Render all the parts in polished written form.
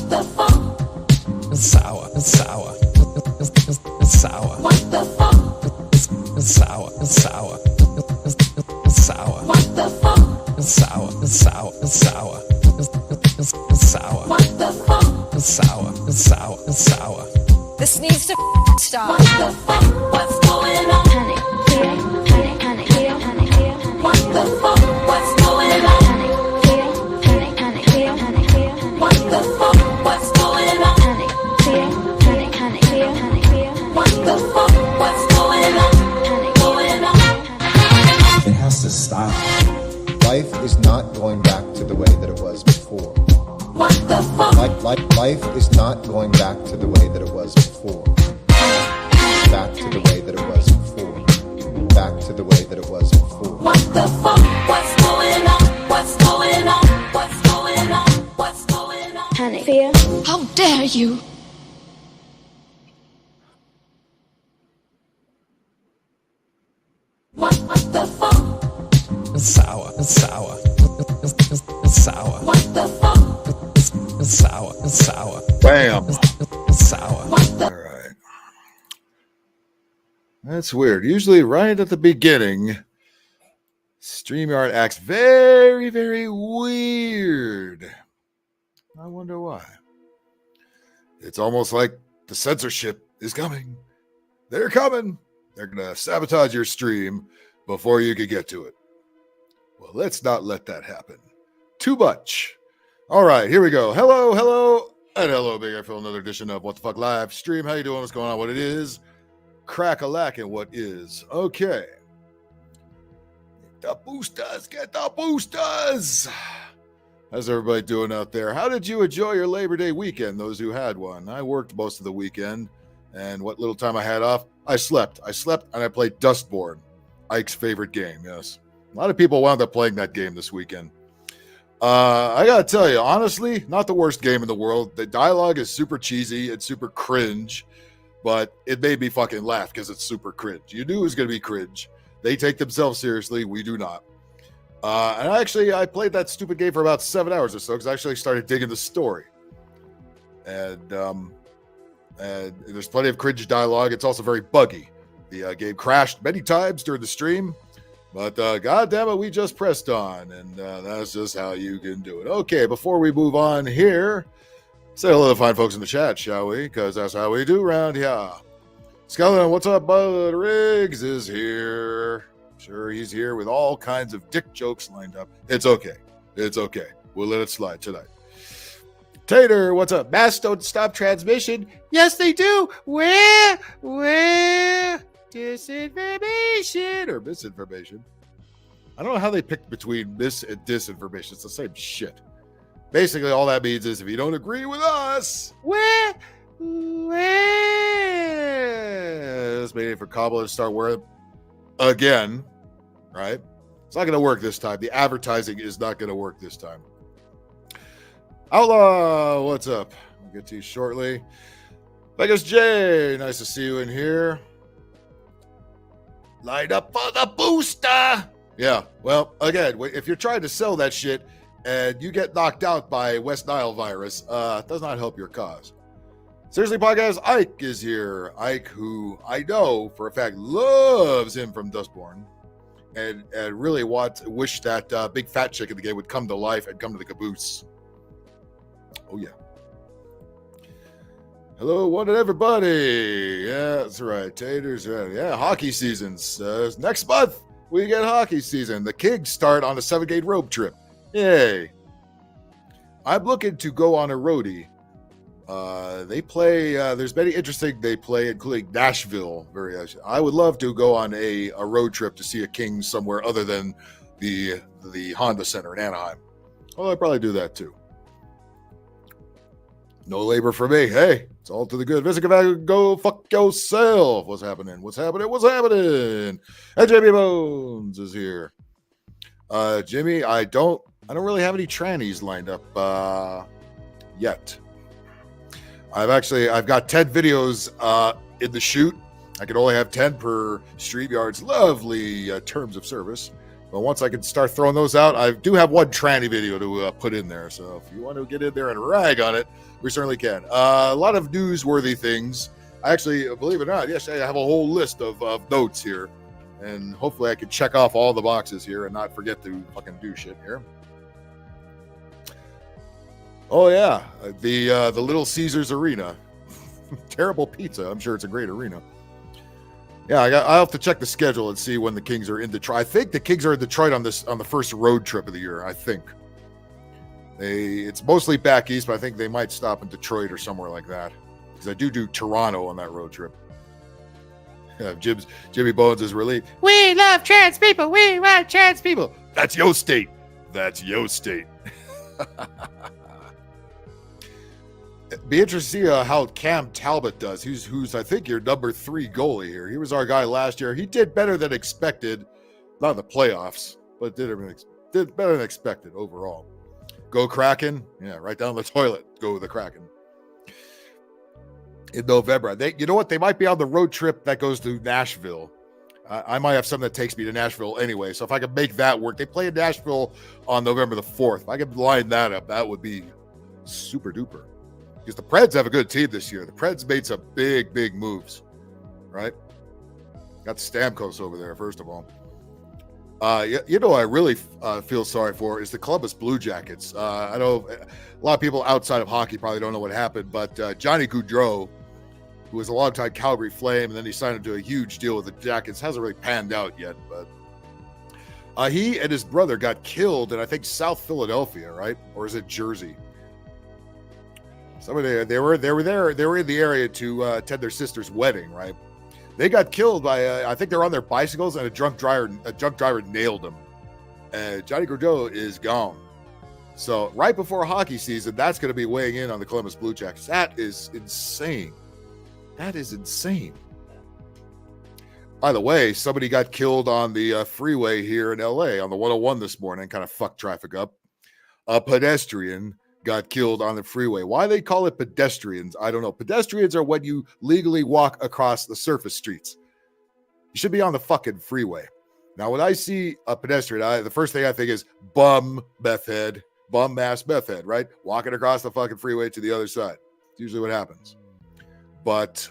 the fuck? It's sour. It's sour. It's sour. What the fuck? It's sour. It's sour. It's sour. What the fuck? It's sour. It's sour. It's sour. It's sour. What the fuck? It's sour. It's sour. It's sour. This needs to stop. What the fuck? What's going on? Panic, fear, panic, panic, fear, panic, fear, panic. What the fuck? What's going on? Panic, fear, panic, panic, fear, panic, fear, panic. What the fuck? What's going on? Panic, fear, panic, panic, fear, panic, fear, panic. What the fuck? What's going on? Panic, Going on? It has to stop. Life is not going back to the way that it was before. What the fuck? Life is not going back to the way that it was before. Back to the way that it was before. Back to the way that it was before. What the fuck? What's going on? What's going on? What's going on? What's going on? panic, fear. How dare you? What the fuck? It's sour. It's sour. It's sour. What the fuck? It's sour. It's sour. Bam. It's sour. What the All right. That's weird. Usually right at the beginning, StreamYard acts very, very weird. I wonder why. It's almost like the censorship is coming. They're coming. They're going to sabotage your stream before you can get to it. Well, let's not let that happen. Too much. All right, here we go. Hello, hello, and hello, Big Phil. Another edition of What the Fuck Live Stream. How you doing? What's going on? What it is? Crack-a-lack and what is. Okay. The boosters. Get the boosters. How's everybody doing out there? How did you enjoy your Labor Day weekend, those who had one? I worked most of the weekend, and what little time I had off, I slept. I slept, and I played Dustborn, Ike's favorite game, yes. A lot of people wound up playing that game this weekend. I gotta tell you, honestly, not the worst game in the world. The dialogue is super cheesy, it's super cringe, but it made me fucking laugh because it's super cringe. You knew it was gonna be cringe. They take themselves seriously, we do not. And I played that stupid game for about 7 hours or so because I actually started digging the story. And there's plenty of cringe dialogue. It's also very buggy. The game crashed many times during the stream. But God damn it, we just pressed on, and that's just how you can do it. Okay, before we move on here, say hello to fine folks in the chat, shall we? Because that's how we do around here. Skeleton, what's up, bud? Riggs is here. Sure, he's here with all kinds of dick jokes lined up. It's okay. It's okay. We'll let it slide tonight. Tater, what's up? Mass don't stop transmission. Yes, they do. Where? Disinformation or misinformation. I don't know how they picked between mis and disinformation. It's the same shit. Basically, all that means is if you don't agree with us, it's waiting for Cobbler to start wearing again, right? It's not going to work this time. The advertising is not going to work this time. Outlaw, what's up? I'll get to you shortly. Vegas J, nice to see you in here. Light up for the booster. Yeah, well, again, if you're trying to sell that shit and you get knocked out by West Nile virus, does not help your cause. Seriously, podcast, Ike is here. Ike, who I know for a fact loves him from Dustborn and really wish that big fat chick in the game would come to life and come to the caboose. Oh, yeah. Hello, one and everybody. Yeah, that's right. Taters, right. Yeah, hockey seasons. Next month, we get hockey season. The Kings start on a 7-game road trip. Yay. I'm looking to go on a roadie. They play, there's many interesting they play, including Nashville. I would love to go on a road trip to see a Kings somewhere other than the Honda Center in Anaheim. Well, I'd probably do that too. No labor for me. Hey, it's all to the good. Visit, go fuck yourself. What's happening? What's happening? What's happening? And Jimmy Bones is here. Jimmy, I don't really have any trannies lined up yet. I've got 10 videos in the shoot. I can only have 10 per StreamYard's lovely terms of service. But once I can start throwing those out, I do have one tranny video to put in there. So if you want to get in there and rag on it, we certainly can. A lot of newsworthy things. I actually, believe it or not, yes, I have a whole list of notes here. And hopefully I can check off all the boxes here and not forget to fucking do shit here. Oh, yeah. The Little Caesars Arena. Terrible pizza. I'm sure it's a great arena. Yeah, I'll have to check the schedule and see when the Kings are in Detroit. I think the Kings are in Detroit on the first road trip of the year. I think it's mostly back east, but I think they might stop in Detroit or somewhere like that because I do Toronto on that road trip. Yeah, Jimmy Bones is really, we love trans people. We want trans people. That's your state. That's your state. Be interested to see how Cam Talbot does. Who's I think your number 3 goalie here. He was our guy last year. He did better than expected, not in the playoffs, but did better than expected overall. Go Kraken! Yeah, right down the toilet. Go with the Kraken. In November, you know what? They might be on the road trip that goes to Nashville. I might have something that takes me to Nashville anyway. So if I could make that work, they play in Nashville on November the 4th. If I could line that up, that would be super duper. Because the Preds have a good team this year. The Preds made some big moves, right? Got Stamkos over there, first of all. You know, I really feel sorry for is the Columbus Blue Jackets. I know a lot of people outside of hockey probably don't know what happened, but Johnny Gaudreau, who was a longtime Calgary Flame, and then he signed into a huge deal with the Jackets, hasn't really panned out yet. But he and his brother got killed in, I think, South Philadelphia, right? Or is it Jersey? Somebody they were there. They were in the area to attend their sister's wedding, right? They got killed by I think they're on their bicycles and a drunk driver nailed them. Johnny Gaudreau is gone. So right before hockey season, that's going to be weighing in on the Columbus Blue Jackets. That is insane. That is insane. By the way, somebody got killed on the freeway here in LA on the 101 this morning, kind of fucked traffic up. A pedestrian got killed on the freeway. Why they call it pedestrians, I don't know. Pedestrians are when you legally walk across the surface streets. You should be on the fucking freeway. Now, when I see a pedestrian, the first thing I think is bum meth head, bum ass meth head, right? Walking across the fucking freeway to the other side. It's usually what happens. But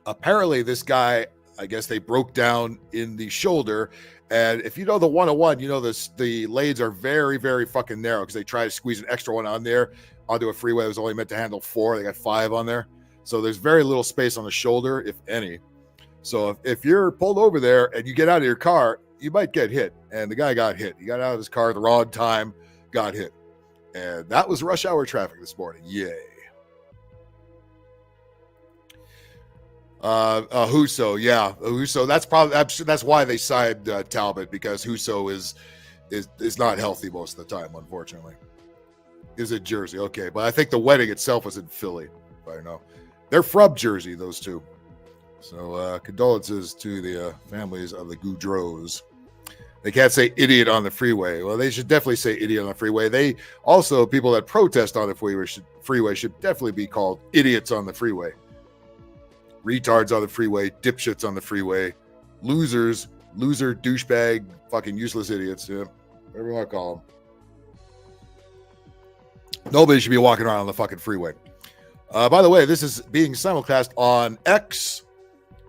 apparently this guy, I guess they broke down in the shoulder. And if you know the 101, you know the lanes are very, very fucking narrow because they try to squeeze an extra one on there onto a freeway that was only meant to handle 4. They got 5 on there. So there's very little space on the shoulder, if any. So if you're pulled over there and you get out of your car, you might get hit. And the guy got hit. He got out of his car at the wrong time, got hit. And that was rush hour traffic this morning. Yay. Husso, yeah, Husso. That's why they signed Talbot, because Husso is not healthy most of the time, unfortunately. Is it Jersey? Okay, but I think the wedding itself was in Philly. If I know, they're from Jersey, those two. So condolences to the families of the Gaudreaus. They can't say idiot on the freeway. Well, they should definitely say idiot on the freeway. They also, people that protest on the freeway should definitely be called idiots on the freeway. Retards on the freeway, dipshits on the freeway, loser, douchebag, fucking useless idiots, yeah, whatever you want to call them. Nobody should be walking around on the fucking freeway. By the way, this is being simulcast on X.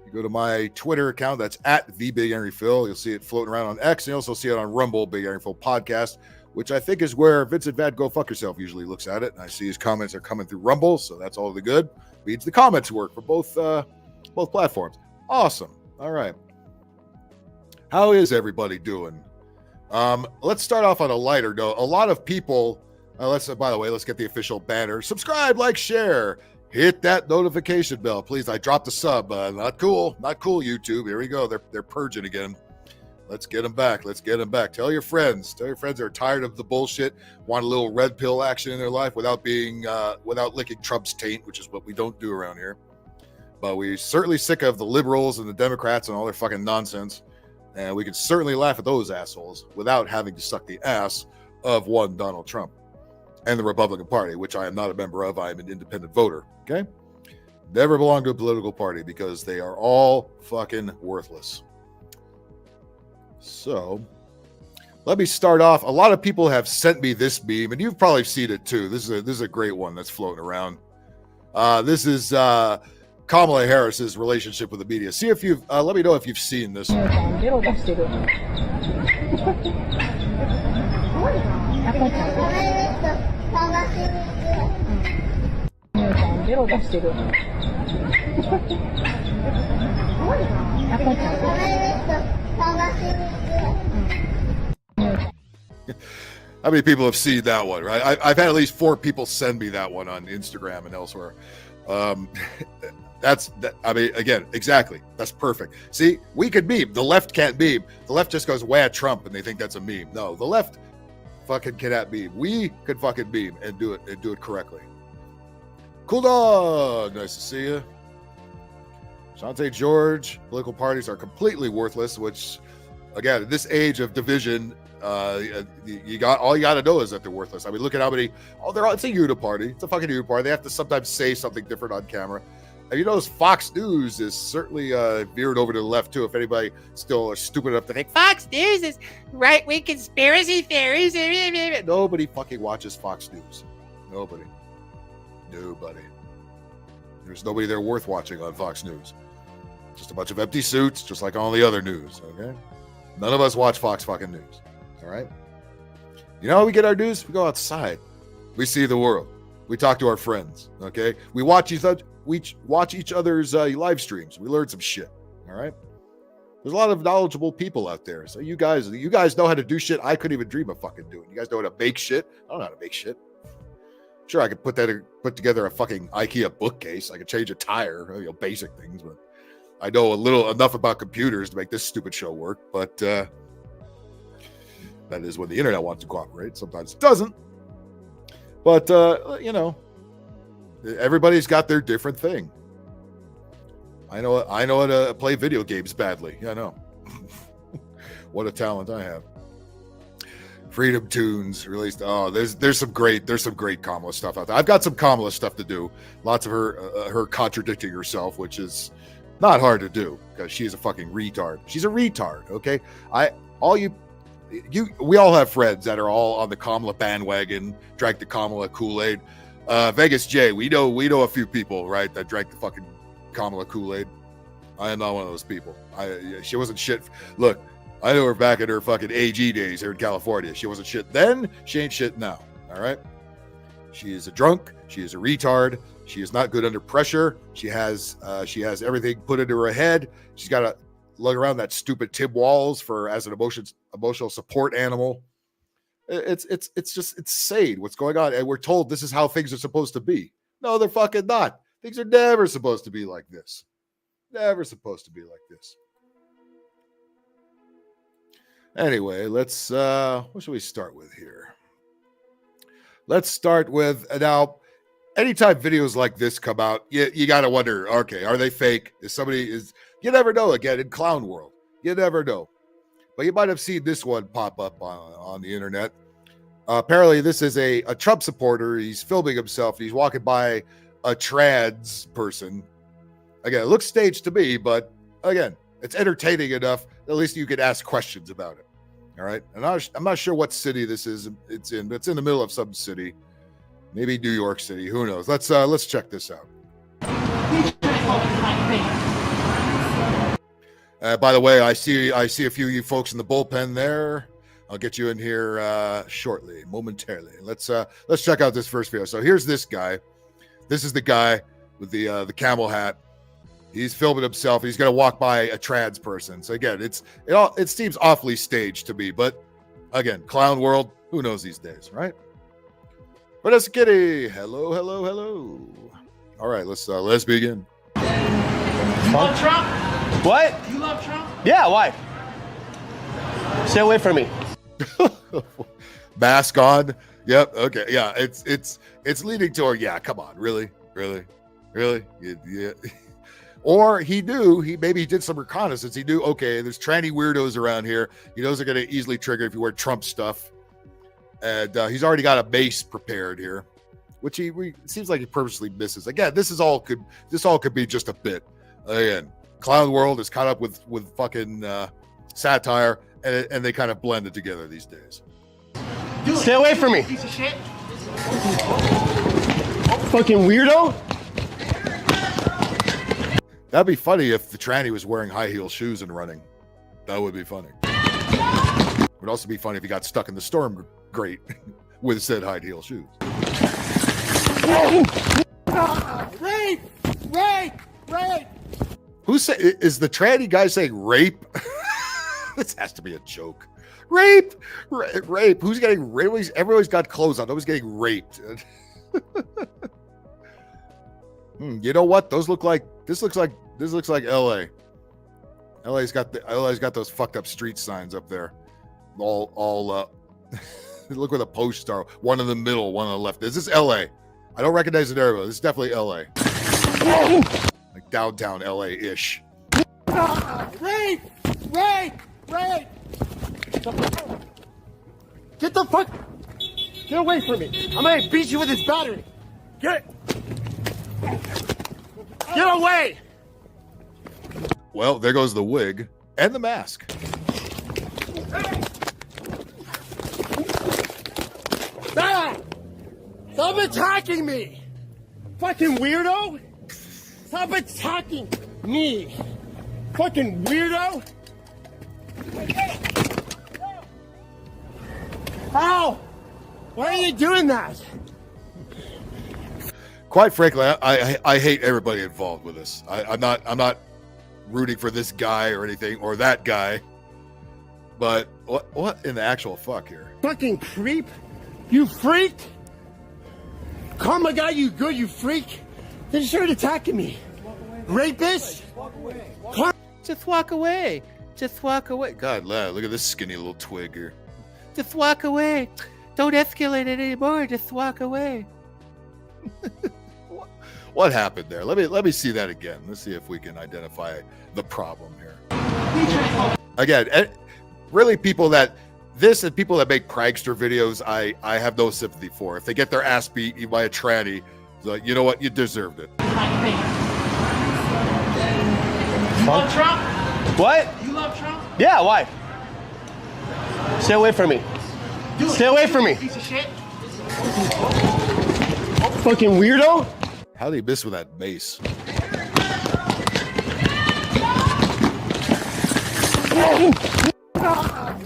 You go to my Twitter account, that's at the Big Angry Phil. You'll see it floating around on X, and you also see it on Rumble, Big Angry Phil Podcast, which I think is where Vincent Van Go Fuck Yourself usually looks at it. And I see his comments are coming through Rumble, so that's all the good. Means the comments work for both platforms. Awesome. All right. How is everybody doing? Let's start off on a lighter note. A lot of people, by the way, let's get the official banner. Subscribe, like, share. Hit that notification bell, please. I dropped a sub. Not cool, YouTube. Here we go. They're purging again. Let's get them back. Tell your friends they're tired of the bullshit, want a little red pill action in their life without licking Trump's taint, which is what we don't do around here. But we're certainly sick of the liberals and the Democrats and all their fucking nonsense. And we can certainly laugh at those assholes without having to suck the ass of one Donald Trump and the Republican Party, which I am not a member of. I am an independent voter. Okay? Never belong to a political party because they are all fucking worthless. So, let me start off. A lot of people have sent me this meme, and you've probably seen it too. This is a great one that's floating around. This is Kamala Harris's relationship with the media. See if you've. Let me know if you've seen this. How many people have seen that one, right? I've had at least 4 people send me that one on Instagram and elsewhere. That's that. I mean, again, exactly. That's perfect. See, we could meme. The left can't meme. The left just goes, "Wah, Trump," and they think that's a meme. No, the left fucking cannot meme. We could fucking meme and do it correctly. Cool dog. Nice to see you. Shantae George. Political parties are completely worthless, which, again, in this age of division, you got to know is that they're worthless. I mean, look at how many. It's a uniparty. It's a fucking uniparty. They have to sometimes say something different on camera. And you notice Fox News is certainly veered over to the left too. If anybody still are stupid enough to think Fox News is right-wing conspiracy theories, nobody fucking watches Fox News. Nobody. There's nobody there worth watching on Fox News. Just a bunch of empty suits, just like all the other news. Okay, none of us watch Fox fucking News. All right. You know how we get our news? We go outside. We see the world. We talk to our friends. Okay. We watch each other's live streams. We learn some shit. All right. There's a lot of knowledgeable people out there. So you guys know how to do shit I couldn't even dream of fucking doing. You guys know how to make shit. I don't know how to make shit. Sure, I could put together a fucking IKEA bookcase. I could change a tire, basic things, but I know enough about computers to make this stupid show work. But that is when the internet wants to cooperate. Sometimes it doesn't. But everybody's got their different thing. I know how to play video games badly. Yeah, I know. What a talent I have. Freedom Tunes released. Oh, there's some great Kamala stuff out there. I've got some Kamala stuff to do. Lots of her contradicting herself, which is not hard to do because she's a fucking retard. She's a retard. Okay, we all have friends that are all on the Kamala bandwagon, drank the Kamala Kool-Aid. Vegas J, we know a few people, right, that drank the fucking Kamala Kool-Aid. I am not one of those people. She wasn't shit. Look. I know her back in her fucking AG days here in California. She wasn't shit then. She ain't shit now. All right. She is a drunk. She is a retard. She is not good under pressure. She has everything put into her head. She's got to lug around that stupid Tim Walz as an emotional support animal. It's insane what's going on. And we're told this is how things are supposed to be. No, they're fucking not. Things are never supposed to be like this. Never supposed to be like this. Anyway, let's what should we start with here? Let's start with now. Anytime videos like this come out, you gotta wonder, okay, are they fake? You never know. Again, in clown world, you never know. But you might have seen this one pop up on the internet. Apparently, this is a Trump supporter. He's filming himself. He's walking by a trans person. Again, it looks staged to me, but again, it's entertaining enough. At least you could ask questions about it. All right. And I'm not sure what city this is. It's in the middle of some city, maybe New York City. Who knows? Let's check this out. By the way, I see a few of you folks in the bullpen there. I'll get you in here shortly, momentarily. Let's check out this first video. So here's this guy. This is the guy with the camel hat. He's filming himself. He's going to walk by a trans person. So again, it seems awfully staged to me. But again, clown world, who knows these days, right? Vanessa Kitty, hello. All right, let's begin. You love Trump? What? You love Trump? Yeah, why? Stay away from me. Mask on. Yep. Okay. Yeah. It's leading toward. Yeah. Come on. Really. Yeah. Or he did some reconnaissance. He knew, okay, there's tranny weirdos around here. He knows they're going to easily trigger if you wear Trump stuff. And he's already got a base prepared here, which it seems like he purposely misses. Again, this all could be just a bit. Again, clown world is caught up with fucking satire. and they kind of blended together these days. Stay away from me. Piece of shit. Fucking weirdo. That'd be funny if the tranny was wearing high heel shoes and running. That would be funny. It would also be funny if he got stuck in the storm grate with said high heel shoes. Rape! Rape! Rape! Is the tranny guy saying rape? This has to be a joke. Rape! Rape! Who's getting raped? Everybody's got clothes on. Nobody's getting raped. You know what? This looks like LA. LA's got those fucked up street signs up there. All look where the posts are. One in the middle, one on the left. Is this LA? I don't recognize it area. This is definitely LA. Like downtown LA-ish. Rape! Rape! Rape! Get the fuck! Get away from me! I'm gonna beat you with this battery! Get away! Well, there goes the wig and the mask. Ah! Stop attacking me! Fucking weirdo! Stop attacking me! Fucking weirdo! Ow! Why are you doing that? Quite frankly, I hate everybody involved with this. I'm not rooting for this guy or anything or that guy. But what in the actual fuck here? Fucking creep! You freak! Call my guy you good, you freak! They just started attacking me. Rapist! Just walk away. Just walk away. God, look at this skinny little twig here. Just walk away. Don't escalate it anymore. Just walk away. What happened there? Let me see that again. Let's see if we can identify the problem here. Again, really people that make prankster videos, I have no sympathy for. If they get their ass beat by a tranny, it's like, you know what? You deserved it. You love Trump? What? You love Trump? Yeah, why? Stay away from me. Stay away from me. Piece of shit. Fucking weirdo. How did he miss with that mace?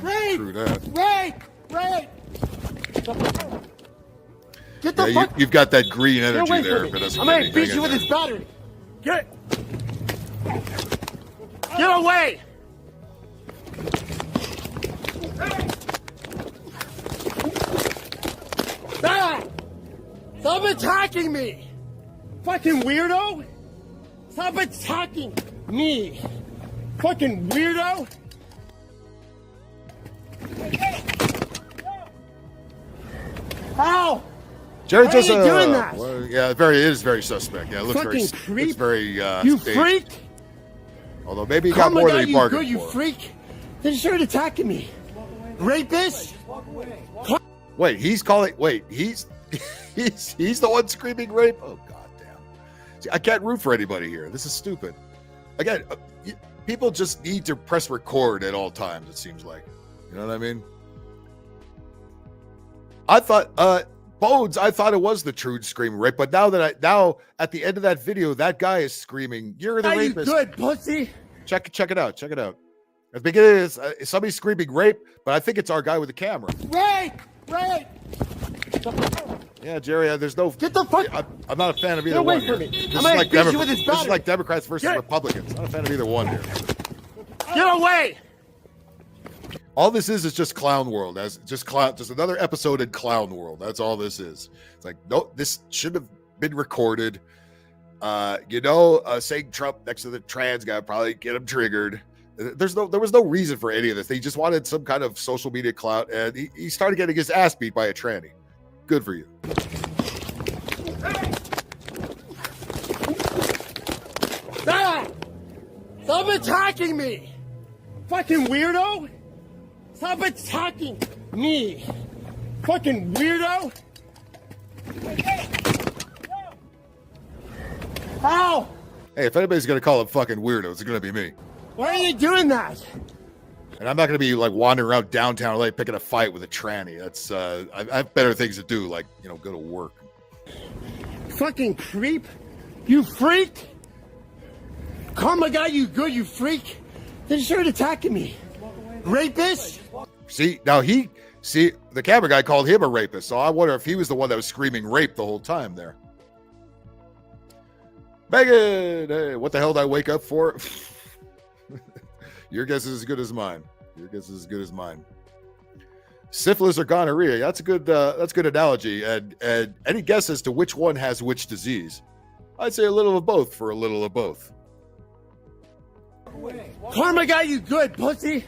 Rape! True that. Rape! Rape! Get the Yeah, fuck! you've got that green Get energy away there, from but me! that's I'm gonna okay. beat Hang you in with there. this battery! Get away! Ah! Stop attacking me! Fucking weirdo! Stop attacking me! Fucking weirdo! Ow! Jerry Why just are you doing that? well, yeah, it is very suspect. Yeah, it looks Fucking very creep. it's very You staged. freak! Although maybe he Call got my more guy than he you bargained good, you for. freak! They just started attacking me! Rapist! Wait, he's the one screaming rape? Oh, goddamn. See, I can't root for anybody here. This is stupid. Again, people just need to press record at all times, it seems like. You know what I mean? I thought, Bones, I thought it was the true scream rape, but now at the end of that video, that guy is screaming, "You're the Are you rapist." good, pussy? Check it out. Check it out. At the beginning, somebody's screaming rape, but I think it's our guy with the camera. Rape! Rape! Yeah, Jerry, there's no. Get the fuck- I'm not a fan of either Get away one. from here. me. This I'm is gonna like beat you with this This is battery. like Democrats versus Get- Republicans. Not a fan of either one here. Get away! All this is just clown world. Just another episode in clown world. That's all this is. It's like, no, this should have been recorded. Saying Trump next to the trans guy probably get him triggered. There was no reason for any of this. They just wanted some kind of social media clout, and he started getting his ass beat by a tranny. Good for you. Ah! Stop attacking me! Fucking weirdo! Stop attacking me! Fucking weirdo! Ow! Hey, if anybody's gonna call him fucking weirdo, it's gonna be me. Why are you doing that? And I'm not going to be like wandering around downtown LA picking a fight with a tranny. That's I have better things to do, like, you know, go to work. Fucking creep. You freak. Call my guy you good, you freak. They started attacking me. Rapist. See, now the camera guy called him a rapist. So I wonder if he was the one that was screaming rape the whole time there. Megan, hey, what the hell did I wake up for? Your guess is as good as mine. Your guess is as good as mine. Syphilis or gonorrhea? That's a good analogy. And any guess as to which one has which disease? I'd say a little of both for a little of both. Karma got you good, pussy.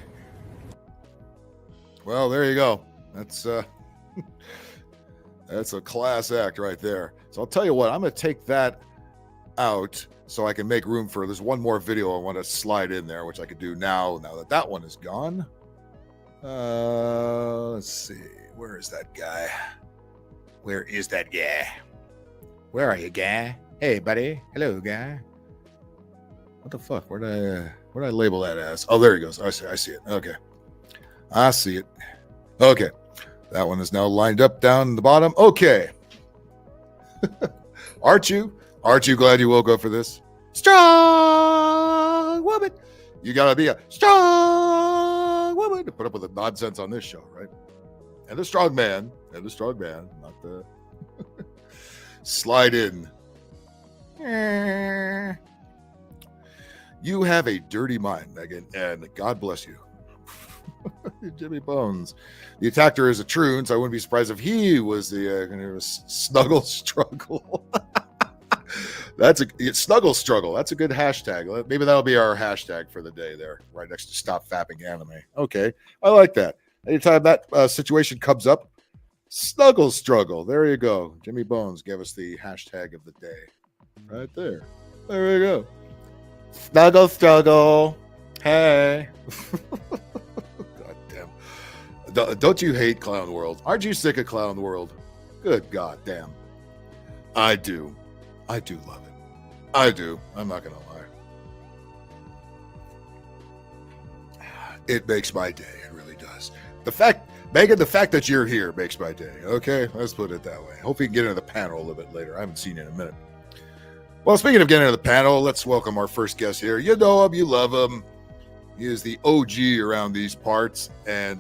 Well, there you go. That's that's a class act right there. So I'll tell you what, I'm going to take that out so I can make room for, there's one more video I want to slide in there, which I could do now that one is gone. Let's see. Where is that guy? Where is that guy? Where are you, guy? Hey, buddy. Hello, guy. What the fuck? Where did I label that as? Oh, there he goes. I see it. Okay. I see it. Okay. That one is now lined up down the bottom. Okay. Aren't you glad you woke up for this? Strong woman. You gotta be a strong woman to put up with the nonsense on this show, right? And the strong man, not the slide in. You have a dirty mind, Megan, and God bless you. Jimmy Bones. The attacker is a troon, so I wouldn't be surprised if he was the snuggle struggle. That's a snuggle struggle. That's a good hashtag. Maybe that'll be our hashtag for the day there, right next to stop fapping anime. Okay, I like that. Anytime that situation comes up, snuggle struggle. There you go. Jimmy Bones gave us the hashtag of the day. Right there. There we go. Snuggle struggle. Hey. God damn. Don't you hate Clown World? Aren't you sick of Clown World? Good God damn. I do love it. I do. I'm not going to lie. It makes my day. It really does. Megan, the fact that you're here makes my day. Okay? Let's put it that way. Hope you can get into the panel a little bit later. I haven't seen you in a minute. Well, speaking of getting into the panel, let's welcome our first guest here. You know him. You love him. He is the OG around these parts. And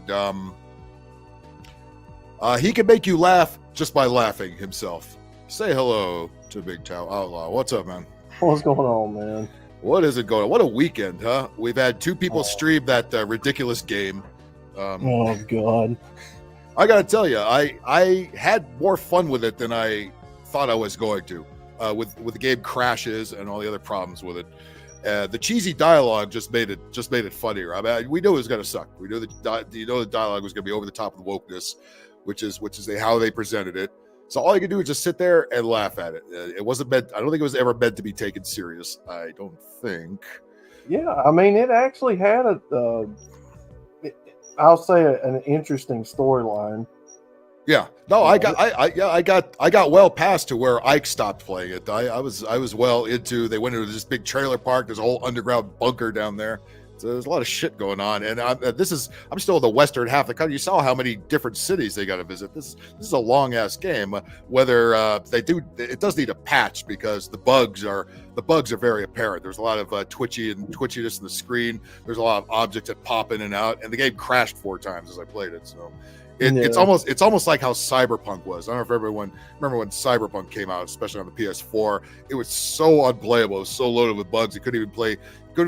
he can make you laugh just by laughing himself. Say hello to Big Tao Outlaw. What's up, man? What's going on, man? What is it going on? What a weekend, huh? We've had two people stream that ridiculous game. Oh, God. I got to tell you, I had more fun with it than I thought I was going to. With the game crashes and all the other problems with it. The cheesy dialogue just made it funnier. I mean, we knew it was going to suck. We knew the dialogue was going to be over the top of the wokeness, which is how they presented it. So all you can do is just sit there and laugh at it. It wasn't meant. I don't think it was ever meant to be taken serious. I don't think. Yeah, I mean, it actually had I'll say an interesting storyline. Yeah. No, I got well past to where Ike stopped playing it. I was well into. They went into this big trailer park. There's a whole underground bunker down there. So there's a lot of shit going on, and I'm still in the western half of the country. You saw how many different cities they got to visit. This is a long ass game. Whether it does need a patch because the bugs are very apparent. There's a lot of twitchiness in the screen. There's a lot of objects that pop in and out, and the game crashed 4 times as I played it. So it's almost like how Cyberpunk was. I don't know if everyone remember when Cyberpunk came out, especially on the PS4. It was so unplayable. It was so loaded with bugs. It couldn't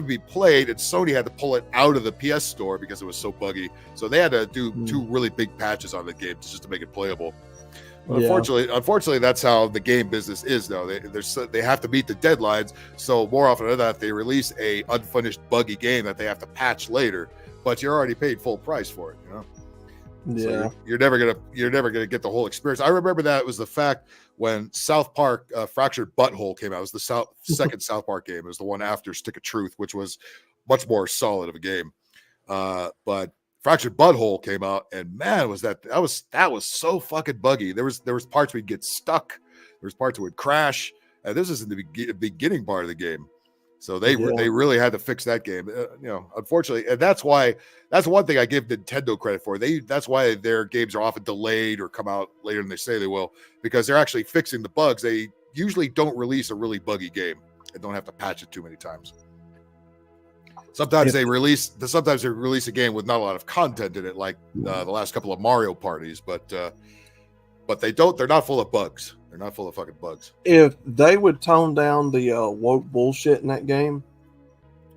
be played, and Sony had to pull it out of the PS store because it was so buggy. So they had to do 2 really big patches on the game just to make it playable. But unfortunately, that's how the game business is now. They have to meet the deadlines. So more often than not, they release a unfinished buggy game that they have to patch later. But you're already paid full price for it, you know. Yeah, so you're never gonna get the whole experience. I remember that was the fact when South Park Fractured Butthole came out. It was the second South Park game. It was the one after Stick of Truth, which was much more solid of a game. But Fractured Butthole came out, and man, that was so fucking buggy. There was parts we'd get stuck. There was parts that would crash. And this is in the beginning part of the game. So they really had to fix that game. Unfortunately, and that's one thing I give Nintendo credit for. That's why their games are often delayed or come out later than they say they will, because they're actually fixing the bugs. They usually don't release a really buggy game and don't have to patch it too many times. Sometimes they release a game with not a lot of content in it, like the last couple of Mario parties, but they don't. They're not full of bugs. They're not full of fucking bugs. If they would tone down the woke bullshit in that game,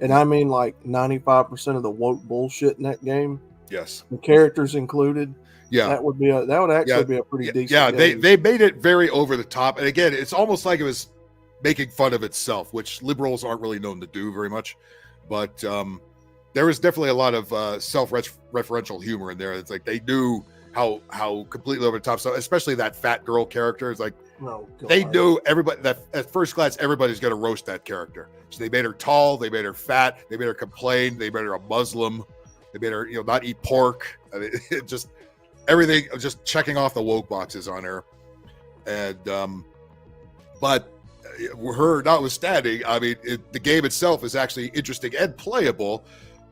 and I mean like 95% of the woke bullshit in that game, yes, the characters included, that would actually be a pretty decent. Yeah, game. they made it very over the top, and again, it's almost like it was making fun of itself, which liberals aren't really known to do very much. But there was definitely a lot of self-referential humor in there. It's like they knew how completely over the top stuff, especially that fat girl character. It's like they knew everybody that at first glance everybody's going to roast that character. So they made her tall, they made her fat, they made her complain, they made her a Muslim, they made her not eat pork. I mean, it just everything, just checking off the woke boxes on her. And but her notwithstanding, I mean, the game itself is actually interesting and playable.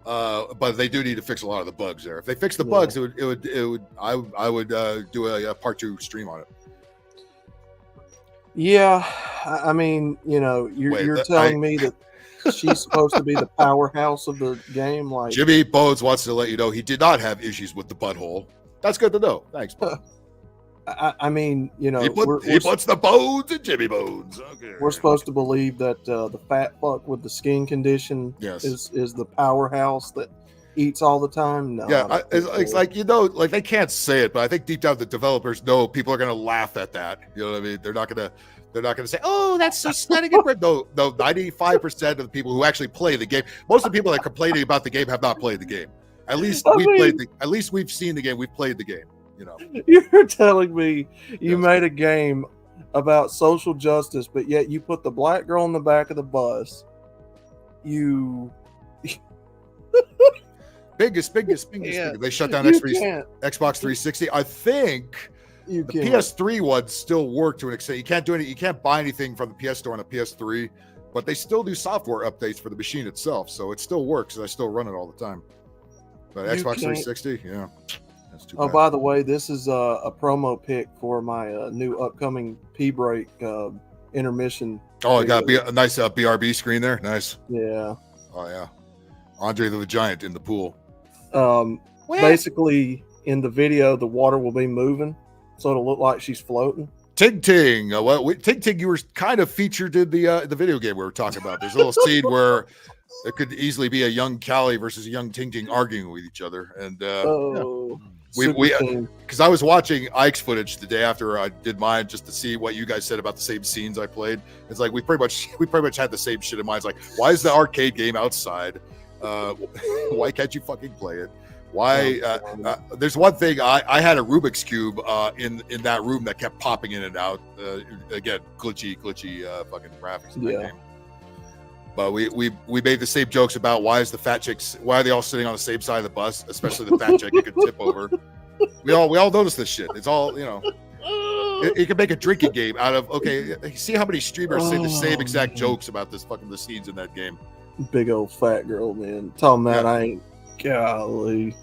But they do need to fix a lot of the bugs there. If they fix the bugs, I would do a part 2 stream on it. Yeah, I mean, you're telling me that she's supposed to be the powerhouse of the game. Like Jimmy Bones wants to let you know he did not have issues with the butthole. That's good to know. Thanks, Bones. I mean, he puts the bones in Jimmy Bones. Okay. We're supposed to believe that the fat fuck with the skin condition is the powerhouse that eats all the time. No, it's like they can't say it, but I think deep down the developers know people are going to laugh at that. You know what I mean? They're not going to say, "Oh, that's so stunning." No, 95% of the people who actually play the game, most of the people that are complaining about the game have not played the game. At least we've seen the game. We've played the game. You're telling me you made a game about social justice, but yet you put the black girl in the back of the bus. biggest. They shut down Xbox 360. I think the PS3 ones still work to an extent. You can't do any. You can't buy anything from the PS Store on a PS3, but they still do software updates for the machine itself, so it still works. And I still run it all the time. But Xbox 360, yeah. Oh, by the way, this is a promo pic for my new upcoming P-Break intermission. Oh, I got a nice BRB screen there. Nice. Yeah. Oh, yeah. Andre the Giant in the pool. Basically, in the video, the water will be moving, so it'll look like she's floating. Ting Ting. Ting Ting, you were kind of featured in the video game we were talking about. There's a little scene where it could easily be a young Callie versus a young Ting Ting arguing with each other. And because I was watching Ike's footage the day after I did mine just to see what you guys said about the same scenes I played. It's like we pretty much had the same shit in mind. It's like, why is the arcade game outside? Why can't you fucking play it? Why? There's one thing. I had a Rubik's cube in that room that kept popping in and out. Again, glitchy fucking graphics in that game. But we made the same jokes about why are they all sitting on the same side of the bus, especially the fat chick you could tip over. We all notice this shit. It's all, you can make a drinking game out of, see how many streamers say the same exact jokes about the scenes in that game. Big old fat girl, man. Tell them that I ain't, golly.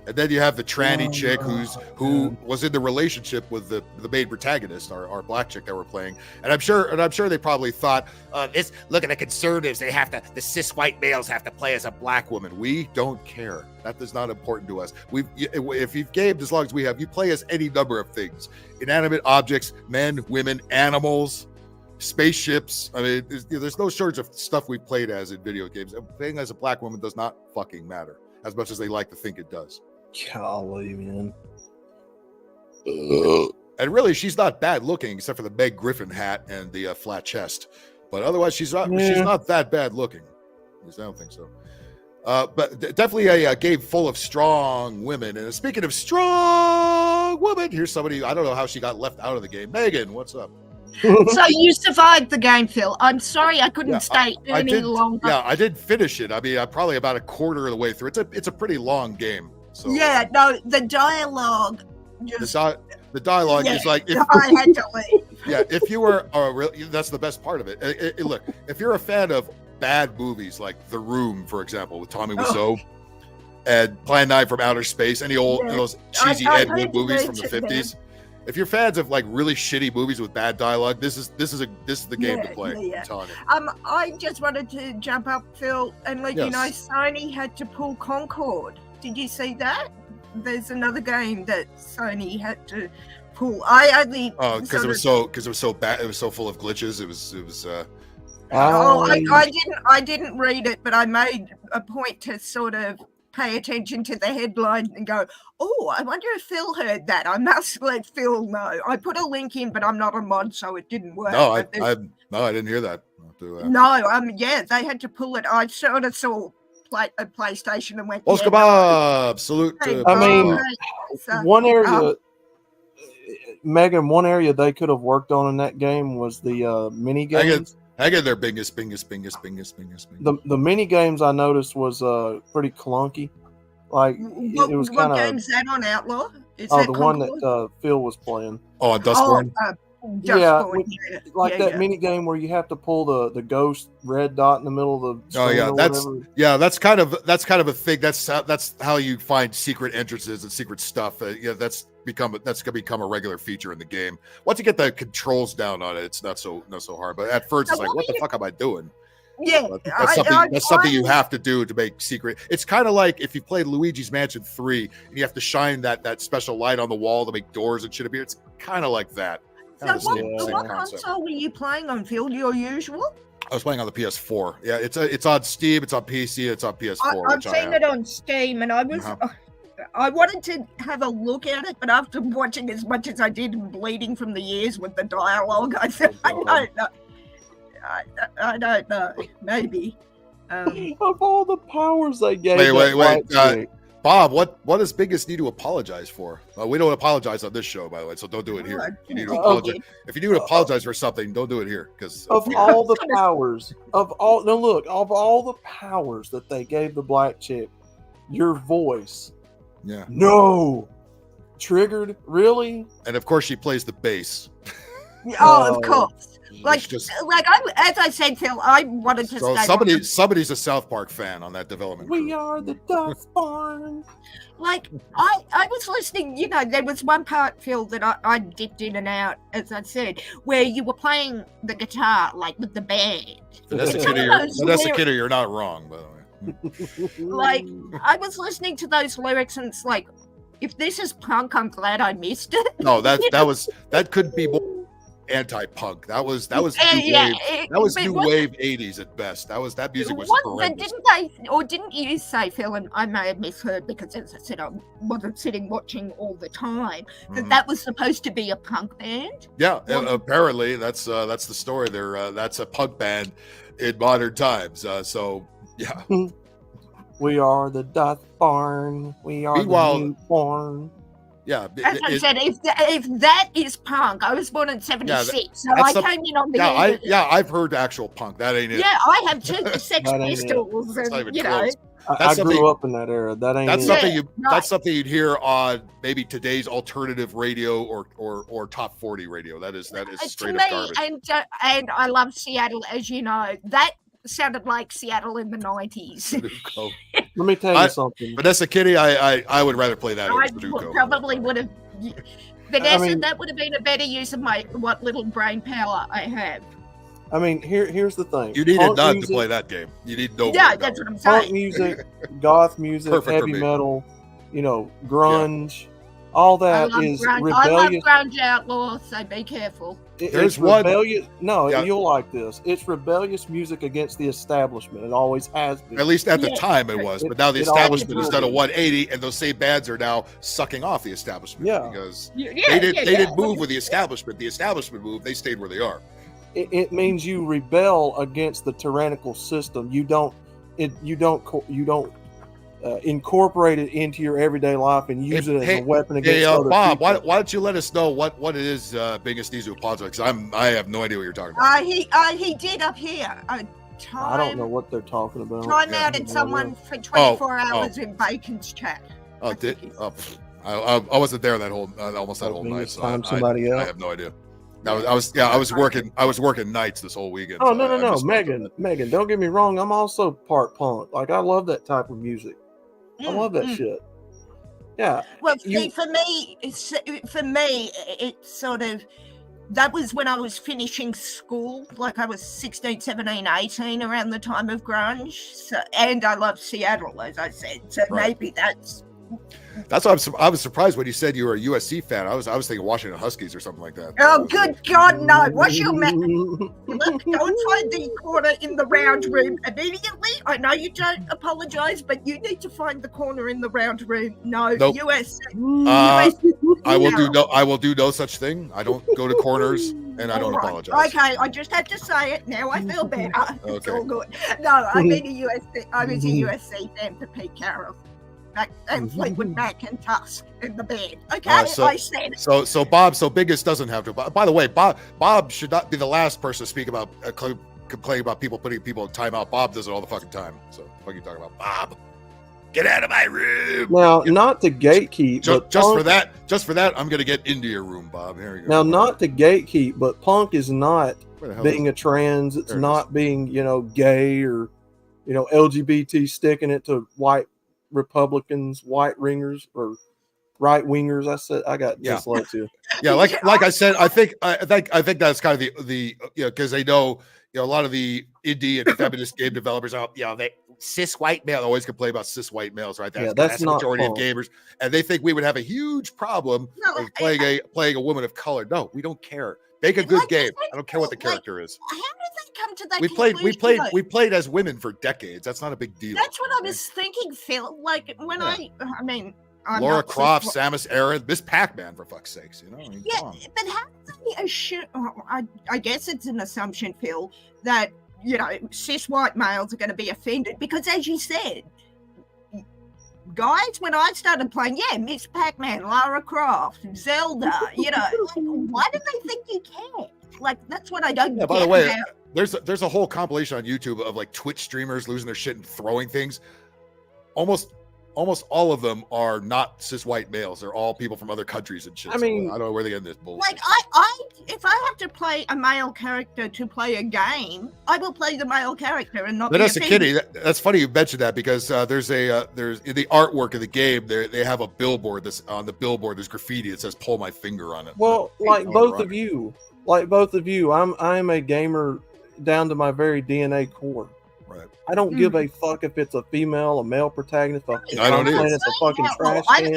And then you have the tranny chick who was in the relationship with the main protagonist, our black chick that we're playing. And I'm sure they probably thought, look at the conservatives, the cis white males have to play as a black woman. We don't care. That is not important to us. If you've gamed as long as we have, you play as any number of things. Inanimate objects, men, women, animals, spaceships. I mean, there's no shortage of stuff we've played as in video games. And playing as a black woman does not fucking matter as much as they like to think it does. Golly, man. And really, she's not bad looking, except for the Meg Griffin hat and the flat chest. But otherwise, she's not that bad looking. At least I don't think so. But definitely a game full of strong women. And speaking of strong women, here's somebody, I don't know how she got left out of the game. Megan, what's up? So you survived the game, Phil. I'm sorry I couldn't stay any longer. Yeah, I did finish it. I mean, I'm probably about a quarter of the way through. It's a pretty long game. So, yeah, no, the dialogue. The dialogue is like, I had to leave. Yeah, if you were that's the best part of it. Look, if you're a fan of bad movies like The Room, for example, with Tommy Wiseau, and Plan 9 from Outer Space, any old those cheesy I Ed heard Wood you movies from the mention them. 50s. If you're fans of like really shitty movies with bad dialogue, this is the game to play. I'm telling you. I just wanted to jump up, Phil, and let you know Sony had to pull Concord. Did you see that? There's another game that Sony had to pull. I only because it was so bad. It was so full of glitches. It was. I didn't read it, but I made a point to sort of pay attention to the headline and go, oh, I wonder if Phil heard that. I must let Phil know. I put a link in, but I'm not a mod, so it didn't work. No, I didn't hear that. They had to pull it. I sort of saw a PlayStation and went, Los kebab, salute to I mean, one area, Megan, one area they could have worked on in that game was the mini games. I get their bingus. The mini games I noticed was pretty clunky. Like it was kind of. What game's that on Outlaw? The one that Phil was playing. Oh, Dustborn. That mini game where you have to pull the ghost red dot in the middle of the screen that's kind of a thing. That's how you find secret entrances and secret stuff. That's gonna become a regular feature in the game. Once you get the controls down on it, it's not so hard. But at first, it's like, what the fuck am I doing? Yeah, that's something you have to do to make secret. It's kind of like if you played Luigi's Mansion 3 and you have to shine that special light on the wall to make doors and shit appear. It's kind of like that. So what console were you playing on, Phil? Your usual? I was playing on the PS4. Yeah, it's on Steam, it's on PC, it's on PS4. I've seen it on Steam, and I was I wanted to have a look at it, but after watching as much as I did and bleeding from the ears with the dialogue, I said, I don't know. I don't know. Maybe. Of all the powers they gave. Wait. Bob, what does Biggest need to apologize for? We don't apologize on this show, by the way, so don't do it here. You need to apologize. If you need to apologize for something, don't do it here. Because of all the powers, of all the powers that they gave the black chick, your voice. Yeah. No. Triggered? Really? And of course she plays the bass. Of course. As I said, Phil, I wanted to say somebody's a South Park fan on that development crew. We are the Dust Barn. I was listening, there was one part, Phil, that I dipped in and out, as I said, where you were playing the guitar, like with the band. Vanessa Kidder, you're not wrong, by the way. I was listening to those lyrics and it's like, if this is punk, I'm glad I missed it. No, that couldn't be more anti-punk. That was new wave 80s at best. That music was horrendous. Didn't you say, Phil, and I may have misheard because as I said I wasn't sitting watching all the time, that was supposed to be a punk band? Yeah, apparently that's the story there. That's a punk band in modern times. So yeah. We are the Dust Barn. We are the newborn. Yeah, as I said, if that is punk, I was born in '76, so I came in on the end. I've heard actual punk. That ain't it. Yeah, I have too. The Sex Pistols, I grew up in that era. That's something you'd hear on maybe today's alternative radio or top 40 radio. That is straight up garbage. And I love Seattle, as you know. That sounded like Seattle in the 90s. Let me tell you something. Vanessa Kitty, I would rather play that over Paducah. Probably would have. Vanessa, that would have been a better use of what little brain power I have. I mean, here's the thing. You needed none to play that game. You need no. Yeah, that's what I'm saying. Punk music, goth music, heavy metal, grunge, all that is rebellious. I love grunge outlaw, so be careful. There's one. Rebellious. No, you'll like this. It's rebellious music against the establishment. It always has been. At least at the time it was. But now the establishment has done a 180, and those same bands are now sucking off the establishment. Yeah. Because they didn't move with the establishment. The establishment moved. They stayed where they are. It means you rebel against the tyrannical system. You don't incorporate it into your everyday life and use it as a weapon against other Bob, people. why don't you let us know what it is Biggest needs to apologize? Because I have no idea what you're talking about. He did up here. I don't know what they're talking about. Time out and someone for 24 hours in Bacon's chat. I wasn't there that whole almost that whole night. So I have no idea. I was working nights this whole weekend. Oh so no, I missed most of it. Megan, don't get me wrong. I'm also part punk. Like I love that type of music. I love that shit. Yeah. Well, see, for me, it's sort of, that was when I was finishing school. Like I was 16, 17, 18 around the time of grunge. So, and I love Seattle, as I said. So maybe that's why I was surprised when you said you were a USC fan. I was thinking Washington Huskies or something like that. Oh, good God, no. What's your mouth? Go and find the corner in the round room immediately. I know you don't apologize, but you need to find the corner in the round room. No, Nope. USC. I will do no such thing. I don't go to corners, and I don't apologize. Okay, I just had to say it. Now I feel better. It's Okay. all good. No, I mean a USC. I was a USC fan for Pete Carroll. And Fleetwood Mac and Tusk in the bed. Okay, I said. So Biggest doesn't have to. By the way, Bob should not be the last person to speak about complaining about people putting people in timeout. Bob does it all the fucking time. So what are you talking about, Bob? Get out of my room. Now, not to gatekeep, but just for that, I'm gonna get into your room, Bob. Here you go. Now, not to gatekeep, but punk is not being a trans. It's There it not being, gay or, LGBT sticking it to white Republicans, white ringers, or right wingers. I got dyslexia. Yeah, like I said, I think that's kind of the because they know a lot of the indie and feminist game developers out they cis white male always complain about cis white males, right? That's the not majority fun. of gamers, and they think we would have a huge problem with playing a woman of color. No, we don't care. Make a good game. I don't care what the character is. How did they come to that? We played as women for decades. That's not a big deal. That's what I was thinking, Phil. Like when I'm Laura Croft, Samus Aran, Miss Pac-Man, for fuck's sakes, but how do they assume? I guess it's an assumption, Phil, that cis white males are going to be offended because, as you said, guys, when I started playing, Miss Pac-Man, Lara Croft, Zelda, why do they think you care? Like, that's what I don't get. By the way, there's a whole compilation on YouTube of like Twitch streamers losing their shit and throwing things. Almost all of them are not cis white males. They're all people from other countries and shit. I mean, I don't know where they get this bullshit. Like, if I have to play a male character to play a game, I will play the male character and not. That's a kitty. That's funny you mentioned that because there's in the artwork of the game they have a billboard. On the billboard there's graffiti that says "Pull my finger" on it. Well, like both of you, I'm a gamer down to my very DNA core. Right. I don't give a fuck if it's a female, a male protagonist. I don't either. It's a fucking trash can.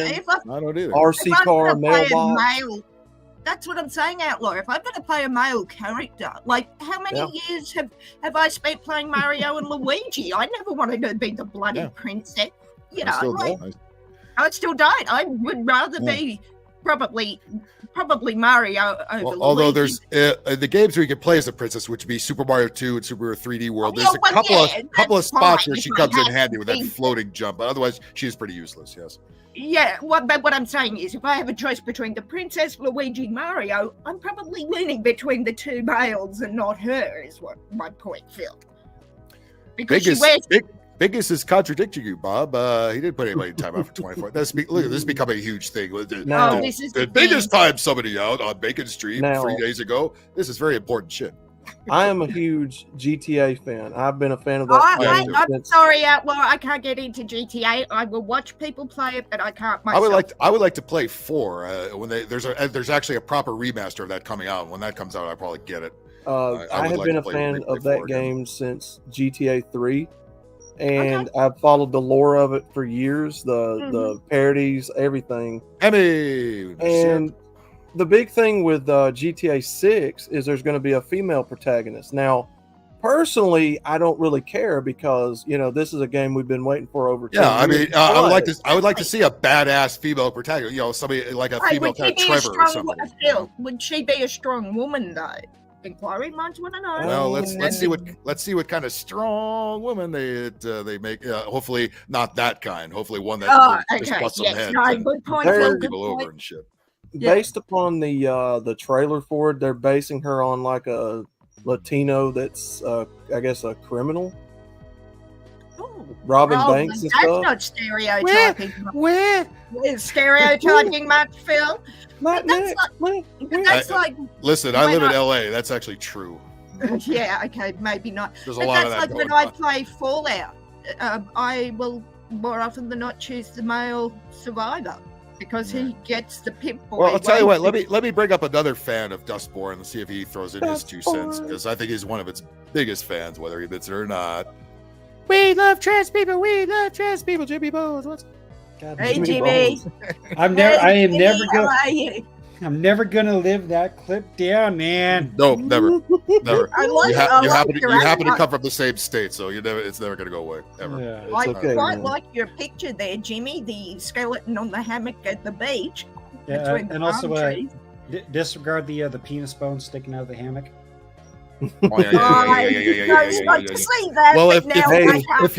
I don't either. RC car, mailbox. That's what I'm saying, Outlaw. If I'm going to play a male character, like how many years have I spent playing Mario and Luigi? I never wanted to be the bloody princess. I still don't. I would rather be probably Mario over Luigi. Although there's the games where you can play as a princess, which would be Super Mario 2 and Super Mario 3D World. There's a couple of spots where she comes in handy with that floating jump, but otherwise she is pretty useless. Yes. Yeah, but what I'm saying is, if I have a choice between the princess, Luigi, Mario, I'm probably leaning between the two males and not her. Is what my point, Phil. Because Biggest is contradicting you, Bob. He didn't put anybody in timeout for 24. Look, this is becoming a huge thing. This is the biggest time somebody out on Bacon Stream 3 days ago. This is very important shit. I am a huge GTA fan. I've been a fan of that. I'm sorry, Outlaw. I can't get into GTA. I will watch people play it, but I can't myself. I would like to play 4 when there's actually a proper remaster of that coming out. When that comes out, I'll probably get it. I have been a fan of that game since GTA 3. And I've followed the lore of it for years, the parodies, everything. And the big thing with GTA 6 is there's going to be a female protagonist. Now, personally, I don't really care because this is a game we've been waiting for over 10 years. I mean, I would like to see a badass female protagonist. Somebody like a female kind of Trevor or something. Would she be a strong woman though? Inquiry minds want to know. Well, let's see what kind of strong woman they make. Hopefully not that kind. Hopefully one that just busts some heads and turn people over and shit. Based upon the trailer for it, they're basing her on like a Latino that's I guess a criminal. robbing banks and that's stuff. not stereotyping. Where? Is stereotyping much, Phil? Not That's like Listen, I when live in LA. That's actually true. yeah, okay, maybe not. There's a But lot of that's that like when going I on. play Fallout. I will more often than not choose the male survivor because he gets the Pip-Boy. Well, I'll tell you what. won't Let me bring up another fan of Dustborn and see if he throws in his 2 cents, because I think he's one of its biggest fans, whether he admits it or not. We love trans people. We love trans people. Jimmy Bones. What's he? Hey, Jimmy. I'm never gonna live that clip down, man. No, never, never. I like, You I like happen your to outlook. come from the same state, so it's never gonna go away ever. Yeah. I okay, quite man. like your picture there, Jimmy. The skeleton on the hammock at the beach. Yeah, between the and also palm trees. disregard the penis bone sticking out of the hammock. Oh, yeah. I was about to say that, Well, but now hey, I can't if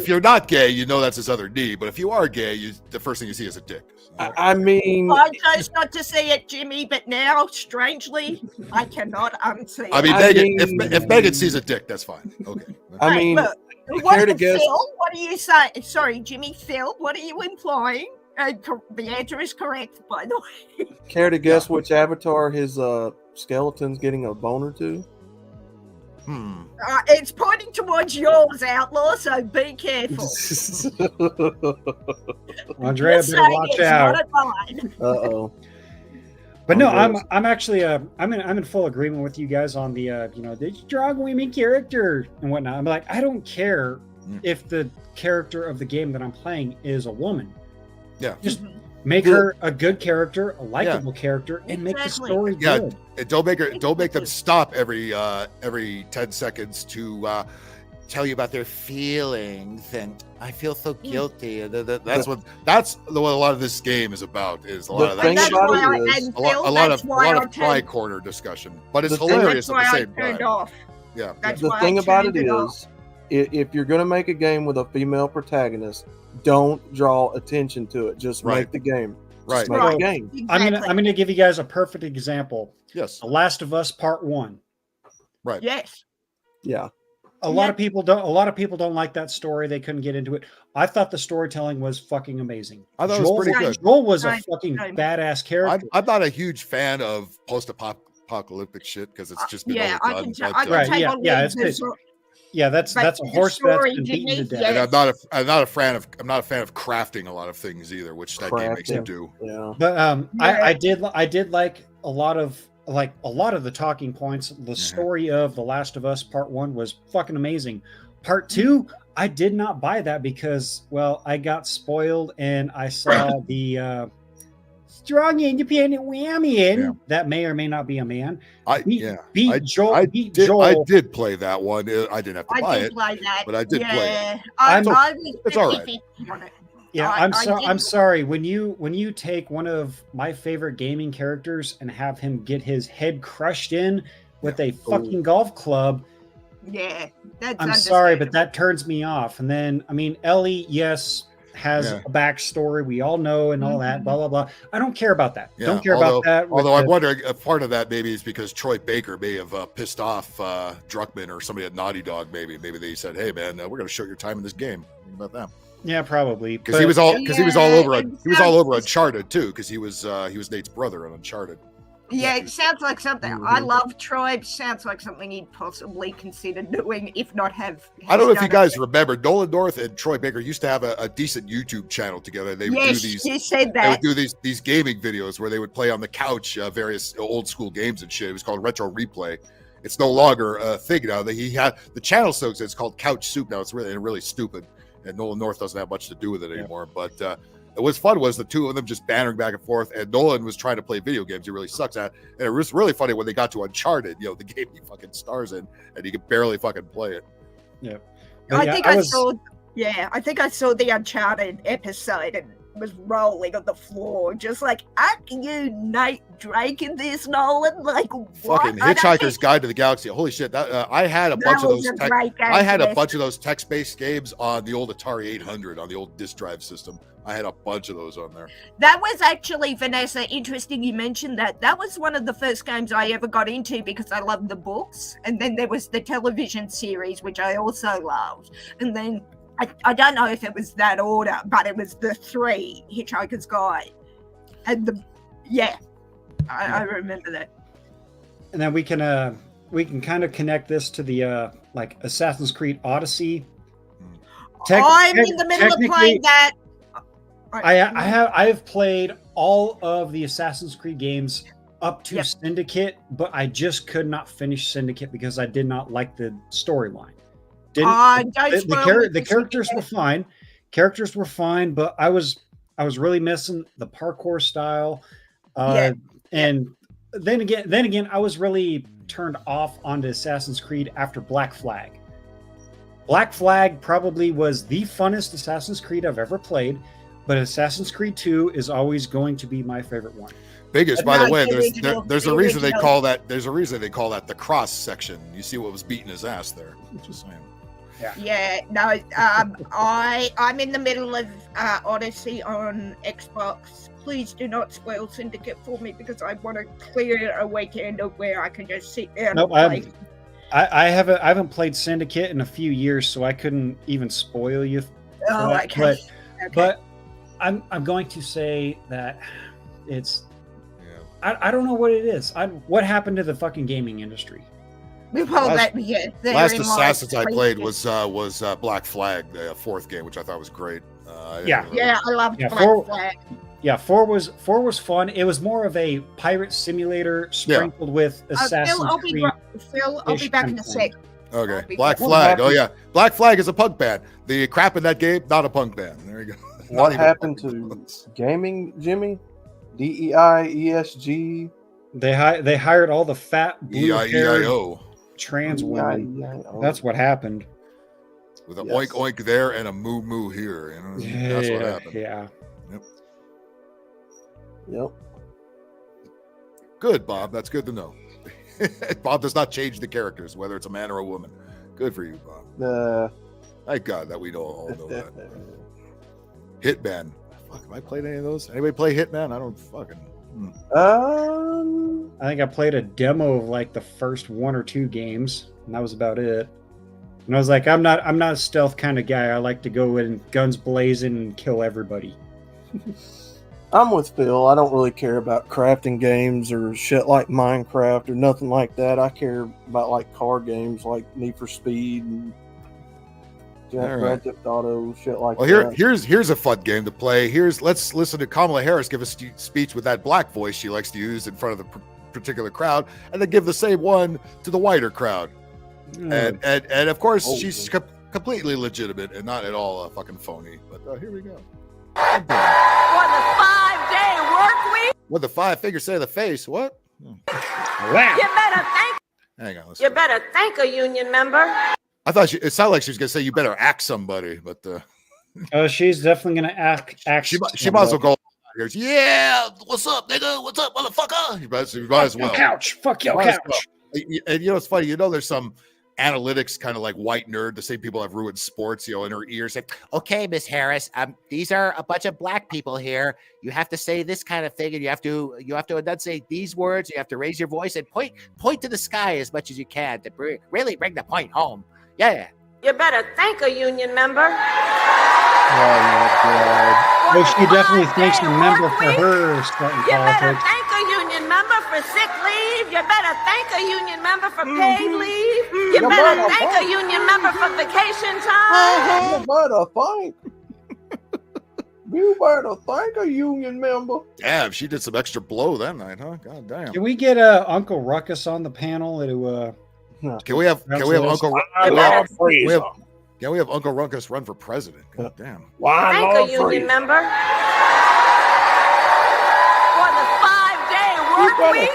you're not gay, you know that's his other knee. But if you are gay, the first thing you see is a dick. I mean, I chose not to see it, Jimmy, but now, strangely, I cannot unsee it. I mean, I Megan, mean- if Megan sees a dick, that's fine. Okay. I Hey, mean, look, what, care to guess? Phil, what are you saying? Sorry, Jimmy, Phil, what are you implying? The answer is correct, by the way. care to guess which avatar his skeleton's getting a boner to? It's pointing towards yours, Outlaw, so be careful. Andrea Just better saying watch it's out. not at mine. Uh-oh. But no, Andreas. I'm actually I'm in full agreement with you guys on the the strong women character and whatnot. I'm like, I don't care if the character of the game that I'm playing is a woman. Yeah. Just make her a good character, a likable character, and make the Exactly. story Yeah. good. And don't make them stop every 10 seconds to tell you about their feelings, and I feel so guilty. And that's what a lot of this game is about. Is a lot of that. thing That's about why it I, is and A lot, Phil, a lot that's of why I tri turned, corner discussion, but it's The thing- hilarious that's at why the I same turned time. off. Yeah. That's The why thing I about it turned off. is, if you're going to make a game with a female protagonist, don't draw attention to it. Just Right. make the game. Right. Just make Right. the game. Exactly. I'm gonna give you guys a perfect example. Yes. The Last of Us Part 1. Yes. Yeah. A lot of people don't like that story. They couldn't get into it. I thought the storytelling was fucking amazing. I thought it was pretty good. Joel was a Right. fucking Right. badass character. I'm not a huge fan of post-apocalyptic shit because it's just been Yeah, I overdone. can, but, I can Right, take yeah, on yeah, the- it's the good. sor- Yeah, that's But a the horse that's story, been beaten to Jimmy, death. and yes. I'm not a fan of crafting a lot of things either, which that game makes you Crafting. do. Yeah. But Yeah. I did like a lot of the talking points. The story of The Last of Us Part 1 was fucking amazing. Part 2, I did not buy that because, well, I got spoiled and I saw the strong independent woman that may or may not be a man. Beat Joel. I did play that one. I didn't have to buy I did it, play that. but I did play it. I It's was it's all right. 50-50 on it. Yeah, I I'm didn't- sorry. When you take one of my favorite gaming characters and have him get his head crushed in with a fucking golf club, Yeah, that's I'm sorry, but that turns me off. And then, I mean, Ellie, yes, has Yeah. a backstory we all know and all that, blah blah blah. I don't care about that. Yeah, Don't care about that. with Although I'm the- wondering, a part of that maybe is because Troy Baker may have pissed off Druckmann or somebody at Naughty Dog. Maybe they said, "Hey, man, we're going to show your time in this game." Think about that. Yeah, probably Because he was all over it on Uncharted too. Because he was Nate's brother on Uncharted. Yeah, it sounds like something. I love Troy. It sounds like something he'd possibly consider doing, if not have. I don't know if you done guys remember, Nolan North and Troy Baker used to have a decent YouTube channel together. They would Yes, do these. you said They would that. do these gaming videos where they would play on the couch various old school games and shit. It was called Retro Replay. It's no longer a thing now. That he had the channel, so it's called Couch Soup now. It's really stupid, and Nolan North doesn't have much to do with it anymore. But what was fun was the two of them just bantering back and forth, and Nolan was trying to play video games he really sucks at, and it was really funny when they got to Uncharted, the game he fucking stars in, and he could barely fucking play it. Yeah. I think I saw the Uncharted episode and was rolling on the floor, just like, aren't you Nate Drake in this, Nolan? Like, what? Fucking I don't Hitchhiker's think- Guide to the Galaxy. Holy shit! That I had a That bunch of was those. a great game I had a to bunch of those text-based games on the old Atari 800 on the old disk drive system. I had a bunch of those on there. That was actually, Vanessa, interesting you mentioned that. That was one of the first games I ever got into because I loved the books. And then there was the television series, which I also loved. And then I don't know if it was that order, but it was the 3 Hitchhiker's Guide, and I remember that. And then we can kind of connect this to the like Assassin's Creed Odyssey. I'm in the middle of playing that. I have played all of the Assassin's Creed games up to Syndicate, but I just could not finish Syndicate because I did not like the storyline. The characters were fine. Characters were fine, but I was really missing the parkour style. And then again, I was really turned off onto Assassin's Creed after Black Flag. Black Flag probably was the funnest Assassin's Creed I've ever played, but Assassin's Creed 2 is always going to be my favorite one. Biggest, by the way, there's a reason they call that. There's a reason they call that the cross section. You see what was beating his ass there. Just saying. I'm in the middle of Odyssey on Xbox. Please do not spoil Syndicate for me because I want to clear a weekend of where I can just sit there and play. I haven't played Syndicate in a few years, so I couldn't even spoil you. Okay. But I'm going to say that it's. I don't know what it is. What happened to the fucking gaming industry? Last Assassins I played was Black Flag, the 4th game, which I thought was great. I loved Black Flag. Yeah, 4 was fun. It was more of a pirate simulator sprinkled with Assassin's Creed. Phil, I'll be back in a sec. Okay, Black Flag. Oh yeah, Black Flag is a punk band. The crap in that game, not a punk band. There you go. What happened to gaming, Jimmy? DEIESG. They hired all the fat blue-haired EIEIO trans women. That's what happened. With an oink oink there and a moo moo here. You know, that's what happened. Yeah. Yep. Good, Bob. That's good to know. Bob does not change the characters, whether it's a man or a woman. Good for you, Bob. Thank God that we all know that. Hitman. Fuck, have I played any of those? Anybody play Hitman? I don't fucking. I think I played a demo of like the first 1 or 2 games, and that was about it. And I was like, I'm not a stealth kind of guy. I like to go in guns blazing and kill everybody. I'm with Phil. I don't really care about crafting games or shit like Minecraft or nothing like that. I care about like car games like Need for Speed and Grand Theft Auto, shit like that. Here's a fun game to play. Let's listen to Kamala Harris give a speech with that black voice she likes to use in front of the particular crowd, and then give the same one to the wider crowd. And of course she's completely legitimate and not at all fucking phony. But here we go. For the 5-day work week. What the 5 figures say to the face? What? You better thank. Hang on. You better thank a union member. I thought it sounded like she was gonna say you better act somebody, but she's definitely gonna act. She might as well go. Goes, yeah, what's up, nigga? What's up, motherfucker? You might as well. Couch, fuck your couch. Well. And you know it's funny. You know there's some analytics kind of like white nerd. The same people have ruined sports. You know, in her ears. Like, okay, Miss Harris, these are a bunch of black people here. You have to say this kind of thing, and you have to enunciate these words. You have to raise your voice and point to the sky as much as you can to really bring the point home. Yeah. You better thank a union member. Oh my God. Well, she definitely thanks the member for her starting You better politics. thank a union member for sick leave. You better thank a union member for paid leave. You better thank a union member for vacation time. You better thank a union member. Damn, she did some extra blow that night, huh? God damn. Can we get Uncle Ruckus on the panel to Can we have Uncle? Can we have Uncle Ruckus run for president? God damn. Thank a union member. For the 5-day work week.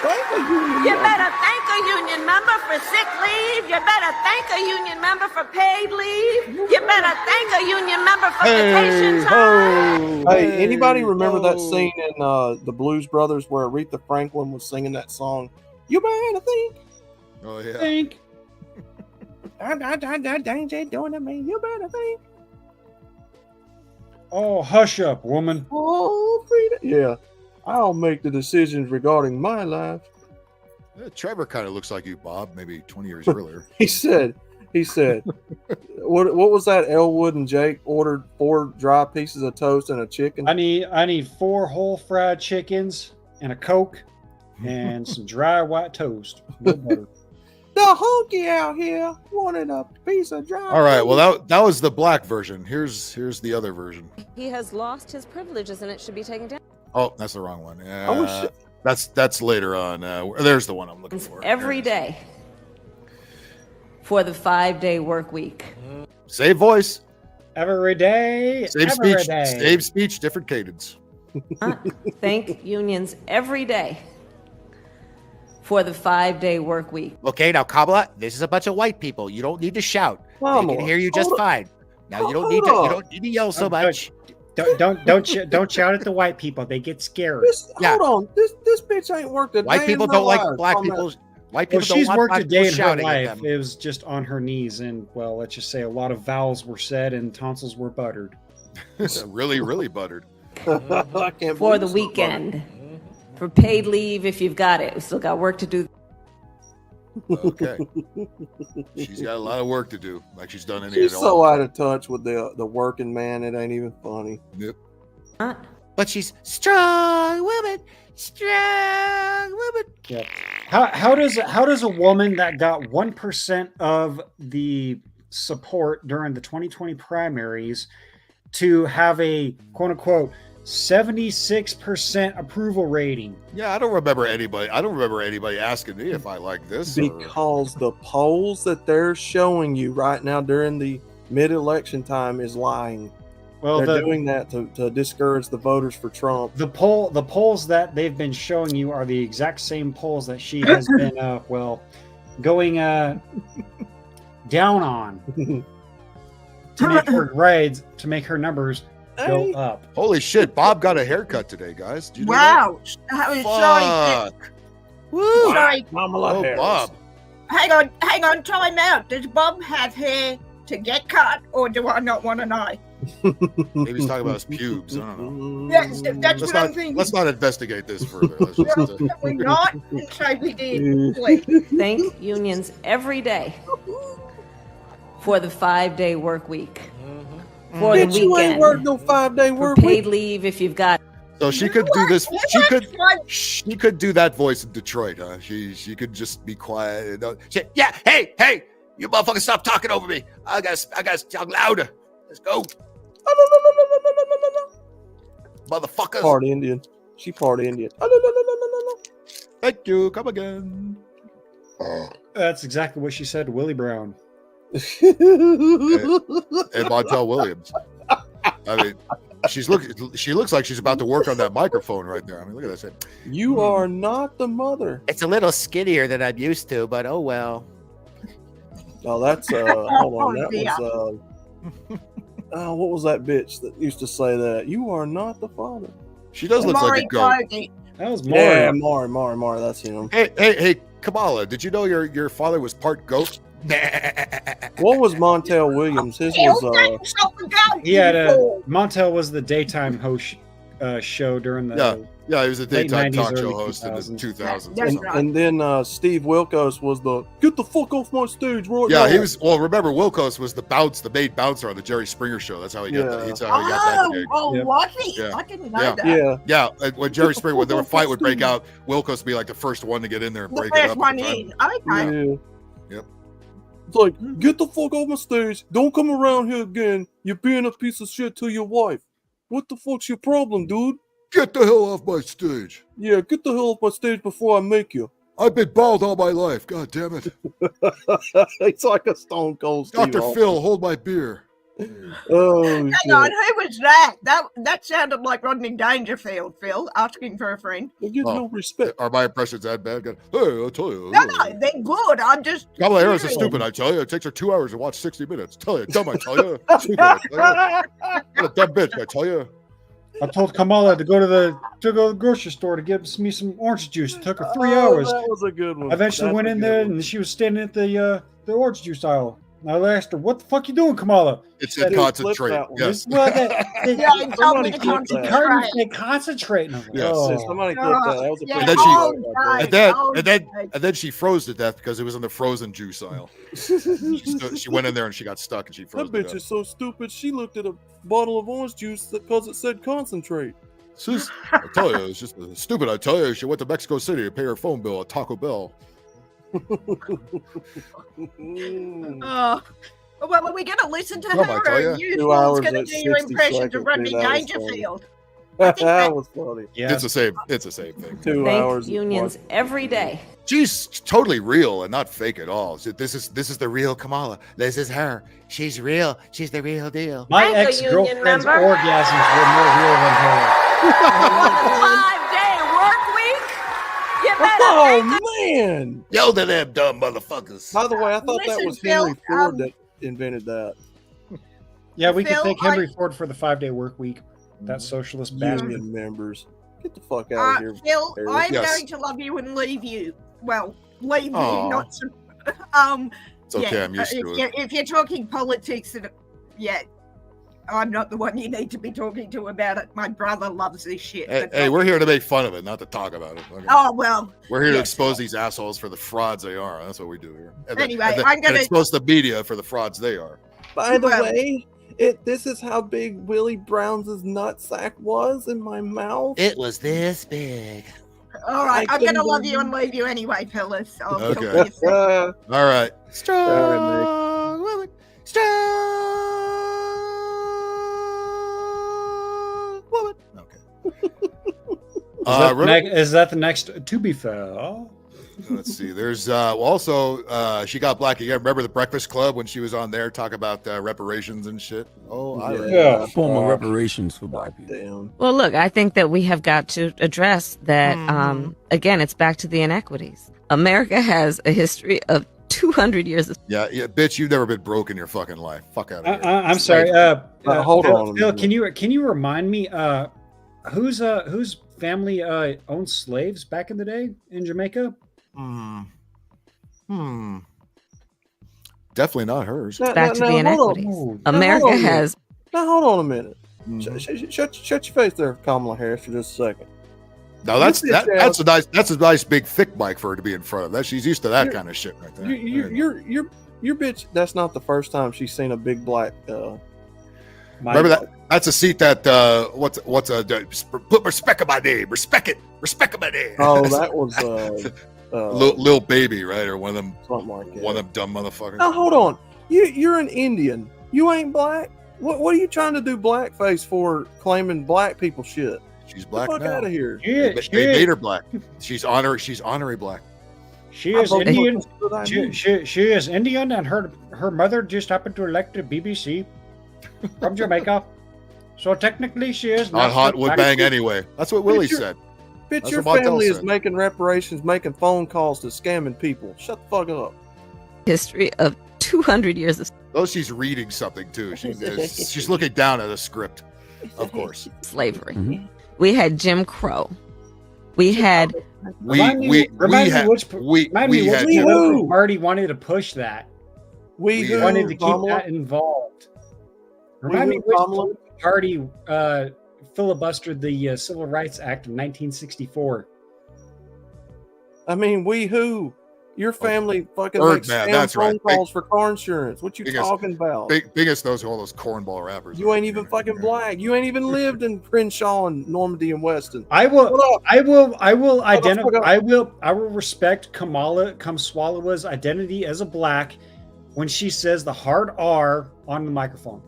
You better thank a union member for sick leave. You better thank a union member for paid leave. You better thank a union member for vacation time. Hey, anybody remember that scene in the Blues Brothers where Aretha Franklin was singing that song? You better think. Oh yeah. think? Doing to me. You better think. Oh, hush up, woman. Oh, freedom. Yeah, I'll make the decisions regarding my life. Trevor kind of looks like you, Bob. Maybe 20 years earlier. He said, He said, "What was that? Elwood and Jake ordered 4 dry pieces of toast and a chicken. I need 4 whole fried chickens and a Coke and some dry white toast. No butter. The honky out here wanted a piece of dry. All right. Well, that was the black version. Here's the other version. He has lost his privileges and it should be taken down. Oh, that's the wrong one. That's later on. There's the one I'm looking for. Every day for the 5-day work week. Same voice. Every day. Same every speech. day. Same speech, different cadence. Thank unions every day for the 5-day work week. Okay, now Kamala, this is a bunch of white people. You don't need to shout. They can hear you just fine. Now you don't need to yell so much. Don't shout at the white people. They get scared. Hold on. This bitch ain't worked a White day people in her don't like life. black people. White people She's don't want worked black a day people in her shouting at life. them. It was just on her knees, and well, let's just say a lot of vowels were said and tonsils were buttered. Really, really buttered. I can't For believe the it's so weekend. For paid leave if you've got it. We still got work to do. Okay. She's got a lot of work to do. Like she's done any She's of it so all. out of touch with the working man. It ain't even funny. Yep. But she's strong woman. Strong woman. Yeah. How does a woman that got 1% of the support during the 2020 primaries to have a quote unquote 76% approval rating? Yeah, I don't remember anybody asking me if I like this. Because the polls that they're showing you right now during the mid-election time is lying. Well, they're doing that to discourage the voters for Trump. The polls that they've been showing you are the exact same polls that she has been going down on to make her grades, to make her numbers go up. Holy shit! Bob got a haircut today, guys. Did you know Wow. that? Sorry. Fuck. Woo. Sorry. Oh, Bob. Hang on, time out. Does Bob have hair to get cut, or do I not want to know? Maybe he's talking about his pubes. I don't know. Yes, that's what I'm thinking. Let's not investigate this further. Let's just, Can we not say we did, please? Thank unions every day for the 5-day work week. For the Bitch, you ain't weekend. worked no 5-day work week. Paid leave if you've got. So she could do this. She could do that voice in Detroit, huh? She could just be quiet. Yeah, hey, you motherfuckers stop talking over me. I gotta talk louder. Let's go. Motherfuckers. Part Indian. She part Indian. Thank you. Come again. That's exactly what she said to Willie Brown. And Montel Williams. I mean, she looks like she's about to work on that microphone right there. I mean, look at that. You are not the mother. It's a little skinnier than I'm used to, but oh well. Oh, that's hold on. That was what was that bitch that used to say that? You are not the father. She does look like a goat. That was Maury. Yeah, Maury. That's him. Hey, Kamala, did you know your father was part goat? What was Montel Williams? His was he had Montel was the daytime host show during the he was a daytime 90s, talk show early host in the 2000s. And then Steve Wilkos was the get the fuck off my stage right now. Yeah, he was. Well, remember Wilkos was the main bouncer on the Jerry Springer show. That's how he got that. That's how he got that gig. Was he? Yeah. I didn't know that. Yeah. When Jerry Springer, when a fight would break out, Wilkos would be like the first one to get in there and break it up. One in. Okay. Yep. It's like, get the fuck off my stage. Don't come around here again. You're being a piece of shit to your wife. What the fuck's your problem, dude? Get the hell off my stage. Yeah, get the hell off my stage before I make you. I've been bald all my life. God damn it. It's like a Stone Cold Steve Dr. Phil, hold my beer. Oh, Hang on, who was that? That sounded like Rodney Dangerfield, Phil, asking for a friend. You get no respect. Are my impressions that bad? Hey, I'll tell you. No, they're good. I'm just. Kamala Harris is stupid, I tell you. It takes her 2 hours to watch 60 Minutes. Dumb, I tell you. Stupid, I tell you. What a dumb bitch, I tell you. I told Kamala to go to the grocery store to get me some orange juice. It took her 3 hours. That was a good one. I eventually went in there and she was standing at the orange juice aisle. I asked her, "What the fuck you doing, Kamala?" It's in concentrate. Yes. Well, Yeah, told me to concentrate. They concentrate. And I was like, Yes. oh. Somebody clip that. That was a and then she froze to death because it was in the frozen juice aisle. She went in there and she got stuck and she froze. That bitch is so stupid. She looked at a bottle of orange juice because it said concentrate. Sus, I tell you, it's just stupid. I tell you, she went to Mexico City to pay her phone bill at Taco Bell. Well, are we going to listen to Come her, on, tell or ya. are you 2 hours going to and do your 60 impressions seconds, of Rodney dude, that was Dangerfield? That was funny. Yeah. It's the same. It's the same thing. 2 hours. Unions every day. She's totally real and not fake at all. This is the real Kamala. This is her. She's real. She's the real deal. My Thank you, ex-girlfriend's union member. orgasms were more real than her. 5-day work week. You better Oh thank man! Yell to them dumb motherfuckers. By the way, I thought that Listen, was Henry Phil, Ford that invented that. Yeah, we Phil, can thank Henry Ford for the 5-day work week. That socialist bastard. Union members, get the fuck out of here. Phil, Harry. I'm Yes. going to love you and leave you. Well, leave Aw. you, not It's okay. yeah, I'm used to it. if you're talking politics, I'm not the one you need to be talking to about it. My brother loves this shit. Hey, we're here to make fun of it, not to talk about it. Okay? Oh well. We're here to yes. expose these assholes for the frauds they are. That's what we do here. And Anyway, then I'm gonna- expose the media for the frauds they are. By the Well- way, this is how big Willie Brown's nutsack was in my mouth. It was this big. All right, I I'm going to couldn't love you and leave you anyway, Phyllis. I'll talk to Okay. you soon. All right. Strong woman. Strong woman. Okay. Is that the next To Be Fair? Let's see. There's also she got black again. Remember the Breakfast Club when she was on there talk about reparations and shit? Oh, Yeah. Formal reparations for black people. Damn. Well, look, I think that we have got to address that. Again, it's back to the inequities. America has a history of 200 years of. Yeah, bitch, you've never been broke in your fucking life. Fuck out of here. I'm sorry. Hold Phil, on. Phil, can you remind me whose family owned slaves back in the day in Jamaica? Definitely not hers. Back to the inequities. America has. Now hold on a minute. Shut your face there, Kamala Harris, for just a second. No, that's a nice big thick mic for her to be in front of. That she's used to that kind of shit right there. Your bitch. That's not the first time she's seen a big black. Remember that? That's a seat that put respect on my name. Respect on my name. Oh, that was Lil Baby, right? Or one of them. Something like that. One of them dumb motherfuckers. Now hold on. You're an Indian. You ain't black. What are you trying to do blackface for? Claiming black people shit. She's black Get the fuck now. out of here. They made her black. She's honorary black. She is Indian. She is Indian, and her mother just happened to elect the BBC from Jamaica. So technically, she is not hot would bang anyway. That's what Willie said. Bitch, That's your what Montel family is said. making reparations, making phone calls to scamming people. Shut the fuck up. History of 200 years of. Oh, she's reading something too. She's looking down at a script, of course. Slavery. We had Jim Crow. We had. Remind me which political party wanted to push that. We wanted to keep that involved. Remind me which political party filibustered the Civil Rights Act of 1964. I mean, your family fucking Bird makes Man, that's phone right. calls for car insurance. What you talking about? Biggest those all those cornball rappers. You ain't even fucking black. You ain't even lived in Crenshaw and Normandy and Weston. I will respect Kamala Kamswala's identity as a black when she says the hard R on the microphone.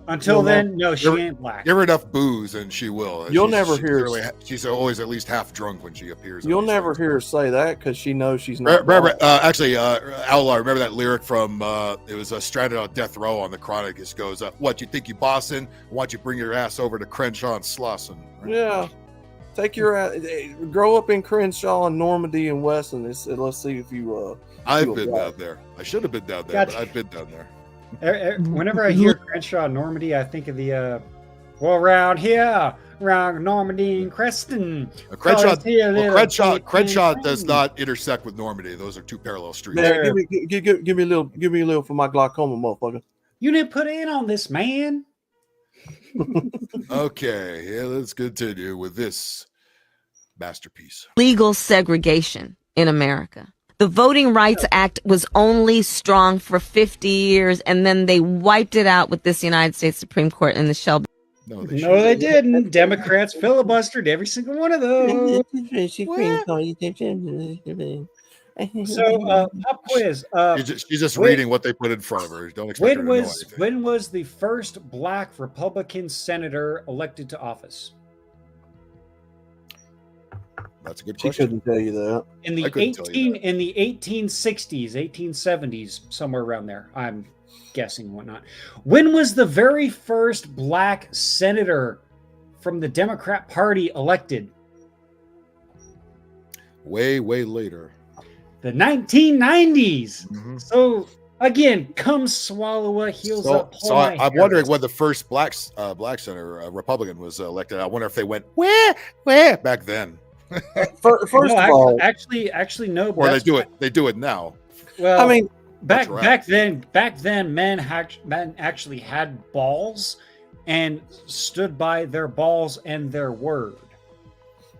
Until then, no, she ain't black. Give her enough booze and she will. You'll never hear her. She's always at least half drunk when she appears. You'll never hear her say that because she knows she's not. Remember, Outlaw, remember that lyric from, it was Stranded on Death Row on the Chronic. It goes, what, you think you bossing? Why don't you bring your ass over to Crenshaw and Slauson? Right? Yeah. Take your ass, grow up in Crenshaw and Normandy and Weston. Let's see if you. I've been down there. I should have been down there, but I've been down there. Whenever I hear Crenshaw Normandy, I think of the well, around here Rock, Normandy, and Creston. Crenshaw does not intersect with Normandy. Those are two parallel streets. Man, give me a little for my glaucoma, motherfucker. You didn't put in on this, man. Okay, yeah, let's continue with this masterpiece. Legal segregation in America. The Voting Rights Act was only strong for 50 years, and then they wiped it out with this United States Supreme Court in the Shelby. No, they didn't. Democrats filibustered every single one of those. So, pop quiz. She's just reading what they put in front of her. Don't expect her to know anything. When was the first black Republican senator elected to office? That's a good question. She couldn't tell you that. In the 1860s, 1870s, somewhere around there. I'm guessing and whatnot. When was the very first black senator from the Democrat Party elected? Way later. The 1990s. Mm-hmm. So again, come swallow a heels up. So I'm wondering when the first black senator, Republican, was elected. I wonder if they went where back then. First of all, actually, no. Or they do it now. Well, I mean, back then, men actually had balls and stood by their balls and their word.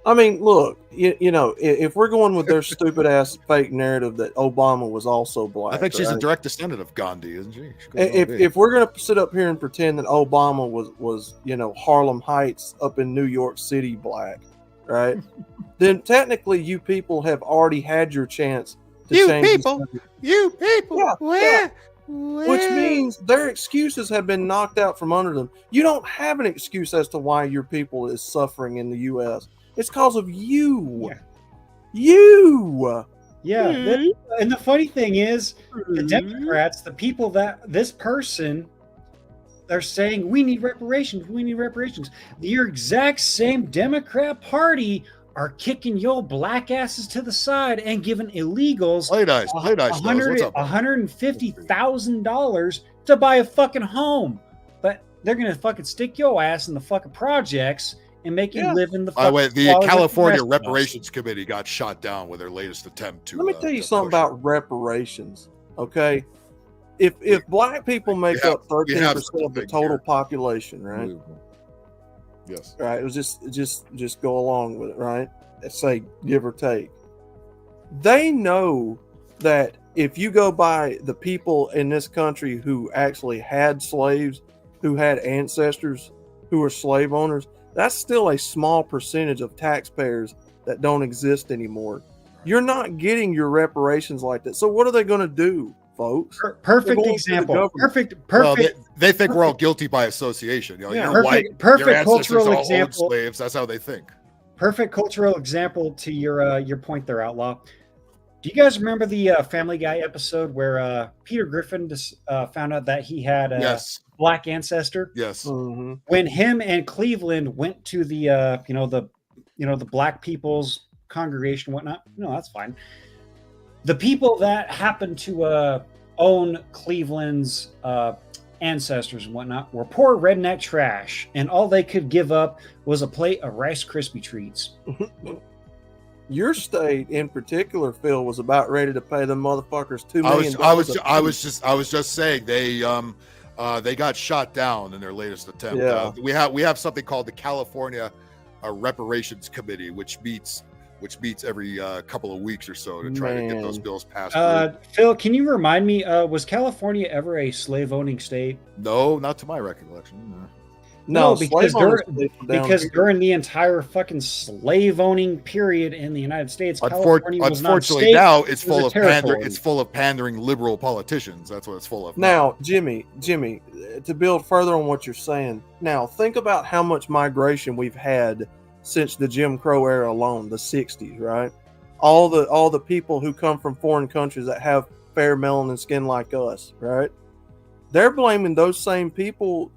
I mean, look, you know, if we're going with their stupid ass fake narrative that Obama was also black, I think she's a direct descendant of Gandhi, isn't she? If we're gonna sit up here and pretend that Obama was Harlem Heights up in New York City black, right? Then technically you people have already had your chance to change. You people, where? Which means their excuses have been knocked out from under them. You don't have an excuse as to why your people is suffering in the U.S. It's because of you. Yeah. You. Yeah. And the funny thing is, the Democrats, the people that this person, they're saying, we need reparations. We need reparations. Your exact same Democrat Party are kicking your black asses to the side and giving illegals $150,000 to buy a fucking home. But they're going to fucking stick your ass in the fucking projects and make you live in the fucking the California Reparations Committee got shot down with their latest attempt to. Let me tell you something about reparations, okay? If black people make up 13% of the total population, right? Yes. Right. It was just go along with it, right? Let's say give or take. They know that if you go by the people in this country who actually had slaves, who had ancestors who were slave owners, that's still a small percentage of taxpayers that don't exist anymore. You're not getting your reparations like that. So what are they going to do, folks? Perfect example. Perfect. Well, they think we're all guilty by association. Perfect cultural example. Slaves. That's how they think. Perfect cultural example to your point there, Outlaw. Do you guys remember the Family Guy episode where Peter Griffin found out that he had black ancestor? Yes. Mm-hmm. When him and Cleveland went to the the black people's congregation and whatnot. No, that's fine. The people that happened to own Cleveland's ancestors and whatnot were poor redneck trash, and all they could give up was a plate of Rice Krispie treats. Your state in particular, Phil, was about ready to pay them motherfuckers $2 million. I was just saying they got shot down in their latest attempt. Yeah. We have something called the California Reparations Committee, which meets every couple of weeks or so to try to get those bills passed. Phil, can you remind me, was California ever a slave-owning state? No, not to my recollection. No, because during the entire fucking slave-owning period in the United States, California was not a state. Now it's full of pandering. It's full of pandering liberal politicians. That's what it's full of. Now, Jimmy, to build further on what you're saying. Now, think about how much migration we've had since the Jim Crow era alone, the 60s, right? All the people who come from foreign countries that have fair melanin skin like us, right? They're blaming those same people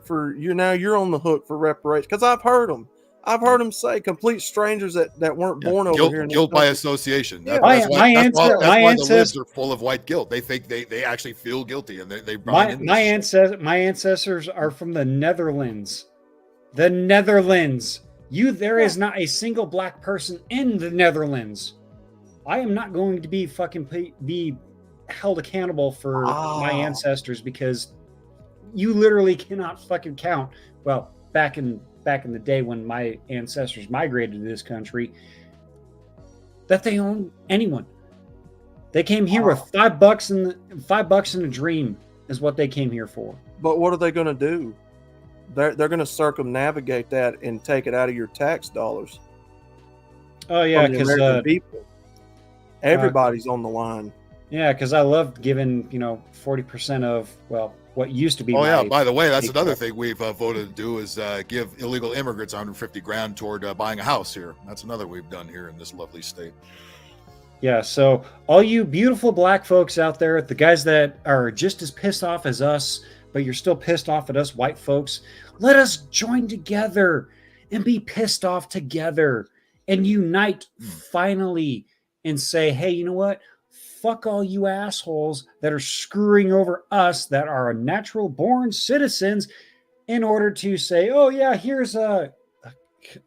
for you. Now you're on the hook for reparations, because I've heard them say complete strangers that weren't born over here. Guilt by association. Yeah. That's why the libs are full of white guilt. They think they actually feel guilty, and they my ancestors are from the Netherlands. The Netherlands. There is not a single black person in the Netherlands. I am not going to be be held accountable for my ancestors because you literally cannot fucking count. Well, back in the day when my ancestors migrated to this country, that they own anyone. They came here with $5 and a dream is what they came here for. But what are they going to do? They're going to circumnavigate that and take it out of your tax dollars. Oh yeah, because people, everybody's on the line. Yeah, because I love giving 40% of what used to be. Oh yeah, by the way, that's another thing we've voted to do is give illegal immigrants $150,000 toward buying a house here. That's another we've done here in this lovely state. Yeah, so all you beautiful black folks out there, the guys that are just as pissed off as us, but you're still pissed off at us white folks, let us join together and be pissed off together and unite finally and say, hey, you know what? Fuck all you assholes that are screwing over us that are natural born citizens in order to say, oh yeah, here's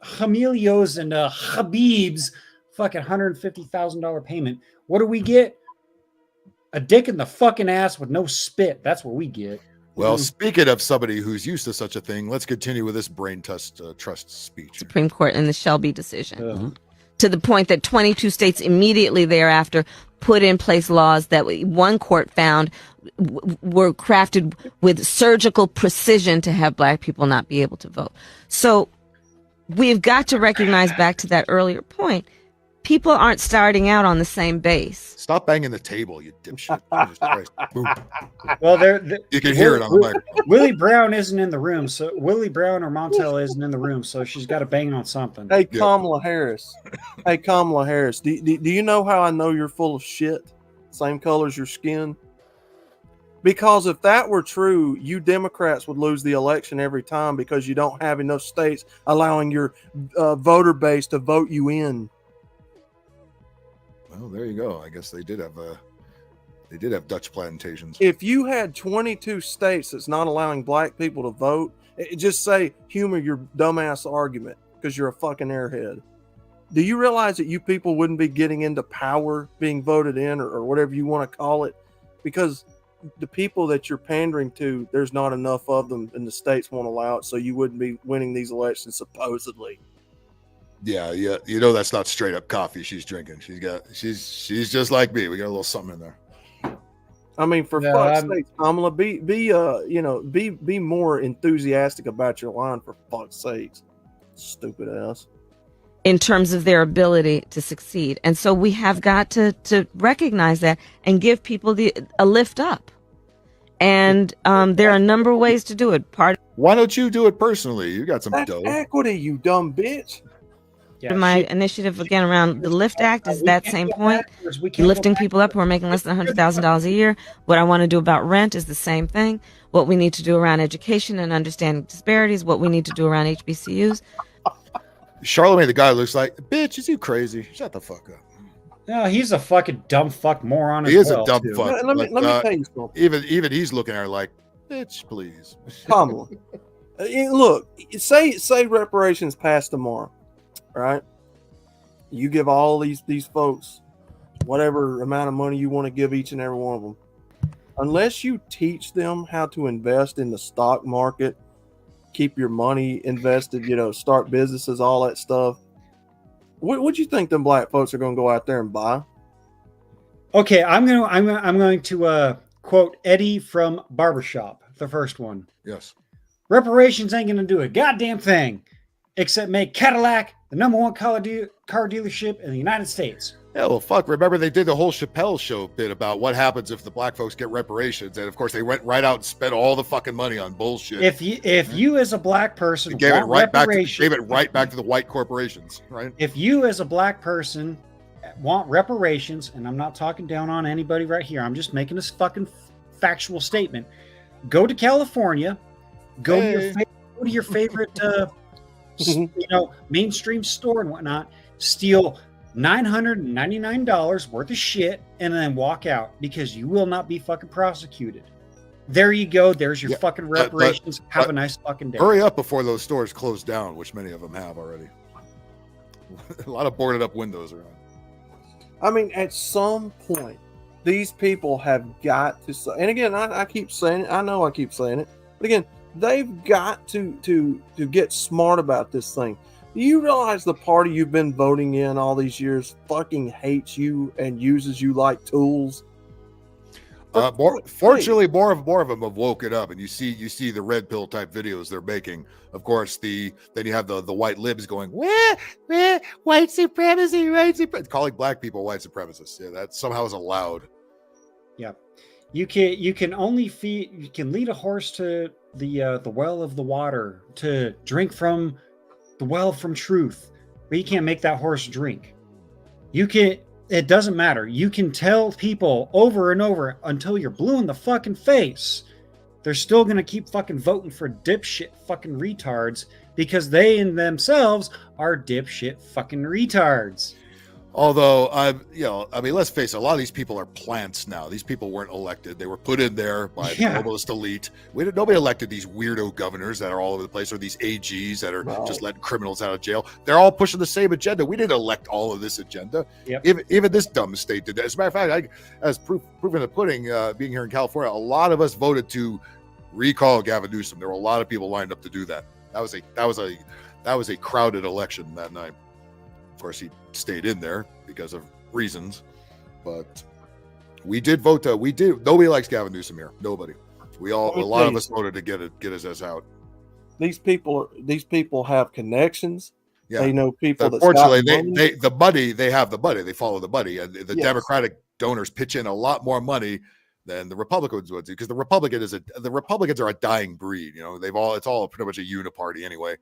Hamilios and Habib's fucking $150,000 payment. What do we get? A dick in the fucking ass with no spit. That's what we get. Well, speaking of somebody who's used to such a thing, let's continue with this brain trust speech. Supreme Court in the Shelby decision. To the point that 22 states immediately thereafter put in place laws that one court found were crafted with surgical precision to have black people not be able to vote. So we've got to recognize, back to that earlier point, people aren't starting out on the same base. Stop banging the table, you dipshit. Well, you can hear it on the microphone. Willie Brown isn't in the room, so Willie Brown or Montel isn't in the room, so she's got to bang on something. Hey, Kamala Harris. Hey, Kamala Harris. Do you know how I know you're full of shit? Same color as your skin? Because if that were true, you Democrats would lose the election every time because you don't have enough states allowing your voter base to vote you in. Well, there you go. I guess they did have Dutch plantations. If you had 22 states that's not allowing black people to vote, just say humor your dumbass argument because you're a fucking airhead. Do you realize that you people wouldn't be getting into power being voted in or whatever you want to call it? Because the people that you're pandering to, there's not enough of them and the states won't allow it, so you wouldn't be winning these elections supposedly. Yeah, you know that's not straight up coffee she's drinking. She's just like me. We got a little something in there. I mean, for fuck's sake, Kamala, be more enthusiastic about your line, for fuck's sakes. Stupid ass. In terms of their ability to succeed. And so we have got to recognize that and give people a lift up. And there are a number of ways to do it. Why don't you do it personally? You got some dough. Equity, you dumb bitch. My initiative again around the LIFT Act is that same point. Lifting people up who are making less than $100,000 a year. What I want to do about rent is the same thing. What we need to do around education and understanding disparities. What we need to do around HBCUs. Charlemagne, the guy looks like, bitch, is you crazy? Shut the fuck up. No, he's a fucking dumb fuck moron. He is a dumb fuck. Let me tell you something. Even he's looking at her like, bitch, please. Kamala, look, say reparations pass tomorrow. Right, you give all these folks whatever amount of money you want to give each and every one of them. Unless you teach them how to invest in the stock market, keep your money invested, start businesses, all that stuff. What do you think them black folks are going to go out there and buy? Okay, I'm going to quote Eddie from Barbershop, the first one. Yes. Reparations ain't going to do a goddamn thing except make Cadillac the #1 car dealership in the United States. Yeah, well, fuck. Remember, they did the whole Chappelle show bit about what happens if the black folks get reparations. And, of course, they went right out and spent all the fucking money on bullshit. If you as a black person gave it right back to the white corporations, right? If you as a black person want reparations, and I'm not talking down on anybody right here, I'm just making this fucking factual statement. Go to California. Go to your favorite mainstream store and whatnot, steal $999 worth of shit and then walk out because you will not be fucking prosecuted. There you go. There's your fucking reparations. Have a nice fucking day. Hurry up before those stores close down, which many of them have already. A lot of boarded up windows around. I mean, at some point, these people have got to say, and again, I keep saying it. I know I keep saying it, but again, they've got to get smart about this thing. Do you realize the party you've been voting in all these years fucking hates you and uses you like tools? Fortunately, more of them have woken up, and you see the red pill type videos they're making. Of course, then you have the white libs going, where white supremacy, calling black people white supremacists. Yeah, that somehow is allowed. Yeah, you can lead a horse to the well of the water to drink from the well from truth, but you can't make that horse drink. It doesn't matter. You can tell people over and over until you're blue in the fucking face. They're still going to keep fucking voting for dipshit fucking retards because they in themselves are dipshit fucking retards. Although, let's face it, a lot of these people are plants now. These people weren't elected. They were put in there by the globalist elite. Nobody elected these weirdo governors that are all over the place, or these AGs that are just letting criminals out of jail. They're all pushing the same agenda. We didn't elect all of this agenda. Yep. Even this dumb state did that. As a matter of fact, as proof in the pudding, being here in California, a lot of us voted to recall Gavin Newsom. There were a lot of people lined up to do that. That was a crowded election that night. Of course, he stayed in there because of reasons, but we did vote. Nobody likes Gavin Newsom here. Nobody. A lot of us voted to get his ass out. These people have connections. Yeah. They know people. Unfortunately, they have the money. They follow the money, and the Democratic donors pitch in a lot more money than the Republicans would do, because the Republicans are a dying breed. It's all pretty much a uniparty anyway.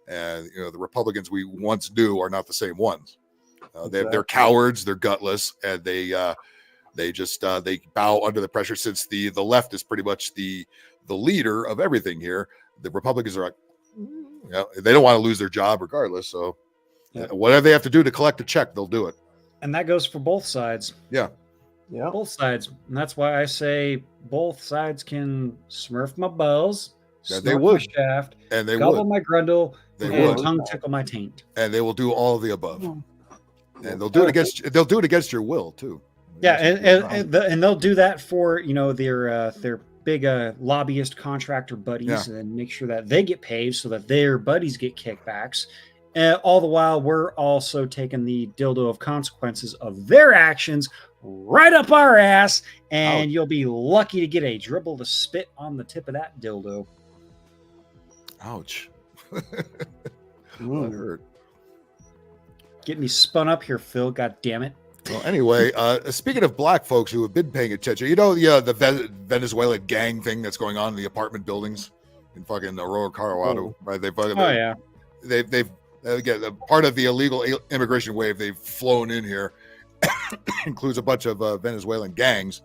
And the Republicans we once knew are not the same ones. They're cowards, they're gutless, and they bow under the pressure. Since the left is pretty much the leader of everything here, the Republicans are like, they don't want to lose their job regardless. So whatever they have to do to collect a check, they'll do it. And that goes for both sides. Yeah, both sides. And that's why I say both sides can smurf my balls. They would. My shaft, and they gobble would. My grundle, They would. Tongue tickle my taint. And they will do all of the above. And they'll do it against your will too. Yeah, and they'll do that for their big lobbyist contractor buddies, and make sure that they get paid so that their buddies get kickbacks. All the while, we're also taking the dildo of consequences of their actions right up our ass, and you'll be lucky to get a dribble to spit on the tip of that dildo. Ouch. That hurt. Get me spun up here, Phil. God damn it. Well, anyway, speaking of black folks who have been paying attention, the Venezuelan gang thing that's going on in the apartment buildings in fucking Aurora, Colorado, right? They've again, part of the illegal immigration wave they've flown in here includes a bunch of Venezuelan gangs,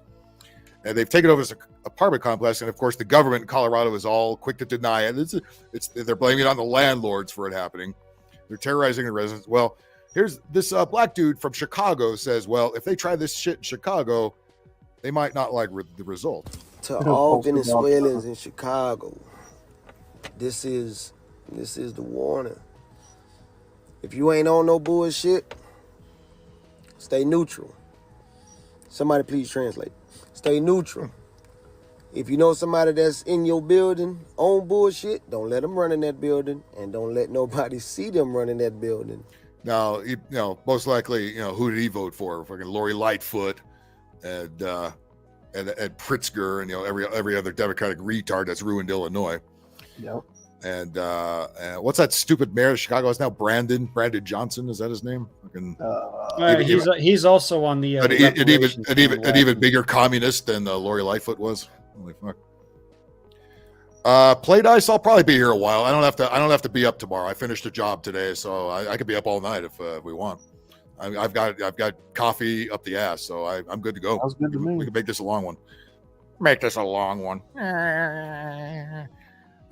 and they've taken over this apartment complex. And of course, the government in Colorado is all quick to deny it. They're blaming it on the landlords for it happening. They're terrorizing the residents. Well, here's this black dude from Chicago says, well, if they try this shit in Chicago, they might not like the result. To all Venezuelans in Chicago, this is the warning. If you ain't on no bullshit, stay neutral. Somebody please translate. Stay neutral. If you know somebody that's in your building on bullshit, don't let them run in that building, and don't let nobody see them run in that building. Now, most likely, who did he vote for? Fucking Lori Lightfoot and Pritzker and every other Democratic retard that's ruined Illinois. Yep. And what's that stupid mayor of Chicago? It's now Brandon Johnson. Is that his name? He's also on the an even bigger communist than Lori Lightfoot was. Holy fuck. Play dice. I'll probably be here a while. I don't have to be up tomorrow. I finished a job today, so I could be up all night if we want. I've got coffee up the ass, so I'm good to go. Sounds good to me. We can make this a long one. Make this a long one.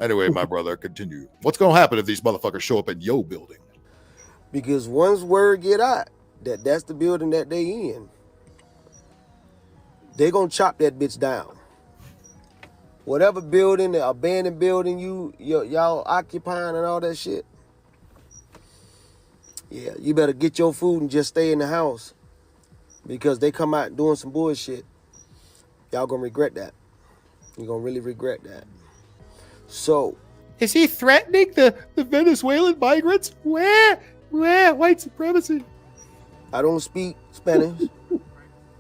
Anyway, my brother, continue. What's going to happen if these motherfuckers show up in your building? Because once word get out that that's the building that they in, they going to chop that bitch down. whatever building, the abandoned building y'all occupying and all that shit. Yeah, you better get your food and just stay in the house, because they come out doing some bullshit. Y'all gonna regret that. You're gonna really regret that. So, is he threatening the Venezuelan migrants? Where white supremacy? I don't speak Spanish,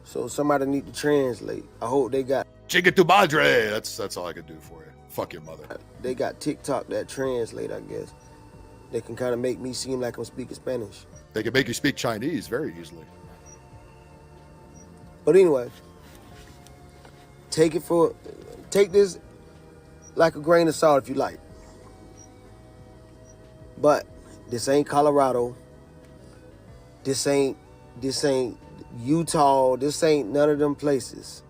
so somebody need to translate. I hope they got Chinga tu madre. That's all I can do for you. Fuck your mother. They got TikTok that translate, I guess. They can kind of make me seem like I'm speaking Spanish. They can make you speak Chinese very easily. But anyway, take this like a grain of salt if you like. But this ain't Colorado. This ain't Utah. This ain't none of them places.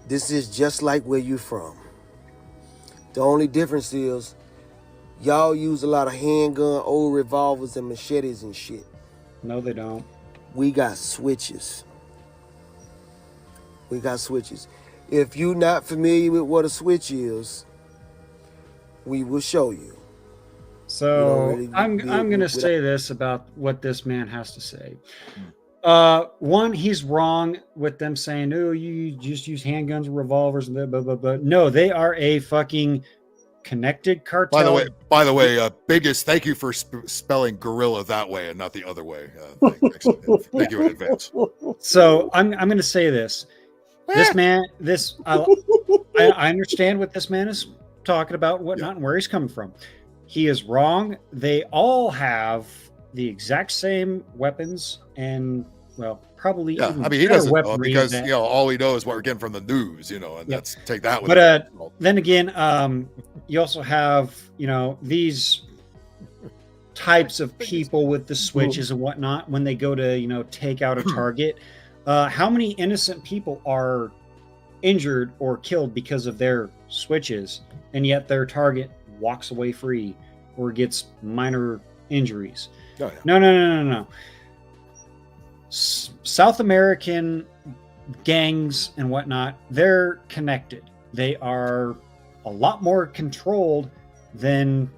This is just like where you from. The only difference is y'all use a lot of handgun, old revolvers, and machetes and shit. No, they don't. We got switches. If you're not familiar with what a switch is, we will show you. So I'm going to say this about what this man has to say. One, he's wrong with them saying, "Oh, you just use handguns and revolvers," and blah, blah, blah. No, they are a fucking connected cartel. By the way, biggest thank you for spelling gorilla that way and not the other way. Thank you in advance. So I'm going to say this. This man, I understand what this man is talking about, whatnot, and where he's coming from. He is wrong. They all have the exact same weapons and, well, probably. Yeah, I mean, he doesn't know because all we know is what we're getting from the news, and that's take that with. But then again, you also have these types of people with the switches and whatnot when they go to take out a target. How many innocent people are injured or killed because of their switches, and yet their target walks away free or gets minor injuries? Oh, yeah. No. South American gangs and whatnot, they're connected. They are a lot more controlled than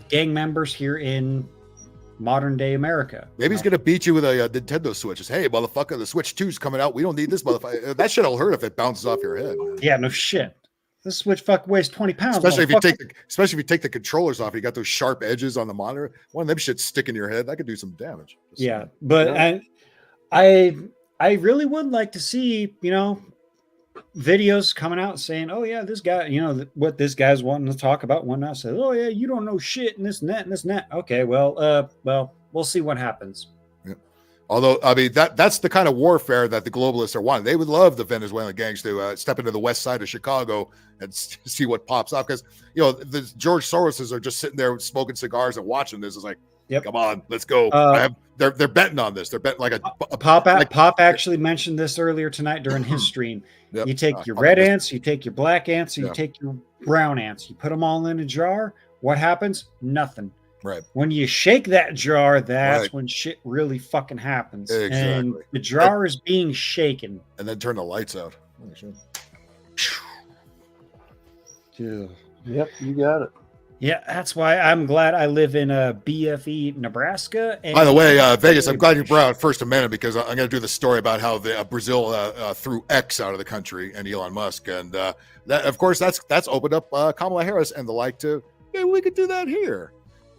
gang members here in modern day America. Maybe he's gonna beat you with a Nintendo Switch. Just, hey, motherfucker, the Switch 2's coming out. We don't need this motherfucker. That shit'll hurt if it bounces off your head. Yeah, no shit. This Switch weighs 20 pounds. Especially if you take the controllers off. You got those sharp edges on the monitor. One of them shits stick in your head. That could do some damage. Yeah, but I really would like to see videos coming out saying, "Oh yeah, this guy, what this guy's wanting to talk about." One not say, "Oh yeah, you don't know shit," and this and that and this and that. Okay, well, we'll see what happens. Yeah. Although, I mean, that's the kind of warfare that the globalists are wanting. They would love the Venezuelan gangs to step into the west side of Chicago and see what pops up. Because, the George Soroses are just sitting there smoking cigars and watching this. It's like, come on, let's go. They're betting on this. They're betting like a Pop actually mentioned this earlier tonight during his stream. Yep. You take your red ants, you take your black ants, you take your brown ants, you put them all in a jar. What happens? Nothing. Right. When you shake that jar, that's when shit really fucking happens. Exactly. And the jar is being shaken. And then turn the lights out. Yeah. Yep, you got it. Yeah, that's why I'm glad I live in BFE, Nebraska. By the way, Vegas, I'm glad you brought out First Amendment because I'm going to do the story about how Brazil threw X out of the country and Elon Musk. And that, of course, that's opened up Kamala Harris and the like to, hey, we could do that here.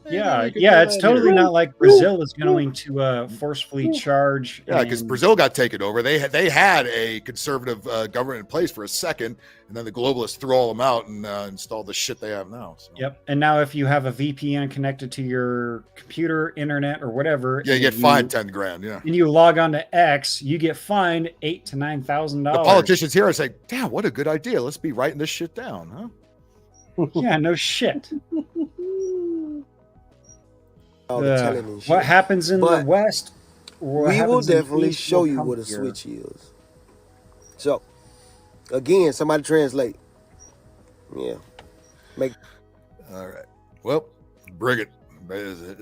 Yeah, it's totally not like Brazil is going to forcefully charge. Yeah, because Brazil got taken over. They had a conservative government in place for a second, and then the globalists threw all them out and installed the shit they have now. So. Yep. And now if you have a VPN connected to your computer, internet, or whatever, you get fined $10,000. Yeah. And you log on to X, you get fined $8,000 to $9,000. The politicians here are saying, "Damn, what a good idea! Let's be writing this shit down, huh?" Yeah. No shit. What happens in the West? We will definitely show you what a switch is. So, again, somebody translate. Yeah. All right. Well, bring it.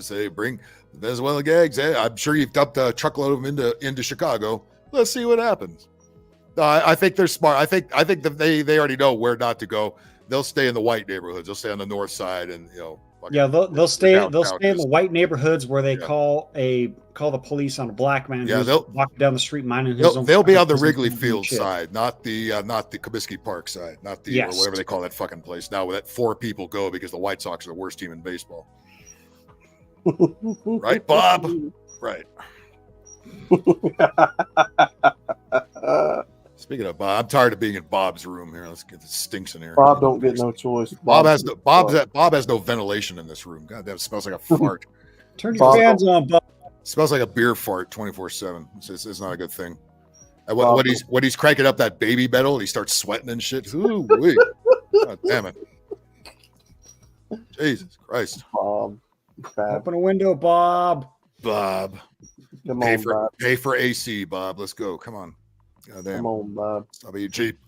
Say, bring the Venezuelan gangs. I'm sure you've dumped a truckload of them into Chicago. Let's see what happens. I think they're smart. I think that they already know where not to go. They'll stay in the white neighborhoods. They'll stay on the north side, and they'll stay in the white neighborhoods where they call the police on a black man who's walking down the street minding his own. They'll be on the Wrigley Field side, not the Comiskey Park side, not the or whatever they call that fucking place now. Where that 4 people go because the White Sox are the worst team in baseball. Right, Bob? Right. Speaking of Bob, I'm tired of being in Bob's room here. Let's get the stinks in here. Bob don't get no choice. Bob has no ventilation in this room. God damn, it smells like a fart. Turn your fans on, Bob. It smells like a beer fart 24/7. It's not a good thing. And when he's cranking up that baby metal, he starts sweating and shit. Ooh, wee. God damn it. Jesus Christ. Bob. Open a window, Bob. Bob. Come on, Bob. Pay for AC, Bob. Let's go. Come on. Goddamn. Come on, Bob. I'll be cheap.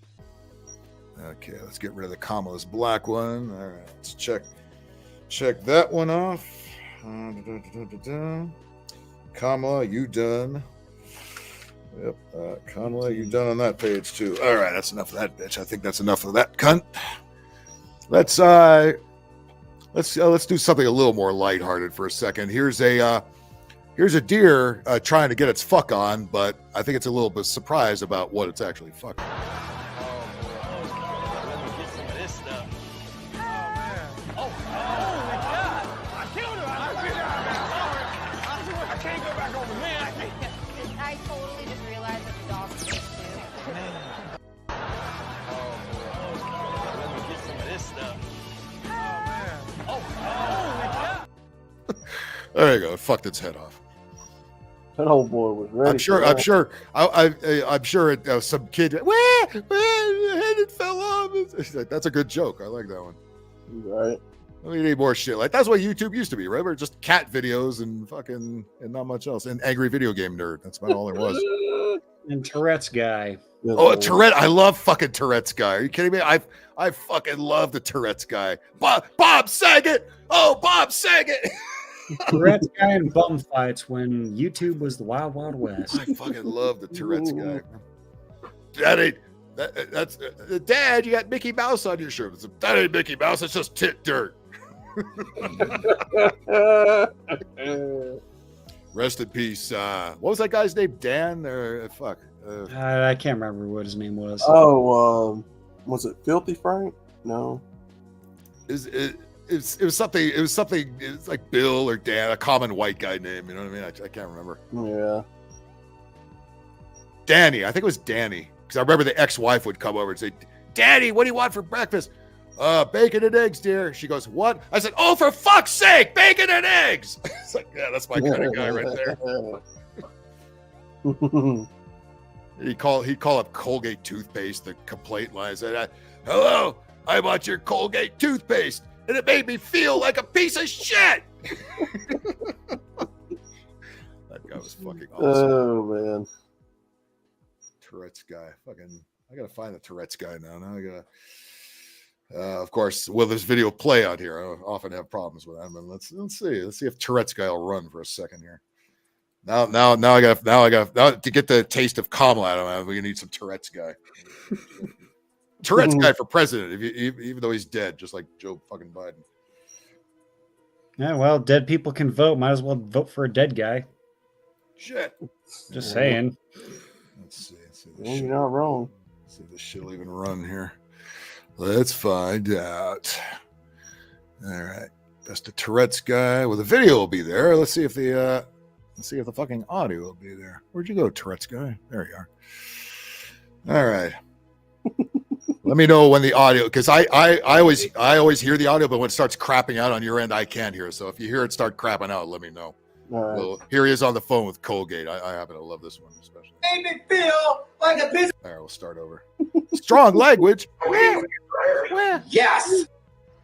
Okay, let's get rid of the Kamala's black one. All right, let's check that one off. Kamala, you done? Yep. Kamala, you done on that page too. All right, that's enough of that bitch. I think that's enough of that cunt. Let's do something a little more lighthearted for a second. Here's a deer trying to get its fuck on, but I think it's a little bit surprised about what it's actually fucking. There you go. It fucked its head off. That old boy was ready. I'm sure. Some kid. It fell off. That's a good joke. I like that one. Right. We need more shit. Like that's what YouTube used to be, right? We're just cat videos and not much else. And angry video game nerd. That's about all there was. And Tourette's guy. Oh, Tourette! I love fucking Tourette's guy. Are you kidding me? I fucking love the Tourette's guy. Bob Saget. Oh, Bob Saget. Tourette's guy and bum fights when YouTube was the Wild Wild West. I fucking love the Tourette's guy. That's Dad. You got Mickey Mouse on your shirt. That ain't Mickey Mouse. It's just tit dirt. Rest in peace. What was that guy's name? Dan or fuck? I can't remember what his name was. Oh, was it Filthy Frank? No. It was something. It was something. It's like Bill or Dan, a common white guy name. You know what I mean? I can't remember. Yeah. Danny. I think it was Danny because I remember the ex-wife would come over and say, "Daddy, what do you want for breakfast?" Bacon and eggs, dear. She goes, "What?" I said, "Oh, for fuck's sake, bacon and eggs." It's like, yeah, that's my kind of guy right there. He'd call up Colgate toothpaste. The complaint line said, "Hello, I bought your Colgate toothpaste, and it made me feel like a piece of shit." That guy was fucking awesome. Oh man, Tourette's guy. Fucking, I gotta find the Tourette's guy now. Now I gotta. Of course, will this video play out here? I often have problems with that. But let's see. Let's see if Tourette's guy will run for a second here. Now I got to get the taste of Kamala out of him. We need some Tourette's guy. Tourette's guy for president, even though he's dead, just like Joe fucking Biden. Yeah, well, dead people can vote. Might as well vote for a dead guy. Shit. Just saying. Let's see. You're not wrong. Let's see if this shit will even run here. Let's find out. All right. That's the Tourette's guy. Well, the video will be there. Let's see if the fucking audio will be there. Where'd you go, Tourette's guy? There you are. All right. Let me know when the audio, because I always hear the audio, but when it starts crapping out on your end, I can't hear. So if you hear it start crapping out, let me know. All right. Well, here he is on the phone with Colgate. I happen to love this one especially. Made me feel like a business. All right, we'll start over. Strong language. Yes,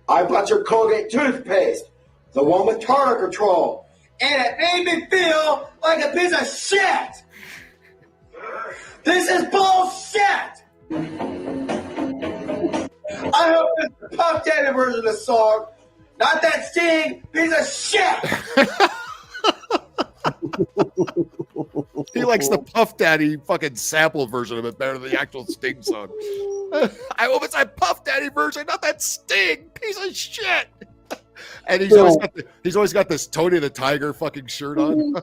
I bought your Colgate toothpaste, the one with tartar control, and it made me feel like a piece of shit. This is bullshit. I hope this Puff Daddy version of the song, not that Sting piece of shit. He likes the Puff Daddy fucking sample version of it better than the actual Sting song. I hope it's that Puff Daddy version, not that Sting piece of shit. And he's always got this Tony the Tiger fucking shirt on.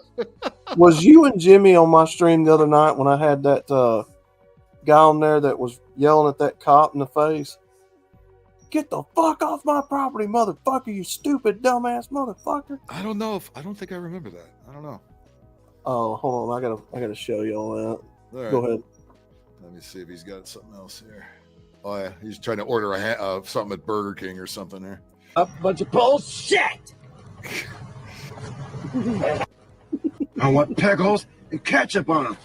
Was you and Jimmy on my stream the other night when I had that guy on there that was yelling at that cop in the face? Get the fuck off my property, motherfucker! You stupid dumbass motherfucker! I don't think I remember that. I don't know. Oh, hold on! I gotta show you all that. All right. Go ahead. Let me see if he's got something else here. Oh yeah, he's trying to order something at Burger King or something there. A bunch of bullshit. I want pickles and ketchup on them.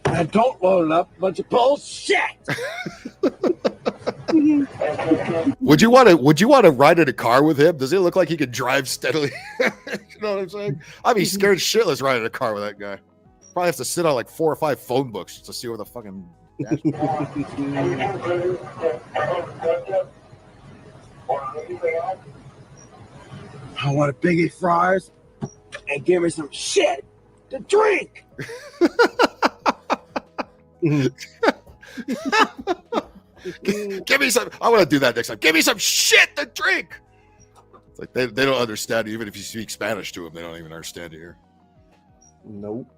And don't load it up. A bunch of bullshit. Would you want to ride in a car with him? Does he look like he could drive steadily? You know what I'm saying? I'd be scared shitless riding in a car with that guy. Probably have to sit on like 4 or 5 phone books to see where the fucking. I want a biggie fries and give me some shit to drink. Give me some. I want to do that next time. Give me some shit to drink. It's like they don't understand. Even if you speak Spanish to them, they don't even understand it here. Nope.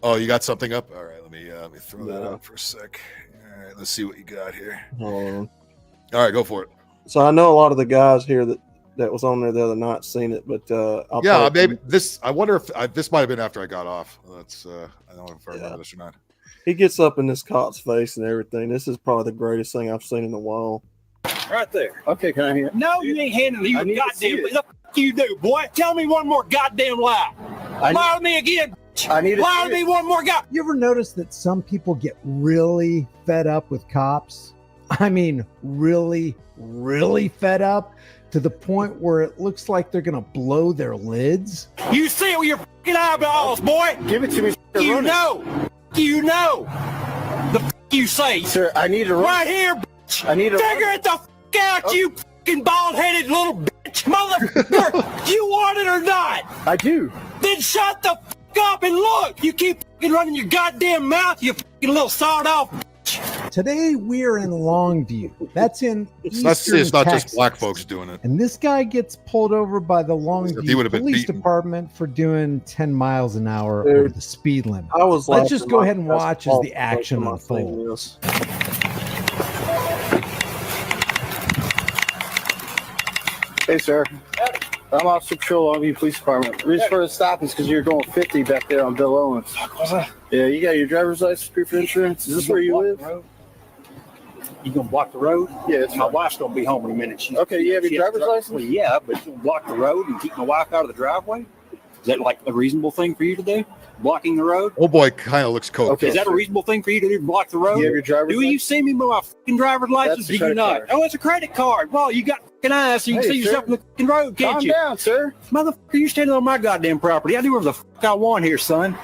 Oh, you got something up? All right, let me throw that up for a sec. All right, let's see what you got here. All right, go for it. So I know a lot of the guys here that was on there the other night seen it, but maybe this. I wonder if this might have been after I got off. That's I don't know if I remember this or not. He gets up in this cop's face and everything. This is probably the greatest thing I've seen in a while. Right there. Okay, can I hear? No, you ain't handling you goddamn. What the fuck you do, boy? Tell me one more goddamn lie. Lie to me again. Lie to me one more guy. You ever notice that some people get really fed up with cops? I mean, really, really fed up to the point where it looks like they're gonna blow their lids. You see it with your fucking eyeballs, boy. Give it to me. You know. You know. The fuck you say. Sir, I need to run. Right here, bitch. I need to figure it the fuck out, you fucking bald-headed little bitch. Motherfucker. You want it or not? I do. Then shut the fuck up and look. You keep fucking running your goddamn mouth, you fucking little sawed-off bitch. Today we're in Longview. That's in It's not Texas. just black folks doing it. And this guy gets pulled over by the Longview Police Department for doing 10 miles an hour over the speed limit. Let's just go ahead and watch as the action unfolds. Hey, sir. I'm Officer Patrol, Longview Police Department. The reason for the stop is because you're going 50 back there on Bill Owens. Yeah, you got your driver's license, proof of insurance. Is this where you live? You gonna block the road? Yeah, it's my wife's gonna be home in a minute. Okay, you have your driver's license? Well, yeah, but you block the road and keep my wife out of the driveway? Is that like a reasonable thing for you to do? Blocking the road? Oh boy, kind of looks cool. Okay, is that a reasonable thing for you to do? Block the road? You have your driver's license? Do you see me with my fucking driver's license? Do you not? Oh, it's a credit card. Well, you got fucking eyes so you can see yourself in the fucking road, can't you? Calm down, sir. Motherfucker, you're standing on my goddamn property. I do whatever the fuck I want here, son.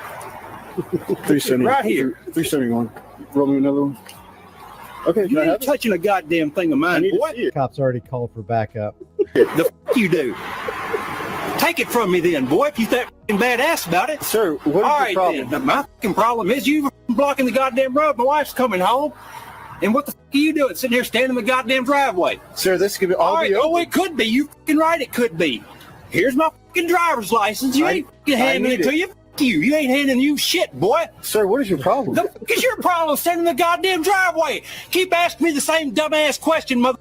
371. Right here. 371. Roll me another one. Okay, you ain't touching a goddamn thing of mine, boy. Cops already called for backup. The fuck you do? Take it from me then, boy, if you that fucking badass about it. Sir, what is your problem? Then. My fucking problem is you blocking the goddamn road. My wife's coming home. And what the fuck are you doing? Sitting here standing in the goddamn driveway. Sir, this could be all right, be over. Oh, it could be. You fucking right, it could be. Here's my fucking driver's license. You ain't fucking handing it to you. Fuck you. You ain't handing you shit, boy. Sir, what is your problem? The fuck is your problem standing in the goddamn driveway? Keep asking me the same dumbass question, mother.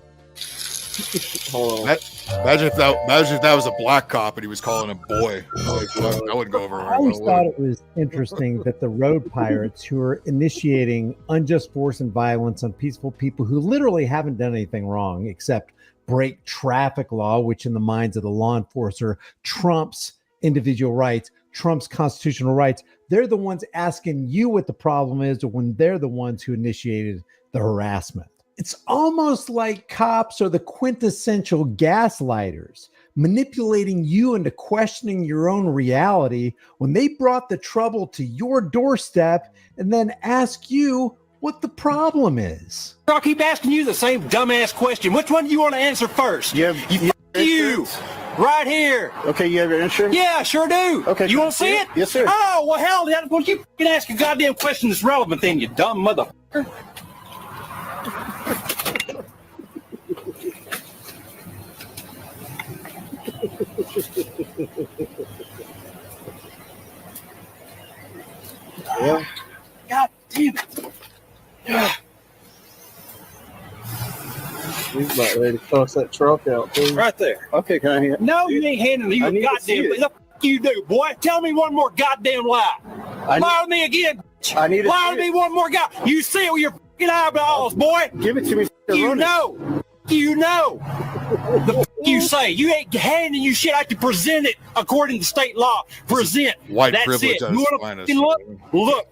Imagine if that was a black cop and he was calling him boy. That wouldn't go over. I always thought it was interesting that the road pirates who are initiating unjust force and violence on peaceful people who literally haven't done anything wrong except break traffic law, which in the minds of the law enforcer trumps individual rights, trumps constitutional rights. They're the ones asking you what the problem is when they're the ones who initiated the harassment. It's almost like cops are the quintessential gaslighters, manipulating you into questioning your own reality when they brought the trouble to your doorstep and then ask you what the problem is. I'll keep asking you the same dumbass question. Which one do you want to answer first? You. Right here. Okay, you have your insurance? Yeah, sure do. Okay. You want to see it? Yes, sir. Oh, well, hell, well, you can ask a goddamn question that's relevant then, you dumb motherfucker. Yeah. God damn it. He's about ready to toss that truck out, too. Right there. Okay, can I hear? No, you ain't handing me a goddamn. The fuck you do, boy? Tell me one more goddamn lie. Lie to me again. I need to lie to me one more guy. You see it with your fucking eyeballs, boy. Give it to me. You know. You know. The fuck you say. You ain't handing you shit. I can present it according to state law. Present. White That's privilege it. at You its want to look? Look.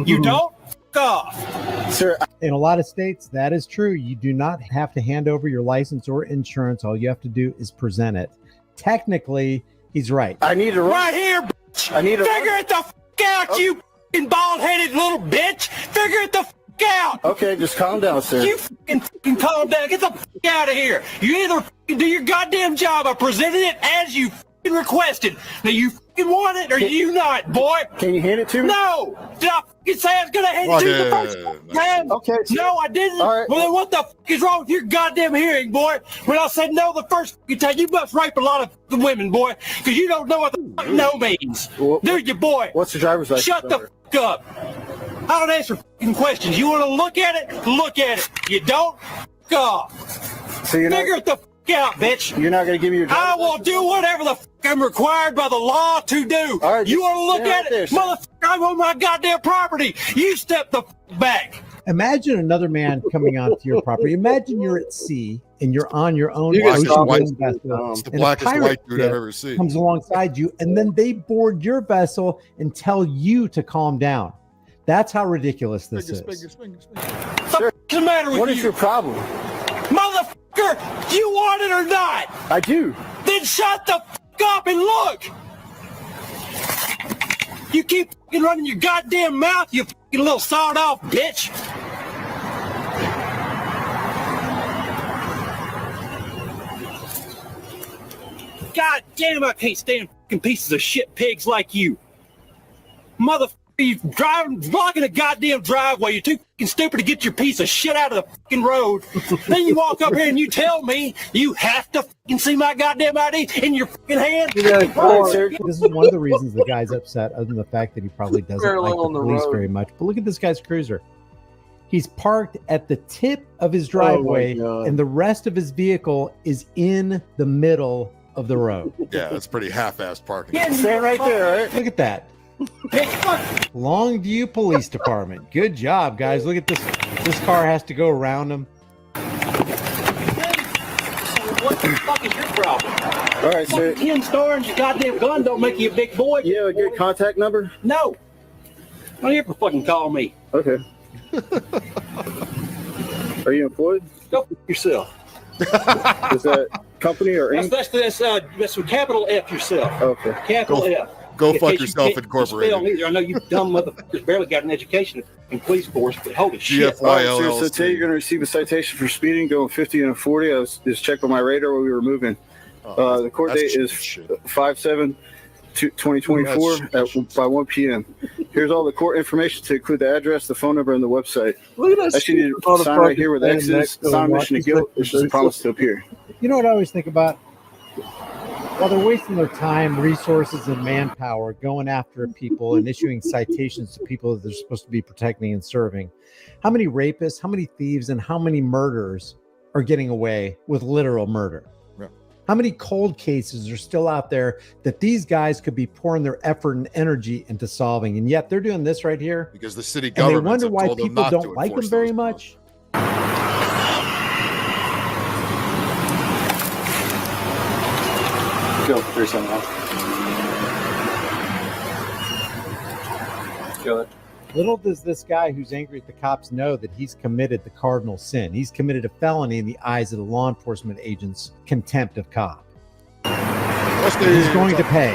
You don't? Fuck off. Sir. In a lot of states, that is true. You do not have to hand over your license or insurance. All you have to do is present it. Technically, he's right. I need to run. Right here, bitch. I need to figure it the fuck out, you fucking bald-headed little bitch. Figure it the fuck out. Okay, just calm down, sir. You fucking calm down. Get the fuck out of here. You either do your goddamn job. I presented it as you fucking requested. Now you fucking want it or you not, boy. Can you hand it to me? No. Did I fucking say I was gonna hand it to you the first time? Okay. Sir. No, I didn't. All right. Well, then what the fuck is wrong with your goddamn hearing, boy? When I said no the first fucking time, you must rape a lot of the women, boy, because you don't know what the fuck no means. Do you, boy? What's the driver's license? Shut the fuck up. I don't answer fucking questions. You want to look at it? Look at it. You don't? Fuck off. So you're Figure it the fuck out, bitch. You're not going to give me your driver's I will do whatever the fuck I'm required by the law to do. All right, you want to look at it? Motherfucker, I'm on my goddamn property. You step the fuck back. Imagine another man coming onto your property. Imagine you're at sea and you're on your own You guys ocean white- vessel. It's the and a blackest pirate white dude I've ship ever seen. comes alongside you, and then they board your vessel and tell you to calm down. That's how ridiculous this is. What's the matter with you? What is your problem? Motherfucker, you want it or not? I do. Then shut the fuck up and look. You keep fucking running your goddamn mouth, you fucking little sawed off bitch. God damn, I can't stand fucking pieces of shit pigs like you. Motherfucker, you driving, blocking a goddamn driveway. You're too fucking stupid to get your piece of shit out of the fucking road. Then you walk up here and you tell me you have to fucking see my goddamn ID in your fucking hand. This is one of the reasons the guy's upset, other than the fact that he probably doesn't like the police very much. But look at this guy's cruiser. He's parked at the tip of his driveway, and the rest of his vehicle is in the middle of the road. Yeah, that's pretty half-assed parking. Yeah, stand right there, right? Look at that. Longview Police Department. Good job, guys. Look at this. This car has to go around him. What the fuck is your problem? All right, sir. 10 stars, your goddamn gun don't make you a big boy. You have a good contact number? No. Don't ever fucking call me. Okay. Are you employed? Go f yourself. Is that company or Inc? That's with capital F yourself. Okay. Capital F. Go In fuck case you yourself, can't Incorporated. spell either. I know you dumb motherfuckers barely got an education in police force, but holy shit. All right, sir, so today you're going to receive a citation for speeding, going 50 and a 40. I was just checked on my radar while we were moving. The court date is 5/7/2024 by 1 p.m. Here's all the court information to include the address, the phone number, and the website. Look at I should need to sign right here with X's, sign mission of guilt, it's just a promise to appear. You know what I always think about? While they're wasting their time, resources, and manpower going after people and issuing citations to people that they're supposed to be protecting and serving, how many rapists, how many thieves, and how many murderers are getting away with literal murder? Yeah. How many cold cases are still out there that these guys could be pouring their effort and energy into solving, and yet they're doing this right here? Because the city And they government wonder why people don't like them very much. Go, 37 off. Go ahead. Little does this guy who's angry at the cops know that he's committed the cardinal sin. He's committed a felony in the eyes of the law enforcement agents' contempt of cop. He's going to pay.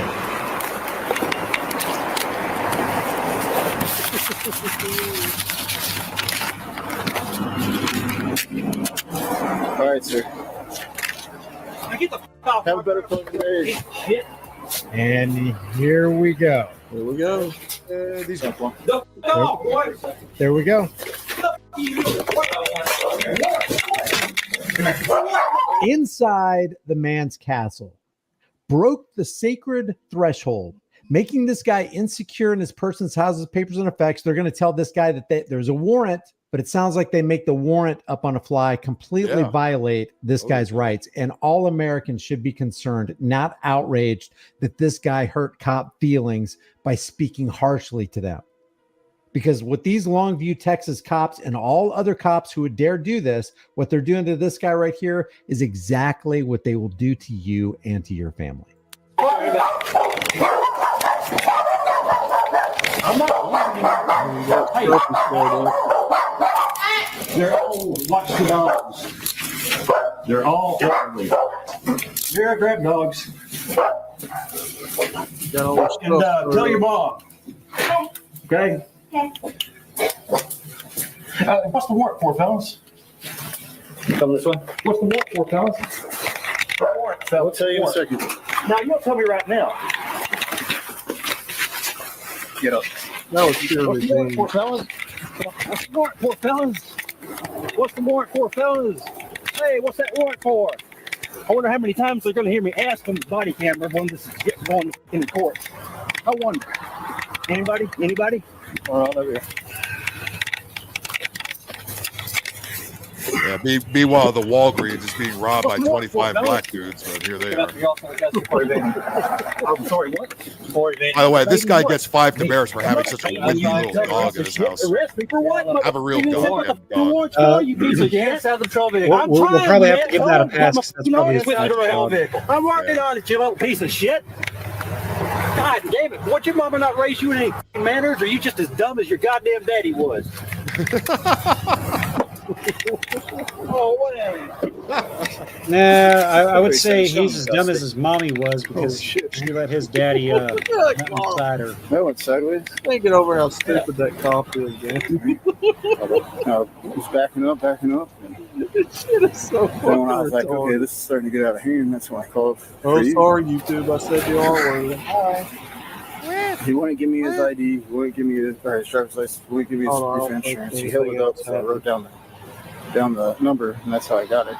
All right, sir. Now get the Have a better fucking day. Shit. And here we go. Here we go. These are fun. There we go. Inside the man's castle, broke the sacred threshold, making this guy insecure in his person's houses, papers, and effects. They're going to tell this guy that there's a warrant, but it sounds like they make the warrant up on a fly completely violate this guy's rights. And all Americans should be concerned, not outraged, that this guy hurt cop feelings by speaking harshly to them. Because with these Longview, Texas cops and all other cops who would dare do this, what they're doing to this guy right here is exactly what they will do to you and to your family. I'm not. Hey. They're all watch the dogs. They're all ugly. They're grab dogs. And tell your mom. Okay. What's the warrant for, fellas? Come this way. What's the warrant for, fellas? I'll tell you in a second. Now, you don't tell me right now. Get up. That was What's the warrant for, fellas? What's the warrant for, fellas? What's the warrant for, fellas? Hey, what's that warrant for? I wonder how many times they're going to hear me ask on the body camera when this is getting going in the court. I wonder. Anybody? Anybody? All right, over here. Yeah, meanwhile, the Walgreens is being robbed by 25 black dudes, but here they are. I'm sorry, what? By the way, this guy gets 5 demerits for having such a windy little dog in his house. Arrest me for what? Have a real goddamn dog. You piece of shit. Out of the trouble. We'll probably have to give that a pass. That's probably his I'm working on it, you little piece of shit. God damn it. What, your mama not raised you in any manners, or are you just as dumb as your goddamn daddy was? Oh, whatever. Nah, I would say he's as dumb as his mommy was because she let his daddy inside her. That went sideways. Think it over how stupid that cop is, man. He's backing up. Shit is so Then when I was like, okay, this is starting to get out of hand, that's when I called. Oh, sorry, YouTube. I said the R word. He wouldn't give me his ID. He wouldn't give me his driver's license. He wouldn't give me his proof of insurance. He held it up, so I wrote down the number, and that's how I got it.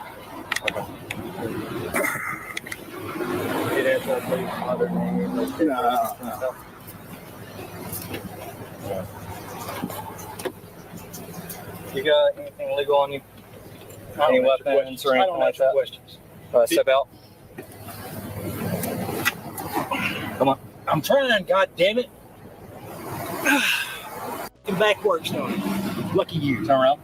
You got anything illegal on you? Any weapons or anything like that? Questions. Step out. Come on. I'm trying, God damn it. Get back works now. Lucky you. Turn around.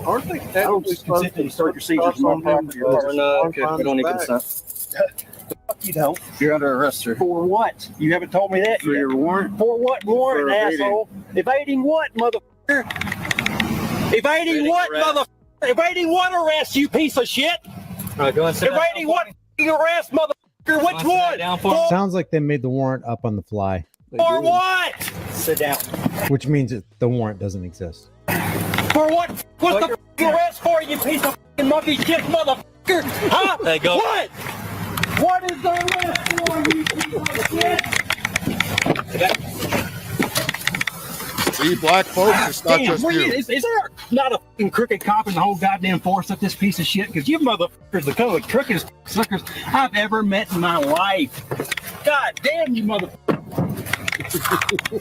Aren't they technically supposed to start your seizures on property? No, okay. We don't need consent. You don't. You're under arrest, sir. For what? You haven't told me that For yet. your warrant? For what warrant, For evading. asshole? Evading what, motherfucker? Evading what, motherfucker? Evading what arrest, you piece of shit? All right, go and sit Evading what arrest, motherfucker? Which one? Sounds like they made the warrant up on the fly. For what? Sit down. Which means that the warrant doesn't exist. For what? What's the arrest for, you piece of monkey shit, motherfucker? Huh? Hey, go. What? What is the arrest for, you piece of shit? See, black folks, it's not just you. Is there not a fucking crooked cop in the whole goddamn force of this piece of shit? Because you motherfuckers are the crookedest suckers I've ever met in my life. God damn you motherfuckers.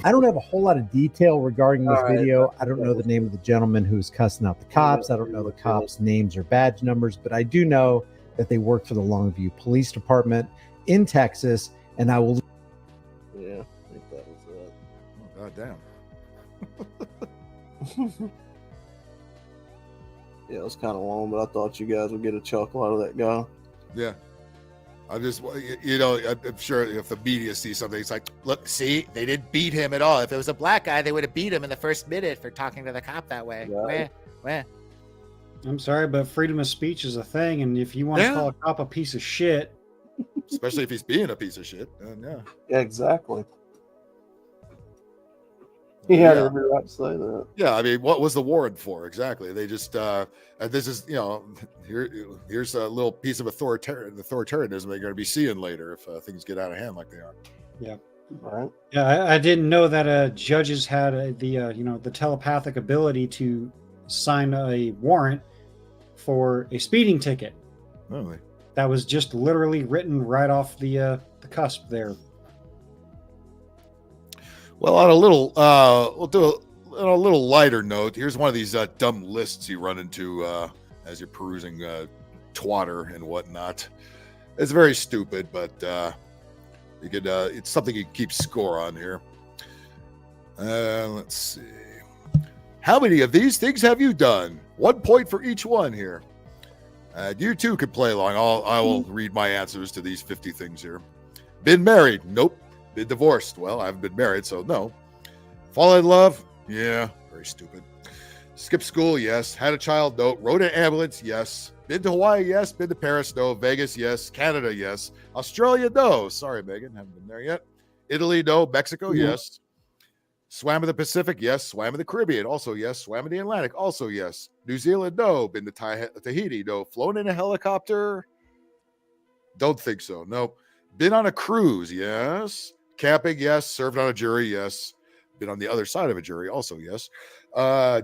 I don't have a whole lot of detail regarding this video. I don't know the name of the gentleman who's cussing out the cops. I don't know the cops' names or badge numbers, but I do know that they work for the Longview Police Department in Texas, and I will. Yeah, I think that was it. Oh, God damn. Yeah, it was kind of long, but I thought you guys would get a chuckle out of that guy. Yeah. I'm just, I'm sure if the media sees something, it's like, Look, see, they didn't beat him at all. If it was a black guy, they would have beat him in the first minute for talking to the cop that way. Where? I'm sorry, but freedom of speech is a thing, and if you want to call a cop a piece of shit, especially if he's being a piece of shit, then yeah. Yeah, exactly. He had every right to say that. Yeah, I mean, what was the warrant for exactly? They just this is here's a little piece of authoritarianism they're going to be seeing later if things get out of hand like they are. Yeah. Right. Yeah, I didn't know that judges had the telepathic ability to sign a warrant for a speeding ticket. Really? That was just literally written right off the cusp there. Well, on a little we'll do on a little lighter note. Here's one of these dumb lists you run into as you're perusing Twitter and whatnot. It's very stupid, but you could it's something you can keep score on here. Let's see. How many of these things have you done? 1 point for each one here. You too could play along. I will read my answers to these 50 things here. Been married? Nope. Been divorced? Well, I haven't been married, so no. Fall in love? Yeah, very stupid. Skip school? Yes. Had a child? No. Rode an ambulance? Yes. Been to Hawaii? Yes. Been to Paris? No. Vegas? Yes. Canada? Yes. Australia? No. Sorry, Megan, haven't been there yet. Italy? No. Mexico? Yes. Swam in the Pacific? Yes. Swam in the Caribbean? Also yes. Swam in the Atlantic? Also yes. New Zealand? No. Been to Tahiti? No. Flown in a helicopter? Don't think so. Nope. Been on a cruise? Yes. Camping? Yes. Served on a jury? Yes. Been on the other side of a jury? Also yes.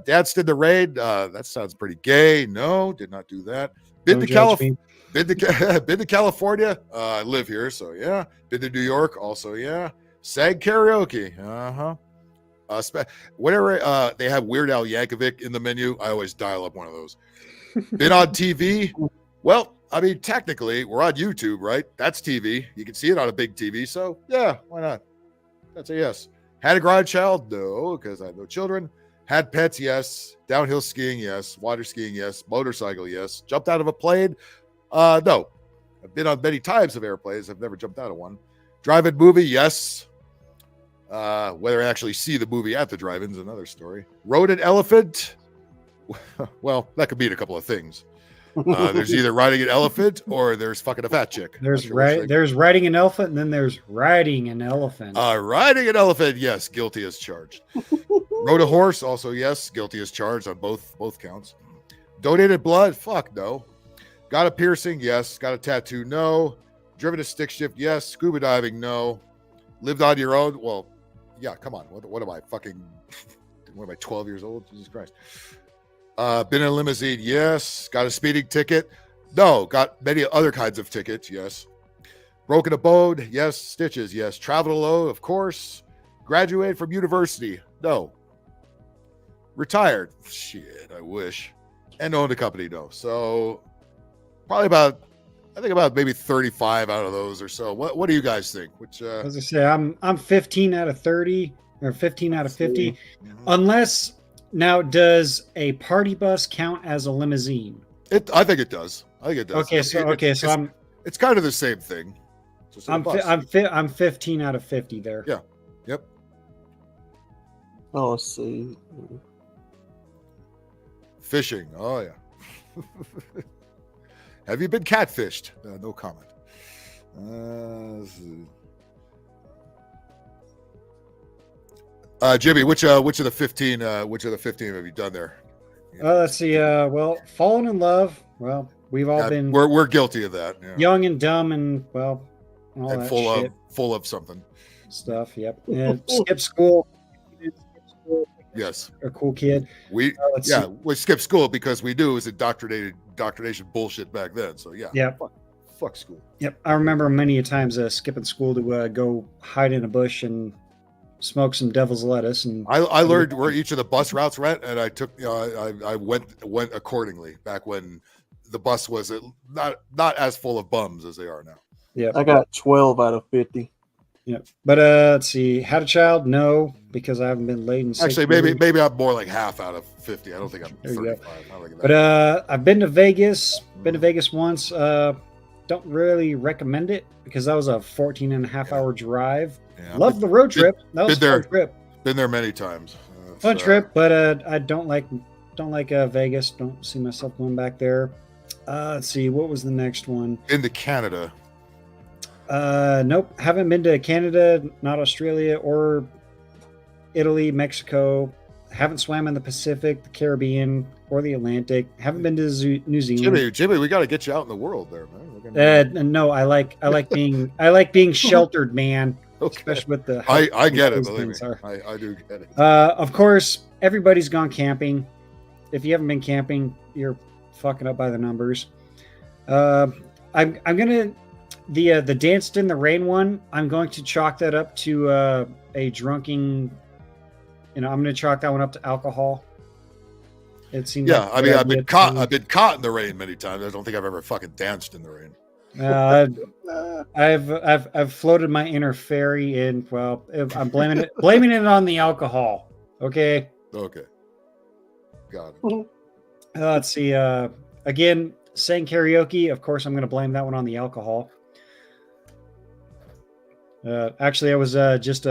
Danced in the rain? That sounds pretty gay. No, did not do that. Been to California? Been to California? I live here, so yeah. Been to New York? Also yeah. Sang karaoke? Uh-huh. Whenever they have Weird Al Yankovic in the menu, I always dial up one of those. Been on TV? Well, I mean, technically, we're on YouTube, right? That's TV. You can see it on a big TV, so yeah, why not? That's a yes. Had a grandchild? No, because I have no children. Had pets? Yes. Downhill skiing? Yes. Water skiing? Yes. Motorcycle? Yes. Jumped out of a plane? No. I've been on many types of airplanes. I've never jumped out of one. Drive-in movie? Yes. Whether I actually see the movie at the drive-in is another story. Rode an elephant? Well, that could mean a couple of things. There's either riding an elephant or there's fucking a fat chick. There's riding an elephant, and then there's riding an elephant. Riding an elephant, yes, guilty as charged. Rode a horse, also yes, guilty as charged on both counts. Donated blood? Fuck no. Got a piercing? Yes. Got a tattoo? No. Driven a stick shift? Yes. Scuba diving? No. Lived on your own? Well, yeah, come on. What am I, fucking, what am I, 12 years old? Jesus Christ. Been in a limousine? Yes. Got a speeding ticket? No. Got many other kinds of tickets? Yes. Broken a bone? Yes. Stitches? Yes. Traveled alone? Of course. Graduated from university? No. Retired? Shit, I wish. And owned a company? No. So probably about maybe 35 out of those or so. What do you guys think? Which as I say, I'm 15 out of 30 or 15 out of 50. Mm-hmm. Unless now, does a party bus count as a limousine? I think it does. Okay, so it's kind of the same thing. I'm 15 out of 50 there. Yeah. Yep. Oh, let's see. Fishing. Oh yeah. Have you been catfished? No comment. Jimmy, which of the 15 have you done there? Let's see. Well, fallen in love. Well, we've all been. We're guilty of that. Yeah. Young and dumb, and well, all and that full shit. of something. Stuff. Yep. And skip school. Yes. A cool kid. We skipped school because we knew it was indoctrination bullshit back then. So yeah. Yep. Fuck school. Yep. I remember many a times skipping school to go hide in a bush and smoke some devil's lettuce. And I learned where each of the bus routes went, and I took I went accordingly back when the bus was not as full of bums as they are now. Yeah. I got 12 out of 50. Yeah, but let's see. Had a child? No, because I haven't been late in. Actually, maybe I'm more like half out of 50. I don't think I'm 35. But I've been to Vegas. Been to Vegas once. Don't really recommend it because that was a 14 and a half hour drive. Yeah, Love the road trip. That was a fun trip. Been there many times. Fun trip, but I don't like Vegas. Don't see myself going back there. Let's see. What was the next one? Into Canada. Nope, haven't been to Canada, not Australia or Italy, Mexico. Haven't swam in the Pacific, the Caribbean, or the Atlantic. Haven't been to New Zealand. Jimmy, we got to get you out in the world there, man. No, I like being sheltered, man. Okay. Especially with the I get it, believe me. I do get it. Of course, everybody's gone camping. If you haven't been camping, you're fucking up by the numbers. I'm gonna the danced in the rain one. I'm going to chalk that up to a drunken. I'm going to chalk that one up to alcohol. It seems. Yeah, I mean, I've been caught in the rain many times. I don't think I've ever fucking danced in the rain. I've floated my inner fairy in. Well, I'm blaming it on the alcohol. Okay. Okay. Got it. Let's see. Again, saying karaoke. Of course, I'm going to blame that one on the alcohol. Actually, I was just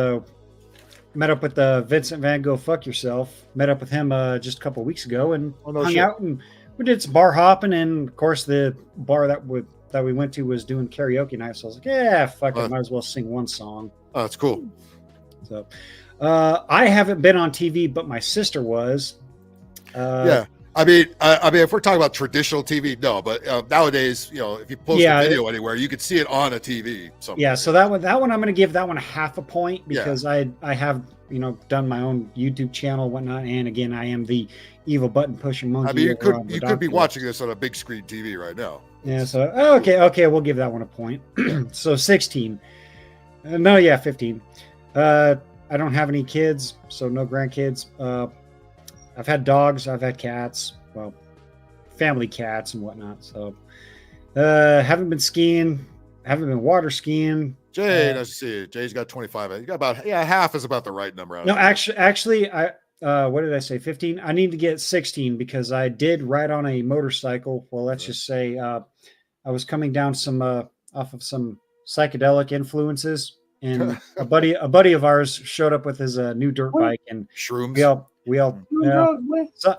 met up with Vincent Van Gogh. Fuck yourself. Met up with him just a couple of weeks ago and hung out, and we did some bar hopping. And of course, the bar that we went to was doing karaoke night. So I was like, yeah, fuck it, might as well sing one song. Oh, that's cool. So I haven't been on TV, but my sister was. Yeah. I mean, if we're talking about traditional TV, no. But nowadays, if you post a video anywhere, you could see it on a TV. Somewhere. Yeah. So that one, I'm going to give that one half a point because I have done my own YouTube channel, and whatnot, and again, I am the evil button pushing monkey. I mean, you could be watching this on a big screen TV right now. Yeah. So okay, we'll give that one a point. So 16. 15. I don't have any kids, so no grandkids. I've had dogs, I've had cats, well, family cats and whatnot. So, haven't been skiing, haven't been water skiing. Jay, let's see. Jay's got 25. You got about half is about the right number. No, actually, I what did I say? 15. I need to get 16 because I did ride on a motorcycle. Well, let's just say I was coming down some off of some psychedelic influences, and a buddy of ours showed up with his new dirt bike and shrooms. We all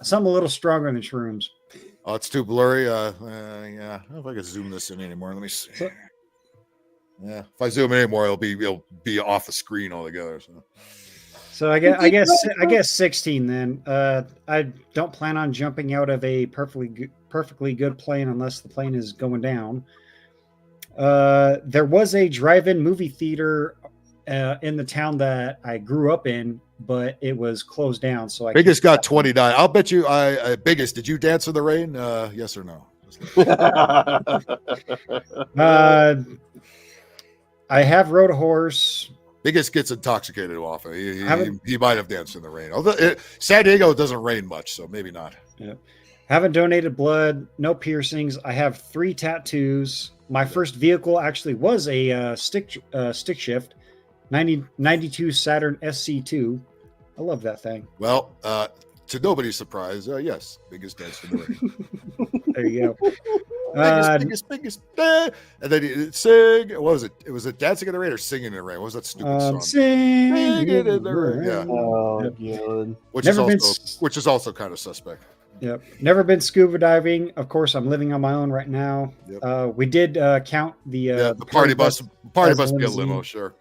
some a little stronger than shrooms. Oh, it's too blurry. Yeah, I don't know if I can zoom this in anymore. Let me see. Yeah, if I zoom in anymore, it'll be off the screen altogether. So I guess 16 then. I don't plan on jumping out of a perfectly good plane unless the plane is going down. There was a drive-in movie theater in the town that I grew up in, but it was closed down. So Biggest got 29. I'll bet you. Biggest, did you dance in the rain? Yes or no? I have rode a horse. Biggest gets intoxicated often. He might have danced in the rain. Although San Diego doesn't rain much, so maybe not. Yeah. Haven't donated blood. No piercings. I have 3 tattoos. My first vehicle actually was a stick shift. 92 Saturn SC2. I love that thing. Well, to nobody's surprise, yes, biggest dance in the rain. There you go. biggest. And then sing. What was it? It was it dancing in the rain or singing in the rain? What was that stupid song? Singing in the rain. Yeah. Oh, God. Which is also kind of suspect. Yep. Never been scuba diving. Of course, I'm living on my own right now. Yep. We did count the party bus. Party bus be a limo, sure.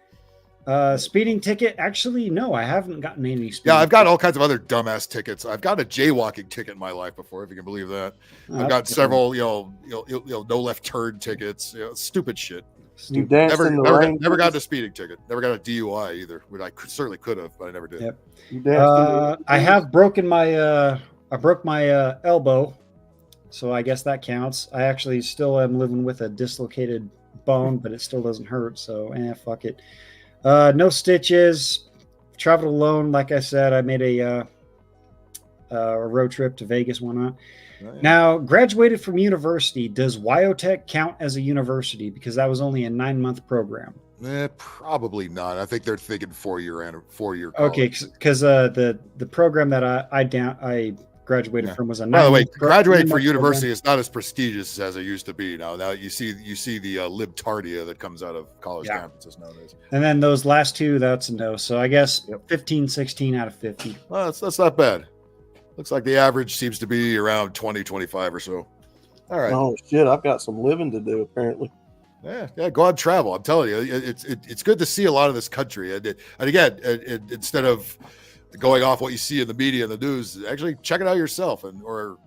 Speeding ticket? Actually, no, I haven't gotten any. Yeah, I've got all kinds of other dumbass tickets. I've got a jaywalking ticket in my life before, if you can believe that. I've got several, no left turn tickets, stupid shit. Never got a speeding ticket. Never got a DUI either, which I certainly could have, but I never did. Yep. I have broken my. I broke my elbow, so I guess that counts. I actually still am living with a dislocated bone, but it still doesn't hurt. So, fuck it. No stitches. Traveled alone. Like I said, I made a road trip to Vegas, whatnot. Oh, yeah. Now, graduated from university. Does Wyotech count as a university? Because that was only a 9-month program. Probably not. I think they're thinking 4-year college. Okay, because the program that I graduated from was a 9-month. By the way, graduating for university is not as prestigious as it used to be. Now you see the libtardia that comes out of college campuses nowadays. And then those last 2, that's a no. So I guess 15, 16 out of 50. Well, that's not bad. Looks like the average seems to be around 20, 25 or so. All right. Oh shit! I've got some living to do apparently. Yeah, go on travel. I'm telling you, it's good to see a lot of this country. And again, instead of going off what you see in the media and the news, actually check it out yourself, or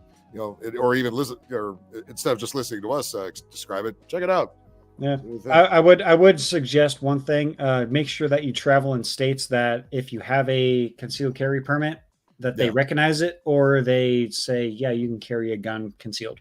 even listen, or instead of just listening to us describe it, check it out. Yeah, I would suggest one thing: make sure that you travel in states that if you have a concealed carry permit, that they recognize it, or they say, yeah, you can carry a gun concealed.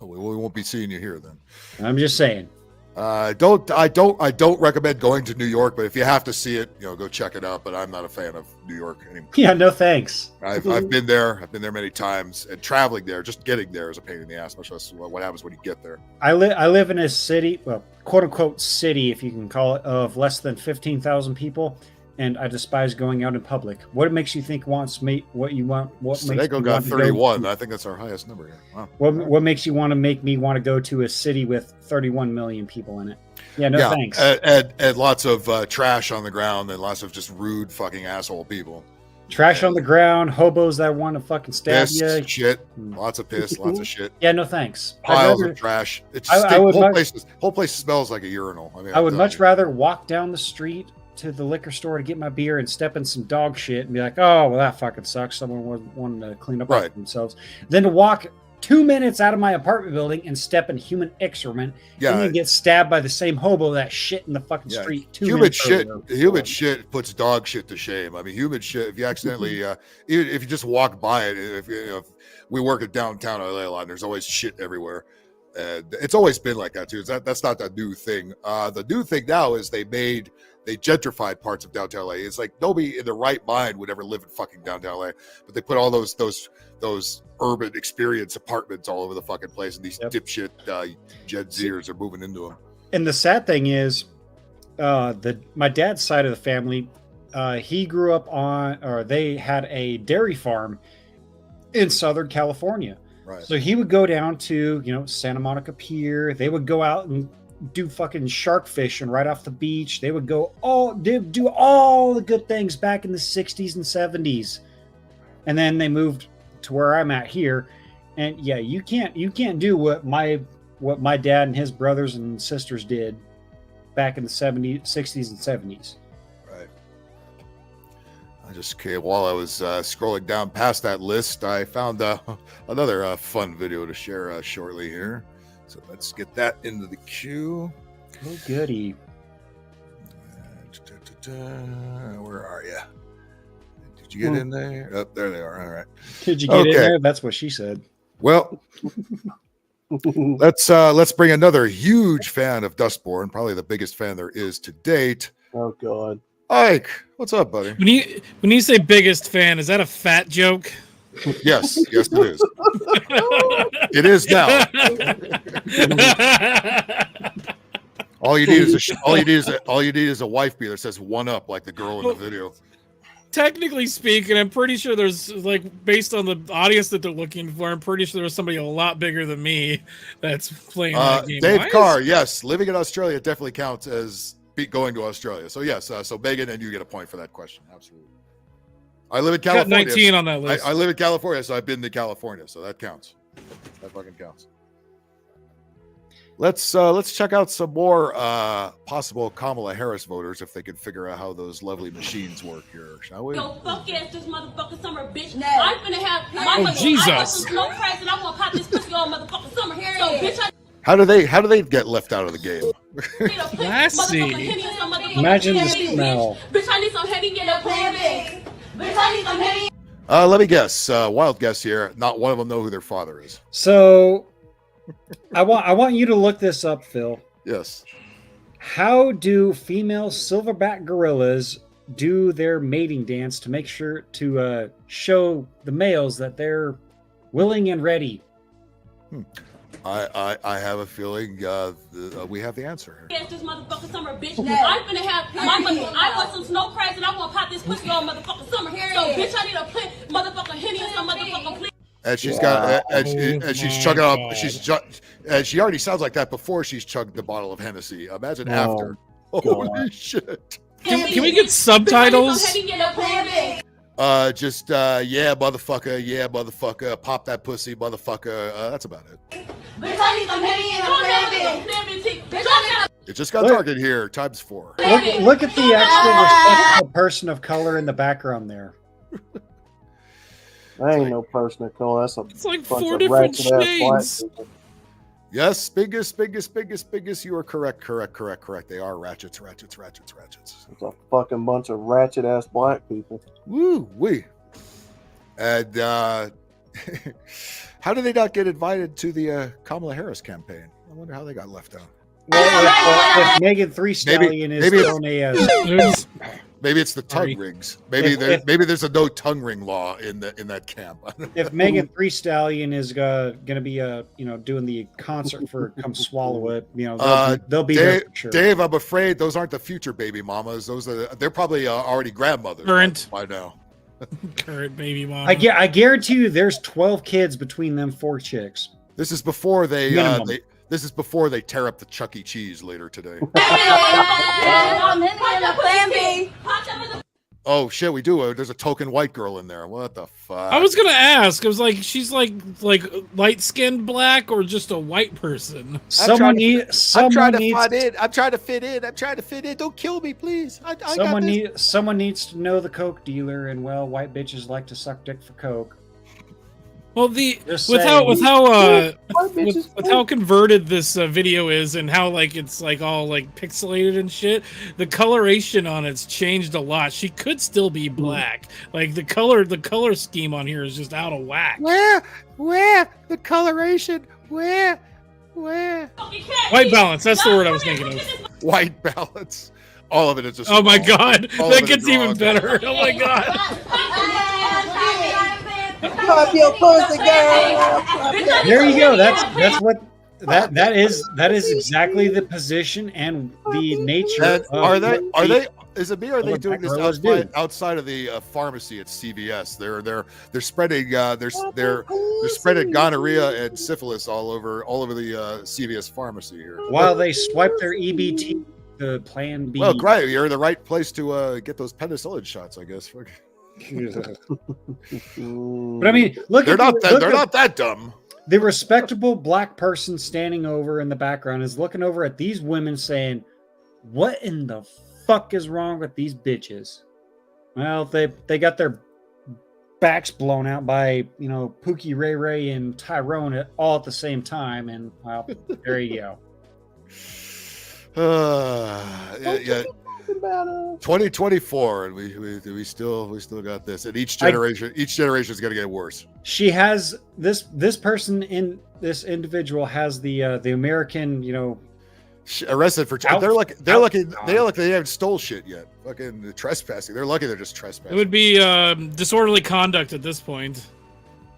We won't be seeing you here then. I'm just saying. I don't recommend going to New York, but if you have to see it, go check it out. But I'm not a fan of New York anymore. Yeah, no thanks. I've been there. I've been there many times, and traveling there, just getting there is a pain in the ass. Much less what happens when you get there. I live in a city, well, quote unquote city, if you can call it, of less than 15,000 people, and I despise going out in public. What makes you think wants me? What you want? What makes Senegal got 31. I think that's our highest number here. Wow. What makes you want to make me want to go to a city with 31 million people in it? Yeah, no thanks. And lots of trash on the ground, and lots of just rude fucking asshole people. Trash on the ground, hobos that want to fucking stab you. Shit, lots of piss, lots of shit. Yeah, no thanks. Piles of trash. It's whole place smells like a urinal. I would much rather walk down the street to the liquor store to get my beer and step in some dog shit and be like, oh, well, that fucking sucks. Someone was wanting to clean up after themselves. Then to walk 2 minutes out of my apartment building and step in human excrement and then get stabbed by the same hobo that shit in the fucking street. Human shit puts dog shit to shame. I mean, human shit, if you accidentally, even if you just walk by it, if we work at downtown LA a lot, and there's always shit everywhere. And it's always been like that too. That's not the new thing. The new thing now is they gentrified parts of downtown LA. It's like nobody in their right mind would ever live in fucking downtown LA, but they put all those urban experience apartments all over the fucking place, and these dipshit Gen Zers are moving into them. And the sad thing is, my dad's side of the family, he grew up they had a dairy farm in Southern California. Right. So he would go down to, Santa Monica Pier. They would go out and do fucking shark fishing right off the beach. They would do all the good things back in the 60s and 70s. And then they moved to where I'm at here. And yeah, you can't do what my dad and his brothers and sisters did back in the 60s and 70s. While I was scrolling down past that list, I found another fun video to share shortly here. So let's get that into the queue. Oh, goody. Where are you? Did you get in there? Oh, there they are. All right. Did you get in there? That's what she said. Well, let's bring another huge fan of Dustborn, probably the biggest fan there is to date. Oh, God. Ike, what's up, buddy? When you say biggest fan, is that a fat joke? Yes, it is. It is now. All you need is a wife beater that says "one up" like the girl in the video. Technically speaking, I'm pretty sure there's based on the audience that they're looking for, I'm pretty sure there's somebody a lot bigger than me that's playing that game. Dave Carr, yes, living in Australia definitely counts as going to Australia. So yes, so Megan, and you get a point for that question. Absolutely. I live in California. Got 19 on that list. I live in California, so I've been to California, so that counts. That fucking counts. Let's check out some more possible Kamala Harris voters if they can figure out how those lovely machines work here, shall we? Yo, fuck ass this motherfucking summer, bitch. I'm finna have Jesus. I want and I want to pop this pussy all motherfucking summer. So bitch, How do they get left out of the game? Classy. Imagine the smell. Bitch, I need some heavy get plan. Bitch, I need some heavy. Let me guess. Wild guess here. Not one of them know who their father is. So, I want you to look this up, Phil. Yes. How do female silverback gorillas do their mating dance to make sure to show the males that they're willing and ready? I have a feeling we have the answer here. Yes, this motherfucking summer, bitch. I'm finna have I want some snow crabs and I want to pop this pussy all motherfucking summer. So bitch, I need a plant motherfucking Henny and some motherfucking please. And she's got and she's chugging up. And she already sounds like that before she's chugged the bottle of Hennessy. Imagine after. Holy shit! Can we get subtitles? Yeah, motherfucker, pop that pussy, motherfucker. That's about it. It just got dark in here. Times 4. Look at the actual respectable person of color in the background there. That ain't no person of color. That's It's like 4 different shades. Yes, biggest. You are correct. They are ratchets. It's a fucking bunch of ratchet ass black people. Woo wee. And how did they not get invited to the Kamala Harris campaign? I wonder how they got left out. Well, if Megan Thee Stallion is on a maybe it's the tongue rings. Maybe there's a no tongue ring law in that camp. If Megan Thee Stallion is going to be doing the concert for Come Swallow It, they'll be there for sure. Dave, I'm afraid those aren't the future baby mamas. They're probably already grandmothers by now. Current baby mama. I guarantee you, there's 12 kids between them 4 chicks. This is before they This is before they tear up the Chuck E. Cheese later today. Oh shit, we do. There's a token white girl in there. What the fuck? I was gonna ask. I was like, she's like light skinned black or just a white person. I'm trying to fit in. Don't kill me, please. Someone needs to know the coke dealer, and well, white bitches like to suck dick for coke. Well, with how converted this video is, and how it's all pixelated and shit, the coloration on it's changed a lot. She could still be black. Like the color scheme on here is just out of whack. Where the coloration? Where? White balance. That's the word I was thinking of. White balance. All of it is just. Oh my god, that gets even better. Oh my god. Pop your pussy, girl. There you go. That's what that is exactly the position and the nature. Is it me or are they doing this outside of the pharmacy at CVS? They're spreading they're spreading gonorrhea and syphilis all over the CVS pharmacy here. While they swipe their EBT, the Plan B. Well, great. You're in the right place to get those penicillin shots, I guess. But I mean, they're not that dumb. The respectable black person standing over in the background is looking over at these women saying, "What in the fuck is wrong with these bitches?" Well, they got their backs blown out by Pookie, Ray Ray, and Tyrone all at the same time, and well, there you go. 2024, and we still got this, and each generation is going to get worse. She has this individual has the American arrested for they're lucky they haven't stole shit yet. Fucking trespassing. They're lucky they're just trespassing. It would be disorderly conduct at this point.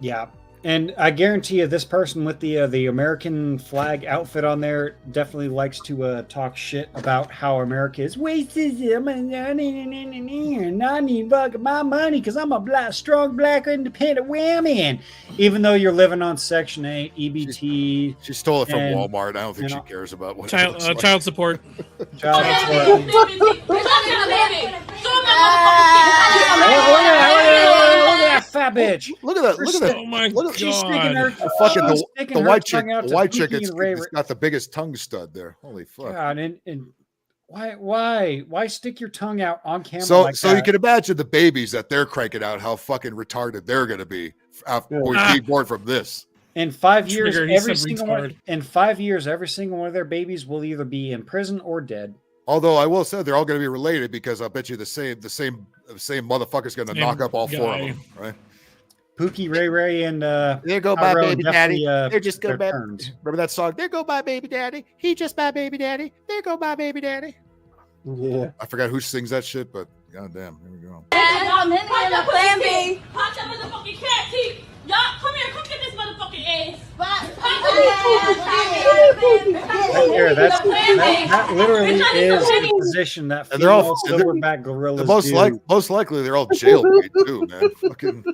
Yeah. And I guarantee you, this person with the American flag outfit on there definitely likes to talk shit about how America is racism and I need fucking my money because I'm a strong black independent woman. Even though you're living on Section 8 EBT, she stole it from Walmart. I don't think she cares about what child support. Child support. Look at that fat bitch. Look at that. Oh my god. She's sticking her the white chick. The white chick. It's got the biggest tongue stud there. Holy fuck. God, and why stick your tongue out on camera? So like that? You can imagine the babies that they're cranking out, how fucking retarded they're going to be being born from this. In 5 years, every single one of their babies will either be in prison or dead. Although I will say they're all going to be related because I bet you the same motherfucker's going to knock up all four of them, right? Pookie, Ray Ray, and there go my baby daddy. They're just go back. Remember that song? There go my baby daddy. He just my baby daddy. There go my baby daddy. Yeah, I forgot who sings that shit, but goddamn, here we go. Plan B. Punch that motherfucking cat teeth. Y'all, come here, come get this motherfucking ass. That literally is the position that female silverback gorillas do. Most likely they're all jailbait too, man. Fucking.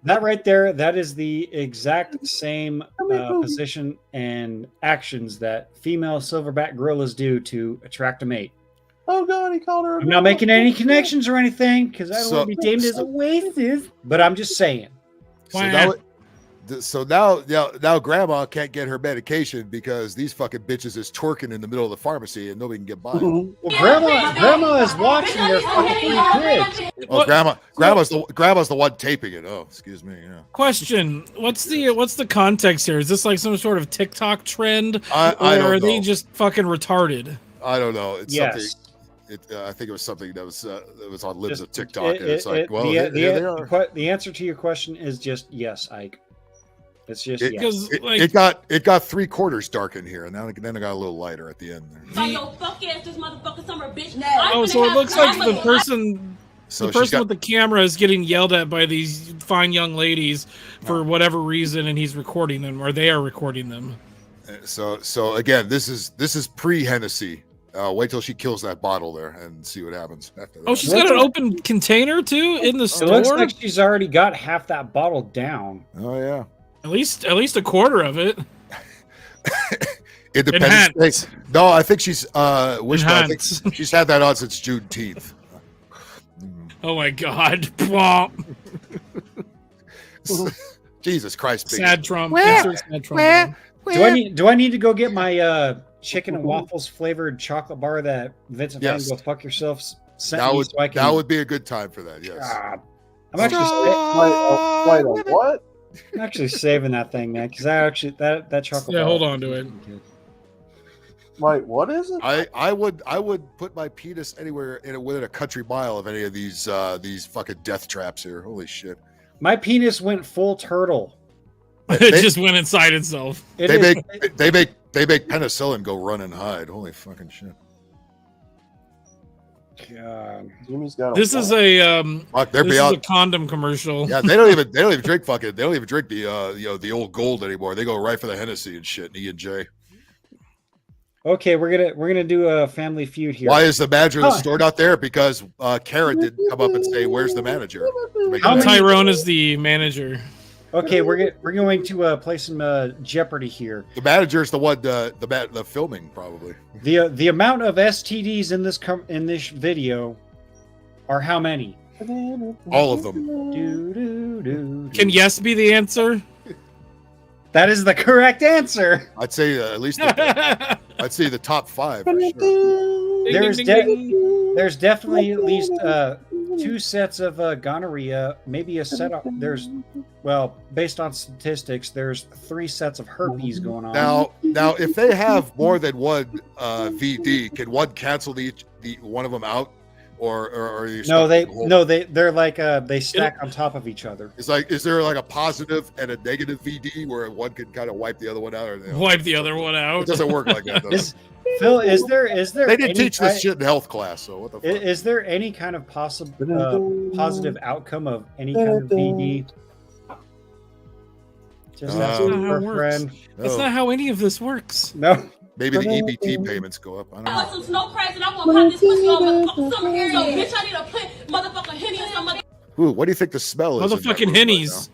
That right there, that is the exact same position and actions that female silverback gorillas do to attract a mate. Oh god, he called her. I'm not making any connections or anything because I don't want to be deemed as a racist, but I'm just saying. So So now grandma can't get her medication because these fucking bitches is twerking in the middle of the pharmacy and nobody can get by. Well, grandma is watching their fucking 3 kids. Oh, grandma's the one taping it. Oh, excuse me. Yeah. Question: What's the context here? Is this like some sort of TikTok trend, I or don't are they know. just fucking retarded? I don't know. It's Yes. something. I think it was something that was on Lives of TikTok, and it's like, well, the, here they are. the answer to your question is just yes, Ike. It's just yes. It got 3/4 dark in here, and then it got a little lighter at the end. There. Yo, fuck ass, this motherfucker summer bitch. Oh, so it looks like the person with the camera is getting yelled at by these fine young ladies for whatever reason, and he's recording them, or they are recording them. So again, this is pre-Hennessy. Wait till she kills that bottle there and see what happens after that. Oh, she's got an open container too in the store. It looks like she's already got half that bottle down. Oh yeah. At least a quarter of it. Independence Day. No, I think she's I think she's had that on since Juneteenth. Oh my God. Jesus Christ. Sad Trump. Sad Trump. Do I need to go get my chicken and waffles flavored chocolate bar that Vincent Van Go Fuck Yourself sent me so I can... That would be a good time for that, yes. I'm actually what? I'm actually saving that thing, man, because that chocolate bar... hold on to it. Wait, what is it? I would put my penis anywhere within a country mile of any of these fucking death traps here. Holy shit. My penis went full turtle. It just went inside itself. They make penicillin go run and hide. Holy fucking shit. God. Jimmy's got this is a condom commercial. Yeah, they don't even drink the old gold anymore. They go right for the Hennessy and shit. E&J. Okay, we're gonna do a family feud here. Why is the manager of the store not there? Because Karen didn't come up and say, "Where's the manager?" Tyrone is the manager. Okay, we're going to play some Jeopardy here. The manager is the one the filming probably. The amount of STDs in this video are how many? All of them. Can yes be the answer? That is the correct answer. I'd say at least I'd say the top 5 for sure. There's definitely at least 2 sets of gonorrhea, maybe a set of based on statistics, there's 3 sets of herpes going on. Now if they have more than one VD, can one cancel one of them out? Or are you they're like they stack on top of each other. Is there like a positive and a negative VD where one can kind of wipe the other one out? Wipe the other one out. It doesn't work like that, does it? Phil, is there they didn't teach this shit in health class, so what the fuck? Is there any kind of positive outcome of any kind of VD? Just that's not how it works. That's not how any of this works. No. Maybe the EBT payments go up. I don't know. I want some snow crabs and I want to pop this pussy on motherfucking summer here. So, bitch, I need to put motherfucking Henny or some Ooh, what do you think the smell is? Motherfucking Hennies.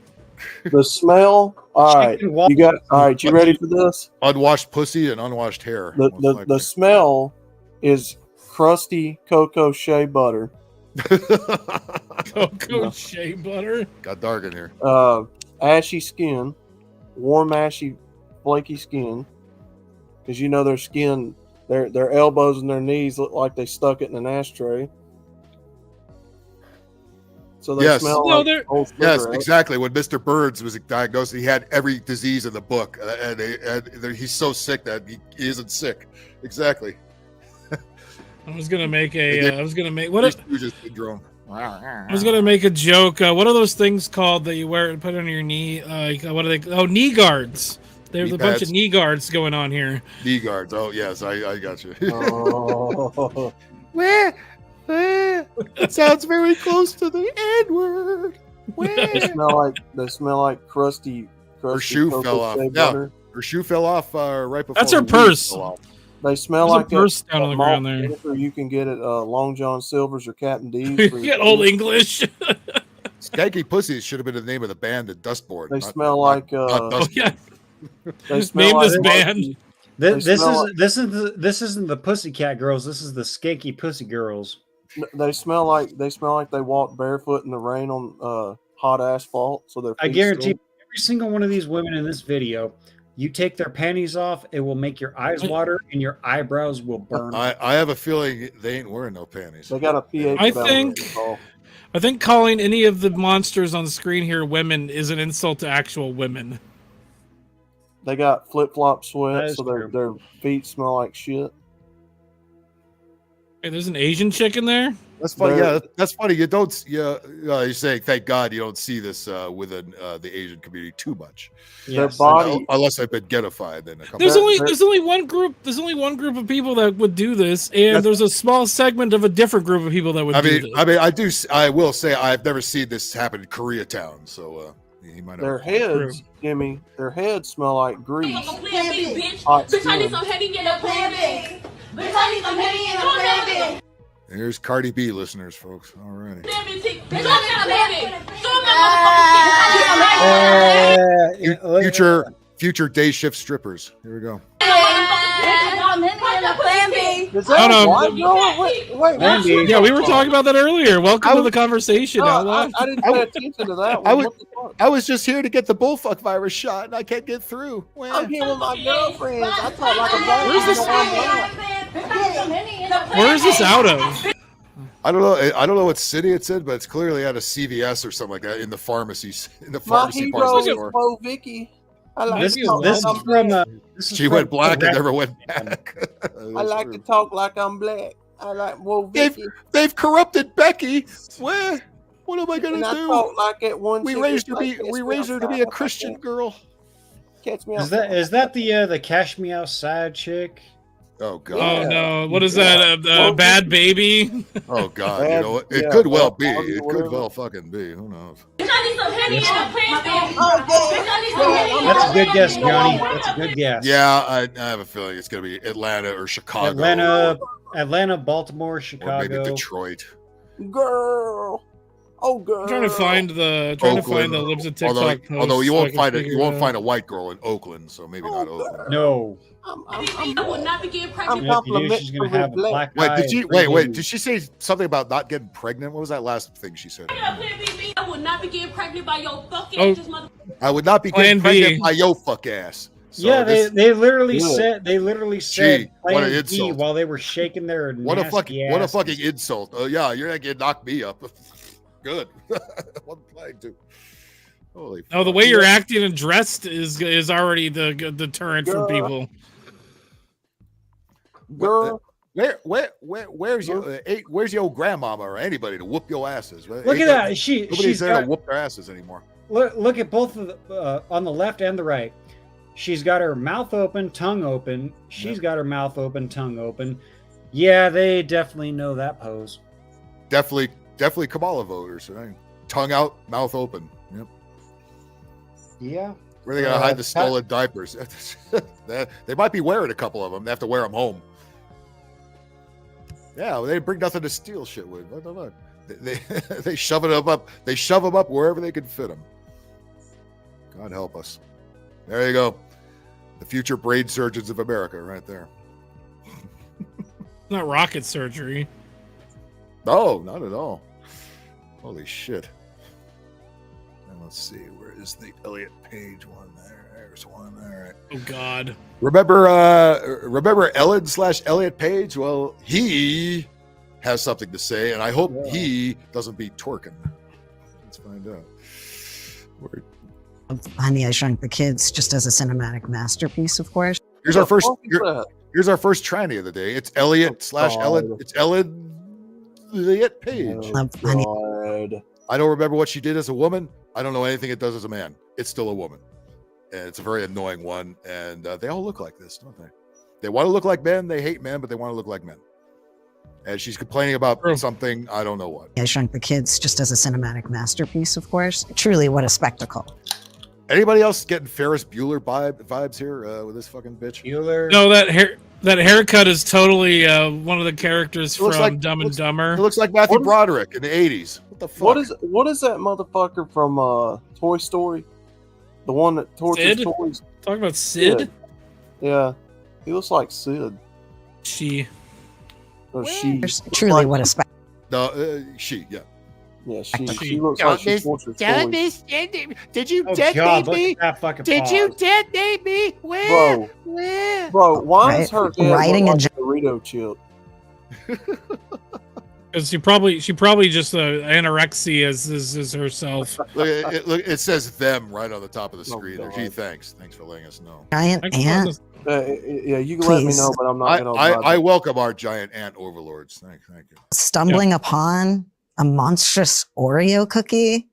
The smell. All right, you got. All right, you ready for this? Unwashed pussy and unwashed hair. The smell is crusty cocoa shea butter. Cocoa shea butter. Got dark in here. Ashy skin, warm ashy, flaky skin. Because you know their skin, their elbows and their knees look like they stuck it in an ashtray. So they smell like old cigarettes. Yes, exactly. When Mr. Burns was diagnosed, he had every disease in the book, and he's so sick that he isn't sick. Exactly. I was gonna make a joke. What are those things called that you wear and put on your knee? What are they? Oh, knee guards. There's a bunch of knee guards going on here. Knee guards. Oh, yes, I got you. Where? It sounds very close to the N-word. They smell like crusty. Her shoe fell off. Yeah, her shoe fell off right before. That's her purse. They smell There's like a purse down on the ground there. You can get it Long John Silver's or Captain D's. Get Old English. Skanky Pussies should have been the name of the band at Dustboard. They smell like. They smell this band. This isn't the Pussycat Girls. This is the Skanky Pussy Girls. They smell like they walk barefoot in the rain on hot asphalt. So I guarantee every single one of these women in this video, you take their panties off, it will make your eyes water and your eyebrows will burn. I have a feeling they ain't wearing no panties. They got a pH. I think calling any of the monsters on screen here women is an insult to actual women. They got flip-flop sweat, is so true. their feet smell like shit. Hey, there's an Asian chick in there. That's funny. Yeah, that's funny. You don't. You're saying, thank God you don't see this within the Asian community too much. Their body, unless they've been getified, then There's only one group of people that would do this, and there's a small segment of a different group of people that would do this. I will say I've never seen this happen in Koreatown. So you might their have heads, Jimmy, their heads smell like grease. Bitch, I need some heavy in a plan B. Bitch, I need some heavy in a plan B. There's Cardi B listeners, folks. All right. Future day shift strippers. Here we go. Wait, yeah, we were talking about that earlier. Welcome to the conversation. I didn't pay attention to that one. I was just here to get the bullfuck virus shot, and I can't get through. I'm here with my girlfriends. I talk like a black. Where is this out of? I don't know what city it's in, but it's clearly at a CVS or something like that in the pharmacy part of the store. Flo Vicky. I like This is from. She went black and never went back. I like to talk like I'm black. I like Flo Vicky. They've corrupted Becky. What am I gonna do? Talk like that one. We raised her to be a Christian girl. Catch me. Is that the Cash Me Outside chick? Oh God! Oh no! What is that? Bad Baby? Oh God! You know it could well be. It could well fucking be. Who knows? That's a good guess, Johnny. That's a good guess. Yeah, I have a feeling it's gonna be Atlanta or Chicago. Atlanta, Baltimore, Chicago, or maybe Detroit. Girl. Oh, girl. I'm trying to find the libs of TikTok. Although you won't find a white girl in Oakland, so maybe not Oakland. No. I would not be getting pregnant. I'm complimenting her black. Wait, did she say something about not getting pregnant? What was that last thing she said? I would not be getting pregnant by your fucking mother. I would not be getting pregnant by your fuck ass. So yeah, they literally said what an B insult. while they were shaking their what a fucking asses. insult. Oh yeah, you're not gonna knock me up. Good. What am I playing to? Holy. Oh, the way you're acting and dressed is already the deterrent for people. Girl, where's your old grandmama or anybody to whoop your asses? Look at that. Nobody's there to whoop their asses anymore. Look at both of on the left and the right. She's got her mouth open, tongue open. She's got her mouth open, tongue open. Yeah, they definitely know that pose. Definitely Kamala voters, right? Tongue out, mouth open. Yep. Yeah. Where are they gonna hide the stolen diapers? They might be wearing a couple of them. They have to wear them home. Yeah, they bring nothing to steal shit with. What the fuck? They shove them up. They shove them up wherever they can fit them. God help us. There you go. The future brain surgeons of America, right there. Not rocket surgery. No, not at all. Holy shit. And let's see, where is the Elliot Page one there? There's one. All right. Oh God. Remember Ellen/Elliot Page? Well, he has something to say, and I hope he doesn't be twerking. Let's find out. Honey, I Shrunk the Kids, just as a cinematic masterpiece, of course. Here's our first tranny of the day. It's Elliot/Ellen. It's Elliot Page. I don't remember what she did as a woman. I don't know anything it does as a man. It's still a woman. And it's a very annoying one. And they all look like this, don't they? They want to look like men. They hate men, but they want to look like men. And she's complaining about something. I don't know what. I Shrunk the Kids, just as a cinematic masterpiece, of course. Truly, what a spectacle. Anybody else getting Ferris Bueller vibes here with this fucking bitch? Bueller. No, that haircut is totally one of the characters from Dumb and Dumber. It looks like Matthew Broderick in the 80s. What the fuck? What is that motherfucker from Toy Story? The one that tortures toys. Talking about Sid? Yeah. He looks like Sid. She. Or she. Truly, what a spectacle. No, she, yeah. Yeah, she looks like she wants her toys. Did you Oh, detonate God, look me? at that fucking Did you pause. detonate me? Where? Bro, why is Right. her head Riding look a like a Dorito chip? Because she probably just anorexia is herself. It says them right on the top of the screen. There. Gee, thanks for letting us know. Giant ant. Yeah, you can let me Please. know, but I'm not gonna. I welcome our giant ant overlords. Thank you. Stumbling upon a monstrous Oreo cookie.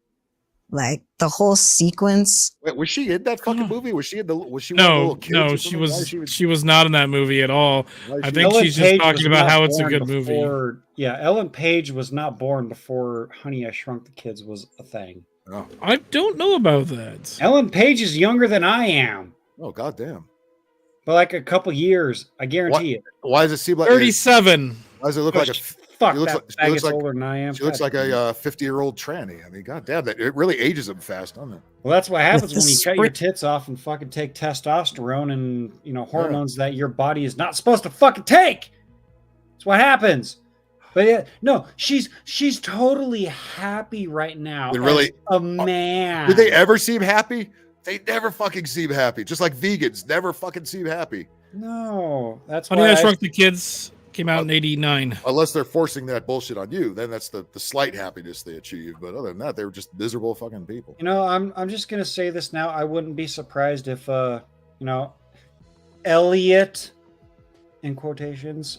Like the whole sequence. Wait, was she in that fucking movie? Was she in the? Was she one of the No, little kids? no, or she something? was she was not in that movie at all. I think Ellen she's just Page talking was about not how it's a born good movie. before- Yeah, Ellen Page was not born before Honey, I Shrunk the Kids was a thing. Oh. I don't know about that. Ellen Page is younger than I am. Oh, goddamn. By like a couple years, I guarantee it. Why does it seem like 37? Why does it look like a? Fuck, She looks that like, faggot's older than I am. She looks God like a 50-year-old tranny. I mean, goddamn, that it really ages them fast, doesn't it? Well, that's what happens when you cut your Sprit- tits off and fucking take testosterone and hormones that your body is not supposed to fucking take. That's what happens. But yeah, no, she's totally happy right now. It really- as a man. Do they ever seem happy? They never fucking seem happy. Just like vegans never fucking seem happy. No, that's Honey, why I Shrunk the Kids came out in '89. Unless they're forcing that bullshit on you, then that's the slight happiness they achieve. But other than that, they were just miserable fucking people. I'm just gonna say this now. I wouldn't be surprised if Elliot, in quotations,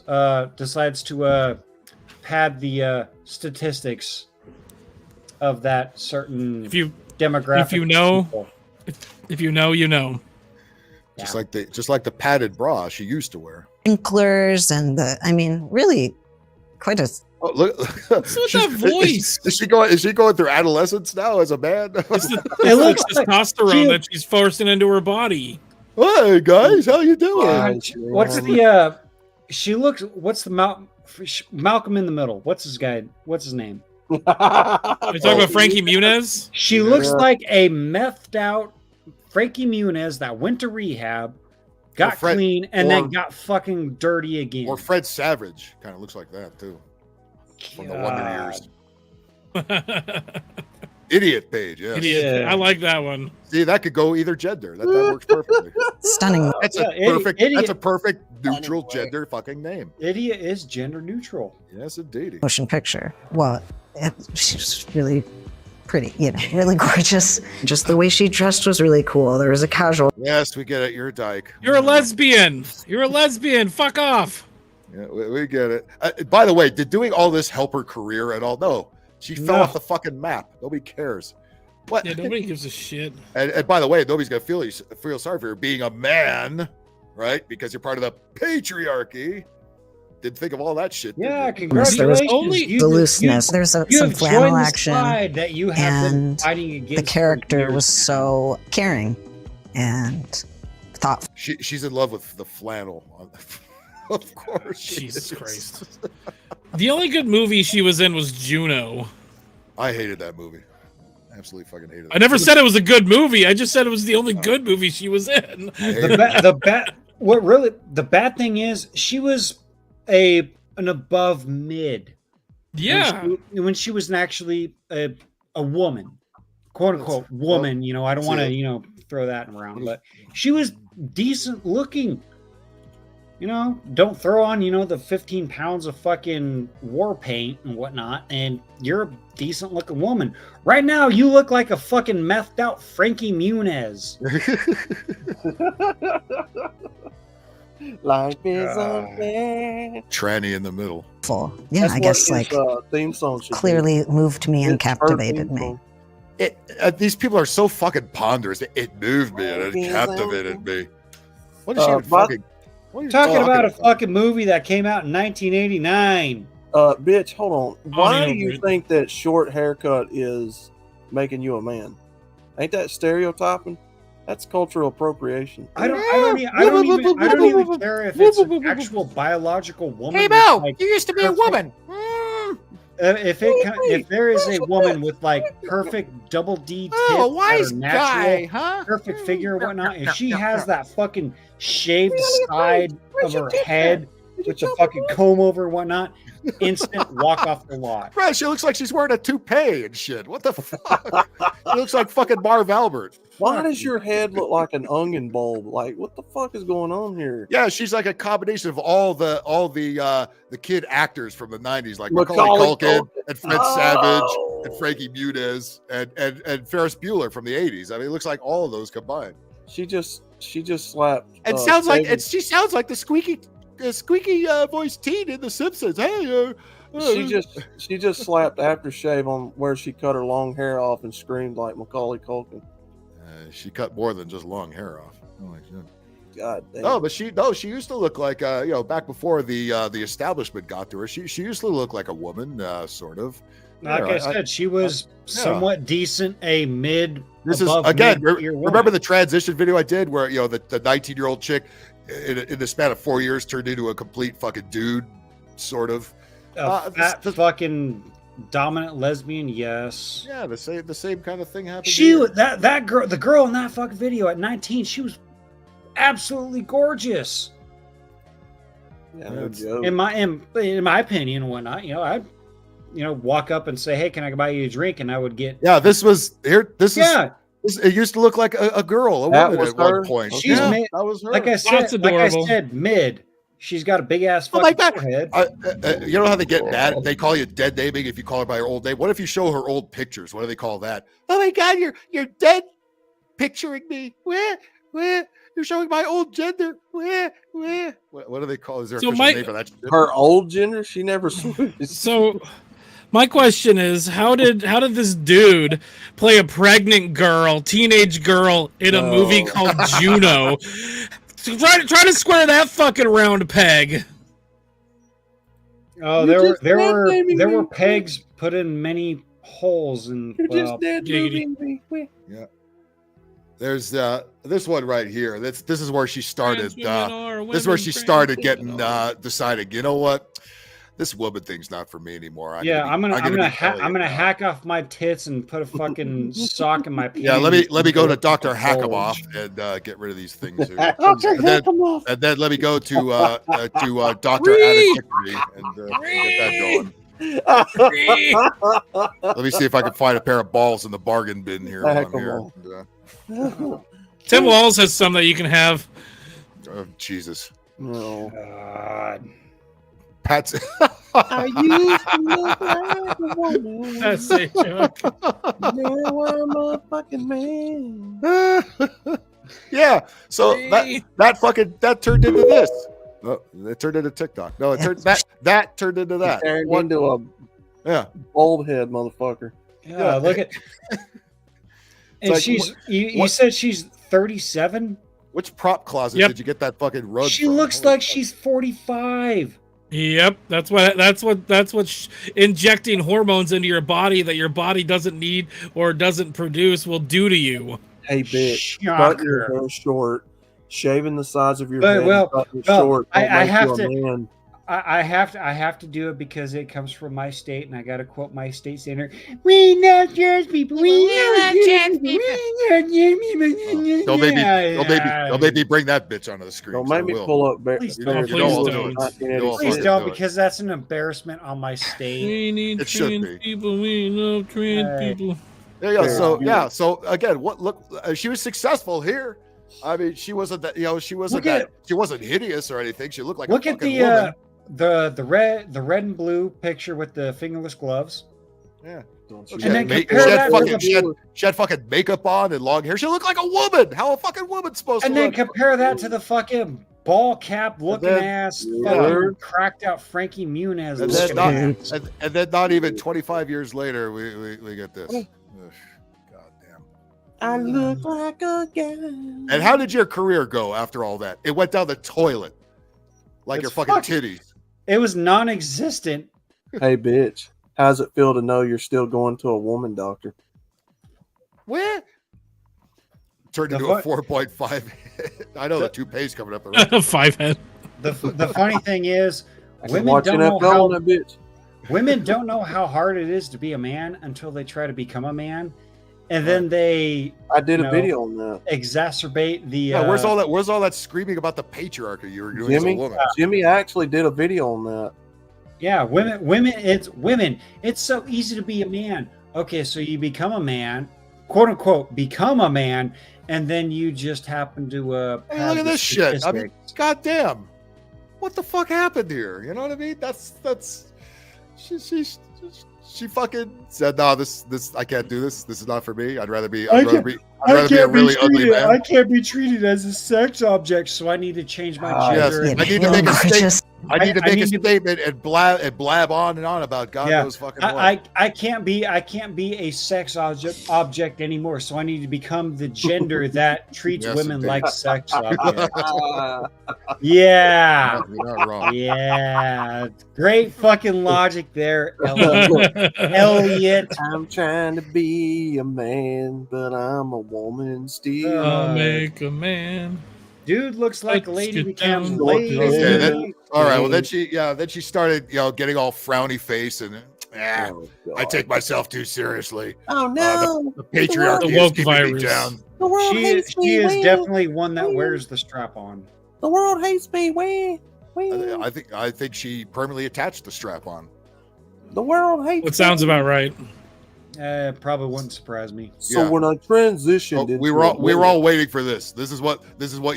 decides to pad the statistics of that certain demographic. If you know, people. if you know, you know. Just like the padded bra she used to wear. Sprinklers and really quite a. Oh, look! What's with that voice? Is she going through adolescence now as a man? It's the testosterone that she's forcing into her body. Hey guys, how you doing? What's the? She looks. What's the Malcolm in the Middle? What's his guy? What's his name? Are you talking about Frankie Muniz? She looks like a methed out Frankie Muniz that went to rehab, got clean, and then got fucking dirty again. Or Fred Savage kind of looks like that too. From the Wonder Years. Idiot page, yes. Idiot. I like that one. See, that could go either gender. That works perfectly. Stunning. That's a perfect neutral gender fucking name. Idiot is gender neutral. Yes, indeed. Motion picture. Well, she's really pretty, really gorgeous. Just the way she dressed was really cool. There was a casual. Yes, we get it. You're a dyke. You're a lesbian. You're a lesbian. Fuck off. Yeah, we get it. By the way, did doing all this help her career at all? No. She fell off the fucking map. Nobody cares. What? Yeah, nobody gives a shit. And by the way, nobody's gonna feel sorry for you being a man, right? Because you're part of the patriarchy. Didn't think of all that shit. Yeah, congratulations. The looseness. There's some flannel action, that you have been and fighting against the character for years was so caring and thoughtful. She's in love with the flannel. Of course. Jesus Christ. The only good movie she was in was Juno. I hated that movie. Absolutely fucking hated it. I never said it was a good movie. I just said it was the only good movie she was in. The bad thing is she was an above mid. Yeah. When she was actually a woman, quote unquote woman. I don't want to throw that around, but she was decent looking. Don't throw on, the 15 pounds of fucking war paint and whatnot, and you're a decent looking woman. Right now, you look like a fucking methed out Frankie Muniz. Life is unfair. Tranny in the middle. Yeah, I guess theme song clearly moved me and captivated me. These people are so fucking ponderous. It moved me and it captivated me. What is she fucking... Talking about a fucking movie that came out in 1989. Bitch, hold on. Why do you think that short haircut is making you a man? Ain't that stereotyping? That's cultural appropriation. I don't even care if it's an actual biological woman. Hey, Mo, you used to be a woman. If there is a woman with like perfect double D tits, wise natural, guy, huh? perfect figure and whatnot, if she has that fucking shaved side of her head with a fucking comb over and whatnot. Instant walk off the lot. Right, she looks like she's wearing a toupee and shit. What the fuck? She looks like fucking Marv Albert. Why does your head look like an onion bulb? Like, what the fuck is going on here? Yeah, she's like a combination of all the kid actors from the 90s, like Macaulay Culkin and Fred Savage and Frankie Muniz and Ferris Bueller from the 80s. I mean, it looks like all of those combined. She just slapped. And sounds like she sounds like the squeaky voiced teen in The Simpsons. Hey, she just slapped aftershave on where she cut her long hair off and screamed like Macaulay Culkin. She cut more than just long hair off. Oh, God damn. No, but she used to look like back before the establishment got to her. She used to look like a woman, sort of. Like I said, she was somewhat decent, a mid. This is again. Remember the transition video I did where the 19-year-old chick in the span of 4 years turned into a complete fucking dude, sort of. Fat fucking dominant lesbian, yes. Yeah, the same kind of thing happened. That girl, the girl in that fucking video at 19, she was absolutely gorgeous. Yeah, no joke. In my opinion, and whatnot, I'd walk up and say, "Hey, can I buy you a drink?" And I would get. Yeah, this was here. It used to look like a girl, a woman at one point. She's mid, that was her. Like I said, mid. She's got a big ass fucking forehead. You know how they get mad? They call you dead naming if you call her by her old name. What if you show her old pictures? What do they call that? Oh my God, you're dead picturing me. Where? You're showing my old gender. Where? What do they call? Is there a official name for that? Her old gender? She never. So. My question is, how did this dude play a pregnant teenage girl in a movie called Juno? Try to square that fucking round peg. Oh, there were pegs put in many holes, and Yeah. There's this one right here. This is where she started. This is where she started getting deciding. You know what? This woman thing's not for me anymore. I'm gonna hack off my tits and put a fucking sock in my penis. Yeah, let me go to Dr. Hackamoff and get rid of these things here. And then let me go to Dr. Addict and get that going. Let me see if I can find a pair of balls in the bargain bin here. Tim Walls has some that you can have. Oh, Jesus. No. God. Pat's. I used to look like a woman. That's a joke. Now I'm a fucking man. Yeah. So that turned into this. No, it turned into TikTok. No, it turned that turned into that. Turned into a bald head motherfucker. Yeah, look at. And like, she's you said she's 37. Which prop closet did you get that fucking rug? She looks like she's 45. Yep, that's what injecting hormones into your body that your body doesn't need or doesn't produce will do to you. Hey, bitch, cut your hair short, shaving the sides of your head. Short. I have to. I have to do it because it comes from my state, and I got to quote my state senator. We know trans people. We know trans people. Don't make me bring that bitch onto the screen. Don't make me pull up. Please don't, because that's an embarrassment on my state. We need trans people. We love trans people. There you go. So again, she was successful here. I mean, she wasn't that. She wasn't hideous or anything. She looked like a fucking woman. The red and blue picture with the fingerless gloves. Yeah. She had fucking makeup on and long hair. She looked like a woman. How a fucking woman's supposed to look? And then compare that to the fucking ball cap looking ass, fucking cracked out Frankie Muniz. And then not even 25 years later, we get this. Goddamn. I look like a guy. And how did your career go after all that? It went down the toilet. Like your fucking titties. It was non-existent. Hey, bitch. How does it feel to know you're still going to a woman doctor? Where? Turned into a 4.5. I know the toupee's coming up. 5 head. The funny thing is, women don't know how hard it is to be a man until they try to become a man. and then they I did a video on that. Exacerbate the Yeah, where's all that screaming about the patriarchy you were doing as a woman? Jimmy actually did a video on that. Yeah, women, it's so easy to be a man. Okay, so you become a man, quote unquote, become a man, and then you just happen to Hey, look at this shit. I mean, goddamn. What the fuck happened here? You know what I mean? She fucking said, no, this I can't do this. This is not for me. I'd rather be a really ugly man. I can't be treated as a sex object, so I need to change my gender. Yes, I need to make a statement. I need to make a statement and blab on and on about God knows fucking what. I can't be a sex object anymore, so I need to become the gender that treats women like sex objects. Yeah. You're not wrong. Yeah. Great fucking logic there, Elliot. I'm trying to be a man, but I'm a woman still. I'll make a man. Dude looks like a lady became lady. Okay, all right. Well, then she started, getting all frowny face and I take myself too seriously. Oh no, the patriarchy is keeping me down. She is definitely one that wears the strap on. The world hates me. I think she permanently attached the strap on. The world hates. What sounds about right. Probably wouldn't surprise me. So when I transitioned, we were all waiting for this. This is what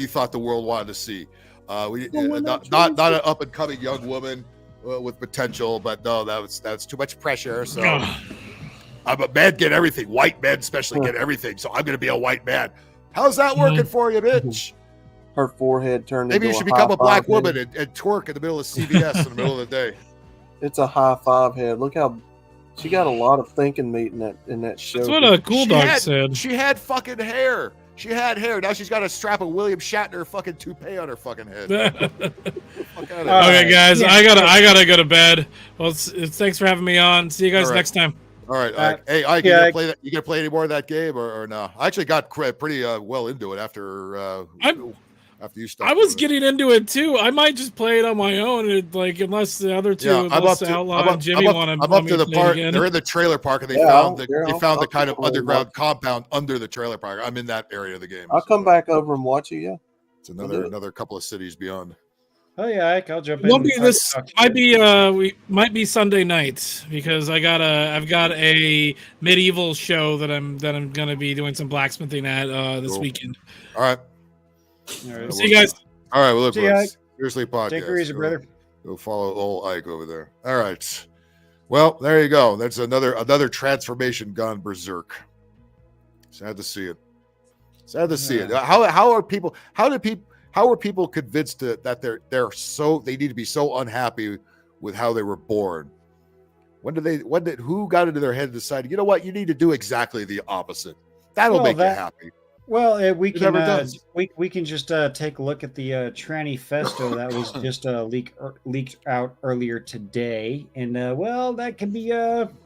you thought the world wanted to see. Not an up and coming young woman with potential, but no, that's too much pressure. So I'm a man, get everything. White men especially get everything. So I'm going to be a white man. How's that working for you, bitch? Her forehead turned. Maybe you should become a black woman and twerk in the middle of CVS in the middle of the day. It's a high five head. Look how. She got a lot of thinking meat in that show. That's what a cool dog said. She had fucking hair. She had hair. Now she's got a strap of William Shatner fucking toupee on her fucking head. Okay, guys, I gotta go to bed. Well, thanks for having me on. See you guys next time. All right. Hey, Ike, you gonna play any more of that game or no? I actually got pretty well into it after you stopped. I was getting into it too. I might just play it on my own, unless the other two, Outlaw and Jimmy want to. I'm up to the part. They're in the trailer park, and they found the kind of underground compound under the trailer park. I'm in that area of the game. I'll come back over and watch it. Yeah, it's another couple of cities beyond. Oh yeah, Ike, I'll jump in. Might be Sunday night because I've got a medieval show that I'm gonna be doing some blacksmithing at this weekend. All right. See you guys. All right, well, look, seriously, podcast. Take her easy, brother. Go follow old Ike over there. All right. Well, there you go. That's another transformation gone berserk. Sad to see it. Sad to see it. How are people convinced that they need to be so unhappy with how they were born? Who got into their head and decided, you know what, you need to do exactly the opposite. That'll make you happy. Well, we can just take a look at the tranny festo that was just leaked out earlier today, and that can be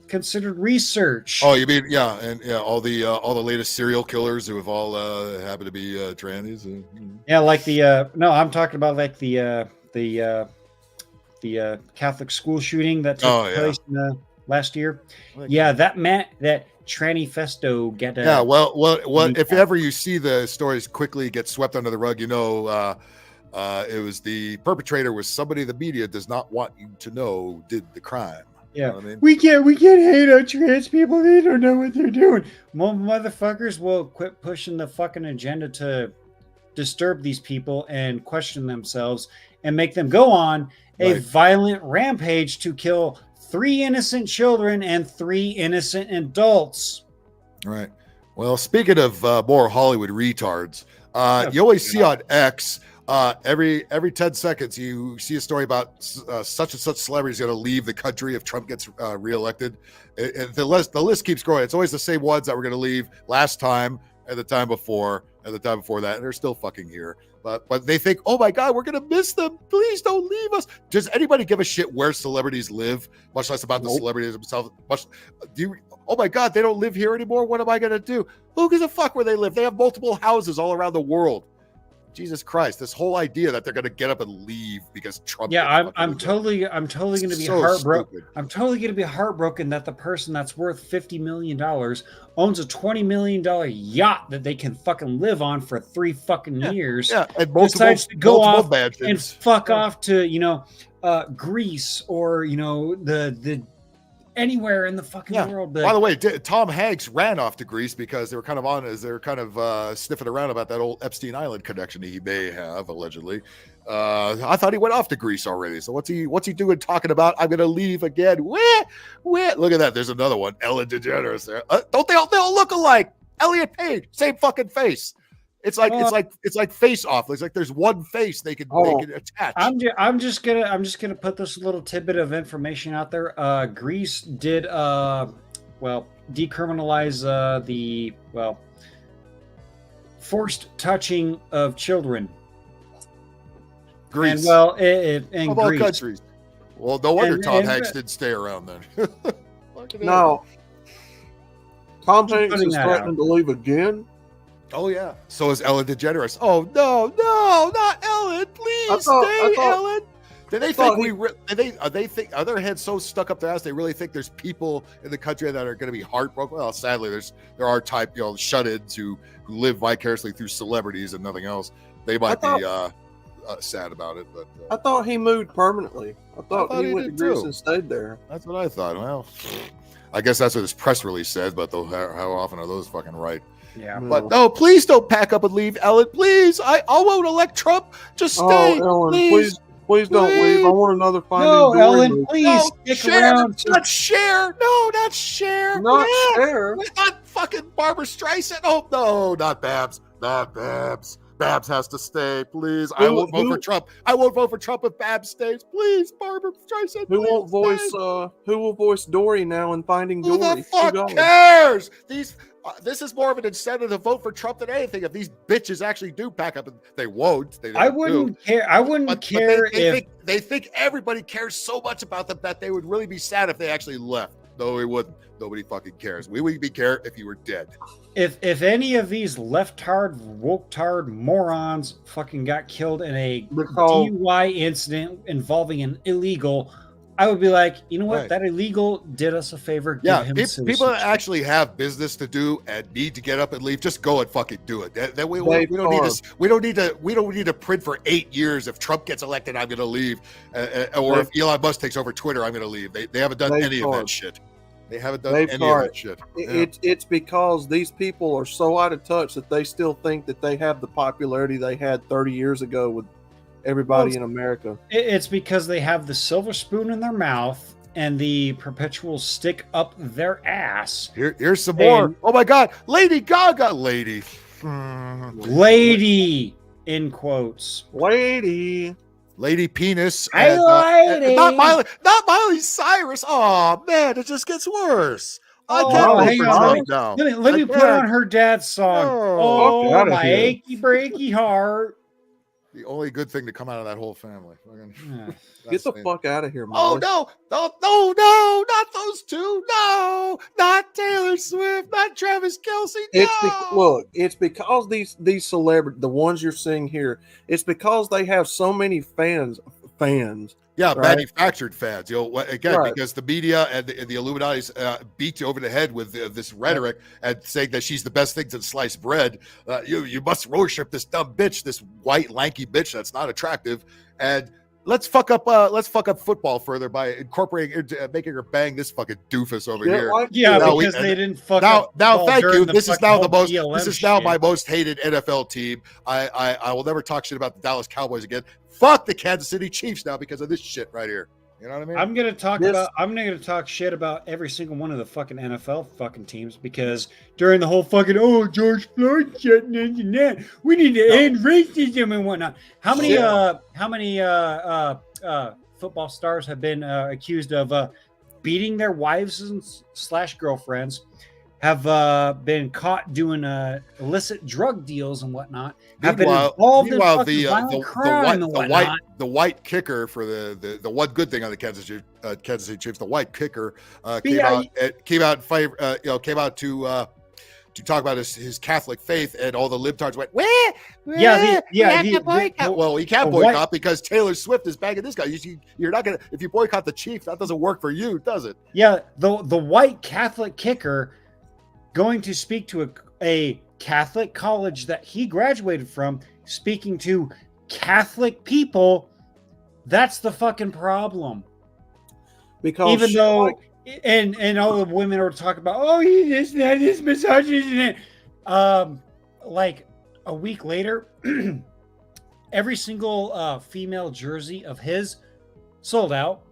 considered research. Oh, you mean all the latest serial killers who have all happen to be trannies? Yeah, like I'm talking about like the Catholic school shooting that took place last year. Yeah, that tranny festo get if ever you see the stories quickly get swept under the rug, it was the perpetrator was somebody the media does not want you to know did the crime. Yeah, you know what I mean? we can't hate on trans people. They don't know what they're doing. Well, motherfuckers will quit pushing the fucking agenda to disturb these people and question themselves and make them go on a violent rampage to kill 3 innocent children and 3 innocent adults. Right. Well, speaking of more Hollywood retards, you always see on X every 10 seconds you see a story about such and such celebrity is going to leave the country if Trump gets reelected. The list keeps growing. It's always the same ones that were going to leave last time and the time before and the time before that, and they're still fucking here. But they think, oh my God, we're gonna miss them. Please don't leave us. Does anybody give a shit where celebrities live? Much less about the celebrities themselves. Oh my God, they don't live here anymore. What am I gonna do? Who gives a fuck where they live? They have multiple houses all around the world. Jesus Christ, this whole idea that they're going to get up and leave because Trump. Yeah, I'm totally going to be So heartbroken. stupid. I'm totally going to be heartbroken that the person that's worth $50 million owns a $20 million yacht that they can fucking live on for 3 fucking years. Yeah, and decides to go off mansions. and fuck off to Greece or the anywhere in the fucking world. By the way, Tom Hanks ran off to Greece because they were kind of sniffing around about that old Epstein Island connection he may have allegedly. I thought he went off to Greece already. So what's he doing talking about? I'm going to leave again. Look at that. There's another one. Ellen DeGeneres there. Don't they all look alike? Elliot Page, same fucking face. It's like Face Off. It's like there's one face they can attach. I'm just gonna put this little tidbit of information out there. Greece did decriminalize the forced touching of children. Greece. And in of all Greece. countries. Well, no wonder Tom Hanks didn't stay around then. No. Tom Hanks is threatening to leave again. Oh yeah. So is Ellen DeGeneres. Oh no, not Ellen! Please stay, Ellen. Do they think are their heads so stuck up their ass they really think there's people in the country that are going to be heartbroken? Well, sadly, there are shut-ins who live vicariously through celebrities and nothing else. They might be sad about it, but I thought he moved permanently. I thought he went to Greece and stayed there. That's what I thought. Well, I guess that's what this press release says, but how often are those fucking right? Yeah. But no, please don't pack up and leave, Ellen. Please, I won't elect Trump. Just stay, Ellen, please don't leave. I want another Finding No, Dory Ellen, movie. please stick around. Not Cher. No, not Cher. Not Cher. Not fucking Barbara Streisand. Oh no, not Babs. Not Babs. Babs has to stay, please. I won't vote for Trump. I won't vote for Trump if Babs stays. Please, Barbara Streisand. Who will voice Dory now in Finding Dory? Who the fuck cares? This is more of an incentive to vote for Trump than anything. If these bitches actually do pack up, and they won't. I wouldn't care. I wouldn't care if they think everybody cares so much about them that they would really be sad if they actually left. No, we wouldn't. Nobody fucking cares. We would be care if you were dead. If any of these left-tard, woke-tard morons fucking got killed in a DUI incident involving an illegal, I would be like, you know what? That illegal did us a favor. Yeah, people that actually have business to do and need to get up and leave, just go and fucking do it. That we don't need to print for 8 years. If Trump gets elected, I'm going to leave, or if Elon Musk takes over Twitter, I'm going to leave. They haven't done any of that shit. They haven't done any of that shit. Yeah. It's because these people are so out of touch that they still think that they have the popularity they had 30 years ago with everybody in America. It's because they have the silver spoon in their mouth and the perpetual stick up their ass. Here's some more. Oh my God, Lady Gaga, lady in quotes, lady penis. Lady. Not Miley Cyrus. Oh man, it just gets worse. I hang on. Now. Let me put on her dad's song. Oh my achy breaky heart. The only good thing to come out of that whole family. Get the fuck out of here, man. Oh no, not those two. No, not Taylor Swift, not Travis Kelce. No. It's because these celebrities, the ones you're seeing here, it's because they have so many fans. Yeah, right? Manufactured fans. Because the media and the Illuminati's beat you over the head with this rhetoric and saying that she's the best thing since sliced bread. You must worship this dumb bitch, this white lanky bitch that's not attractive. And let's fuck up football further by incorporating making her bang this fucking doofus over here. Because they didn't fuck up. Now, thank you. This is now my most hated NFL team. I will never talk shit about the Dallas Cowboys again. Fuck the Kansas City Chiefs now because of this shit right here. You know what I mean? I'm gonna talk shit about every single one of the fucking NFL fucking teams because during the whole fucking George Floyd shit and that, we need to end racism and whatnot. How many football stars have been accused of beating their wives and / girlfriends? Have been caught doing illicit drug deals and whatnot. Have been involved in violent crime and whatnot. The white kicker for the one good thing on the Kansas City Chiefs, the white kicker came out to talk about his Catholic faith, and all the libtards went, we Yeah, have to boycott. Well, he can't boycott because Taylor Swift is backing this guy. You're not gonna, if you boycott the Chiefs, that doesn't work for you, does it? Yeah, the white Catholic kicker going to speak to a Catholic college that he graduated from, speaking to Catholic people. That's the fucking problem. Because even though, and all the women are talking about, oh, this misogynist. Like a week later, every single female jersey of his sold out.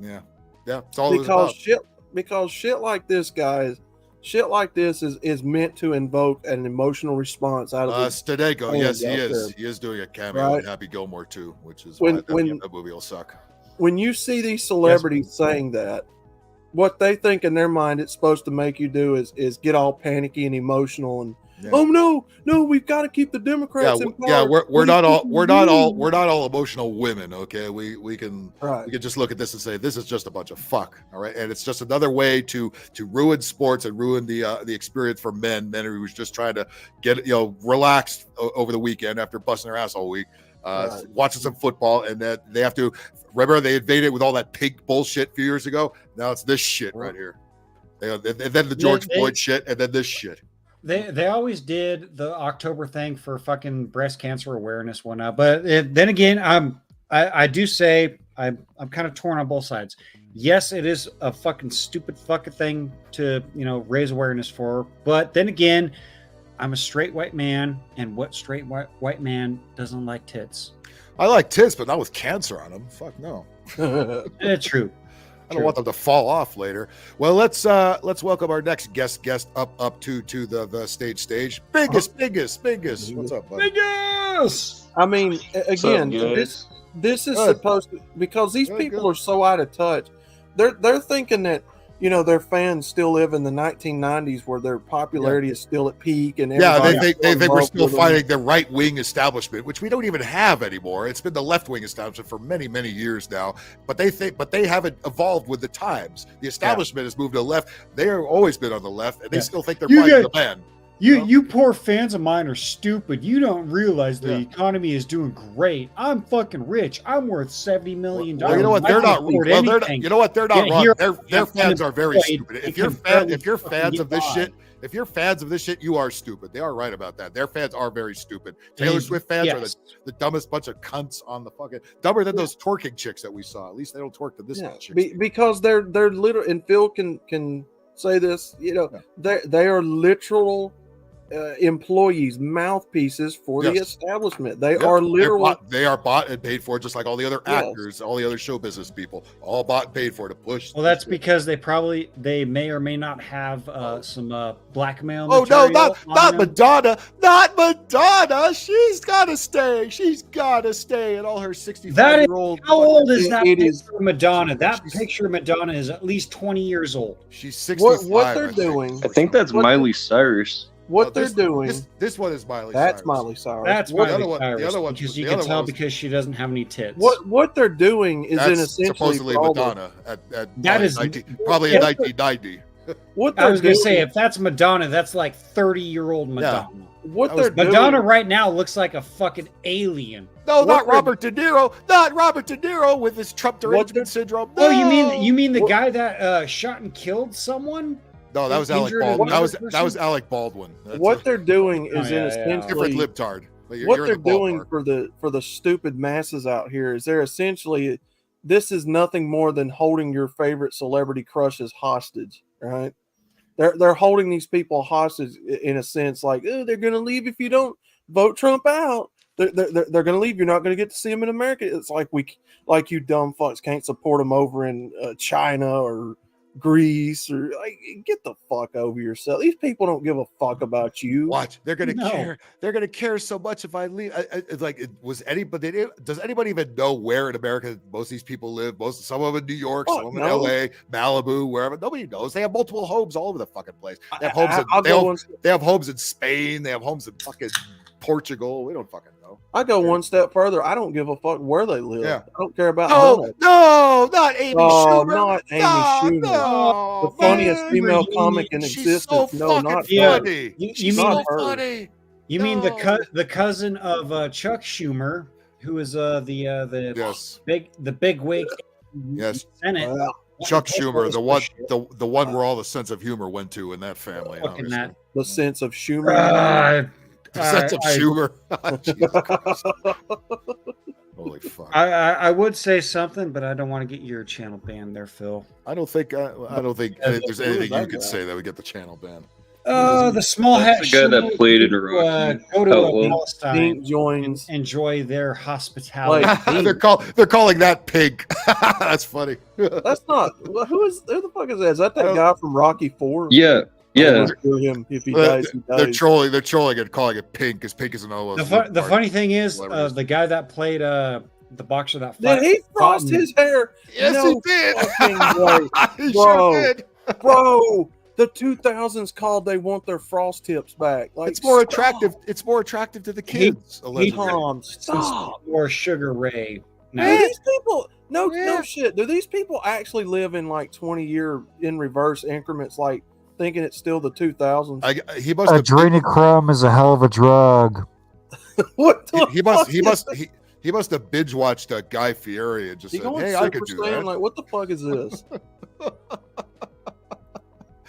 Yeah. It's all because shit like this, guys. Shit like this is meant to invoke an emotional response out of Stadeko. Yes, he is. He is doing a cameo in Happy Gilmore too, which is why that movie will suck. When you see these celebrities saying that, what they think in their mind it's supposed to make you do is get all panicky and emotional and oh no, we've got to keep the Democrats in power. Yeah, we're not all emotional women, okay? We can just look at this and say this is just a bunch of fuck, all right? And it's just another way to ruin sports and ruin the experience for men who was just trying to get relaxed over the weekend after busting their ass all week, watching some football, and that they have to remember they invaded with all that pig bullshit a few years ago. Now it's this shit right here. And then the George Floyd shit, and then this shit. They always did the October thing for fucking breast cancer awareness one up, but then again, I do say I'm kind of torn on both sides. Yes, it is a fucking stupid fucking thing to raise awareness for, but then again, I'm a straight white man, and what straight white man doesn't like tits? I like tits, but not with cancer on them. Fuck no. It's true. I don't want them to fall off later. Well, let's welcome our next guest up to the stage. Biggest. What's up, buddy? Biggest. I mean, again, this is supposed to, because these people are so out of touch. They're thinking that their fans still live in the 1990s where their popularity is still at peak, and they think we're still fighting the right wing establishment, which we don't even have anymore. It's been the left wing establishment for many years now, but they haven't evolved with the times. The establishment has moved to the left. They have always been on the left, and they still think they're fighting the man. You poor fans of mine are stupid. You don't realize the economy is doing great. I'm fucking rich. I'm worth $70 million. Well, you know what? They're not. You know what? They're not wrong. Their fans are very stupid. If you're fans of this shit, you are stupid. They are right about that. Their fans are very stupid. Taylor Swift fans are the dumbest bunch of cunts on the fucking dumber than those twerking chicks that we saw. At least they don't twerk to this chick. Because they're literal, and Phil can say this. They are literal. Employees, mouthpieces for the establishment. They are literally they are bought and paid for, just like all the other actors, all the other show business people, all bought and paid for to push. Well, that's because they may or may not have some blackmail. Oh no, not Madonna, not Madonna. She's gotta stay, and all her 65-year-old. How old is that picture of Madonna? That picture of Madonna is at least 20 years old. She's 65. What they're doing? I think that's Miley Cyrus. What they're doing? This one is Miley. That's Miley Cyrus. That's Miley Cyrus. The other one, because you can tell because she doesn't have any tits. What they're doing is in essentially supposedly Madonna at probably in 1990. What I was going to say, if that's Madonna, that's like 30-year-old Madonna. Yeah. Madonna right now looks like a fucking alien. No, not Robert De Niro. Not Robert De Niro with his Trump derangement syndrome. No. Oh, you mean the guy that shot and killed someone? No, that was Alec Baldwin. That was Alec Baldwin. What they're doing is essentially different libtard. What they're doing for the stupid masses out here is they're essentially, this is nothing more than holding your favorite celebrity crushes hostage, right? They're holding these people hostage in a sense, like, oh, they're going to leave if you don't vote Trump out. They're going to leave. You're not going to get to see them in America. It's like you dumb fucks can't support them over in China or Greece, or like, get the fuck over yourself. These people don't give a fuck about you. Watch, they're gonna care. They're gonna care so much if I leave. Does anybody even know where in America most of these people live? Some of them in New York, some of them in LA, Malibu, wherever. Nobody knows. They have multiple homes all over the fucking place. They have homes. They have homes in Spain. They have homes in fucking Portugal. We don't fucking know. I go one step further. I don't give a fuck where they live. Yeah. I don't care about No, not Amy Schumer. Not Amy Schumer. No, the funniest man. female comic in She's existence. so No, fucking not funny. You She's mean so funny. You mean the cousin of Chuck Schumer, who is the big wig Yes. Senate. Chuck Schumer, the one where all the sense of humor went to in that family. Fucking that. The sense of Schumer. The sense of Schumer. Holy fuck! I would say something, but I don't want to get your channel banned there, Phil. I don't think there's anything you could say that would get the channel banned. The small hat. That's the guy that played in Iraq. Go to Hello. Palestine. Joins. Enjoy their hospitality. they're calling that pink. That's funny. That's not. Well, who the fuck is that? Is that guy from Rocky 4? Yeah. Kill him if he dies. He dies. They're trolling and calling it pink because pink is another. The funny thing is, the guy that played the boxer that fought. Did he frost his hair? Yes, no he did. He sure did. Bro, the 2000s called. They want their frost tips back. Like, it's more attractive. It's more attractive to the kids. Stop. Or Sugar Ray. No. Do these people? No shit. Do these people actually live in like 20-year in reverse increments? Like, thinking it's still the 2000s. Adrenochrome is a hell of a drug. What? He must have binge watched Guy Fieri and just said, "Hey, I could do that." Like, what the fuck is this?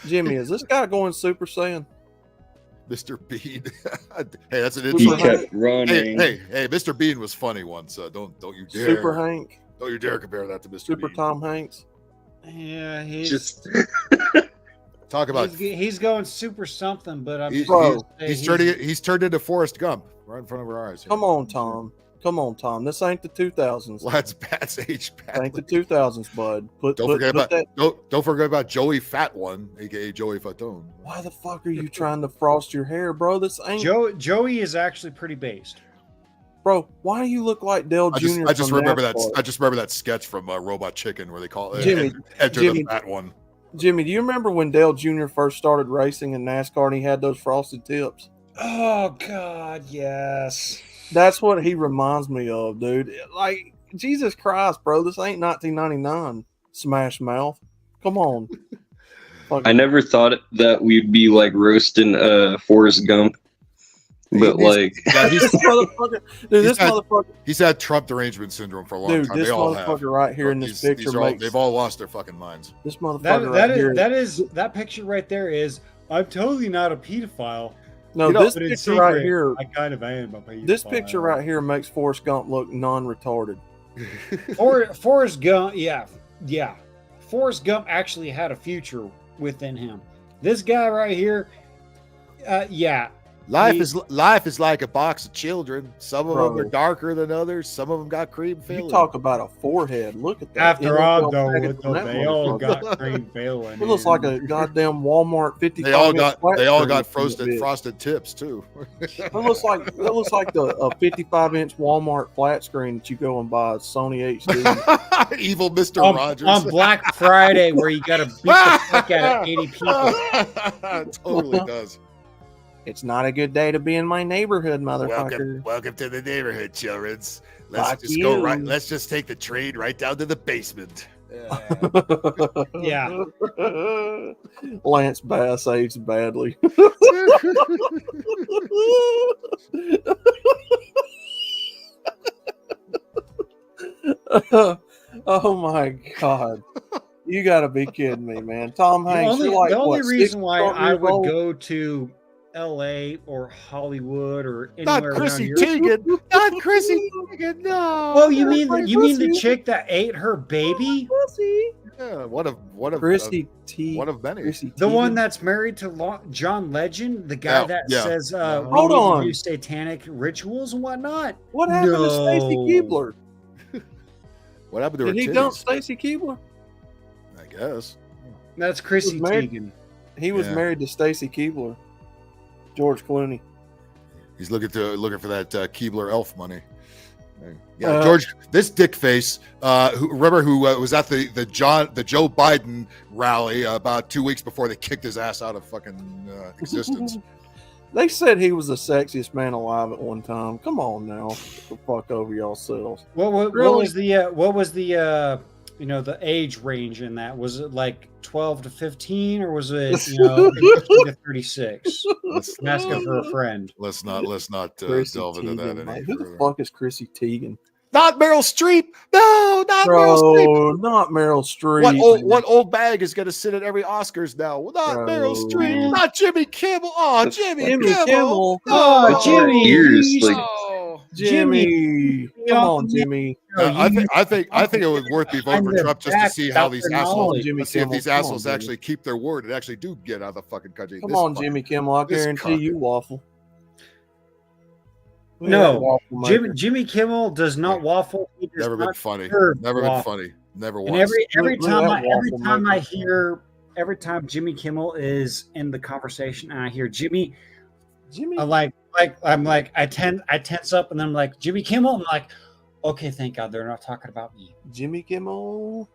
Jimmy, is this guy going Super Saiyan? Mr. Bean. Hey, that's an He insult. kept running. Hey, Mr. Bean was funny once. Don't you dare. Super Hank. Don't you dare compare that to Mr. Super Bean. Tom Hanks. Yeah, he's just talk about. He's going super something, but I'm he's turned into Forrest Gump right in front of our eyes. Come on, Tom. This ain't the 2000s. Well, that's age. Ain't the 2000s, bud. Don't forget about Joey Fat One, aka Joey Fatone. Why the fuck are you trying to frost your hair, bro? This ain't. Joey is actually pretty based. Bro, why do you look like Dale Jr.? I just remember that sketch from Robot Chicken where they call it Enter the Fat One. Jimmy, do you remember when Dale Jr. first started racing in NASCAR and he had those frosted tips? Oh God, yes. That's what he reminds me of, dude. Like, Jesus Christ, bro, this ain't 1999. Smash Mouth. Come on. I never thought that we'd be like roasting Forrest Gump. But he's had Trump derangement syndrome for a long time. This they all motherfucker have. right here in this picture. They've all lost their fucking minds. This motherfucker that picture right there is. I'm totally not a pedophile. No, this picture right here. I kind of am a pedophile. This picture right here makes Forrest Gump look non-retarded. Forrest Gump, yeah. Forrest Gump actually had a future within him. This guy right here, Life is like a box of children. Some of them are darker than others. Some of them got cream filling. You talk about a forehead. Look at that. After all, though, they all got cream filling. It looks like a goddamn Walmart 55. They all got frosted tips too. It looks like a 55-inch Walmart flat screen that you go and buy a Sony HD. Evil Mr. Rogers on Black Friday, where you got to beat the fuck out of 80 people. It totally does. It's not a good day to be in my neighborhood, motherfucker. Welcome to the neighborhood, children. Let's go right. Let's just take the train right down to the basement. Yeah. Lance Bass aged badly. Oh my God. You gotta be kidding me, man. Tom Hanks. The only reason why I would go to LA or Hollywood or anywhere not Chrissy around here. Teigen. Not Chrissy Teigen. No. Oh, you mean the chick that ate her baby? Yeah, one of Chrissy Teigen. One of many. The one that's married to John Legend, the guy that says hold on, do satanic rituals and whatnot. What happened to Stacy Keibler? What happened to her? Did he dump Stacy Keibler? I guess. That's Chrissy Teigen. He was married to Stacy Keibler. George Clooney. He's looking for that Keebler elf money. Yeah, George, this dick face. Who was at the Joe Biden rally about 2 weeks before they kicked his ass out of fucking existence. They said he was the sexiest man alive at one time. Come on now, get the fuck over yourselves. What was the the age range in that? Was it like 12 to 15, or was it 18 to 36? Asking for a friend. Let's not delve into that any Who the further. fuck is Chrissy Teigen? Not Meryl Streep. No, not Meryl Streep. Not Meryl Streep. What old bag is going to sit at every Oscars now? Not Meryl Streep. Not Jimmy Kimmel. Oh, Jimmy Kimmel. Oh, Jimmy. Jimmy. Come on, Jimmy. I think it was worth me voting for Trump just to see how these assholes. Jimmy Let's see if these Kimmel. assholes actually keep their word and actually do get out of the fucking country. Come on, Jimmy Kimmel. I guarantee you waffle. No, Jimmy Kimmel does not waffle. He does Never been not funny. serve Never been waffle. funny. Never And once. every time Jimmy Kimmel is in the conversation and I hear Jimmy, I tense up and then I'm like, Jimmy Kimmel. I'm like, okay, thank God they're not talking about me. Jimmy Kimmel.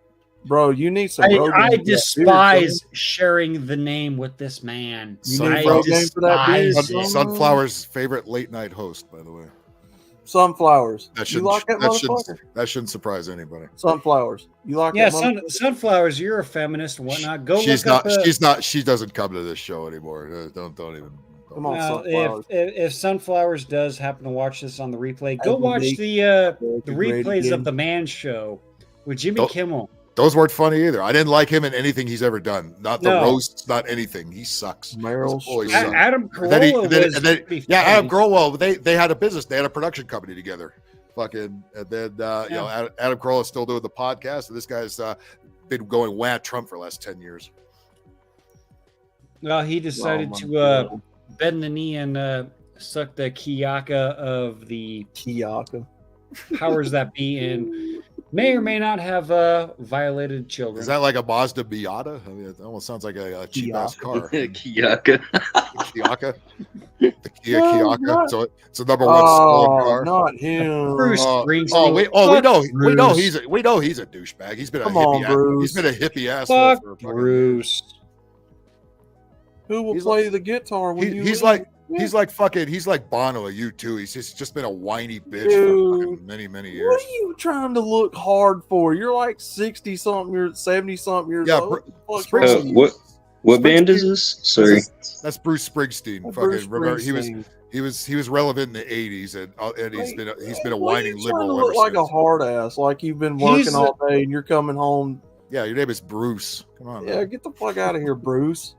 Bro, you need some. I despise sharing the name with this man. Sunflower's favorite late night host, by the way. Sunflowers. That You like that motherfucker? That shouldn't surprise anybody. Sunflowers. You like Yeah, that motherfucker? Sunflowers. You're a feminist and whatnot. Go She's look not. up. She's not. She doesn't come to this show anymore. Don't even. Come on, Well, Sunflowers. if Sunflowers does happen to watch this on the replay, go would watch make the great replays again. of the Man Show with Jimmy Don't- Kimmel. Those weren't funny either. I didn't like him in anything he's ever done. Not the No. roasts, not anything. He sucks. Meryl Always Streep. sucked. Adam And then he- Carolla and then- was and then- pretty yeah, funny. Adam Carolla. They had a business. They had a production company together. Fucking, and then Adam Carolla's still doing the podcast, and this guy's been going wah Trump for the last 10 years. Well, he decided Oh, my to God. bend the knee and suck the Kiyaka of the powers that be, and may or may not have violated children. Is that like a Mazda Miata? I mean, it almost sounds like a cheap ass car. Kiyaka. Kiyaka. The Kia Oh, Kiyaka. not- So it's a number one stolen car. Not him. Bruce Springsteen. we know Fuck he's a douchebag. He's been a Come on, hippie. Bruce. He's been a hippie asshole for Fuck fucking Bruce. Who will He's play the guitar when you he's leave? he's like Bono of U2. He's just been a whiny bitch Dude. for fucking many years. What are you trying to look hard for? You're like 60 something, you're 70 something years Yeah, old. What's wrong with you? What band is this? Sorry. That's Bruce Springsteen. Oh, Fucking Bruce remember Springsteen. he was relevant in the 80s and he's been a Why are whining you trying liberal to ever look like a since. hard ass, like you've been working He's all day and you're coming home. Yeah, your name is Bruce. Come on. Yeah, man. get the fuck out of here, Bruce.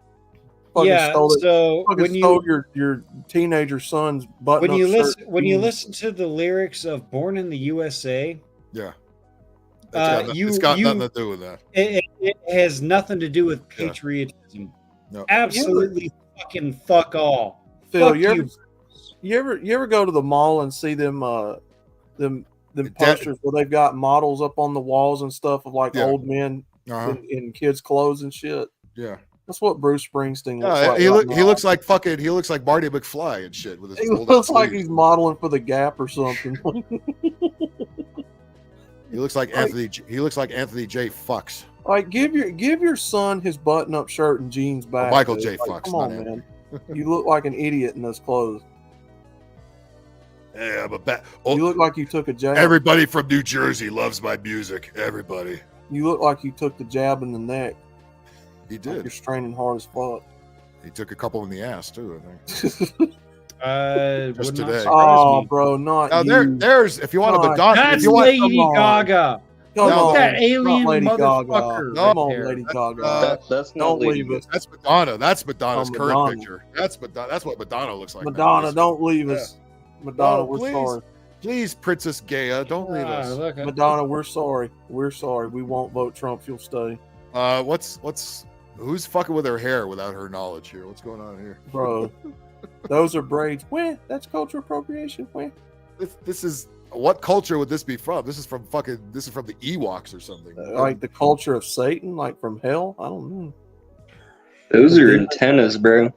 Yeah, stole so when stole your teenager son's button. when you listen to the lyrics of "Born in the USA," Yeah. it's got nothing to do with that. it has nothing to do with patriotism. No. Absolutely, fucking fuck all. Phil, Fuck you ever go to the mall and see them posters where they've got models up on the walls and stuff of like Yeah. old men Uh-huh. in kids' clothes and shit? Yeah. That's what Bruce Springsteen looks Yeah, like. he right now. looks like Marty McFly and shit with his He rolled looks up like sleeves. he's modeling for the Gap or something. He looks like Anthony. He looks like Anthony J. Fucks. Like give your son his button-up shirt and jeans back. Michael dude. J. Like, Fox, come on, not man. You look like an idiot in those clothes. Yeah, but You look like you took a jab. everybody from New Jersey loves my music. Everybody. You look like you took the jab in the neck. He Like did. you're straining hard as fuck. He took a couple in the ass too. I think. Just today. Oh, bro, not Now you. there's if you want a God. Madonna. That's if you want, Lady come on. Gaga. Come No, on, that not alien Lady motherfucker. Gaga. No, Come on, there. Lady Gaga. That's not Don't Lady leave us. That's Madonna. That's Madonna's Oh, current Madonna. picture. That's what Madonna looks like. Madonna, nowadays. don't leave us. Madonna, Oh, we're please. sorry. Please, Princess Gaia, don't leave Ah, us. look at- Madonna, we're sorry. We're sorry. We won't vote Trump. You'll stay. Who's fucking with her hair without her knowledge here? What's going on here, Bro, those are braids. Where? That's cultural appropriation. Where? This is what culture would this be from? This is from the Ewoks or something. Like the culture of Satan, like from hell? I don't know. Those are antennas, bro.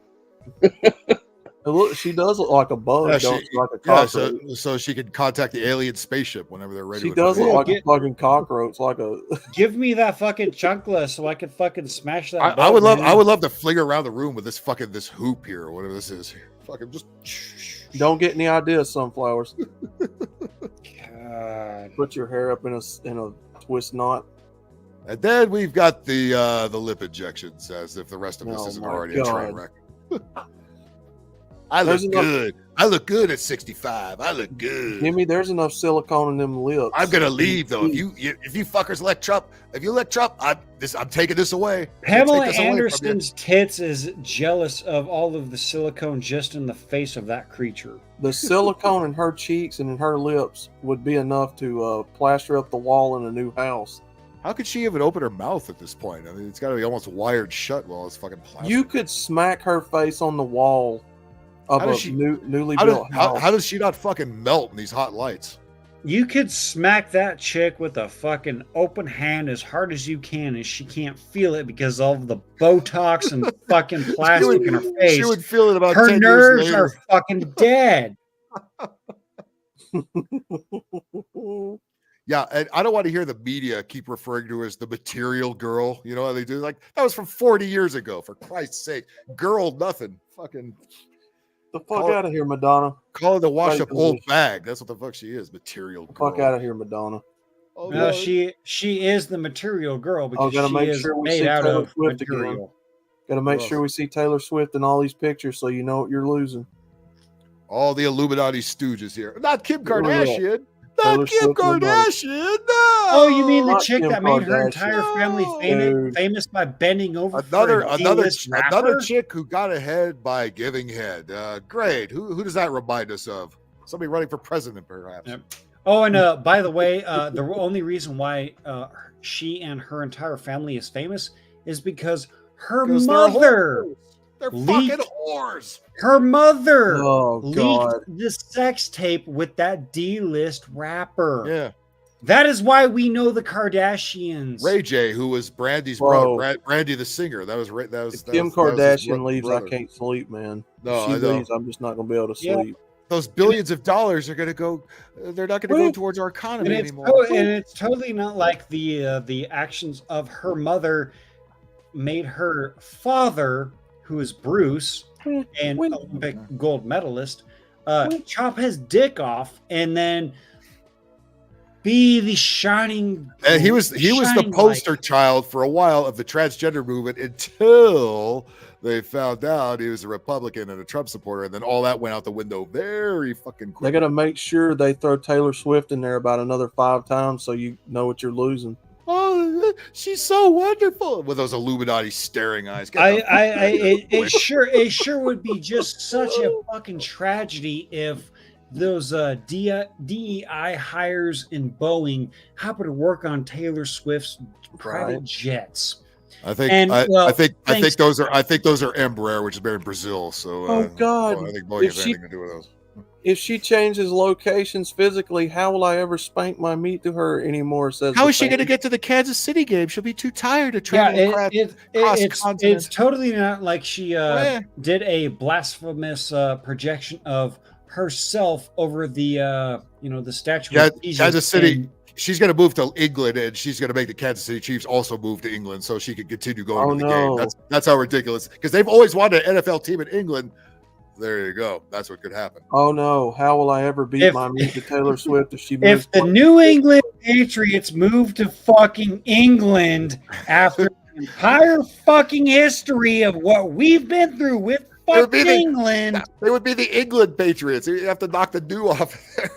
Look, she does look like a bug, Yeah, don't she? Like a yeah, cockroach. so she could contact the alien spaceship whenever they're ready. She with does the look baby. like a fucking cockroach, like a. Give me that fucking chunkla so I can fucking smash that. I would love to fling her around the room with this hoop here or whatever this is. Fucking just. Don't get any ideas, sunflowers. God. Put your hair up in a twist knot. And then we've got the lip injections, as if the rest of this isn't already a train wreck. I look good. I look good at 65. I look good. Jimmy, there's enough silicone in them lips. I'm gonna leave though. If you fuckers elect Trump, I'm taking this away. Pamela Anderson's tits is jealous of all of the silicone just in the face of that creature. The silicone in her cheeks and in her lips would be enough to plaster up the wall in a new house. How could she even open her mouth at this point? I mean, it's got to be almost wired shut while it's fucking plastic. You could smack her face on the wall of newly built house. How does she not fucking melt in these hot lights? You could smack that chick with a fucking open hand as hard as you can, and she can't feel it because of the Botox and fucking plastic in her face. She would feel it about her 10 nerves years later. are fucking dead. Yeah, and I don't want to hear the media keep referring to her as the material girl. You know how they do? Like, that was from 40 years ago, for Christ's sake. Girl, nothing. Fucking the fuck out of here, Madonna. Call her the wash-up old bag. That's what the fuck she is, material girl. Fuck out of here, Madonna. Oh, No, she is the material girl because gotta she make is sure we made see out Taylor of Swift material. again. Gotta make sure we see Taylor Swift in all these pictures so you know what you're losing. All the Illuminati stooges here. Not Kim Look at Kardashian. Taylor Not Kim Swift and Kardashian. No. Oh, you mean the Not chick Kim that made her Kardashian. entire family famous by bending over Another for a D-list rapper? another chick who got ahead by giving head. Great. Who does that remind us of? Somebody running for president, perhaps. Yep. Oh, and by the way, the only reason why she and her entire family is famous is because her mother They're leaked fucking whores. Her mother God. leaked the sex tape with that D-list rapper. Yeah. That is why we know the Kardashians. Ray J, who was Brandy's Bro. brother, Brandy the singer. That was Kim his Kardashian leaves, brother. I can't sleep, man. No, If she I know. leaves, I'm just not gonna be able to Yeah. sleep. Those billions of dollars are going to go. They're not going to go towards our economy anymore. And it's totally not like the actions of her mother made her father, who is Bruce, an Olympic gold medalist, chop his dick off and then be the shining. And he was the shining poster child for a while of the transgender movement until they found out he was a Republican and a Trump supporter, and then all that went out the window very fucking quick. They got to make sure they throw Taylor Swift in there about another 5 times so you know what you're losing. Oh, she's so wonderful with those Illuminati staring eyes. It sure would be just such a fucking tragedy if those DEI hires in Boeing happen to work on Taylor Swift's private jets. I think those are Embraer, which is made in Brazil. So Oh, God. I think Boeing If has she- anything to do with those. If she changes locations physically, how will I ever spank my meat to her anymore? Says How the is she going to fan. get to the Kansas City game? She'll be too tired to Yeah, travel across it's totally not like she did a blasphemous projection of herself over the the statue of Jesus Kansas City. in- She's going to move to England, and she's going to make the Kansas City Chiefs also move to England, so she can continue going to the game. That's how ridiculous. Because they've always wanted an NFL team in England. There you go. That's what could happen. Oh no! How will I ever beat my meat to Taylor Swift if she moves? If the New England Patriots move to fucking England after the entire fucking history of what we've been through with fucking England, They would be the England Patriots. You have to knock the dew off there.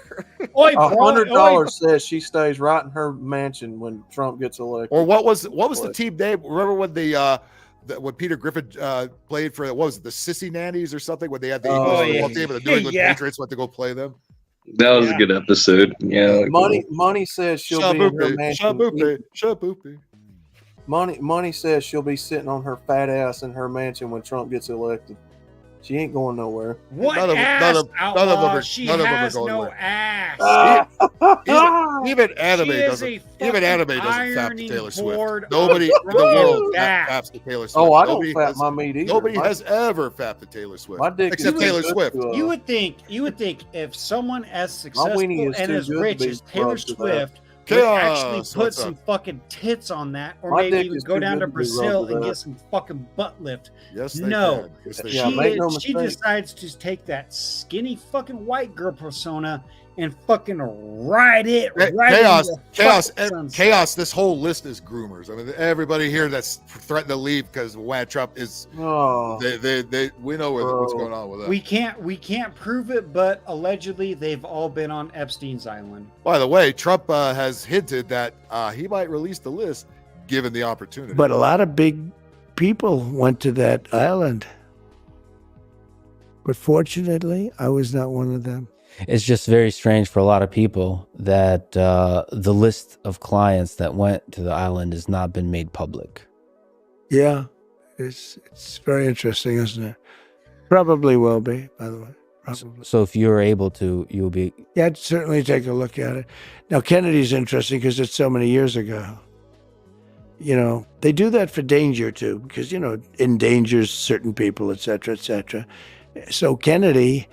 $100 says she stays right in her mansion when Trump gets elected. Or what was the team name? Remember when when Peter Griffin played for what was it, the Sissy Nannies or something, when they had the English football team and the New England Patriots went to go play them? That was a good episode. Yeah. Money says she'll be in her mansion. Money says she'll be sitting on her fat ass in her mansion when Trump gets elected. She ain't going nowhere. What None of them- ass, none of- outlaw? none of them are- She none of them are has going no away. ass. Even anime She is doesn't. a Even anime fucking doesn't fap to ironing Taylor board Swift. Nobody in the world that. faps to Taylor Swift. Oh, I Nobody don't fap has- my meat either. Nobody My- has ever fapped to Taylor Swift. My dick except is Taylor good Swift. to, You would think if someone as weenie successful is and too as good to rich be as Taylor rubbed to that. Swift actually put some fucking tits on that, or maybe even go down to Brazil and get some fucking butt lift. Yes, they no. can. Yes, they She decides to take that skinny fucking white girl persona and fucking ride it. Chaos. This whole list is groomers. I mean, everybody here that's threatened to leave because Trump is. Oh, we know what's going on with that. We can't prove it, but allegedly they've all been on Epstein's island. By the way, Trump has hinted that he might release the list given the opportunity. But a lot of big people went to that island. But fortunately, I was not one of them. It's just very strange for a lot of people that the list of clients that went to the island has not been made public. Yeah, it's very interesting, isn't it? Probably will be, by the way. Probably. So if you're able to, you'll be... Yeah, I'd certainly take a look at it. Now, Kennedy's interesting because it's so many years ago. You know, they do that for danger, too, because, you know, endangers certain people, et cetera, et cetera. So Kennedy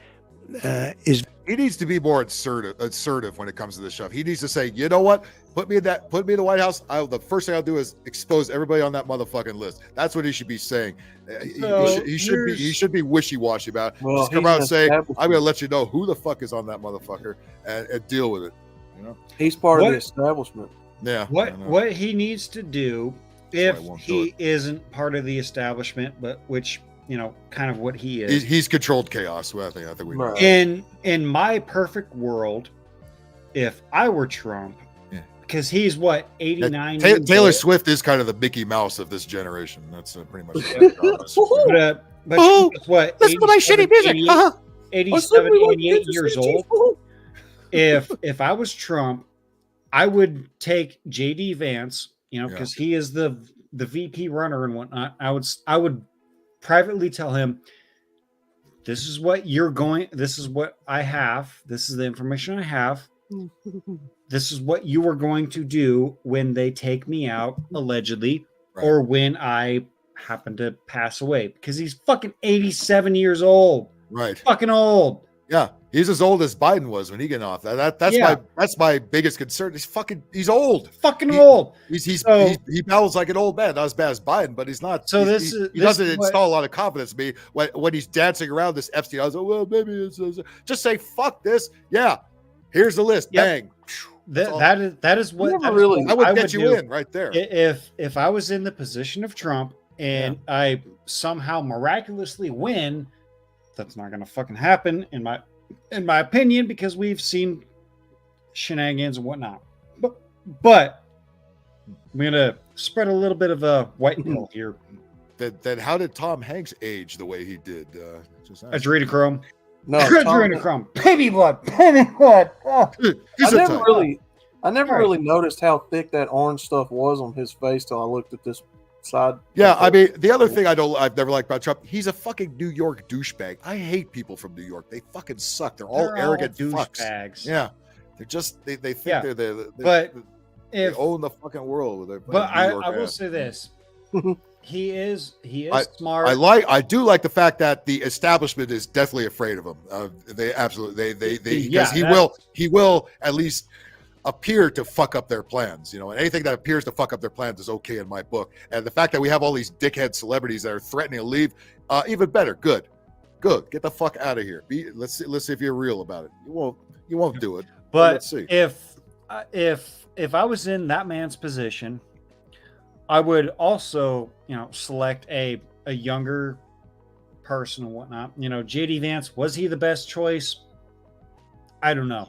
is... He needs to be more assertive when it comes to this stuff. He needs to say, you know what? Put me in the White House. The first thing I'll do is expose everybody on that motherfucking list. That's what he should be saying. He should be wishy-washy about it. Just come out and say, I'm going to let you know who the fuck is on that motherfucker and deal with it. You know, he's part of the establishment. Yeah. What he needs to do, if he isn't part of the establishment, but which, you know, kind of what he is. He's controlled chaos. I think we know. In my perfect world, if I were Trump, because he's what, 89? Taylor Swift is kind of the Mickey Mouse of this generation. That's pretty much but what? Listen to my shitty music. 87, 88 years old. If I was Trump, I would take JD Vance, you know, because he is the VP runner and whatnot. I would privately tell him, this is what I have. This is the information I have. This is what you are going to do when they take me out, allegedly, or when I happen to pass away, because he's fucking 87 years old. Right. Fucking old. Yeah. He's as old as Biden was when he got off. That's my biggest concern. He's old. Fucking old. He battles like an old man, not as bad as Biden, but he's not. So he doesn't install a lot of confidence in me when he's dancing around this Epstein. I was like, well, maybe it's just say fuck this. Yeah, here's the list. Yep. Bang. That is what I would get you in right there. If I was in the position of Trump and I somehow miraculously win, that's not going to fucking happen in my opinion, because we've seen shenanigans and whatnot. But I'm going to spread a little bit of a white pill here. Then how did Tom Hanks age the way he did? Adrenochrome. No, adrenochrome. Baby blood. Oh. I never really noticed how thick that orange stuff was on his face till I looked at this side. Yeah, I mean, the other thing I've never liked about Trump, he's a fucking New York douchebag. I hate people from New York. They fucking suck. They're all arrogant fucks. Yeah, they're just they think they own the fucking world with their. But I will say this. He is smart. I do like the fact that the establishment is deathly afraid of him. They absolutely because he will at least appear to fuck up their plans, you know, and anything that appears to fuck up their plans is okay in my book. And the fact that we have all these dickhead celebrities that are threatening to leave, even better. Good, get the fuck out of here. Let's see if you're real about it. You won't do it. But let's see. If I was in that man's position, I would also, you know, select a younger person and whatnot. You know, JD Vance, was he the best choice? I don't know.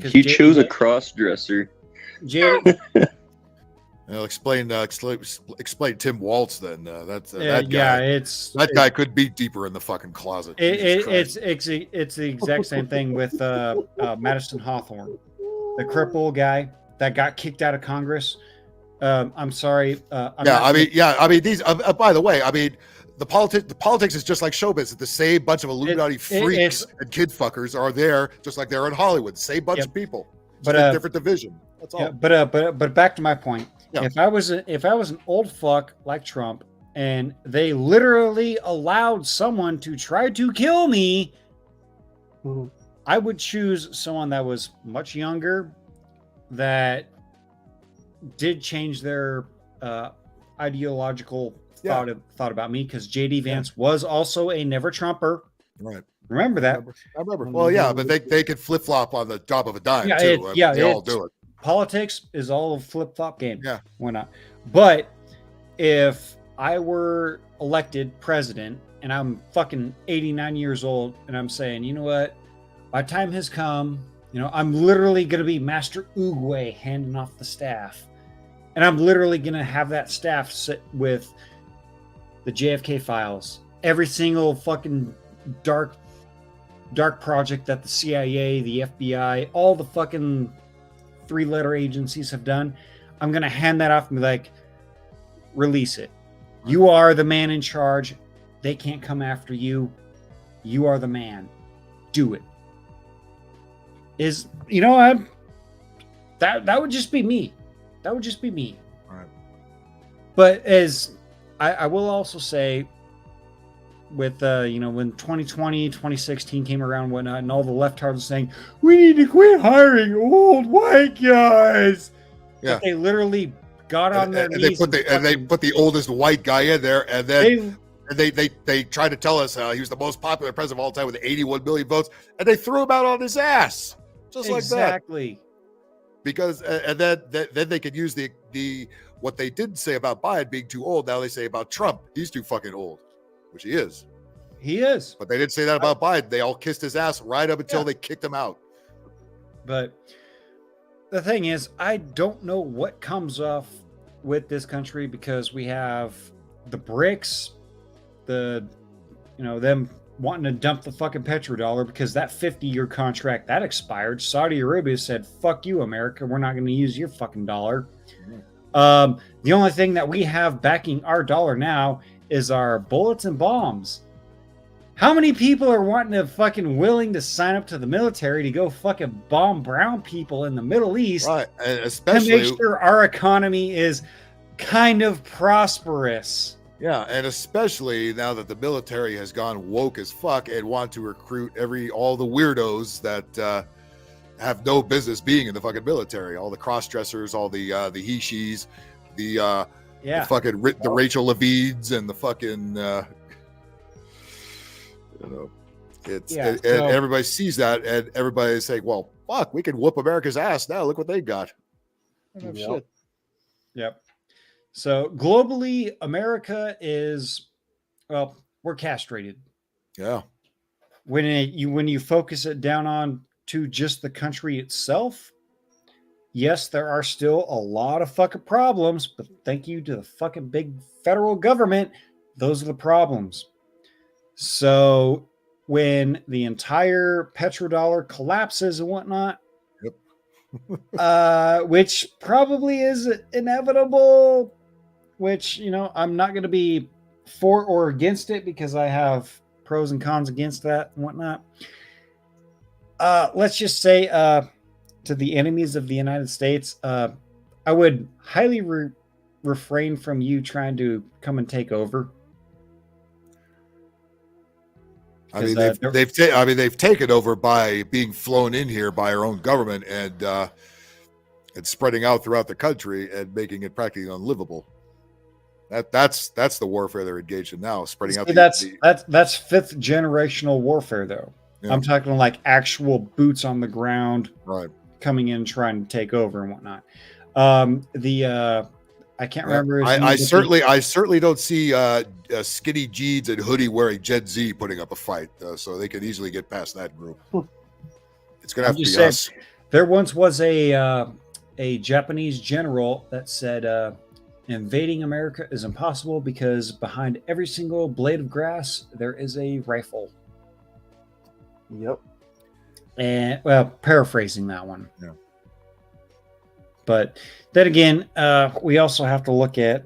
He chose a cross-dresser. JD. Explain Tim Waltz then. That guy. Yeah, that guy could be deeper in the fucking closet. It's the exact same thing with Madison Hawthorne, the cripple guy that got kicked out of Congress. I'm sorry. I mean, these. By the way, I mean, the politics is just like showbiz. It's the same bunch of Illuminati freaks and kid fuckers are there, just like they're in Hollywood. Same bunch of people, but a different division. That's all. Yeah, but back to my point. Yeah. If I was an old fuck like Trump, and they literally allowed someone to try to kill me, I would choose someone that was much younger, that did change their ideological thought about me, because J.D. Vance was also a never Trumper. Right. Remember that? I remember. Well, yeah, but they could flip flop on the drop of a dime too. They all do it. Politics is all a flip flop game. Yeah. Why not? But if I were elected president and I'm fucking 89 years old and I'm saying, you know what, my time has come. You know, I'm literally going to be Master Oogway handing off the staff. And I'm literally going to have that staff sit with the JFK files. Every single fucking dark project that the CIA, the FBI, all the fucking 3-letter agencies have done. I'm going to hand that off and be like, release it. You are the man in charge. They can't come after you. You are the man. Do it. That would just be me. That would just be me. All right. But as I will also say, with when 2020, 2016 came around and whatnot, and all the leftards saying, we need to quit hiring old white guys. Yeah. But they literally got on their knees. They put the oldest white guy in there, and then they tried to tell us he was the most popular president of all time with 81 million votes, and they threw him out on his ass. Just like that. Exactly. Because and then they could use the what they didn't say about Biden being too old. Now they say about Trump, he's too fucking old, which he is. He is. But they didn't say that about Biden. They all kissed his ass right up until they kicked him out. But the thing is, I don't know what comes off with this country, because we have the BRICS, them wanting to dump the fucking petrodollar because that 50-year contract that expired. Saudi Arabia said, fuck you, America, we're not going to use your fucking dollar. The only thing that we have backing our dollar now is our bullets and bombs. How many people are wanting to fucking willing to sign up to the military to go fucking bomb brown people in the Middle East, right? And especially to make sure our economy is kind of prosperous. Yeah, and especially now that the military has gone woke as fuck and want to recruit all the weirdos that have no business being in the fucking military. All the cross-dressers, all the he-she's, the Rachel Levines and the fucking and everybody sees that, and everybody's saying, well, fuck, we can whoop America's ass now. Look what they got. Shit. Yep. So globally, America is, well, we're castrated. Yeah. When you focus it down on to just the country itself, yes, there are still a lot of fucking problems, but thank you to the fucking big federal government, those are the problems. So when the entire petrodollar collapses and whatnot, which probably is inevitable, which, I'm not going to be for or against it because I have pros and cons against that and whatnot. Let's just say to the enemies of the United States, I would highly refrain from you trying to come and take over. I mean, they've taken over by being flown in here by our own government and spreading out throughout the country and making it practically unlivable. That's the warfare they're engaged in now, spreading out. That's 5th generational warfare, though. Yeah. I'm talking like actual boots on the ground, right? Coming in trying to take over and whatnot. I can't remember. I certainly don't see skinny jeans and hoodie wearing Gen Z putting up a fight, so they could easily get past that group. It's gonna have to be us. There once was a Japanese general that said invading America is impossible because behind every single blade of grass there is a rifle. Yep. And paraphrasing that one. Yeah. But then again, we also have to look at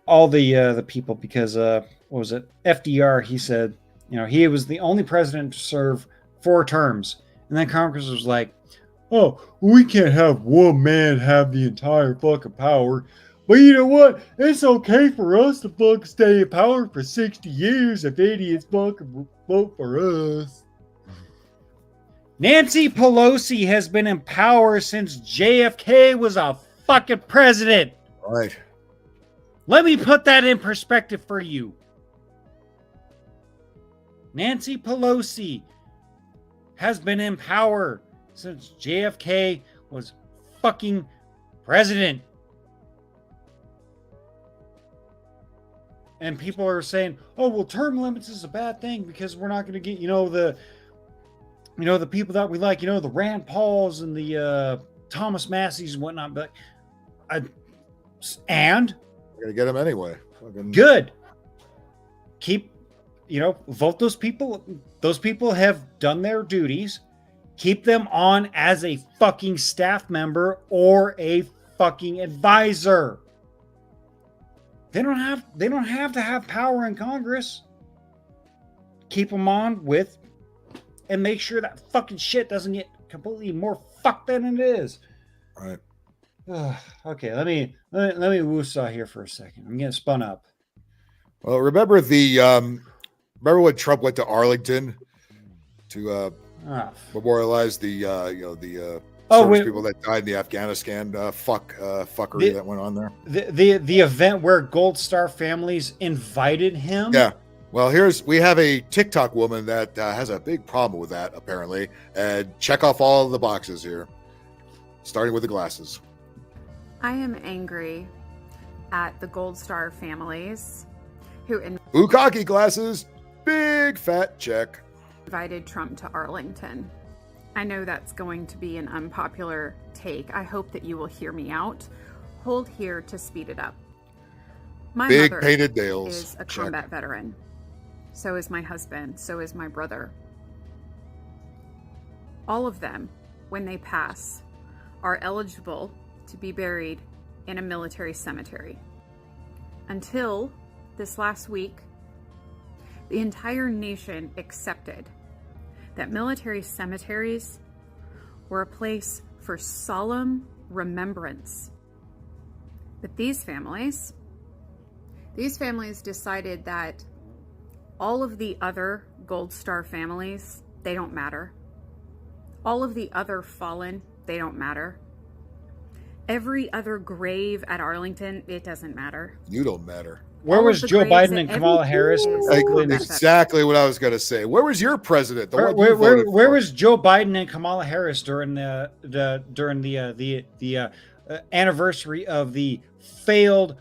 all the people because what was it? FDR, he said, he was the only president to serve 4 terms. And then Congress was like, oh, we can't have one man have the entire fucking power. But you know what? It's okay for us to fucking stay in power for 60 years if idiots fucking vote for us. Nancy Pelosi has been in power since JFK was a fucking president. Right. Let me put that in perspective for you. Nancy Pelosi has been in power since JFK was fucking president. And people are saying, oh, well, term limits is a bad thing because we're not going to get, the people that we like, the Rand Pauls and the Thomas Masseys and whatnot. But we're going to get them anyway. Good. Keep, vote those people. Those people have done their duties. Keep them on as a fucking staff member or a fucking advisor. They don't have to have power in Congress. Keep them on with and make sure that fucking shit doesn't get completely more fucked than it is. Right. Okay, let me woosah here for a second. I'm getting spun up. Well, remember when Trump went to Arlington to memorialize the service people that died in the Afghanistan fuckery that went on there? The event where Gold Star families invited him? Yeah. Well, we have a TikTok woman that has a big problem with that, apparently. And check off all of the boxes here, starting with the glasses. I am angry at the Gold Star families who Bukkake glasses, big fat check. Invited Trump to Arlington. I know that's going to be an unpopular take. I hope that you will hear me out. Hold here to speed it up. My big mother painted nails is a combat veteran. So is my husband. So is my brother. All of them, when they pass, are eligible to be buried in a military cemetery. Until this last week, the entire nation accepted that military cemeteries were a place for solemn remembrance. But these families decided that all of the other Gold Star families, they don't matter. All of the other fallen, they don't matter. Every other grave at Arlington, it doesn't matter. You don't matter. Where was Joe Biden and Kamala Harris? Exactly what I was going to say. Where was your president? Where was Joe Biden and Kamala Harris during the anniversary of the failed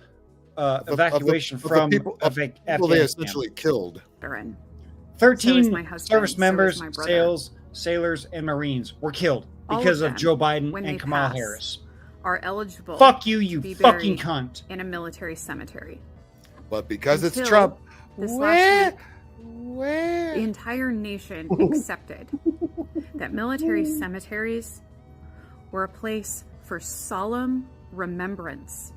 evacuation from people they essentially killed? 13 service members, sailors, and Marines were killed because of Joe Biden and Kamala Harris. Are eligible. Fuck you, you fucking cunt! In a military cemetery. But because it's Trump, the entire nation accepted that military cemeteries were a place for solemn remembrance.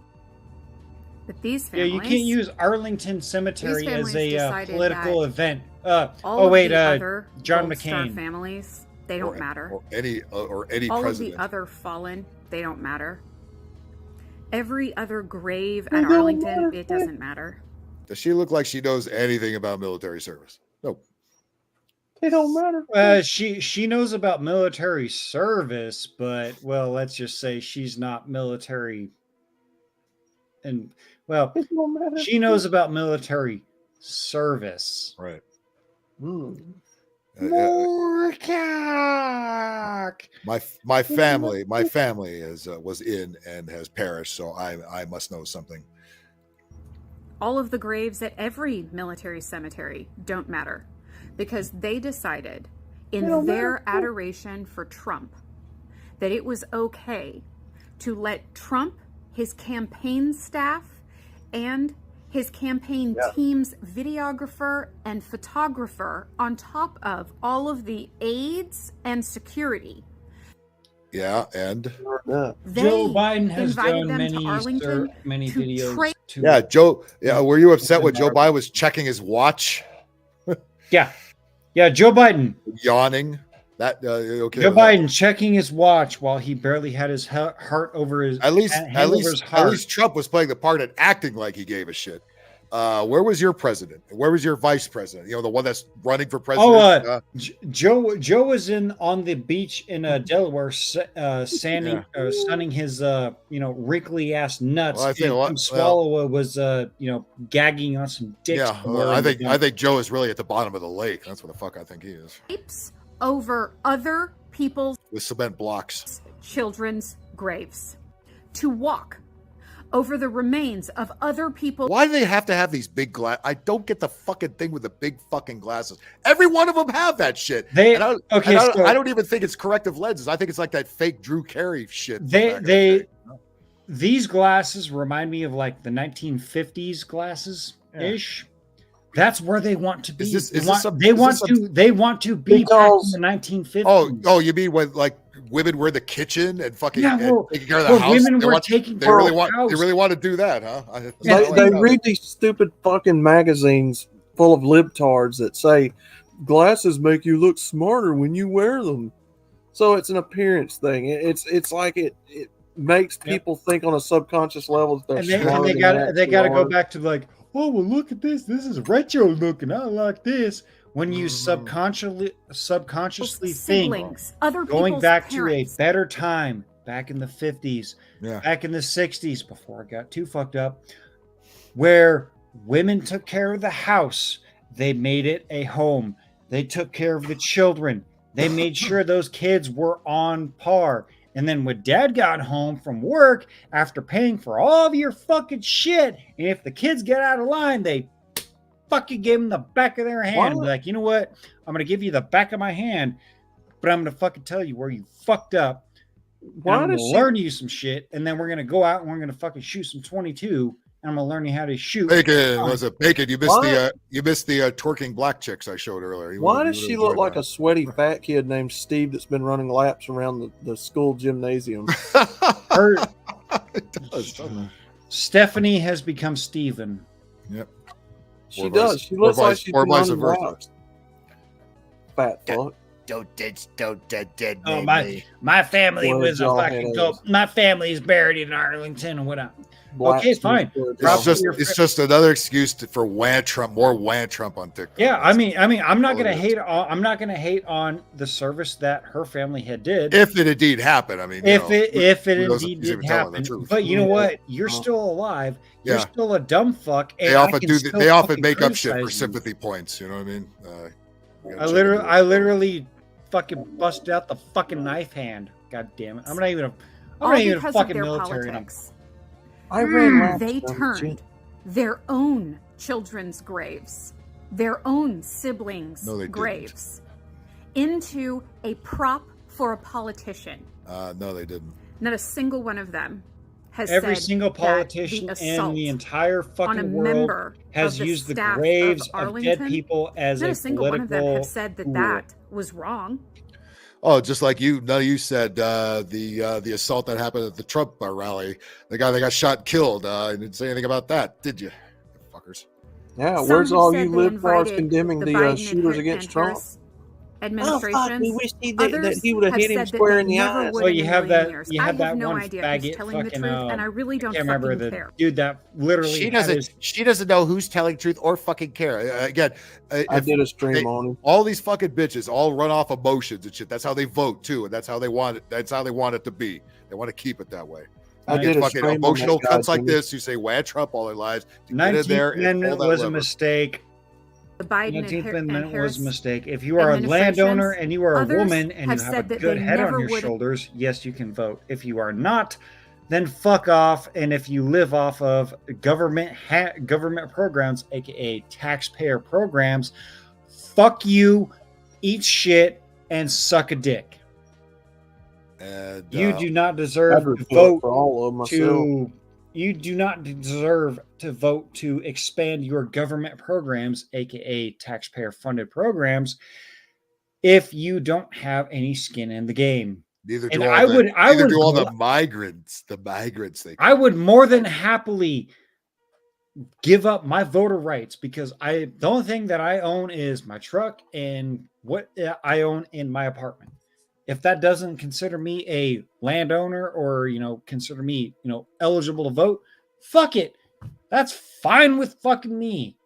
But these families... Yeah, you can't use Arlington Cemetery as a political event. John McCain. Families, they don't matter. Or any all president. All of the other fallen, they don't matter. Every other grave at Arlington, it doesn't matter. Does she look like she knows anything about military service? Nope. They don't matter. She knows about military service, but let's just say she's not military. And she knows about military service. Right. More cock. My family was in and has perished, so I must know something. All of the graves at every military cemetery don't matter because they decided in their adoration for Trump that it was okay to let Trump, his campaign staff, and his campaign team's videographer and photographer on top of all of the aides and security. Yeah, and Joe Biden has done many videos. Joe. Yeah, were you upset when Joe Biden was checking his watch? Yeah, Joe Biden yawning. That okay? Joe Biden checking his watch while he barely had his heart over his. At least Trump was playing the part and acting like he gave a shit. Where was your president? Where was your vice president? You know, the one that's running for president. Joe was on the beach in Delaware, sunning his wrinkly ass nuts. Well, I think and Swallow was gagging on some dicks. Yeah, I think Joe is really at the bottom of the lake. That's what the fuck I think he is. Over other people's With cement blocks. Children's graves. To walk over the remains of other people. Why do they have to have these big glass? I don't get the fucking thing with the big fucking glasses. Every one of them have that shit. I don't even think it's corrective lenses. I think it's like that fake Drew Carey shit. These glasses remind me of like the 1950s glasses ish. That's where they want to be. They want to be back in the 1950s. Oh, you mean when like women were in the kitchen and fucking taking care of the house? Women were taking care of the house. They really want to do that, huh? They read these stupid fucking magazines full of libtards that say glasses make you look smarter when you wear them. So it's an appearance thing. It's like it makes people think on a subconscious level that they're smarter. They got to go back to like, oh well, look at this. This is retro looking. I like this. When you subconsciously think, going back to a better time, back in the 50s, back in the 60s, before it got too fucked up, where women took care of the house, they made it a home. They took care of the children. They made sure those kids were on par. And then when dad got home from work, after paying for all of your fucking shit, and if the kids get out of line, they fucking give them the back of their hand. Like, you know what? I'm going to give you the back of my hand, but I'm going to fucking tell you where you fucked up. I'm going to learn you some shit, and then we're going to go out and we're going to fucking shoot some 22, and I'm going to learn you how to shoot. Bacon, was it Bacon? You missed the twerking black chicks I showed earlier. Why does she look like a sweaty fat kid named Steve that's been running laps around the school gymnasium? It does. Stephanie has become Steven. Yep. She does. She looks like she's vice running versa. laps. Fat fuck. My family was a fucking cult. My family is buried in Arlington and whatnot. Okay, fine. It's just another excuse for Wan Trump, more Wan Trump on TikTok. Yeah, I mean, I'm not gonna hate. I'm not gonna hate on the service that her family had did. If it indeed happened, I mean, if it indeed did happen. But you know what? You're still alive. You're still a dumb fuck. They often make up shit for sympathy points. You know what I mean? I literally fucking busted out the fucking knife hand. God damn it! I'm not even a fucking military. They turned their own children's graves, their own siblings' graves, into a prop for a politician. No, they didn't. Not a single one of them has Every said single politician that in the entire fucking world has used the graves of dead people as not a a single one of them political have said that that was wrong. Oh, just like you, none of you said the assault that happened at the Trump rally, the guy that got shot and killed. You didn't say anything about that, did you, fuckers? Yeah, where's all you libtards condemning the shooters against Trump? Administration. We wish that he would have hit him square in the eyes. Well, you have that. You have that no one idea faggot telling the fucking. truth, and I really don't remember fucking the care. dude that literally. She doesn't know who's telling truth or fucking care. Again, I did a stream on him. All these fucking bitches all run off emotions and shit. That's how they vote too, and that's how they want it. That's how they want it to be. They want to keep it that way. I did a fucking stream emotional on this guy, cunts like Jimmy. this who say "Wad Trump" all their lives. To get in 19th there and Amendment pull that was a lever. mistake. The Biden 19th Amendment Harris was a mistake. If you are a landowner and you are a woman and you have a good head on your shoulders, yes, you can vote. If you are not, then fuck off. And if you live off of government programs, aka taxpayer programs, fuck you, eat shit, and suck a dick. And, you do not deserve to vote for all of myself. You do not deserve to vote to expand your government programs, aka taxpayer-funded programs, if you don't have any skin in the game. Neither And do all I the, would- I neither would do all go- the migrants. The migrants. I would more than happily give up my voter rights because the only thing that I own is my truck and what I own in my apartment. If that doesn't consider me a landowner or, consider me, eligible to vote, fuck it. That's fine with fucking me.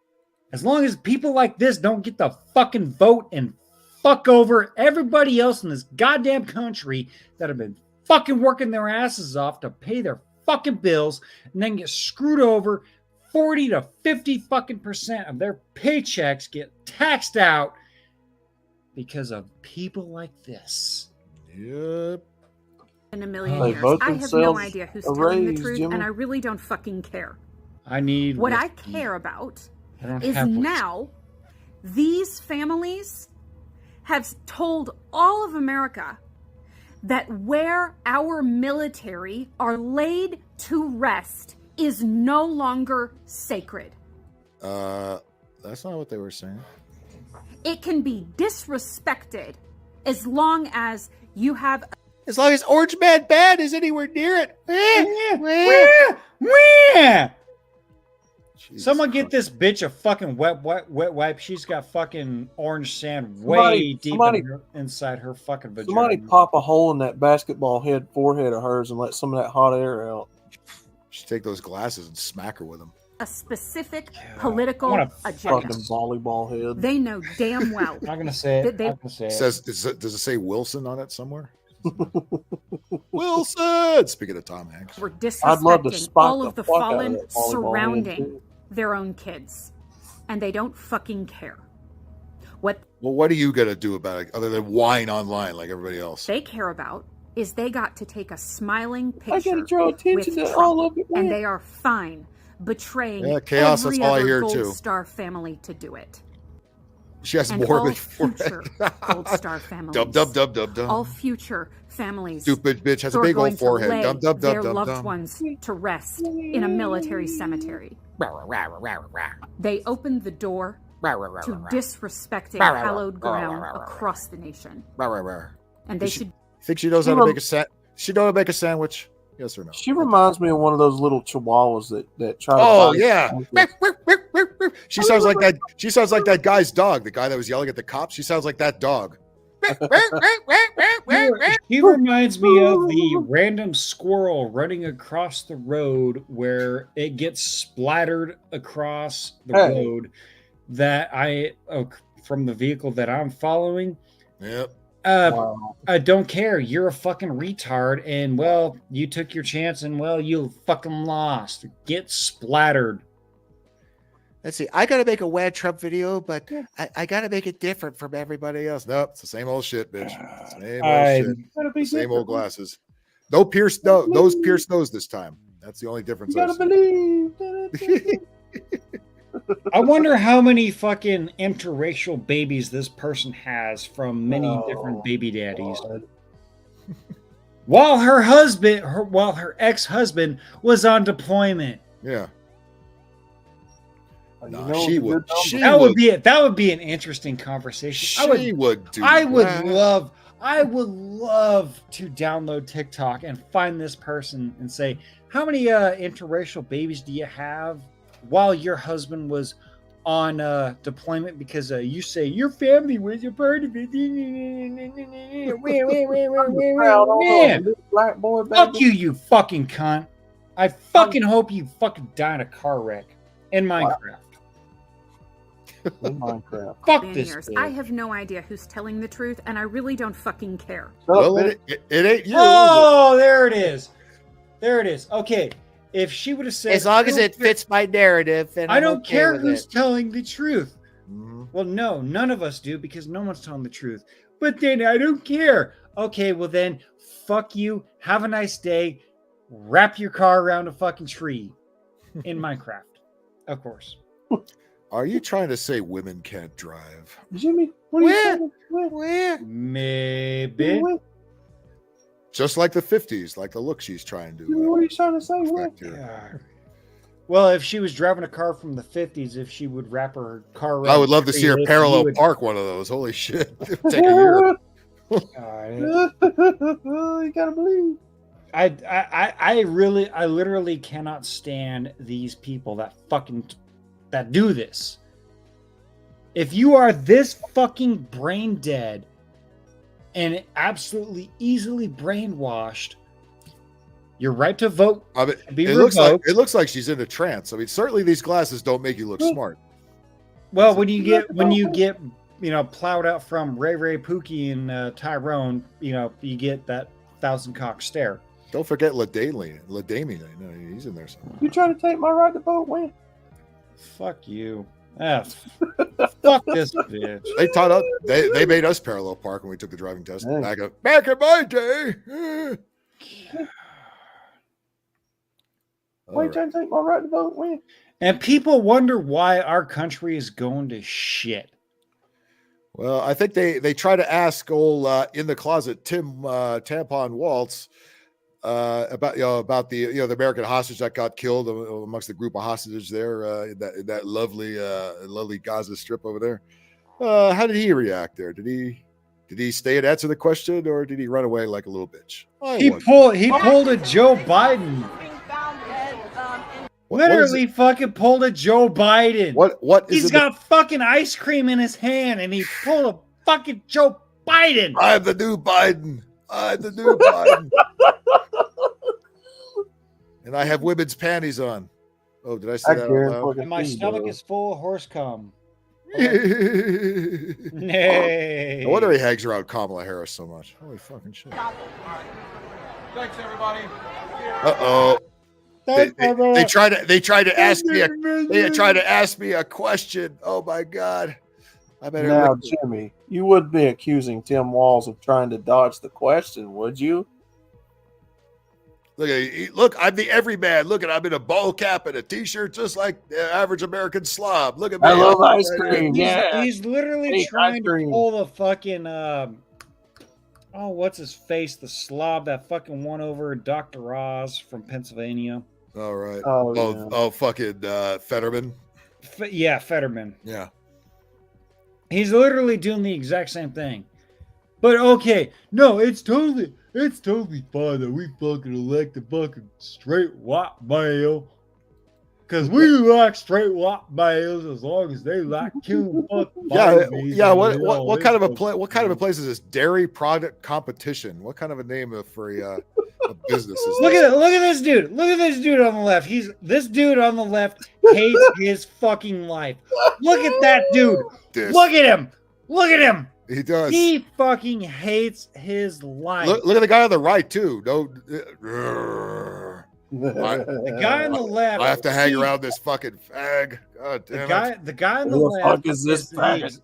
As long as people like this don't get the fucking vote and fuck over everybody else in this goddamn country that have been fucking working their asses off to pay their fucking bills and then get screwed over. 40 to 50 fucking % of their paychecks get taxed out because of people like this. Yep. In a million years. I have no idea who's telling the truth, and I really don't fucking care. What I care about is now these families have told all of America that where our military are laid to rest is no longer sacred. That's not what they were saying. It can be disrespected as long as you have... As long as Orange Man Bad is anywhere near it. Someone get this bitch a fucking wet wipe. She's got fucking orange sand way deep inside her fucking vagina. Somebody pop a hole in that basketball forehead of hers and let some of that hot air out. Just take those glasses and smack her with them. A specific political agenda. Fucking volleyball head. They know damn well. I'm not gonna say it. Does it say Wilson on it somewhere? Wilson. Speaking of Tom Hanks, we're disrespecting all of the fallen surrounding their own kids, and they don't fucking care. What are you gonna do about it other than whine online like everybody else? They care about is they got to take a smiling picture. I gotta draw attention to all of it, man. And they are fine betraying chaos. Every that's all other I hear Gold too. Star family to do it. She has and morbid forehead. Gold Star families. Dub. All future families. Stupid bitch has a big old forehead. Dub. Their loved ones to rest in a military cemetery. They opened the door to disrespecting hallowed ground across the nation. And they should. Think she knows how to make a She know how to make a sandwich? Yes or no? She reminds me of one of those little chihuahuas that try to. Oh yeah. She sounds like that. She sounds like that guy's dog. The guy that was yelling at the cops. She sounds like that dog. He reminds me of the random squirrel running across the road where it gets splattered across the road that from the vehicle that I'm following. Yep. I don't care. You're a fucking retard, and well, you took your chance, and well, you fucking lost. Get splattered. Let's see. I gotta make a Wad Trump video, but I gotta make it different from everybody else. Nope, it's the same old shit, bitch. Same old shit. Same old glasses. No pierced nose. Those pierced nose this time. That's the only difference. You gotta believe. I wonder how many fucking interracial babies this person has from many different baby daddies. While her ex-husband was on deployment. Yeah. That would be an interesting conversation. I would love to download TikTok and find this person and say, how many interracial babies do you have while your husband was on deployment? Because you say your family was a part of it. Man, fuck you, you fucking cunt. I fucking hope you fucking die in a car wreck in Minecraft. Fuck this. I have no idea who's telling the truth, and I really don't fucking care. Well, it ain't you. Oh, there it is. There it is. Okay. If she would have said, as long as it fits my narrative, then I don't care who's telling the truth. Well, no, none of us do because no one's telling the truth. But then I don't care. Okay, well then, fuck you. Have a nice day. Wrap your car around a fucking tree in Minecraft, of course. Are you trying to say women can't drive? Jimmy, what are you saying? Where? Maybe. Just like the 50s, like the look she's trying to. What are you trying to say? Well, if she was driving a car from the 50s, if she would wrap her car around, I would love to see her parallel park one of those. Holy shit. Take a year. You gotta believe. I literally cannot stand these people that do this. If you are this fucking brain dead and absolutely easily brainwashed, Your right to vote. I mean, be it looks like she's in a trance. I mean, certainly these glasses don't make you look smart. Well, when you get plowed out from Ray Pookie and Tyrone, you get that 1,000-cock stare. Don't forget LaDamie. No, he's in there somewhere. You trying to take my right to vote, Win? Fuck you. Fuck this bitch. They taught us. They made us parallel park when we took the driving test. Back in my day. Why you trying to take my right to vote, Win? And people wonder why our country is going to shit. Well, I think they try to ask old in the closet Tim Tampon Waltz about the American hostage that got killed amongst the group of hostages there in that lovely Gaza Strip over there. How did he react there? Did he stay and answer the question, or did he run away like a little bitch? He pulled a Joe Biden. Literally fucking pulled a Joe Biden. What is He's got fucking ice cream in his hand and he pulled a fucking Joe Biden. I'm the new Biden. And I have women's panties on. Oh, did I say that out loud? And my stomach is full of horse cum. Nay. No wonder he hangs around Kamala Harris so much. Holy fucking shit. Thanks, everybody. Uh-oh. They try to ask me a question. Oh my God. I better now, Jimmy, you wouldn't be accusing Tim Walz of trying to dodge the question, would you? Look, I'm the everyman. Look, I'm in a ball cap and a t-shirt, just like the average American slob. Look at me. I love ice cream. He's literally trying to pull the fucking what's his face? The slob that fucking won over Dr. Oz from Pennsylvania. All right. Fucking Fetterman. Fetterman. Yeah. He's literally doing the exact same thing. But okay, no, it's totally fine that we fucking elect a fucking straight white male. Because we like straight white males as long as they like killing fucking babies. Yeah. What kind of a place is this? Dairy product competition. What kind of a name for a business is Look this? at this dude. Look at this dude on the left. This dude on the left hates his fucking life. Look at that dude. Look at him. Look at him. He does. He fucking hates his life. Look at the guy on the right too. No. The guy on the left. I have to hang around this fucking fag. God damn it. The guy on the left. Fuck is this faggot?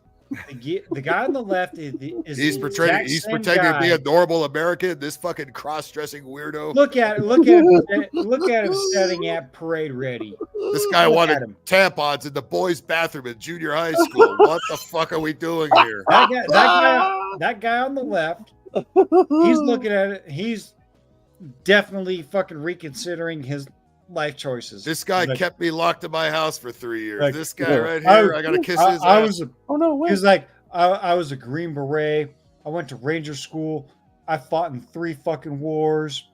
The guy on the left is he's pretending to be a normal American. This fucking cross-dressing weirdo. Look at him setting at parade ready. This guy wanted tampons in the boys' bathroom in junior high school. What the fuck are we doing here? That guy on the left. He's looking at it. He's definitely fucking reconsidering his life choices. This guy kept me locked in my house for 3 years. This guy right here, I gotta kiss his ass. He's like, I was a Green Beret. I went to Ranger School. I fought in 3 fucking wars.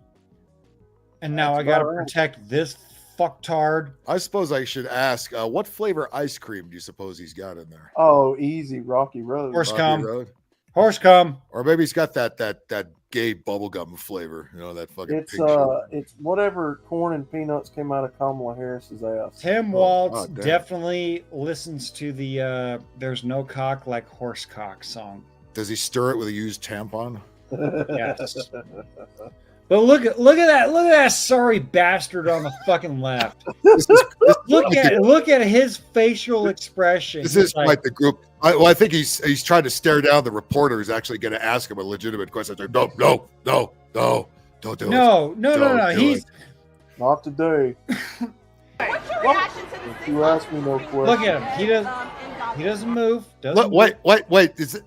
And now I gotta protect this fucktard. I suppose I should ask, what flavor ice cream do you suppose he's got in there? Oh, easy, Rocky Road. Horse cum. Or maybe he's got that gay bubblegum flavor, that fucking it's whatever corn and peanuts came out of Kamala Harris's ass. Tim Waltz definitely listens to the There's No Cock Like Horse Cock song. Does he stir it with a used tampon? Yes. But look at that sorry bastard on the fucking left. Look at his facial expression. This is quite the group. I think he's trying to stare down the reporter who's actually going to ask him a legitimate question. Like, no, don't do it. No. He's not today. What's your reaction to the You ask me no question. Look at him. He doesn't move. Wait. Is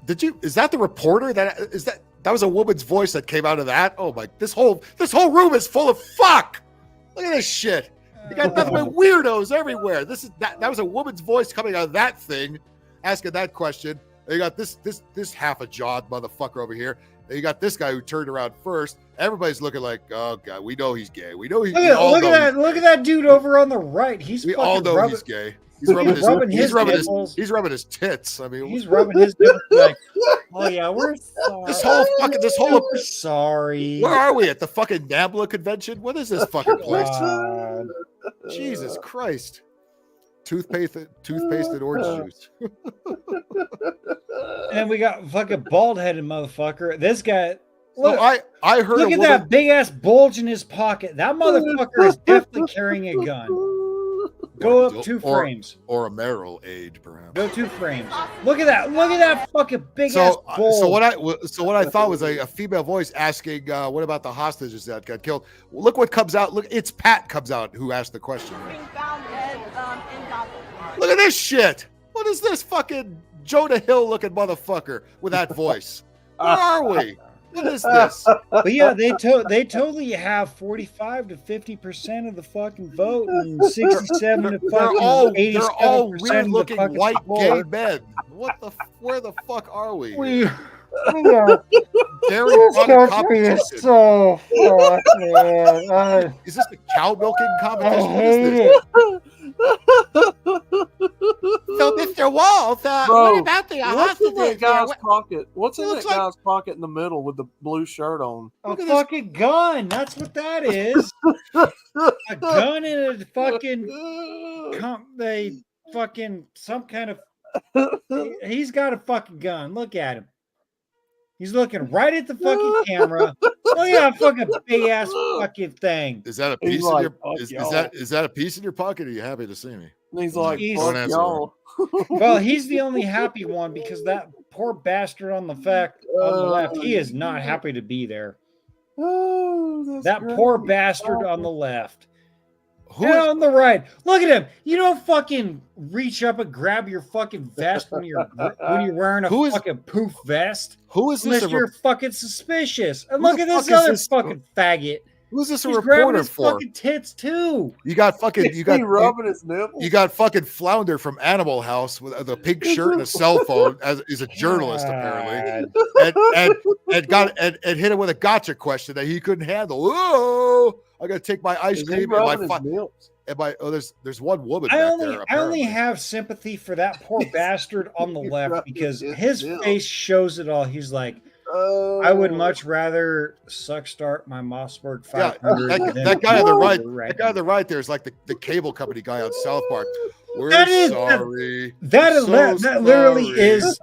that the reporter? That was a woman's voice that came out of that? Oh my! This whole room is full of fuck. Look at this shit. You got nothing but weirdos everywhere. That was a woman's voice coming out of that thing, asking that question. And you got this half a jawed motherfucker over here. And you got this guy who turned around first. Everybody's looking like, oh god, we know he's gay. We know he's. Look at that dude over on the right. We all know he's gay. He's rubbing his nipples. He's rubbing his tits. I mean, He's rubbing his nipples like, oh yeah, we're sorry. this whole We're sorry. Where are we at the fucking NABLA convention? What is this fucking place? God. Jesus Christ! Toothpaste and orange juice. And we got fucking bald-headed motherfucker. This guy. Look, so I heard. Look at that big ass bulge in his pocket. That motherfucker is definitely carrying a gun. Go up 2 frames. Or a marital age, perhaps. Go 2 frames. Look at that. Look at that fucking big ass bulge. So what I thought was a female voice asking, "What about the hostages that got killed?" Well, look what comes out. Look, it's Pat comes out who asked the question. Look at this shit. What is this fucking Jonah Hill looking motherfucker with that voice? Where are we? What is this? But yeah, they totally have 45 to 50% of the fucking vote and 67 to fucking 87%. They're all weird looking fucking white floor. gay men. Where the fuck are we? Dairy This product country is competition. so fucked, man. Is this the cow milking competition? I What is hate this? So, Mr. Walls, what about the What's in that hostages? guy's pocket? What's in It that looks like- guy's pocket in the middle with the blue shirt on? A fucking gun. That's what that is. A gun and a fucking some kind of. He's got a fucking gun. Look at him. He's looking right at the fucking camera. Look at that fucking big ass fucking thing. Is that a He's piece like, in "Fuck your y'all." is that a piece in your pocket? Or are you happy to see me? And he's like, He's- "Fuck Don't answer y'all." Well, he's the only happy one because that poor bastard on the left, he is not happy to be there. Oh, that's That great. poor bastard on the left. And on the right. Look at him. You don't fucking reach up and grab your fucking vest when you're wearing a fucking poof vest. Who is this? Unless you're fucking suspicious. And Who look the at this fuck is other this? fucking faggot. Who's this a He's grabbing reporter his for? fucking tits too. You got fucking rubbing his nipples. You got fucking Flounder from Animal House with the pink shirt and a cell phone as is a journalist apparently, and hit him with a gotcha question that he couldn't handle. Oh, I gotta take my ice Is he cream rubbing his nips? there's one woman I back only there. I only apparently. have sympathy for that poor bastard on the left because his face shows it all. He's like, I would much rather suck start my Mossberg 500. that guy on the right, that guy on the right there is like the cable company guy on South Park. We're sorry. That literally is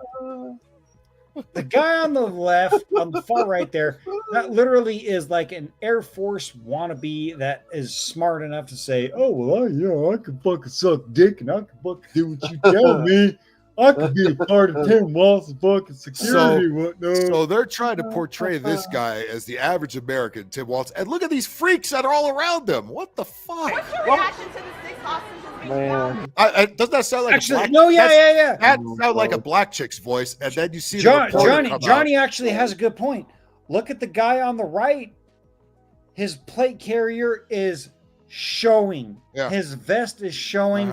the guy on the left, on the far right there. That literally is like an Air Force wannabe that is smart enough to say, "Oh well, I can fucking suck dick and I can fucking do what you tell me. I could be a part of 10 miles of fucking security." So they're trying to portray this guy as the average American, Tim Waltz, and look at these freaks that are all around him. What the fuck? What's your reaction to the 6 hostages being found? Doesn't that sound like Actually, a black? no, yeah. That sounds like a black chick's voice, and then you see the reporter come Johnny out. actually has a good point. Look at the guy on the right. His plate carrier is showing. Yeah. His vest is showing.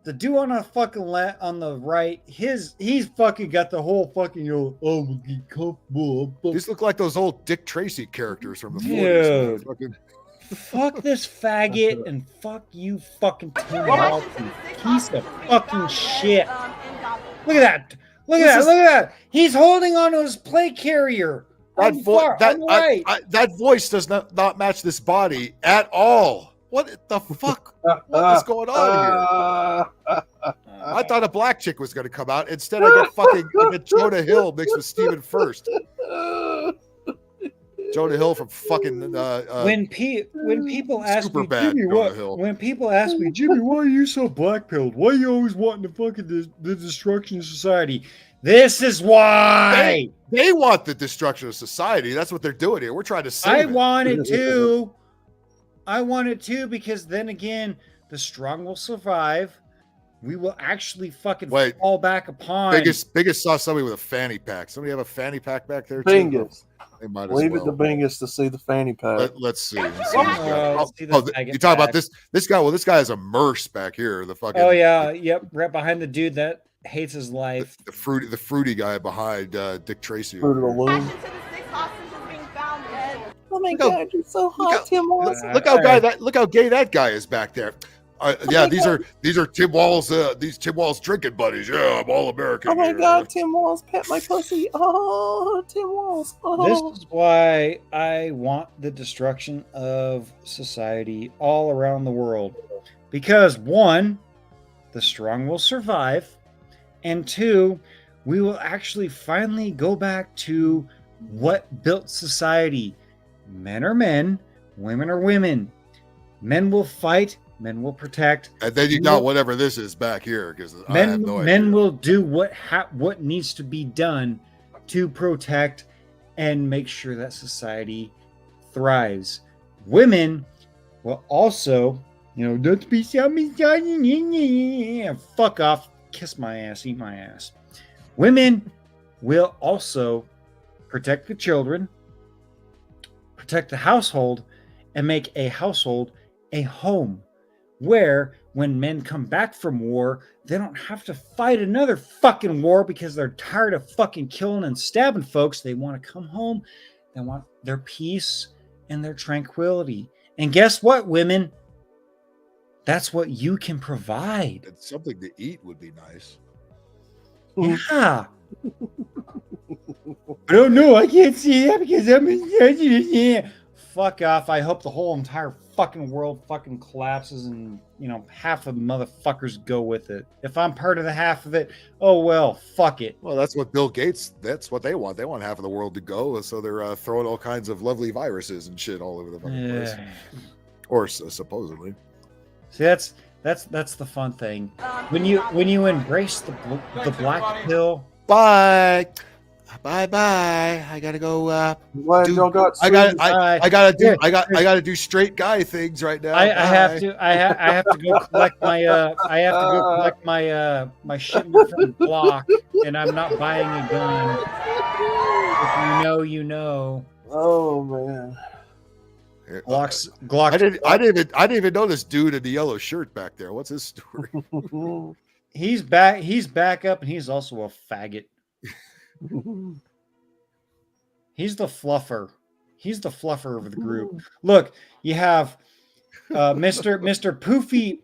The dude on the fucking on the right, he's fucking got the whole fucking I'm getting comfortable. These look like those old Dick Tracy characters from the 40s. Dude. Fucking- Fuck this faggot and fuck you fucking Tim Walton. Piece of fucking shit. Look at that. Look at that. He's holding on to his plate carrier. That voice does not match this body at all. What the fuck? What is going on here? I thought a black chick was going to come out. Instead, I get Jonah Hill mixed with Stephen First. Jonah Hill from fucking when people ask me, Superbad Jimmy, Jonah Hill. when people ask me, Jimmy, why are you so black-pilled? Why are you always wanting to fucking the destruction of society? This is why they want the destruction of society. That's what they're doing here. We're trying to save I it. want it too. I want it too because then again, the strong will survive. We will actually fucking fall back upon. Biggest saw somebody with a fanny pack. Somebody have a fanny pack back there too? Bingus. They might as Leave well. it to Bingus to see the fanny pack. Let's see. see this guy. You talk about this guy. Well, this guy has a merce back here. The fucking. Oh yeah, yep, right behind the dude that hates his life. The fruity guy behind Dick Tracy. Fruit of the Loom. Oh my God, you're so hot, Tim Walton. Look how gay that guy is back there. Yeah, these are Tim Wall's Tim Wall's drinking buddies. Yeah, I'm all American. Oh my here. God, Tim Walls, pet my pussy. Oh, Tim Walls. Oh. This is why I want the destruction of society all around the world. Because one, the strong will survive, and two, we will actually finally go back to what built society. Men are men, women are women. Men will fight, men will protect. And then you got whatever this is back here, because I have no idea. Men will do what needs to be done to protect and make sure that society thrives. Women will also, don't be so misogyny. Fuck off, kiss my ass, eat my ass. Women will also protect the children, protect the household, and make a household a home where when men come back from war, they don't have to fight another fucking war because they're tired of fucking killing and stabbing folks. They want to come home. They want their peace and their tranquility. And guess what, women? That's what you can provide. And something to eat would be nice. Yeah. I don't know. I can't see that because I'm in. Fuck off. I hope the whole entire fucking world fucking collapses and, half of the motherfuckers go with it. If I'm part of the half of it, oh well, fuck it. Well, that's what Bill Gates, that's what they want. They want half of the world to go, so they're throwing all kinds of lovely viruses and shit all over the fucking place. Or supposedly. See, that's the fun thing. When you embrace the black pill. Bye. Bye. I gotta go. I gotta do straight guy things right now. I have to go collect my shipment from the block, and I'm not buying a gun. If you know. Oh man. Glock. I didn't even know this dude in the yellow shirt back there. What's his story? He's back up, and he's also a faggot. He's the fluffer. He's the fluffer of the group. Look, you have Mr. Poofy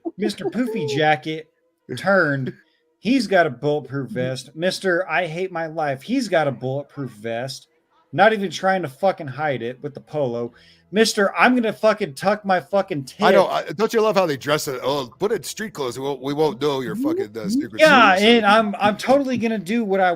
Jacket turned. He's got a bulletproof vest. Mr. I Hate My Life. He's got a bulletproof vest. Not even trying to fucking hide it with the polo. Mr. I'm gonna fucking tuck my fucking tit. I know. Don't you love how they dress it? Oh, put it in street clothes. We won't know your fucking secret. Yeah, and I'm totally gonna do what I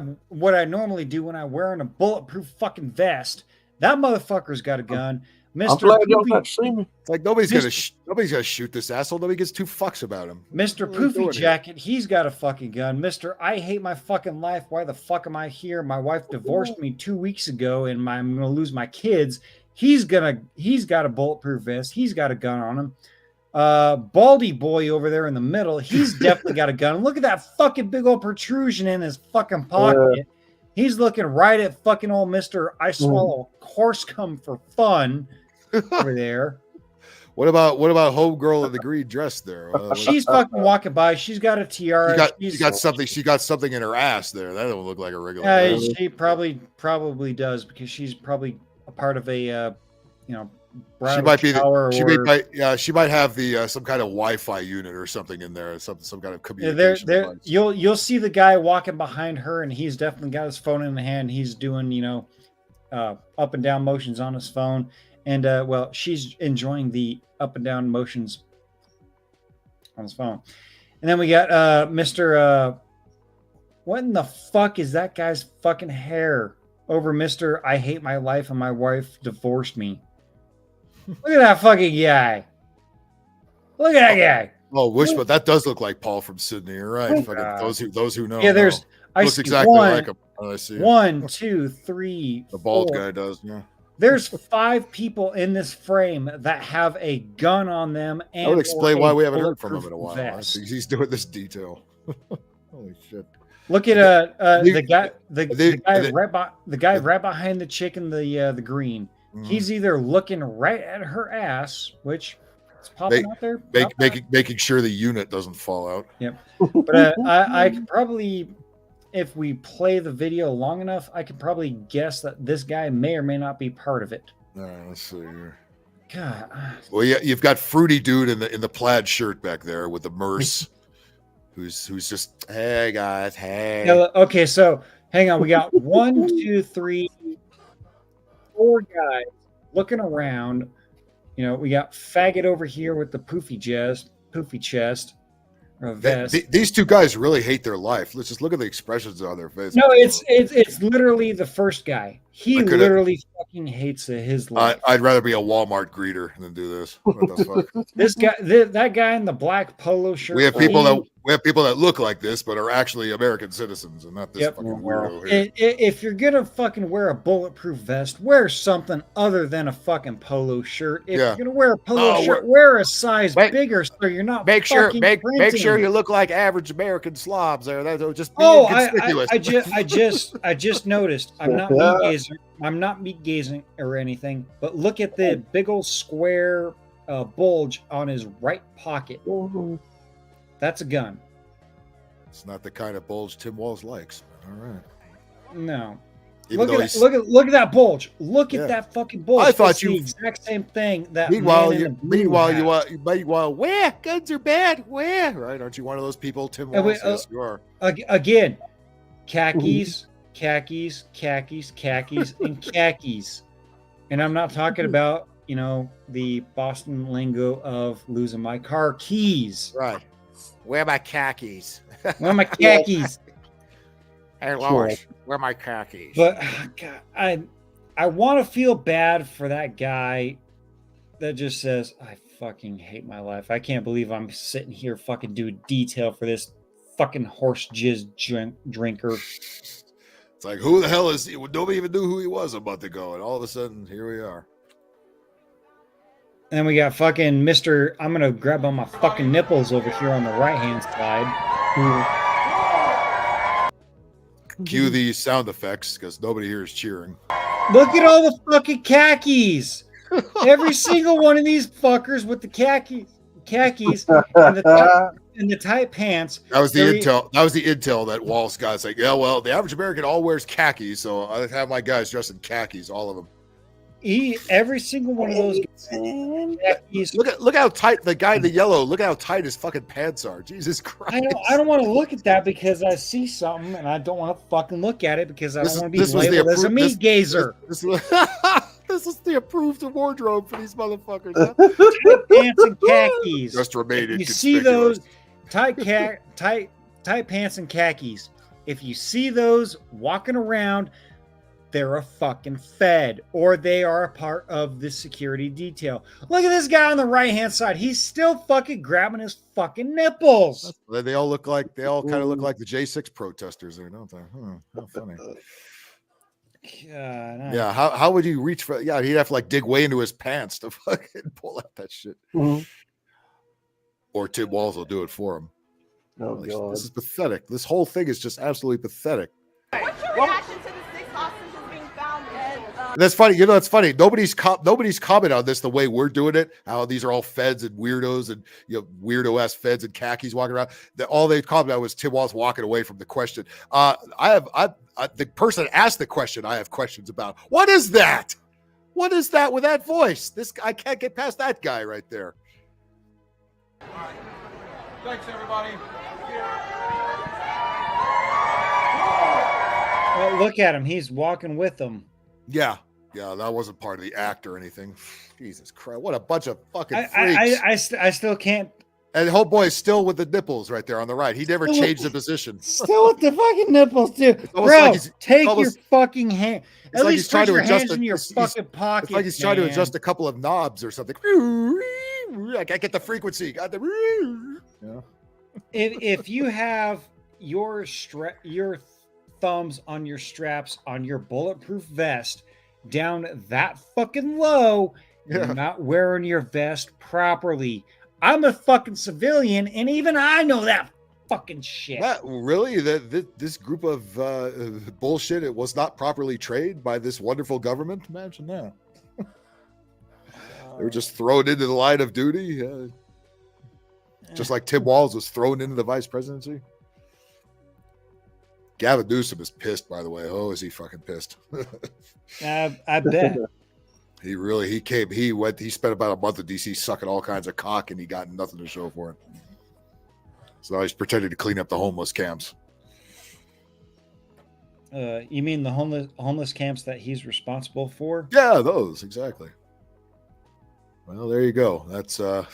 normally do when I'm wearing a bulletproof fucking vest. That motherfucker's got a gun. Mr. I'm glad y'all got to see me. It's like nobody's gonna shoot this asshole. Nobody gives two fucks about him. Mr. Poofy Jacket, he's got a fucking gun. Mr. I Hate My Fucking Life. Why the fuck am I here? My wife divorced me 2 weeks ago, and I'm gonna lose my kids. He's got a bulletproof vest. He's got a gun on him. Baldy boy over there in the middle, he's definitely got a gun. Look at that fucking big old protrusion in his fucking pocket. He's looking right at fucking old Mr. I swallow horse cum for fun over there. What about homegirl in the green dress there? She's fucking walking by. She's got a tiara. She got something in her ass there. That don't look like a regular. She probably does, because she's probably a part of a she might be she might have the some kind of Wi-Fi unit or something in there, some kind of communication device. You'll see the guy walking behind her, and he's definitely got his phone in the hand. He's doing up and down motions on his phone, and she's enjoying the up and down motions on his phone. And then we got Mr. What in the fuck is that guy's fucking hair over Mr. I Hate My Life and My Wife Divorced Me? Look at that fucking guy. Look at that guy. Oh, Wishbone, that does look like Paul from Sydney. You're right. Those who know. Yeah, there's. I looks exactly like him. I see. 1, 2, 3. The bald 4. guy does. Yeah. There's 5 people in this frame that have a gun on them. And that would explain why we haven't heard from him in a while. He's doing this detail. Holy shit. Look at the guy right behind the chick in the green. Mm-hmm. He's either looking right at her ass, which is popping out there, making sure the unit doesn't fall out. Yep. But I could probably, if we play the video long enough, I could probably guess that this guy may or may not be part of it. All right, let's see here. God. Well, yeah, you've got Fruity Dude in the plaid shirt back there with the Merce, who's just, hey guys, hey. Yeah, okay, so hang on. We got 1, 2, 3, 4 guys looking around. You know, we got faggot over here with the poofy chest, or vest. These two guys really hate their life. Let's just look at the expressions on their faces. No, it's literally the first guy. He literally fucking hates his life. I'd rather be a Walmart greeter than do this. What the fuck? This guy, that guy in the black polo shirt. We have people that look like this, but are actually American citizens, and not this fucking weirdo here. If you're gonna fucking wear a bulletproof vest, wear something other than a fucking polo shirt. If you're gonna wear a polo shirt, wear a size bigger so you're not. Make sure you look like average American slobs. There, that'll just be inconspicuous. I just noticed. I'm not meat gazing or anything, but look at the big old square bulge on his right pocket. That's a gun. It's not the kind of bulge Tim Walz likes. All right. No. Look at that bulge. Look at that fucking bulge. I thought the exact same thing. That meanwhile, where guns are bad? Where? Right? Aren't you one of those people, Tim Walz? Yes, you are. Again, khakis, and khakis. And I'm not talking about, the Boston lingo of losing my car keys. Right. Where are my khakis? Where are my khakis? Hey, Lois, where are my khakis? But God, I want to feel bad for that guy that just says, I fucking hate my life. I can't believe I'm sitting here fucking doing detail for this fucking horse jizz drinker. It's like, who the hell is he? Nobody even knew who he was a month ago, and all of a sudden, here we are. And we got fucking Mr. I'm going to grab on my fucking nipples over here on the right-hand side. Cue these sound effects, because nobody here is cheering. Look at all the fucking khakis. Every single one of these fuckers with the khakis and the tight pants. That was the intel. That was the intel that Walz got. Like, yeah, well, the average American all wears khakis, so I have my guys dressed in khakis, all of them. Every single one of those khakis. Look how tight the guy in the yellow. Look how tight his fucking pants are. Jesus Christ! I don't want to look at that because I see something and I don't want to fucking look at it because I don't want to be labeled as a meat gazer. This is the approved wardrobe for these motherfuckers. Huh? Pants and khakis. Just remain You see those tight pants and khakis. If you see those walking around, they're a fucking Fed, or they are a part of the security detail. Look at this guy on the right-hand side. He's still fucking grabbing his fucking nipples. They all kind of look like the J6 protesters there, don't they? How funny. God, yeah, how would you reach for? Yeah, he'd have to like dig way into his pants to fucking pull out that shit. Or Tim Walz will do it for him. Oh God, this is pathetic. This whole thing is just absolutely pathetic. What's your reaction to the 6 hostages being found dead? That's funny. That's funny. Nobody's commented on this the way we're doing it. How these are all feds and weirdos and weirdo ass feds and khakis walking around. All they commented on was Tim Walz walking away from the question. The person that asked the question, I have questions about. What is that? What is that with that voice? I can't get past that guy right there. All right. Thanks, everybody. Well, look at him. He's walking with them. Yeah, that wasn't part of the act or anything. Jesus Christ, what a bunch of fucking freaks. I still can't. And the whole boy is still with the nipples right there on the right. He never changed the position. Still with the fucking nipples, dude. Bro, take your fucking hand. At least put your hands in your fucking pocket. It's like he's trying to adjust a couple of knobs or something. I can't get the frequency. Got the. Yeah. If you have your thumbs on your straps on your bulletproof vest down that fucking low, you're not wearing your vest properly. I'm a fucking civilian, and even I know that fucking shit. Really? This group of bullshit, it was not properly trained by this wonderful government? Imagine that. They were just thrown into the line of duty. Just like Tim Walz was thrown into the vice presidency. Gavin Newsom is pissed, by the way. Oh, is he fucking pissed? I bet. He spent about a month in DC sucking all kinds of cock, and he got nothing to show for it. So now he's pretending to clean up the homeless camps. You mean the homeless camps that he's responsible for? Yeah, those exactly. Well, there you go. That's that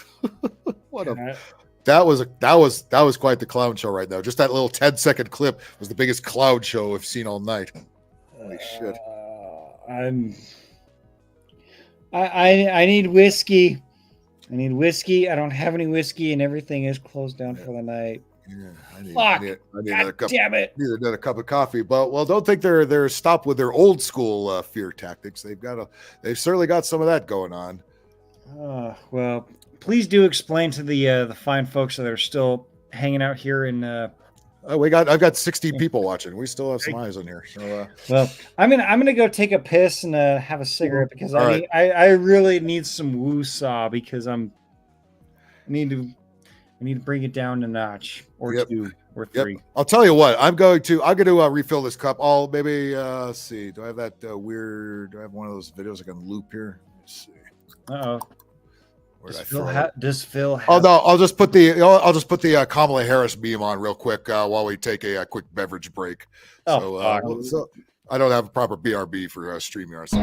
was quite the clown show right now. Just that little 10-second clip was the biggest clown show I've seen all night. Holy shit! I need whiskey. I need whiskey. I don't have any whiskey, and everything is closed down for the night. Yeah, I need damn it! Need another cup of coffee. But don't think they're stopped with their old school fear tactics. They've certainly got some of that going on. Well, please do explain to the fine folks that are still hanging out here in. I've got 16 people watching. We still have some eyes on here. So, well, I'm gonna go take a piss and have a cigarette because I really need some woo-saw because I need to bring it down a notch or two or three. Yep. I'll tell you what. I'm going to refill this cup. I'll maybe let's see. Do I have that weird? Do I have one of those videos I can loop here? Let's see. Uh-oh. Does Phil have... Oh no, I'll just put the Kamala Harris meme on real quick while we take a quick beverage break. So I don't have a proper BRB for StreamYard.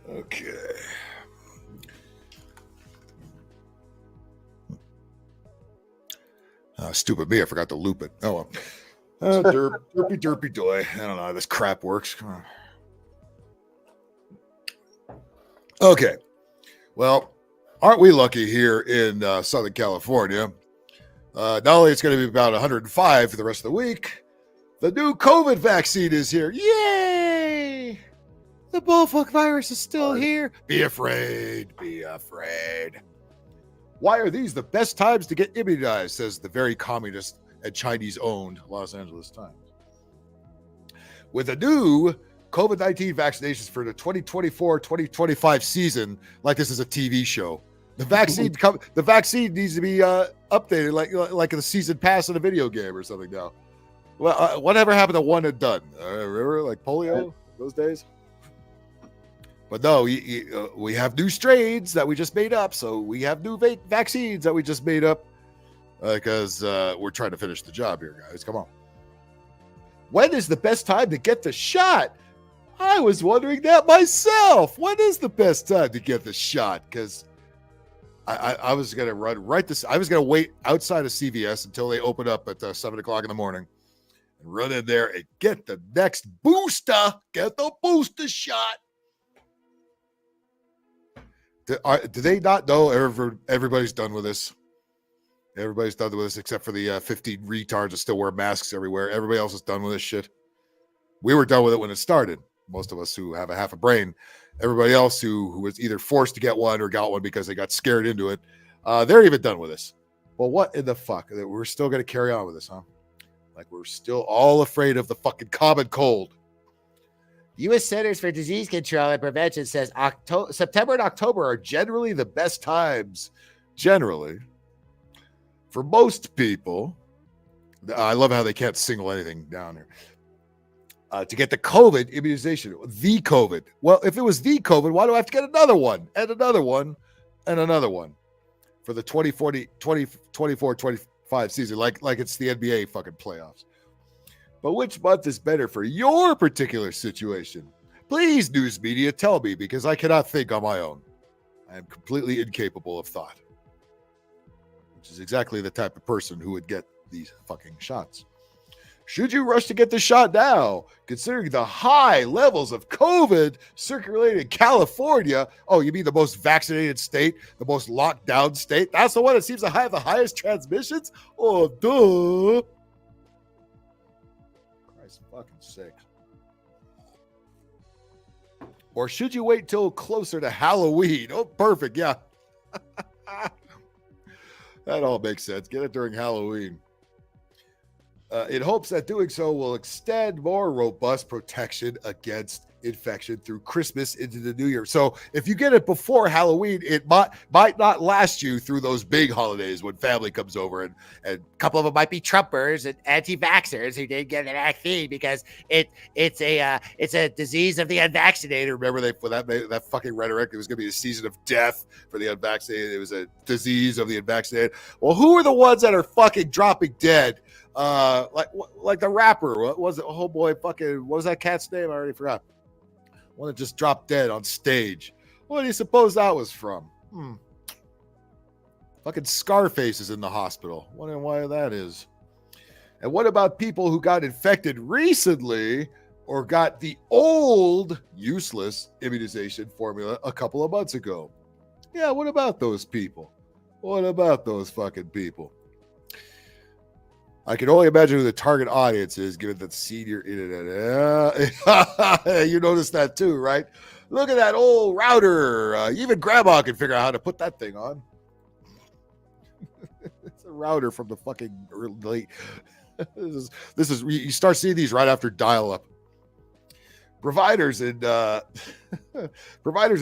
Okay. Stupid me, I forgot to loop it. Oh well. Derpy doy. I don't know how this crap works. Come on. Okay. Well, aren't we lucky here in Southern California? Not only it's going to be about 105 for the rest of the week, the new COVID vaccine is here. Yay! The bullfuck virus is still here. Be afraid. Be afraid. Why are these the best times to get immunized, says the very communist and Chinese-owned Los Angeles Times. With the new COVID-19 vaccinations for the 2024-2025 season, like this is a TV show, the vaccine needs to be updated like the season pass in a video game or something now. Well, whatever happened to one and done? Remember, like polio those days? But no, we have new strains that we just made up. So we have new vaccines that we just made up because we're trying to finish the job here, guys. Come on. When is the best time to get the shot? I was wondering that myself. When is the best time to get the shot? Because I was going to I was going to wait outside of CVS until they open up at 7 o'clock in the morning and run in there and get the next booster. Get the booster shot. Do they not know everybody's done with this? Everybody's done with this except for the 15 retards that still wear masks everywhere. Everybody else is done with this shit. We were done with it when it started. Most of us who have a half a brain. Everybody else who was either forced to get one or got one because they got scared into it, they're even done with this. Well, what in the fuck? We're still going to carry on with this, huh? Like we're still all afraid of the fucking common cold. U.S. Centers for Disease Control and Prevention says September and October are generally the best times. Generally. For most people. I love how they can't single anything down here. To get the COVID immunization. The COVID. Well, if it was the COVID, why do I have to get another one? And another one. And another one. For the 2024-25 season. Like it's the NBA fucking playoffs. But which month is better for your particular situation? Please, news media, tell me, because I cannot think on my own. I am completely incapable of thought, which is exactly the type of person who would get these fucking shots. Should you rush to get the shot now, considering the high levels of COVID circulating in California? Oh, you mean the most vaccinated state, the most locked down state? That's the one that seems to have the highest transmissions? Oh, duh. Christ fucking sakes. Or should you wait till closer to Halloween? Oh, perfect. Yeah. That all makes sense. Get it during Halloween. In hopes that doing so will extend more robust protection against infection through Christmas into the new year. So if you get it before Halloween, it might not last you through those big holidays when family comes over, and a couple of them might be Trumpers and anti-vaxxers who didn't get the vaccine because it's a disease of the unvaccinated. Remember that fucking rhetoric? It was going to be a season of death for the unvaccinated. It was a disease of the unvaccinated. Well, who are the ones that are fucking dropping dead? Like the rapper, what was it? Oh boy, fucking, what was that cat's name? I already forgot. One that just dropped dead on stage. What do you suppose that was from? Fucking Scarface is in the hospital. Wondering why that is. And what about people who got infected recently or got the old, useless immunization formula a couple of months ago? Yeah, what about those people? What about those fucking people? I can only imagine who the target audience is, given that senior internet. You noticed that too, right? Look at that old router. Even grandma can figure out how to put that thing on. It's a router from the fucking late. This is you start seeing these right after dial-up. Providers in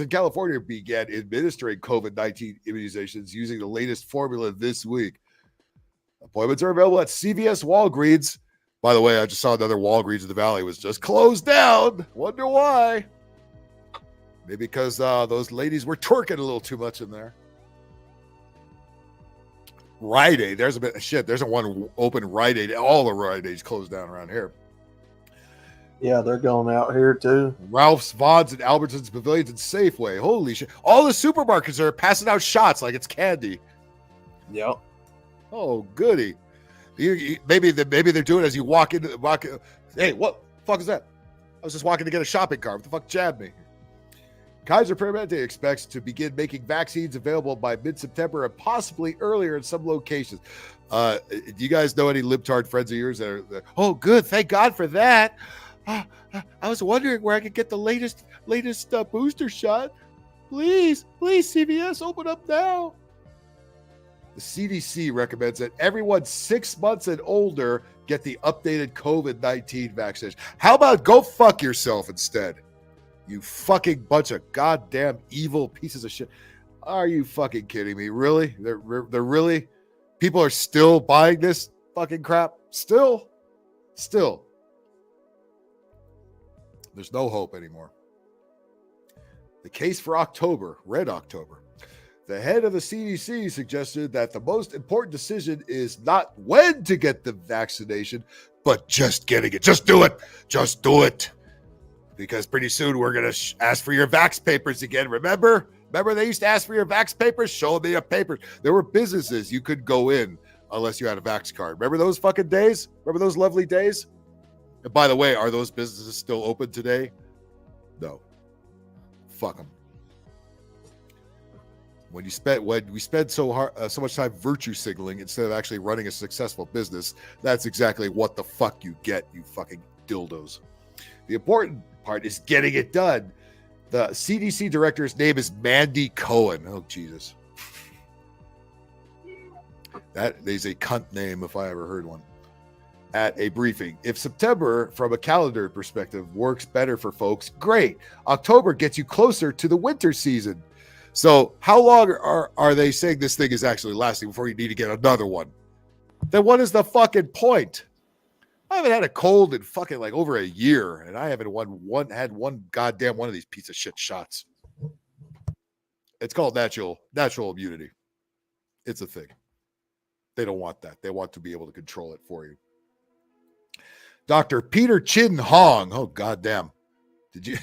California began administering COVID-19 immunizations using the latest formula this week. Appointments are available at CVS, Walgreens. By the way, I just saw another Walgreens in the Valley was just closed down. Wonder why? Maybe because those ladies were twerking a little too much in there. Rite Aid. There's a bit of shit. There's a one open Rite Aid. All the Rite Aids closed down around here. Yeah, they're going out here too. Ralph's, Vaughn's, and Albertsons, Pavilions, and Safeway. Holy shit. All the supermarkets are passing out shots like it's candy. Yep. Oh, goody. Maybe they're doing it as you walk in. Hey, what the fuck is that? I was just walking to get a shopping cart. What the fuck jabbed me? Kaiser Permanente expects to begin making vaccines available by mid-September and possibly earlier in some locations. Do you guys know any libtard friends of yours that are oh, good. Thank God for that. I was wondering where I could get the latest booster shot. Please, CVS, open up now. The CDC recommends that everyone 6 months and older get the updated COVID-19 vaccination. How about go fuck yourself instead? You fucking bunch of goddamn evil pieces of shit. Are you fucking kidding me? Really? They're really? People are still buying this fucking crap? Still. There's no hope anymore. The case for October, Red October. The head of the CDC suggested that the most important decision is not when to get the vaccination, but just getting it. Just do it. Just do it. Because pretty soon we're going to ask for your vax papers again. Remember they used to ask for your vax papers? Show me your papers. There were businesses you could go in unless you had a vax card. Remember those fucking days? Remember those lovely days? And by the way, are those businesses still open today? No. Fuck them. When we spend so much time virtue signaling instead of actually running a successful business, that's exactly what the fuck you get, you fucking dildos. The important part is getting it done. The CDC director's name is Mandy Cohen. Oh, Jesus. That is a cunt name if I ever heard one. At a briefing. If September, from a calendar perspective, works better for folks, great. October gets you closer to the winter season. So how long are they saying this thing is actually lasting before you need to get another one? Then what is the fucking point? I haven't had a cold in fucking like over a year, and I haven't had one goddamn one of these piece of shit shots. It's called natural immunity. It's a thing. They don't want that. They want to be able to control it for you. Dr. Peter Chin Hong. Oh, goddamn. Did you?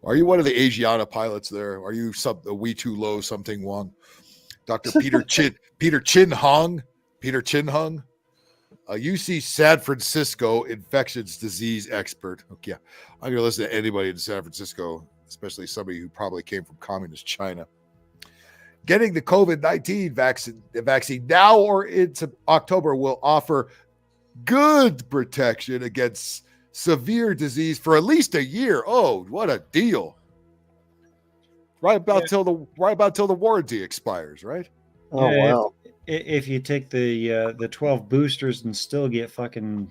Are you one of the Asiana pilots there? Are you a We Too Low something Wong? Dr. Peter Chin Hong, a UC San Francisco infectious disease expert. Okay, I'm going to listen to anybody in San Francisco, especially somebody who probably came from communist China. Getting the COVID-19 vaccine now or into October will offer good protection against severe disease for at least a year. Oh, what a deal! Right about till the warranty expires, right? Oh wow! If you take the 12 boosters and still get fucking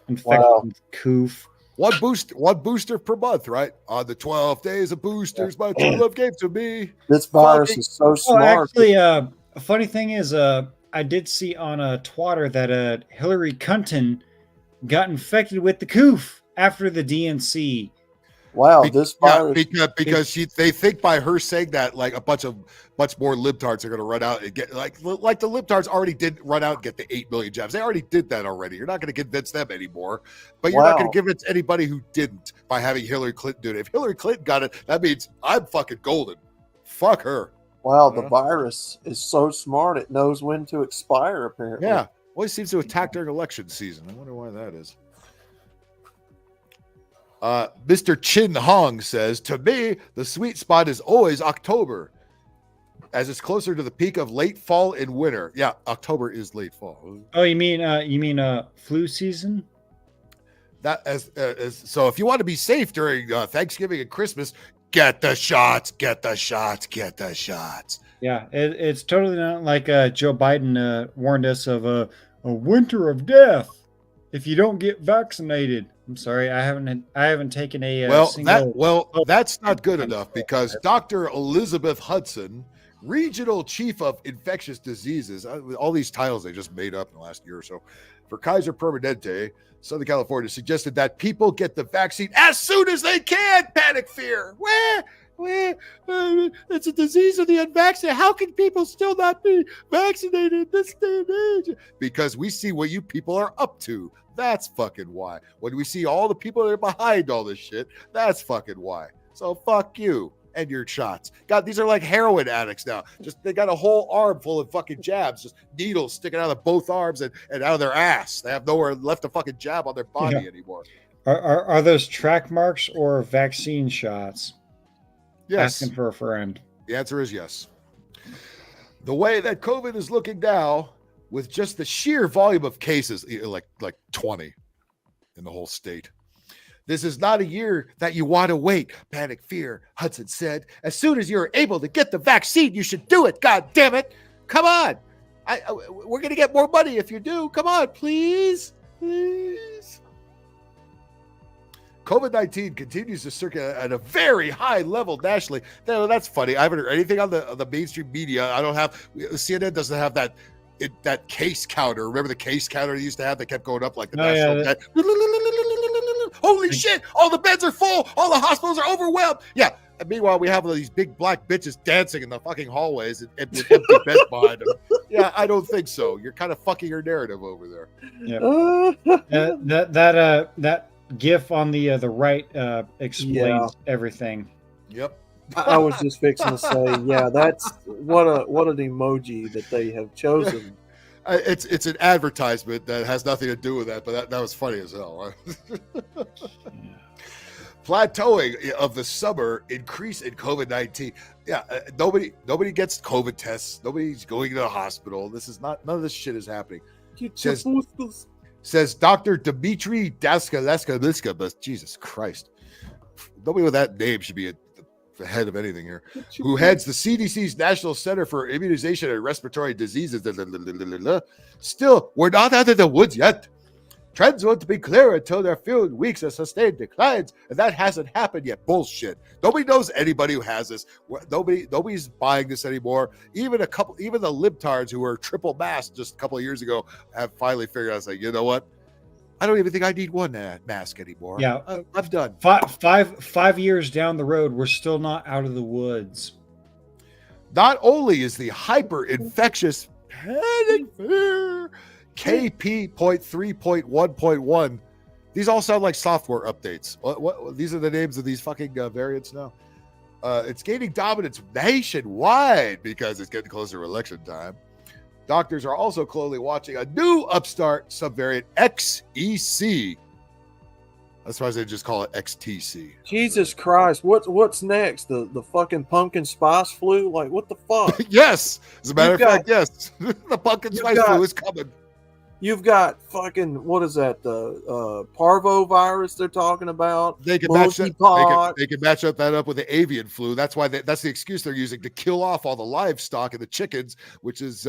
infected with coof. One booster per month, right? On the 12 days of boosters, my true love gave to me. This virus is so smart. Actually, a funny thing is, I did see on a Twitter that Hillary Clinton got infected with the coof after the DNC. Wow, this virus because they think by her saying that, like much more libtards are going to run out and get like the libtards already did run out and get the 8 million jabs. They already did that already. You're not going to convince them anymore, but you're not going to convince anybody who didn't by having Hillary Clinton do it. If Hillary Clinton got it, that means I'm fucking golden. Fuck her. Wow, the virus is so smart; it knows when to expire. Apparently, yeah. Always seems to attack during election season. I wonder why that is. Mr. Chin Hong says, to me, the sweet spot is always October, as it's closer to the peak of late fall and winter. Yeah, October is late fall. Oh, you mean flu season? That as so. If you want to be safe during Thanksgiving and Christmas, get the shots. Get the shots. Get the shots. Yeah, it's totally not like Joe Biden warned us of a winter of death if you don't get vaccinated. I'm sorry, I haven't taken a that's not good enough because Dr. Elizabeth Hudson, Regional Chief of Infectious Diseases, all these titles they just made up in the last year or so, for Kaiser Permanente, Southern California, suggested that people get the vaccine as soon as they can. Panic fear. It's a disease of the unvaccinated. How can people still not be vaccinated this day and age? Because we see what you people are up to. That's fucking why. When we see all the people that are behind all this shit, that's fucking why. So fuck you and your shots. God, these are like heroin addicts now. Just they got a whole arm full of fucking jabs, just needles sticking out of both arms and out of their ass. They have nowhere left to fucking jab on their body anymore. Are those track marks or vaccine shots? Yes. Asking for a friend. The answer is yes. The way that COVID is looking now, with just the sheer volume of cases, like 20 in the whole state, this is not a year that you want to wait. Panic fear, Hudson said. As soon as you're able to get the vaccine, you should do it. God damn it. Come on. We're going to get more money if you do. Come on, please. Please. COVID-19 continues to circulate at a very high level nationally. That's funny. I haven't heard anything on the mainstream media. CNN doesn't have that case counter. Remember the case counter they used to have that kept going up like the national debt? Holy shit! All the beds are full. All the hospitals are overwhelmed. Yeah. And meanwhile, we have these big black bitches dancing in the fucking hallways and with empty beds behind them. Yeah, I don't think so. You're kind of fucking your narrative over there. Yeah. That GIF on the right explains everything. Yep. I was just fixing to say, yeah, that's what an emoji that they have chosen. It's an advertisement that has nothing to do with that, but that was funny as hell. Right? Plateauing of the summer, increase in COVID-19. Yeah, nobody gets COVID tests. Nobody's going to the hospital. None of this shit is happening. Says Dr. Dmitry Daskaleska, but Jesus Christ, nobody with that name should be at the head of anything here, who heads the CDC's National Center for Immunization and Respiratory Diseases. Still, we're not out of the woods yet. Trends won't be clear until there are few weeks of sustained declines, and that hasn't happened yet. Bullshit. Nobody knows anybody who has this. Nobody's buying this anymore. Even the libtards who were triple masked just a couple of years ago have finally figured out, like, you know what? I don't even think I need one mask anymore. Yeah, I'm done. 5 years down the road, we're still not out of the woods. Not only is the hyper-infectious panic fear KP.3.1.1. These all sound like software updates. What these are the names of these fucking variants now. It's gaining dominance nationwide because it's getting closer to election time. Doctors are also closely watching a new upstart subvariant XEC. That's why they just call it XTC. Jesus Christ, what's next? The fucking pumpkin spice flu? Like, what the fuck? Yes, as a matter of fact, yes. The pumpkin spice flu is coming. You've got fucking, what is that? The parvo virus they're talking about. They can match that. They can match that up with the avian flu. That's why that's the excuse they're using to kill off all the livestock and the chickens, which is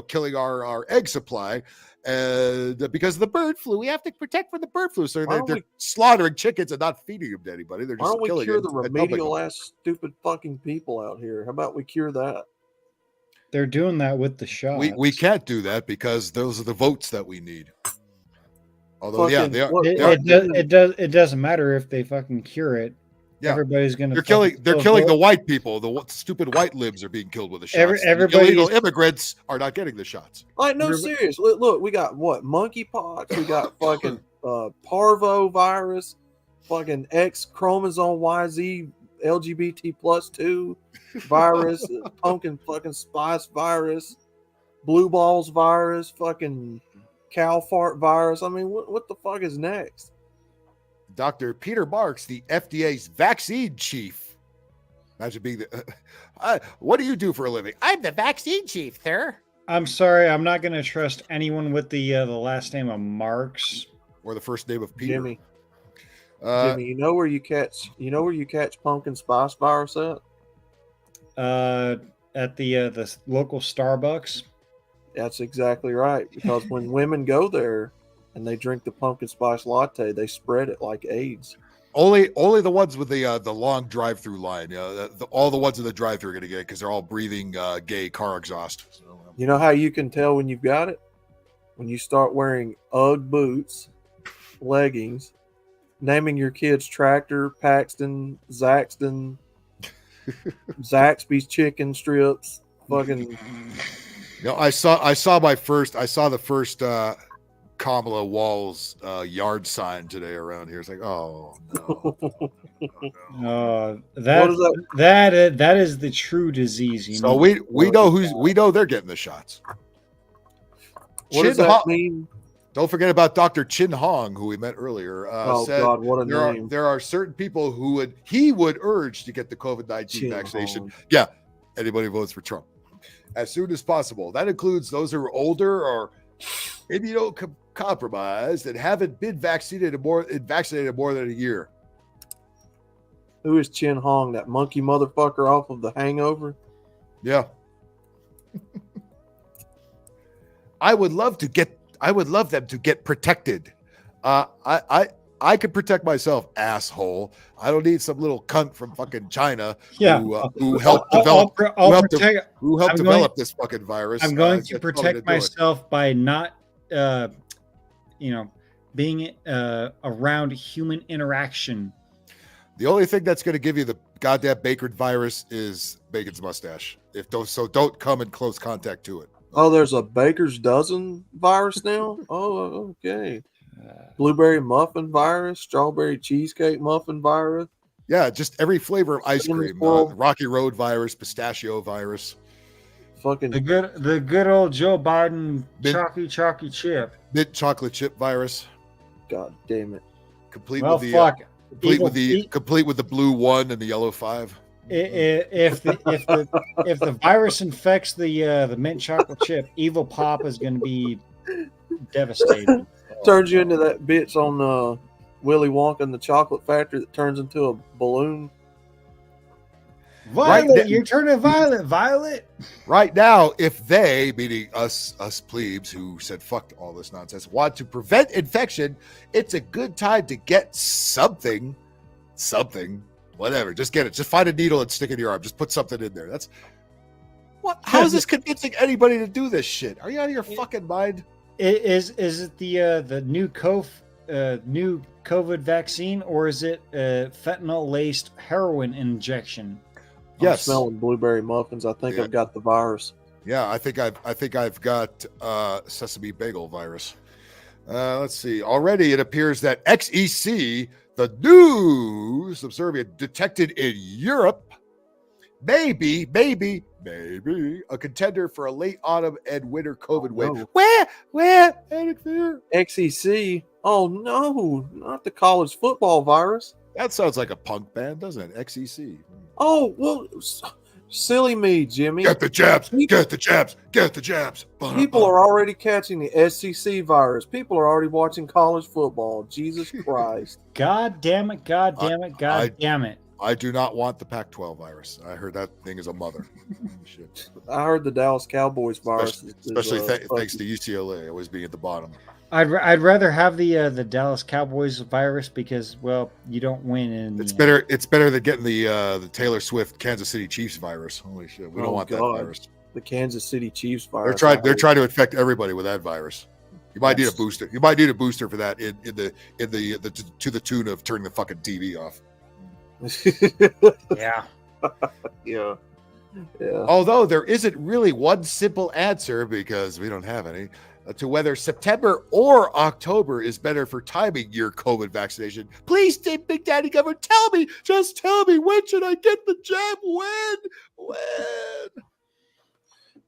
killing our egg supply. And because of the bird flu, we have to protect from the bird flu. So they're slaughtering chickens and not feeding them to anybody. They're just killing. Why don't we cure the remedial them. ass stupid fucking people out here? How about we cure that? They're doing that with the shots. We can't do that because those are the votes that we need. Although, fucking, they are. It doesn't matter if they fucking cure it. Yeah. Everybody's gonna. They're killing the white people. The stupid white libs are being killed with the shots. The illegal immigrants are not getting the shots. Like, no, serious. Look, we got what? Monkeypox. We got fucking parvo virus. Fucking X chromosome YZ LGBT+2 virus. Pumpkin fucking spice virus. Blue balls virus. Fucking cow fart virus. I mean, what the fuck is next? Dr. Peter Marks, the FDA's vaccine chief. Imagine being the. What do you do for a living? I'm the vaccine chief, sir. I'm sorry, I'm not going to trust anyone with the last name of Marks or the first name of Peter. Jimmy, you know where you catch pumpkin spice virus at? At the local Starbucks. That's exactly right. Because when women go there and they drink the pumpkin spice latte, they spread it like AIDS. Only the ones with the long drive-through line. All the ones in the drive-through are going to get it because they're all breathing gay car exhaust. So, you know how you can tell when you've got it? When you start wearing Ugg boots, leggings, naming your kids Tractor, Paxton, Zaxton, Zaxby's chicken strips, fucking. I saw the first Kamala Wall's yard sign today around here. It's like, oh no. That is the true disease. So we know they're getting the shots. What does that mean? Don't forget about Dr. Chin Hong, who we met earlier. Said God, what a name! There are certain people who he would urge to get the COVID-19 vaccination. Hong. Yeah, anybody who votes for Trump as soon as possible. That includes those who are older or immunocompromised and haven't been vaccinated more than a year. Who is Chin Hong? That monkey motherfucker off of The Hangover? Yeah. I would love them to get protected. I could protect myself, asshole. I don't need some little cunt from fucking China who helped develop this fucking virus. I'm going to protect myself by not being around human interaction. The only thing that's going to give you the goddamn Bacon virus is Bacon's mustache. Don't come in close contact to it. Oh, there's a baker's dozen virus now? Oh, okay. Blueberry muffin virus, strawberry cheesecake muffin virus. Yeah, just every flavor of ice cream. Rocky Road virus, pistachio virus. Fucking the good old Joe Biden chalky chip. Mint chocolate chip virus. God damn it. Complete with the blue 1 and the yellow 5. If the virus infects the mint chocolate chip, Evil Pop is going to be devastating. Turns you into that bitch on Willy Wonka and the Chocolate Factory that turns into a balloon. Violet, you're turning violet. Violet. Right now, if they, meaning us plebes who said fuck all this nonsense, want to prevent infection, it's a good time to get something. Whatever, just get it. Just find a needle and stick it in your arm. Just put something in there. That's what. How is this convincing anybody to do this shit? Are you out of your fucking mind? Is it the new COVID vaccine, or is it fentanyl laced heroin injection? I'm smelling blueberry muffins. I think I've got the virus. Yeah, I think I've got sesame bagel virus. Let's see. Already, it appears that XEC, the new subservient detected in Europe, maybe a contender for a late autumn and winter COVID wave. Where? Panic fear. XEC. Oh no, not the college football virus. That sounds like a punk band, doesn't it? XEC. Oh well, silly me, Jimmy. Get the jabs. Get the jabs. Get the jabs. People are already catching the SEC virus. People are already watching college football. Jesus Christ. God damn it. God damn it. God damn it. I do not want the Pac-12 virus. I heard that thing is a mother. Shit. I heard the Dallas Cowboys virus. Especially thanks to UCLA always being at the bottom. I'd rather have the Dallas Cowboys virus because, well, you don't win. It's better than getting the Taylor Swift Kansas City Chiefs virus. Holy shit, we don't want that virus. The Kansas City Chiefs virus. They're trying to infect everybody with that virus. You might need a booster. You might need a booster for that in the to the tune of turning the fucking TV off. Yeah. Yeah. Although there isn't really one simple answer because we don't have any to whether September or October is better for timing your COVID vaccination. Please, Big Daddy Government, just tell me when should I get the jab? When?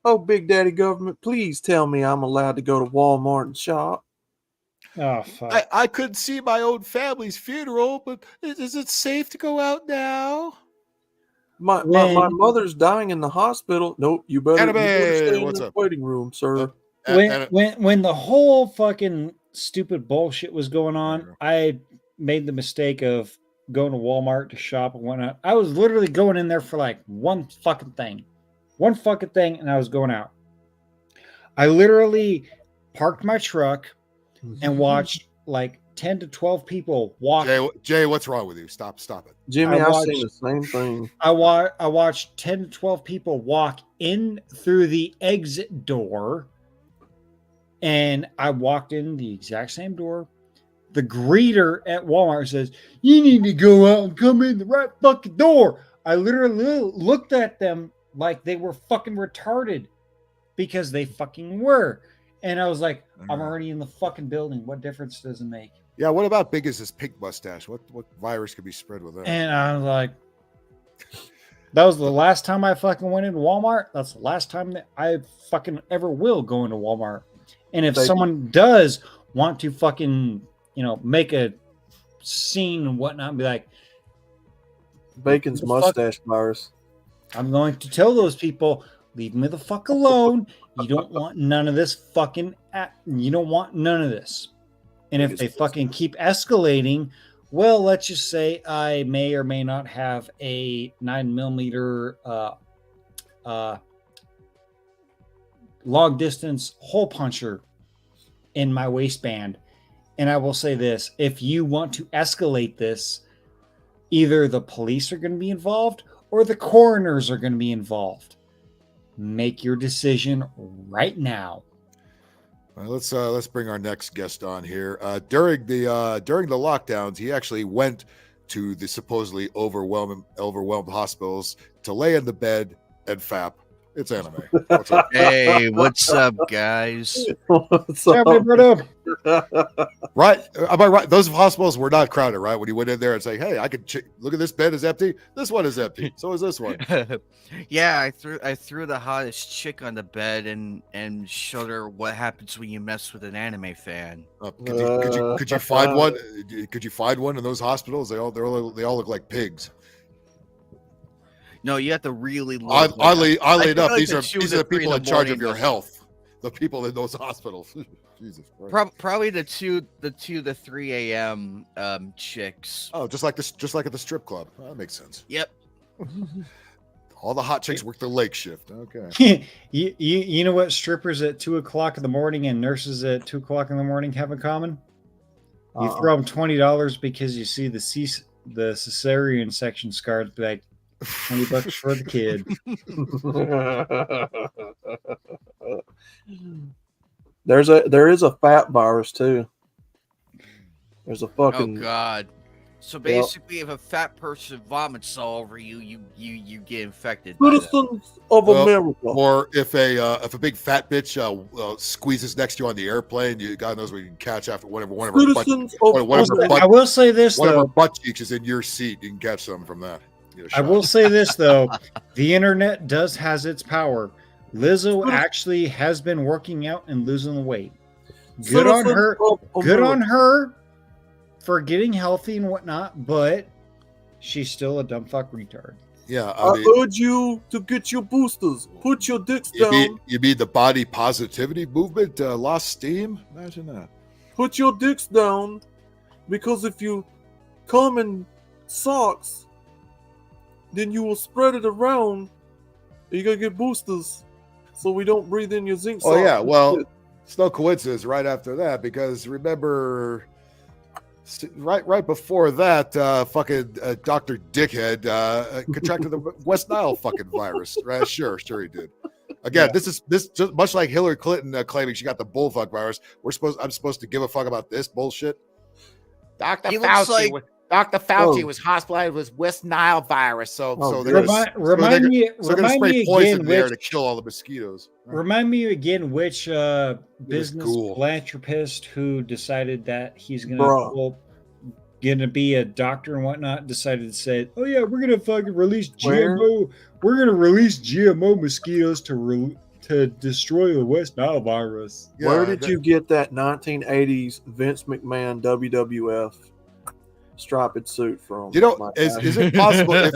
Oh, Big Daddy Government, please tell me I'm allowed to go to Walmart and shop. Oh, fuck. I couldn't see my own family's funeral, but is it safe to go out now? My mother's dying in the hospital. Nope, you better stay in the waiting room, sir. When the whole fucking stupid bullshit was going on, I made the mistake of going to Walmart to shop and whatnot. I was literally going in there for like one fucking thing, and I was going out. I literally parked my truck and watched like 10 to 12 people walk. Jay, what's wrong with you? Stop it. Jimmy, I've seen the same thing. I watched 10 to 12 people walk in through the exit door, and I walked in the exact same door. The greeter at Walmart says, "You need to go out and come in the right fucking door." I literally looked at them like they were fucking retarded because they fucking were. And I was like, I'm already in the fucking building. What difference does it make? Yeah, what about big as this pink mustache? What virus could be spread with that? And I was like, that was the last time I fucking went into Walmart. That's the last time that I fucking ever will go into Walmart. And if someone does want to fucking, make a scene and whatnot, be like, Bacon's mustache virus. I'm going to tell those people, leave me the fuck alone. You don't want none of this fucking. You don't want none of this. And if they fucking keep escalating, well, let's just say I may or may not have a 9mm long distance hole puncher in my waistband. And I will say this: if you want to escalate this, either the police are going to be involved or the coroners are going to be involved. Make your decision right now. Let's bring our next guest on here. During the lockdowns, he actually went to the supposedly overwhelmed hospitals to lay in the bed and fap. It's anime. What's up? Hey, what's up, guys? What's up? Right? Am I right? Those hospitals were not crowded, right? When you went in there and say, "Hey, I could look at this bed is empty. This one is empty. So is this one." Yeah, I threw the hottest chick on the bed and showed her what happens when you mess with an anime fan. Could you find one? Could you find one in those hospitals? They all look like pigs. No, you have to really look. Oddly enough, these are the people in charge of your health. The people in those hospitals. Jesus Christ. Probably the 2 to 3 a.m. Chicks. Oh, just like at the strip club. Oh, that makes sense. Yep. All the hot chicks work the late shift. Okay. you know what strippers at 2 o'clock in the morning and nurses at 2 o'clock in the morning have in common? You throw them $20 because you see the cesarean section scarred, like $20 for the kid. There is a fat virus too. There's a fucking. Oh God. So basically, if a fat person vomits all over you, you get infected. Citizens of America. Or if a big fat bitch squeezes next to you on the airplane, God knows where you can catch after one of her I will say this one though. of her butt cheeks is in your seat. You can catch something from that. I will say this though, the internet has its power. Lizzo actually has been working out and losing the weight. Good on her. Good on her for getting healthy and whatnot, but she's still a dumb fuck retard. Yeah, I urge you to get your boosters. Put your dicks down. You mean the body positivity movement lost steam? Imagine that. Put your dicks down, because if you come in socks, then you will spread it around. And you gotta get boosters, so we don't breathe in your zinc. Oh yeah, well, it's no coincidence right after that, because remember, right before that, fucking Dr. Dickhead contracted the West Nile fucking virus. Right? Sure he did. Again, this is just much like Hillary Clinton claiming she got the bullfuck virus. I'm supposed to give a fuck about this bullshit. Dr. Fauci was hospitalized with West Nile virus. So they're going to spray poison in there to kill all the mosquitoes. Right? Remind me again which business philanthropist who decided that he's going to be a doctor and whatnot decided to say, "Oh yeah, we're going to fucking release GMO. We're going to release GMO mosquitoes to destroy the West Nile virus." Yeah, where did you get that 1980s Vince McMahon WWF striped suit from? You know, is it possible if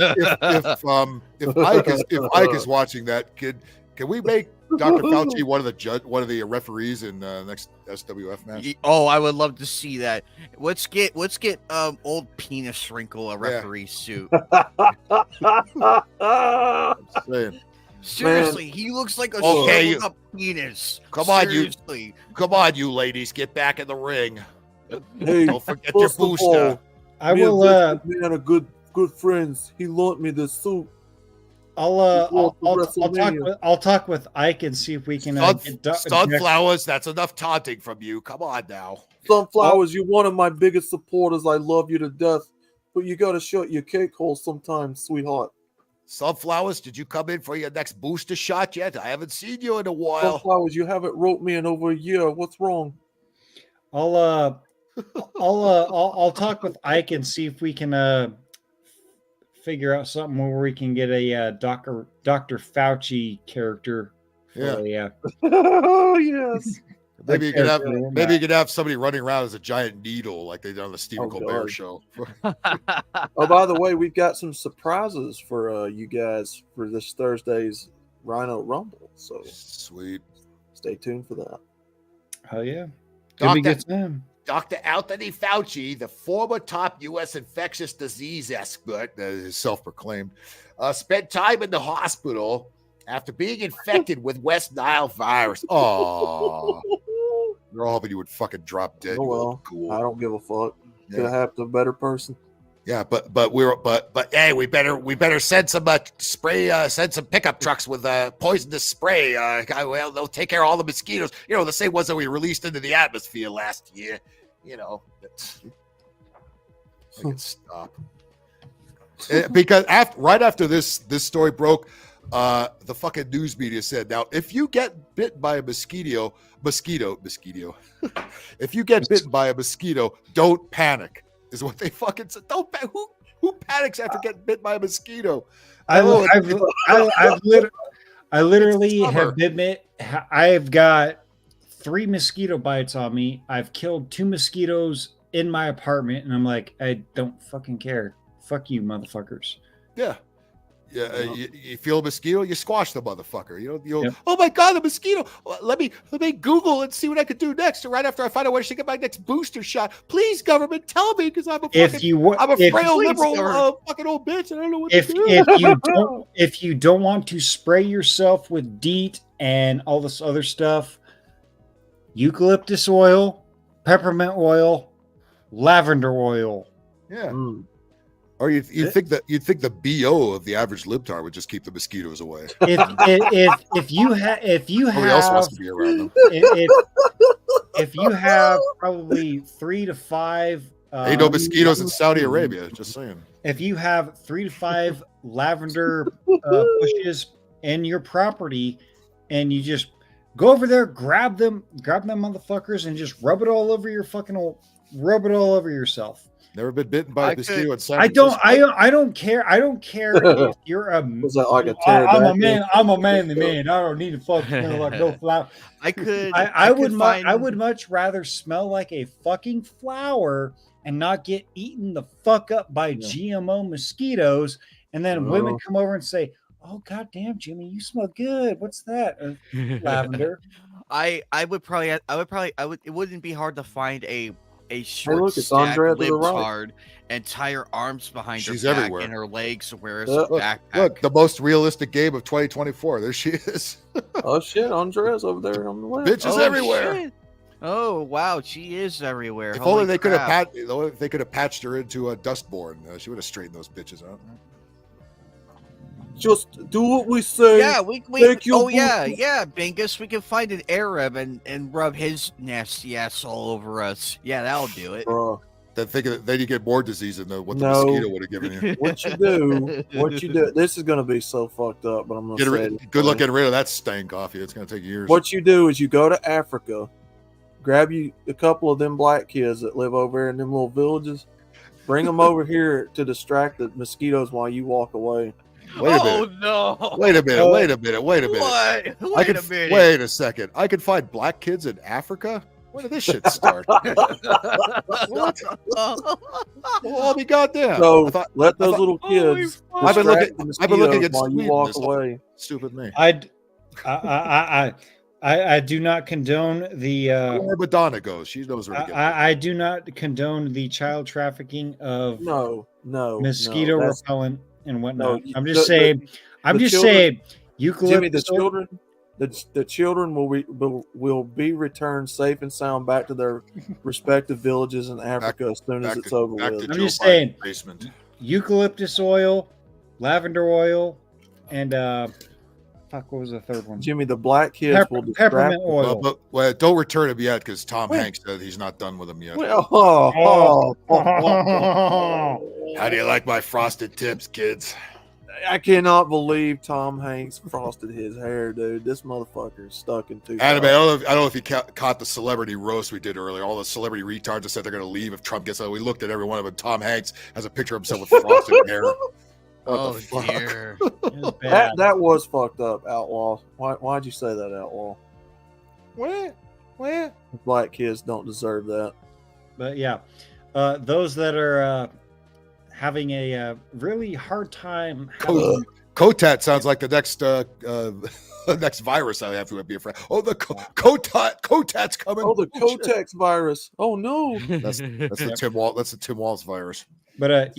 Ike is watching that, can we make Dr. Fauci one of the referees in next SWF match? Oh, I would love to see that. Let's get old penis wrinkle a referee suit. Seriously, he looks like a penis. Come on, you ladies, get back in the ring. Hey, don't forget your booster. I will. Man, are good friends. He loaned me this suit. I'll talk with Ike and see if we can get Sunflowers. That's enough taunting from you. Come on now. Sunflowers, you're one of my biggest supporters. I love you to death, but you got to shut your cake hole sometimes, sweetheart. Sunflowers, did you come in for your next booster shot yet? I haven't seen you in a while. Sunflowers, you haven't wrote me in over a year. What's wrong? I'll talk with Ike and see if we can figure out something where we can get a Dr. Fauci character. Yeah. Oh yes. Maybe you could have somebody running around as a giant needle like they did on the Stephen Colbert show. Oh, by the way, we've got some surprises for you guys for this Thursday's Rhino Rumble. So sweet. Stay tuned for that. Oh yeah. Dr. Anthony Fauci, the former top U.S. infectious disease expert, self-proclaimed, spent time in the hospital after being infected with West Nile virus. Oh, you're all hoping you would fucking drop dead. Oh well, cool. I don't give a fuck. Could have happened to a better person. Yeah, but hey, we better send some send some pickup trucks with poisonous spray. Well, they'll take care of all the mosquitoes. You know, the same ones that we released into the atmosphere last year. You know, I can stop. Because right after this story broke, the fucking news media said, now if you get bitten by a mosquito, if you get bitten by a mosquito, don't panic. Is what they fucking said. Don't who panics after getting bit by a mosquito? I literally have been bit. I've got 3 mosquito bites on me. I've killed 2 mosquitoes in my apartment, and I'm like, I don't fucking care. Fuck you, motherfuckers. Yeah. Yeah, you feel a mosquito, you squash the motherfucker. Oh my god, the mosquito! Let me Google and see what I could do next. Or right after I find out where I should get my next booster shot, please, government, tell me, because I'm a frail liberal fucking old bitch. I don't know what to do. If you don't want to spray yourself with DEET and all this other stuff, eucalyptus oil, peppermint oil, lavender oil. Yeah. Or you'd think the BO of the average libtard would just keep the mosquitoes away. If you else wants to be around them. If you have probably 3 to 5 Ain't no mosquitoes in Saudi Arabia. Just saying. If you have 3 to 5 lavender bushes in your property, and you just go over there, grab them motherfuckers, and just rub it all over yourself. Never been bitten by a mosquito in San I Francisco. don't care. I don't care if you're a. Was that like a I'm a man. I'm a manly man. I don't need to fuck smell like no flower. I would much rather smell like a fucking flower and not get eaten the fuck up by GMO mosquitoes. And then women come over and say, "Oh goddamn, Jimmy, you smell good. What's that? Lavender." It wouldn't be hard to find a short look, it's Andrea to the right. libtard and tie her arms behind She's her back everywhere. and her legs to wear a Look, backpack. the most realistic game of 2024. There she is. Oh shit, Andrea's over there on the left. Bitches everywhere. Shit. Oh wow, she is everywhere. If Holy only they could crap. have patched her into a Dustborn. She would have straightened those bitches out. Just do what we say. Yeah, we Bingus, we can find an Arab and rub his nasty ass all over us. Yeah, that'll do it. Then you get more disease than what the mosquito would have given you. What you do. This is going to be so fucked up, but I'm going to say it. Good luck getting rid of that stank off you. It's going to take years. What you do is you go to Africa, grab you a couple of them black kids that live over there in them little villages, bring them over here to distract the mosquitoes while you walk away. Wait a minute. No. Wait a minute. Wait a minute. What? Wait a minute. Wait a second. I could find black kids in Africa? When did this shit start? What? Well, be goddamn. So let those little kids. I've been looking at while you walk away. Stupid me. I do not condone the. Where Madonna goes, she knows where to get. I do not condone the child trafficking of mosquito repellent and whatnot. No, I'm just saying. Jimmy, the children will be returned safe and sound back to their respective villages in Africa as soon as it's over with. I'm just saying. Eucalyptus oil, lavender oil, and what was the third one? Jimmy, the black kids will peppermint oil. Well, don't return him yet because Tom Hanks said he's not done with him yet. How do you like my frosted tips, kids? I cannot believe Tom Hanks frosted his hair, dude. This motherfucker is stuck in two. Anime, I don't know if you caught the celebrity roast we did earlier. All the celebrity retards that said they're going to leave if Trump gets out. We looked at every one of them. Tom Hanks has a picture of himself with frosted hair. What the fuck? Dear. That was fucked up, Outlaw. Why'd you say that, Outlaw? Where? Black kids don't deserve that. But yeah, those that are having a really hard time. Kotat sounds like the next virus I have to be afraid. Oh, the Kotat's coming. Oh, the Kotex virus. Oh no, that's the Tim Wall. That's the Tim Walz virus. But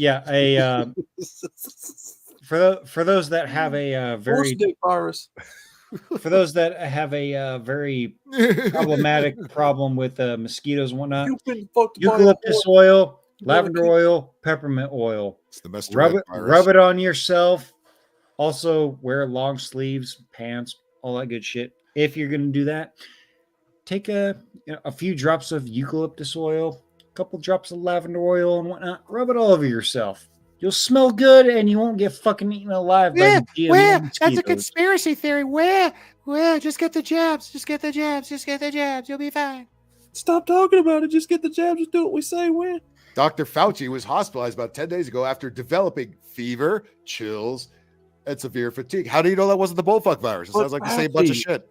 for those that have a very virus. For those that have a very problematic problem with mosquitoes and whatnot, eucalyptus oil, lavender oil, peppermint oil. It's the best. Rub it on yourself. Also, wear long sleeves, pants, all that good shit. If you're going to do that, take a few drops of eucalyptus oil, a couple drops of lavender oil and whatnot. Rub it all over yourself. You'll smell good, and you won't get fucking eaten alive by the That's a conspiracy theory. Where? Just get the jabs. Just get the jabs. You'll be fine. Stop talking about it. Just get the jabs. Just do what we say. Where? Dr. Fauci was hospitalized about 10 days ago after developing fever, chills, and severe fatigue. How do you know that wasn't the bullfuck virus? It sounds like the same bunch of shit.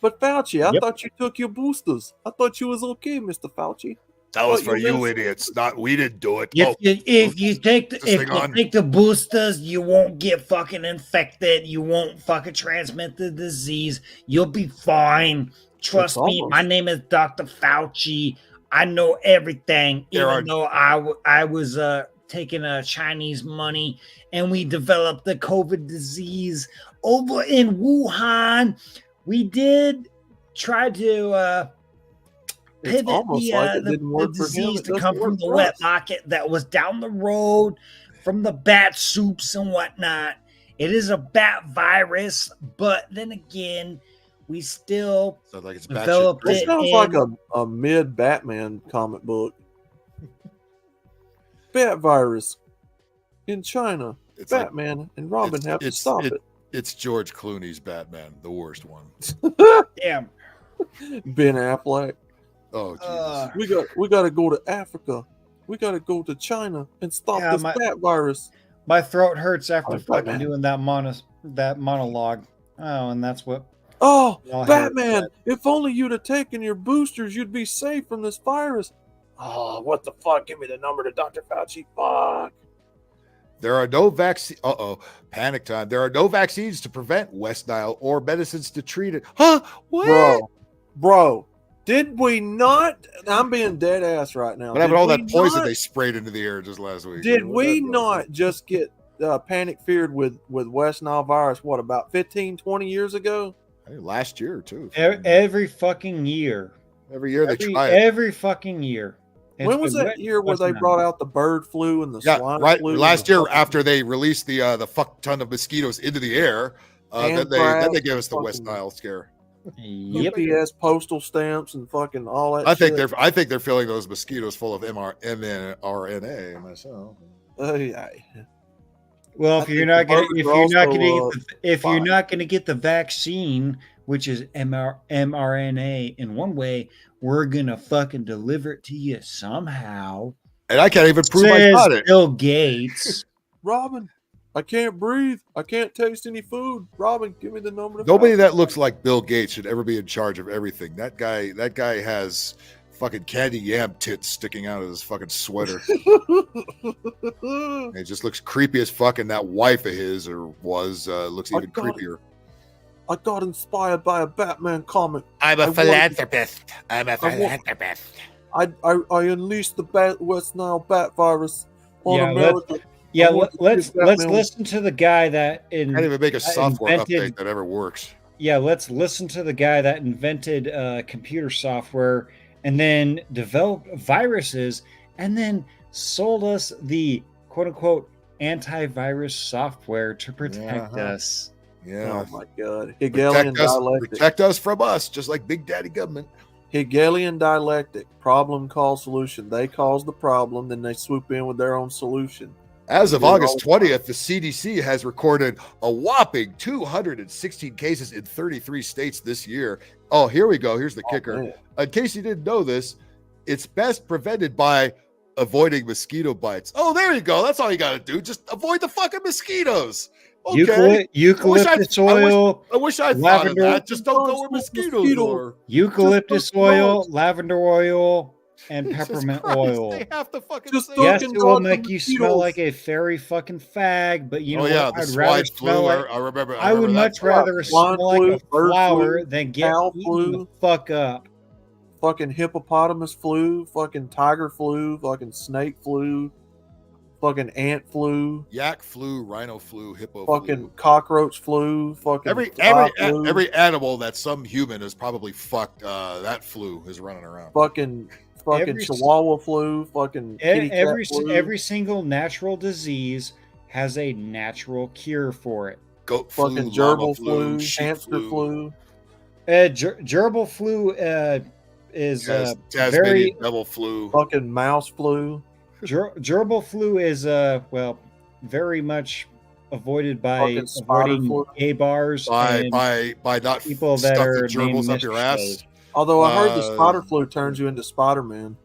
But Fauci, I thought you took your boosters. I thought you was okay, Mr. Fauci. That was for you idiots. We didn't do it. If you take the boosters, you won't get fucking infected. You won't fucking transmit the disease. You'll be fine. Trust me. My name is Dr. Fauci. I know everything. Even though I was taking Chinese money and we developed the COVID disease over in Wuhan. We did try to pivot the disease to come from the wet market that was down the road from the bat soups and whatnot. It is a bat virus, but then again, we still developed it. It sounds like a mid Batman comic book. bat virus in China. Batman and Robin have to stop it. It's George Clooney's Batman, the worst one. Damn. Ben Affleck. Oh, Jesus. We got to go to Africa. We got to go to China and stop this bat virus. My throat hurts after fucking doing that monologue. Oh, and that's what. Oh, Batman! If only you'd have taken your boosters, you'd be safe from this virus. Oh, what the fuck? Give me the number to Dr. Fauci. Fuck. There are no vaccines. Panic time. There are no vaccines to prevent West Nile or medicines to treat it. Huh? What? Bro, did we not? I'm being dead ass right now. What happened to all that poison they sprayed into the air just last week? Did we not just get panic feared with West Nile virus, what, about 15, 20 years ago? I think last year, too. Every fucking year. Every year they try it. Every fucking year. When was that year where they brought out the bird flu and the swine flu? Last year, after they released the fuck ton of mosquitoes into the air, then they gave us the West Nile scare. Yep. UPS postal stamps and fucking all that. I think they're filling those mosquitoes full of mRNA myself. Yeah. Well, if you're not gonna get the vaccine, which is mRNA, in one way, we're gonna fucking deliver it to you somehow. And I can't even prove I got it. Bill Gates. Robin, I can't breathe. I can't taste any food. Robin, give me the number. Nobody that looks like Bill Gates should ever be in charge of everything. That guy has fucking candy yam tits sticking out of his fucking sweater. It just looks creepy as fuck, and that wife of his looks even creepier. I got inspired by a Batman comic. I'm a philanthropist. I unleashed the West Nile bat virus on America. Let's listen to the guy that can't even make a software update that ever works. Yeah, let's listen to the guy that invented computer software and then developed viruses and then sold us the quote unquote antivirus software to protect us. Yeah. Oh my God. Hegelian dialectic. Protect us from us, just like Big Daddy Government. Hegelian dialectic. Problem cause solution. They cause the problem, then they swoop in with their own solution. As of August 20th, the CDC has recorded a whopping 216 cases in 33 states this year. Oh, here we go. Here's the kicker. Man. In case you didn't know this, it's best prevented by avoiding mosquito bites. Oh, there you go. That's all you got to do. Just avoid the fucking mosquitoes. Okay. Eucalyptus oil. I wish I thought of that. Just don't go where mosquitoes are. Eucalyptus oil, lavender oil, and peppermint oil. They have to fucking yes, it will make you smell like a fairy fucking fag, but you know what? I'd rather smell like. I would much rather smell like a flower than get eaten the fuck up. Fucking hippopotamus flu, fucking tiger flu, fucking snake flu, fucking ant flu, yak flu, rhino flu, hippo fucking flu, cockroach flu, fucking every animal that some human has probably fucked, that flu is running around. Fucking chihuahua flu, fucking kitty cat flu. Every single natural disease has a natural cure for it. Goat flu, fucking gerbil flu, hamster flu. Gerbil flu is Tasmanian devil flu, fucking mouse flu. Gerbil flu is very much avoided by avoiding gay bars by not people that are gerbils up your ass. Although I heard the spider flu turns you into Spider-Man.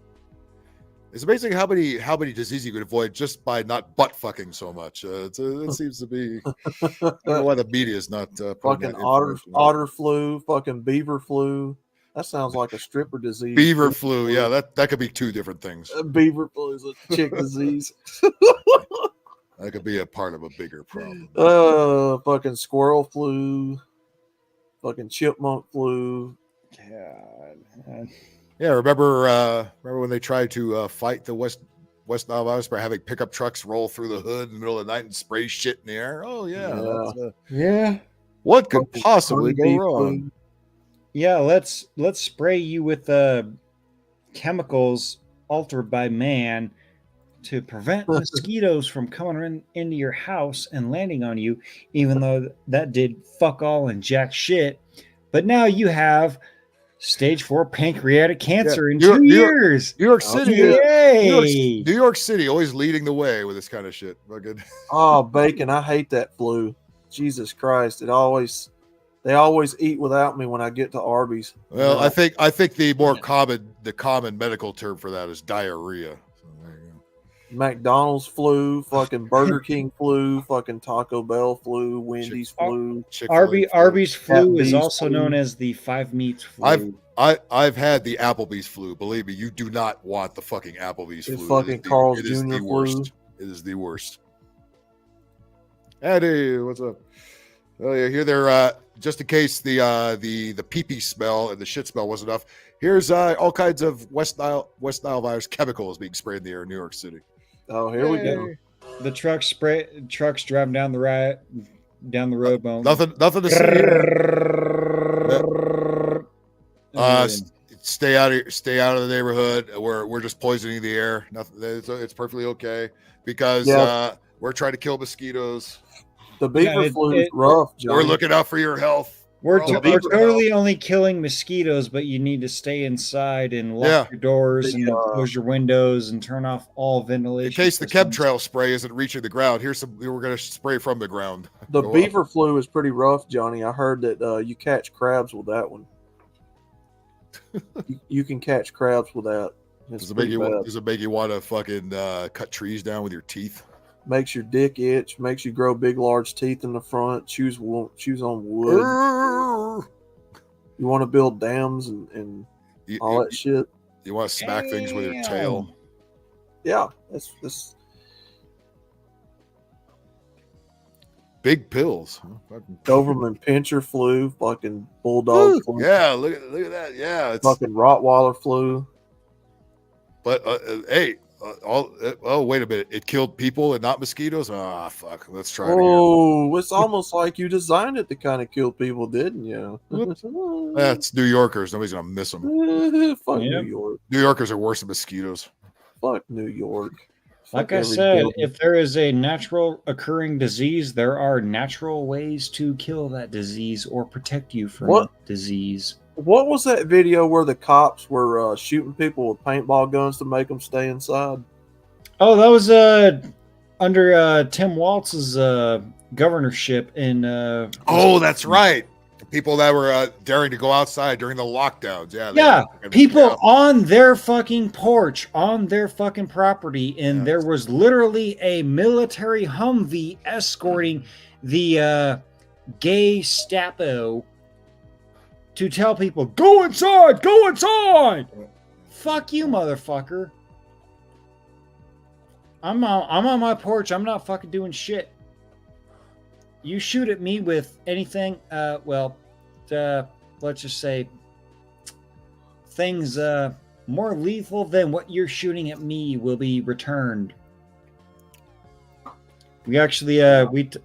It's amazing how many diseases you can avoid just by not butt fucking so much. It seems to be. I don't know why the media is not fucking otter flu, fucking beaver flu. That sounds like a stripper disease. Beaver flu, yeah, that could be two different things. Beaver flu is a chick disease. That could be a part of a bigger problem. Fucking squirrel flu, fucking chipmunk flu. God. Yeah, remember when they tried to fight the West Nile virus by having pickup trucks roll through the hood in the middle of the night and spray shit in the air? Oh yeah. Yeah. What could possibly go wrong? Yeah, let's spray you with chemicals altered by man to prevent mosquitoes from coming into your house and landing on you, even though that did fuck all and jack shit. But now you have Stage 4 pancreatic cancer in New York- 2 New York- years. New York City, Yay! New York City, always leading the way with this kind of shit. Fucking. Oh, bacon! I hate that flu. Jesus Christ! They always eat without me when I get to Arby's. Well, I think the more common medical term for that is diarrhea. So there you go. McDonald's flu, fucking Burger King flu, fucking Taco Bell flu, Wendy's flu. Arby's flu is Applebee's also flu. known as the 5 meats flu. I've had the Applebee's flu. Believe me, you do not want the fucking Applebee's It's flu. fucking Carl's it is Jr. the flu. worst. It is the worst. Eddie, what's up? Oh yeah, here they're just in case the pee-pee smell and the shit smell wasn't enough. Here's all kinds of West Nile virus chemicals being sprayed in the air in New York City. Oh, here we go. The trucks driving down the road. Nothing to see here. Stay out of the neighborhood. We're just poisoning the air. Nothing. It's perfectly okay because we're trying to kill mosquitoes. The beaver flu is rough, John. We're looking out for your health. We're totally only killing mosquitoes, but you need to stay inside and lock your doors and close your windows and turn off all ventilation. In case the chemtrail spray isn't reaching the ground, we're going to spray from the ground. The beaver flu is pretty rough, Johnny. I heard that you catch crabs with that one. you can catch crabs with that. Does it make you want to fucking cut trees down with your teeth? Makes your dick itch. Makes you grow big, large teeth in the front. Chews on wood. You want to build dams and all that shit. You want to smack things with your tail. Yeah, that's big pills. Doberman Pinscher flu, fucking bulldog flu. Yeah, look at that. Yeah, it's fucking Rottweiler flu. But hey, wait a minute! It killed people and not mosquitoes. Ah, fuck. Let's try it again. Oh, it's almost like you designed it to kind of kill people, didn't you? That's New Yorkers. Nobody's gonna miss them. Fuck New York. New Yorkers are worse than mosquitoes. Fuck New York. Like I said, if there is a natural occurring disease, there are natural ways to kill that disease or protect you from disease. What was that video where the cops were shooting people with paintball guns to make them stay inside? Oh, that was under Tim Walz's governorship in. Oh, that's right. People that were daring to go outside during the lockdowns. Yeah, people on their fucking porch, on their fucking property, and there was literally a military Humvee escorting the gay Stapo to tell people, go inside, go inside. Fuck you, motherfucker. I'm on my porch. I'm not fucking doing shit. You shoot at me with anything, let's just say things more lethal than what you're shooting at me will be returned. We actually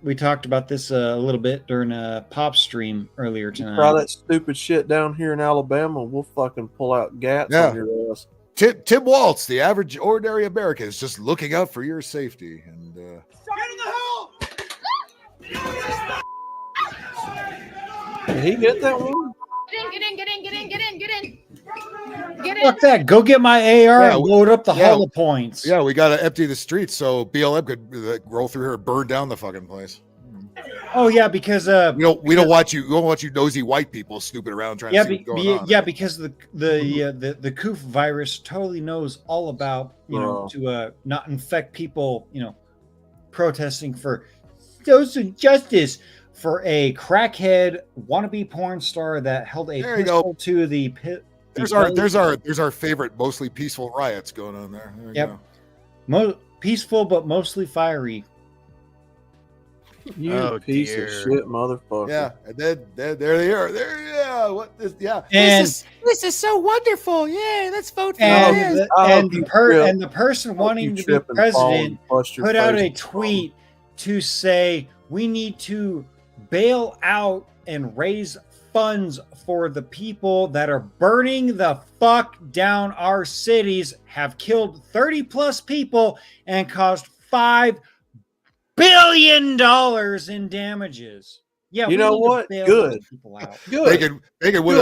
we talked about this a little bit during a pop stream earlier tonight. Try that stupid shit down here in Alabama, we'll fucking pull out gats on your ass. Tim Waltz, the average ordinary American, is just looking out for your safety. And Get in the hell! Did he get that one? Get in. Fuck that. Go get my AR and load up the hollow points. Yeah, we got to empty the streets so BLM could roll through here and burn down the fucking place. Oh yeah, because we don't want you nosy white people snooping around trying to see what's going on. Yeah, because the Coof virus totally knows all about to not infect people, protesting for social justice for a crackhead wannabe porn star that held a pistol to the pit. There's our favorite mostly peaceful riots going on there. Yep. Peaceful but mostly fiery. You piece of shit, motherfucker. Yeah, and then there they are. This is so wonderful. Yeah, let's vote for and this. The person wanting to be president put out a tweet to say we need to bail out and raise funds for the people that are burning the fuck down our cities, have killed 30 plus people, and caused $5 billion in damages. Yeah, you we know need to what? bail Good. those people out. Good. Bacon would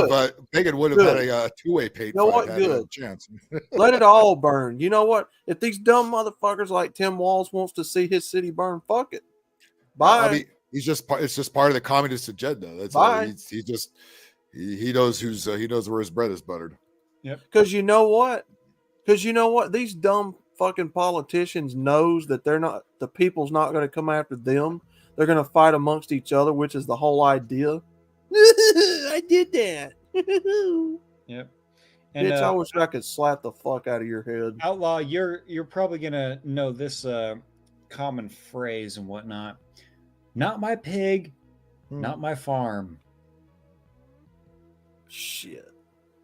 have had a two-way paint You know fight what? had he had Good. a chance. Let it all burn. You know what? If these dumb motherfuckers like Tim Walz wants to see his city burn, fuck it. Bye. I mean, it's just part of the communist agenda. That's all. Bye. He knows he knows where his bread is buttered. Yep. Because you know what? These dumb fucking politicians knows that the people's not going to come after them. They're going to fight amongst each other, which is the whole idea. I did that. Yep. And bitch, I wish I could slap the fuck out of your head. Outlaw, you're probably gonna know this common phrase and whatnot. Not my pig, not my farm. Shit.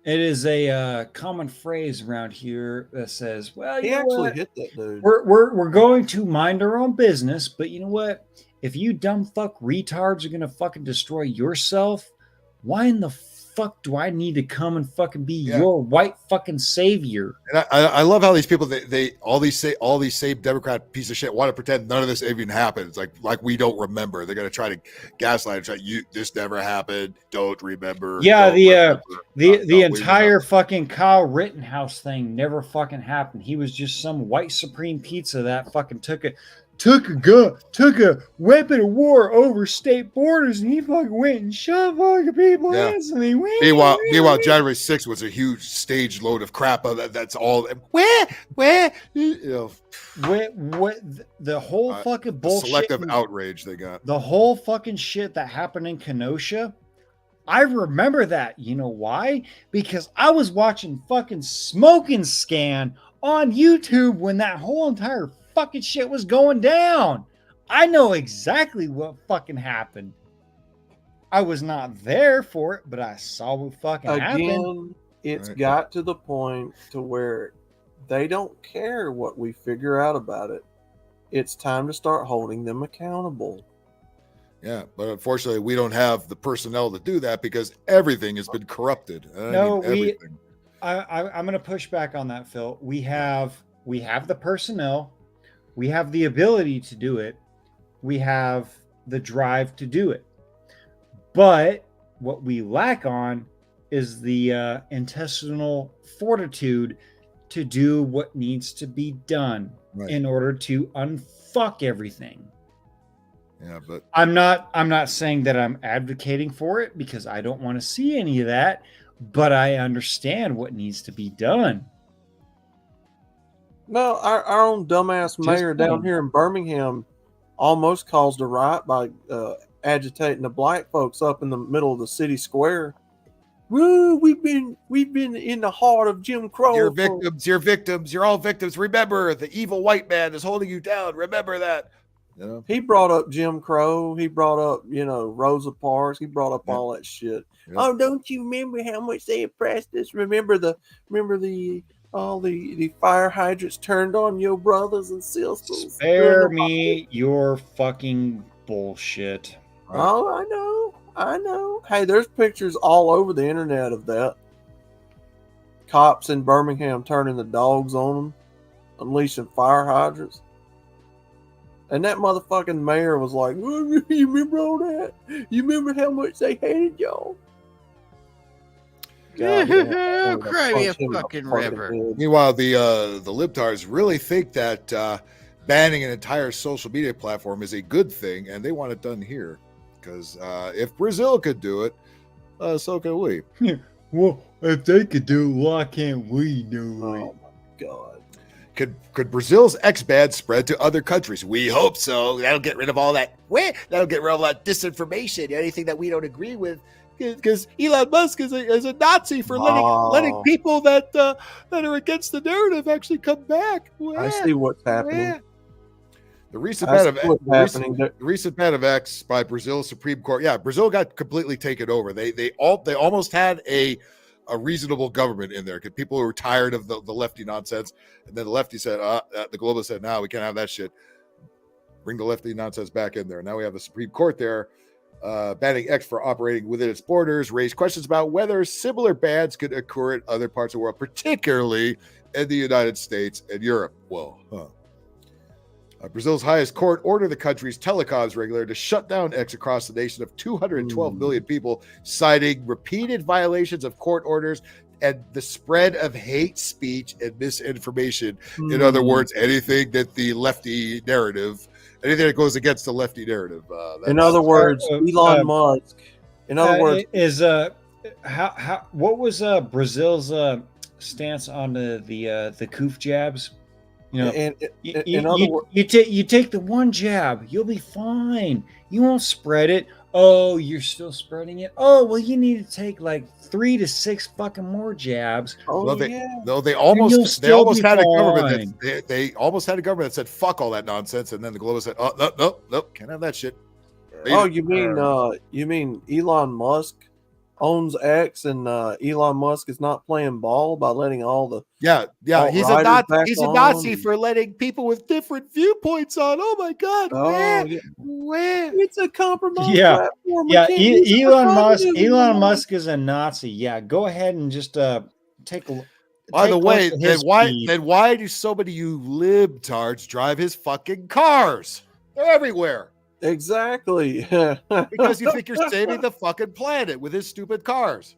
It is a common phrase around here that says, "Well, he actually hit that dude. We're going to mind our own business, but you know what? If you dumb fuck retards are gonna fucking destroy yourself, why in the fuck do I need to come and fucking be your white fucking savior?" And I love how these people all these same Democrat piece of shit want to pretend none of this even happened. It's like we don't remember. They're gonna try to gaslight and this never happened. Don't remember. Yeah, don't the entire fucking Kyle Rittenhouse thing never fucking happened. He was just some white supreme pizza that fucking took a weapon of war over state borders, and he fucking went and shot fucking people instantly. Meanwhile, January 6th was a huge stage load of crap. That's all. Where you know, what the whole fucking bullshit, selective outrage they got. The whole fucking shit that happened in Kenosha. I remember that. You know why? Because I was watching fucking Smoking Scan on YouTube when that whole entire fucking shit was going down. I know exactly what fucking happened. I was not there for it, but I saw what fucking happened. It's got to the point to where they don't care what we figure out about it. It's time to start holding them accountable. Yeah, but unfortunately, we don't have the personnel to do that because everything has been corrupted. Everything. I'm going to push back on that, Phil. We have the personnel. We have the ability to do it. We have the drive to do it. But what we lack on is the intestinal fortitude to do what needs to be done in order to unfuck everything. Yeah, but I'm not saying that I'm advocating for it because I don't want to see any of that, but I understand what needs to be done. No, our own dumbass mayor down here in Birmingham almost caused a riot by agitating the black folks up in the middle of the city square. Woo, we've been in the heart of Jim Crow. You're victims. You're all victims. Remember, the evil white man is holding you down. Remember that. You know? He brought up Jim Crow. He brought up, Rosa Parks. He brought up all that shit. Yep. Oh, don't you remember how much they oppressed us? Remember the fire hydrants turned on your brothers and sisters. Spare me your fucking bullshit. Oh, I know. Hey, there's pictures all over the internet of that. Cops in Birmingham turning the dogs on them, unleashing fire hydrants. And that motherfucking mayor was like, you remember all that? You remember how much they hated y'all? Cry me a fucking river. Meanwhile, the libtards really think that banning an entire social media platform is a good thing, and they want it done here. Because if Brazil could do it, so can we. Well, if they could do it, why can't we do it? Oh my God. Could Brazil's X-ban spread to other countries? We hope so. That'll get rid of all that. That'll get rid of all that disinformation, anything that we don't agree with. Because Elon Musk is a Nazi for letting people that are against the narrative actually come back. I see what's happening. The recent ban of X by Brazil's Supreme Court. Yeah, Brazil got completely taken over. They almost had a reasonable government in there because people were tired of the lefty nonsense. And then the lefty said, the globalists said, no, we can't have that shit. Bring the lefty nonsense back in there. Now we have the Supreme Court there banning X for operating within its borders, raised questions about whether similar bans could occur in other parts of the world, particularly in the United States and Europe. Whoa. Brazil's highest court ordered the country's telecoms regulator to shut down X across the nation of 212 million people, citing repeated violations of court orders and the spread of hate speech and misinformation. In other words, anything that the lefty narrative, anything that goes against the lefty narrative. In other words, Elon Musk. In other words, what was Brazil's stance on the coof jabs? You know, you take the one jab, you'll be fine. You won't spread it. Oh, you're still spreading it. Oh, well, you need to take like 3 to 6 fucking more jabs. They almost had a government they almost had a government that said fuck all that nonsense, and then the globalists said, oh no, can't have that shit. Oh, you mean Elon Musk owns X, and Elon Musk is not playing ball by letting all the he's a Nazi for letting people with different viewpoints on. Oh my god, where it's a compromise platform. Elon Musk is a Nazi. Yeah, go ahead and just take a. By the way, then why do so many you libtards drive his fucking cars? They're everywhere. Exactly. Because you think you're saving the fucking planet with his stupid cars.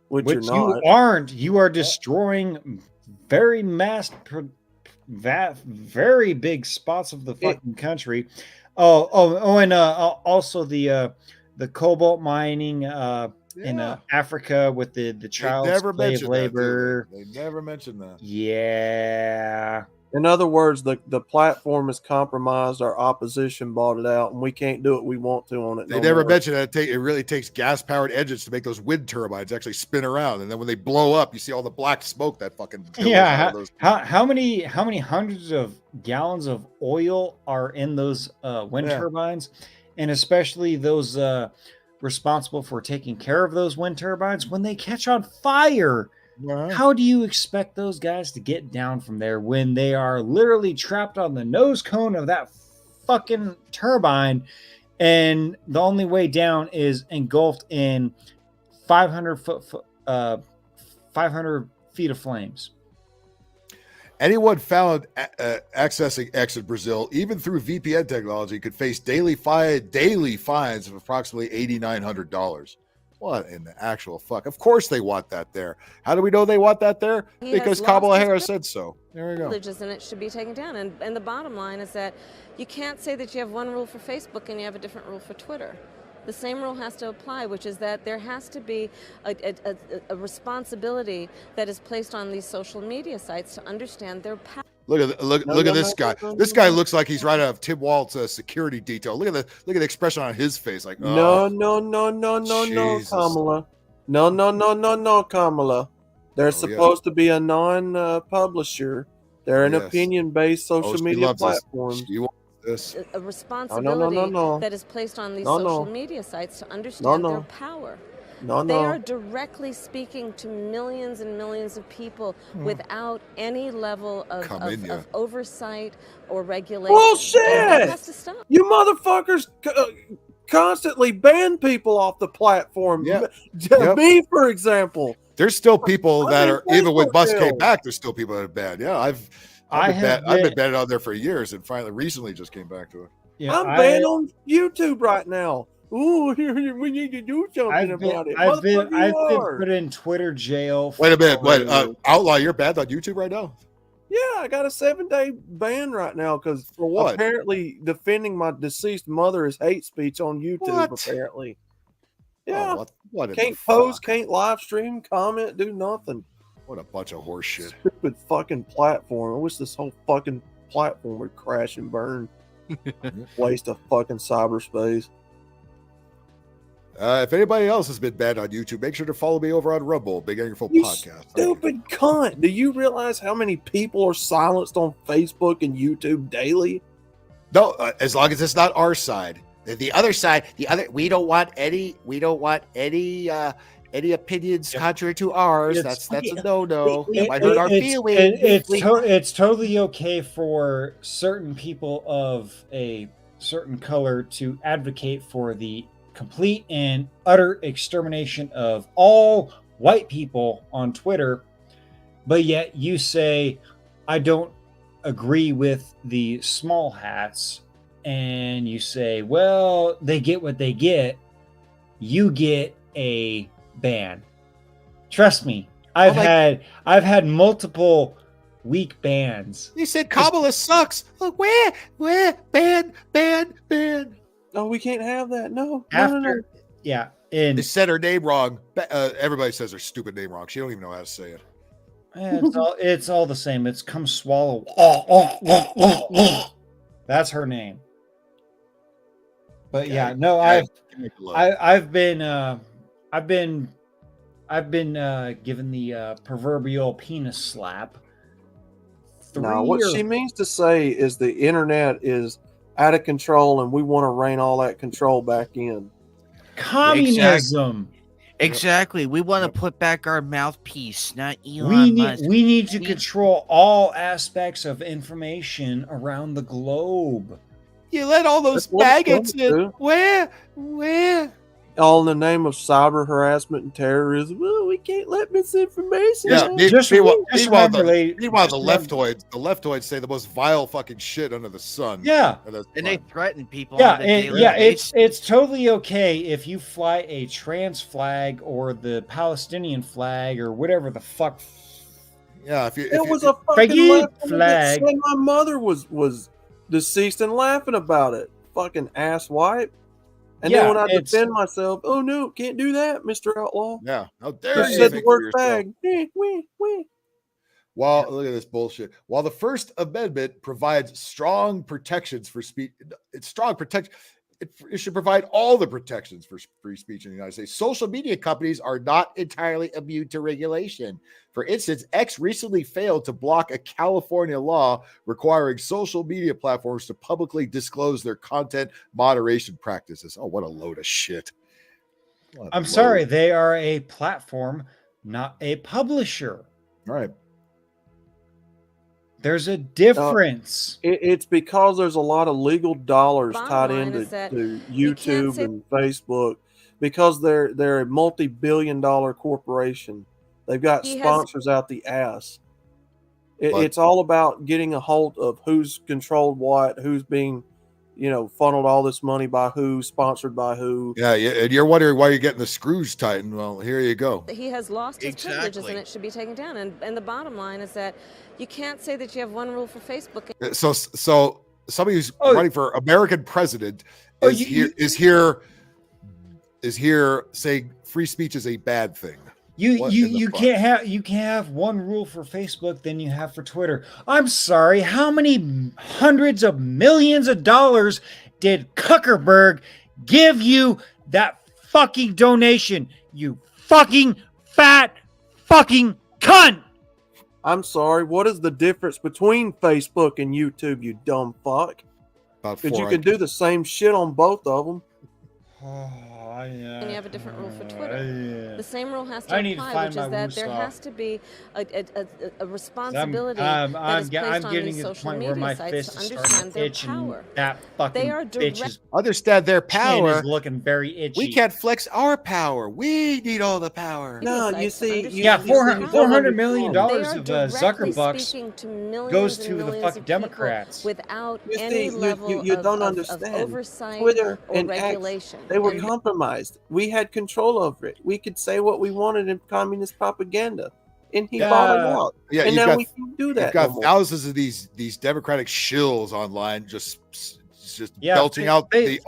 Which you aren't. You are destroying very very big spots of the fucking country. And also the cobalt mining in Africa with the child slave labor. They never mentioned that. Yeah. In other words, the platform is compromised. Our opposition bought it out, and we can't do what we want to on it. They never mentioned that it really takes gas-powered engines to make those wind turbines actually spin around, and then when they blow up, you see all the black smoke that fucking. How many hundreds of gallons of oil are in those wind turbines, and especially those responsible for taking care of those wind turbines when they catch on fire? How do you expect those guys to get down from there when they are literally trapped on the nose cone of that fucking turbine, and the only way down is engulfed in 500 feet of flames? Anyone found accessing X in Brazil, even through VPN technology, could face daily fines of approximately $8,900. What in the actual fuck? Of course they want that there. How do we know they want that there? Because Kamala Harris said so. There we go. Privileges, and it should be taken down. And the bottom line is that you can't say that you have one rule for Facebook and you have a different rule for Twitter. The same rule has to apply, which is that there has to be a responsibility that is placed on these social media sites to understand their power. Look at this guy. This guy looks like he's right out of Tim Walt's security detail. Look at the expression on his face. Like, no, Kamala. No, Kamala. They're supposed to be a non-publisher. They're an opinion-based social media platform. A responsibility that is placed on these social media sites to understand their power. They are directly speaking to millions and millions of people without any level of oversight or regulation. Bullshit! That has to stop. You motherfuckers constantly ban people off the platform. Me, for example. There's still people that are, even when Musk came back, there's still people that are banned. Yeah, I've been banned on there for years, and recently just came back to it. Yeah, I'm banned on YouTube right now. Ooh, we need to do something about it. I've been put in Twitter jail. Wait a minute. Outlaw, you're banned on YouTube right now? Yeah, I got a 7-day ban right now because for what? Apparently defending my deceased mother is hate speech on YouTube. Apparently. Yeah. What can't post, can't live stream, comment, do nothing. What a bunch of horse shit. Stupid fucking platform. I wish this whole fucking platform would crash and burn. Waste of fucking cyberspace. If anybody else has been banned on YouTube, make sure to follow me over on Rumble, Big Angry Podcast. Stupid cunt. Do you realize how many people are silenced on Facebook and YouTube daily? No, as long as it's not our side. The other side, we don't want any opinions contrary to ours. That's a no-no. It might hurt our feelings. It's totally okay for certain people of a certain color to advocate for the complete and utter extermination of all white people on Twitter, but yet you say, I don't agree with the small hats and you say, well, they get what they get, you get a ban. Trust me, I've had multiple weak bans. You said Kamala sucks. Look, where, ban. No, we can't have that. No. Yeah, and they said her name wrong. Everybody says her stupid name wrong. She don't even know how to say it. It's all the same. It's come swallow. That's her name. But yeah, no, I've been given the proverbial penis slap. No, what she means to say is the internet is out of control, and we want to rein all that control back in. Communism. Exactly. We want to put back our mouthpiece, not Elon Musk. We need to control all aspects of information around the globe. You let all those maggots in. Where? All in the name of cyber harassment and terrorism. Oh, we can't let misinformation. Yeah. out. Meanwhile, the leftoids say the most vile fucking shit under the sun. Yeah. And they threaten people. Yeah, it's totally okay if you fly a trans flag or the Palestinian flag or whatever the fuck. Yeah, it was a fucking flag. My mother was deceased and laughing about it. Fucking ass wipe. And then when I defend myself, oh no, can't do that, Mr. Outlaw. Yeah, how dare you said the think word for bag. Well, look at this bullshit. While the First Amendment provides strong protections for speech, it should provide all the protections for free speech in the United States. Social media companies are not entirely immune to regulation. For instance, X recently failed to block a California law requiring social media platforms to publicly disclose their content moderation practices. Oh, what a load of shit. I'm sorry, they are a platform, not a publisher. Right. There's a difference. It's because there's a lot of legal dollars tied into YouTube and Facebook because they're a multi-billion-dollar corporation. They've got sponsors out the ass. It's all about getting a hold of who's controlled what, who's being, funneled all this money by who, sponsored by who. Yeah, and you're wondering why you're getting the screws tightened. Well, here you go. He has lost his privileges and it should be taken down. And the bottom line is that you can't say that you have one rule for Facebook. So somebody who's running for American president is here saying free speech is a bad thing. You can't have one rule for Facebook than you have for Twitter. I'm sorry, how many hundreds of millions of dollars did Zuckerberg give you that fucking donation? You fucking fat fucking cunt! I'm sorry, what is the difference between Facebook and YouTube, you dumb fuck? Because you can do the same shit on both of them. And you have a different rule for Twitter. The same rule has to apply, which is that there has to be a responsibility that is placed on these social media sites to understand their power. They are direct. Understand their power. Is looking very itchy. We can't flex our power. We need all the power. No, you see, $400 million of Zuckerbucks goes to the fucking Democrats without any level you don't understand. Of oversight Twitter or and regulation. They were compromised. We had control over it. We could say what we wanted in communist propaganda, and he bought it out. Yeah, and now we can do that. You've got thousands of these Democratic shills online just belching out the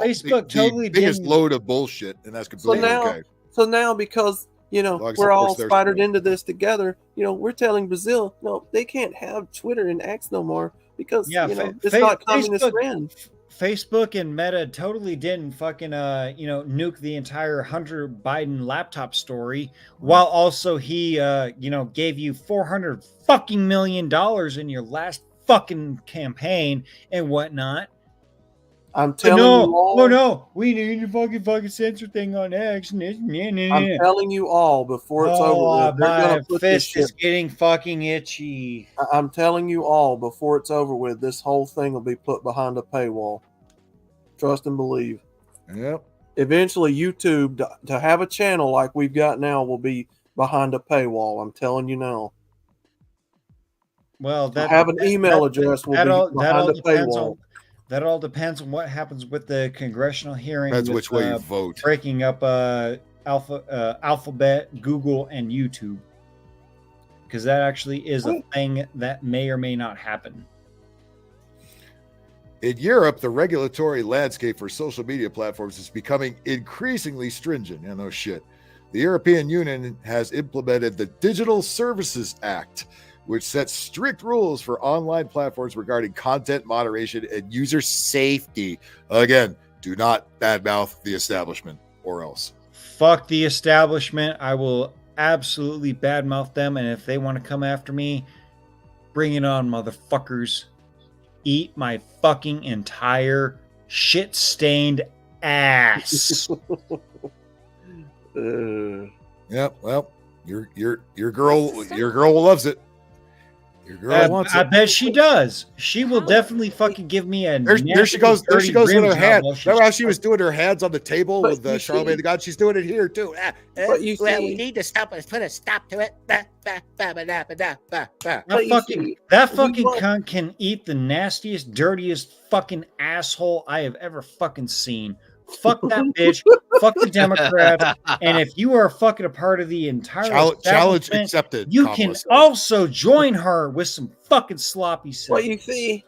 biggest load of bullshit, and that's completely okay. So now, because we're all spidered into this together, we're telling Brazil, no, they can't have Twitter and X no more because it's not communist ran. Facebook and Meta totally didn't fucking nuke the entire Hunter Biden laptop story, while also he gave you $400 fucking million in your last fucking campaign and whatnot. I'm telling you all. Oh no, we need a fucking censor thing on X. I'm telling you all before it's over with. My fist is getting fucking itchy. I'm telling you all before it's over with. This whole thing will be put behind a paywall. Trust and believe. Yep. Eventually, YouTube to have a channel like we've got now will be behind a paywall. I'm telling you now. Well, that have an email address will be behind the paywall. That all depends on what happens with the congressional hearing. Depends which way you vote. Breaking up Alphabet, Google, and YouTube, because that actually is a thing that may or may not happen. In Europe, the regulatory landscape for social media platforms is becoming increasingly stringent. Yeah, no shit. The European Union has implemented the Digital Services Act, which sets strict rules for online platforms regarding content moderation and user safety. Again, do not badmouth the establishment or else. Fuck the establishment. I will absolutely badmouth them, and if they want to come after me, bring it on, motherfuckers. Eat my fucking entire shit-stained ass. Yep. Well, your girl loves it. Your girl wants it. I bet she does. She will definitely fucking give me a. There she goes. There she goes with her hand. Remember how she was doing her hands on the table with Charlamagne the God? She's doing it here too. But we need to put a stop to it. That fucking cunt can eat the nastiest, dirtiest fucking asshole I have ever fucking seen. Fuck that bitch. Fuck the Democrats. And if you are fucking a part of the entire challenge accepted, you can also join her with some fucking sloppy sex. Well, you see,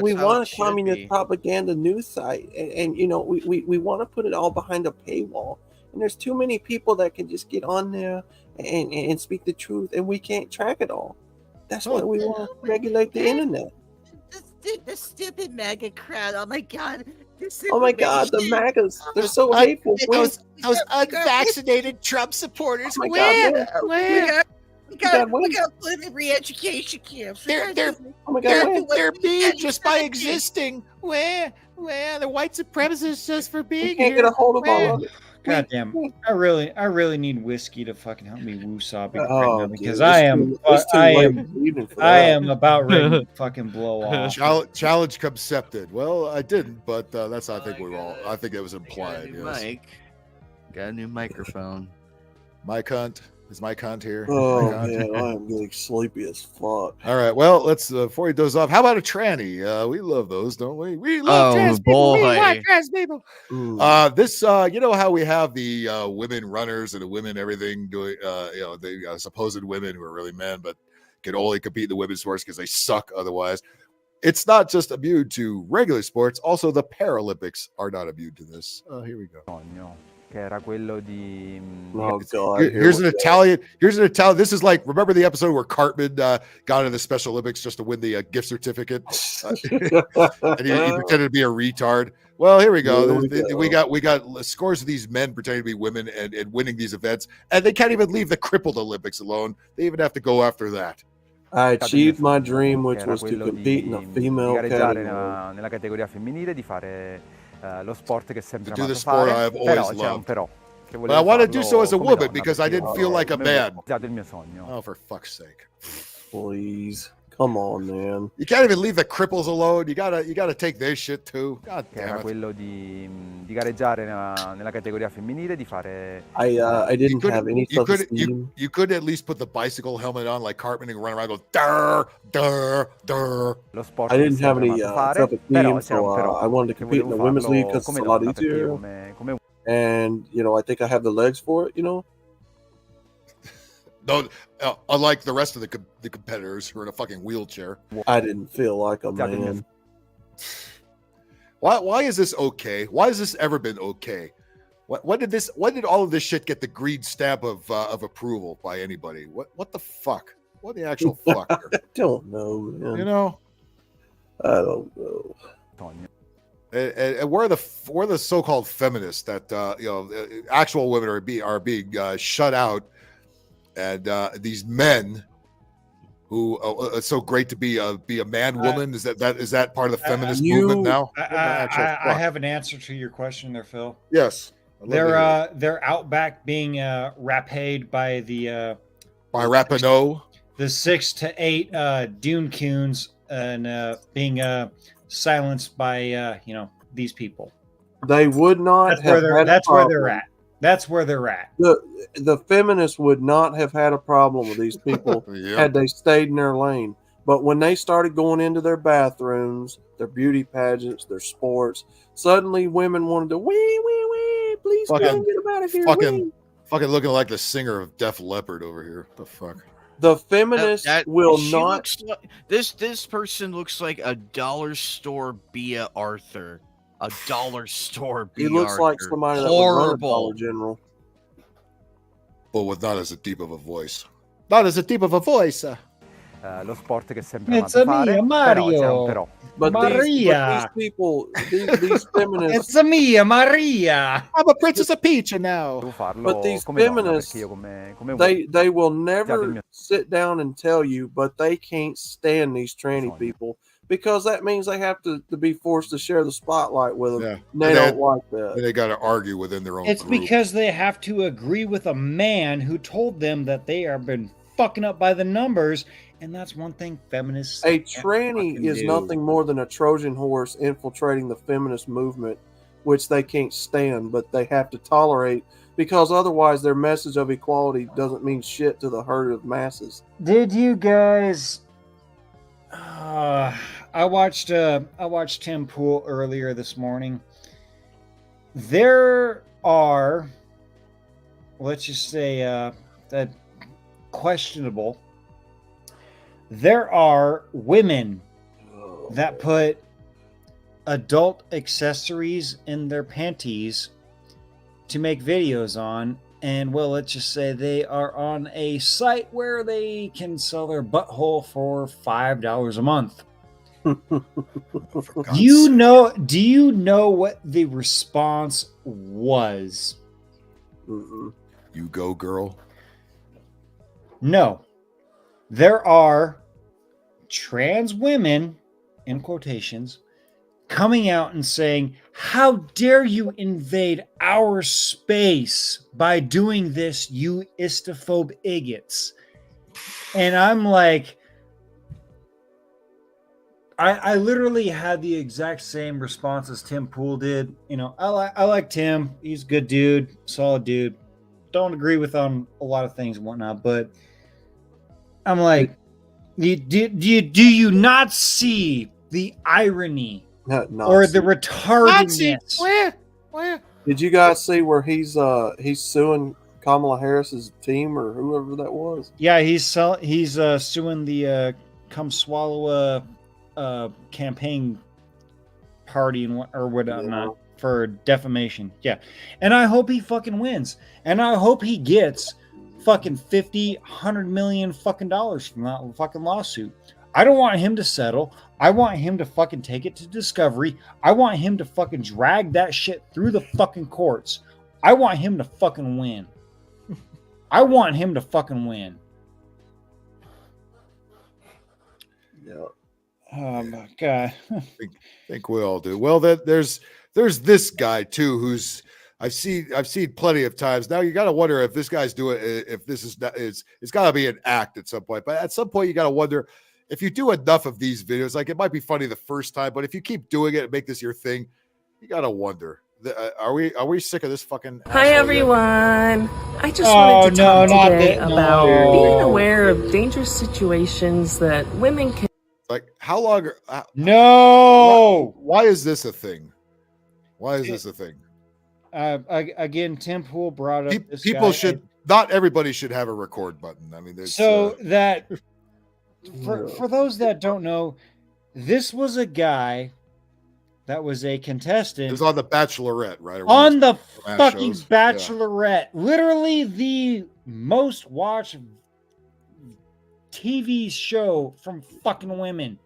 we want a communist propaganda news site, and you know, we want to put it all behind a paywall. And there's too many people that can just get on there and speak the truth, and we can't track it all. That's why we want to regulate the internet. The stupid MAGA crowd. Oh my god. Oh my god, the MAGAs. They're so hateful. Those unvaccinated Trump supporters. Oh my god, We gotta put in re-education camps. They're mean just by existing. Where the white supremacists just for being can't here. Get a hold of all of it. God damn! I really need whiskey to fucking help me woo-saw right now, because I am about ready to fucking blow off. Challenge accepted. Well, I didn't, but that's I think it was implied. Got a new microphone. My cunt. Is my cunt here? Oh man, I am getting sleepy as fuck. All right, well, let's before he does off, how about a tranny? We love those, don't we? We love trans people. We want trans people. This you know how we have the women runners and the women everything doing the supposed women who are really men but can only compete in the women's sports because they suck otherwise. It's not just immune to regular sports, also the Paralympics are not immune to this. Here we go. Che era quello di Oh god. Here's an Italian. This is like, remember the episode where Cartman got into the Special Olympics just to win the gift certificate, and he pretended to be a retard. Well, here we go. We got scores of these men pretending to be women and winning these events, and they can't even leave the crippled Olympics alone. They even have to go after that. I achieved my dream, which was to compete in a female category. Nella categoria femminile, di fare lo sport che sempre to do the sport I have always loved. But I want to do so as a woman because I didn't feel like a man. Oh, for fuck's sake! Please, come on, man. You can't even leave the cripples alone. You gotta take their shit too. God damn it. Quello di gareggiare nella categoria femminile, di fare. I didn't have any self-esteem. You could at least put the bicycle helmet on like Cartman and run around and go durr durr durr. I didn't have any self-esteem, so I wanted to compete in the women's league because it's a lot easier. And I think I have the legs for it. No, unlike the rest of the competitors who are in a fucking wheelchair. I didn't feel like a man. Why is this okay? Why has this ever been okay? When did all of this shit get the green stamp of approval by anybody? What the fuck? What the actual fuck? I don't know, man. I don't know. And we're the so-called feminists that actual women are being shut out. And these men who it's so great to be a man woman. Is that part of the feminist movement now? I have an answer to your question there, Phil. Yes. They're out back being raped by the by Rapinoe, the 6 to 8 Dune coons, and being silenced by these people. They would not. That's where they're at. That's where they're at. The feminists would not have had a problem with these people had they stayed in their lane. But when they started going into their bathrooms, their beauty pageants, their sports, suddenly women wanted to wee, please come get them out of here. Fucking looking like the singer of Def Leppard over here. What the fuck? The feminists will not. This person looks like a dollar store Bea Arthur. A dollar store Bea Arthur. He looks like somebody that would run a Dollar General. But with not as deep of a voice. Not as deep of a voice. Lo sport che sempre It's a mia Mario. But Maria. these people, these feminists. It's a mia Maria. I'm a Princess of Peach now. But these feminists, they will never sit down and tell you, but they can't stand these tranny people because that means they have to be forced to share the spotlight with them. Yeah. And they don't like that. And they got to argue within their own It's group. because they have to agree with a man who told them that they have been fucking up by the numbers. And that's one thing feminists. A tranny is nothing more than a Trojan horse infiltrating the feminist movement, which they can't stand, but they have to tolerate because otherwise their message of equality doesn't mean shit to the herd of masses. Did you guys? I watched Tim Pool earlier this morning. There are, let's just say, that questionable. There are women that put adult accessories in their panties to make videos on, and well, let's just say they are on a site where they can sell their butthole for $5 a month. Do you know what the response was? You go, girl. No. There are trans women, in quotations, coming out and saying, how dare you invade our space by doing this, you istophobe idiots. And I'm like, I literally had the exact same response as Tim Pool did. You know, I like Tim. He's a good dude, solid dude. Don't agree with on a lot of things and whatnot, but I'm like, do you not see the irony or the retardedness? Where? Did you guys see where he's suing Kamala Harris's team or whoever that was? Yeah, he's suing the Come Swallow campaign party or whatnot for defamation. Yeah, and I hope he fucking wins, and I hope he gets fucking $50-100 million fucking dollars from that fucking lawsuit. I don't want him to settle. I want him to fucking take it to discovery. I want him to fucking drag that shit through the fucking courts. I want him to fucking win. I want him to fucking win. Yeah. Oh my god. I think we all do. Well, there's this guy too who's I've seen plenty of times. Now you got to wonder if this guy's doing, if this is not, it's got to be an act at some point. But at some point you got to wonder if you do enough of these videos, like it might be funny the first time, but if you keep doing it and make this your thing, you got to wonder, are we sick of this fucking? Hi everyone. I just wanted to talk today about being aware of dangerous situations that women can. Like how long? No. Why is this a thing? Why is this a thing? Again, Tim Pool brought up this people guy, should not everybody should have a record button. I mean, there's that for those that don't know, this was a guy that was a contestant. It was on the Bachelorette, right? On the fucking Bachelorette, literally the most watched TV show from fucking women.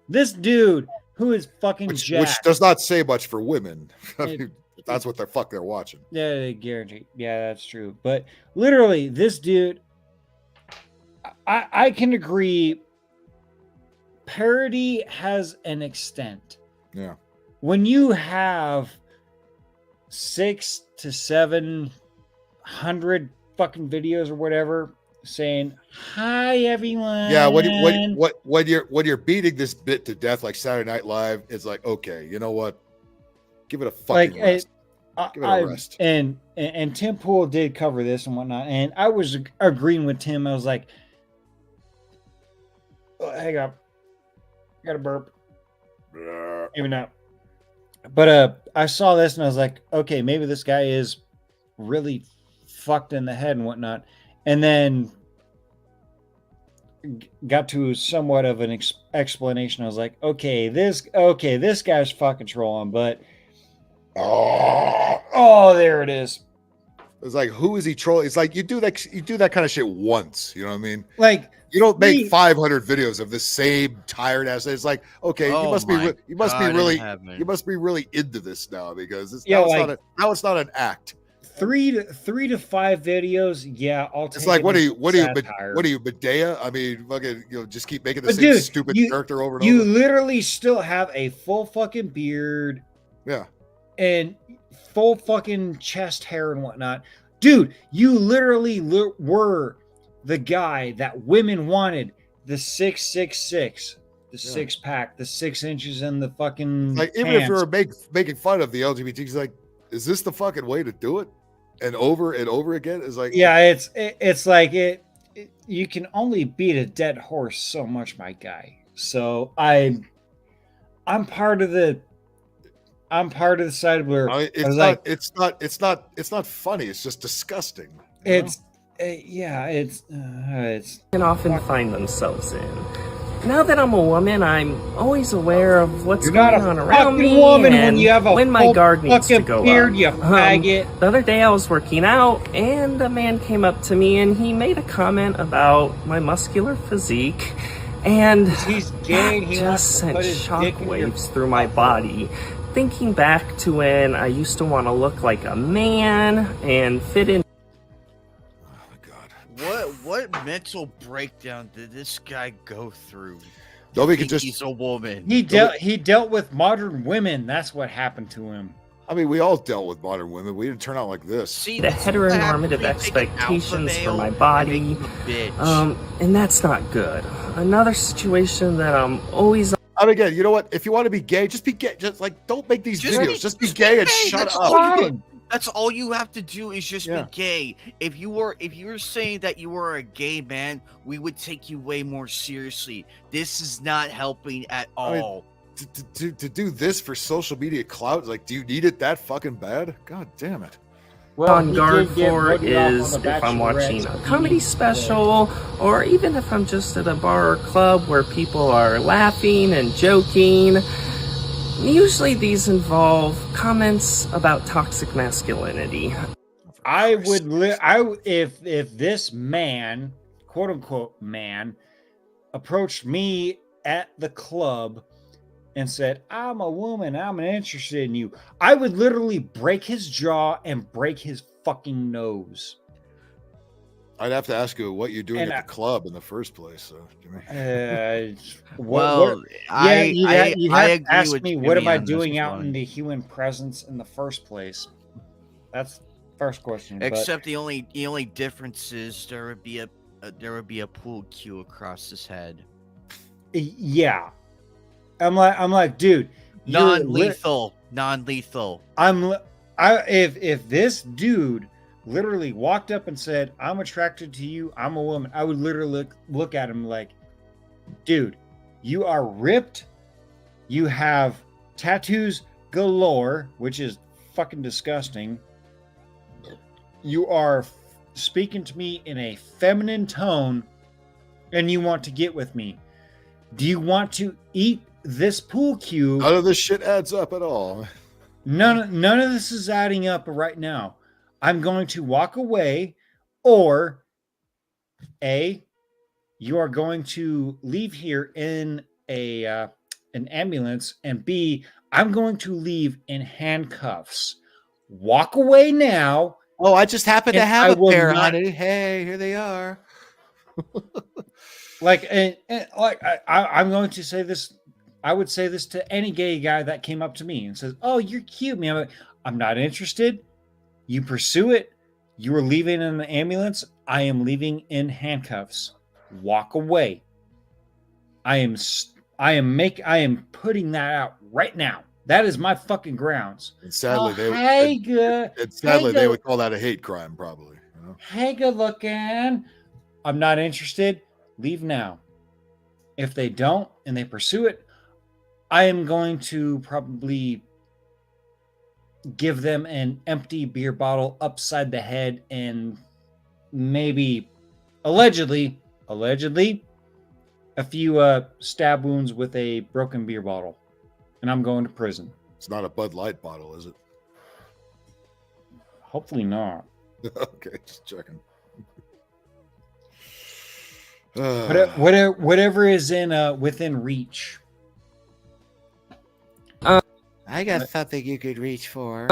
This dude who is fucking which jacked. does not say much for women. I mean, that's what they're watching. Yeah, guaranteed. Yeah, that's true. But literally, this dude, I can agree. Parody has an extent. Yeah. When you have 600 to 700 fucking videos or whatever saying hi everyone. Yeah, when you're beating this bit to death like Saturday Night Live, it's like, okay, you know what? Give it a fucking rest. Give it a rest. And Tim Pool did cover this and whatnot, and I was agreeing with Tim. I was like, hang on. Got a burp. Even out. But I saw this and I was like, okay, maybe this guy is really fucked in the head and whatnot. And then got to somewhat of an explanation. I was like, okay, this guy's fucking trolling, but oh, there it is. It's like, who is he trolling? It's like you do that kind of shit once. You know what I mean? Like, you don't make 500 videos of the same tired ass. It's like, okay, you must be really into this now, because it's now it's not an act. 3 to 5 videos. Yeah, I'll take. It's like, what are you, satire. Medea? I mean, fucking, just keep making the same stupid character over and over. You literally still have a full fucking beard. Yeah. And full fucking chest hair and whatnot. Dude, you literally were the guy that women wanted. The 666, the 6-pack, the 6 inches in the fucking like, even pants. if you were making fun of the LGBT, it's like, is this the fucking way to do it? And over again is like, yeah, it's like it you can only beat a dead horse so much, my guy. So I'm part of the side where it's not funny. It's just disgusting. It's can often find themselves in. Now that I'm a woman, I'm always aware of what's going on around me. Woman and when you have a when my guard needs to fucking go beard, up. you faggot. The other day I was working out, and a man came up to me and he made a comment about my muscular physique. And he's gay, that he just wants to sent put his dick in your shockwaves through my body. Thinking back to when I used to want to look like a man and fit in. What mental breakdown did this guy go through? Nobody can just. He's a woman. He dealt with modern women. That's what happened to him. I mean, we all dealt with modern women. We didn't turn out like this. See the heteronormative expectations for my body, and that's not good. Another situation that I'm always. I mean, again, you know what? If you want to be gay, just be gay. Just like, don't make these videos. Just be gay and shut up. That's all you have to do is just be gay. If you were saying that you were a gay man, we would take you way more seriously. This is not helping at all. I mean, to do this for social media clout, like, do you need it that fucking bad? God damn it. On guard for is if I'm watching a comedy special, or even if I'm just at a bar or club where people are laughing and joking. Usually these involve comments about toxic masculinity. If this man, quote unquote man, approached me at the club and said, I'm a woman, I'm interested in you, I would literally break his jaw and break his fucking nose. I'd have to ask you what you're doing at the club in the first place. So, Jimmy. I have to ask with me, Jimmy what am I on doing this out one. in the human presence in the first place? That's the first question. Except the only difference is there would be a pool cue across his head. Yeah, I'm like, dude, non-lethal. If this dude literally walked up and said, I'm attracted to you, I'm a woman, I would literally look at him like, dude, you are ripped, you have tattoos galore, which is fucking disgusting, you are speaking to me in a feminine tone, and you want to get with me. Do you want to eat this pool cue? None of this shit adds up at all. None of this is adding up right now. I'm going to walk away, or A, you are going to leave here in an ambulance, and B, I'm going to leave in handcuffs. Walk away now. Oh, I just happen to have a pair, honey. Hey, here they are. I'm going to say this. I would say this to any gay guy that came up to me and says, "Oh, you're cute, man. I'm not interested. You pursue it. You are leaving in an ambulance. I am leaving in handcuffs. Walk away." I am putting that out right now. That is my fucking grounds. And sadly, they would call that a hate crime, probably. You know? Hey, good looking. I'm not interested. Leave now. If they don't and they pursue it, I am going to probably give them an empty beer bottle upside the head and maybe allegedly a few stab wounds with a broken beer bottle, and I'm going to prison. It's not a Bud Light bottle, is it? Hopefully not. Okay, just checking. Whatever is in within reach. I got something you could reach for.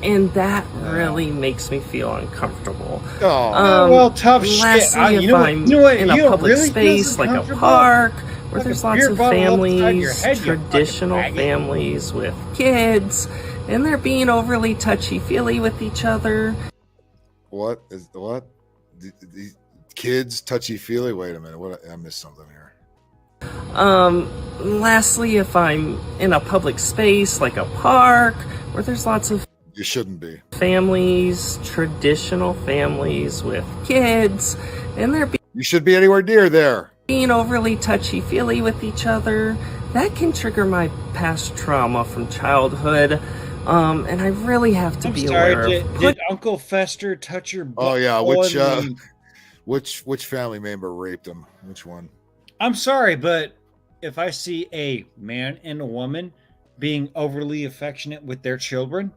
And that really makes me feel uncomfortable. Well, tough shit. Lastly, if I'm in a public space like a park where there's lots of families, traditional families with kids, and they're being overly touchy-feely with each other. What? These kids touchy-feely? Wait a minute. What? I missed something here. Lastly, if I'm in a public space like a park where there's lots of you shouldn't be families, traditional families with kids, and they're you should be anywhere near there. Being overly touchy-feely with each other, that can trigger my past trauma from childhood. And I really have to be aware of. Did Uncle Fester touch your butt? Oh yeah, which family member raped him? Which one? I'm sorry, but if I see a man and a woman being overly affectionate with their children,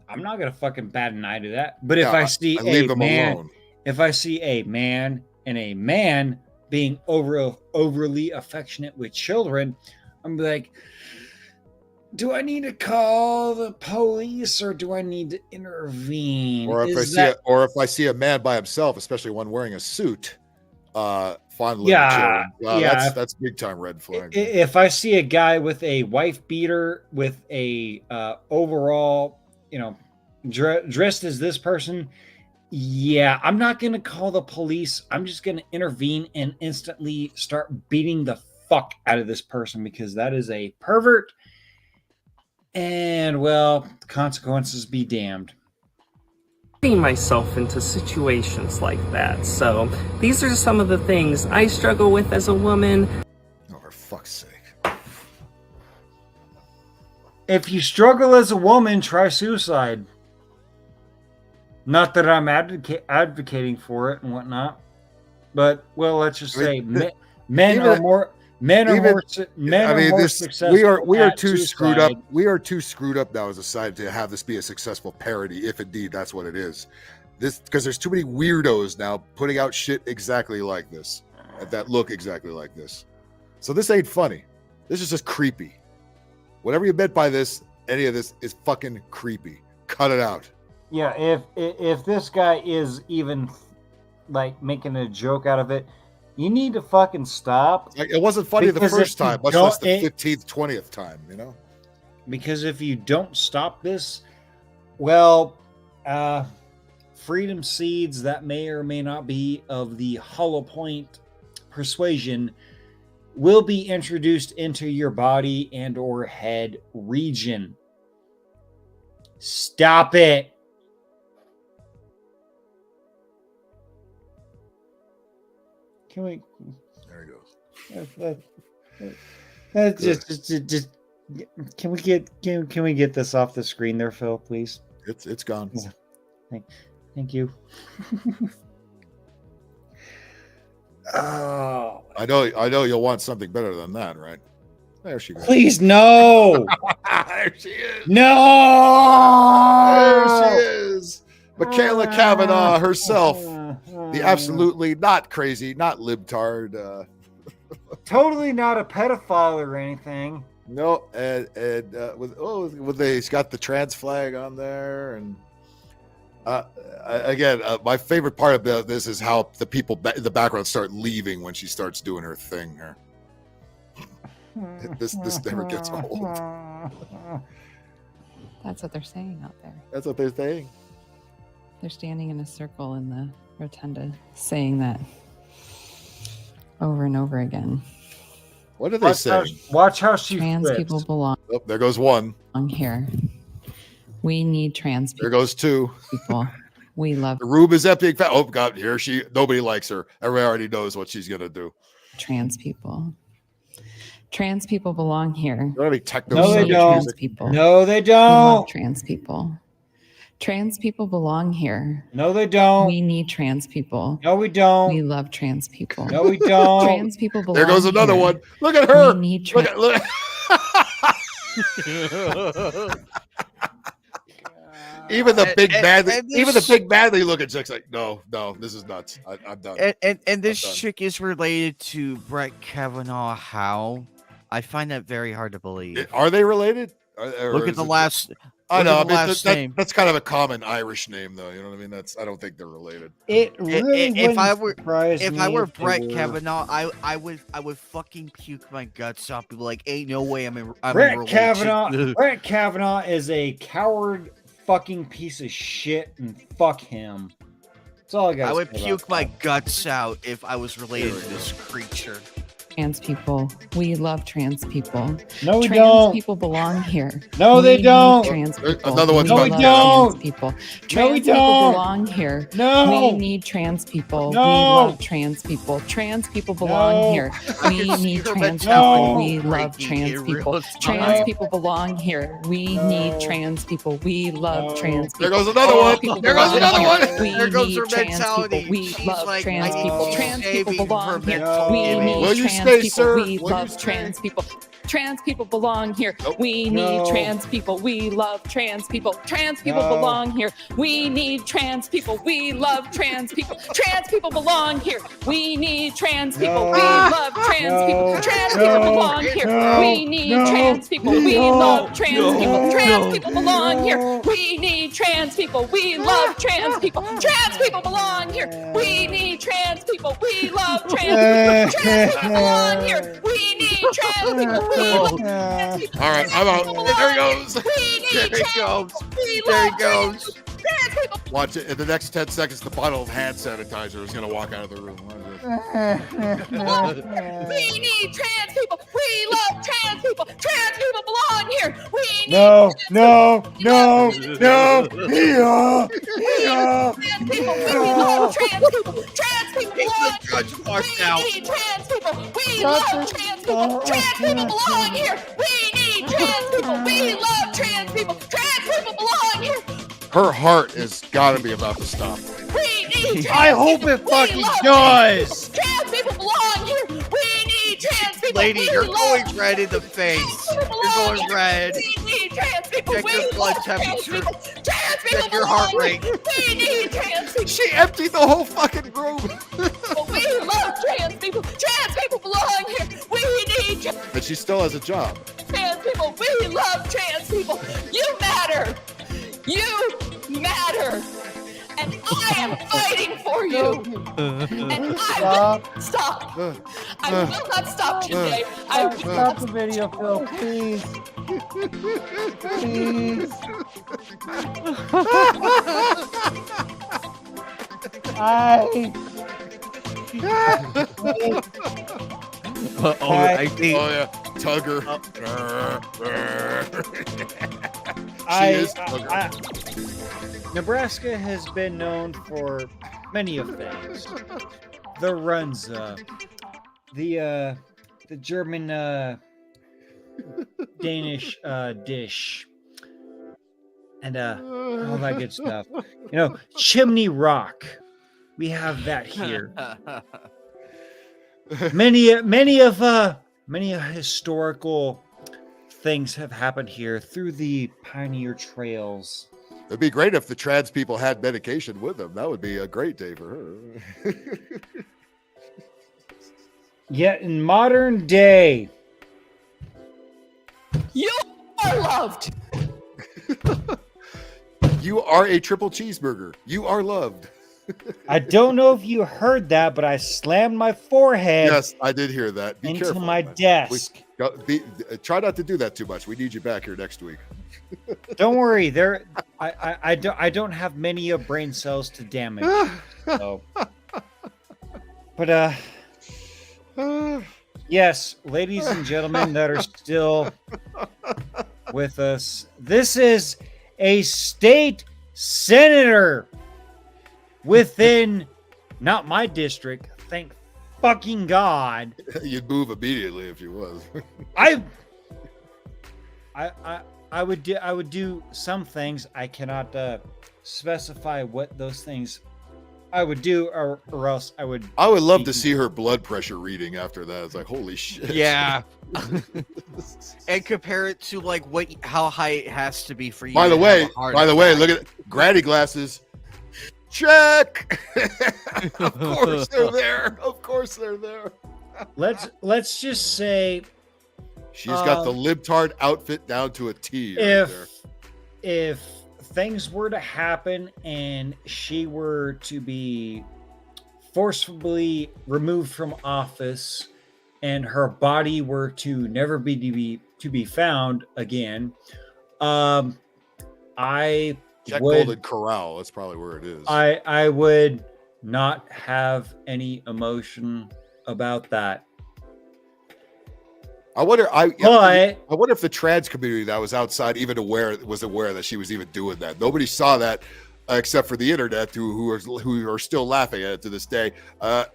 I'm not gonna fucking bat an eye to that. But if I see if I see a man and a man being overly affectionate with children, I'm like, do I need to call the police or do I need to intervene? Or if I see a man by himself, especially one wearing a suit, fondling the children, that's big time red flag. If I see a guy with a wife beater with a overall, dressed as this person, I'm not gonna call the police. I'm just gonna intervene and instantly start beating the fuck out of this person because that is a pervert. And well, consequences be damned. Myself into situations like that. So these are some of the things I struggle with as a woman. Oh, for fuck's sake. If you struggle as a woman, try suicide. Not that I'm advocating for it and whatnot, but well, let's just say men are more successful. We are too screwed up. We are too screwed up now as a society to have this be a successful parody, if indeed that's what it is. This because there's too many weirdos now putting out shit exactly like this, that look exactly like this. So this ain't funny. This is just creepy. Whatever you meant by this, any of this is fucking creepy. Cut it out. Yeah, if this guy is even like making a joke out of it, you need to fucking stop. It wasn't funny the first time, much less the 15th, 20th time, Because if you don't stop this, well, freedom seeds that may or may not be of the hollow point persuasion will be introduced into your body and or head region. Stop it. Can we? There he goes. Just can we get this off the screen there, Phil, please? It's gone. Thank you. Oh, I know you'll want something better than that, right? There she goes. Please, no. There she is. No. There she is. Michaela Kavanaugh herself. The absolutely not crazy, not libtard. Totally not a pedophile or anything. No, and he's got the trans flag on there, and again, my favorite part about this is how the people in the background start leaving when she starts doing her thing here. This never gets old. That's what they're saying out there. That's what they're saying. They're standing in a circle in the rotunda saying that over and over again. What are they saying? Watch how she trans flips. people belong. Oh, there goes one. Here. We need trans people. There goes two. People. We love the room is empty. Oh God, here she. Nobody likes her. Everybody already knows what she's gonna do. Trans people. Trans people belong here. No, they don't. Trans people. No, they We love don't. trans people. Trans people belong here. No, they don't. We need trans people. No, we don't. We love trans people. No, we don't. Trans people belong There goes another here. one. Look at her. We need Look at look. Even the big badly looking chick's like, no, this is nuts. I'm done. And this chick is related to Brett Kavanaugh. How? I find that very hard to believe. Are they related? Look at the last. I know. Look at the last name. That's kind of a common Irish name, though. You know what I mean? I don't think they're related. It really If I wouldn't surprise if me I were if they Brett were. Kavanaugh, I would fucking puke my guts out. Be like, ain't no way I'm Brett related. Kavanaugh. Brett Kavanaugh is a coward, fucking piece of shit, and fuck him. That's all I got. I would puke my guts out if I was related to this creature. Trans people. We love trans people. No, we trans don't. people belong here. No, We they need don't. Trans people. Another one's we about love don't. trans people. No, we Trans people don't. belong here. No. We need trans people. No. We love trans people. Trans people belong No. here. We need trans No. people. We love Breaking trans in people. real Trans time. people belong here. We need trans people. We love trans There people. goes another Trans one. people There goes belong another here. one. We There goes need her trans mentality. people. We She's love like, trans I people. need Trans people saving her belong here. mental We image. need Will you trans stay, people. sir? We Will you love stay? trans people. Trans people belong here. Nope. We No. need trans people. We love trans people. Trans people No. belong here. We need trans people. We love trans people. Trans people belong here. We need trans people. We No. love trans No. people. Trans No. people belong here. No. We need No. trans people. We No. love trans No. people. Trans No. people belong here. No. We need trans people. We love trans people. Trans people belong here. We need trans people. We love trans people. Trans people belong here. We need trans people. We love trans people. All right, I'm out. There he goes. We need There he trans goes. We There he love goes. trans people. Watch it. In the next 10 seconds, the bottle of hand sanitizer is going to walk out of the room. We need trans people. We love trans people. Trans people belong here. We need No, no, no, no. trans people. We love trans people. Trans people belong here. Judge walked out. We need trans people. We love trans people. Trans people belong here. We need trans people. We love trans people. Trans people belong here. Her heart has got to be about to stop. We need trans I hope people. it We fucking love does. Trans people belong here. We need trans people. Lady, We you're love going red in the face. You're going red. We need trans people. Check We your blood love trans temperature. people. Trans people Check your heart belong rate. here. We need trans people. She emptied the whole fucking room. We love trans people. Trans people belong here. We need And she still has a job. trans people. We love trans people. You matter. You matter. And I am fighting for you. And I will stop. I will not stop today. I will Stop the video, Phil, please. Please. I think. Oh, yeah. Tugger. Nebraska has been known for many of things. The Runza, the German Danish dish, and all that good stuff. You know, Chimney Rock. We have that here. Many historical things have happened here through the pioneer trails. It'd be great if the trans people had medication with them. That would be a great day for her. Yet in modern day, You are loved. You are a triple cheeseburger. You are loved. I don't know if you heard that, but I slammed my forehead. Yes, I did hear that. Be into careful, my man. desk. Try not to do that too much. We need you back here next week. Don't worry, I don't have many brain cells to damage. So. But yes, ladies and gentlemen that are still with us, this is a state senator within not my district, thank fucking God. You'd move immediately if you was. I would do some things. I cannot specify what those things I would do, or else I would love to see her blood pressure reading after that. It's like, holy shit. Yeah. And compare it to like how high it has to be for you. By the way, look at granny glasses. Check. Of course they're there. Of course they're there. Let's just say she's got the libtard outfit down to a T. If things were to happen and she were to be forcibly removed from office and her body were to never be found again, Check Golden Corral. That's probably where it is. I would not have any emotion about that. I wonder if the trans community that was outside was aware that she was even doing that. Nobody saw that except for the internet, who are still laughing at it to this day.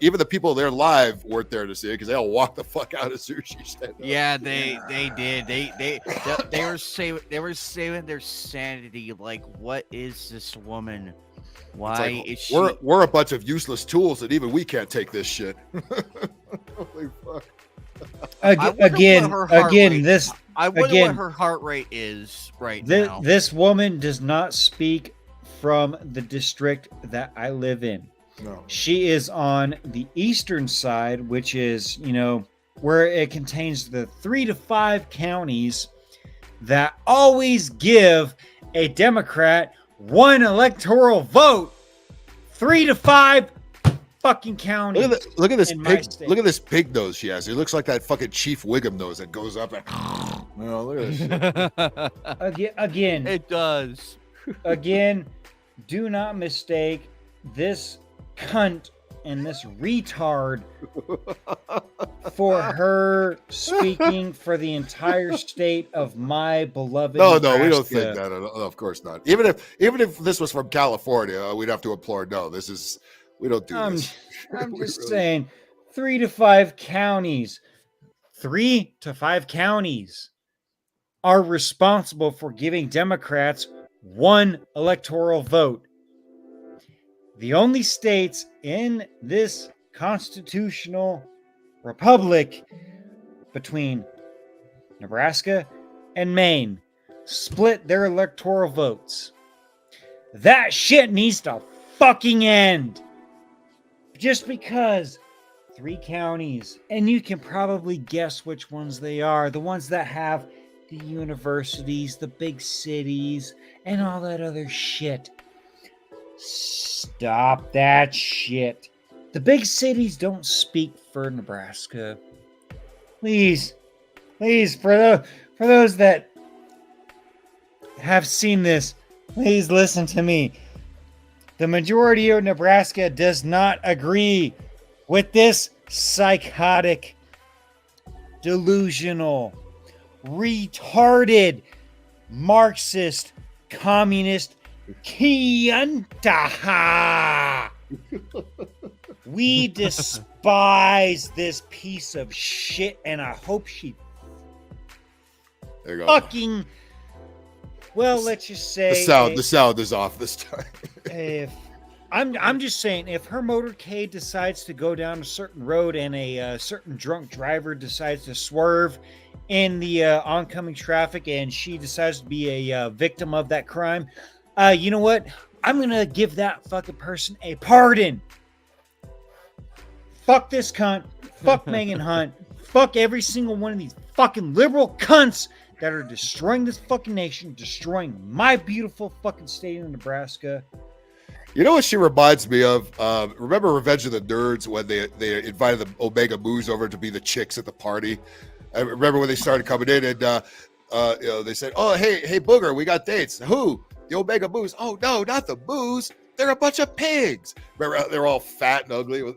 Even the people there live weren't there to see it because they all walked the fuck out as soon as she said that. Yeah, they did. They were saving their sanity. Like, what is this woman? Why is she? We're a bunch of useless tools, and even we can't take this shit. Holy fuck. I wonder what her heart rate is right now. This woman does not speak from the district that I live in. No. She is on the eastern side, which is, where it contains the 3 to 5 counties that always give a Democrat 1 electoral vote. 3 to 5 fucking counties. Look at this pig. Look at this pig nose she has. It looks like that fucking Chief Wiggum nose that goes up and. Look at this shit. Again, it does. Again, do not mistake this cunt and this retard for her speaking for the entire state of my beloved Nebraska. No, we don't think that. Of course not. Even if this was from California, we'd have to implore. No, this is. We don't do this. I'm just saying 3 to 5 counties. 3 to 5 counties are responsible for giving Democrats 1 electoral vote. The only states in this constitutional republic between Nebraska and Maine split their electoral votes. That shit needs to fucking end. Just because 3 counties, and you can probably guess which ones they are, the ones that have the universities, the big cities, and all that other shit. Stop that shit. The big cities don't speak for Nebraska. Please, for those that have seen this, please listen to me. The majority of Nebraska does not agree with this psychotic, delusional, retarded, Marxist, communist Kianta. We despise this piece of shit, and I hope she fucking. Well, let's just say the sound is off this time. If I'm just saying, if her motorcade decides to go down a certain road and a certain drunk driver decides to swerve in the oncoming traffic, and she decides to be a victim of that crime, you know what? I'm gonna give that fucking person a pardon. Fuck this cunt. Fuck Megan Hunt. Fuck every single one of these fucking liberal cunts that are destroying this fucking nation, destroying my beautiful fucking state of Nebraska. You know what she reminds me of? Remember Revenge of the Nerds when they invited the Omega Moos over to be the chicks at the party? I remember when they started coming in and they said, "Oh, hey, Booger, we got dates." Who? The Omega Moos. Oh no, not the Moos. They're a bunch of pigs. Remember, they're all fat and ugly.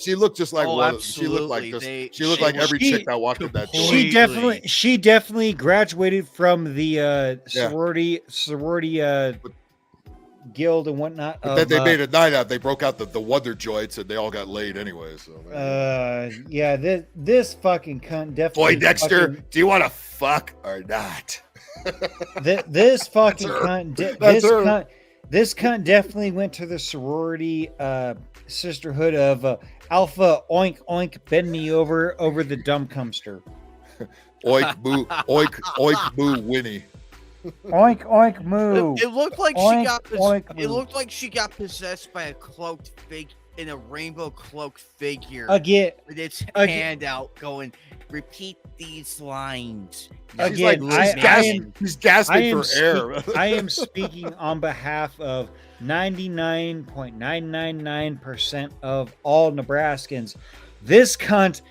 She looked just like one. Absolutely. She looked like every chick that walked in that door. She definitely graduated from the sorority guild and whatnot. But then they made a night out. They broke out the Wonder Joints and they all got laid anyway. So yeah, this fucking cunt definitely. Boy, Dexter, do you want to fuck or not? This fucking cunt. This cunt definitely went to the sorority sisterhood of Alpha Oink Oink Bend Me Over the Dumb Cumster. Oink Moo Oink Oink Moo Winnie. Oink Oink Moo. It looked like Oink, she got. oink, It moo. looked like she got possessed by a cloaked figure in a rainbow cloaked figure. Again, with its hand out, going, "Repeat these lines." Again, he's gasping for air. I am speaking on behalf of 99.999% of all Nebraskans. This cunt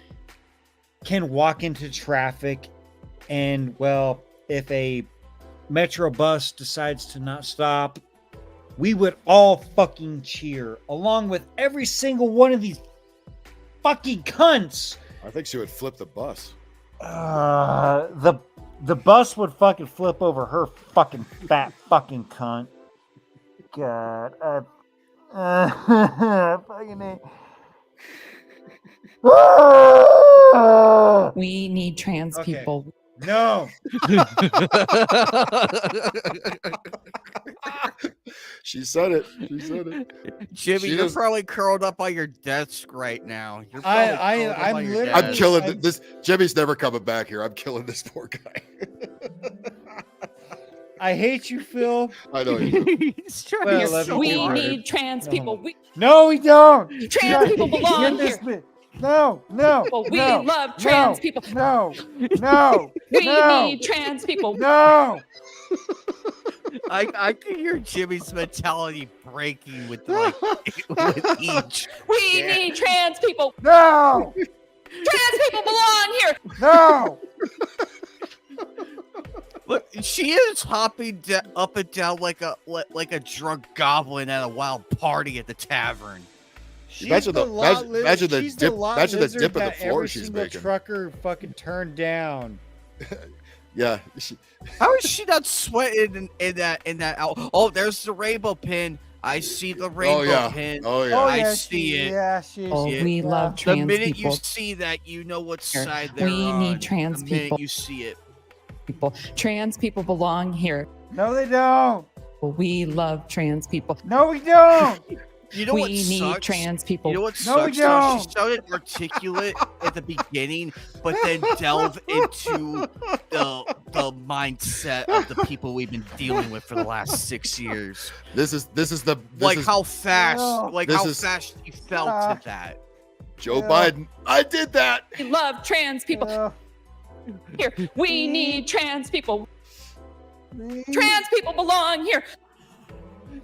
can walk into traffic, and well, if a Metro bus decides to not stop, we would all fucking cheer, along with every single one of these fucking cunts. I think she would flip the bus. The bus would fucking flip over her fucking fat fucking cunt. God, fucking We need trans people. No. She said it. She said it. Jimmy, you're probably curled up on your desk right now. You're I'm killing this. Jimmy's never coming back here. I'm killing this poor guy. I hate you, Phil. I know you do. We need trans people. No, we don't. Trans people belong Get this here. No. We love trans people. No. We need trans people. No. I can hear Jimmy's mentality breaking with with each. We need trans people. No. Trans people belong here. No. Look, she is hopping up and down like a drunk goblin at a wild party at the tavern. Imagine the dip in the floor she's single making. Trucker fucking turned down. Yeah. How is she not sweating in that? Oh, there's the rainbow pin. I see the rainbow pin. Oh yeah. I see it. Yeah, we love trans The minute people. you see that, you know what Here. side they're We on. need trans the minute people. you see it. Trans people belong here. No, they don't. We love trans people. No, we don't. You know we what need sucks? trans people. You know what No, we sucks? Though? She don't. sounded articulate at the beginning, but then delve into the mindset of the people we've been dealing with for the last 6 years. How fast you felt to that. Joe Biden, I did that. We love trans people. Here, we need trans people. Trans people belong here.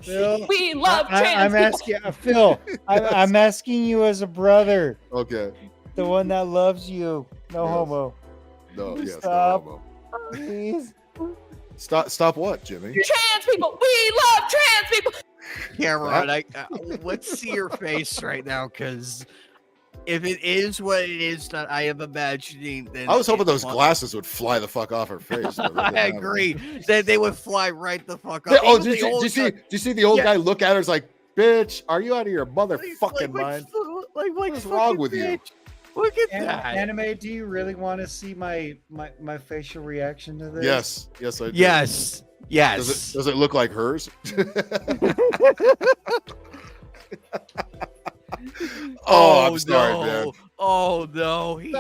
Phil, We love trans I'm people. asking Phil. I'm asking you as a brother, Okay. the one that loves you. No homo. No. Yes. Stop. No, Please. Stop. What, Jimmy? Trans people. We love trans people. Cameron, let's see your face right now, because if it is what it is that I am imagining, then I was hoping those glasses would fly the fuck off her face. I agree. They would fly right the fuck Yeah, off. oh, Even did the old you guy- see the old Yeah. guy look at her? It's like, bitch, are you out of your motherfucking mind? What's wrong with you? Look at that. Anime, do you really want to see my facial reaction to this? Yes, I do. Yes. Does it look like hers? I'm sorry, man. Oh no! He's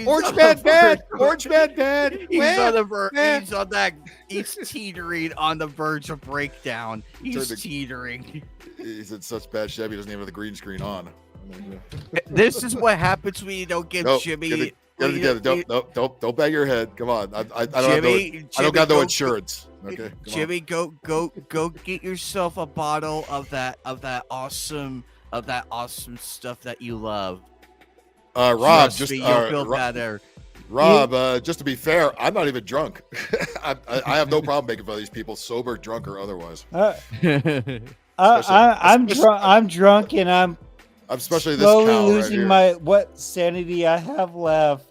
Orange man bad. Orange man bad. He's on the verge. He's on that. He's teetering on the verge of breakdown. He's teetering. He's in such bad shape. He doesn't even have the green screen on. This is what happens when you don't give Jimmy. Get it together. Don't bang your head. Come on. I don't got no insurance. Okay. Come on. Jimmy, go get yourself a bottle of that awesome stuff that you love. Rob, Trust me, you'll feel better. Rob, just to be fair, I'm not even drunk. I have no problem making fun of these people, sober, drunk, or otherwise. I'm drunk, and I'm especially this slowly cow losing right here. what sanity I have left.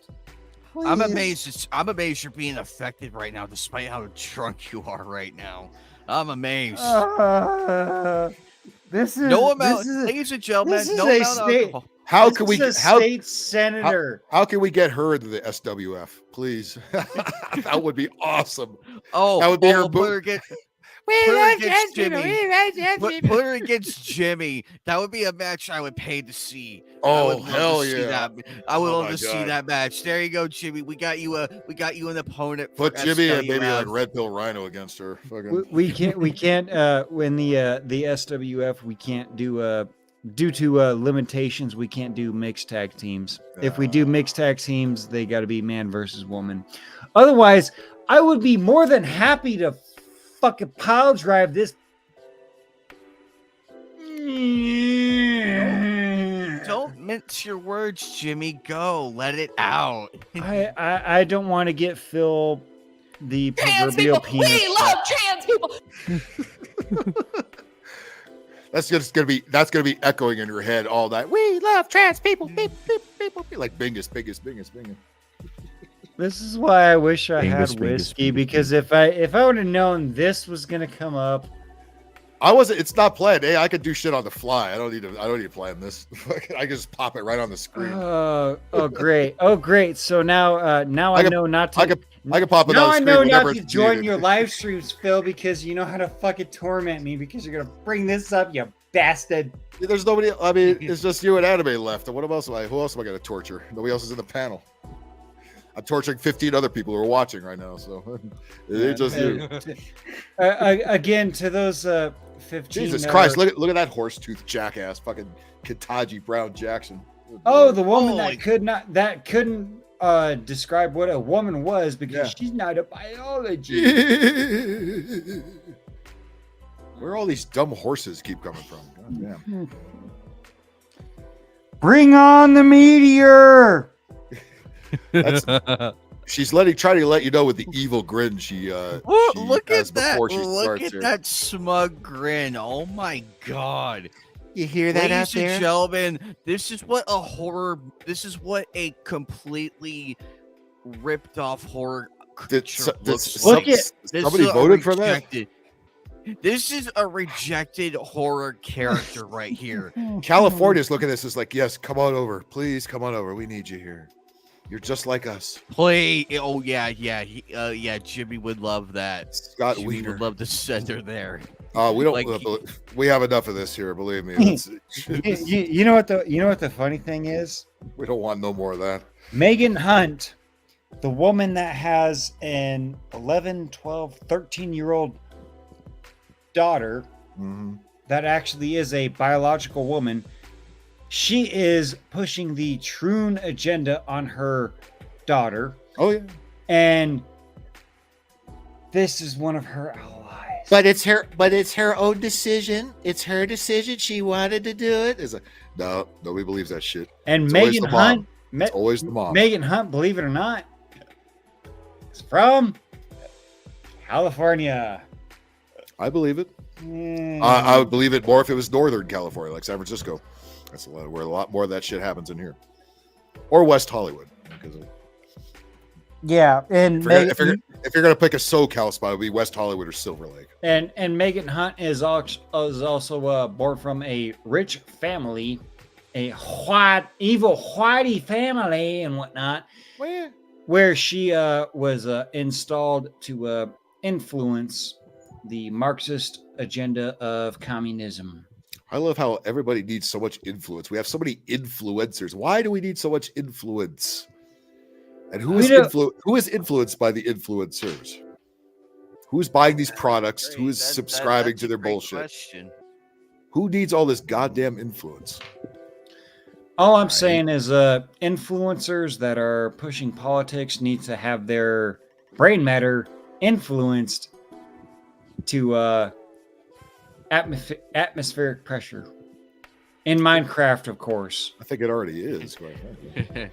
I'm Please. amazed. I'm amazed you're being affected right now, despite how drunk you are right now. I'm amazed. This is No amount, this is, ladies and gentlemen, this is no a amount of state. alcohol. How this can we is a get state senator? How can we get her into the SWF, please? That would be awesome. Oh, that would be her put boot. her against, We put her love against trans people. Jimmy. We love trans people. Put her against Jimmy. That would be a match I would pay to see. I Oh, would love hell to see yeah. that. I would Oh love my to see God. that match. There you go, Jimmy. We got you an opponent. Put for Jimmy and maybe SWF. like Red Pill Rhino against her. Fucking. We can't when the SWF we can't do due to limitations we can't do mixed tag teams. If we do mixed tag teams, they got to be man versus woman. Otherwise, I would be more than happy to fucking pile drive this. Don't mince your words, Jimmy. Go, let it out. I don't want to get Phil the Trans proverbial people. penis. We love trans people. That's gonna be echoing in your head all night. We love trans people. Beep, beep, beep, beep. Like Bingus. This is why I wish I Bingus, had bingus, whiskey, because if I would have known this was gonna come up. It's not planned. Hey, I could do shit on the fly. I don't need to plan this. I can just pop it right on the screen. Oh great. So now I know not to. I can pop it Now on the I screen know whenever not to it's join needed. your live streams, Phil, because you know how to fucking torment me because you're gonna bring this up, you bastard. There's nobody. I mean, it's just you and Anime left. And who else am I gonna torture? Nobody else is in the panel. I'm torturing 15 other people who are watching right now. So it's just you. Again, to those 15. Jesus Christ! Look at that horse tooth jackass, fucking Kataji Brown Jackson. Oh, the woman that couldn't describe what a woman was because she's not a biology. Where all these dumb horses keep coming from? God damn. Bring on the meteor. She's trying to let you know with the evil grin she Look has at that! before she Look starts at here. that smug grin! Oh my god! You hear that Ladies out there? and gentlemen, this is what a completely ripped off horror creature looks like. Somebody voted for that? This is a rejected horror character right here. California's looking at this as like, yes, come on over. Please come on over. We need you here. You're just like us. Play. Oh yeah. Jimmy would love that. Scott Jimmy Wiener would love to send her there. We don't. Like, we have enough of this here. Believe me. You know what the funny thing is? We don't want no more of that. Megan Hunt, the woman that has an 11, 12, 13-year-old daughter that actually is a biological woman, she is pushing the Troon agenda on her daughter. Oh yeah. And this is one of her allies. But it's her own decision. It's her decision. She wanted to do it. No, nobody believes that shit. And It's always Megan the mom. Hunt, It's always the mom. Megan Hunt, believe it or not, is from California. I believe it. I would believe it more if it was Northern California, like San Francisco. That's where a lot more of that shit happens in here, or West Hollywood. Because Yeah, and if you're gonna pick a SoCal spot, it would be West Hollywood or Silver Lake. And Megan Hunt is also born from a rich family, a evil whitey family and whatnot, where she was installed to influence the Marxist agenda of communism. I love how everybody needs so much influence. We have so many influencers. Why do we need so much influence? And who is influenced by the influencers? Who's buying these products? Who is subscribing to their bullshit? Question. Who needs all this goddamn influence? All I'm saying is influencers that are pushing politics need to have their brain matter influenced to atmospheric pressure. In Minecraft, of course. I think it already is. Quite frankly.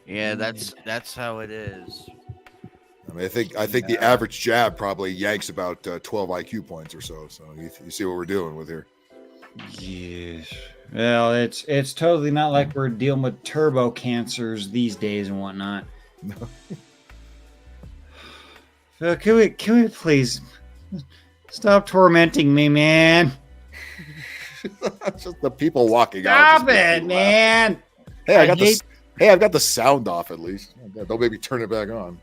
Yeah, that's how it is. I mean, I think the average jab probably yanks about 12 IQ points or so. So you see what we're dealing with here. Yes. Well, it's totally not like we're dealing with turbo cancers these days and whatnot. No. So can we please Stop tormenting me, man. Just the people walking out. Stop it, man. Hey, I've got the sound off at least. Don't maybe turn it back on.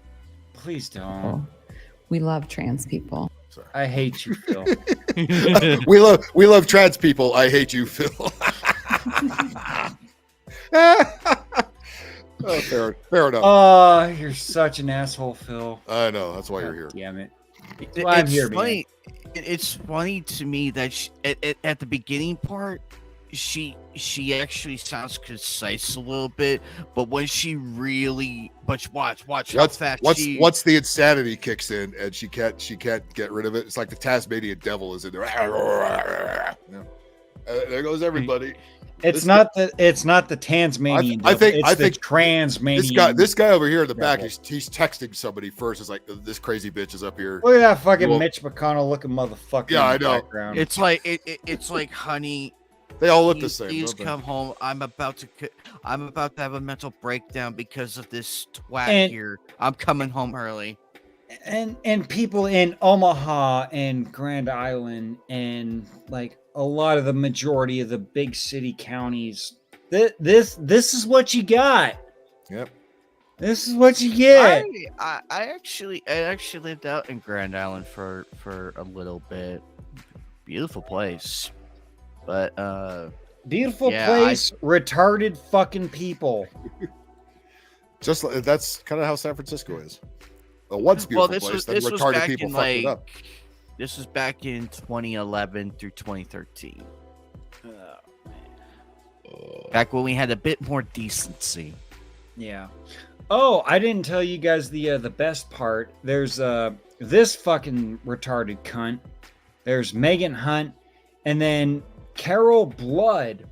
Please don't. We love trans people. I hate you, Phil. we love trans people. I hate you, Phil. Oh, fair enough. Oh, you're such an asshole, Phil. I know. That's why you're here. Damn it. It's funny. It's funny to me that at the beginning part, she actually sounds concise a little bit, but when she really, watch how fast once the insanity kicks in and she can't get rid of it. It's like the Tasmanian devil is in there. There goes everybody. It's not the Tasmanian. I think the Transmanian. This guy over here in the back, he's texting somebody first. It's like, this crazy bitch is up here. Look at that fucking Mitch McConnell looking motherfucker. Yeah, in the I know. background. It's like it's like, honey. They all look the same. Please come home. I'm about to have a mental breakdown because of this twat here. I'm coming home early. And people in Omaha and Grand Island and like a lot of the majority of the big city counties, this is what you got. Yep. This is what you get. I actually lived out in Grand Island for a little bit. Beautiful place. But beautiful place, retarded fucking people. Just that's kind of how San Francisco is. A once beautiful place, then retarded people fucked it up. This was back in 2011 through 2013. Back when we had a bit more decency. Yeah. Oh, I didn't tell you guys the best part. There's this fucking retarded cunt. There's Megan Hunt, and then Carol Blood.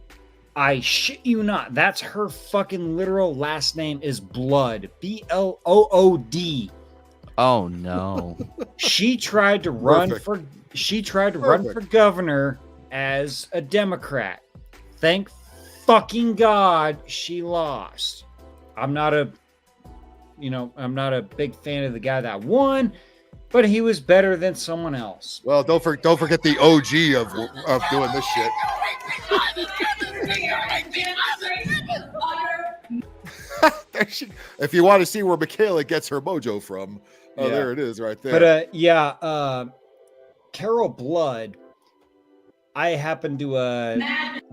I shit you not. That's her fucking literal last name is Blood. Blood. Oh no. She tried to run for governor as a Democrat. Thank fucking God she lost. I'm not a big fan of the guy that won, but he was better than someone else. Well, don't forget the OG of doing this shit. If you want to see where Michaela gets her mojo from, there it is right there. But Carol Blood, I happened to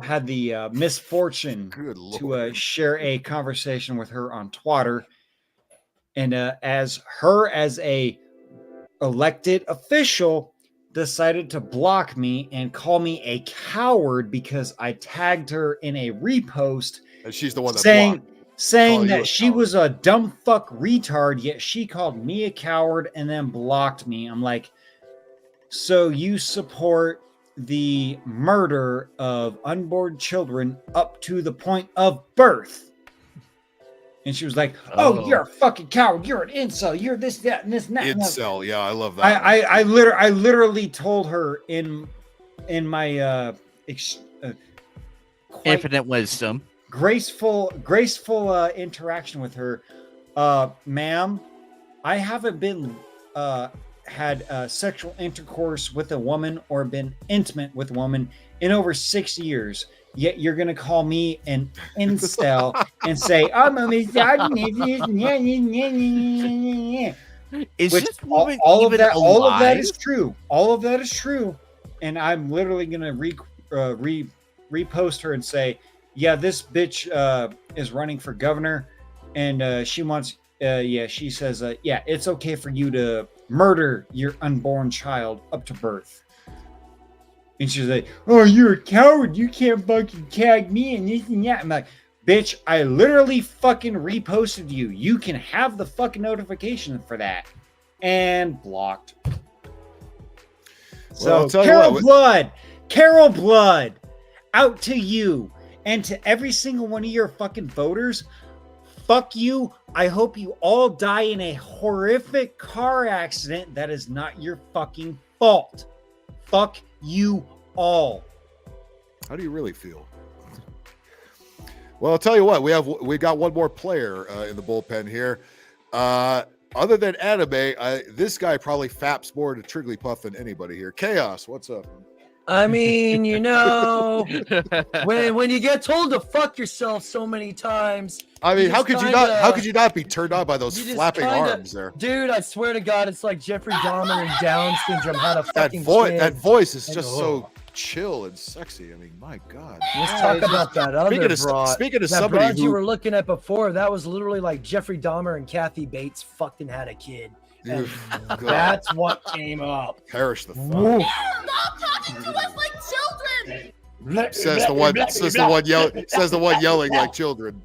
had the misfortune to share a conversation with her on Twitter, and as a elected official decided to block me and call me a coward because I tagged her in a repost, and she's the one that saying that she was a dumb fuck retard, yet she called me a coward and then blocked me. I'm like, so you support the murder of unborn children up to the point of birth? And she was like, oh, you're a fucking coward. You're an incel. You're this, that, and this, and that. Incel. Yeah, I love that. I literally told her in my infinite wisdom, graceful interaction with her, ma'am, I haven't been had sexual intercourse with a woman or been intimate with a woman in over 6 years. Yet you're gonna call me an incel and say I'm a misogynist. All of that is true. All of that is true. And I'm literally gonna repost her and say, yeah, this bitch is running for governor, and she wants. She says, yeah, it's okay for you to murder your unborn child up to birth. And she's like, oh, you're a coward. You can't fucking tag me and this and that. I'm like, bitch, I literally fucking reposted you. You can have the fucking notification for that. And blocked. Well, So Carol Blood, out to you. And to every single one of your fucking voters, fuck you. I hope you all die in a horrific car accident that is not your fucking fault. Fuck you all. How do you really feel? Well, I'll tell you what, we got one more player in the bullpen here. other than anime, this guy probably faps more to Trigglypuff than anybody here. Chaos, what's up? I mean, you know, when you get told to fuck yourself so many times. I mean, how could you not be turned on by those flapping arms there? Dude, I swear to God, it's like Jeffrey Dahmer and Down syndrome had a fucking that voice is just so chill and sexy. I mean, my God. Let's talk about that other broad. Speaking of that somebody broad you were looking at before, that was literally like Jeffrey Dahmer and Kathy Bates fucking had a kid. And that's what came up. Perish the fuck. Stop talking to us like children. Says the one yelling like children.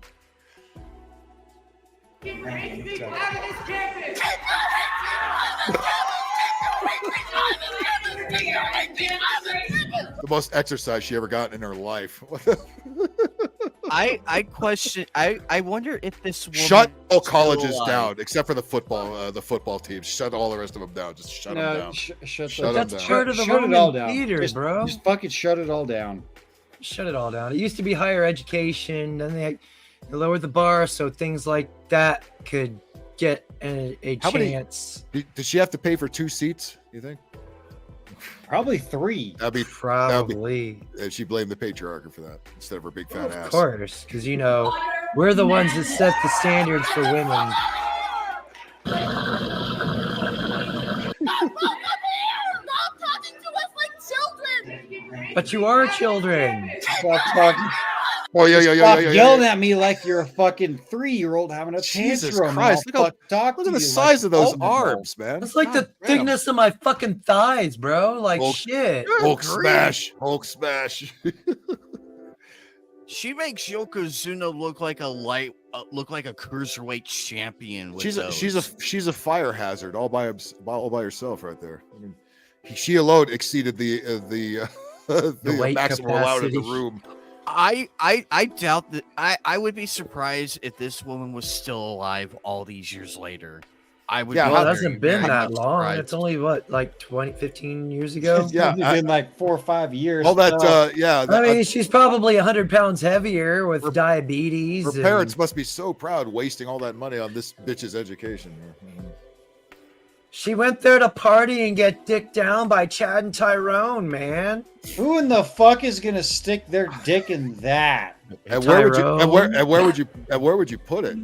The most exercise she ever gotten in her life. I wonder if this woman shut all colleges down except for the football teams. Shut all the rest of them down. Just shut them down. Shut that's them down. part of the Shut it all down. theater, bro. Just fucking shut it all down. Shut it all down. It used to be higher education, and they lowered the bar so things like that could get a chance. Did she have to pay for 2 seats, you think? Probably 3. Probably. And she blamed the patriarchy for that instead of her big fat ass. Of course, because you know we're the ones that set the standards for women. Stop talking to us like children. But you are children. Stop talking. Oh Stop yelling at me like you're a fucking 3-year-old having a Jesus tantrum. Christ! Look at the size of those arms, man. It's like the thickness of my fucking thighs, bro. Like shit. Hulk smash. Hulk smash. She makes Yokozuna look like a cruiserweight champion. With she's a fire hazard all by herself right there. I mean, she alone exceeded the maximum allowed in the room. I doubt that. I would be surprised if this woman was still alive all these years later. I would. Yeah, well, it hasn't been that long. Surprised. It's only what, like 15 years ago. Yeah, it's been like 4 or 5 years. All that, yeah. I mean, she's probably 100 pounds heavier with diabetes. Her parents must be so proud wasting all that money on this bitch's education. She went there to party and get dicked down by Chad and Tyrone, man. Who in the fuck is gonna stick their dick in that? And where would you put it?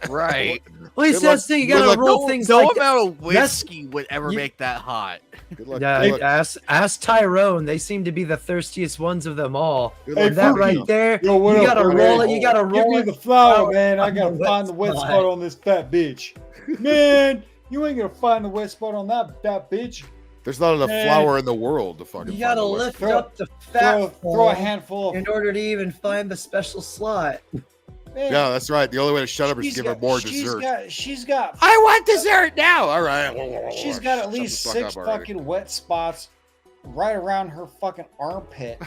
Right. Well, he says you gotta roll things no like amount of whiskey would ever make that hot. Good luck. Yeah, ask Tyrone. They seem to be the thirstiest ones of them all. Hey, that right there, you gotta roll it. You gotta roll it. Give me the flour, man. I gotta find the wet spot on this fat bitch. Man, you ain't gonna find the wet spot on that bitch. There's not enough flour in the world to fucking. You gotta lift up the fat. Throw a handful in order to even find the special slot. Man, yeah, that's right. The only way to shut up is to give her more dessert. She's got. I want dessert now. All right. She's got at least 6 fucking wet spots right around her fucking armpit.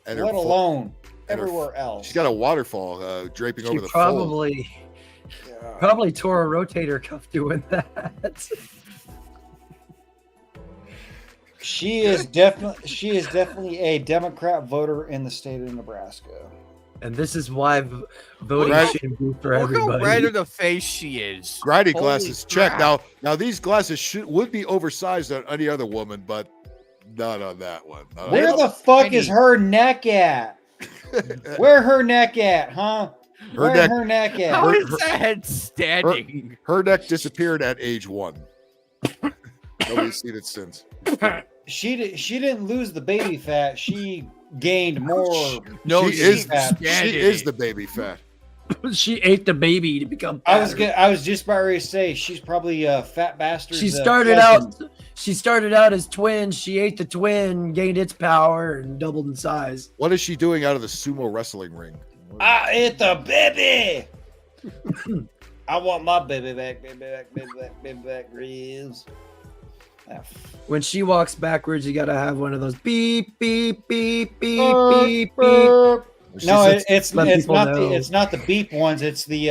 And let alone everywhere else. She's got a waterfall draping over the probably tore a rotator cuff doing that. She is definitely a Democrat voter in the state of Nebraska. And this is why voting shouldn't be for everybody. Look how red in the face she is. Grady glasses, check. Now these glasses would be oversized on any other woman, but not on that one. Where the fuck is her neck at? Where her neck at, huh? Her neck at? How is that head standing? Her neck disappeared at age 1. Nobody's seen it since. She didn't lose the baby fat. She gained more. No, she is the baby fat. She ate the baby to become fatter. I was just about ready to say she's probably a fat bastard. She started out as twins. She ate the twin, gained its power, and doubled in size. What is she doing out of the sumo wrestling ring? I ate the baby. I want my baby back, baby back, ribs. When she walks backwards, you gotta have one of those beep beep beep beep beep beep. No, it's not the beep ones. It's the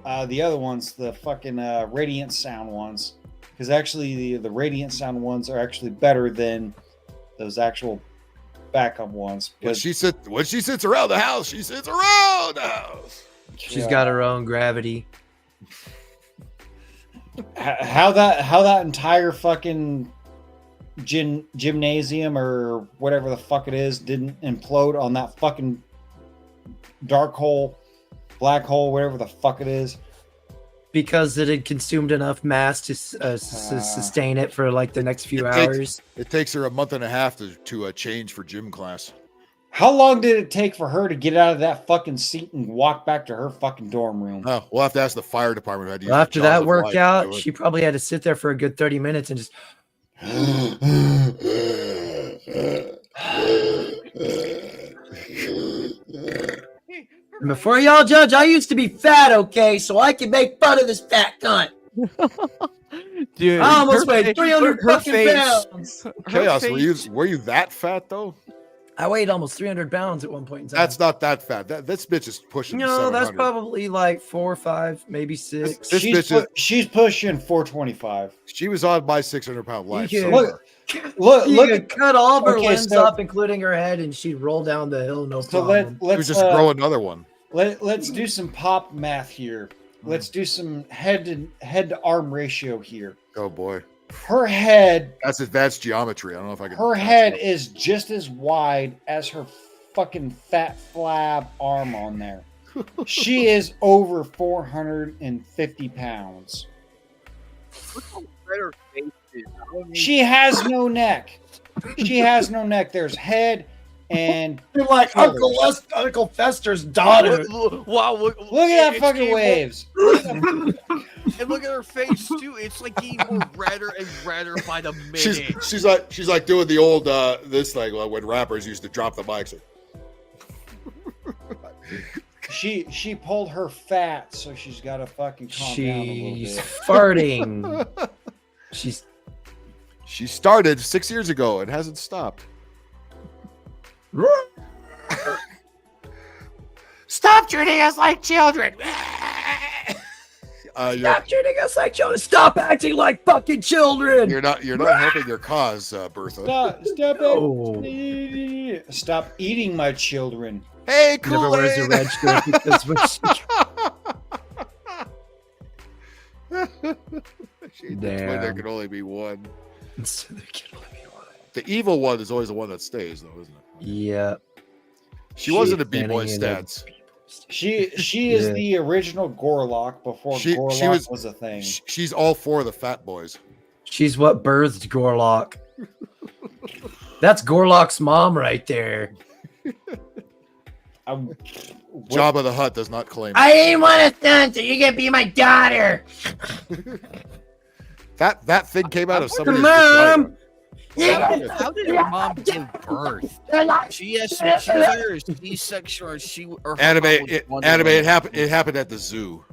other ones, the fucking radiant sound ones. Because actually, the radiant sound ones are actually better than those actual backup ones. When she sits around the house, she sits around the house. She's got her own gravity. how that entire fucking gymnasium or whatever the fuck it is didn't implode on that fucking dark hole, black hole, whatever the fuck it is. Because it had consumed enough mass to sustain it for like the next few hours. It takes her a month and a half to change for gym class. How long did it take for her to get out of that fucking seat and walk back to her fucking dorm room? Oh, we'll have to ask the fire department. Well, after that workout, she probably had to sit there for a good 30 minutes and just. And before y'all judge, I used to be fat, okay? So I can make fun of this fat cunt. Dude, I almost weighed 300 fucking pounds. Chaos, were you that fat though? I weighed almost 300 pounds at one point in time. That's not that fat. This bitch is pushing. No, that's probably like 4 or 5, maybe 6. She's pushing 425. She was on my 600-pound life. Look, cut all of her limbs off, including her head, and she'd roll down the hill. No problem. Let's just grow another one. Let's do some pop math here. Let's do some head to arm ratio here. Oh boy. Her head. That's advanced geometry. I don't know if I can. Her head is just as wide as her fucking fat flab arm on there. She is over 450 pounds. She has no neck. She has no neck. There's head and you're like Uncle Fester's daughter. Wow! Look at that fucking waves. And look at her face too. It's like getting more redder and redder by the minute. She's like doing the old this thing when rappers used to drop the mics. She pulled her fat, so she's got to fucking calm down a little bit. She's farting. She started 6 years ago and hasn't stopped. Stop treating us like children. Stop treating us like children. Stop acting like fucking children. You're not helping your cause, Bertha. Stop eating my children. Hey, Never wears a red shirt because there can only be one. The evil one is always the one that stays, though, isn't it? Yeah. She wasn't a B-boy stats. She is the original Gorlock before Gorlock was a thing. She's all for the fat boys. She's what birthed Gorlock. That's Gorlock's mom right there. Jabba the Hutt does not claim. I ain't want a son, so you're gonna be my daughter. That thing came out of somebody's mom. How did her mom give birth? She has either a C-section or anime. It happened at the zoo.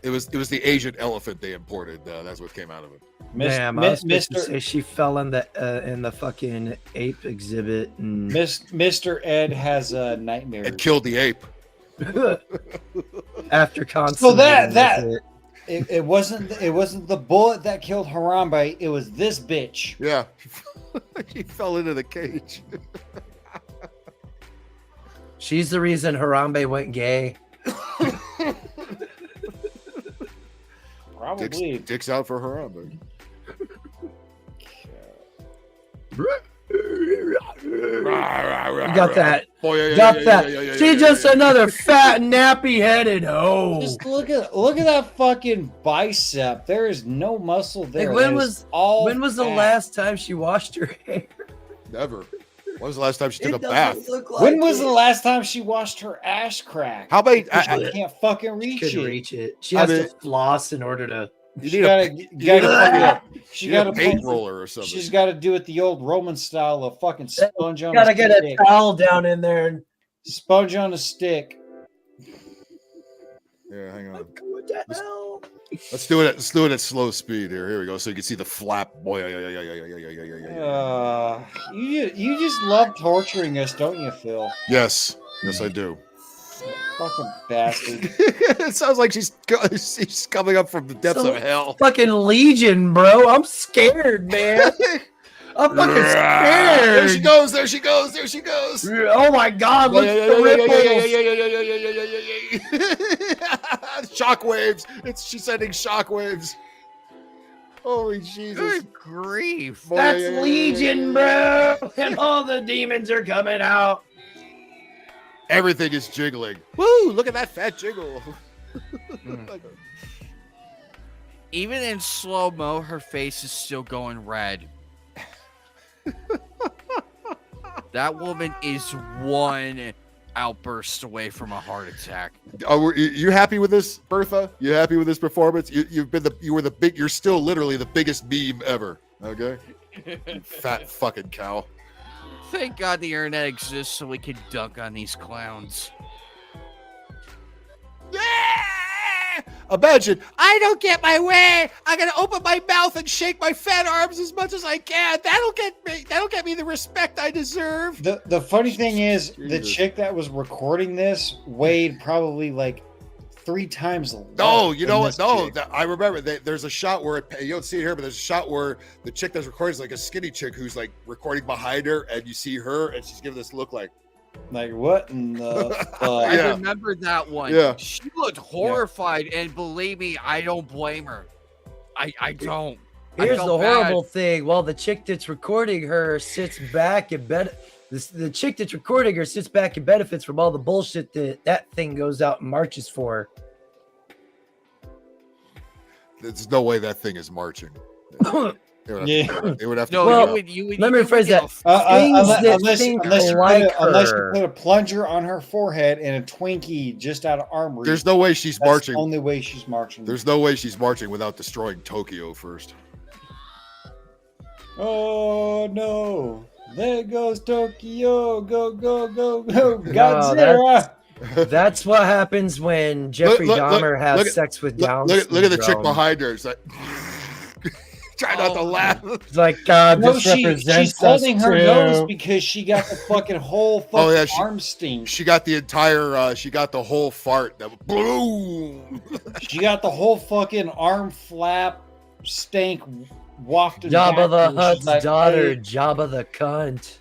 It was the Asian elephant they imported. That's what came out of it. Damn, I was supposed to say she fell in the fucking ape exhibit. And... Mr. Ed has a nightmare. And killed the ape. After constant. So that it wasn't the bullet that killed Harambe. It was this bitch. Yeah, he fell into the cage. She's the reason Harambe went gay. Probably. Dicks out for Harambe. You got that. Got that. She's just another fat, nappy-headed hoe. Just look at that fucking bicep. There is no muscle there. Like when was the last time she washed her hair? Never. When was the last time she took a bath? When was the last time she washed her ass crack? How about I can't fucking reach it. She has to floss in order to. She got a paint roller or something. She's got to do it the old Roman style of fucking sponge on. Gotta get a towel down in there and sponge on a stick. Yeah, hang on. What the hell? Let's do it at slow speed here. Here we go. So you can see the flap. Boy, you just love torturing us, don't you, Phil? Yes, I do. Fucking bastard. It sounds like she's coming up from the depths of hell. Fucking Legion, bro. I'm scared, man. I'm fucking scared. There she goes. There she goes. There she goes. Oh my God! Look at the ripples. shockwaves. She's sending shockwaves. Holy Jesus. Good grief. That's Legion, bro. And all the demons are coming out. Everything is jiggling. Woo, look at that fat jiggle. Even in slow-mo, her face is still going red. That woman is one outburst away from a heart attack. Oh, you happy with this, Bertha? You happy with this performance? You're still literally the biggest meme ever. Okay, fat fucking cow. Thank God the internet exists so we can dunk on these clowns. Imagine, I don't get my way. I'm gonna open my mouth and shake my fat arms as much as I can. That'll get me the respect I deserve. The funny thing is, the chick that was recording this weighed probably like 3 times less. No, you know than what? this No, chick. I remember there's a shot where you don't see it here, but there's a shot where the chick that's recording is like a skinny chick who's like recording behind her, and you see her, and she's giving this look like what in the I remember that one. Yeah. She looked horrified, and believe me, I don't blame her. I don't. I Here's the felt bad. horrible thing. While the chick that's recording her sits back and the chick that's recording her sits back and benefits from all the bullshit that thing goes out and marches for. There's no way that thing is marching. They would have to. Well, let me rephrase that. Unless you her. put a plunger on her forehead and a Twinkie just out of arm reach. There's no way she's That's marching. The only way she's marching. There's no way she's marching without destroying Tokyo first. Oh no! There goes Tokyo! Go go go go! Godzilla! That's what happens when Jeffrey Dahmer has sex with Down Look at the chick syndrome. behind her. It's like try not to laugh. It's like No, this represents she's holding us her too. nose because she got the fucking whole fucking arm sting. She got the entire. She got the whole fart. That boom. She got the whole fucking arm flap stank wafted. Jabba back, the and she's Hutt's like, daughter, "Hey." Jabba the cunt.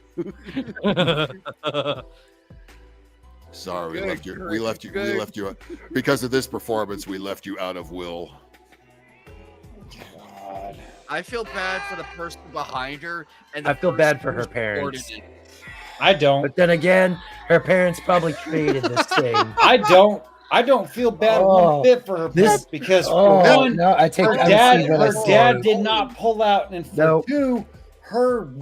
Sorry, we left you because of this performance. We left you out of Will. I feel bad for the person behind her, and I feel bad for her parents. I don't. But then again, her parents probably created this thing. I don't feel bad one bit for her parents because for one, her dad did not pull out, and for two, her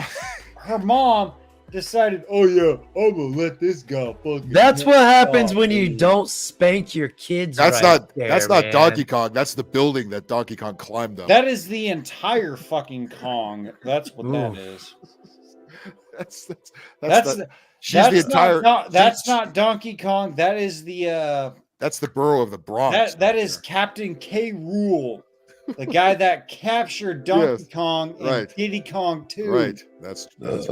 mom decided, oh yeah, I'm gonna let this guy fucking. That's what happens when you don't spank your kids. That's right not. there, That's not man. Donkey Kong. That's the building that Donkey Kong climbed up. That is the entire fucking Kong. That's what that is. That's not Donkey Kong. That is the. That's the borough of the Bronx. That is Captain K. Rool, the guy that captured Donkey Kong in Diddy Kong 2. Right. That's right.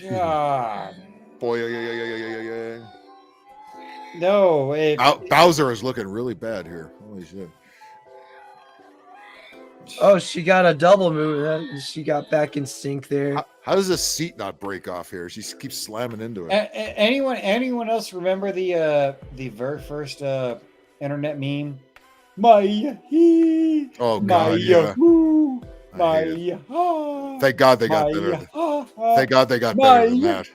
God. Boy, yeah. No, Bowser is looking really bad here. Holy shit. Oh, she got a double move. She got back in sync there. How does this seat not break off here? She keeps slamming into it. Anyone else remember the very first internet meme? Maya he. Oh God, yeah. Maya. Thank God they got better. Thank God they got better than that.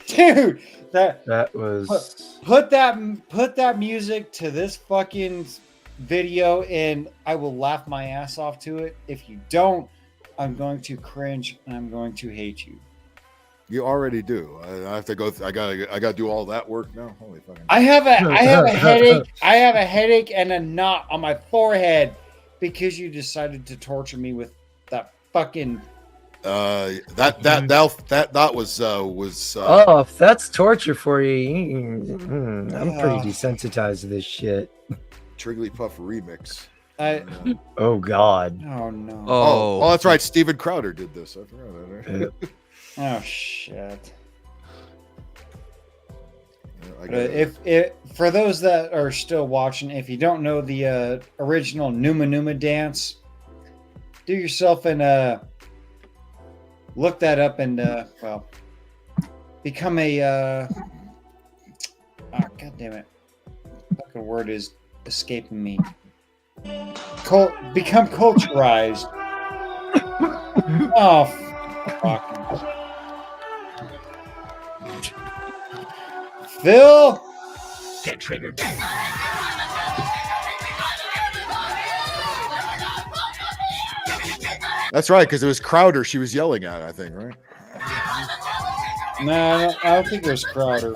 Dude, that was put that music to this fucking video and I will laugh my ass off to it. If you don't, I'm going to cringe and I'm going to hate you. You already do. I have to go. I gotta do all that work now. Holy fucking! I have a headache. I have a headache and a knot on my forehead because you decided to torture me with that fucking. That was. Oh, if that's torture for you, I'm pretty desensitized to this shit. Trigglypuff remix. Oh God. Oh no. Oh, that's right. Steven Crowder did this. I forgot that. Right? Oh shit. If for those that are still watching, if you don't know the original Numa Numa dance, do yourself and look that up and become a God damn it. fucking word is escaping me. Become culturized. Oh, fuck. Phil? Get triggered. That's right, because it was Crowder she was yelling at, I think, right? No, I don't think it was Crowder.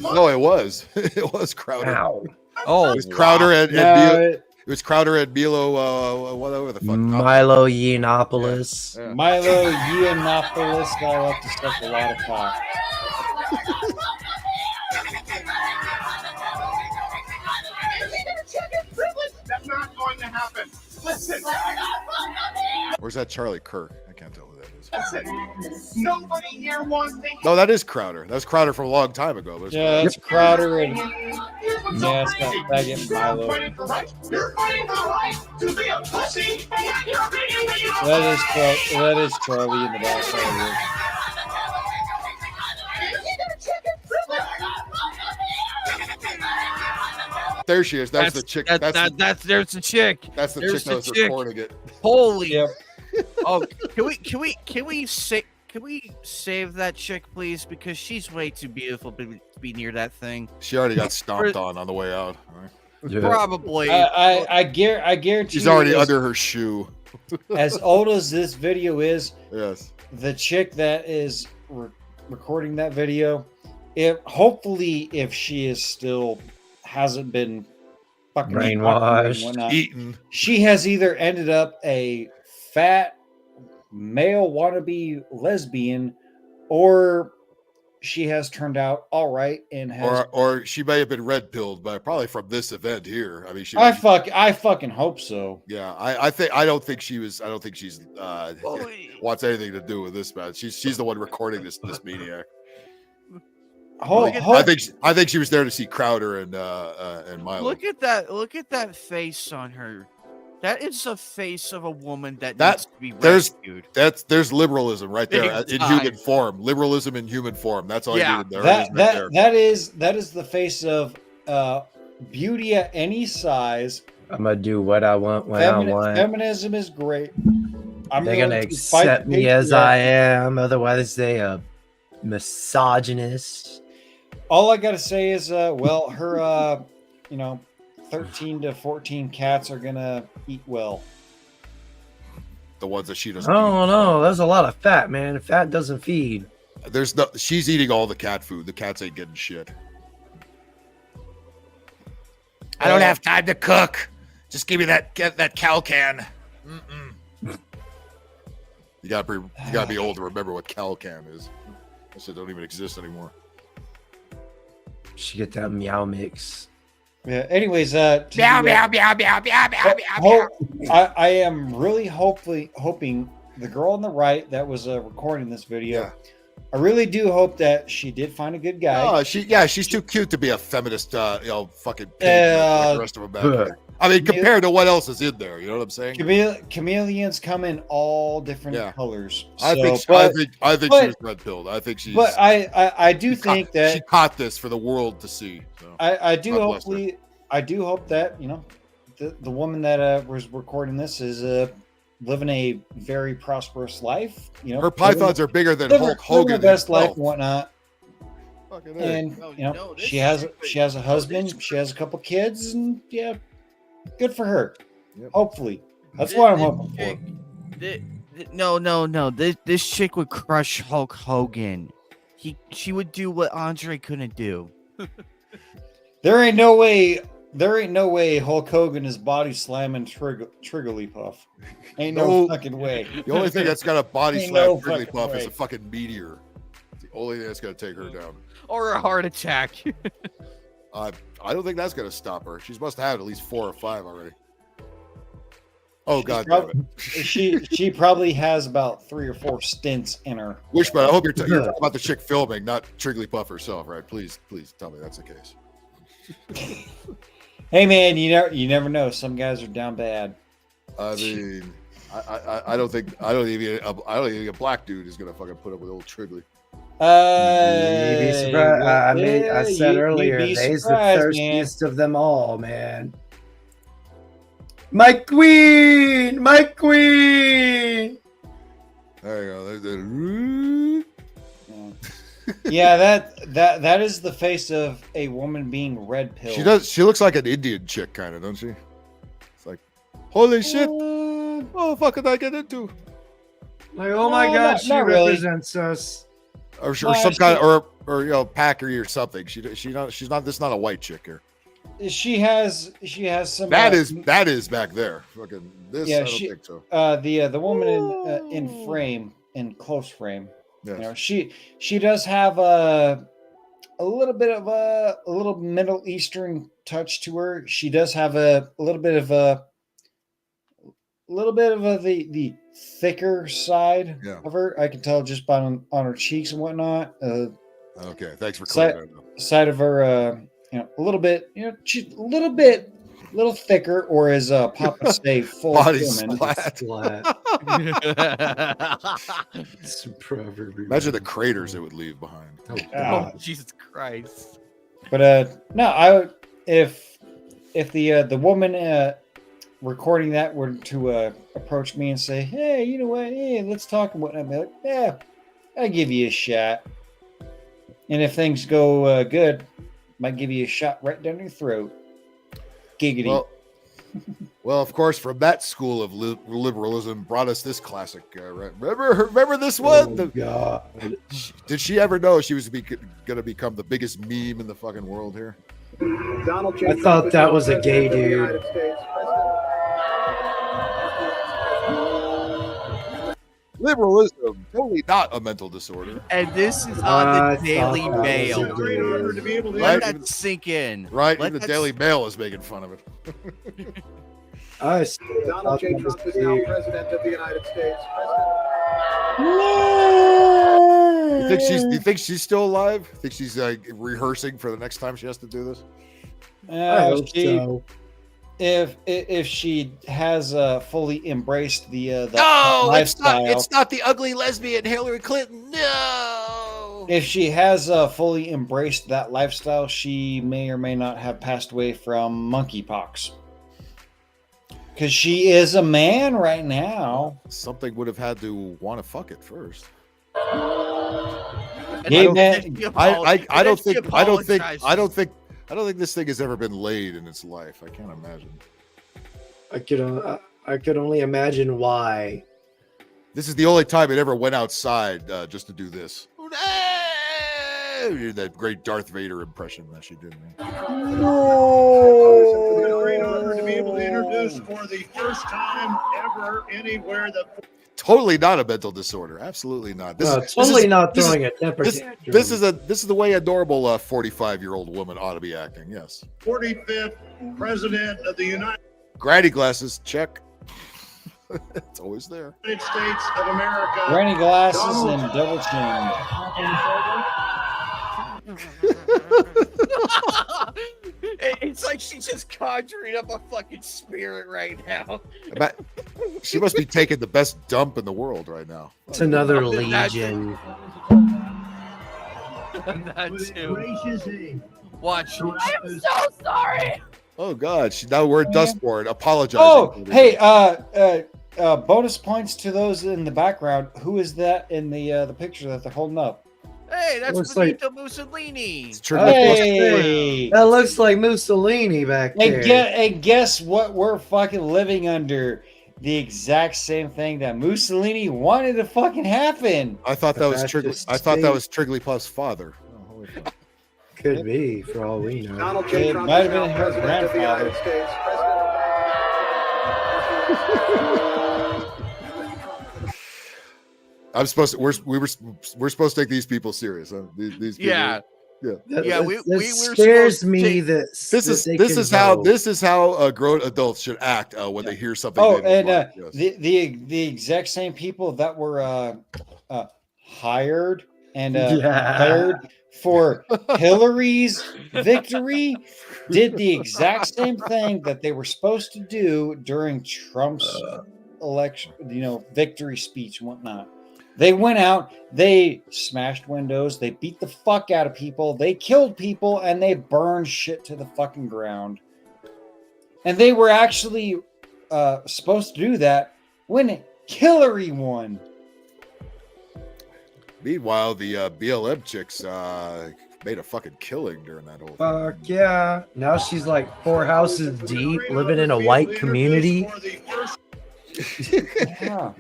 No, it was. It was Crowder. Ow. Oh, it was Crowder and No, Milo. It was Crowder and Milo. Whatever the fuck. Milo Yiannopoulos. Yeah. Milo Yiannopoulos. I like to stuff a lot of cock. That's not going to happen. Listen. Where's that Charlie Kirk? I can't tell who that is. Listen. Nobody here wants to. No, that is Crowder. That was Crowder from a long time ago. But Yeah, that's Crowder and yeah, it's got faggot Milo. You're fighting the right to be a pussy. That is Charlie in the back. there she is. That's the chick. There's the chick. That's the There's chick that was the chick. recording it. Holy. Yep. Oh, can we save that chick, please? Because she's way too beautiful to be near that thing. She already got stomped on the way out. Right? Probably. I guarantee she's already you, under her shoe. as old as this video is, yes, the chick that is recording that video, if she is still hasn't been fucking brainwashed, and whatnot, eaten, she has either ended up a fat male wannabe lesbian, or she has turned out all right and has, or she may have been red pilled by probably from this event here. I mean, I fucking hope so. Yeah, I don't think she's wants anything to do with this, man. She's the one recording this maniac. I think she was there to see Crowder and Milo. Look at that face on her. That is the face of a woman that needs to be rescued. There's liberalism right there in human form. Liberalism in human form. That's all you needed there. That is the face of beauty at any size. I'm gonna do what I want when I want. Feminism is great. They're gonna accept me as I am. Otherwise, they are misogynist. All I gotta say is, well, her, 13 to 14 cats are gonna eat well. The ones that she doesn't. Oh no, there's a lot of fat, man. Fat doesn't feed. She's eating all the cat food. The cats ain't getting shit. I don't have time to cook. Just give me that cow can. You gotta be old to remember what cow can is. That shit don't even exist anymore. She get that meow mix. Yeah. Anyways, meow, meow, meow, meow, meow, meow, meow. I am really hoping the girl on the right that was recording this video. Yeah. I really do hope that she did find a good guy. Oh, she's too cute to be a feminist, fucking pig like the rest of them. I mean, compared to what else is in there, you know what I'm saying? Chameleons come in all different colors. I think she was red pilled. I think she's. But I do think that she caught this for the world to see. So. I do hope that the woman that was recording this is living a very prosperous life. Her pythons are bigger than Hulk Hogan. Living the best life and whatnot. And she has a husband. She has a couple kids, and yeah, good for her. Yep. Hopefully, that's what I'm hoping for. No. This chick would crush Hulk Hogan. She would do what Andre couldn't do. There ain't no way Hulk Hogan is body slamming Triggerlypuff. Ain't no fucking way. The only thing that's got a body slam Triggerlypuff is a fucking meteor. It's the only thing that's gonna take her down. Or a heart attack. I don't think that's gonna stop her. She's must have had at least 4 or 5 already. Oh god damn it. She probably has about 3 or 4 stints in her. Wishbone, I hope you're talking about the chick filming, not Triggerlypuff herself, right? Please tell me that's the case. Hey man, you never know. Some guys are down bad. I mean, I don't think a black dude is gonna fucking put up with old Triggly. You'd be surprised. I said earlier, you'd be they's the surprised, man. thirstiest of them all, man. My queen, my queen. There you go. Yeah, that is the face of a woman being red pilled. She does. She looks like an Indian chick, kind of, don't she? It's like, holy shit! What the fuck did I get into? Like, oh my god, she represents us. Or some kind of, or you know, Packer or something. She's not. This is not a white chick here. She has some. That is back there. Fucking this. Yeah, I don't think so. The woman in frame, in close frame. Yes. You know, she does have a little bit of a little Middle Eastern touch to her. She does have a little bit of the thicker side of her. I can tell just by on her cheeks and whatnot. Okay, thanks for clearing that up. Side of her, you know, a little bit, you know, she's a little thicker, or as Papa say, full Body human. splat. It's a proverb. Imagine the craters it would leave behind. Oh, Jesus Christ! But no, if the woman recording that were to approach me and say, "Hey, you know what? Hey, let's talk about," I'd be like, "Yeah, I'll give you a shot." And if things go good, might give you a shot right down your throat. Giggity. Well, of course, from that school of liberalism brought us this classic. Right? Remember this one? Oh, God. Did she ever know she was going to become the biggest meme in the fucking world here? I thought that was a gay dude. Liberalism, totally not a mental disorder. And this is on the Daily Mail. Let that sink in. Right? Even the Daily Mail is making fun of it. Donald J. Trump is now president of the United States. You think she's still alive? Think she's rehearsing for the next time she has to do this? I hope so. If she has fully embraced the No, lifestyle, it's not the ugly lesbian Hillary Clinton. No. if she has fully embraced that lifestyle, she may or may not have passed away from monkeypox. Because she is a man right now. Something would have had to want to fuck it first. I don't think this thing has ever been laid in its life. I can't imagine. I could only imagine why. This is the only time it ever went outside just to do this. That great Darth Vader impression that she did. It's a great honor to be able to introduce for the first time ever anywhere the. Totally not a mental disorder. Absolutely not. Not throwing a temper tantrum. This is the way a normal 45-year-old woman ought to be acting. Yes. 45th president of the United Granny glasses, check. It's always there. States of America. Granny glasses and double chin. It's like she's just conjuring up a fucking spirit right now. She must be taking the best dump in the world right now. It's another legion. That too. Watch. I'm so sorry. Oh God, she's now we're dustboard apologizing. Oh, hey, bonus points to those in the background. Who is that in the picture that they're holding up? Hey, that's Looks Benito Mussolini. Hey, that looks like Mussolini back there. And guess what? We're fucking living under the exact same thing that Mussolini wanted to fucking happen. I thought that was Triglipuff's father. Oh, holy fuck. Could be, for all we know. Donald J. Trump might is have been now her president of the grandfather. United States. We're supposed to take these people serious. Huh? These people, Yeah. That scares me that this is how grown adults should act when they hear something. Oh, they and don't like. Yes. the exact same people that were hired and hired for Hillary's victory did the exact same thing that they were supposed to do during Trump's election, victory speech and whatnot. They went out, they smashed windows, they beat the fuck out of people, they killed people, and they burned shit to the fucking ground. And they were actually supposed to do that when Hillary won. Meanwhile, the BLM chicks made a fucking killing during that whole thing. Fuck yeah. Now she's like 4 houses deep, living in a white community. Yeah.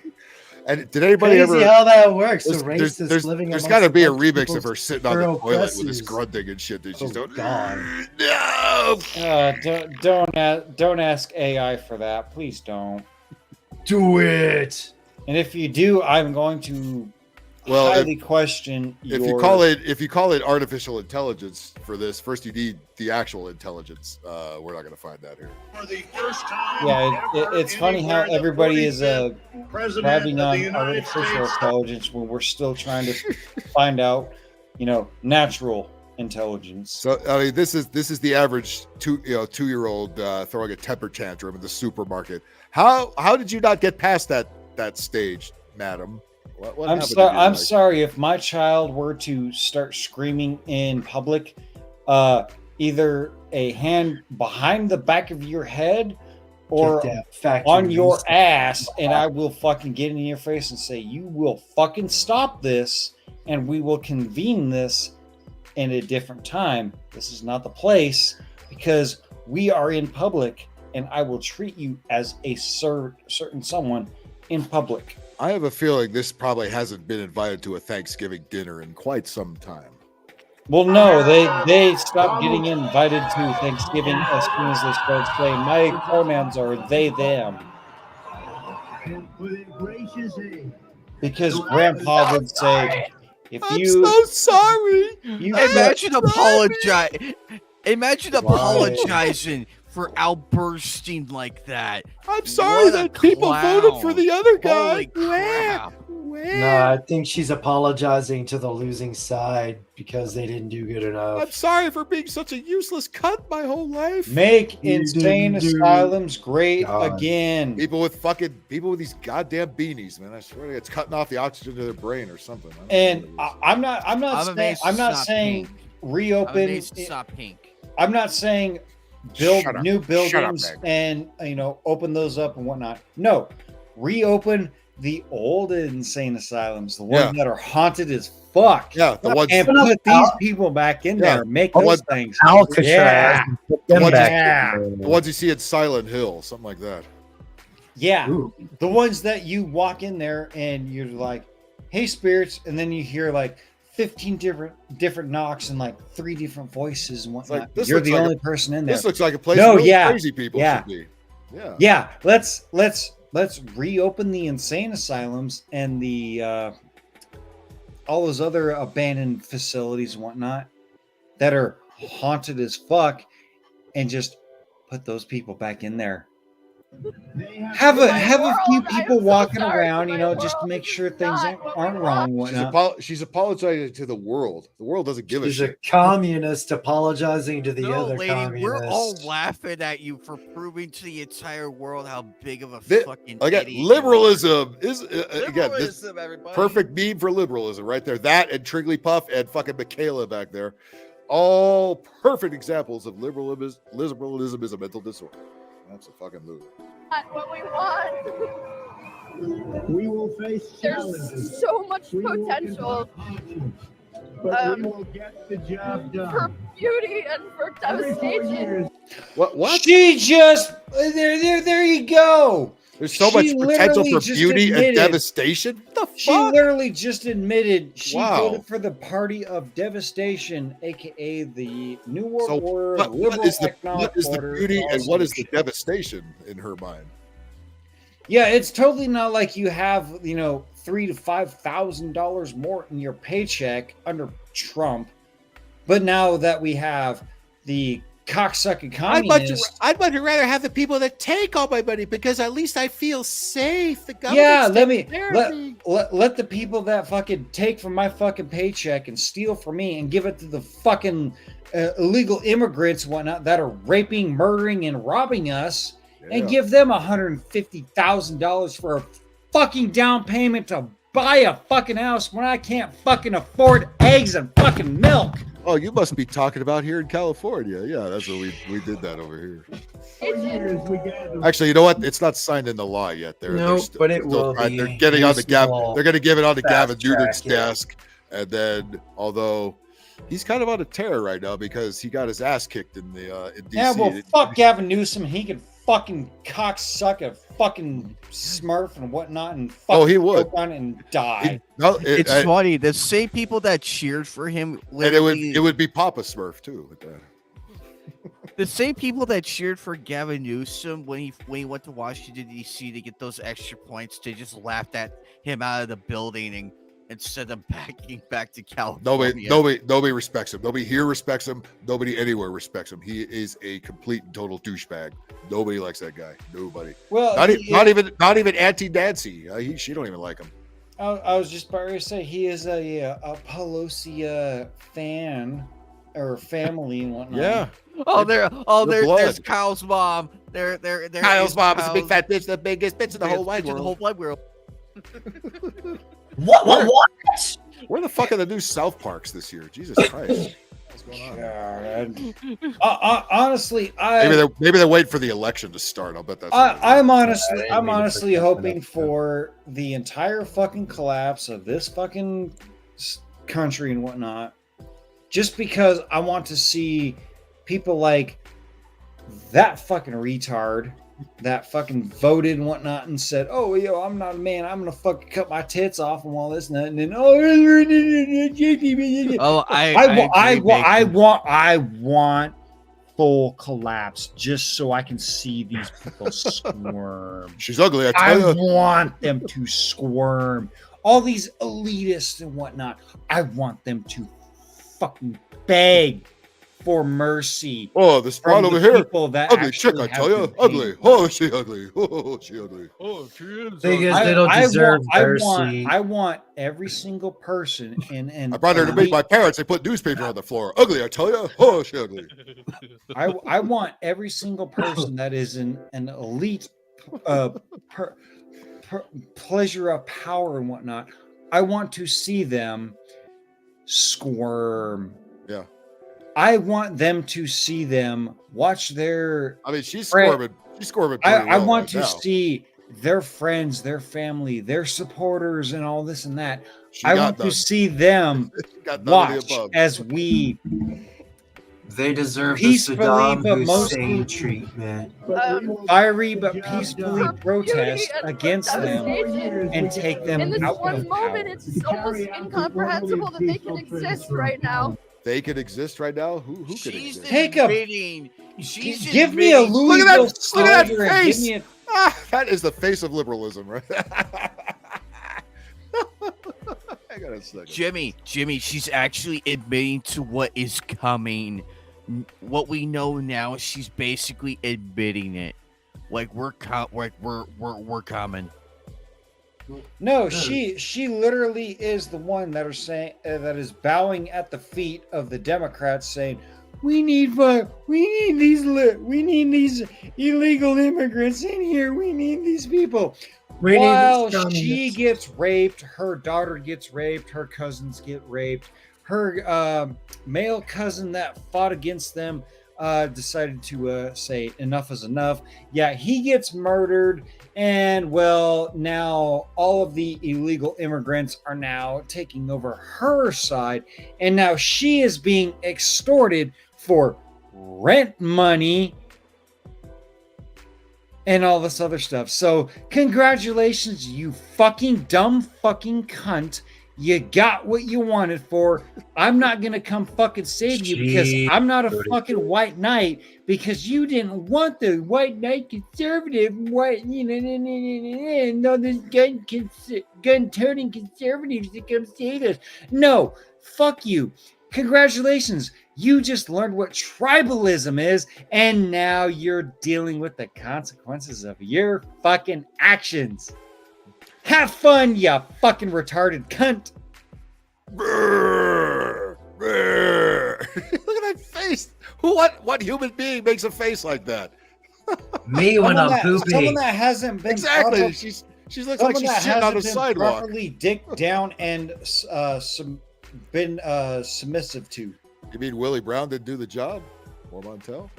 And did anybody Crazy ever? how that works. There's got to be a remix of her sitting on the toilet with this grunting and shit that she's doing. No. Don't ask AI for that. Please don't. Do it. And if you do, I'm going to highly question if you call it artificial intelligence for this. First, you need the actual intelligence. We're not going to find that here. For the first time, it's funny how everybody is grabbing on United artificial States. intelligence when we're still trying to find out, natural intelligence. So I mean, this is the average 2-year-old throwing a temper tantrum in the supermarket. How did you not get past that stage, madam? What I'm sorry if my child were to start screaming in public, either a hand behind the back of your head or on your ass, and I will fucking get in your face and say, you will fucking stop this, and we will convene this in a different time. This is not the place, because we are in public, and I will treat you as a certain someone in public. I have a feeling this probably hasn't been invited to a Thanksgiving dinner in quite some time. Well, no, they stopped getting invited to Thanksgiving as soon as they started saying, my pronouns are they, them. Because Grandpa would say, I'm so sorry. Imagine apologizing for outbursting like that. I'm sorry that people voted for the other guy. Holy crap. No, I think she's apologizing to the losing side because they didn't do good enough. I'm sorry for being such a useless cunt my whole life. Make insane asylums great again. People with these goddamn beanies, man. I swear it's cutting off the oxygen to their brain or something. And I'm not saying reopen. I'm not saying build new buildings and open those up and whatnot. No, reopen the old insane asylums, the ones that are haunted as fuck. Yeah, the ones, and put these people back in there. Make those things. Alcatraz. The ones you see at Silent Hill, something like that. Yeah, the ones that you walk in there and you're like, "Hey, spirits," and then you hear like 15 different knocks and like 3 different voices and whatnot. Like, you're the only person in there. This looks like a place where crazy people should be. Yeah. Let's reopen the insane asylums and the all those other abandoned facilities and whatnot that are haunted as fuck, and just put those people back in there. Have a few people walking around, just to make sure things aren't wrong. And whatnot. She's apologizing to the world. The world doesn't give a shit. She's a communist apologizing to the other communists. We're all laughing at you for proving to the entire world how big of a fucking again, idiot liberalism is liberalism, everybody. Perfect meme for liberalism right there. That and Trigglypuff and fucking Michaela back there, all perfect examples of liberalism. Liberalism is a mental disorder. That's a fucking loser. Not what we want. We will face challenges. There's so much potential But we will get the job done. for beauty and for devastation. What? She just there you go. There's so much potential for beauty and devastation. What the fuck? She literally just admitted she Wow. voted for the party of devastation, aka the New World Order. What is the order, beauty all and this what other is the shit. devastation in her mind? Yeah, it's totally not like you have, $3,000 to $5,000 more in your paycheck under Trump. But now that we have the cocksucking communists, I'd much rather have the people that take all my money because at least I feel safe. The government. let the people that fucking take from my fucking paycheck and steal from me and give it to the fucking illegal immigrants and whatnot that are raping, murdering, and robbing us, and give them $150,000 for a fucking down payment to buy a fucking house when I can't fucking afford eggs and fucking milk. Oh, you must be talking about here in California. Yeah, that's what we did that over here. Actually, you know what? It's not signed into law yet. But it will be. They're getting on the Gavin. They're going to give it on to Gavin Newton's desk, and then although he's kind of on a tear right now because he got his ass kicked in the in DC. Yeah, well, fuck Gavin Newsom. He can fucking cocksuck a fucking Smurf and whatnot, and fucking he would choke on it and die. It's funny. The same people that cheered for him, and it would be Papa Smurf too. With that. The same people that cheered for Gavin Newsom when he went to Washington D.C. to get those extra points, they just laughed at him out of the building and instead of backing back to California. Nobody respects him. Nobody here respects him. Nobody anywhere respects him. He is a complete and total douchebag. Nobody likes that guy. Nobody. Well, not even Auntie Nancy. She don't even like him. I was just about to say he is a Pelosi fan or family and whatnot. Yeah. There's Kyle's mom. Kyle's mom is a big fat bitch, the biggest bitch in the whole wide world. What? Where the fuck are the new South Parks this year? Jesus Christ. What's going on? Honestly, maybe they're waiting for the election to start. I'll bet that's. I'm honestly hoping for the entire fucking collapse of this fucking country and whatnot, just because I want to see people like that fucking retard that fucking voted and whatnot and said, "Oh, yo, I'm not a man. I'm gonna fucking cut my tits off and all this and that." And then, I want full collapse just so I can see these people squirm. She's ugly. I want them to squirm. All these elitists and whatnot. I want them to fucking beg for mercy. Oh, this spot over here. Ugly chick, I tell you. Ugly. Oh, she ugly. Oh, she ugly. Oh, she is. They don't deserve mercy. I want every single person and I brought her to meet my parents. They put newspaper on the floor. Ugly, I tell you. Oh, she ugly. I want every single person that is an elite pleasure of power and whatnot. I want to see them squirm. Yeah. I want them to see them watch their. I mean, she's squirming. She's squirming. I want to see their friends, their family, their supporters, and all this and that. I want to see them watch as we. They deserve peacefully, the Saddam but Hussein mostly treatment. Fiery but peacefully protest against them and take them in this out one of moment, power. it's almost incomprehensible that they can exist right now. They could exist right now. Who could exist? Take a give me a Louisville. Look at that face. That is the face of liberalism, right? I got a second. Jimmy, she's actually admitting to what is coming. What we know now, she's basically admitting it. Like we're coming. No, she literally is the one that are saying that is bowing at the feet of the Democrats, saying we need these illegal immigrants in here. We need these people. While she gets raped, her daughter gets raped, her cousins get raped. Her male cousin that fought against them decided to say enough is enough. Yeah, he gets murdered. And well, now all of the illegal immigrants are now taking over her side. And now she is being extorted for rent money and all this other stuff. So congratulations, you fucking dumb fucking cunt. You got what you wanted for. I'm not going to come fucking save you because I'm not a fucking white knight, because you didn't want the white knight conservative no, this gun-toting conservatives to come save us. No, fuck you. Congratulations. You just learned what tribalism is, and now you're dealing with the consequences of your fucking actions. Have fun, you fucking retarded cunt. Look at that face. What human being makes a face like that? Me when I'm pooping. Someone that hasn't been exactly. She's like Like someone that just shitting on the hasn't been sidewalk. properly dicked down and been submissive to. You mean Willie Brown didn't do the job? Or Montel?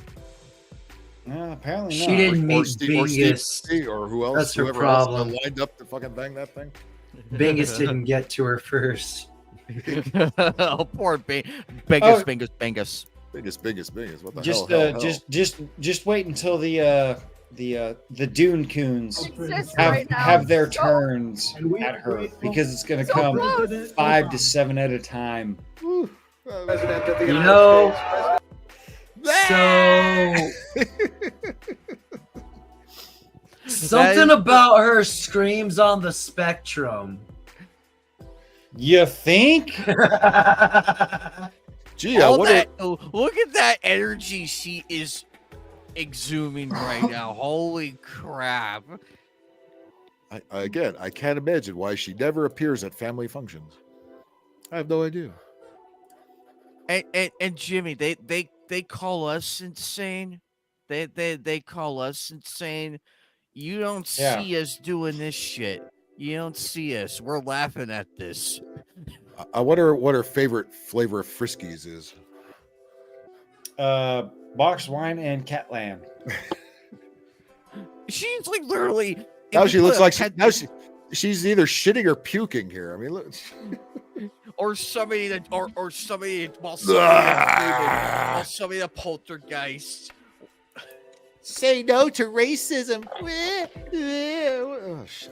Apparently She not. didn't Or meet Steve, or who else? That's her Whoever else problem. lined up to fucking bang that thing. Bingus didn't get to her first. Oh, poor Bingus. Bingus. What the hell? Just wait until the Dune Coons Exist right now. have their So- turns at her because it's going to So come close. 5 to 7 at a time. You know, so something about her screams on the spectrum. You think? Gee, Look at that energy she is exhuming right now. Holy crap. Again, I can't imagine why she never appears at family functions. I have no idea. And Jimmy, they call us insane. They call us insane. You don't see us doing this shit. You don't see us. We're laughing at this. I wonder what her favorite flavor of Friskies is. Boxed wine and Catland. She's like literally. Now she looks like she's either shitting or puking here. I mean, look. Or somebody that, or somebody while somebody a poltergeist. Say no to racism.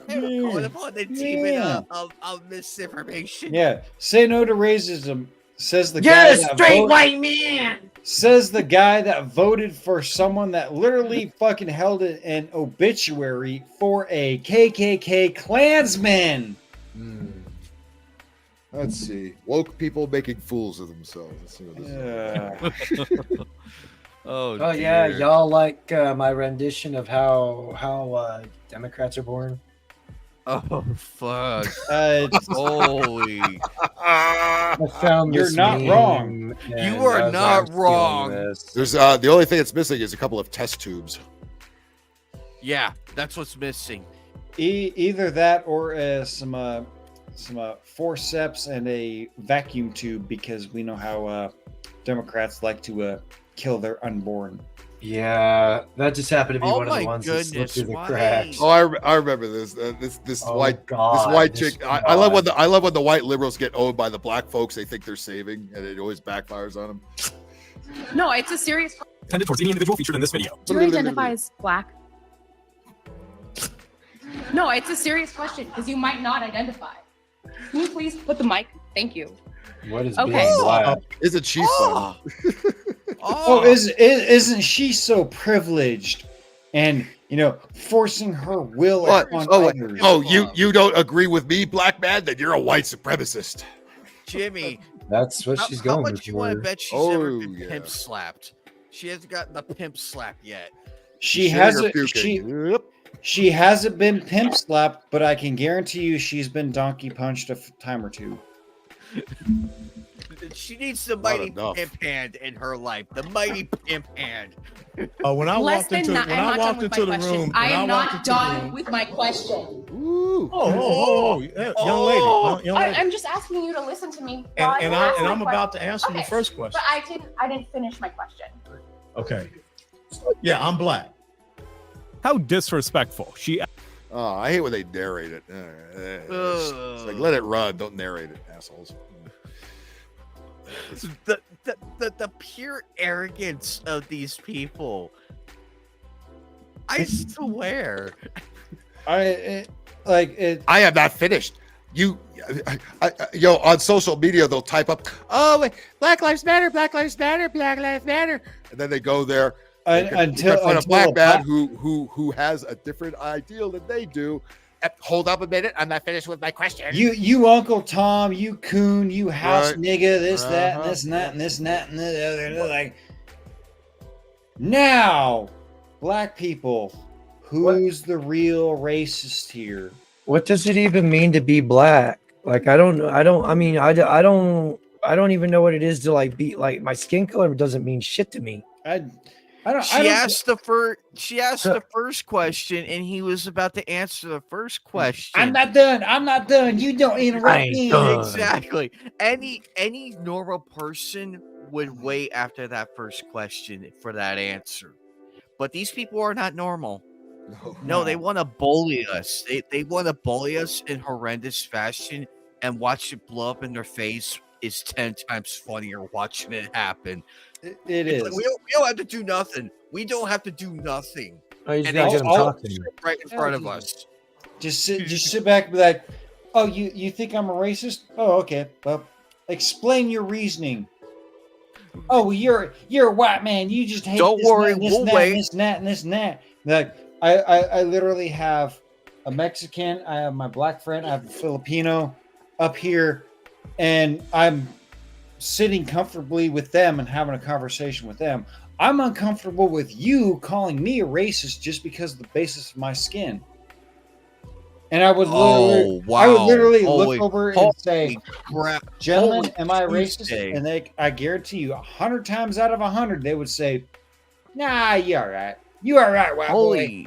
Calling upon the demon of misinformation. Yeah, say no to racism. Says the You're guy a that straight white man. Says the guy that voted for someone that literally fucking held an obituary for a KKK Klansman. Let's see. Woke people making fools of themselves. Let's see what this is. Oh yeah, y'all like my rendition of how Democrats are born? Oh fuck! Holy! I found You're this not meme, wrong. and You are as I not was stealing wrong. this- There's the only thing that's missing is a couple of test tubes. Yeah, that's what's missing. Either that or some forceps and a vacuum tube, because we know how Democrats like to kill their unborn. Yeah, that just happened to be Oh one of the my ones that slipped through the goodness, cracks. Oh, I remember this. This Oh, white God, chick. this I love when the white liberals get owned by the black folks they think they're saving, and it always backfires on them. No, it's a serious. Tended towards any individual featured in this video. Do you identify as black? No, it's a serious question because you might not identify. Can you please put the mic? Thank you. What is Okay. being black? Isn't she fun? Isn't she so privileged, and forcing her will upon others? You don't agree with me, black man? Then you're a white supremacist. Jimmy, That's what she's how going much you want to for. bet she's ever Oh, been yeah. pimp slapped? She hasn't gotten the pimp slap yet. She Shitting or hasn't. puking. She hasn't been pimp slapped, but I can guarantee you she's been donkey punched a time or two. She needs the mighty enough. pimp hand in her life. The mighty pimp hand. When I Less walked than into not, when I'm I not done walked with into my the question. room, I when am walked not into the done room- with my question. Ooh. Young lady, young lady. I'm just asking you to listen to me. And- while I and ask my I'm about to question. answer the first question. But I didn't finish my question. Okay. Yeah, I'm black. How disrespectful. Oh, I hate when they narrate it. It's like, let it run. Don't narrate it, assholes. The pure arrogance of these people. I swear. I am not finished. On social media, they'll type up, "Oh, Black Lives Matter, Black Lives Matter, Black Lives Matter," and then they go there until a a black man black- who has a different ideal than they do. Hold up a minute, I'm not finished with my question. You Uncle Tom, you coon, you house Right. nigga, this, that, and this, and that, and this, and that, and the other. And they're like, now, black people, who's the real racist here? What does it even mean to be black? Like, I don't even know what it is to like be like my skin color doesn't mean shit to me. She asked the first question, and he was about to answer the first question. I'm not done. You don't interrupt me. Exactly. Any normal person would wait after that first question for that answer. But these people are not normal. No, they want to bully us. They want to bully us in horrendous fashion, and watch it blow up in their face is 10 times funnier watching it happen. It is. Like, we don't have to do nothing. We don't have to do nothing. Oh, you just And gotta they get 'em just talking. sit right in front of us. Just sit back and be like, oh, you think I'm a racist? Oh, okay. Well, explain your reasoning. Oh, well, you're a white man. You just hate Don't this, worry, and this, we'll and that, wait. and this and that, and this and that. Like, I literally have a Mexican, I have my black friend, I have a Filipino up here, and I'm sitting comfortably with them and having a conversation with them. I'm uncomfortable with you calling me a racist just because of the basis of my skin. And I would literally look over and say, gentlemen, am I racist? And I guarantee you 100 times out of 100, they would say, nah, you're all right. You are right, white boy.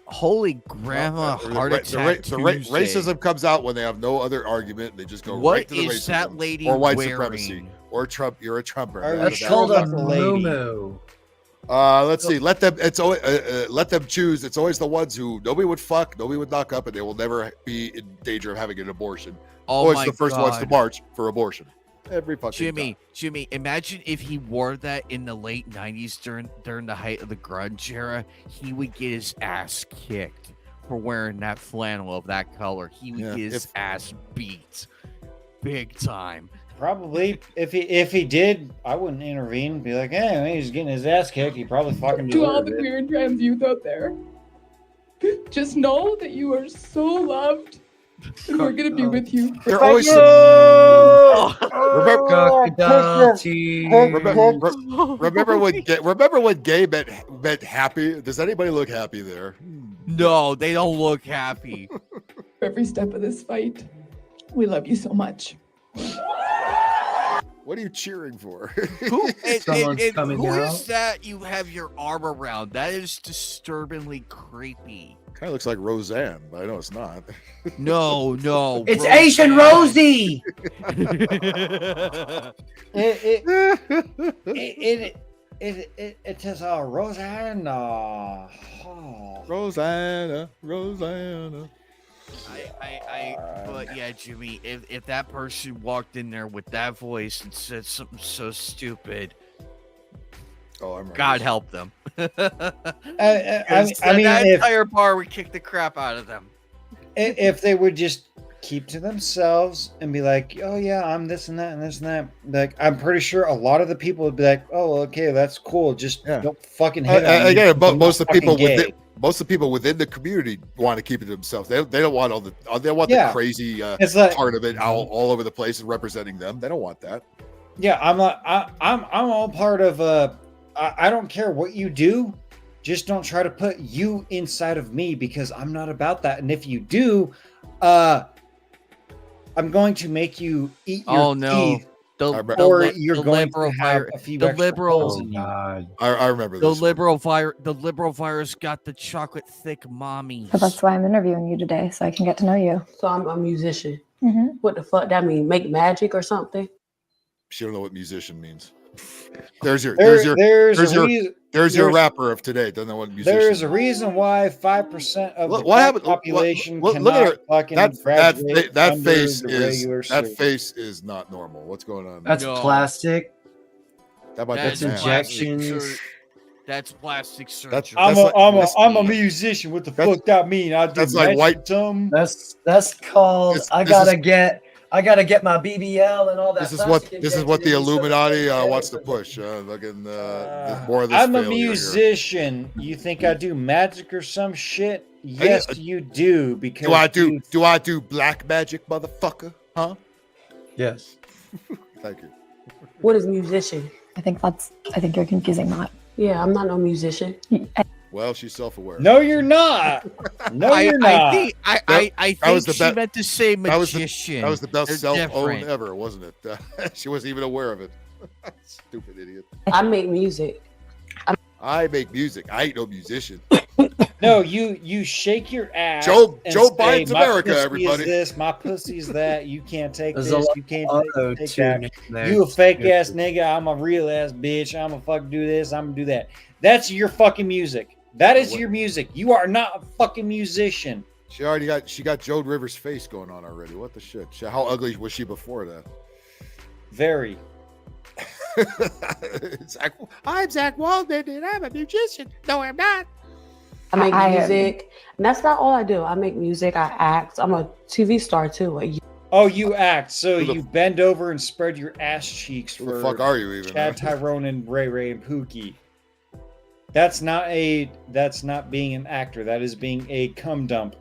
Holy grandma heart attack racism comes out when they have no other argument. They just go right to the racism. That lady or white wearing? supremacy or Trump. You're a Trumper. That's called a moo. Let's see. Let them. It's always let them choose. It's always the ones who nobody would fuck, nobody would knock up, and they will never be in danger of having an abortion. Always the first ones to march for abortion. Every fucking time. Jimmy, imagine if he wore that in the late 90s during the height of the grunge era. He would get his ass kicked for wearing that flannel of that color. He would get his ass beat big time. Probably. If he did, I wouldn't intervene. Be like, hey, he's getting his ass kicked. He probably fucking To all deserved the it. queer and trans youth out there, just know that you are so loved, and we're gonna be with you. They're always remember when gay meant happy? Does anybody look happy there? No, they don't look happy. Every step of this fight, we love you so much. What are you cheering for? Who is coming out. that you have your arm around? That is disturbingly creepy. Kind of looks like Roseanne, but I know it's not. No. It's Asian Rosie. It says Rosanna. Rosanna. But yeah, Jimmy, if that person walked in there with that voice and said something so stupid, God help them. I mean, that entire bar would kick the crap out of them. If they would just keep to themselves and be like, oh yeah, I'm this and that and this and that. Like, I'm pretty sure a lot of the people would be like, oh, okay, that's cool. Just don't fucking hit on me. Again, but most of the people gay. most of the people within the community want to keep it to themselves. They don't want all the the crazy part of it all over the place and representing them. They don't want that. Yeah, I'm all part of I don't care what you do, just don't try to put you inside of me because I'm not about that. And if you do, I'm going to make you eat your teeth. You're going to have a few extra holes in you. I remember this. The liberal virus got the chocolate thick mommy. But that's why I'm interviewing you today, so I can get to know you. So I'm a musician. Mm-hmm. What the fuck that mean? Make magic or something? She don't know what musician means. There's your rapper of today. Doesn't know what musician. There's a reason why 5% of the population cannot fucking graduate that face is not normal. What's going on? That's plastic. That's injections. That's plastic surgery. I'm a musician. What the fuck that mean? I do that's like white. That's called. I gotta get my BBL and all that. This is what the Illuminati wants to push. Looking more of this. I'm a musician. Here. You think I do magic or some shit? Yes, you do. Because do I do black magic, motherfucker? Huh? Yes. Thank you. What is musician? I think you're confusing that. Yeah, I'm not no musician. Well, she's self-aware. No, you're not. No, you're not. I think she meant to say magician. That was the best self-own ever, wasn't it? She wasn't even aware of it. Stupid idiot. I make music. I make music. I ain't no musician. No, you shake your ass. Joe and Biden's "My America, pussy everybody." Is this, my pussy's that. You can't take There's this. a lot You can't of take auto-tune that. in there. You a fake ass nigga. I'm a real ass bitch. I'm a fuck do this. I'm gonna do that. That's your fucking music. That is your music. You are not a fucking musician. She got Joan Rivers' face going on already. What the shit? How ugly was she before that? Very. I'm Zach Waldman and I'm a musician. No, I'm not. I make music. And that's not all I do. I make music. I act. I'm a TV star too. Oh, you act. So you bend over and spread your ass cheeks for the fuck are you even? Chad, Tyrone, and Ray Ray and Pookie. That's not being an actor. That is being a cum dump.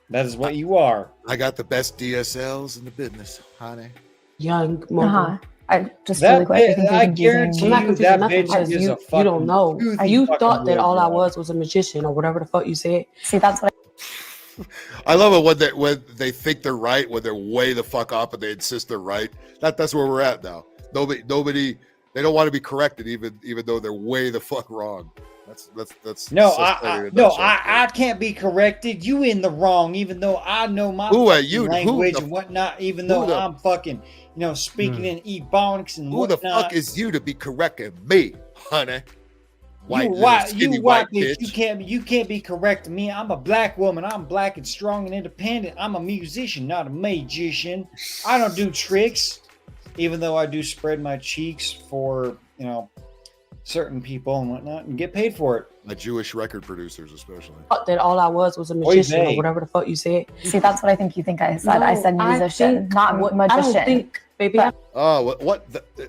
That is what you are. I got the best DSLs in the business, honey. Young mother. I just really quick. I guarantee you that bitch is a fucking. You don't know. You thought that all I was was a magician or whatever the fuck you said. See, that's what I love it when they think they're right, when they're way the fuck up and they insist they're right. That's where we're at now. Nobody they don't want to be corrected even though they're way the fuck wrong. That's I can't be corrected. You in the wrong, even though I know my language and whatnot, even though I'm fucking speaking in ebonics and whatnot. Who the fuck is you to be correcting me, honey? You white bitch. You can't be correcting me. I'm a black woman. I'm black and strong and independent. I'm a musician, not a magician. I don't do tricks, even though I do spread my cheeks for certain people and whatnot and get paid for it. My Jewish record producers, especially. Thought that all I was a magician or whatever the fuck you said. See, that's what I think you think I said. I said musician, not magician. I don't think, baby.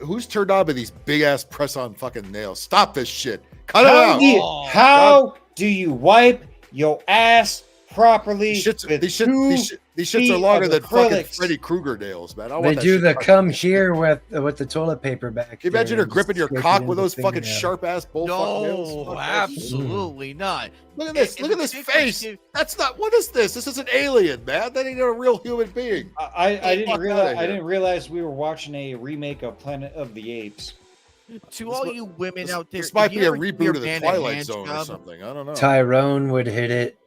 Who's turned on by these big ass press on fucking nails? Stop this shit. Cut it out. How do you wipe your ass properly? These shits are longer than fucking Freddy Krueger nails, man. They do the come here with the toilet paper back. Can you imagine her gripping your cock with those fucking sharp ass bullfuck nails? No, absolutely not. Look at this. Look at this face. That's not. What is this? This is an alien, man. That ain't a real human being. I didn't realize we were watching a remake of Planet of the Apes. To all you women out there, this might be a reboot of the Twilight Zone or something. I don't know. Tyrone would hit it.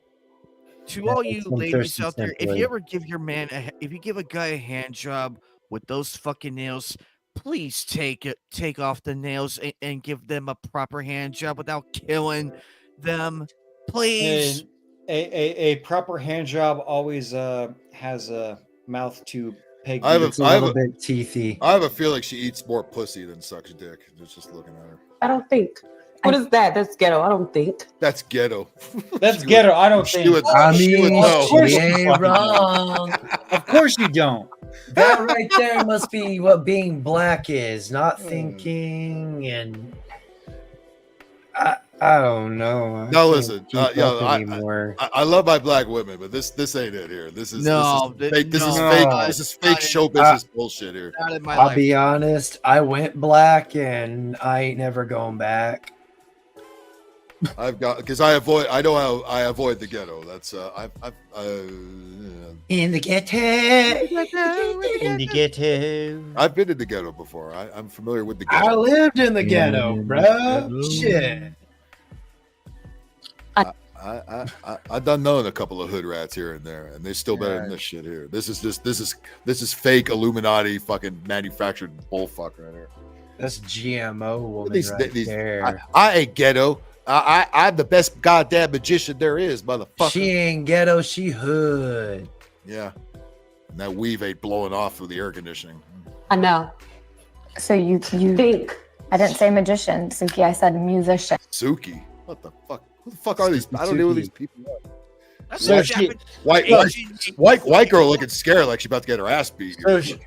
To all you ladies out there, if you ever give if you give a guy a hand job with those fucking nails, please take off the nails and give them a proper hand job without killing them, please. And a proper hand job always has a mouth to peg. I have a bit teethy. I have a feeling she eats more pussy than sucks dick. Just looking at her. I don't think. What is that? That's ghetto. I don't think. That's ghetto. That's ghetto. I don't think. Of course you ain't wrong. Of course you don't. That right there must be what being black is. Not thinking and I don't know. No, listen. I love my black women, but this ain't it here. This is fake. This is fake show business bullshit here. I'll be honest. I went black, and I ain't never going back. I've got because I avoid the ghetto. That's in the ghetto. In the ghetto. I've been in the ghetto before. I'm familiar with the ghetto. I lived in the ghetto, bro. Shit. I done known a couple of hood rats here and there, and they're still better than this shit here. This is fake Illuminati fucking manufactured bullfuck right here. That's GMO woman there. I ain't ghetto. I'm the best goddamn magician there is, motherfucker. She ain't ghetto, she hood. Yeah. And that weave ain't blowing off through the air conditioning. I know. So you think. I didn't say magician, Suki. I said musician. Suki? What the fuck? Who the fuck are these? I don't know who these people are. So white girl looking scared like she's about to get her ass beat.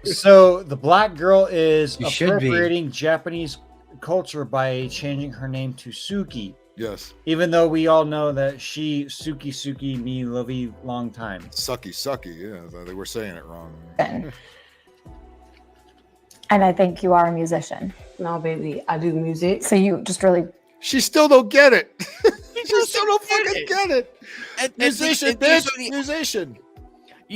So the black girl is appropriating Japanese culture by changing her name to Suki. Yes. Even though we all know that Suki me lovey long time. Sucky. Yeah, they were saying it wrong. And I think you are a musician. No, baby, I do music. So you just really. She still don't get it. She still don't fucking get it. Musician, bitch. Musician.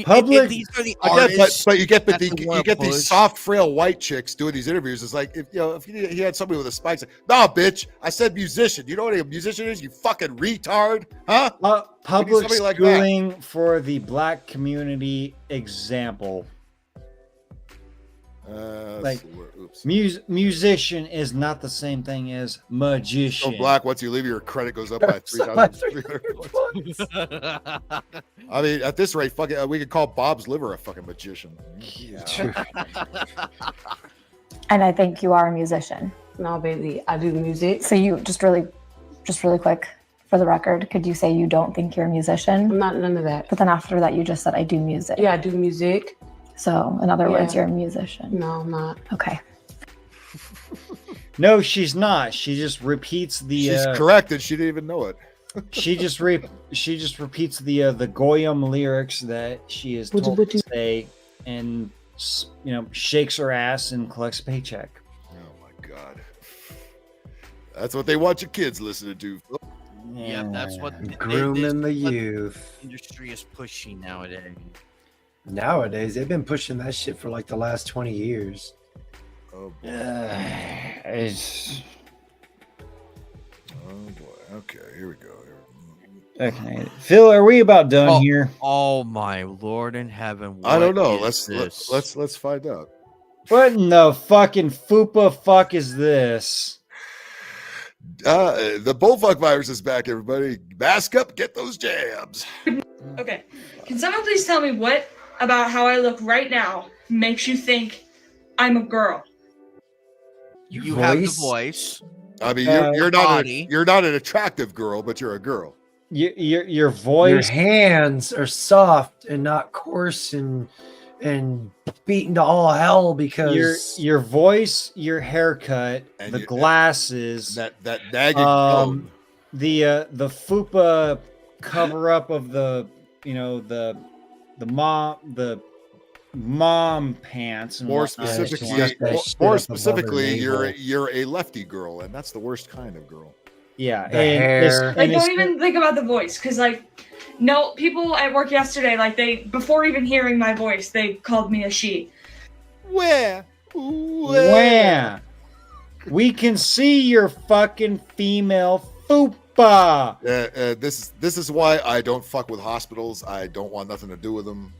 Public. These are the Again, artists. but you get that they wanna these push. soft, frail white chicks doing these interviews. It's like if he had somebody with a spike, say, "No, bitch, I said musician. You know what a musician is? You fucking retard, huh?" Public somebody like schooling for the black community example. Like musician is not the same thing as magician. So black, once you leave, your credit goes up by 3,300 points. I mean, at this rate, fucking, we could call Bob's liver a fucking magician. Yeah. And I think you are a musician. No, baby, I do music. So you just really quick, for the record, could you say you don't think you're a musician? I'm not none of that. But then after that, you just said I do music. Yeah, I do music. So in other words, Yeah. you're a musician. No, I'm not. Okay. No, she's not. She just repeats the. She's correct, and she didn't even know it. she just repeats the Goyim lyrics that she is told to say, and shakes her ass and collects a paycheck. Oh my god, that's what they want your kids listening to. Yeah, that's what Grooming the youth. Industry is pushing nowadays. Nowadays, they've been pushing that shit for like the last 20 years. Oh boy. Oh boy. Okay, here we go. Okay, Phil, are we about done here? Oh my Lord in heaven! I don't know. what is Let's find out. What in the fucking fupa fuck is this? The bullfuck virus is back, everybody. Mask up, get those jabs. Okay, can someone please tell me what about how I look right now makes you think I'm a girl? You have the voice. I mean, you're not an attractive girl, but you're a girl. Your voice, your hands are soft and not coarse and beaten to all hell because your voice, your haircut, and the glasses, that nagging tone. the fupa cover up of the mom pants. And More whatnot. specifically, you're a lefty girl, and that's the worst kind of girl. Yeah, Don't even think about the voice, because no, people at work yesterday, before even hearing my voice, they called me a she. Where? We can see your fucking female fupa. This is why I don't fuck with hospitals. I don't want nothing to do with them.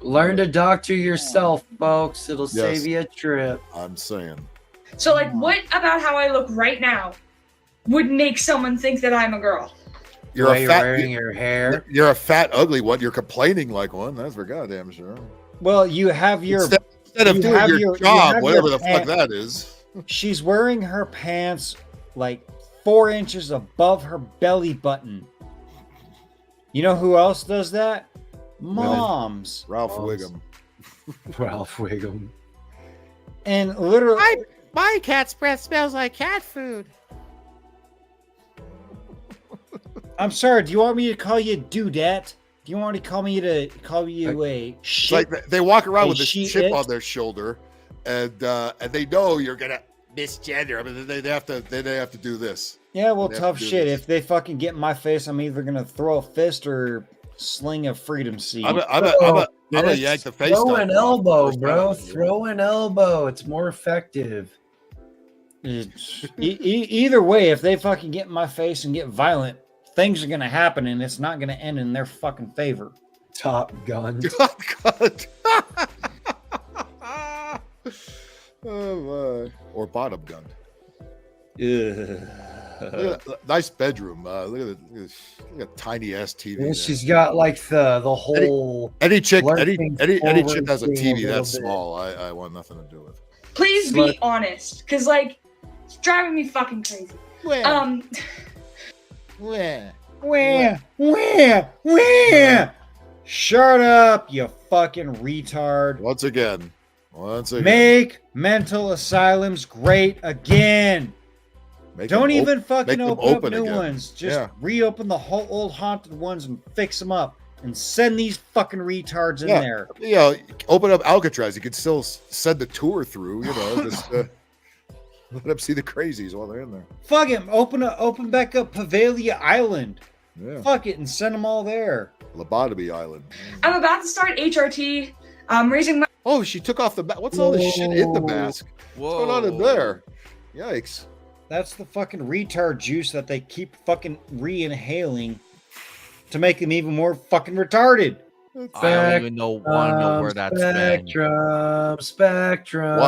Learn to doctor yourself, folks. It'll save you a trip. I'm saying. So, what about how I look right now would make someone think that I'm a girl? You're wearing your hair. You're a fat, ugly one. You're complaining like one. That's for goddamn sure. Well, you have your instead of doing your job, whatever the fuck that is. She's wearing her pants 4 inches above her belly button. You know who else does that? Moms. Ralph Wiggum. Ralph Wiggum. And literally, my cat's breath smells like cat food. I'm sorry. Do you want me to call you Dudette? Do you want to call you a shit? Like they walk around with this chip on their shoulder, and they know you're gonna misgender. I mean, they have to do this. Yeah, well, tough shit. If they fucking get in my face, I'm either gonna throw a fist or sling a freedom seed. I'm gonna yank the face. Throw an elbow, bro. Throw an elbow. It's more effective. Either way, if they fucking get in my face and get violent, things are gonna happen, and it's not gonna end in their fucking favor. Top Gun. Oh my. Or bottom gun. Nice bedroom. Look at a tiny ass TV. And she's got the whole. Any chick has a TV that's small. I want nothing to do with. Please be honest, because it's driving me fucking crazy. Where? Shut up, you fucking retard. Once again. Make mental asylums great again. Don't even fucking open up new ones. Just reopen the whole old haunted ones and fix them up. And send these fucking retards in there. Yeah, open up Alcatraz. You can still send the tour through, just let them see the crazies while they're in there. Fuck him. Open back up Pavalia Island. Yeah. Fuck it and send them all there. Lobotomy Island. I'm about to start HRT. I'm raising my. Oh, she took off the mask. What's all this shit in the mask? What's going on in there? Yikes. That's the fucking retard juice that they keep fucking re-inhaling to make them even more fucking retarded. I don't even want to know where that's been. Spectrum.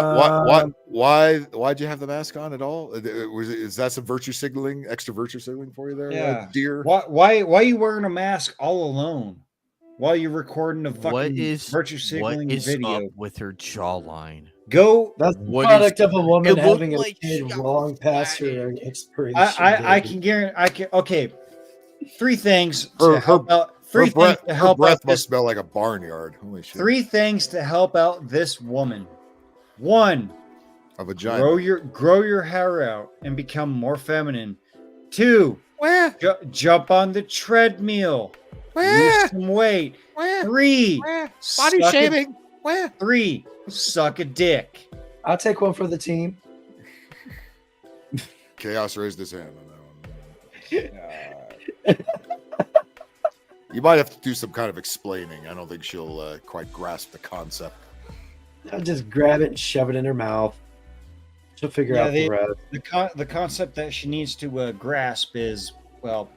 Why'd you have the mask on at all? Is that some virtue signaling, extra virtue signaling for you there, Yeah. dear? Why are you wearing a mask all alone while you're recording a fucking virtue signaling what is video? up with her jawline? Go. That's the What product is- of a woman it looked having a like kid she long past her expiration. I date. can guarantee. Okay, three things Her- to help out. Her Three things to help breath out must this. smell like a barnyard. Holy shit. Three things to help out this woman. One, A vagina. grow your hair out and become more feminine. Two, jump on the treadmill. Lose some weight. Three, Body suck a- shaming. Three, suck a dick. I'll take one for the team. Chaos raised his hand on that one. You might have to do some kind of explaining. I don't think she'll quite grasp the concept. I'll just grab it and shove it in her mouth. She'll figure out the rest. The concept that she needs to grasp is, well,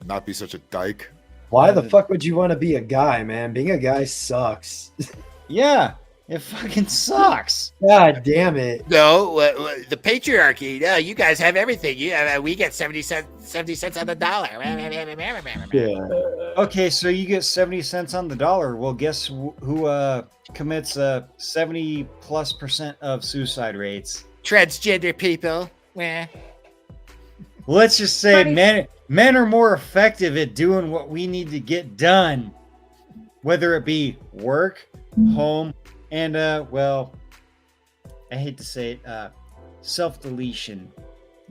Not be such a dyke. Why the fuck would you want to be a guy, man? Being a guy sucks. Yeah, it fucking sucks. God damn it. No, the patriarchy. No, you guys have everything. We get 70 cents on the dollar. Yeah. Okay, so you get 70 cents on the dollar. Well, guess who commits 70+% of suicide rates? Transgender people. Let's just say men are more effective at doing what we need to get done, whether it be work, home, and well, I hate to say it, self-deletion.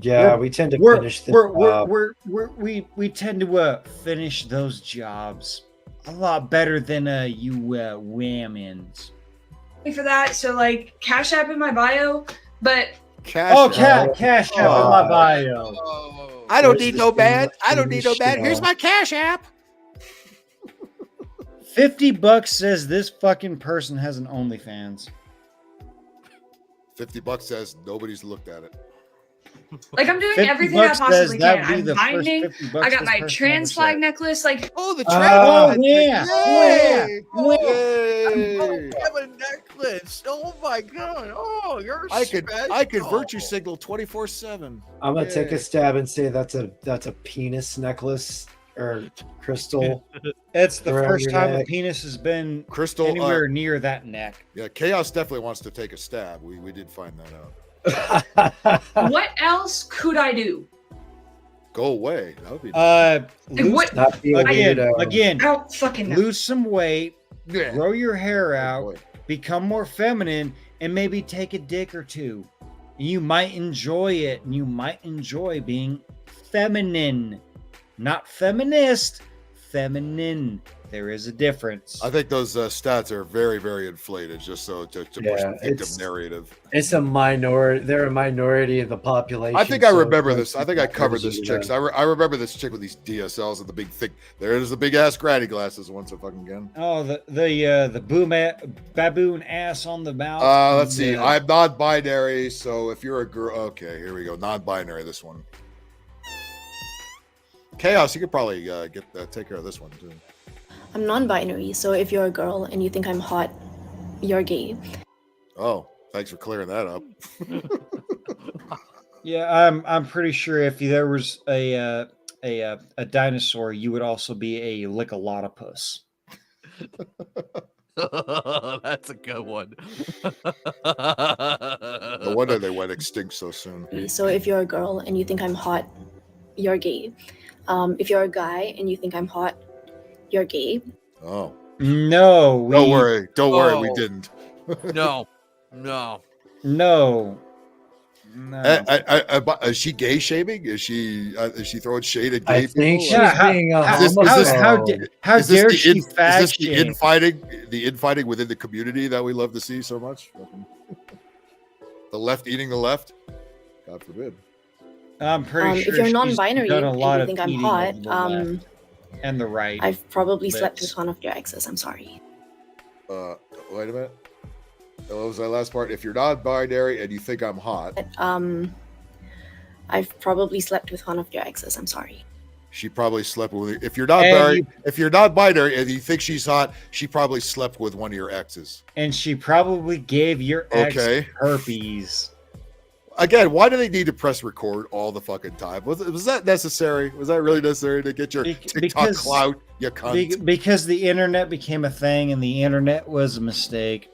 Yeah, we tend to finish the job. We tend to finish those jobs a lot better than you women's. For that, so like Cash App in my bio, but Cash App in my bio. I don't need no bad. I don't need no bad. Here's my Cash App. $50 says this fucking person has an OnlyFans. $50 says nobody's looked at it. like I'm doing everything I possibly can. I'm the first binding. $50 I got this my person trans ever flag said. necklace. Like the Oh yeah, I have a necklace. Oh my god. Oh, you're I could special. virtue signal 24/7. I'm gonna take a stab and say that's a penis necklace or crystal. It's the around first your time a neck. penis has been Crystal, anywhere near that neck. Yeah, Chaos definitely wants to take a stab. We did find that out. what else could I do? Go away. That would be Lose, what- Not be a weirdo. again, I don't fucking know. lose some weight, grow your hair out, become more feminine, and maybe take a dick or two. You might enjoy it, and you might enjoy being feminine, not feminist, feminine. There is a difference. I think those stats are very, very inflated, just so to push the victim narrative. It's a minority. They're a minority of the population. I think I so remember it's this. I think I covered this chick. I remember this chick with these DSLs and the big thick. There's the big ass granny glasses once again. Oh, the baboon ass on the mouth. Let's see. I'm non-binary, so if you're a girl, okay, here we go. Non-binary. This one. Chaos. You could probably take care of this one too. I'm non-binary, so if you're a girl and you think I'm hot, you're gay. Oh, thanks for clearing that up. Yeah, I'm pretty sure if there was a dinosaur, you would also be a lickalotopus. That's a good one. No wonder they went extinct so soon. So if you're a girl and you think I'm hot, you're gay. If you're a guy and you think I'm hot, you're gay. Oh. No. Don't worry. Don't worry. We didn't. No. Is she gay shaming? Is she throwing shade at gay I think people? she's being a how Is this dare the she is fag this the shame? infighting within the community that we love to see so much? The left eating the left? God forbid. I'm pretty sure if you're she's non-binary done a and lot you of think I'm eating hot, over the left and the right. I've probably slept lips. with one of your exes. I'm sorry. Wait a minute. What was that last part? If you're non-binary and you think I'm hot, I've probably slept with one of your exes. I'm sorry. she probably slept with. If you're non-binary, if you're non-binary and you think she's hot, she probably slept with one of your exes. And she probably gave your ex herpes. Again, why do they need to press record all the fucking time? Was that necessary? Was that really necessary to get your TikTok clout, you cunt? Because the internet became a thing and the internet was a mistake.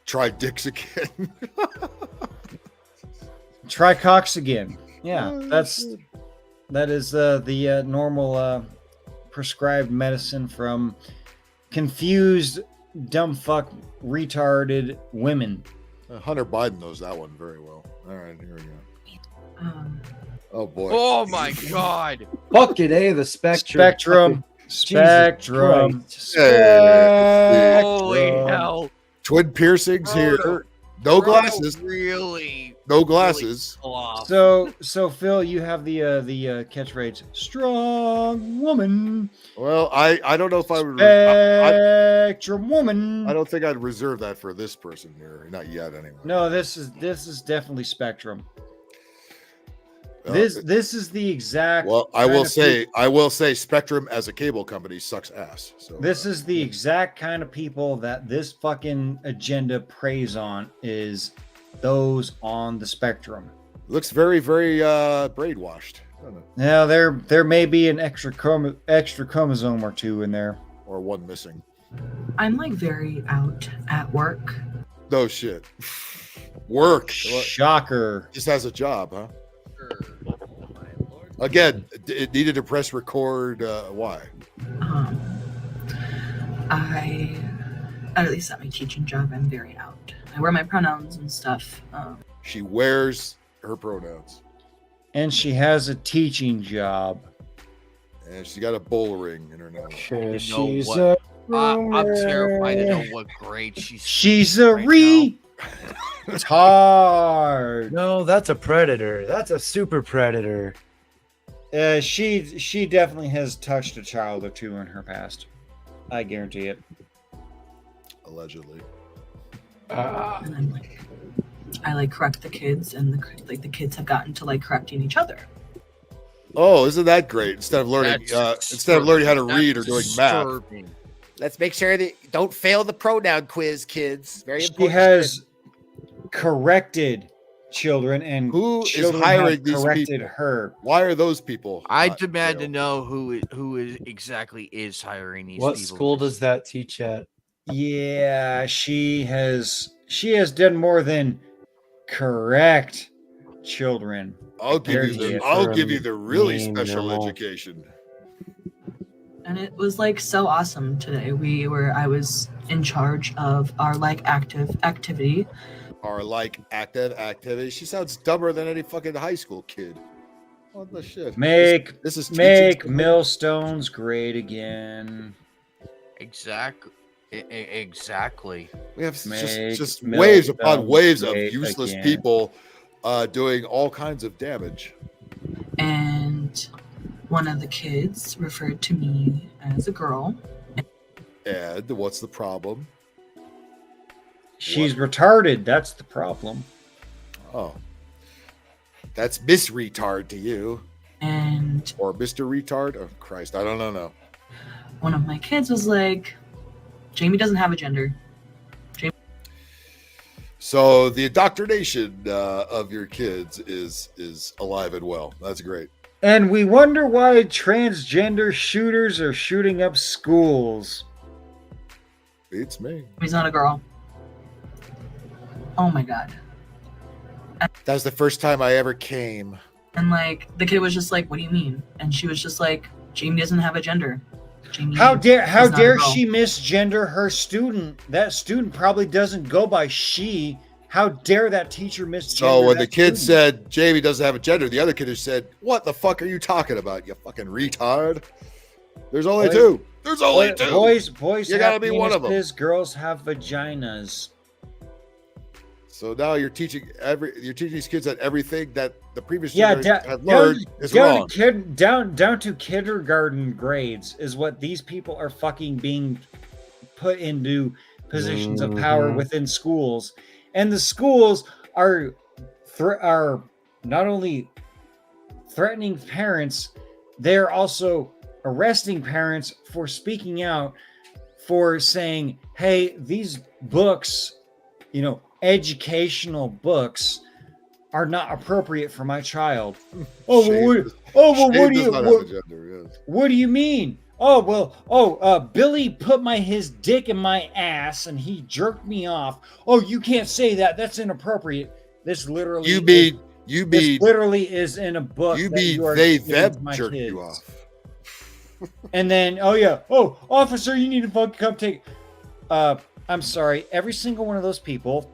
Try dicks again. Try cocks again. Yeah, that is the normal prescribed medicine from confused, dumb fuck, retarded women. Hunter Biden knows that one very well. All right, here we go. Oh boy. Oh my God. Fucking A, the spectrum. Spectrum. Holy hell. Twin piercings here. No glasses. Really? No glasses. So Phil, you have the catchphrase "strong woman." Well, I don't know if I would. Spectrum woman. I don't think I'd reserve that for this person here. Not yet, anyway. No, this is definitely Spectrum. This is the exact. Well, I will say, Spectrum as a cable company sucks ass. So this is the exact kind of people that this fucking agenda preys on. Is those on the spectrum? Looks very, very brainwashed. Now there may be an extra chromosome or two in there, or one missing. I'm like very out at work. No shit. Work. Shocker. Just has a job, huh? Again, it needed to press record. Why? At least at my teaching job, I'm very out. I wear my pronouns and stuff. She wears her pronouns. And she has a teaching job. And she's got a bull ring in her nose. She's I'm terrified to know what grade she's. She's a retard. No, that's a predator. That's a super predator. She definitely has touched a child or two in her past. I guarantee it. Allegedly. And I correct the kids, and the kids have gotten to correcting each other. Oh, isn't that great? Instead of learning how to read or doing math. Let's make sure that don't fail the pronoun quiz, kids. Very important. She has corrected children, and who is children hiring have these corrected people? her. Why are those people? I demand to know who exactly is hiring these What people. school does that teach at? Yeah, she has done more than correct children. I'll give you the really special education. And it was so awesome today. I was in charge of our active activity. Our active activity. She sounds dumber than any fucking high school kid. What the shit? Make teaching millstones great again. Exactly. We have just waves upon waves of useless people doing all kinds of damage. And one of the kids referred to me as a girl. And what's the problem? She's retarded. That's the problem. Oh. That's Miss Retard to you. And or Mr. Retard? Oh Christ, I don't know. One of my kids was like, Jamie doesn't have a gender. So the indoctrination of your kids is alive and well. That's great. And we wonder why transgender shooters are shooting up schools. It's me. He's not a girl. Oh my God. That was the first time I ever came. And the kid was just like, what do you mean? And she was just like, Jamie doesn't have a gender. Jamie How dare girl. she misgender her student? That student probably doesn't go by she. How dare that teacher misgender? So when that the kid student? said Jamie doesn't have a gender, the other kid who said, "What the fuck are you talking about? You fucking retard." There's only two. There's only two. Boys. You gotta be one of them. Girls have vaginas. So now you're teaching these kids that everything that the previous Yeah, generation had learned is wrong. Down to kindergarten grades is what these people are fucking being put into positions of power within schools, and the schools are not only threatening parents, they're also arresting parents for speaking out, for saying, "Hey, these books, educational books, are not appropriate for my child." What do you mean? Billy put his dick in my ass and he jerked me off. Oh, you can't say that. That's inappropriate. This literally this literally is in a book. Them jerk you off. And then, officer, you need to fucking come take. I'm sorry, every single one of those people,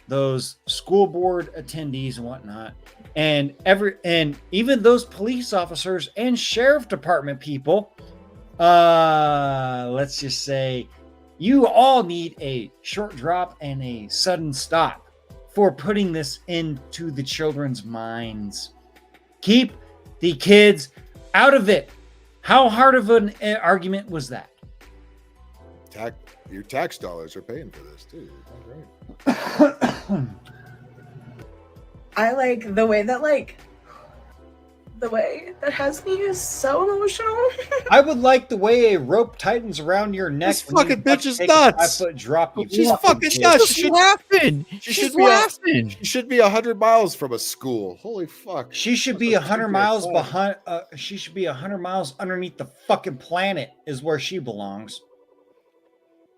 those school board attendees and whatnot, and even those police officers and sheriff department people, let's just say, you all need a short drop and a sudden stop for putting this into the children's minds. Keep the kids out of it. How hard of an argument was that? Your tax dollars are paying for this too. I like the way that has me is so emotional. I would like the way a rope tightens around your neck. This fucking bitch is nuts. She's fucking nuts. She's laughing. She's laughing. She should be 100 miles from a school. Holy fuck. She should be 100 miles behind. She should be 100 miles underneath the fucking planet. Is where she belongs.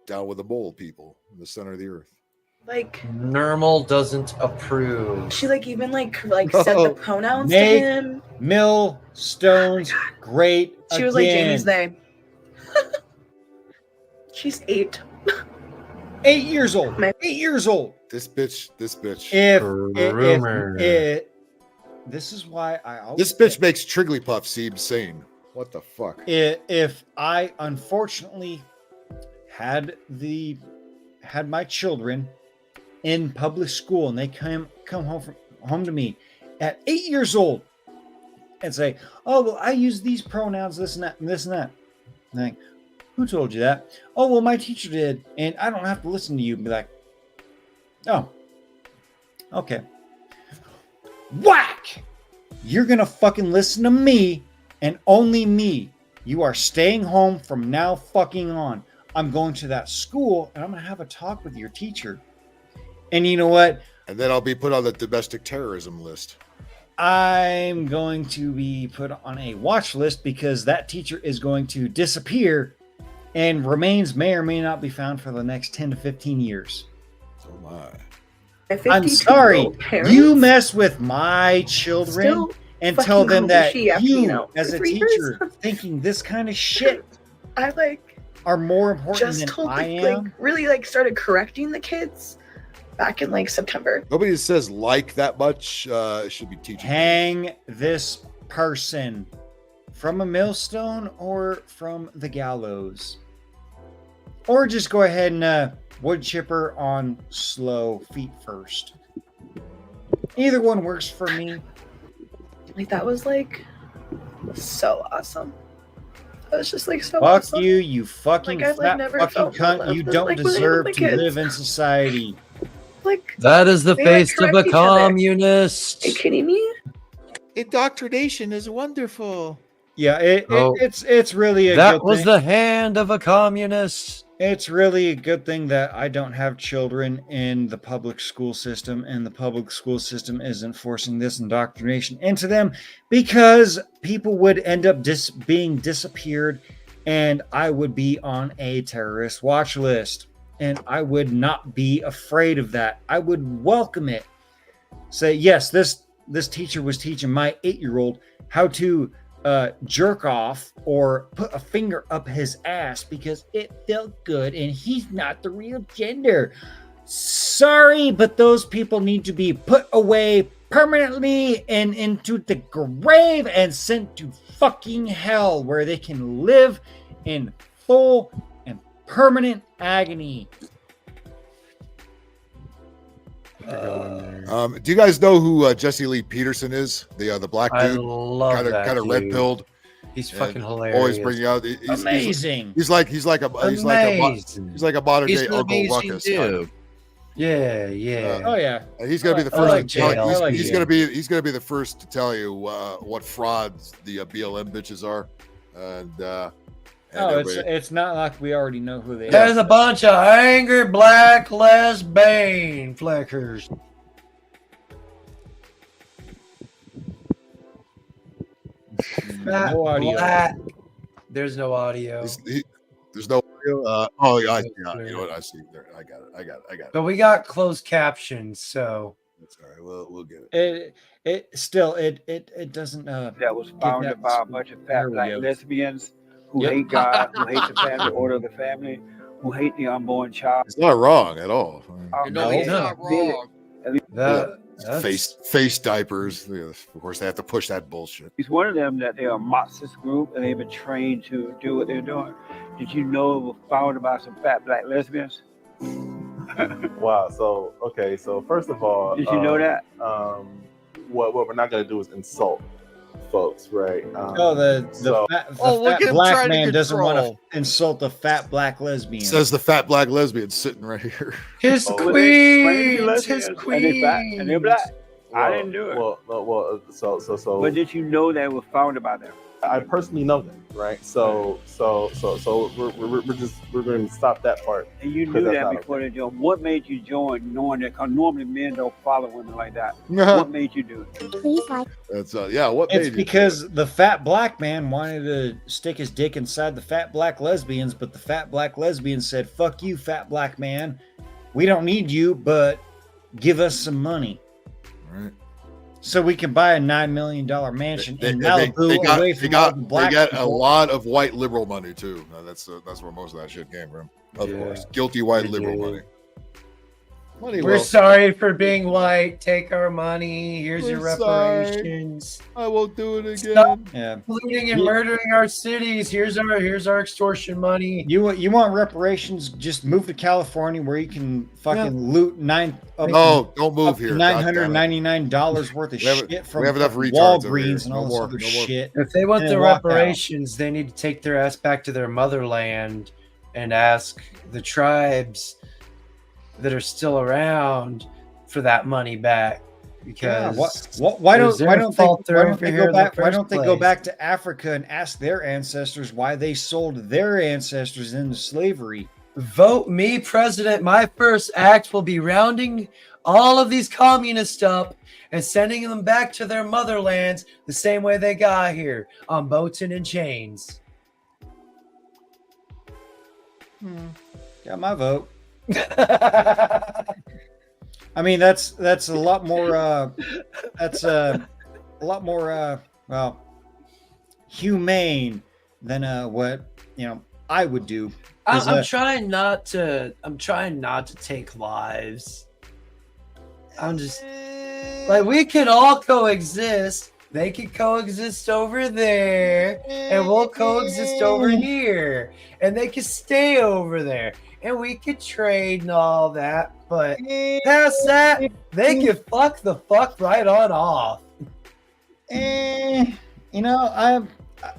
Down with the mole people in the center of the earth. Normal doesn't approve. She even said the pronouns to him. Millstones, great. She was like Jamie's they. She's 8. 8 years old. 8 years old. This bitch. This is why I always. This bitch makes Trigglypuff seem sane. What the fuck? If I unfortunately had my children in public school and they come home to me at 8 years old and say, "Oh, well, I use these pronouns, this and that, and this and that." And I'm like, "Who told you that?" "Oh, well, my teacher did, and I don't have to listen to you." And be like, "Oh, okay." Whack! You're gonna fucking listen to me and only me. You are staying home from now fucking on. I'm going to that school and I'm going to have a talk with your teacher. And you know what? And then I'll be put on the domestic terrorism list. I'm going to be put on a watch list because that teacher is going to disappear and remains may or may not be found for the next 10 to 15 years. Oh my. I'm sorry. You mess with my children and tell them that you, as a teacher, thinking this kind of shit are more important than I am. Really started correcting the kids back in September. Nobody says that much should be teaching. Hang this person from a millstone or from the gallows. Or just go ahead and wood chipper on slow feet first. Either one works for me. That was so awesome. That was just so fuck awesome. You fucking I've, fat never fucking felt cunt. You this, don't with deserve the to kids. live in society. That is the they, face of a correct each other. communist. Are you kidding me? Indoctrination is wonderful. Yeah, it's really a that good was thing. the hand of a communist. It's really a good thing that I don't have children in the public school system, and the public school system isn't forcing this indoctrination into them, because people would end up being disappeared, and I would be on a terrorist watch list, and I would not be afraid of that. I would welcome it. Say, yes, this teacher was teaching my 8-year-old how to jerk off or put a finger up his ass because it felt good and he's not the real gender. Sorry, but those people need to be put away permanently and into the grave and sent to fucking hell, where they can live in full and permanent agony. Do you guys know who Jesse Lee Peterson is? The black dude, I love that kind of red pilled. He's fucking hilarious. Always bringing out. Amazing. He's like a modern day Uncle Ruckus. Kind of. Yeah, yeah. Oh yeah. And he's gonna be the first. He's gonna be the first to tell you what frauds the BLM bitches are, and it's not like we already know who they are. There's a bunch of angry black lesbian flickers. No audio. Black. There's no audio. There's no audio. Oh yeah, you know what I see there. I got it. But we got closed captions, so that's all right. We'll get it. It doesn't. That was founded by a bunch of fat black lesbians who hate God, who hate the family order of the family, who hate the unborn child. It's not wrong at all. No, he's not wrong. Face diapers. Of course, they have to push that bullshit. He's one of them that they're a Marxist group and they've been trained to do what they're doing. Did you know it was founded by some fat black lesbians? Wow. So first of all, did you know that? What we're not going to do is insult folks, right? The fat black man doesn't want to insult the fat black lesbian. Says the fat black lesbian sitting right here. His queens, his queens, and they're black. I didn't do it. Well. So. But did you know they were founded by them? I personally know them, right? So we're going to stop that part. And you knew that before they joined. What made you join, knowing that? Because normally men don't follow women like that. What made you do it? That's What? It's because the fat black man wanted to stick his dick inside the fat black lesbians, but the fat black lesbians said, "Fuck you, fat black man. We don't need you, but give us some money." Right. So we can buy a $9 million mansion in Malibu away from all the black They got people. a lot of white liberal money too. That's where most of that shit came from. Of course, guilty white liberal money. We're sorry for being white. Take our money. Here's your reparations. I won't do it again. Stop looting and murdering our cities. Here's our extortion money. You want reparations? Just move to California where you can fucking loot don't move here. $999 worth of shit from we have enough retards Walgreens and all this other shit. If they want the reparations, they need to take their ass back to their motherland and ask the tribes that are still around for that money back, because why don't they go back to Africa and ask their ancestors why they sold their ancestors into slavery? Vote me president. My first act will be rounding all of these communists up and sending them back to their motherlands the same way they got here, on boats and in chains. Got my vote. I mean, that's a lot more humane than what I would do. I'm trying not to take lives. I'm just like, we can all coexist. They can coexist over there, and we'll coexist over here, and they can stay over there, and we could trade and all that. But past that, they can fuck the fuck right on off. I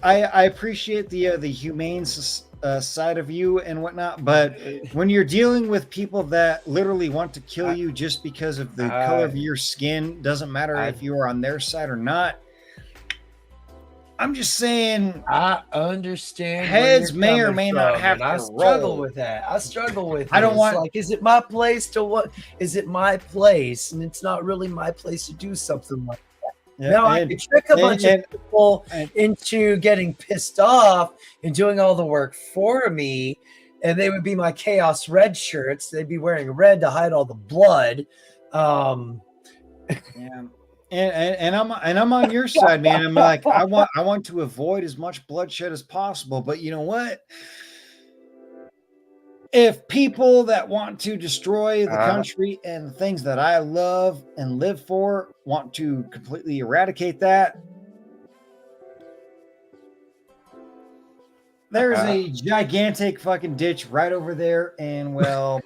appreciate the humane side of you and whatnot, but when you're dealing with people that literally want to kill you just because of the color of your skin, doesn't matter if you are on their side or not. I'm just saying, I understand. Heads may or may not have to I struggle with that. I don't want. Like, is it my place to what? Is it my place? And it's not really my place to do something like that. Yeah, now I could trick a bunch of people into getting pissed off and doing all the work for me, and they would be my Chaos Red shirts. They'd be wearing red to hide all the blood. Yeah. And I'm on your side, man. I'm like, I want to avoid as much bloodshed as possible. But you know what? If people that want to destroy the country and the things that I love and live for want to completely eradicate that, there's a gigantic fucking ditch right over there. And well,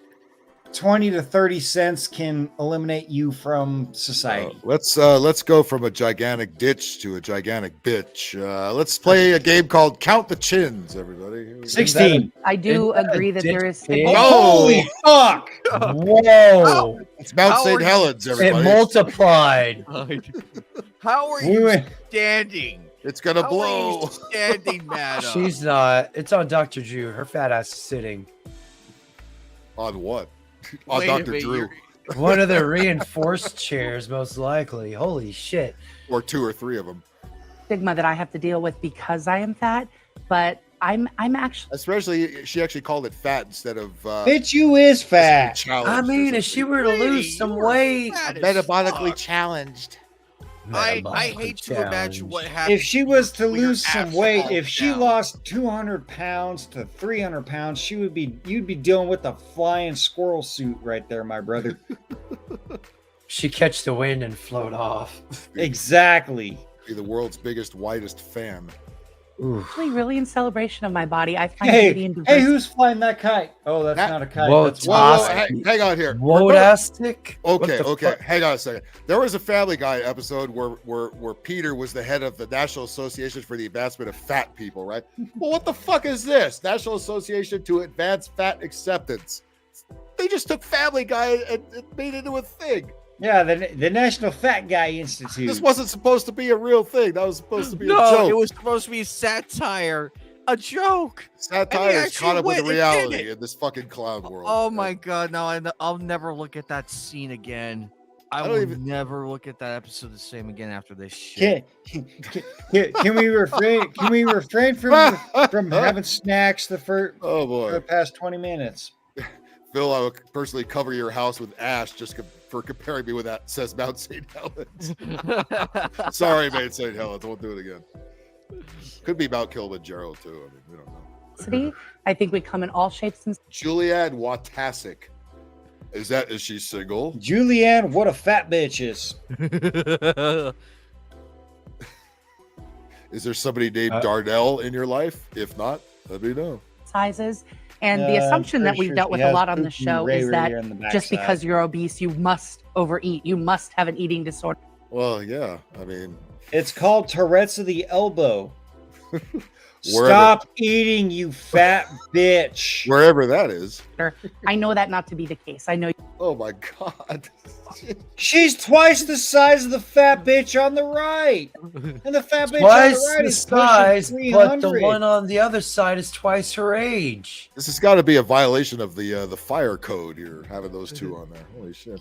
20 to 30 cents can eliminate you from society. Let's go from a gigantic ditch to a gigantic bitch. Let's play a game called Count the Chins, everybody. Here we go. 16. I do agree that there is. Holy fuck! Whoa! It's Mount St. Helens, It everybody. multiplied. How are you standing? It's gonna How blow. Are you standing, madam? She's not. It's on Dr. Drew. Her fat ass is sitting. On what? On Wait a Dr. minute, Drew. One of the reinforced chairs, most likely. Holy shit. Or 2 or 3 of them. Stigma that I have to deal with because I am fat, but I'm actually. Especially, she actually called it fat instead of. Bitch, you is fat. I mean, if she were to lose some weight, Metabolically challenged. I hate to imagine what happened. If she was to when your lose some abs weight, fall if she down. lost 200 pounds to 300 pounds, you'd be dealing with a flying squirrel suit right there, my brother. she catch the wind and float off. Exactly. Be the world's biggest, whitest fan. Actually really in celebration of my body. I find beauty in Hey, diversity. who's flying that kite? Oh, that's not a kite. Whoa, That's Hang on here. Wodastic? Okay. Hang on a second. There was a Family Guy episode where Peter was the head of the National Association for the Advancement of Fat People, right? Well, what the fuck is this? National Association to Advance Fat Acceptance. They just took Family Guy and made it into a thing. Yeah, the National Fat Guy Institute. This wasn't supposed to be a real thing. That was supposed to be a No, joke. it was supposed to be a joke. Satire is caught up with went and did reality it. in this fucking clown world. Oh my god! No, I'll never look at that scene again. I don't will even- never look at that episode the same again after this shit. Can we refrain? Can we refrain from having snacks for the past 20 minutes? Phil, I will personally cover your house with ash just for comparing me with that, says Mount St. Helens. Sorry, Mount St. Helens. I won't do it again. Could be Mount Kilimanjaro, too. I mean, we don't know. I think we come in all shapes and Julianne Watasic. Is she single? Julianne, what a fat bitch is. Is there somebody named Darnell in your life? If not, let me know. sizes. And the assumption that we've dealt with a lot on the show is that just because you're obese, you must overeat. You must have an eating disorder. Well, yeah. I mean, it's called Tourette's of the elbow. Stop eating, you fat bitch. Wherever that is. I know that not to be the case. I know. Oh my God. She's twice the size of the fat bitch on the right. And the fat bitch Twice on the right the is size, pushing but the 300. one on the other side is twice her age. This has got to be a violation of the fire code here, having those two on there. Holy shit.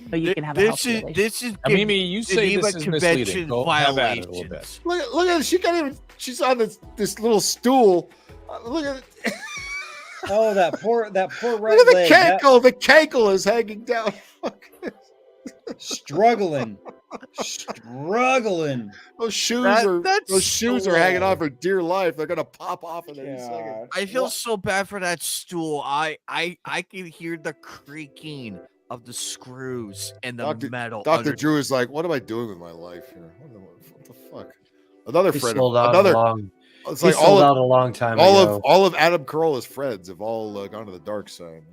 So you can have This is Mimi, you say this is misleading. convention Go have at it a little violations. bit. Look at it. She can't even. She's on this little stool. Look at it. Oh, that poor right Look at the leg. cankle. The cankle is hanging down. Struggling. Those shoes are hanging on for dear life. They're gonna pop off in any second. I feel so bad for that stool. I can hear the creaking of the screws and the metal. Dr. Drew is like, what am I doing with my life here? What the fuck? Another He friend. sold out Another. It's like sold out a long time ago. All of Adam Carolla's friends have all gone to the dark side.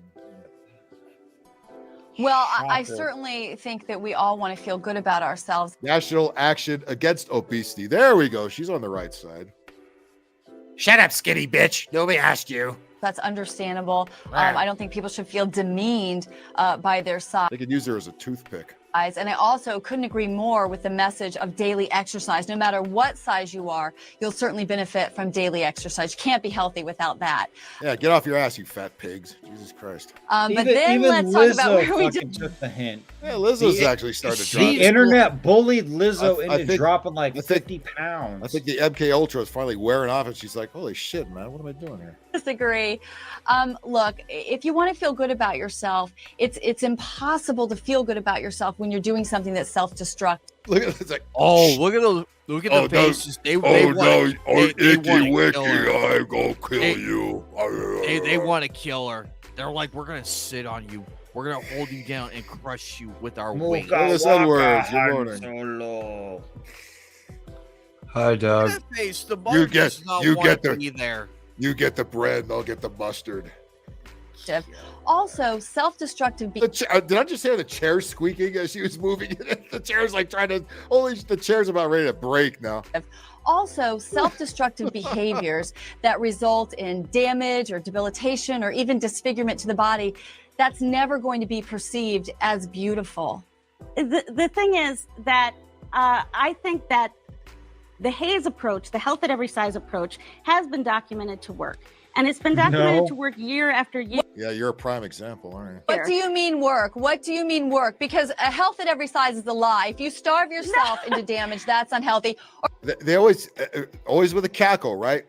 Well, I certainly think that we all want to feel good about ourselves. National Action Against Obesity. There we go. She's on the right side. Shut up, skinny bitch. Nobody asked you. That's understandable. I don't think people should feel demeaned by their size. They could use her as a toothpick. And I also couldn't agree more with the message of daily exercise. No matter what size you are, you'll certainly benefit from daily exercise. You can't be healthy without that. Yeah, get off your ass, you fat pigs. Jesus Christ. But then let's talk about where we fucking took the hint. Yeah, Lizzo's actually started to drop. The internet bullied Lizzo I into think- dropping like 50 pounds. I think the MK Ultra is finally wearing off, and she's like, "Holy shit, man! What am I doing here?" disagree. Look, if you want to feel good about yourself, it's impossible to feel good about yourself when you're doing something that's self-destructive. Look at it's like, look at the faces. They want I'm gonna kill you. They want to kill her. They're like, we're gonna sit on you. We're gonna hold you down and crush you with our weight. Those words. Good morning. Hi, Doug. That face, the You mother get does not you want get to the be there. you get the bread, and I'll get the mustard. Also, self-destructive Did I just hear the chair squeaking as she was moving? The chair's like trying to. Only the chair's about ready to break now. Also, self-destructive behaviors that result in damage or debilitation or even disfigurement to the body, that's never going to be perceived as beautiful. The thing is that I think that the HAZE approach, the health at every size approach, has been documented to work. And it's been documented to work year after year. Yeah, you're a prime example, aren't you? What do you mean work? What do you mean work? Because a health at every size is a lie. If you starve yourself into damage, that's unhealthy. They always with a cackle, right?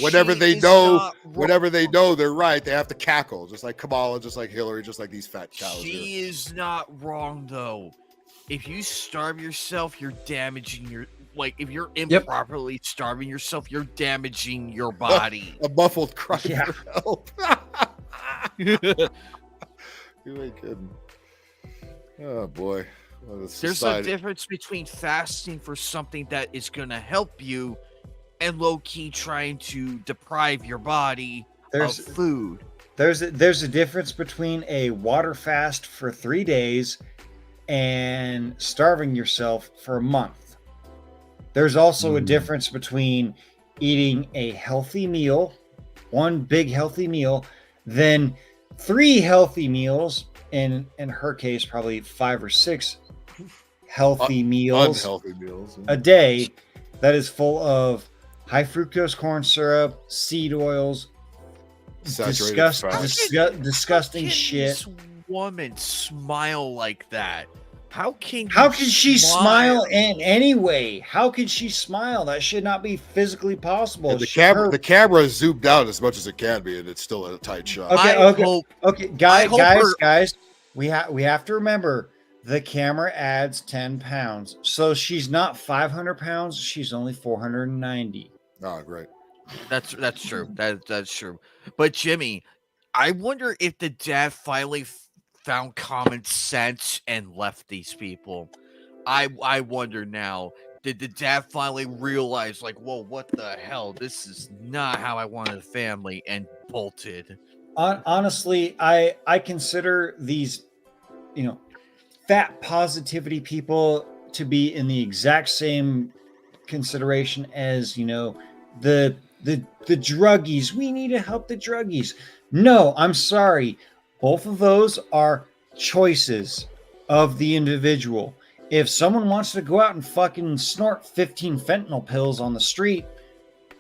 Whenever they know they're right, they have to cackle, just like Kamala, just like Hillary, just like these fat cows. She is not wrong though. If you starve yourself, you're damaging your. Like, if you're improperly starving yourself, you're damaging your body. A muffled cry for help. You ain't kidding. Oh, boy. Well, There's a difference between fasting for something that is going to help you and low-key trying to deprive your body of food. There's a difference between a water fast for 3 days and starving yourself for a month. There's also a difference between eating a healthy meal, one big healthy meal, then 3 healthy meals, in her case, probably 5 or 6 healthy meals, unhealthy meals a day that is full of high fructose corn syrup, seed oils, disgusting shit. This woman smile like that. How can she smile in any way? How could she smile? That should not be physically possible. And the camera is zoomed out as much as it can be, and it's still a tight shot. Okay, guys. We have to remember the camera adds 10 pounds, so she's not 500 pounds. She's only 490. Oh, great. That's true. That's true. But Jimmy, I wonder if the dad finally found common sense and left these people. I wonder now, did the dad finally realize, like, whoa, what the hell? This is not how I wanted a family, and bolted? Honestly, I consider these, fat positivity people to be in the exact same consideration as, the druggies. We need to help the druggies. No, I'm sorry. Both of those are choices of the individual. If someone wants to go out and fucking snort 15 fentanyl pills on the street,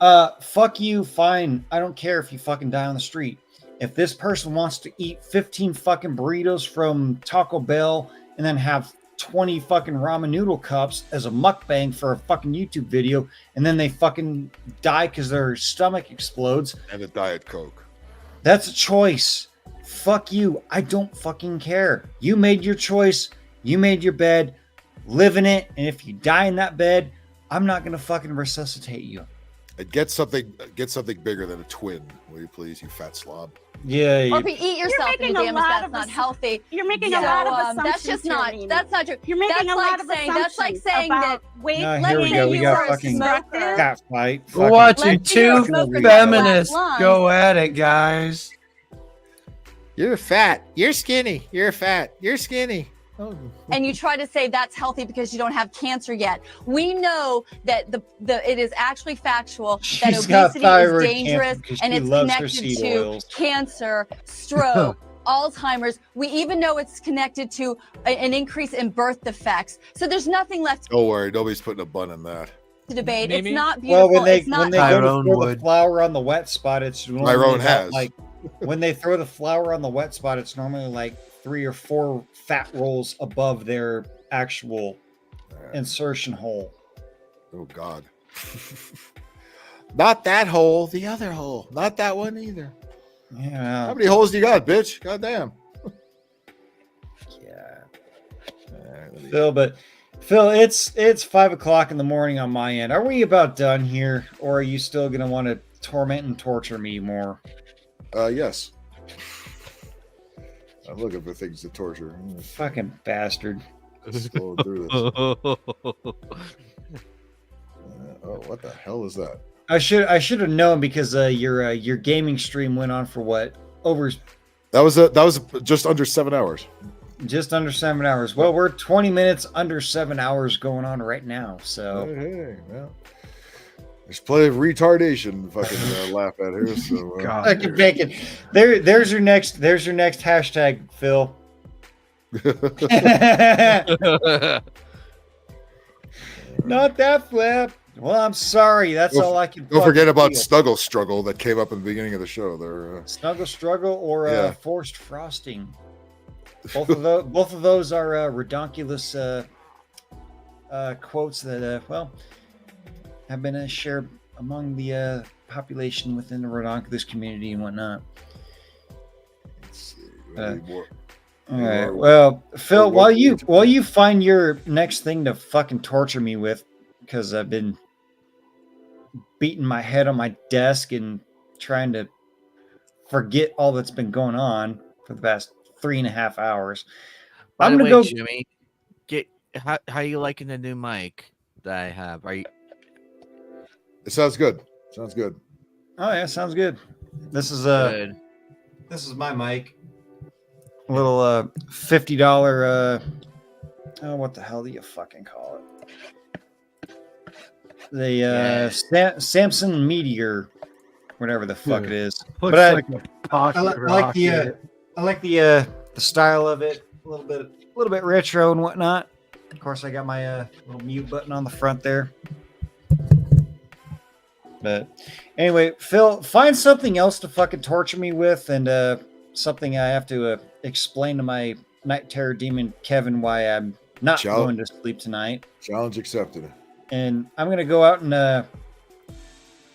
fuck you, fine. I don't care if you fucking die on the street. If this person wants to eat 15 fucking burritos from Taco Bell and then have 20 fucking ramen noodle cups as a mukbang for a fucking YouTube video, and then they fucking die because their stomach explodes. And a Diet Coke. That's a choice. Fuck you. I don't fucking care. You made your choice. You made your bed. Live in it. And if you die in that bed, I'm not going to fucking resuscitate you. Get something bigger than a twin, will you please, you fat slob? Yeah. Or if you eat yourself into damage, that's not healthy. You're making a lot of assumptions. That's just not. That's not true. You're making that's a lot of assumptions. That's like saying about that. Wait, here we go. We got fucking cat fight. We're watching 2 feminists go at it, guys. You're fat. You're skinny. You're fat. You're skinny. Oh. And you try to say that's healthy because you don't have cancer yet. We know that it is actually factual that obesity is dangerous and it's connected to cancer, stroke, Alzheimer's. We even know it's connected to an increase in birth defects. So there's nothing left. Don't worry, nobody's putting a bun in that. To debate. It's not beautiful. Well, when it's not they go to throw the flour on the wet spot, it's Tyrone has. Like when they throw the flour on the wet spot, it's normally like 3 or 4 fat rolls above their actual insertion hole. Oh God. Not that hole, the other hole. Not that one either. Yeah. How many holes do you got, bitch? God damn. Yeah. Phil, it's 5 o'clock in the morning on my end. Are we about done here, or are you still gonna want to torment and torture me more? Yes. I'm looking for things to torture. Fucking bastard. Just going through this. What the hell is that? I should have known because your gaming stream went on for what, over That was just under 7 hours. Just under 7 hours. Well, we're 20 minutes under 7 hours going on right now. So hey, well, there's plenty of retardation fucking laugh at here. So fucking bacon. There's your next hashtag, Phil. Not that flap. Well, I'm sorry. That's all I can. Don't forget about Snuggle Struggle that came up in the beginning of the show. There, Snuggle Struggle or Forced Frosting. Both of those are redonkulous quotes that have been shared among the population within the redonkulous community and whatnot. Let's see. All right. Well, Phil, while you find your next thing to fucking torture me with, because I've been beating my head on my desk and trying to forget all that's been going on for the past 3.5 hours. I'm gonna go, Jimmy. How you liking the new mic that I have? Are you? It sounds good. Sounds good. Oh yeah, sounds good. This is this is my mic. A little $50 what the hell do you fucking call it? The Samson Meteor, whatever the fuck it is. But I like the style of it, a little bit retro and whatnot. Of course, I got my little mute button on the front there. But anyway, Phil, find something else to fucking torture me with, and something I have to explain to my night terror demon Kevin why I'm not going to sleep tonight. Challenge accepted. And I'm gonna go out and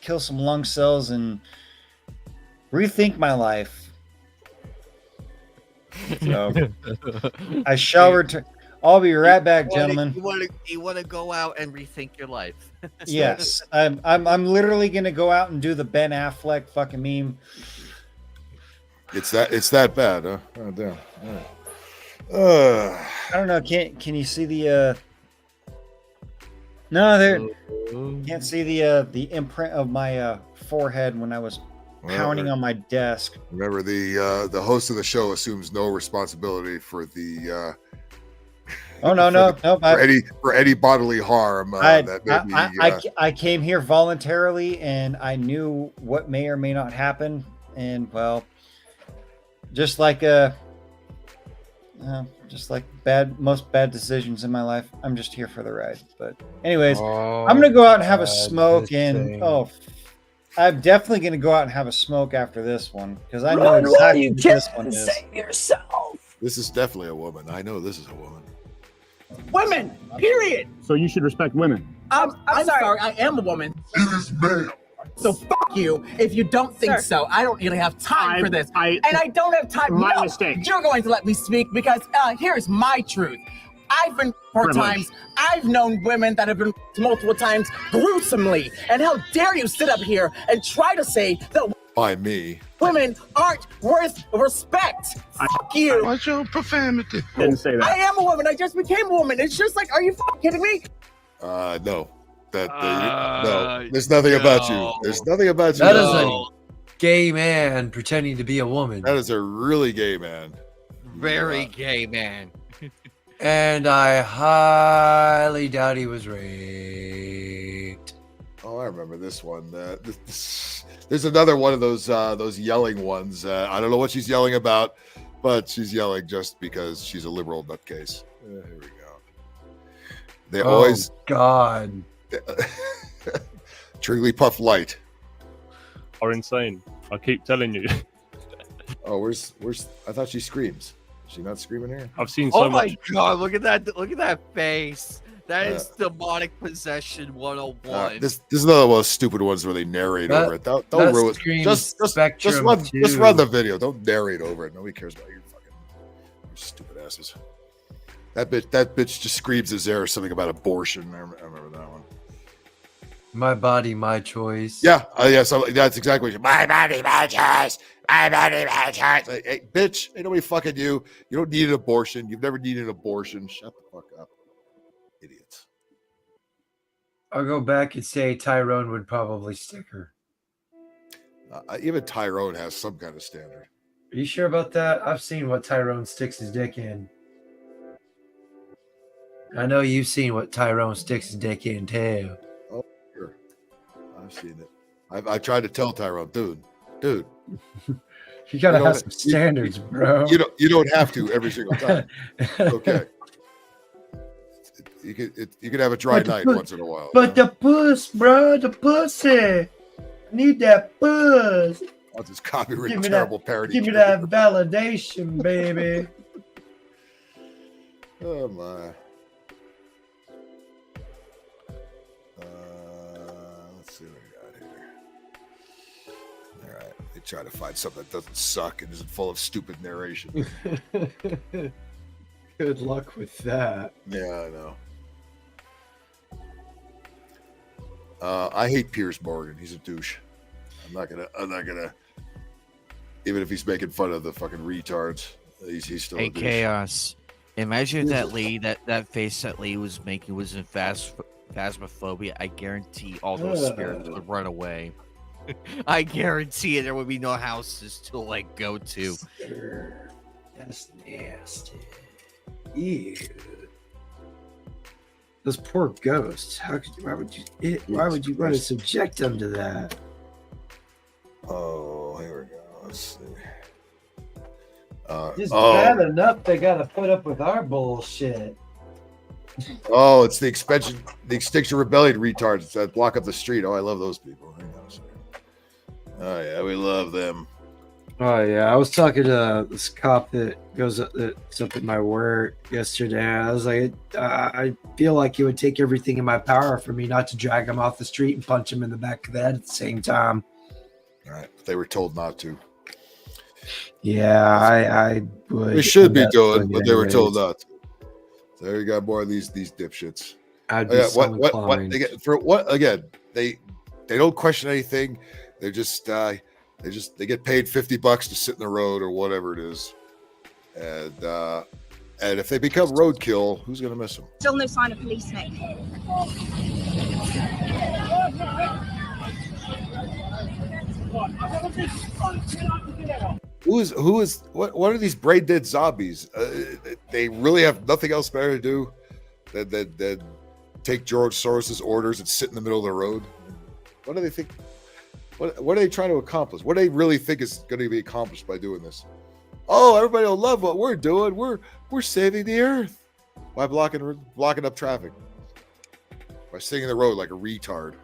kill some lung cells and rethink my life. So I shall return. I'll be right back, gentlemen. You want to go out and rethink your life? Yes, I'm literally gonna go out and do the Ben Affleck fucking meme. It's that bad, huh? Oh damn. I don't know. Can you see the? No, there. Can't see the imprint of my forehead when I was pounding on my desk. Remember, the host of the show assumes no responsibility for the. Oh no! For any bodily harm. I came here voluntarily, and I knew what may or may not happen, and well, just like most bad decisions in my life, I'm just here for the ride. But anyways, I'm gonna go out and have a smoke, and I'm definitely gonna go out and have a smoke after this one because I know exactly what this one is. Save yourself. This is definitely a woman. I know this is a woman. Women, period. So you should respect women. I'm sorry, I am a woman. It is male. So fuck you if you don't think so. I don't really have time for this. And I don't have time. My mistake. You're going to let me speak because here's my truth. I've been 4 times. I've known women that have been multiple times gruesomely. And how dare you sit up here and try to say that by me. Women aren't worth respect. Fuck you. What's your profanity? Didn't say that. I am a woman. I just became a woman. It's just like, are you fucking kidding me? No. No. There's nothing about you. There's nothing about you. That is a gay man pretending to be a woman. That is a really gay man. Very gay man. And I highly doubt he was raped. Oh, I remember this one. There's another one of those yelling ones. I don't know what she's yelling about, but she's yelling just because she's a liberal nutcase. Here we go. They always God. Trigglypuff Light are insane. I keep telling you. Oh, where's? I thought she screams. Is she not screaming here? I've seen so much. Oh my God! Look at that! Look at that face. That is demonic possession 101. This is another one of those stupid ones where they narrate over it. Don't ruin it. Just run the video. Don't narrate over it. Nobody cares about your stupid asses. That bitch just screams his air something about abortion. I remember that one. My body, my choice. Yeah, so that's exactly what my body, my choice. My body, my choice. Like, hey, bitch, ain't nobody fucking you. You don't need an abortion. You've never needed an abortion. Shut the fuck up. Idiots. I'll go back and say Tyrone would probably stick her. Even Tyrone has some kind of standard. Are you sure about that? I've seen what Tyrone sticks his dick in. I know you've seen what Tyrone sticks his dick in too. Oh, sure. I've seen it. I tried to tell Tyrone, dude. You gotta have some standards, bro. You don't have to every single time. Okay. You could have a dry night once in a while. But the puss, bro, the pussy. I need that puss. I'll just copyright terrible parody. Give me that validation, baby. Oh my. Let's see what we got here. All right. They try to find something that doesn't suck and isn't full of stupid narration. Good luck with that. Yeah, I know. I hate Piers Morgan. He's a douche. I'm not gonna. Even if he's making fun of the fucking retards, he's still a douche. Chaos. Imagine that Lee, that face that Lee was making was in Phasmophobia. I guarantee all those spirits would run away. I guarantee there would be no houses to like go to. That's nasty. Ew. Those poor ghosts. Why would you want to subject them to that? Oh, here we go. Let's see. Just bad enough they gotta put up with our bullshit. Oh, it's the Extinction Rebellion retards that block up the street. Oh, I love those people. Hang on a second. Oh yeah, we love them. Oh yeah, I was talking to this cop that's up at my work yesterday. I was like, I feel like it would take everything in my power for me not to drag him off the street and punch him in the back of the head at the same time. All right, they were told not to. Yeah, I would. They should be doing, but they were told not to. So there you got more of these dipshits. I'd be so inclined. They don't question anything. They just they get paid $50 to sit in the road or whatever it is, and if they become roadkill, who's gonna miss them? Still no sign of police, Nick. What are these brain dead zombies? They really have nothing else better to do than take George Soros's orders and sit in the middle of the road. What do they think? What are they trying to accomplish? What do they really think is going to be accomplished by doing this? Oh, everybody will love what we're doing. We're saving the earth by blocking up traffic, by sitting in the road like a retard.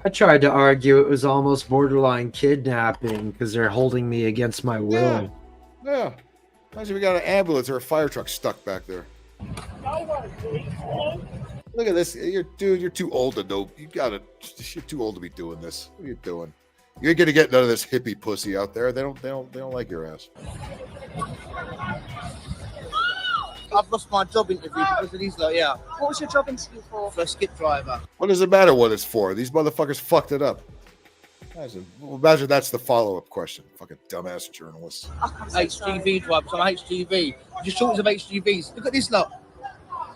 I tried to argue it was almost borderline kidnapping because they're holding me against my will. Yeah. Imagine we got an ambulance or a fire truck stuck back there. Look at this. You're too old to know. You're too old to be doing this. What are you doing? You ain't gonna get none of this hippie pussy out there. They don't like your ass. I've lost my job interview because of these, yeah. What was your job interview for? For a skip driver. What does it matter what it's for? These motherfuckers fucked it up. Imagine that's the follow-up question. Fucking dumbass journalists. HGV drivers on HGV. Just shortage of HGVs. Look at this lot.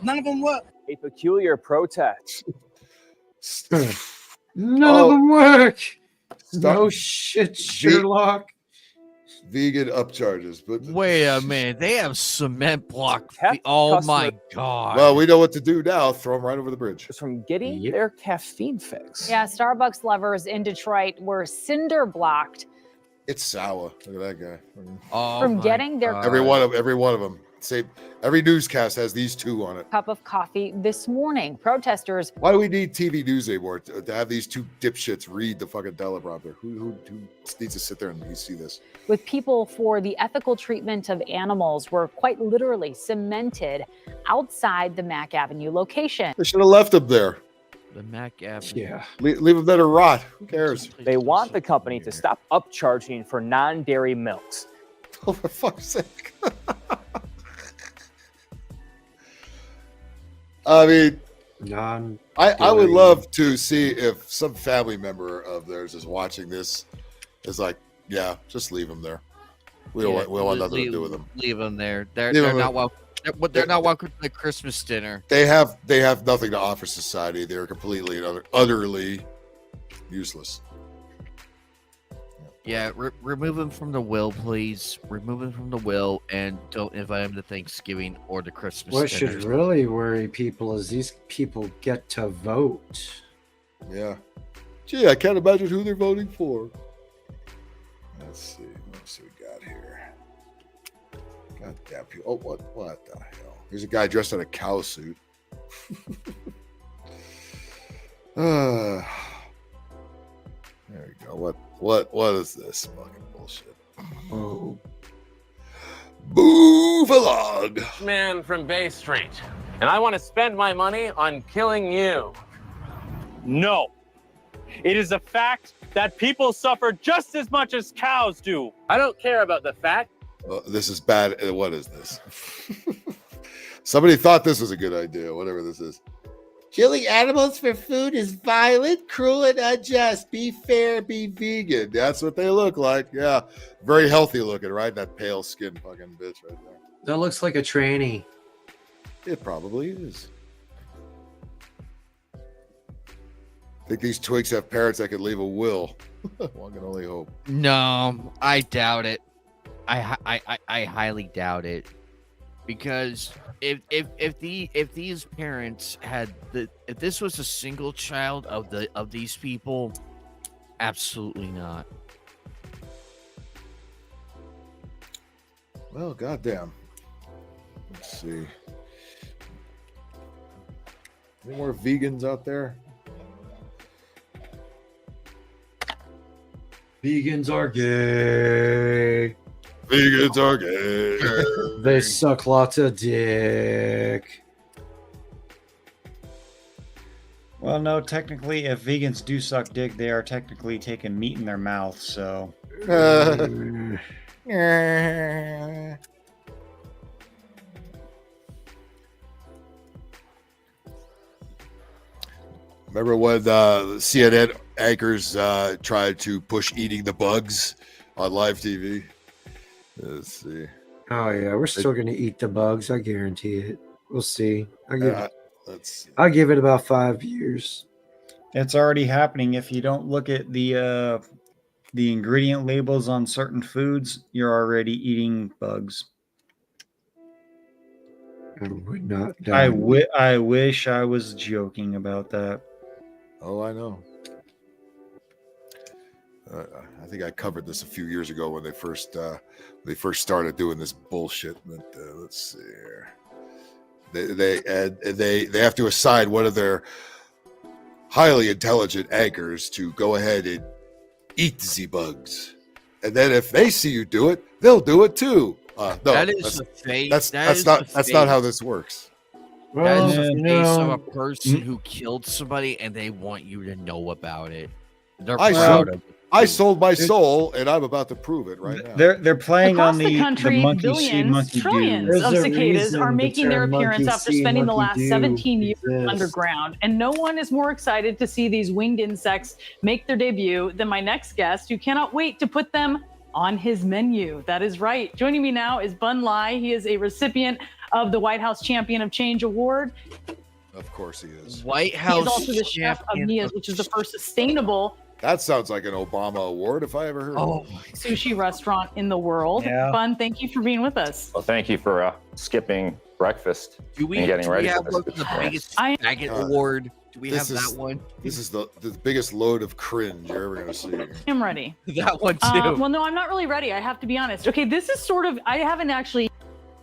None of them work. A peculiar protest. None of them work. No shit, Sherlock. Vegan upcharges, but wait a minute, they have cement block. Oh my god! Well, we know what to do now. Throw them right over the bridge. From getting their caffeine fix. Yeah, Starbucks lovers in Detroit were cinder blocked. It's sour. Look at that guy. From getting their every one of them. Say every newscast has these two on it. Cup of coffee this morning. Protesters. Why do we need TV news anymore to have these two dipshits read the fucking teleprompter? Who needs to sit there and see this? With people for the ethical treatment of animals were quite literally cemented outside the Mack Avenue location. They should have left them there. The Mack Avenue. Yeah. Leave them there to rot. Who cares? They want the company to stop upcharging for non-dairy milks. Oh, for fuck's sake. I mean, I would love to see if some family member of theirs is watching this. Is like, yeah, just leave them there. We don't want nothing to do with them. Leave them there. They're not welcome. They're not welcome to the Christmas dinner. They have nothing to offer society. They're completely and utterly useless. Yeah, remove him from the will, please. Remove him from the will, and don't invite him to Thanksgiving or to Christmas. What should really worry people is these people get to vote. Yeah. Gee, I can't imagine who they're voting for. Let's see. What we got here? God damn people. Oh, what the hell? Here's a guy dressed in a cow suit. There we go. What is this fucking bullshit? Oh. Move along. Man from Bay Street, and I want to spend my money on killing you. No. It is a fact that people suffer just as much as cows do. I don't care about the fact. This is bad. What is this? Somebody thought this was a good idea, whatever this is. Killing animals for food is violent, cruel, and unjust. Be fair, be vegan. That's what they look like. Yeah. Very healthy looking, right? That pale skinned fucking bitch right there. That looks like a tranny. It probably is. I think these twigs have parents that could leave a will. One can only hope. No, I doubt it. I highly doubt it. Because if these parents had if this was a single child of these people, absolutely not. Well, goddamn. Let's see. Any more vegans out there? Vegans are gay. Vegans are gay. They suck lots of dick. Well, no, technically, if vegans do suck dick, they are technically taking meat in their mouth, so. Remember when CNN anchors tried to push eating the bugs on live TV? Let's see. Oh yeah, we're still gonna eat the bugs. I guarantee it. We'll see. Let's see. I'll give it about 5 years. It's already happening. If you don't look at the ingredient labels on certain foods, you're already eating bugs. I would not die. I wish I was joking about that. Oh, I know. I think I covered this a few years ago when they first started doing this bullshit. But let's see here. They have to assign one of their highly intelligent anchors to go ahead and eat the bugs, and then if they see you do it, they'll do it too. No, that is the face. That's not how this works. That is the face of a person who killed somebody, and they want you to know about it. They're proud of it. I sold my soul, and I'm about to prove it right now. They're playing Across on the country, monkey billions, see, monkey trillions do. of cicadas are reason making the their term appearance monkey after see, spending the monkey last do 17 years exists. underground. And no one is more excited to see these winged insects make their debut than my next guest, who cannot wait to put them on his menu. That is right. Joining me now is Bun Lai. He is a recipient of the White House Champion of Change Award. Of course he is. White House. He is also the chef of Mia's, which is the first sustainable That sounds like an Obama award if I ever heard of it. sushi restaurant in the world. Yeah. Bun, thank you for being with us. Well, thank you for skipping breakfast and getting ready for this the experience. biggest faggot award? Do we have that one? This is the biggest load of cringe you're ever going to see. I'm ready. That one too. Well, no, I'm not really ready. I have to be honest. Okay, this is sort of, I haven't actually.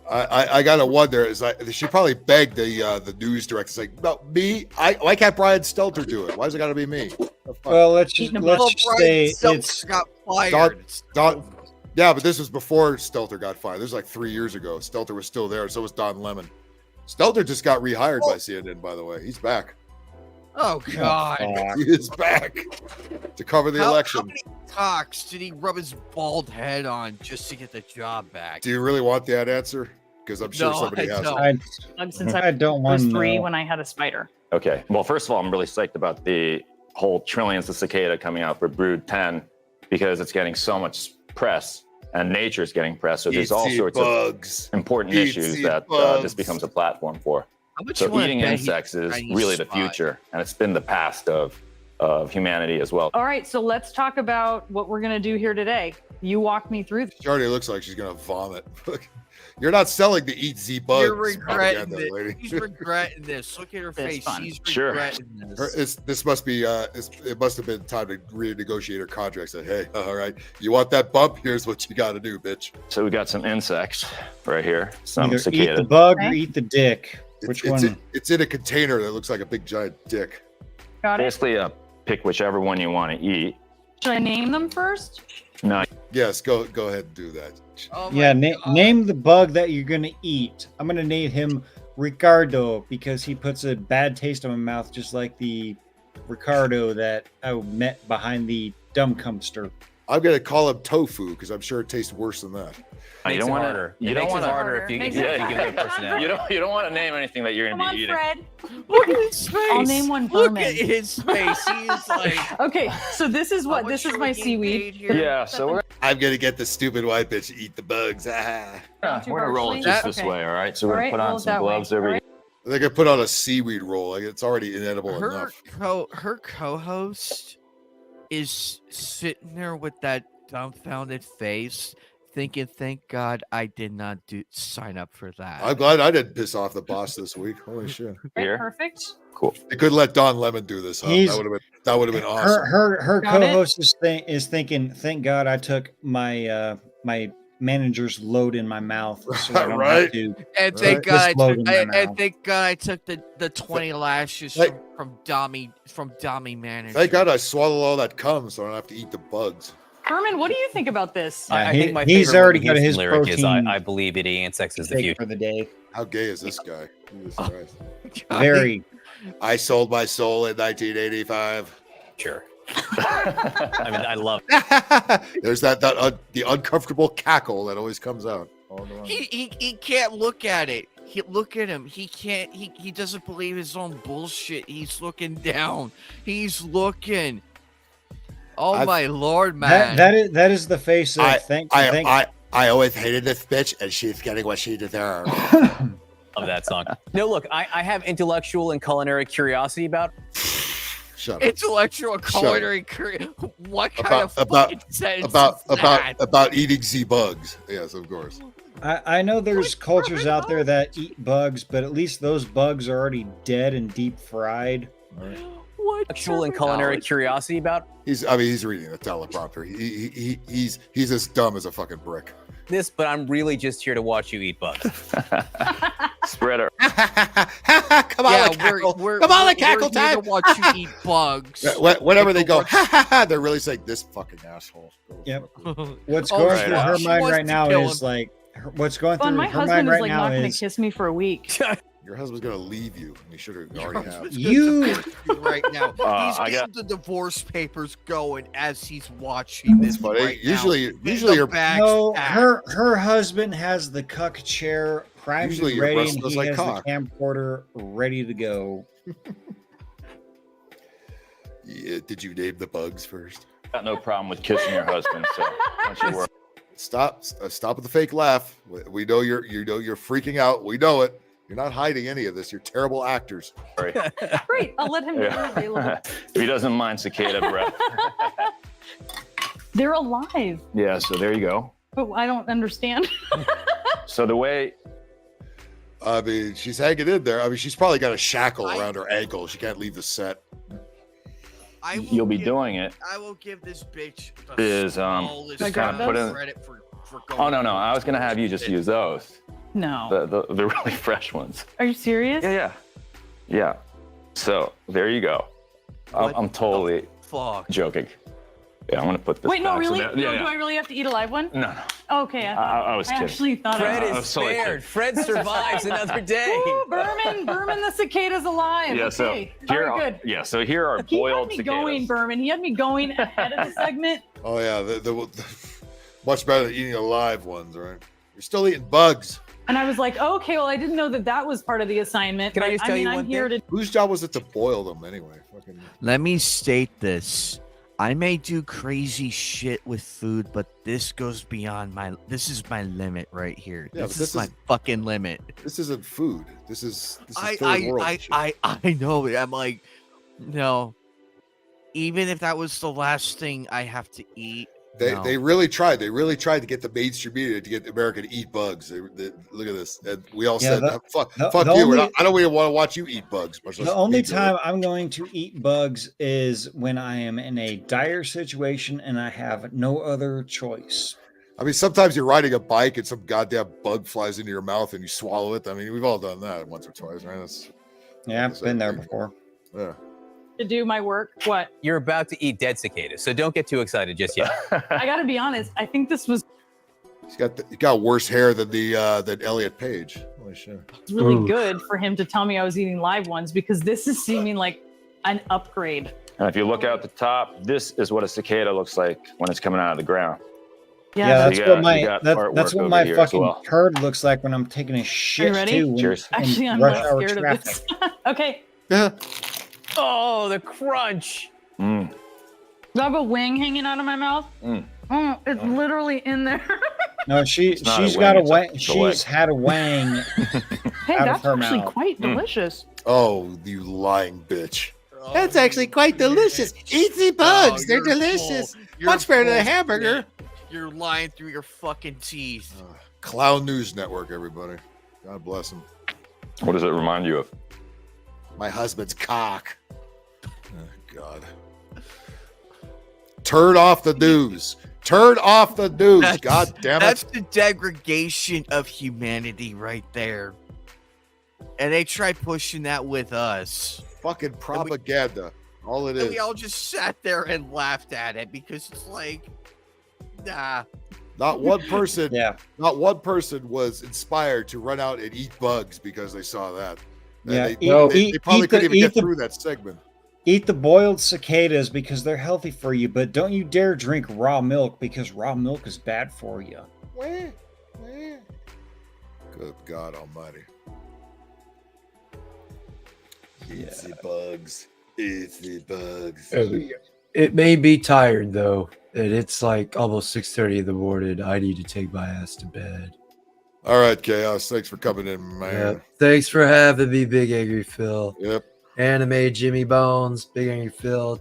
I gotta wonder. Is she probably begged the news director, like, no, me? Why can't Brian Stelter do it? Why's it got to be me? Well, let's just say it's got fired. Yeah, but this was before Stelter got fired. This was like 3 years ago. Stelter was still there, and so was Don Lemon. Stelter just got rehired by CNN, by the way. He's back. Oh God, he is back to cover the election. How many talks did he rub his bald head on just to get the job back? Do you really want that answer? Because I'm sure somebody has it. Since I don't want was to 3 know. when I had a spider. Okay. Well, first of all, I'm really psyched about the whole trillions of cicada coming out for Brood 10 because it's getting so much press and nature's getting press. So there's all sorts of important issues that this becomes a platform for. So eating insects is really the future, and it's been the past of of humanity as well. All right, so let's talk about what we're gonna do here today. You walk me through. She already looks like she's gonna vomit. You're not selling the eat Z bugs. You're regretting propaganda, lady. it. She's regretting this. Look at her face. She's Sure. regretting this. This must be. It must have been time to renegotiate her contract. Say, hey, all right, you want that bump? Here's what you got to do, bitch. So we got some insects right here. Some Either cicadas. eat the bug or eat the dick. Which one? It's in a container that looks like a big giant dick. Got it. Basically, pick whichever one you want to eat. Should I name them first? No. Yes, go ahead and do that. Yeah, name the bug that you're gonna eat. I'm gonna name him Ricardo because he puts a bad taste in my mouth, just like the Ricardo that I met behind the dumb dumpster. I'm gonna call him tofu because I'm sure it tastes worse than that. You don't want harder. You It don't makes it want harder if you give it a personality. You don't want to name anything that you're Come gonna on, be eating. Fred. Look at his face. I'll name one Look vermin. at his face. He is like. Okay, so this is what this is my seaweed. Yeah, so we're I'm gonna get the stupid white bitch to eat the bugs. we're gonna roll it just this way, all right? So we're All gonna put right, roll on it some that way. gloves over here. They could put on a seaweed roll. Like it's already inedible Her enough. her co-host is sitting there with that dumbfounded face, thinking, "Thank God I did not sign up for that." I'm glad I didn't piss off the boss this week. Holy shit! Here. Perfect. Cool. They could let Don Lemon do this. Huh? He's- That would have been awesome. Her Got it? co-host is thinking, thank God I took my my manager's load in my mouth, so I don't Right. have to. And thank put God this load in my and mouth. thank God I took the 20 lashes Thank- from Dummy manager. Thank God I swallow all that cum, so I don't have to eat the bugs. Herman, what do you think about this? Yeah, I he- think my he's favorite already Whitney got Houston his lyric is protein I believe it insects is the take future. for the day. How gay is this guy? Jesus Christ. Very. I sold my soul in 1985. Sure. I mean, I love There's that the uncomfortable cackle that always comes out. All the way. He can't look at it. Look at him. He can't. He doesn't believe his own bullshit. He's looking down. He's looking. Oh my Lord, man. That is the face of I always hated this bitch, and she's getting what she deserves. Love that song. No, look, I have intellectual and culinary curiosity about. Shut up. Intellectual culinary career. What kind of fucking sentence is that? about eating Z bugs. Yes, of course. I know there's cultures out there that eat bugs, but at least those bugs are already dead and deep fried. Intellectual and culinary curiosity about. He's reading the teleprompter. He's as dumb as a fucking brick. This, but I'm really just here to watch you eat bugs. Spreader. Come on, Yeah, the cackle. we're Come on, the here cackle to time. watch you eat bugs. Whenever they go, they're really saying this fucking asshole. Yep. What's Oh, going right. through her She mind wants right to now kill is him. like what's going Well, through my her husband mind is right like now not going is to kiss me for a week. Your husband's gonna leave you. He should have already have. you. right now. He's I getting the divorce papers going as he's watching this But right now. usually your No, her husband has the cuck chair primed Usually and your ready, breast and smells he like has cock. the camcorder ready to go. Yeah, did you name the bugs first? Got no problem with kissing your husband, so don't you worry. Stop with the fake laugh. We know you're freaking out. We know it. You're not hiding any of this. You're terrible actors. Sorry. Great, I'll let him know Yeah. they're available. If he doesn't mind cicada breath. They're alive, Yeah, so there you go. but I don't understand. So the way I mean, she's hanging in there. I mean, she's probably got a shackle around her ankle. She can't leave the set. you'll be doing it I will give this bitch the is smallest just kind of put in. credit for going. Oh no, I was gonna have you just use those. No. The really fresh ones. Are you serious? Yeah. So there you go. I'm totally Fuck. joking. Yeah, I'm gonna put this. Wait, no, back. So really? there- No, yeah, do yeah. I really have to eat a live one? No. Okay, I was kidding. actually thought Fred I is was totally spared. kidding. Fred survives another day. Ooh, Berman the cicada's alive. Yeah. So Okay. here, All right, good. yeah. So here are He had boiled me cicadas. going, Berman. He had me going ahead of the segment. Oh yeah, the much better than eating the live ones, right? You're still eating bugs. And I was like, okay, well, I didn't know that was part of the assignment. Can I but, just tell mean, you I'm one here thing? to. Whose job was it to boil them anyway? Fucking... Let me state this. I may do crazy shit with food, but this goes beyond this is my limit right here. Yeah, this but is my fucking limit. This isn't food. This is third world shit. I know it. I'm like, no. even if that was the last thing I have to eat. They really tried. They really tried to get the mainstream media to get America to eat bugs. Look at this. And we all said, fuck you. I don't even want to watch you eat bugs. The only time I'm going to eat bugs is when I am in a dire situation and I have no other choice. I mean, sometimes you're riding a bike and some goddamn bug flies into your mouth and you swallow it. I mean, we've all done that once or twice, right? I've been there before. Yeah. To do my work. What? You're about to eat dead cicadas, so don't get too excited just yet. I gotta be honest. I think this was He's got worse hair than than Elliot Page. Holy shit. really good for him to tell me I was eating live ones, because this is seeming like an upgrade. And if you look out the top, this is what a cicada looks like when it's coming out of the ground. Yeah, So that's what my fucking turd looks like when I'm taking a shit ready? too. Cheers. Actually, I'm rush not hour scared of this. Okay. Oh, the crunch. Do I have a wing hanging out of my mouth? Oh, it's literally in there. No, she's got a wang. She's had a wang. Hey, out of that's her actually mouth. quite delicious. Oh, you lying bitch. That's actually quite delicious. Eat the bugs. They're delicious. Much better than a hamburger. You're lying through your fucking teeth. Clown News Network, everybody. God bless him. What does it remind you of? My husband's cock. Oh, God. Turn off the news. Turn off the news. God damn it. That's the degradation of humanity right there. And they try pushing that with us. Fucking propaganda. All it And is. we all just sat there and laughed at it because it's like, nah. Not one person. Not one person was inspired to run out and eat bugs because they saw that. And Yeah, they probably couldn't even get through that segment. Eat the boiled cicadas because they're healthy for you, but don't you dare drink raw milk because raw milk is bad for you. Good God Almighty. Eat the bugs. Eat the bugs. It made me tired though. And it's like almost 6:30 in the morning. I need to take my ass to bed. All right, Chaos. Thanks for coming in, man. Yeah. Thanks for having me, Big Angry Phil. Yep. Anime Jimmy Bones, Big Angry Phil.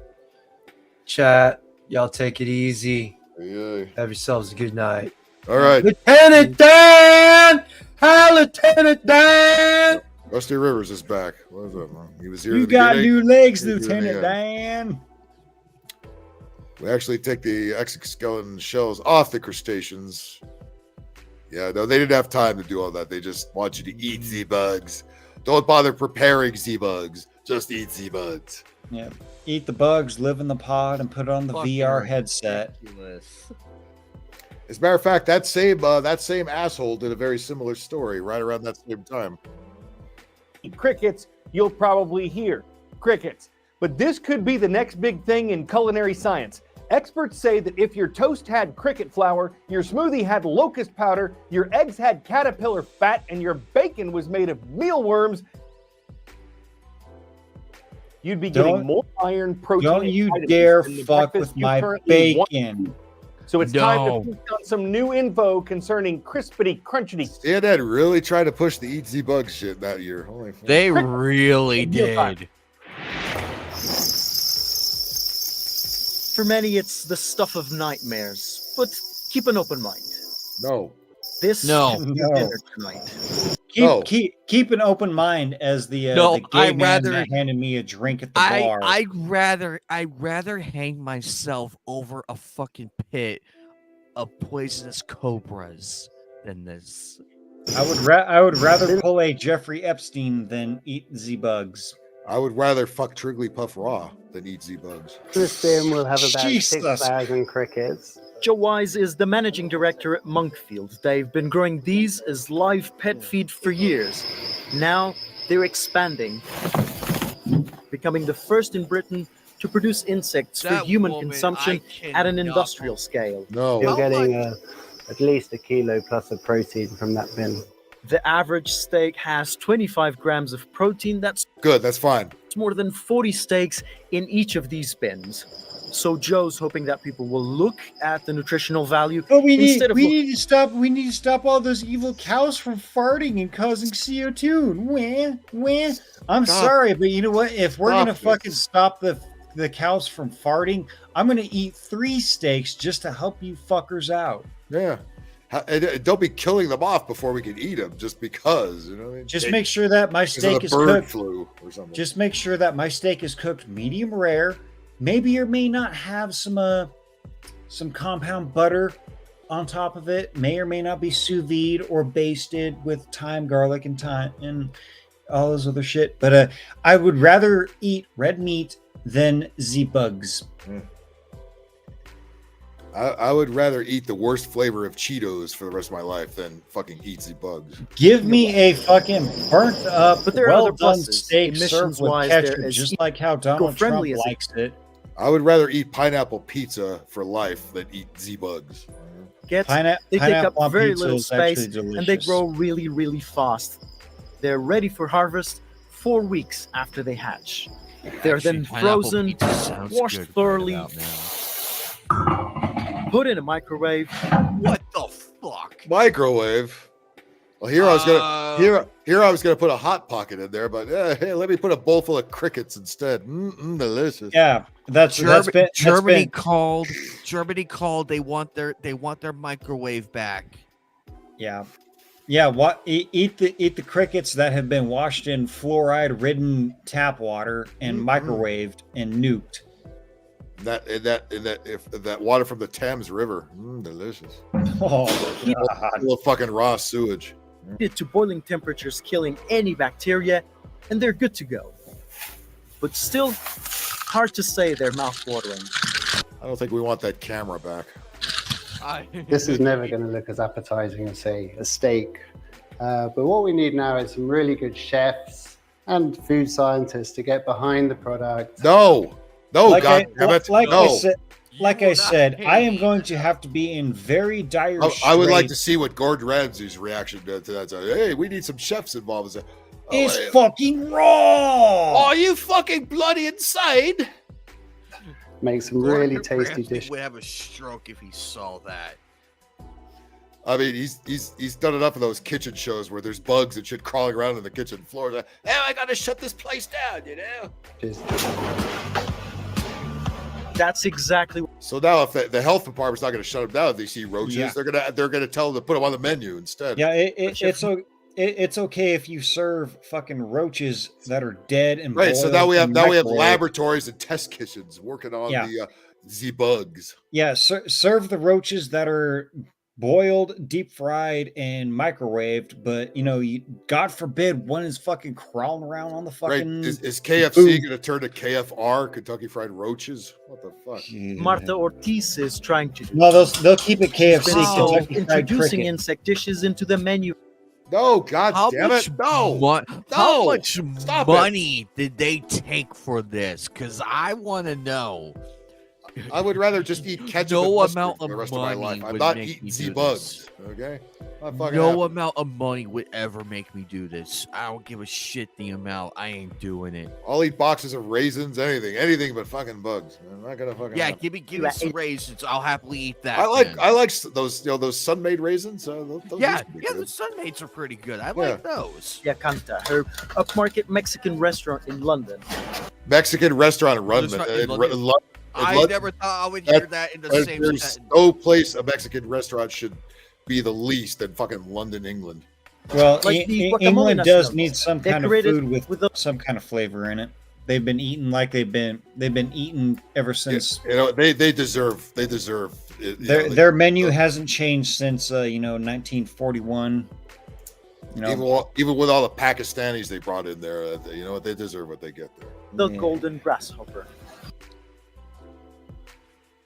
Chat. Y'all take it easy. Yeah. Have yourselves a good night. All right. Lieutenant Dan! Hi, Lieutenant Dan! Rusty Rivers is back. What is up, man? He was here. You at the got beginning. new legs, He was here at the Lieutenant end. Dan. We actually take the exoskeleton shells off the crustaceans. Yeah, no, they didn't have time to do all that. They just want you to eat Z-bugs. Don't bother preparing Z-bugs. Just eat Z-bugs. Yeah. Eat the bugs, live in the pod, and put on the VR headset. As a matter of fact, that same asshole did a very similar story right around that same time. Crickets, you'll probably hear crickets. But this could be the next big thing in culinary science. Experts say that if your toast had cricket flour, your smoothie had locust powder, your eggs had caterpillar fat, and your bacon was made of mealworms, you'd be getting more iron, protein. Don't and you vitamins dare than the fuck breakfast with you my currently want. bacon. So it's time to feast on some new info concerning crispity crunchity. CNN really tried to push the eat Z-bugs shit that year. Holy fuck. They really did. For many, it's the stuff of nightmares, but keep an open mind. No. This No. can be No. dinner tonight. Keep an open mind as the No, gay I'd man rather- that handed me a drink at the bar. I'd rather hang myself over a fucking pit of poisonous cobras than this. I would rather pull a Jeffrey Epstein than eat Z-bugs. I would rather fuck Trigglypuff raw than eat Z-bugs. This bin will have about Jesus. 6,000 crickets. Joe Wise is the managing director at Monkfield. They've been growing these as live pet feed for years. Now they're expanding, becoming the first in Britain to produce insects for That human woman, consumption I at an cannot industrial scale. No. You're getting at least a kilo plus of protein from that bin. The average steak has 25 grams of protein. That's Good, that's fine. more than 40 steaks in each of these bins. So Joe's hoping that people will look at the nutritional value But we need instead of to stop all those evil cows from farting and causing CO2. Wah. I'm Stop. sorry, but you know what? If we're Stop gonna it. fucking stop the the cows from farting, I'm gonna eat 3 steaks just to help you fuckers out. Yeah. And don't be killing them off before we can eat them just because, you know what I mean? Just make sure that my steak is bird cooked. flu or something. Just make sure that my steak is cooked medium rare. Maybe or may not have some compound butter on top of it. May or may not be sous vide or basted with thyme, garlic, and thyme and all those other shit. But I would rather eat red meat than the bugs. I would rather eat the worst flavor of Cheetos for the rest of my life than fucking eat the bugs. Give me a fucking burnt up, But there are well other done pluses. steak served with Emissions-wise, they're ketchup, as just like how Donald Trump eco-friendly as it likes it. I would rather eat pineapple pizza for life than eat Z-bugs. They take pineapple up on very pizza little is actually space and they delicious. grow really, really fast. They're ready for harvest 4 weeks after they hatch. They're Actually, then pineapple frozen, pizza sounds washed good thoroughly, right now. put in a microwave. What the fuck? Microwave. Well, here I was gonna put a hot pocket in there, but hey, let me put a bowl full of crickets instead. Delicious. Yeah, Germany called. They want their microwave back. Yeah. Eat the crickets that have been washed in fluoride-ridden tap water and microwaved and nuked. That water from the Thames River, delicious. Oh, full of fucking raw sewage. It to boiling temperatures, killing any bacteria, and they're good to go. But still, hard to say they're mouth-watering. I don't think we want that camera back. This is never going to look as appetizing as, say, a steak. But what we need now is some really good chefs and food scientists to get behind the product. No, Like God damn it. No. I said, I am going to have to be in very dire I would like straits. to see what Gordon Ramsay's reaction to that. So, hey, we need some chefs involved. It's fucking raw. Are you fucking bloody insane? Make some really tasty Ramsay dishes. would have a stroke if he saw that. I mean, he's done enough of those kitchen shows where there's bugs and shit crawling around in the kitchen floor. Like, Now I gotta shut this place down, you know? That's exactly. So now, if the health department's not going to shut them down, if they see roaches, Yeah. they're gonna tell them to put them on the menu instead. Yeah, it's okay if you serve fucking roaches that are dead and Right. So boiled now we have and microwaved. laboratories and test kitchens working on the Z bugs. Yeah, serve the roaches that are boiled, deep fried, and microwaved. But God forbid one is fucking crawling around on the Right? fucking. Is KFC going to turn to KFR, Kentucky Fried Roaches? What the fuck? Marta Ortiz is trying to do. No, they'll keep it KFC. Also, Kentucky Fried introducing Cricket. insect dishes into the menu. No, God How damn much it! No, How no, much stop it. money did they take for this? Because I want to know. I would rather just eat ketchup No and mustard amount for the of rest of my money life. I'm would not make eating me Z do bugs. Okay. Not fucking No happening. amount of money would ever make me do this. I don't give a shit the amount. I ain't doing it. I'll eat boxes of raisins, anything but fucking bugs. I'm not gonna fucking. Yeah, happen. give me some raisins. I'll happily eat that. I like then. those those sun-made raisins. Those Yeah, used to be yeah, good. the Sunmates are pretty good. I like those. Yakanta, her upmarket Mexican restaurant in London. Mexican restaurant in London. I never thought I would hear that in the same There's sentence. no place a Mexican restaurant should be the least than fucking London, England. Well, Like the guacamole England does nacionals. need some kind of Decorated food with some kind of flavor in it. They've been eating like they've been eating ever since. They deserve it. Their menu hasn't changed since 1941. Even with all the Pakistanis they brought in there, they deserve what they get there. The golden grasshopper.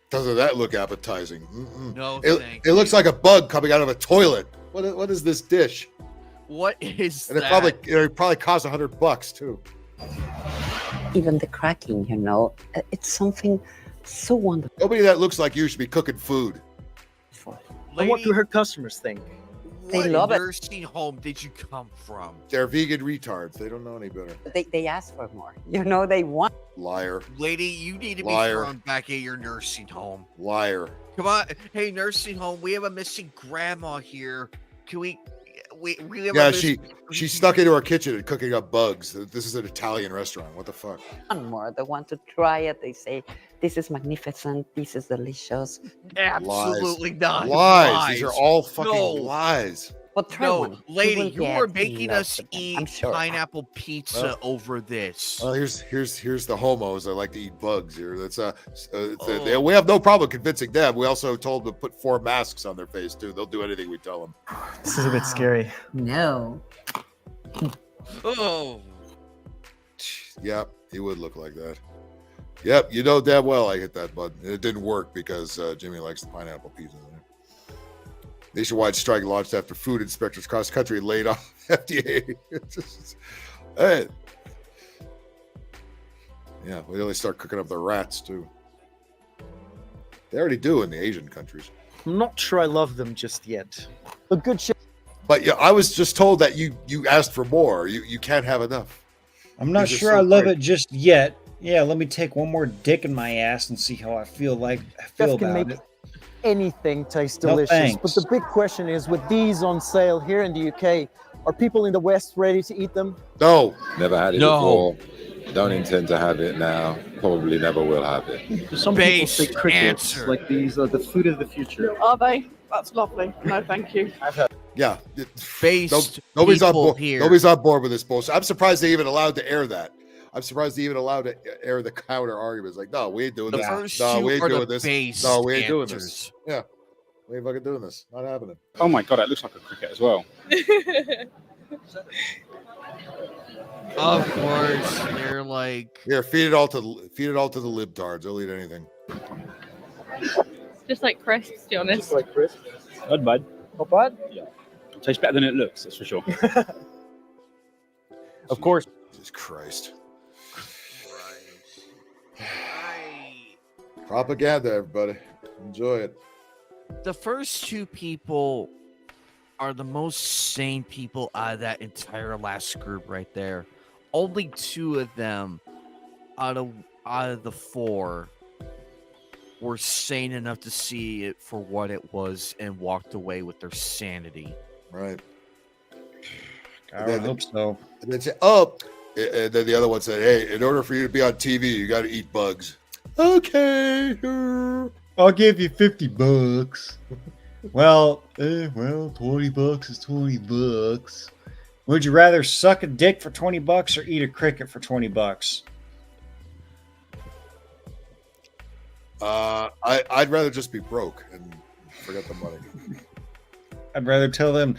Doesn't that look appetizing? Mm-mm. No, it looks like a bug coming out of a toilet. What is this dish? What is And it that? probably costs $100 too. Even the cracking, it's something so wonderful. Nobody that looks like you should be cooking food. And what do her customers think? They What love it. nursing home did you come from? They're vegan retards. They don't know any better. They ask for more. They want. Liar. Lady, you need to be Liar. thrown back at your nursing home. Liar. Come on. Hey, nursing home, we have a missing grandma here. Yeah, she's stuck into her kitchen and cooking up bugs. This is an Italian restaurant. What the fuck? One more. They want to try it. They say, this is magnificent. This is delicious. Absolutely not. Lies. These are all fucking lies. Well, try one. Lady, will you are get making enough us of them, eat I'm sure. pineapple pizza over this. Well, here's the homos that like to eat bugs here. We have no problem convincing them. We also told them to put 4 masks on their face too. They'll do anything we tell them. This is a bit scary. No. Oh. Yep, he would look like that. Yep, you know damn well I hit that button. It didn't work because Jimmy likes the pineapple pizza. Nationwide strike launched after food inspectors across the country laid off FDA. Hey. Yeah, we only start cooking up the rats too. They already do in the Asian countries. I'm not sure I love them just yet. But good shit. But yeah, I was just told that you asked for more. You can't have enough. I'm not sure I love it just yet. Yeah, let me take one more dick in my ass and see how I feel about it. Anything taste No, delicious. thanks. But the big question is, with these on sale here in the UK, are people in the West ready to eat them? No. Never had it No. before. Don't intend to have it now. Probably never will have it. Some people say crickets, like these are the food of the future. Are they? That's lovely. No, thank you. Yeah. Based Nobody's on people board. here. Nobody's on board with this bullshit. I'm surprised they even allowed to air that. I'm surprised they even allowed to air the counter arguments. Like, no, we ain't doing The this. first No, two we ain't are the doing this. based No, we ain't doing answers. this. Yeah. We ain't fucking doing this. Not happening. Oh my god, that looks like a cricket as well. Of course, they're like. Here, feed it all to the libtards. They'll eat anything. Just like crisps, to be honest. Just like crisps. Not bad. Not bad? Yeah. Tastes better than it looks, that's for sure. Of course. Jesus Christ. Propaganda, everybody. Enjoy it. The first two people are the most sane people out of that entire last group right there. Only 2 of them out of the 4 were sane enough to see it for what it was and walked away with their sanity. Right. I hope so. And then say, oh, and then the other one said, hey, in order for you to be on TV, you got to eat bugs. Okay. I'll give you $50. Well, 20 bucks is 20 bucks. Would you rather suck a dick for 20 bucks or eat a cricket for 20 bucks? I'd rather just be broke and forget the money. I'd rather tell them,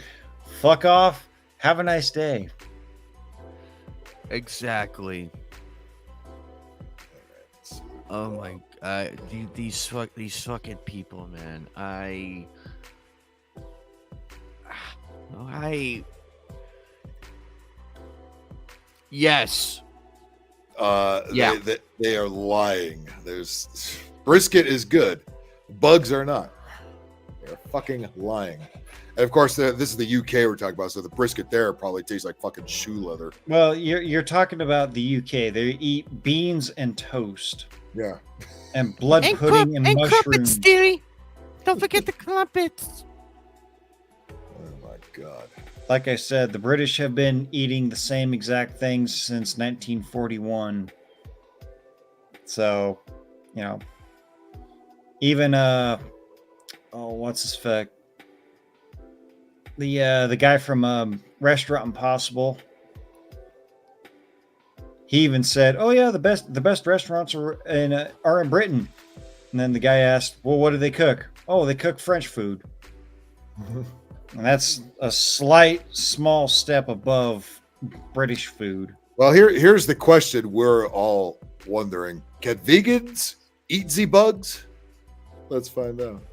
fuck off, have a nice day. Exactly. Oh my god, these fucking people, man. Yes. Yeah. They are lying. There's brisket is good. Bugs are not. They're fucking lying. And of course, this is the UK we're talking about, so the brisket there probably tastes like fucking shoe leather. Well, you're talking about the UK. They eat beans and toast. Yeah. And blood pudding and mushrooms. Crumpets, dearie. Don't forget the crumpets. Oh my god. Like I said, the British have been eating the same exact things since 1941. So, you know, even what's his fuck? The guy from Restaurant Impossible. He even said, "Oh yeah, the best restaurants are in Britain." And then the guy asked, "Well, what do they cook?" "Oh, they cook French food." And that's a small step above British food. Well, here's the question we're all wondering: can vegans eat the bugs? Let's find out.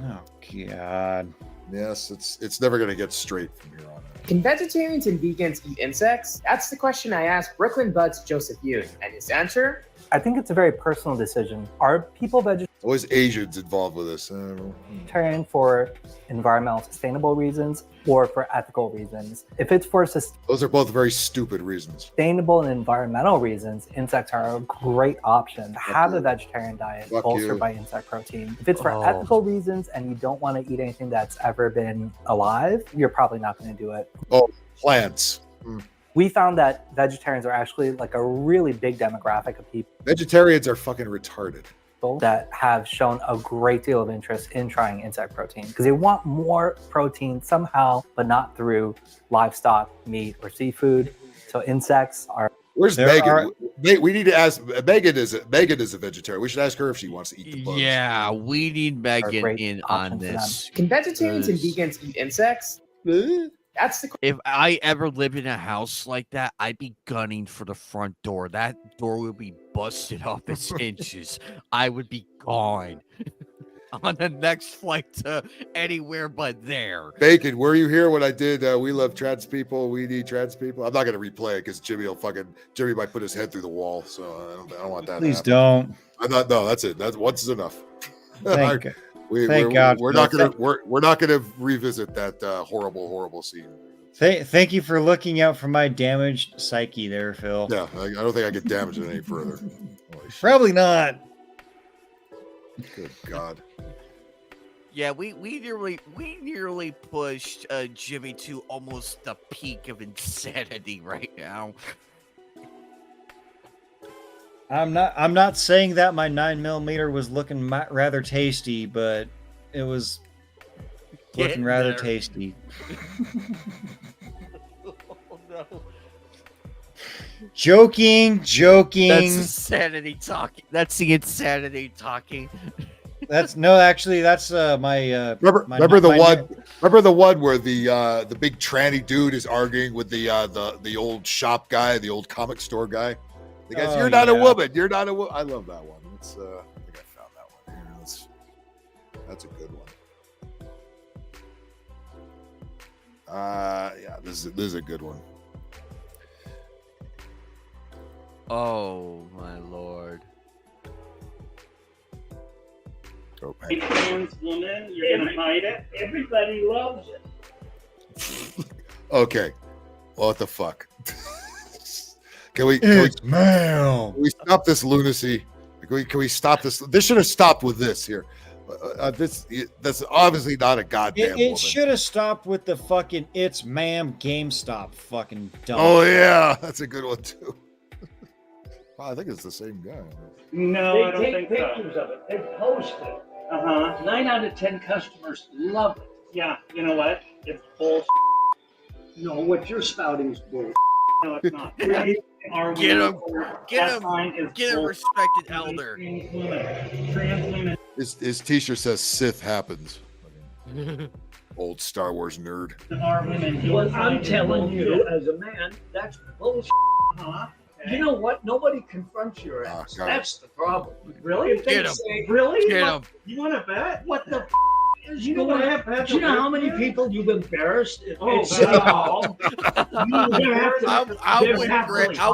Oh God. Yes, it's never going to get straight from here on. Can vegetarians and vegans eat insects? That's the question I asked Brooklyn Buds Joseph Yoon, and his answer? I think it's a very personal decision. Are people vegetarian? Always Asians involved with this. Vegetarian for environmental sustainable reasons or for ethical reasons. If it's for Those are both very stupid reasons. sustainable and environmental reasons, insects are a great option. Have a vegetarian diet bolstered by insect protein. If it's for ethical reasons and you don't want to eat anything that's ever been alive, you're probably not going to do it. Oh, plants. We found that vegetarians are actually like a really big demographic of people Vegetarians are fucking retarded. that have shown a great deal of interest in trying insect protein because they want more protein somehow, but not through livestock, meat, or seafood. So insects are. Where's Megan? We need to ask. Megan is a vegetarian. We should ask her if she wants to eat the bugs. Yeah, we need Megan in on this. Can vegetarians and vegans eat insects? That's the. If I ever lived in a house like that, I'd be gunning for the front door. That door would be busted off its hinges. I would be gone on the next flight to anywhere but there. Bacon, were you here when I did We Love Trans People, We Need Trans People? I'm not going to replay it because Jimmy might put his head through the wall, so I don't want that. Please don't. No, that's it. That's once is enough. Thank God. We're not gonna revisit that horrible scene. Thank you for looking out for my damaged psyche there, Phil. Yeah, I don't think I get damaged any further. Probably not. Good God. Yeah, we nearly pushed Jimmy to almost the peak of insanity right now. I'm not saying that my 9mm was looking rather tasty, but it was looking rather tasty. Oh, no. Joking. That's insanity talking. That's the insanity talking. That's my. Remember the one where the big tranny dude is arguing with the old shop guy, the old comic store guy. The guy's, you're not a woman. You're not a woman. I love that one. I think I found that one here. That's a good one. Yeah, this is a good one. Oh my Lord. Trans woman, you're gonna hide it. Everybody loves it. Okay, what the fuck? Can we stop this lunacy? Can we stop this? This should have stopped with this here. That's obviously not a goddamn woman. It should have stopped with the fucking "It's ma'am GameStop" fucking dumb. Oh yeah, that's a good one too. Wow, I think it's the same guy. No, I don't They think take so. pictures of it. They post it. 9 out of 10 customers love it. Yeah, you know what? It's bullshit. No, what you're spouting is bull. No, it's not. Get him, respected elder. Trans women. His t-shirt says "Sith happens." Old Star Wars nerd. Are women. Well, I'm telling you, as a man, that's bullshit. You know what? Nobody confronts your ass. got it. That's the problem. Really? If they Get 'em. say, Really? Get him. You want to bet? What the is You going know what? on? Do you know how many people you've embarrassed at Oh, City God. Hall? I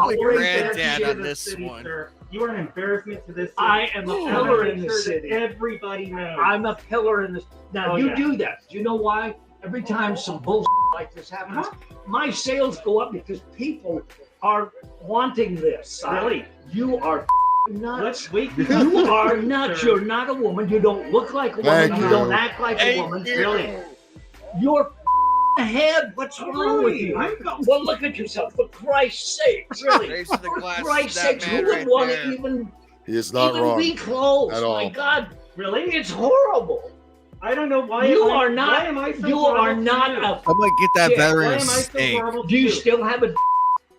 would granddad on this city, one. Sir. You are an embarrassment to this city. I am a pillar in the Sure that city. Everybody knows. I'm a pillar in this. Now, Oh, you yeah. do that. Do you know why? Every time some bullshit like this happens, my sales go up because people are wanting this. Really? You are nuts. You You are nuts. Sir. You're not a woman. You don't look like a woman. Thank You you. don't act like a Thank woman. you. Really? You're ahead. What's wrong with you? Well, look at yourself. For Christ's sake, really. Raise to the For glass, Christ's that sake, man who would right want there. to even He is not wrong be close? at all. My God, Really? it's horrible. I don't know why. You am I- are not. Why am I so You are horrible to not you? a. I might get that Yeah, veteran Why am I so steak. horrible to Do you you? still have a?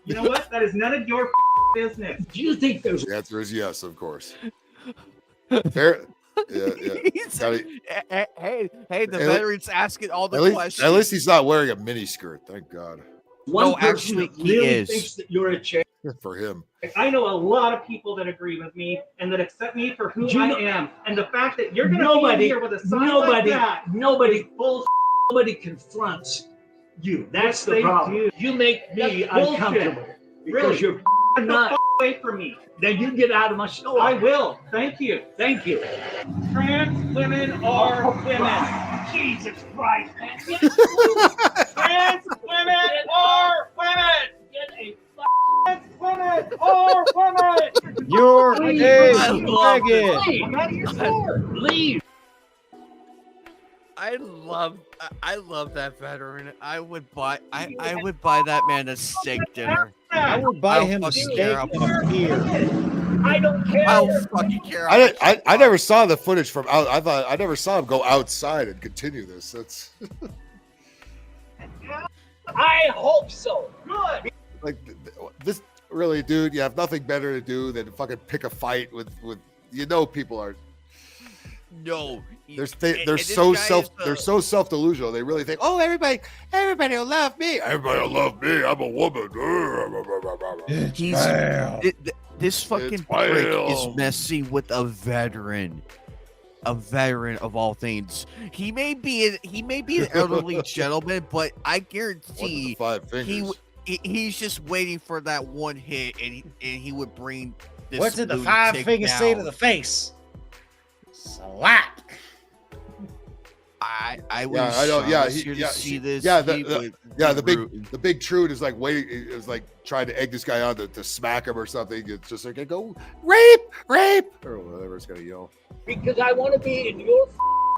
You know what? That is none of your business. Do you think there's? The answer is yes, of course. Fair. Yeah. He's- Gotta- hey, the At le- veteran's asking all the At least, questions. at least he's not wearing a mini skirt. Thank God One No, person actually, that he really is. thinks that you're a chick. for him. I know a lot of people that agree with me and that accept me for who Do you I know- am. And the fact that you're going to be Nobody, in here with a sign like that, nobody, bullshit. nobody confronts you. That's Yes, the they problem. do. You make me That's bullshit. uncomfortable because Really? you're nuts. away from me. Then you get out of my store. I will. Thank you. Thank you. Trans women are women. Jesus Christ, man. Trans women are women. Trans women are women. You're a Leave. faggot. Leave. I'm out of your store. Leave. I love that veteran. I would buy that man a steak dinner. I would buy don't him a fucking steak care. and a beer. I don't care. I don't fucking care. I never saw the footage from out. I never saw him go outside and continue this. That's I hope so. Good. like this. Really, dude, you have nothing better to do than fucking pick a fight with people are. No, They're so self delusional. They really think, oh, everybody will love me. Everybody will love me. I'm a woman. This fucking prick is messing with a veteran of all things. He may be an elderly gentleman, but I guarantee he's just waiting for that one hit, and he would bring this. What did the lunatic 5 fingers say to down. the face? Slap. I was to see this. The big truth is like waiting. Is like trying to egg this guy on to smack him or something. It's just like go rape or whatever it's gonna yell. Because I want to be in your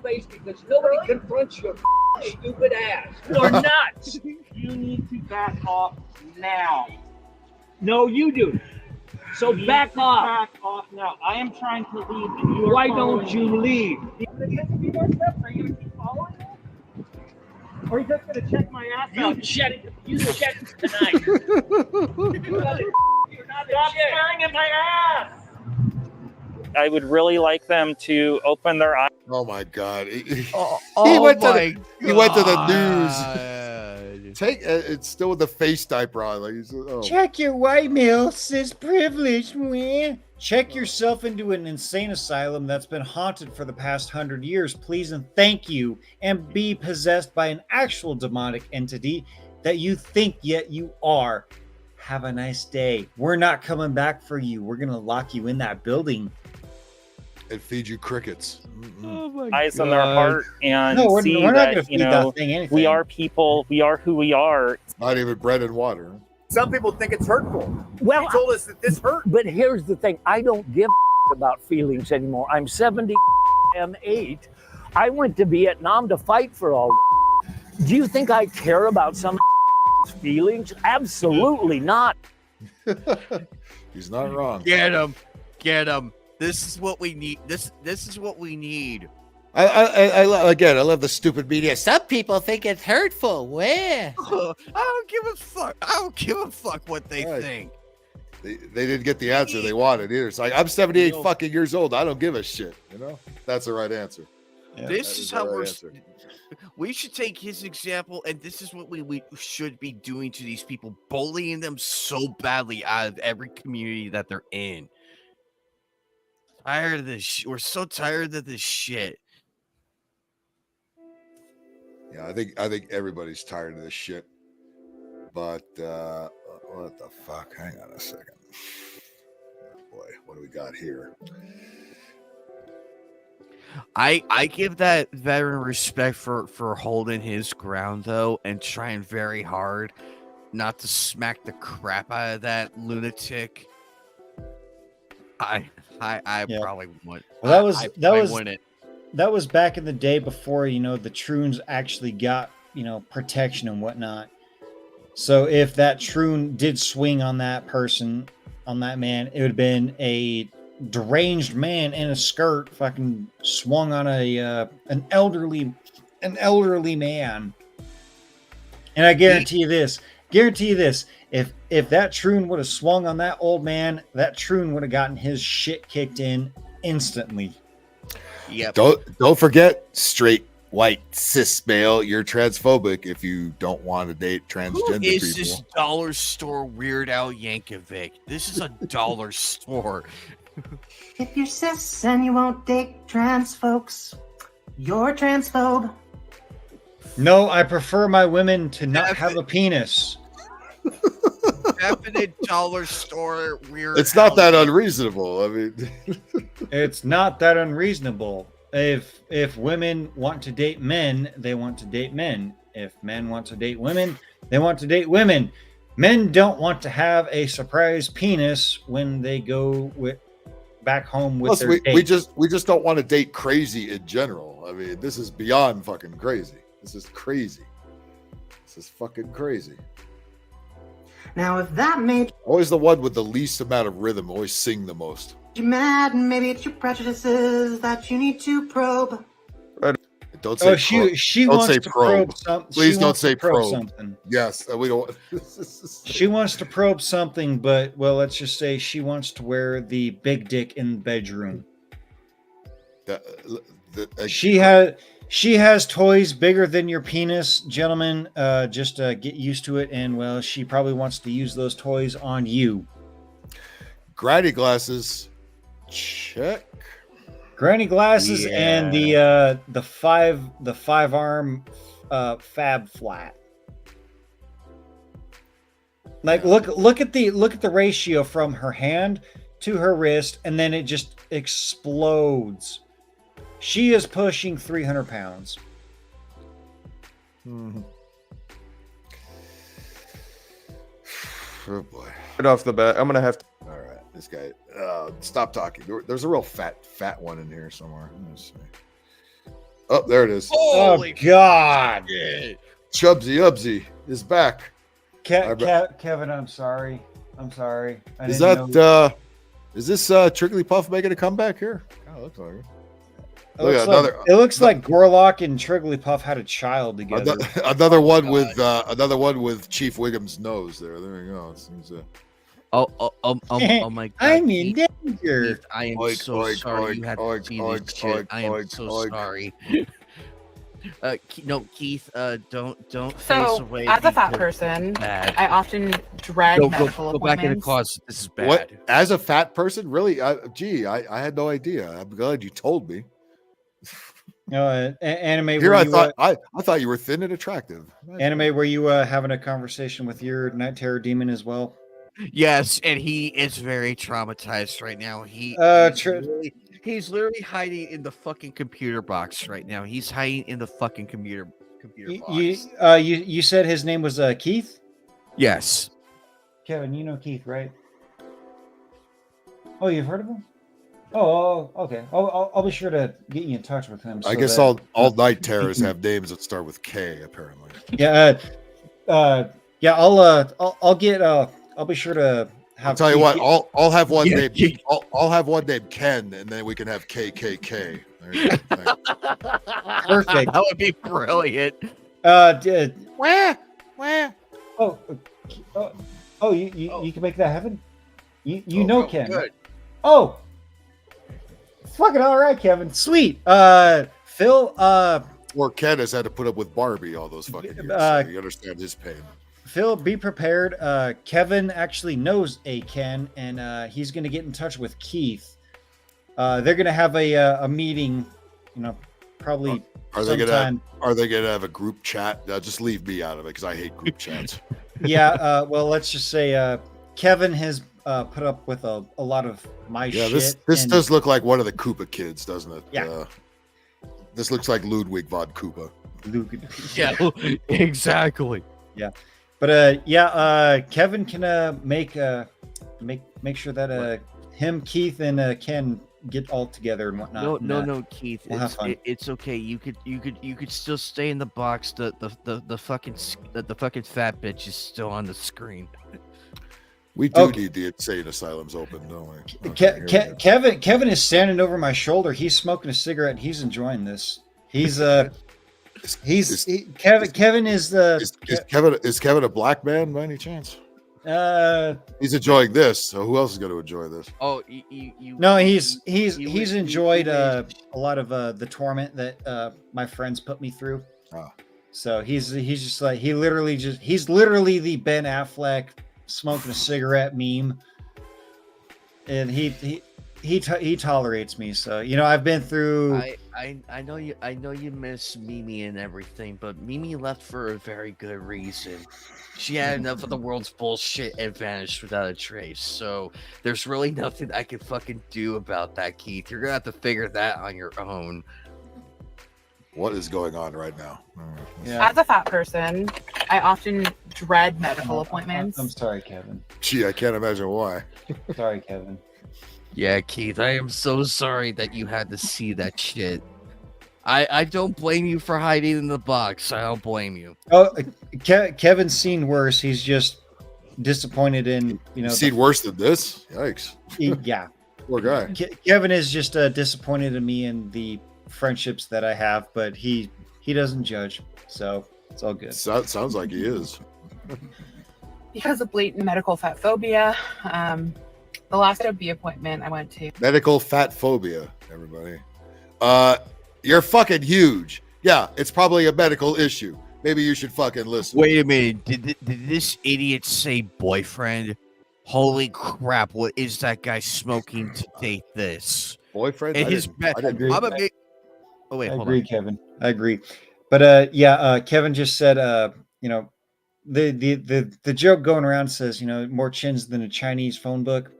face because nobody confronts your stupid ass. You're nuts. You need to back off now. No, you do. So back off. Back off now. I am trying to leave. And you Why don't you leave? Are you going to keep following me? Or are you just going to check my ass out? You check tonight. You're not Stop staring at my ass. I would really like them to open their eyes. Oh my God! He went to the news. It's still with the face diaper on. Like Check your white male cis privilege, man. Check yourself into an insane asylum that's been haunted for the past 100 years, please and thank you, and be possessed by an actual demonic entity that you think yet you are. Have a nice day. We're not coming back for you. We're gonna lock you in that building and feed you crickets. Eyes on their heart and No, we're see not that gonna feed that thing anything. we are people. We are who we are. Not even bread and water. Some people think it's hurtful. Well, you told us that this hurt. But here's the thing. I don't give about feelings anymore. I'm 78. I went to Vietnam to fight for all. Do you think I care about some feelings? Absolutely not. He's not wrong. Get him. This is what we need. This is what we need. I love the stupid media. Some people think it's hurtful. Where? I don't give a fuck. I don't give a fuck what they think. They didn't get the answer they wanted either. It's like, I'm 78 fucking years old. I don't give a shit. That's the right answer. This is how we should take his example, and this is what we should be doing to these people, bullying them so badly out of every community that they're in. Tired of this. We're so tired of this shit. Yeah, I think everybody's tired of this shit. But what the fuck? Hang on a second. Oh boy, what do we got here? I give that veteran respect for holding his ground though, and trying very hard not to smack the crap out of that lunatic. I probably would. Well, wouldn't. That was back in the day before the Troons actually got protection and whatnot. So if that Troon did swing on that person, on that man, it would have been a deranged man in a skirt fucking swung on an elderly man. And I guarantee you this, if that Troon would have swung on that old man, that Troon would have gotten his shit kicked in instantly. Yep. Don't forget, straight white cis male, you're transphobic if you don't want to date transgender Who is people. this dollar store Weird Al Yankovic? This is a dollar store. If you're cis and you won't date trans folks, you're transphobe. No, I prefer my women to not have a penis. definite dollar store weird. It's not that unreasonable. I mean, It's not that unreasonable. If women want to date men, they want to date men. If men want to date women, they want to date women. Men don't want to have a surprise penis when they go back home with plus their we date. just don't want to date crazy in general. I mean, this is beyond fucking crazy. This is crazy. This is fucking crazy. Now, if that made Always the one with the least amount of rhythm. Always sing the most. you mad, maybe it's your prejudices that you need to probe. Don't say. She don't wants say to probe. probe something. Please don't say probe. Something. Yes, we don't. She wants to probe something, but well, let's just say she wants to wear the big dick in the bedroom. She has toys bigger than your penis, gentlemen. Just get used to it, and well, she probably wants to use those toys on you. Granny glasses, check. Granny glasses and the five arm fab flat. Like look at the ratio from her hand to her wrist, and then it just explodes. She is pushing 300 pounds. Mm-hmm. Oh boy! Right off the bat, I'm gonna have to. All right, this guy. Stop talking. There's a real fat one in here somewhere. Let's see. Oh, there it is. Oh God! Chubsy Ubsy is back. Kevin, I'm sorry. I Is didn't that know. is this Trigglypuff making a comeback here? Oh, looks like it. It looks like Gorlock and Trigglypuff had a child together. Another one with Chief Wiggum's nose there. There we go. It seems, Oh my God! I'm in danger. Keith, I am Oink, so oink, sorry you oink, had oink, to see oink, this shit. oink, I am oink, so oink. sorry. No, Keith, don't face So, away. as a fat because person, it's bad. I often dread Go medical back in the appointments. closet. This is bad. What? As a fat person, really? I had no idea. I'm glad you told me. Anime. Here, were I you, thought I thought you were thin and attractive. Anime, were you having a conversation with your Night Terror demon as well? Yes, and he is very traumatized right now. He's literally hiding in the fucking computer box right now. He's hiding in the fucking computer box. You said his name was Keith? Yes. Kevin, you know Keith, right? Oh, you've heard of him? Oh, okay. I'll be sure to get you in touch with him. I so guess that- all night terrors have names that start with K. Apparently. Yeah. I'll be sure to have. I'll tell you Keith what. I'll have one Yeah, named. I'll have one named Ken, and then we can have KKK. There you go. Perfect. That would be brilliant. Where? Oh, you can make that happen. You know Ken. good. Oh, fucking all right, Kevin. Sweet. Phil. Or Ken has had to put up with Barbie all those fucking years. Uh, So you understand his pain. Phil, be prepared. Kevin actually knows a Ken, and he's going to get in touch with Keith. They're going to have a meeting. Probably Are they sometime. gonna have a group chat? Just leave me out of it because I hate group chats. Yeah. Well, let's just say Kevin has put up with a lot of my Yeah, shit. this and- does look like one of the Koopa kids, doesn't it? Yeah. This looks like Ludwig von Koopa. Yeah, exactly. Yeah, but Kevin can make sure that him, Keith, and Ken get all together and whatnot. No, Keith. We'll have fun. It's okay. You could still stay in the box. The fucking fat bitch is still on the screen. We do Okay. need the insane asylums open, don't we? Okay, here we go. Kevin is standing over my shoulder. He's smoking a cigarette. And he's enjoying this. He's Kevin is the Is Kevin a black man by any chance? Uh, He's enjoying this, so who else is going to enjoy this? Oh, you no, he's enjoyed a lot of the torment that my friends put me through. Ah. So he's just like he's literally the Ben Affleck smoking a cigarette meme, and he tolerates me, so I've been through. I know you miss Mimi and everything, but Mimi left for a very good reason. She had enough of the world's bullshit and vanished without a trace. So there's really nothing I can fucking do about that, Keith. You're gonna have to figure that on your own. What is going on right now? As a fat person, I often dread medical appointments. I'm sorry, Kevin. Gee, I can't imagine why. Sorry, Kevin. Yeah, Keith, I am so sorry that you had to see that shit. I don't blame you for hiding in the box. I don't blame you. Oh, Kevin's seen worse. He's just disappointed in seen worse than this. Yikes. Yeah. Poor guy. Kevin is just disappointed in me and the friendships that I have, but he doesn't judge, so it's all good. Sounds like he is. Because of blatant medical fat phobia, the last OB appointment I went to. Medical fat phobia, everybody. You're fucking huge. Yeah, it's probably a medical issue. Maybe you should fucking listen. Wait a minute. Did this idiot say boyfriend? Holy crap! What is that guy smoking to date this? Boyfriend? And I agree. Oh wait, I hold agree, on. Kevin. I agree. But Kevin just said the joke going around says, more chins than a Chinese phone book.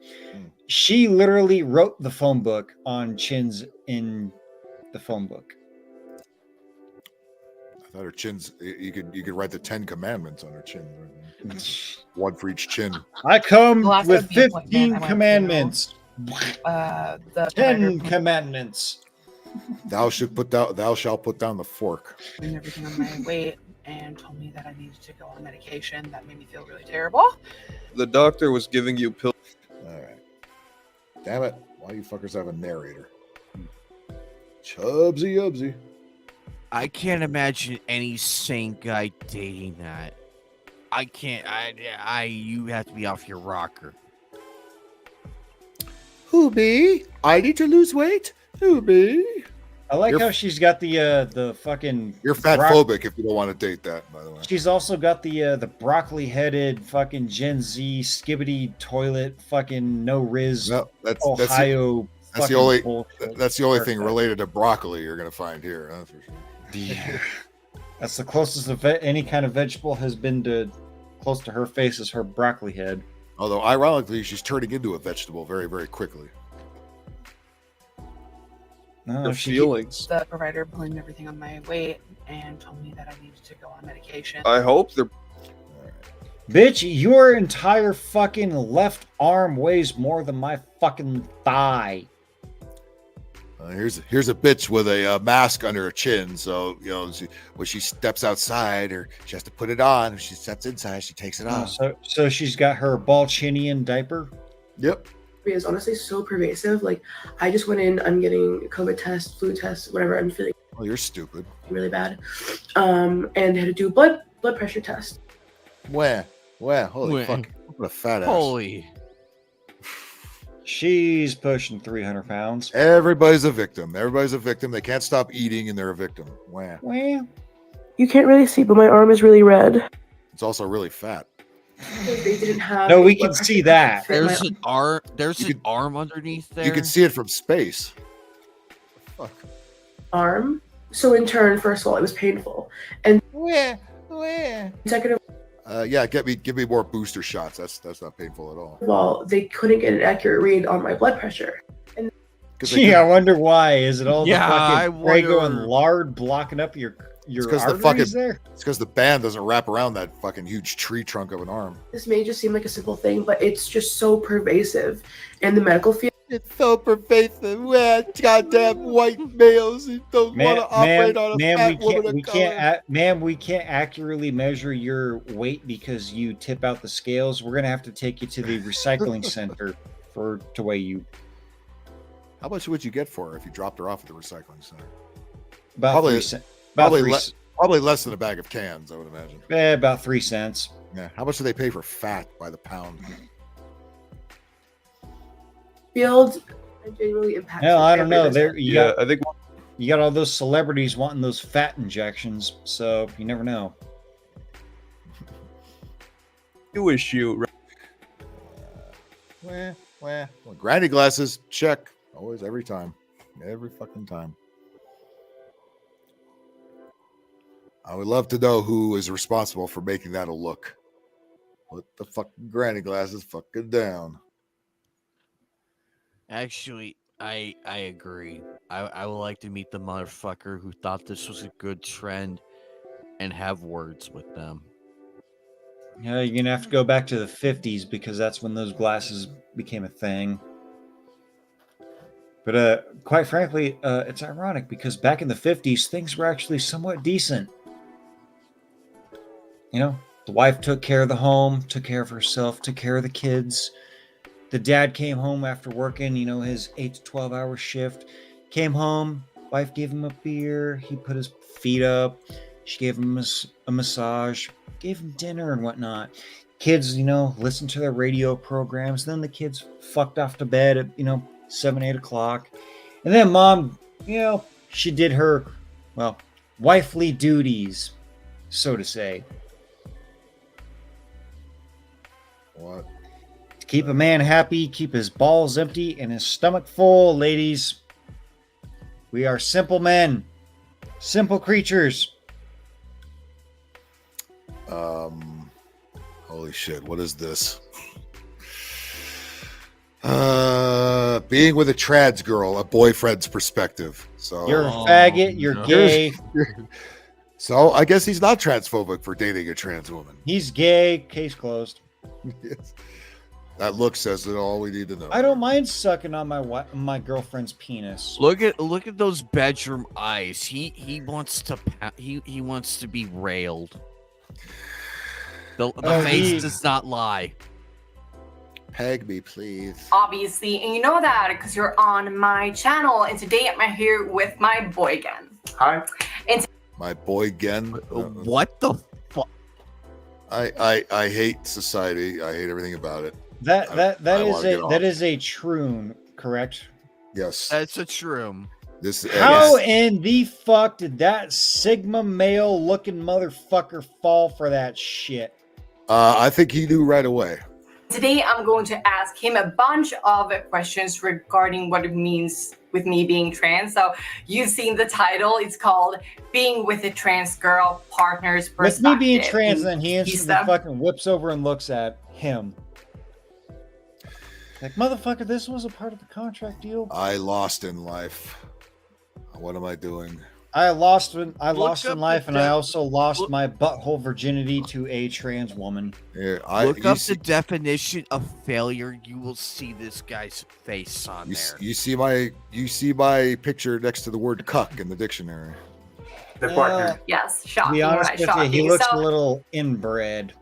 She literally wrote the phone book on chins in the phone book. I thought her chins. You could write the 10 Commandments on her chin. One for each chin. I come The last with OB 15 appointment I went to, commandments. The 10 commandments. Thou shalt put down the fork. doing everything on my weight and told me that I needed to go on medication. That made me feel really terrible. The doctor was giving you pills. All right. Damn it! Why you fuckers have a narrator? Chubsy ubsy. I can't imagine any sane guy dating that. I can't. You have to be off your rocker. Who be? I need to lose weight. Who be? I like how she's got the fucking. You're fat phobic if you don't want to date that, by the way. She's also got the broccoli headed fucking Gen Z skibbity toilet fucking no riz Ohio. That's the only thing related to broccoli you're gonna find here. That's for sure. Yeah. That's the closest of any kind of vegetable has been to close to her face is her broccoli head. Although ironically, she's turning into a vegetable very, very quickly. No, feelings. The provider blamed everything on my weight and told me that I needed to go on medication. I hope they're. Bitch, your entire fucking left arm weighs more than my fucking thigh. Here's a bitch with a mask under her chin, so when she steps outside, or she has to put it on. When she steps inside, she takes it off. So she's got her Balchinian diaper. Yep. Is honestly so pervasive. Like, I just went in. I'm getting COVID test, flu test, whatever. I'm feeling. Oh, you're stupid. Really bad. And had to do blood pressure test. Where? Holy fuck! What a fat ass. Holy. She's pushing 300 pounds. Everybody's a victim. They can't stop eating, and they're a victim. Wah. Well, you can't really see, but my arm is really red. It's also really fat. They didn't have. No, we can see that. There's an arm. There's an arm underneath there. You can see it from space. Fuck. Arm. So in turn, first of all, it was painful, and where? Second give me more booster shots. That's not painful at all. of all, they couldn't get an accurate read on my blood pressure. And Gee, I wonder why. Is it all the I fucking Prego wonder- and lard blocking up your It's arteries there? It's because the band doesn't wrap around that fucking huge tree trunk of an arm. this may just seem like a simple thing, but it's just so pervasive in the medical field. It's so pervasive. Well, goddamn white males who don't want to operate on a fat woman of color. Ma'am, we can't accurately measure your weight because you tip out the scales. We're gonna have to take you to the recycling center to weigh you. How much would you get for her if you dropped her off at the recycling center? About Probably 3 cents. About probably less than a bag of cans, I would imagine. About 3 cents. Yeah. How much do they pay for fat by the pound? Field genuinely impacts. Hell, I don't know. every business. I think You got all those celebrities wanting those fat injections, so you never know. you issue. Wah. Well, granny glasses, check. Always, every time. Every fucking time. I would love to know who is responsible for making that a look. Put the fucking granny glasses fucking down. Actually, I agree. I would like to meet the motherfucker who thought this was a good trend and have words with them. Yeah, you're gonna have to go back to the 50s because that's when those glasses became a thing. But quite frankly, it's ironic because back in the 50s, things were actually somewhat decent. You know, the wife took care of the home, took care of herself, took care of the kids. The dad came home after working, you know, his 8 to 12-hour shift. Came home, wife gave him a beer. He put his feet up. She gave him a massage, gave him dinner and whatnot. Kids, you know, listened to their radio programs. Then the kids fucked off to bed at, 7, 8 o'clock. And then mom, she did her, wifely duties, so to say. What? To keep a man happy, keep his balls empty and his stomach full, ladies. We are simple men, simple creatures. Holy shit, what is this? Being with a trans girl, a boyfriend's perspective. So you're a faggot, you're gay. So I guess he's not transphobic for dating a trans woman. He's gay, case closed. Yes. That look says it all we need to know. I don't mind sucking on my girlfriend's penis. Look at those bedroom eyes. He wants to be railed. The face does not lie. Peg me, please. Obviously, and you know that because you're on my channel, and today I'm here with my boy again. Hi. My boy again. What the fuck? I hate society. I hate everything about it. That is a troon, correct? Yes. That's a shroom. How in the fuck did that Sigma male looking motherfucker fall for that shit? I think he knew right away. Today I'm going to ask him a bunch of questions regarding what it means with me being trans. So you've seen the title. It's called Being with a Trans Girl Partner's Perspective. With me being trans, then he instantly fucking whips over and looks at him. Like, motherfucker, this was a part of the contract deal. I lost in life. What am I doing? I lost in life, and I also lost my butthole virginity to a trans woman. Here, look up the definition of failure. You will see this guy's face on there. You see my picture next to the word cuck in the dictionary. The partner. Yes, shocking. To be honest Right, with shocking. you, he looks a little inbred.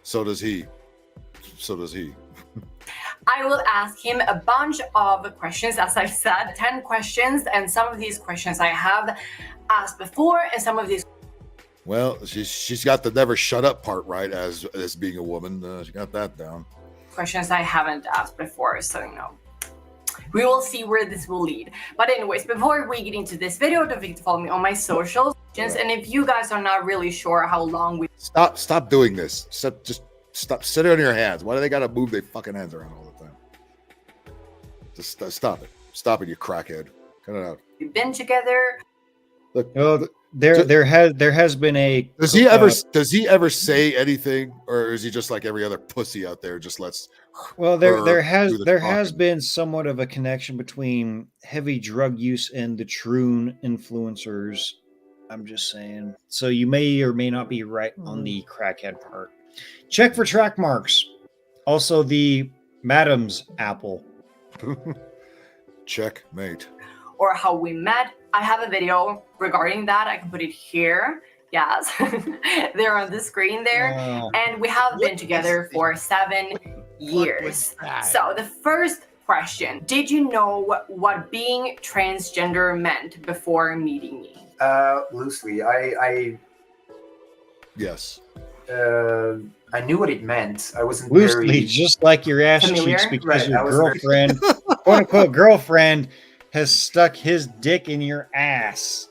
So does he. I will ask him a bunch of questions, as I said, 10 questions, and some of these questions I have asked before, and some of these. Well, she's got the never shut up part right as being a woman. She got that down. Questions I haven't asked before, so we will see where this will lead. But anyways, before we get into this video, don't forget to follow me on my socials. And if you guys are not really sure how long we stop doing this. Just stop. Sit on your hands. Why do they gotta move their fucking hands around all the time? Just stop it. Stop it, you crackhead. Cut it out. we've been together. Look, there has been a. Does he ever say anything, or is he just like every other pussy out there? Just lets. Well, there has been somewhat of a connection between heavy drug use and the troon influencers. I'm just saying. So you may or may not be right on the crackhead part. Check for track marks. Also, the Madam's apple. Checkmate. Or how we met. I have a video regarding that. I can put it here. Yes, they're on the screen there. Wow. And we have been together for 7 years. So the first question, did you know what being transgender meant before meeting me? Loosely. I Yes. I knew what it meant. I wasn't Loosely, very just like your ass familiar. cheeks, because Right, I your wasn't very- girlfriend, quote unquote girlfriend, has stuck his dick in your ass.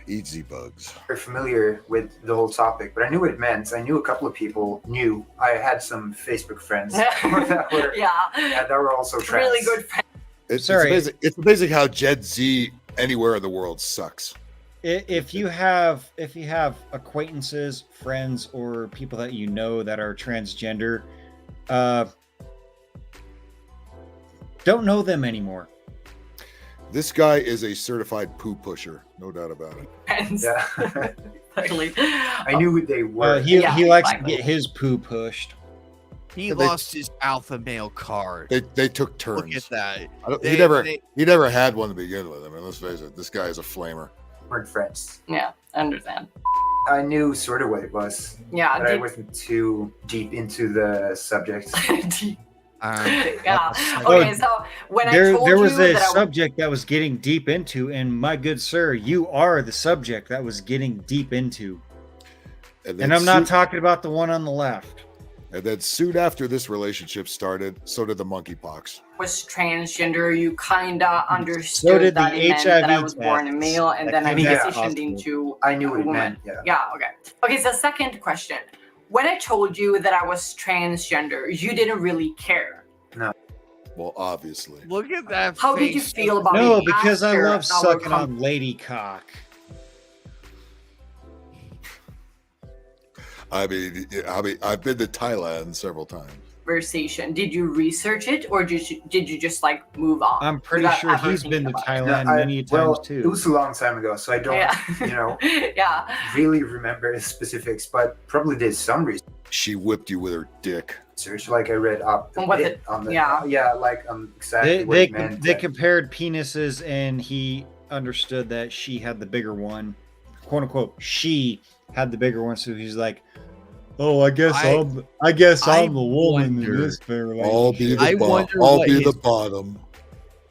Eat Z-bugs. Very familiar with the whole topic, but I knew what it meant. I knew a couple of people knew. I had some Facebook friends that were, that were also trans. Really good friends. It's basic how Gen Z anywhere in the world sucks. If you have acquaintances, friends, or people that you know that are transgender, don't know them anymore. This guy is a certified poo pusher, no doubt about it. Yeah. Totally. I knew who they were. He likes to get his poo pushed. He lost his alpha male card. They took turns. Look at that. He never had one to begin with. I mean, let's face it, this guy is a flamer. Weren't friends. Yeah, I understand. I knew sort of what it was. Yeah, but I wasn't too deep into the subject. Yeah. Okay, so when I told there was you a that subject that was getting deep into, and my good sir, you are the subject that was getting deep into. And I'm not talking about the one on the left. And then soon after this relationship started, so did the monkeypox. was transgender, you kinda So understood did that the it meant that I HIV was born a male, and then I transitioned into I knew what a it woman. meant. Yeah. Yeah, okay. Okay, so second question. When I told you that I was transgender, you didn't really care. No. Well, obviously. Look at that. How did you feel about No, it because I after love our sucking on lady cock. I mean, I've been to Thailand several times. conversation? Did you research it, or did you just like move on? I'm pretty without sure ever he's been thinking to about it? Thailand many times too. It was a long time ago, so I don't, Yeah. really remember the specifics, but probably did some research. She whipped you with her dick. Like I read up a Was bit it- on the yeah. like exactly They what it meant. they compared penises, and he understood that she had the bigger one, quote unquote. She had the bigger one, so he's like, "Oh, I guess I'm the woman in this relationship." I'll be the bottom.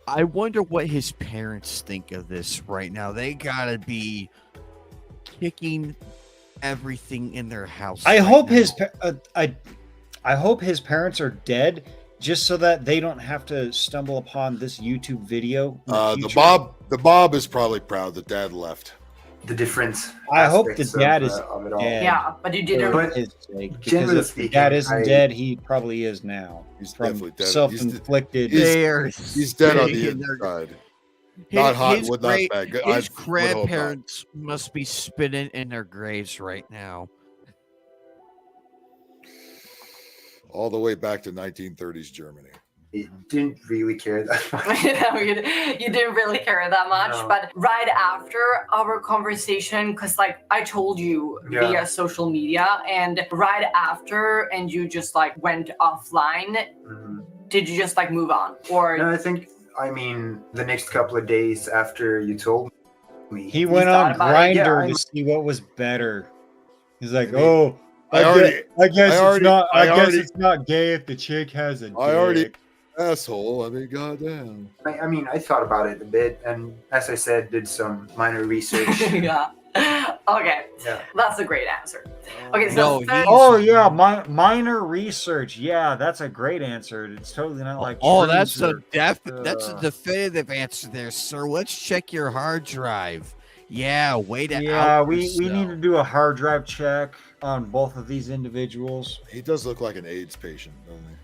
I wonder what his parents think of this right now. They gotta be kicking everything in their house. I right hope now. I hope his parents are dead, just so that they don't have to stumble upon this YouTube video. in The future. Bob is probably proud that dad left. The difference. I hope the dad is of it all. dead. Yeah, but you didn't. For his sake, because generally if the speaking, dad isn't I- dead, he probably is now. He's from definitely dead. self-inflicted. He's dead on the inside. Not hot, His would not bad. His I would hope not. grandparents must be spinning in their graves right now. All the way back to 1930s Germany. It didn't really care that much. You didn't really care that much, No. but right after our conversation, because like I told you Yeah. via social media, and right after, and you just like went offline, did you just like move on, or No, I mean, the next couple of days after you told me, He went thought on about it? Yeah, Grindr I- to see what was better. He's like, I mean, "Oh, I already- I guess I it's already- not. I I guess already- it's not gay if the chick has a dick." I already asshole. I mean, goddamn. I mean, I thought about it a bit, and as I said, did some minor research. yeah. Okay, Yeah. that's a great answer. Okay, so No, third- Oh yeah, minor research. Yeah, that's a great answer. It's totally not like. Oh, true that's a research. that's a definitive answer there, sir. Let's check your hard drive. Yeah, way to Yeah, out we need yourself. to do a hard drive check on both of these individuals. He does look like an AIDS patient, doesn't he?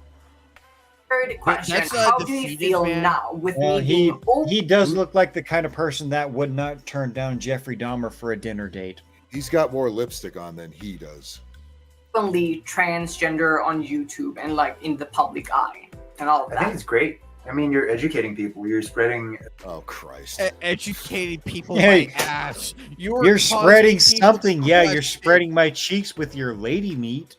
third question: that's a how do you defeated feel man. now with Well, me being he does look like the kind of person that would not turn down Jeffrey Dahmer for a dinner date. He's got more lipstick on than he does. openly transgender on YouTube and like in the public eye and all of I think that? it's great. I mean, you're educating people. You're spreading. Oh Christ! Educating people Hey, by ass. You're You're causing spreading people something. to Yeah, you're question. spreading my cheeks with your lady meat.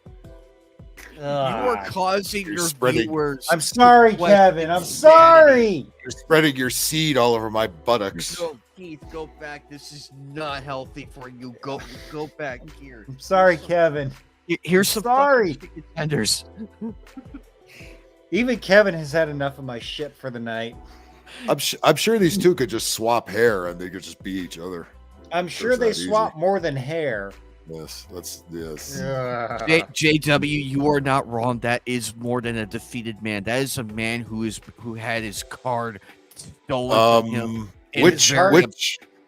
You are causing You're your spreading- viewers. I'm sorry, to question Kevin. I'm humanity. sorry. You're spreading your seed all over my buttocks. Go, Keith, go back. This is not healthy for you. Go back here. I'm sorry, Kevin. Here's some Sorry. fucking chicken tenders. Even Kevin has had enough of my shit for the night. I'm sure these two could just swap hair and they could just be each other. I'm sure It's they not easy. swap more than hair. Yes, yes. JW, you are not wrong. That is more than a defeated man. That is a man who had his card stolen from him. in his very-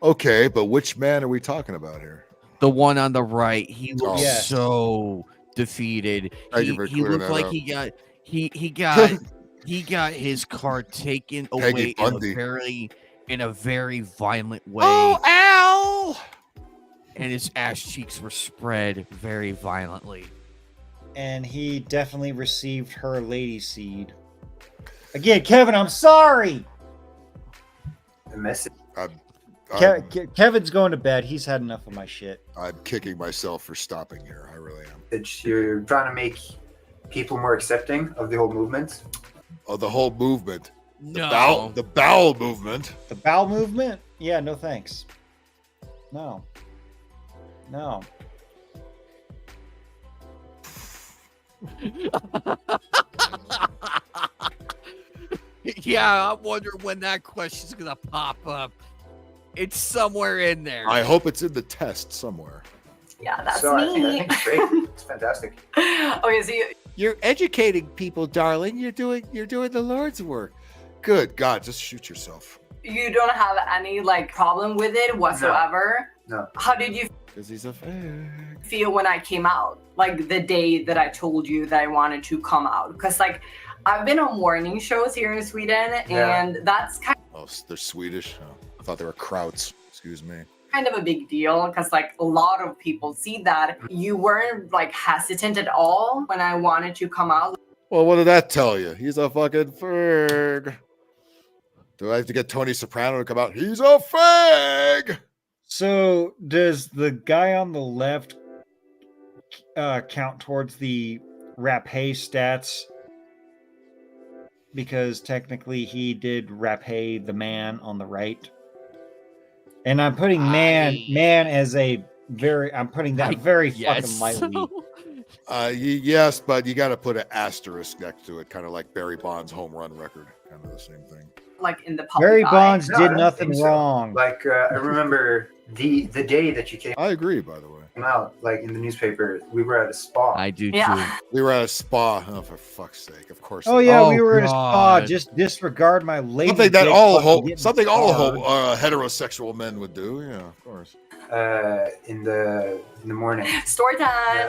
Okay, but which man are we talking about here? The one on the right. He looked Yes. so defeated. Thank you for He clearing looked that like up. he got his car taken Peggy away in a very violent way. Oh, ow! And his ass cheeks were spread very violently. And he definitely received her lady seed. Again, Kevin, I'm sorry. The message. Kevin's going to bed. He's had enough of my shit. I'm kicking myself for stopping here. I really am. You're trying to make people more accepting of the whole movement. Oh, the whole movement. No. The bowel movement. The bowel movement? Yeah, no thanks. No. No. Yeah, I'm wondering when that question's gonna pop up. It's somewhere in there. I hope it's in the test somewhere. Yeah, that's So I me. think it's great. It's fantastic. Okay, so You're educating people, darling. You're doing the Lord's work. Good God, just shoot yourself. you don't have any like problem with it whatsoever. No. How did you Because he's a fag. feel when I came out? Like the day that I told you that I wanted to come out? Because like I've been on morning shows here in Sweden, and that's kind They're Swedish. Oh, I thought they were Krauts. Excuse me. of a big deal because like a lot of people see that. You weren't like hesitant at all when I wanted to come out. Well, what did that tell you? He's a fucking fag. Do I have to get Tony Soprano to come out? He's a fag. So does the guy on the left count towards the Rapé stats? Because technically he did Rapé the man on the right. And I'm putting man as a very, I'm putting that very fucking lightly. Yes, but you got to put an asterisk next to it, kind of like Barry Bonds' home run record, kind of the same thing. Like in the public Barry eye. Bonds No, I did don't nothing think so. wrong. Like I remember the day that you came I agree, by the way. out, like in the newspaper, we were at a spa. I do Yeah. too. We were at a spa. Oh, for fuck's sake! Of course. Oh yeah, we Oh, were in a spa. God. Just disregard my lady. Something that dick all fucking getting hard. heterosexual men would do. Yeah, of course. In the morning. Story time.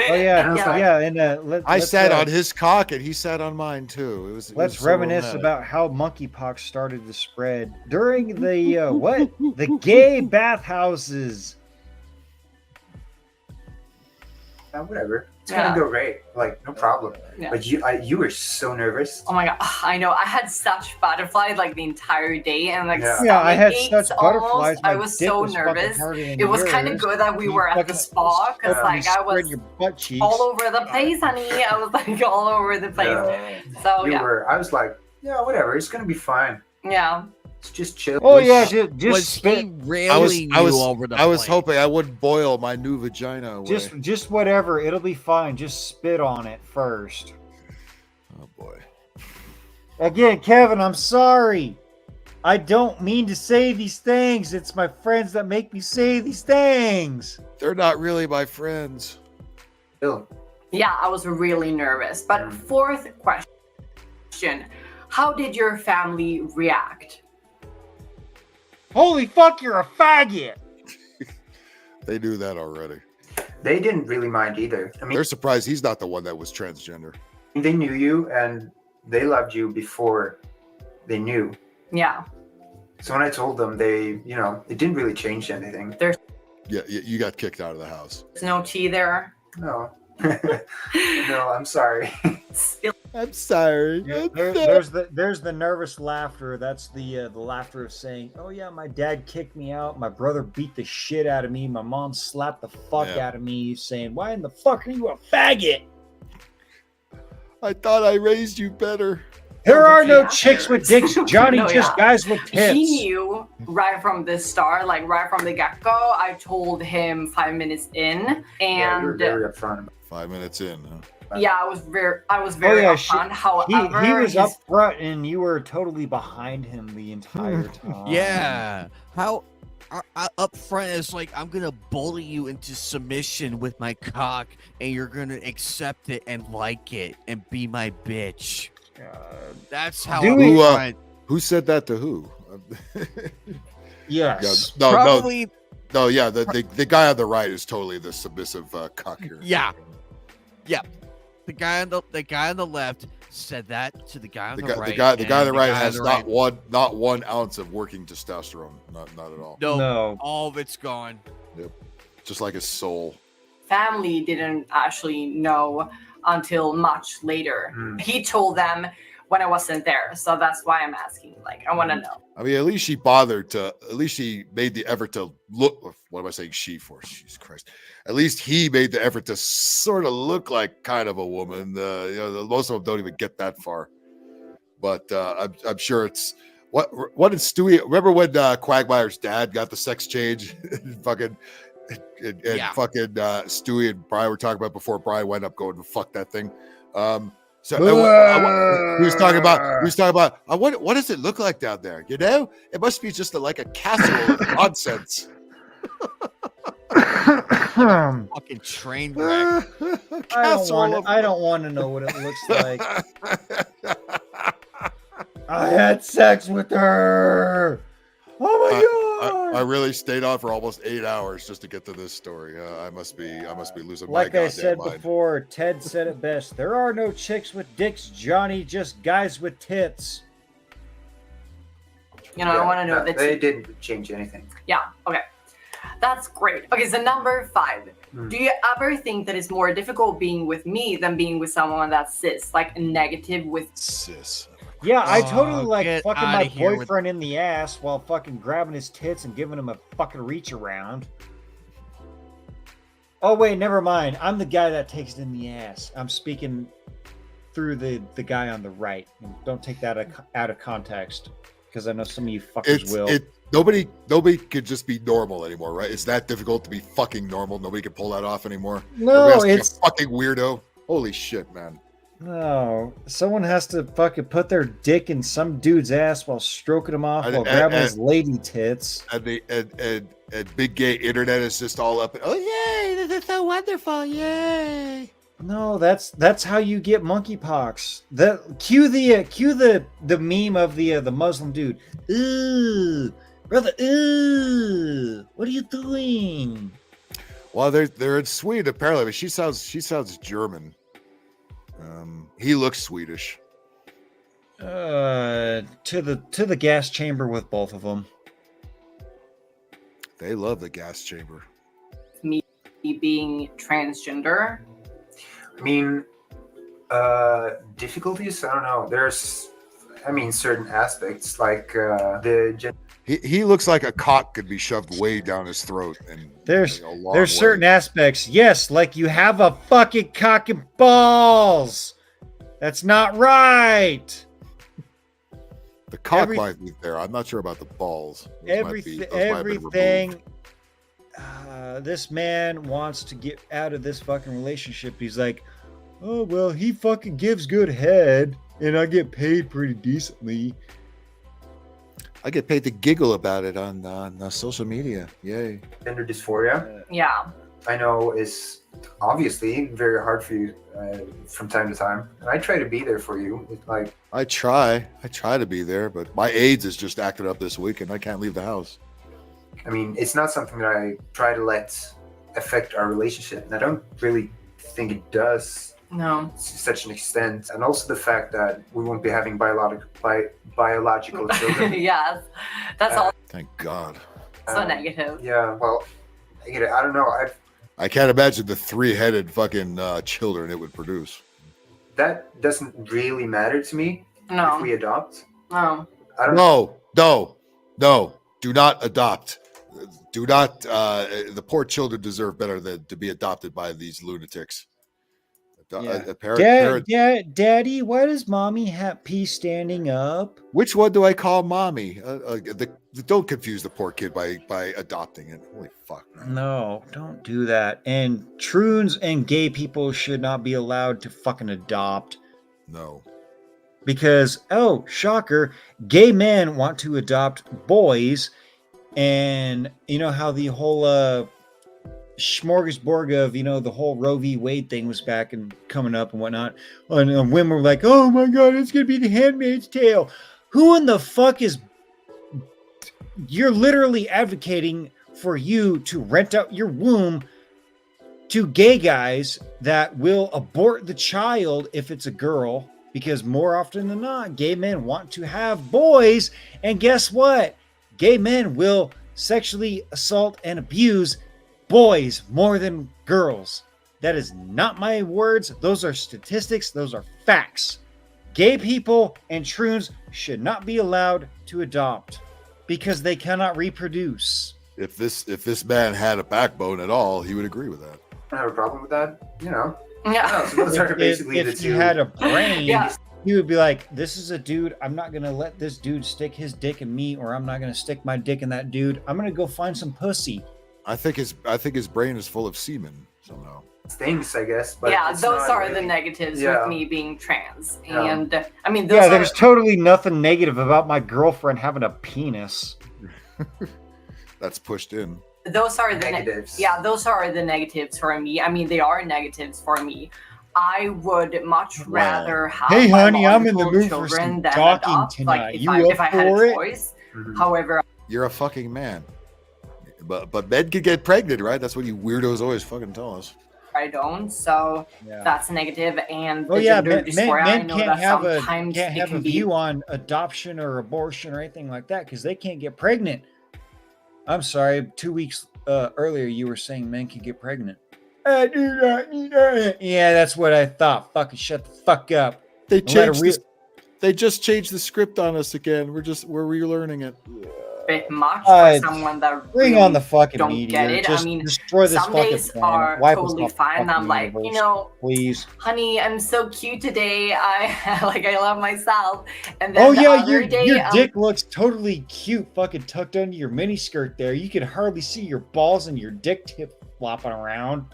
Oh yeah, And I was like- yeah. And I sat on his cock and he sat on mine too. It was. Let's reminisce about how monkeypox started to spread during the what? The gay bathhouses. Whatever. It's gonna go great. Like no problem. Yeah. But you were so nervous. Oh my god, I know. I had such butterflies like the entire day, and like Yeah, I had stomach such aches butterflies. almost. I my was dick so was fucking nervous. harder than It was kind of yours. good that we You were at the fucking spa because like I spread was your butt cheeks. all over the place, honey. I was like all over the place. So You yeah, were. I was like, yeah, whatever. It's gonna be fine. yeah. It's just chill. Oh yeah, just Was spit. he railing you over the I was place? hoping I wouldn't boil my new vagina away. Just whatever. It'll be fine. Just spit on it first. Oh boy. Again, Kevin, I'm sorry. I don't mean to say these things. It's my friends that make me say these things. They're not really my friends. Yeah, I was really nervous. But fourth question, how did your family react? Holy fuck, you're a faggot. They knew that already. They didn't really mind either. I mean, They're surprised he's not the one that was transgender. they knew you and they loved you before they knew. Yeah. So when I told them, they, it didn't really change anything. There's Yeah, you got kicked out of the house. no tea there. No. No, I'm sorry. I'm sorry. There's the nervous laughter. That's the laughter of saying, "Oh yeah, my dad kicked me out. My brother beat the shit out of me. My mom slapped the fuck out of me." Saying, "Why in the fuck are you a faggot?" I thought I raised you better. There are no chicks with dicks, Johnny. No, just yeah. guys with tits. He knew right from the start, like right from the get-go. I told him 5 minutes in, Yeah, you were and very upfront. 5 minutes in, huh? yeah, I was very yeah, upfront. However, he was his- up front, and you were totally behind him the entire time. Yeah. How up front is like, I'm gonna bully you into submission with my cock, and you're gonna accept it and like it and be my bitch. That's how. Who said that to who? Yes. No, Probably. no, yeah. The guy on the right is totally the submissive cuck here. Yeah. Yeah. The guy on the left said that to the guy on the right. The guy on the right has not one ounce of working testosterone. Not at all. No. All of it's gone. Yep. Just like his soul. Family didn't actually know until much later. He told them when I wasn't there, so that's why I'm asking. Like, I want to know. I mean, at least she made the effort to look. What am I saying? She for? Jesus Christ! At least he made the effort to sort of look like kind of a woman. Most of them don't even get that far. But I'm sure it's what did Stewie? Remember when Quagmire's dad got the sex change? fucking Stewie and Brian were talking about before Brian went up going to fuck that thing. So he was talking about what does it look like down there? You know, it must be just like a casserole of nonsense. Fucking train wreck. I don't want to know what it looks like. I had sex with her. Oh my god! I really stayed on for almost 8 hours just to get to this story. I must be losing my Like I goddamn said mind. before, Ted said it best. There are no chicks with dicks, Johnny. Just guys with tits. I want to know that they didn't change anything. Yeah. Okay. That's great. Okay. So number 5. Do you ever think that it's more difficult being with me than being with someone that's cis, like negative with cis? Yeah, I totally like get fucking outta my here with- boyfriend in the ass while fucking grabbing his tits and giving him a fucking reach around. Oh wait, never mind. I'm the guy that takes it in the ass. I'm speaking through the guy on the right. Don't take that out of context, because I know some of you fuckers will. Nobody could just be normal anymore, right? It's that difficult to be fucking normal. Nobody can pull that off anymore. No, Everybody has it's to be a fucking weirdo. Holy shit, man. No, someone has to fucking put their dick in some dude's ass while stroking him off while grabbing his lady tits. And big gay internet is just all up. Oh yay! That's so wonderful! Yay! No, that's how you get monkeypox. Cue the meme of the Muslim dude. Ooh, brother. Ooh, what are you doing? Well, they're in Sweden apparently, but she sounds German. He looks Swedish. To the gas chamber with both of them. They love the gas chamber. me being transgender? I mean, difficulties? I don't know. There's, certain aspects like the. He looks like a cock could be shoved way down his throat. And there's certain aspects, yes, like you have a fucking cock and balls. That's not right. The cock might be there. I'm not sure about the balls. Everything. This man wants to get out of this fucking relationship. He's like, oh well, he fucking gives good head, and I get paid pretty decently. I get paid to giggle about it on social media. Yay. Gender dysphoria. Yeah. I know is obviously very hard for you from time to time. And I try to be there for you. I try to be there, but my AIDS is just acted up this week and I can't leave the house. It's not something that I try to let affect our relationship. And I don't really think it does. No. To such an extent. And also the fact that we won't be having biological children. Yes. That's all Thank God. so negative. Yeah, well, I get it. I don't know. I can't imagine the 3-headed fucking children it would produce. That doesn't really matter to me. No. If we adopt. No. I don't No. Do not adopt. Do not. The poor children deserve better than to be adopted by these lunatics. Daddy, why does mommy pee standing up? Which one do I call mommy? Don't confuse the poor kid by adopting it. Holy fuck. No, don't do that. And troons and gay people should not be allowed to fucking adopt. No. Because, oh, shocker, gay men want to adopt boys. And you know how the whole smorgasbord of, the whole Roe v. Wade thing was back and coming up and whatnot. And women were like, oh my God, it's going to be the Handmaid's Tale. Who in the fuck is you're literally advocating for you to rent out your womb to gay guys that will abort the child if it's a girl, because more often than not, gay men want to have boys. And guess what? Gay men will sexually assault and abuse boys more than girls. That is not my words. Those are statistics. Those are facts. Gay people and troons should not be allowed to adopt because they cannot reproduce. If this man had a backbone at all, he would agree with that. I don't have a problem with that. You know. Yeah. So those are basically If the you two. had a brain, Yeah. you would be like, this is a dude. I'm not going to let this dude stick his dick in me, or I'm not going to stick my dick in that dude. I'm going to go find some pussy. I think his brain is full of semen somehow. Things, I guess. But Yeah, it's those not are really- the negatives Yeah. with me being trans. Yeah. And I mean, those Yeah, are, there's totally nothing negative about my girlfriend having a penis. That's pushed in. those are the Negatives. yeah, those are the negatives for me. I mean, they are negatives for me. I would much rather have Hey, honey, I'm in the biological mood for children some than talking adopt, tonight. Like if You I, up if I had for a it? choice. Mhm. However, You're a fucking man. But men can get pregnant, right? That's what you weirdos always fucking tell us. I don't, so Yeah. that's negative. And the Oh yeah, gender men dysphoria, I know can't that have sometimes can't it have can a be view on adoption or abortion or anything like that because they can't get pregnant. I'm sorry, 2 weeks earlier you were saying men can get pregnant. I do not need that. Yeah, that's what I thought. Fucking shut the fuck up. They No matter changed they just changed the script on us again. We're relearning it. bit much for someone that bring really on the fucking don't media. get it. Just I mean, destroy this some fucking days planet. are Wipe us totally off the fine. And I'm fucking like, you universe, know, please. honey, I'm so cute today. I like, I love myself. And then Oh the yeah, other day, your dick looks totally cute, fucking tucked under your mini skirt there. You can hardly see your balls and your dick tip flopping around.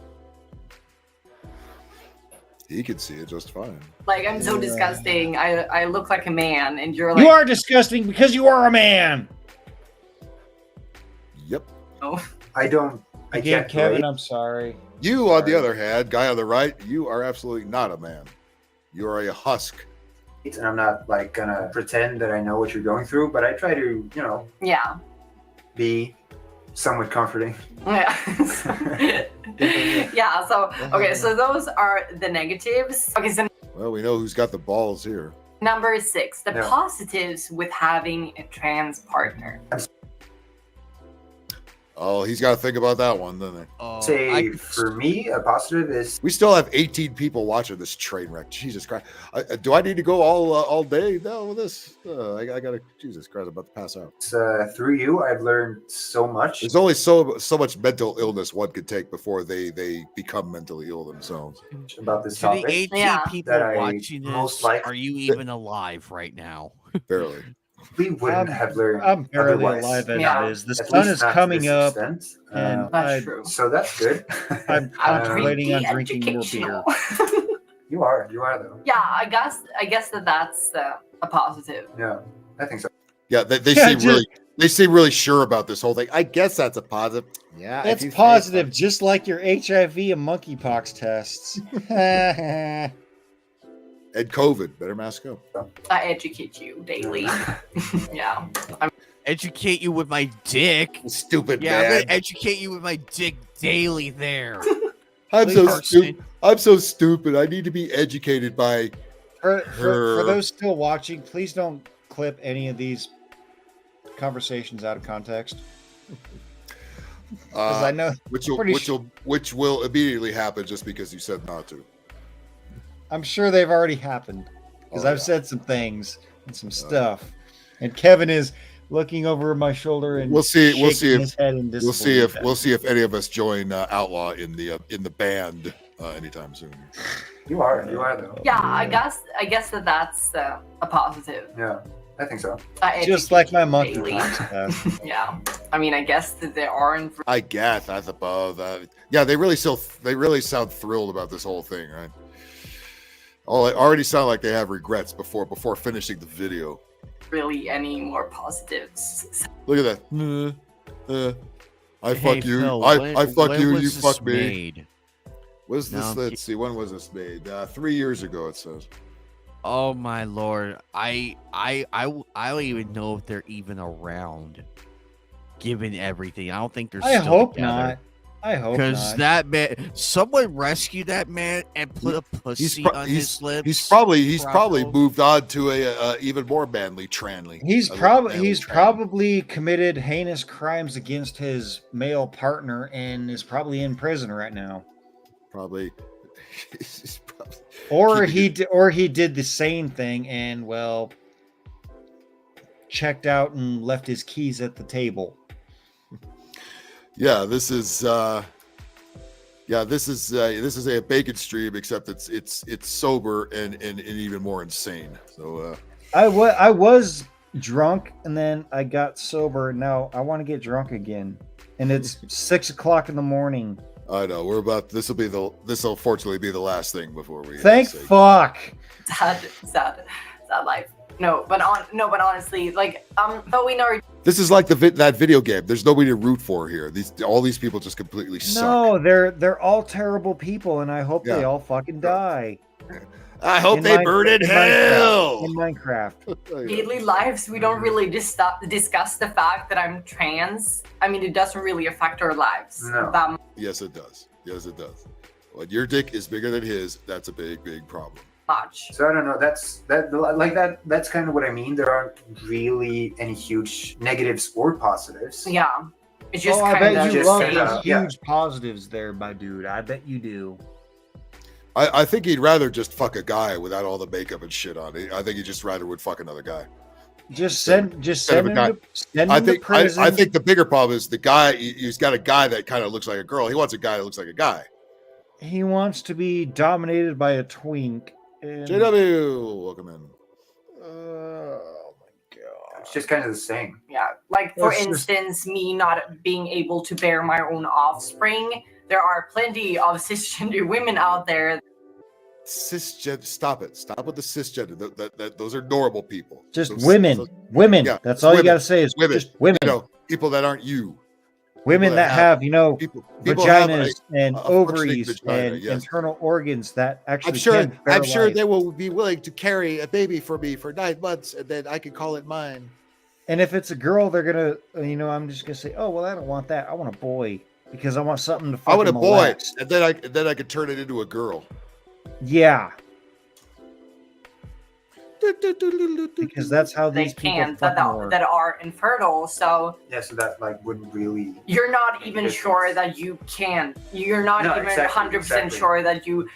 He can see it just fine. like, I'm so disgusting. I look like a man, and you're like, You are disgusting because you are a man. Yep. Oh. I don't. I Again, can't Kevin, relate. I'm sorry. You, on the other hand, guy on the right, you are absolutely not a man. You are a husk. And I'm not like gonna pretend that I know what you're going through, but I try to, you know, yeah. be somewhat comforting. Yeah. Yeah, so okay, so those are the negatives. Okay, so Well, we know who's got the balls here. number 6, the Yeah. positives with having a trans partner. Oh, he's got to think about that one, doesn't he? Say for me, a positive is We still have 18 people watching this train wreck. Jesus Christ! Do I need to go all day now with this? I gotta. Jesus Christ! I'm about to pass out. through you, I've learned so much. There's only so much mental illness one could take before they become mentally ill themselves. About this To the topic 18 people that I watching most this, like. are you even alive right now? Barely. We wouldn't have learned. I'm barely otherwise. alive as Yeah. it is. The At sun least is not to coming this up, extent. and That's true. So that's good. I'm contemplating on drinking more beer. You are though. Yeah, I guess that's a positive. Yeah, I think so. Yeah, they Yeah, seem they seem really sure about this whole thing. I guess that's a positive. Yeah, if That's you say positive, just like your HIV and monkeypox tests. so. And COVID, better mask up. I educate you daily. Yeah. Educate you with my dick. Stupid Yeah, I'm man. gonna educate you with my dick daily there. I'm so Person. stupid. I'm so stupid. I need to be educated by For her. those still watching, please don't clip any of these conversations out of context. Because I know which pretty will immediately happen just because you said not to. I'm sure they've already happened because Oh, I've yeah. said some things and some stuff, and Kevin is looking over my shoulder and We'll see shaking his if head in disbelief. we'll see if any of us join Outlaw in the band anytime soon. You are though. Yeah, I guess that's a positive. Yeah, I think so. Just like my daily. monkeypox test. Yeah, I mean, I guess that there aren't. I guess that's above. Yeah, they really sound thrilled about this whole thing, right? Oh, it already sound like they have regrets before finishing the video. Really any more positives. Look at that. I Hey, fuck you. Phil, I when fuck you. was You this fuck me. made? Was No, this? I'm Let's see. When was this made? 3 years ago. It says. Oh my lord, I don't even know if they're even around. given everything. I don't think they're. I still hope together. not. I hope Because not. that man, someone rescued that man and put a pussy on his lips. He's probably moved on to a even more manly tranly. He's probably committed heinous crimes against his male partner and is probably in prison right now. Probably. Or he did the same thing and well checked out and left his keys at the table. Yeah, this is a bacon stream, except it's sober and even more insane. So I was drunk and then I got sober. Now I want to get drunk again, and it's 6 o'clock in the morning. I know this will fortunately be the last thing before we. Thank fuck. Sad life. No, but honestly, like but we know. This is like that video game. There's nobody to root for here. All these people just completely suck. No, they're all terrible people, and I hope they all fucking die. I hope they burn in hell. In Minecraft. Daily lives, we don't really discuss the fact that I'm trans. I mean, it doesn't really affect our lives. No. Yes, it does. Yes, it does. When your dick is bigger than his, that's a big problem. Much. So I don't know. That's kind of what I mean. There aren't really any huge negatives or positives. Yeah, it's just I kind bet of you just love saying. the huge positives there, my dude. I bet you do. I think he'd rather just fuck a guy without all the makeup and shit on. I think he'd just rather would fuck another guy. Send him to prison. I think the bigger problem is the guy. He's got a guy that kind of looks like a girl. He wants a guy that looks like a guy. He wants to be dominated by a twink. JW, welcome in. It's just kind of the same. Yeah, like for instance, me not being able to bear my own offspring. There are plenty of cisgender women out there. Cisgender, stop it! Stop with the cisgender. Those are normal people. Women. Yeah, that's all you gotta say is women. Just women. People that aren't you. Women that have vaginas and a ovaries vagina, and yes. internal organs that actually. I'm sure they will be willing to carry a baby for me for 9 months, and then I can call it mine. And if it's a girl, they're gonna, I'm just gonna say, oh well, I don't want that. I want a boy because I want something to. I want a boy, molest. and then I could turn it into a girl. Yeah. Because that's how these people that are infertile. So yeah, so that like wouldn't really. You're not even sure that you can. You're not even 100% sure that you.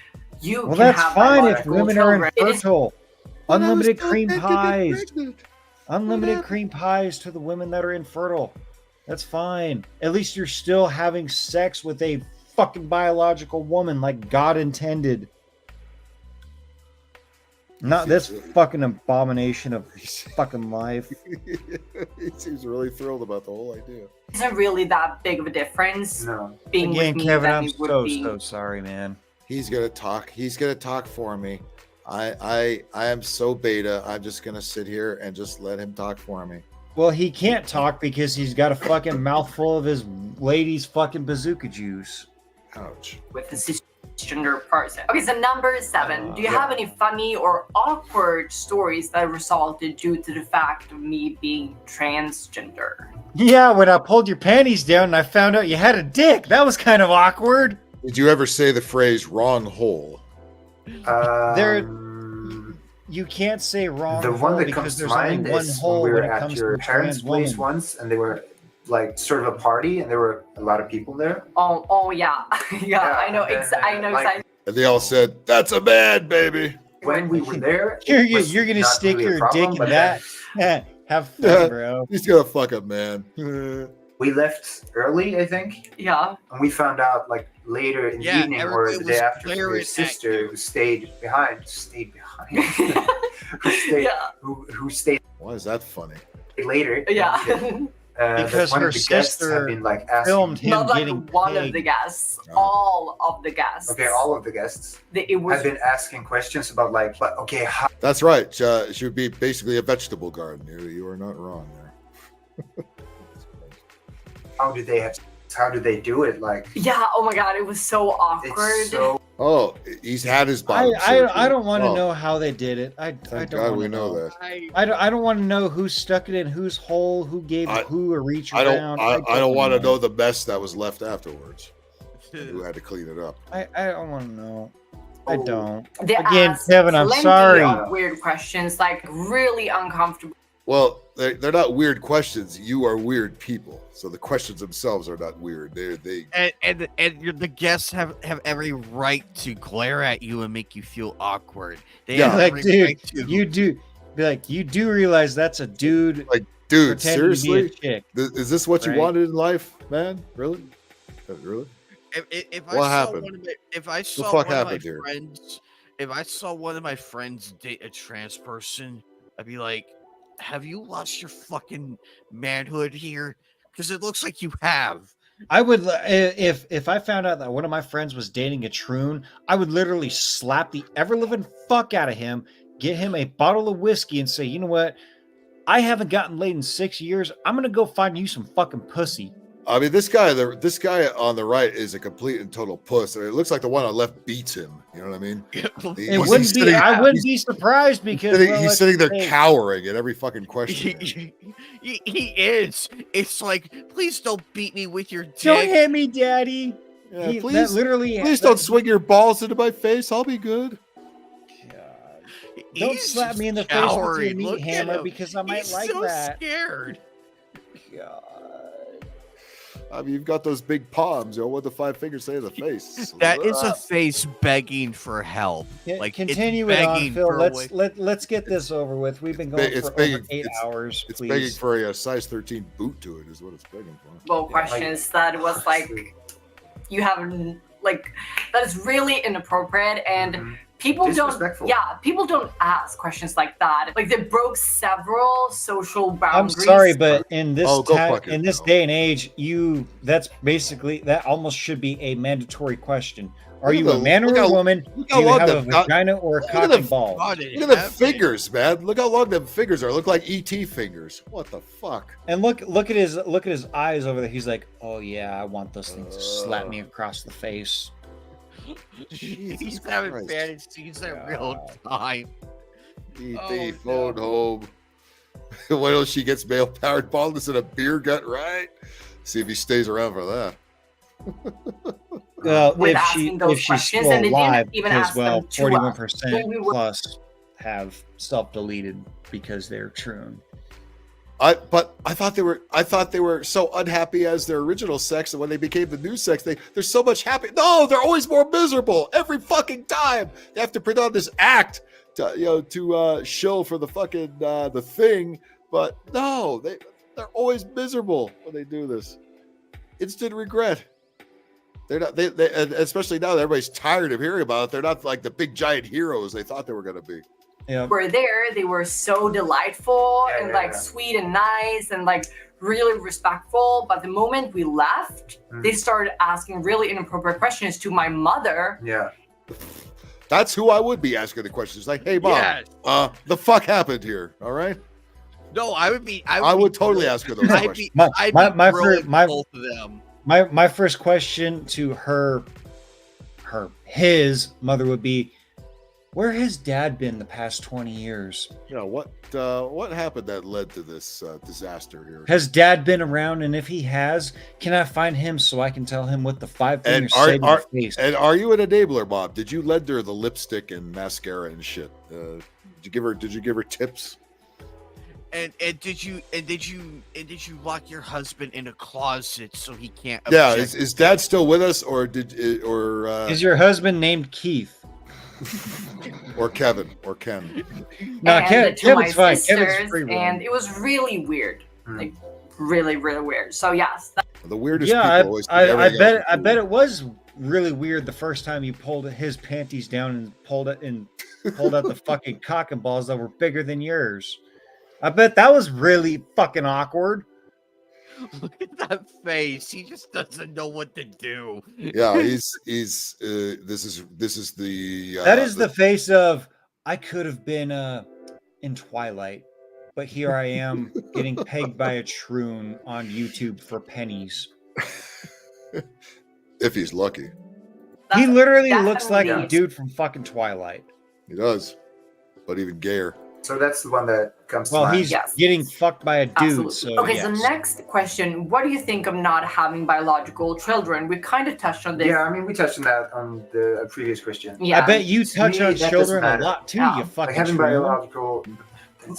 Well, can that's have fine if biological women children. are infertile. Unlimited cream pies. pregnant. Unlimited cream pies to the women that are infertile. That's fine. At least you're still having sex with a fucking biological woman like God intended. Not this fucking abomination of fucking life. He seems really thrilled about the whole idea. Isn't really that big of a difference. No. Being Again, with me Kevin, than I'm it would be. so sorry, man. He's gonna talk. He's gonna talk for me. I am so beta. I'm just gonna sit here and just let him talk for me. Well, he can't talk because he's got a fucking mouthful of his lady's fucking bazooka juice. Ouch. With the cisgender person. Okay, so number 7. Do you have any funny or awkward stories that resulted due to the fact of me being transgender? Yeah, when I pulled your panties down and I found out you had a dick, that was kind of awkward. Did you ever say the phrase "wrong hole"? You can't say wrong. The one that because comes to there's only mind one is hole when we when were it at comes your to parents' trans place women. once, and they were like sort of a party, and there were a lot of people there. Oh yeah, yeah. I know. I know exactly. And they all said, "That's a man, baby." When we were there, You're gonna stick your dick in that? Have fun, bro. He's gonna fuck up, man. We left early, I think. Yeah. And we found out like later in the evening or the day after his sister who stayed behind. Who stayed Why is that funny? later. Yeah. Because one her of the guests sister have been like asking. filmed him Not like getting one paid. of the guests, all of the guests. Okay, all of the guests It was have been asking questions about like, but okay, That's right. She would be basically a vegetable garden. You are not wrong there. how do they do it? Like, yeah. Oh my god, it was so awkward. it's so Oh, he's had his bottom I don't surgery. want to Oh, know how they did it. I thank don't God want we to know know. that. I don't want to know who stuck it in whose hole, who gave who a reach I around. don't want to know the mess that was left afterwards. Who had to clean it up? I don't want to know. I don't. They Again, ask Kevin, I'm plenty sorry. of weird questions, like really uncomfortable. Well, they're not weird questions. You are weird people. So the questions themselves are not weird. And the guests have every right to glare at you and make you feel awkward. They have Like, every dude, right to. you do realize that's a dude. Like, dude, pretending to be a seriously? chick, Is this what you right? wanted in life, man? Really? Really? If What I happened? saw fuck one of my happened here? friends, if I saw one of my friends date a trans person, I'd be like, "Have you lost your fucking manhood here? Because it looks like you have." I would if I found out that one of my friends was dating a troon, I would literally slap the ever living fuck out of him, get him a bottle of whiskey, and say, you know what? I haven't gotten laid in 6 years. I'm gonna go find you some fucking pussy. I mean, this guy on the right is a complete and total puss. It looks like the one on the left beats him. You know what I mean? I wouldn't be surprised because he's sitting there cowering at every fucking question. He is. It's like, please don't beat me with your dick. Don't hit me, daddy. Yeah, please don't swing your balls into my face. I'll be good. Don't He's slap me in the face with your meat hammer because I might like so that. Scared. God. I mean, you've got those big palms. You know what the 5 fingers say to the face? That is a face begging for help. Like, Continue it's it on, begging Phil. for Let's get this over with. We've been going for over 8 hours. It's please. begging for a size 13 boot to it, is what it's begging for. Well, questions that was like, you have like, that is really inappropriate and. People don't ask questions like that. Like they broke several social boundaries. I'm sorry, but in this day and age, that almost should be a mandatory question. Are you a man or a woman? Do you have a vagina or a cock and ball? Look at the fingers, man. Look how long them fingers are. Look like ET fingers. What the fuck? And look at his eyes over there. He's like, oh yeah, I want those things to slap me across the face. He's having fantasies in real time. ET phone home. Why don't she gets male powered baldness in a beer gut, right? See if he stays around for that. Well, if she's still alive, because 41% plus have self-deleted because they're troon. But I thought they were so unhappy as their original sex, and when they became the new sex, they're so much happy. No, they're always more miserable every fucking time. They have to put on this act to show for the fucking the thing. But no, they're always miserable when they do this. Instant regret. They're not. They especially now that everybody's tired of hearing about it. They're not like the big giant heroes they thought they were going to be. Yeah. Were there, they were so delightful and sweet and nice and like really respectful. But the moment we left, they started asking really inappropriate questions to my mother. Yeah. That's who I would be asking the questions. Like, hey, Mom, the fuck happened here? All right. No, I would totally ask her those questions. Both of them. My first question to his mother would be, where has Dad been the past 20 years? Yeah, what happened that led to this disaster here? Has Dad been around? And if he has, can I find him so I can tell him what the 5 fingers say to the face? And are you an enabler, Bob? Did you lend her the lipstick and mascara and shit? Did you give her tips? And did you lock your husband in a closet so he can't? Yeah, is Dad still with us, or is your husband named Keith? or Kevin or Ken? No, Kevin's fine. Sisters, and it was really weird, like really weird. So yes, the weirdest. Yeah, people I bet it was really weird the first time you pulled his panties down and pulled out the fucking cock and balls that were bigger than yours. I bet that was really fucking awkward. Look at that face. He just doesn't know what to do. Yeah, this is the that is the face of, I could have been in Twilight, but here I am getting pegged by a troon on YouTube for pennies. If he's lucky. He literally looks like definitely- a dude from fucking Twilight. He does, but even gayer. So that's the one that comes to Well, mind. he's Yes. getting fucked by a dude. Absolutely. So Okay, yes. so next question. What do you think of not having biological children? We kind of touched on this. Yeah, I mean, we touched on that on the previous question. Yeah. I bet you To touch me, on that doesn't children a matter. lot too. Yeah. You fucking Like having shrew. biological,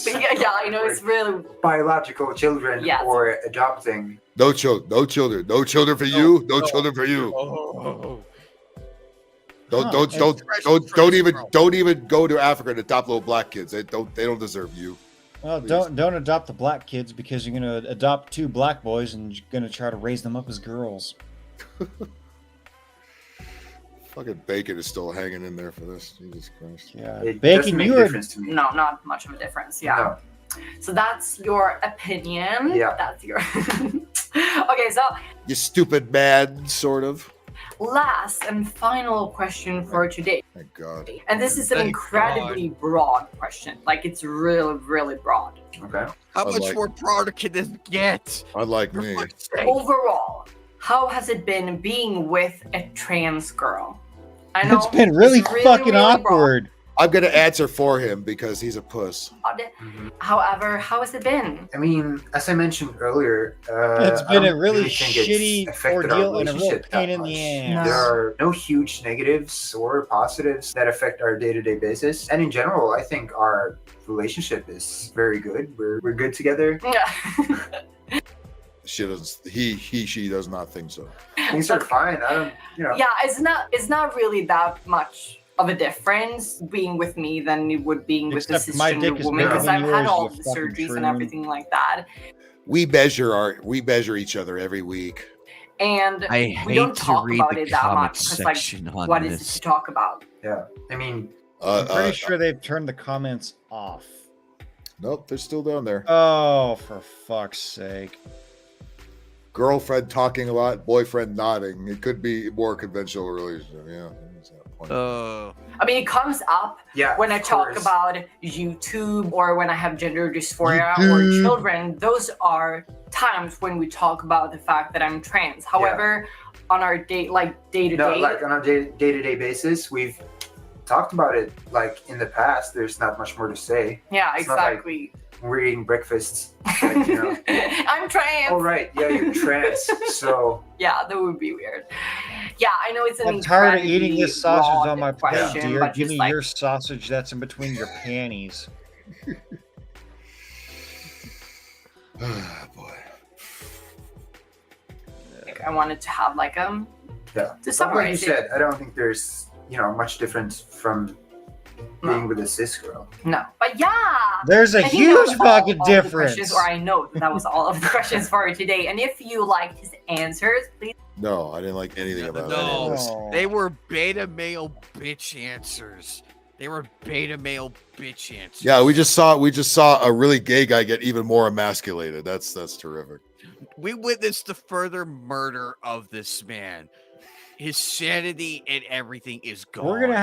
Yeah, I know it's really biological children Yes. or adopting. No children. No children. No children for you. No children for you. Don't even go to Africa to adopt little black kids. They don't deserve you. Well, don't adopt the black kids because you're gonna adopt 2 black boys and you're gonna try to raise them up as girls. Fucking Bacon is still hanging in there for this. Jesus Christ. Yeah, It Bacon, doesn't make you a are difference to me. no, not much of a difference. Yeah. No. So that's your opinion. Yeah. That's your. Okay, so You stupid man, sort of. last and final question for today. Thank God. And this is an Thank incredibly broad question. Like it's really, really broad. Okay. How much Unlike- more broader can this get? Unlike me. Overall, how has it been being with a trans girl? I know It's been really fucking broad. awkward. I'm gonna answer for him because he's a puss. However, how has it been? I mean, as I mentioned earlier, It's I been a don't really think it's shitty affected our ordeal and a real relationship that pain in the much. ass. There are no huge negatives or positives that affect our day-to-day basis, and in general, I think our relationship is very good. We're good together. Yeah. She doesn't. She does not think so. Things are fine. I don't, Yeah, it's not really that much of a difference being with me than it would being with a Except my dick cisgender is woman bigger because than I've yours, had all you the fucking surgeries and shroom. everything like that. We measure each other every week. And I we don't hate to talk read about the it that comment much because like section on what is it this. to talk about? Yeah, I mean, I'm pretty sure they've turned the comments off. Nope, they're still down there. Oh, for fuck's sake. Girlfriend talking a lot, boyfriend nodding. It could be more conventional relationship. Yeah. that's that point. I mean, it comes up Yeah, when I of talk course. about YouTube or when I have gender dysphoria or YouTube. children. Those are times when we talk about the fact that I'm trans. However, on our day to no, day, like on a day-to-day basis, we've talked about it. Like in the past, there's not much more to say. yeah, It's not like exactly. we're eating breakfast. Like, you know. I'm trans. Oh right, yeah, you're trans. So Yeah, that would be weird. Yeah, I know it's an I'm tired of eating incredibly this sausage broad on my plate, question, dear. but Give just me like, your sausage that's in between your panties. Ah, boy. I wanted to have like yeah, to but like you summarize it. said, I don't think there's much difference from being with a cis girl. No, but yeah, There's a I think that was huge all fucking the difference. questions, or I know that was all of the questions for today. And if you liked his answers, please. No, I didn't like anything about No, it. they were beta male bitch answers. They were beta male bitch answers. Yeah, we just saw a really gay guy get even more emasculated. That's terrific. We witnessed the further murder of this man. His sanity and everything is gone. We're gonna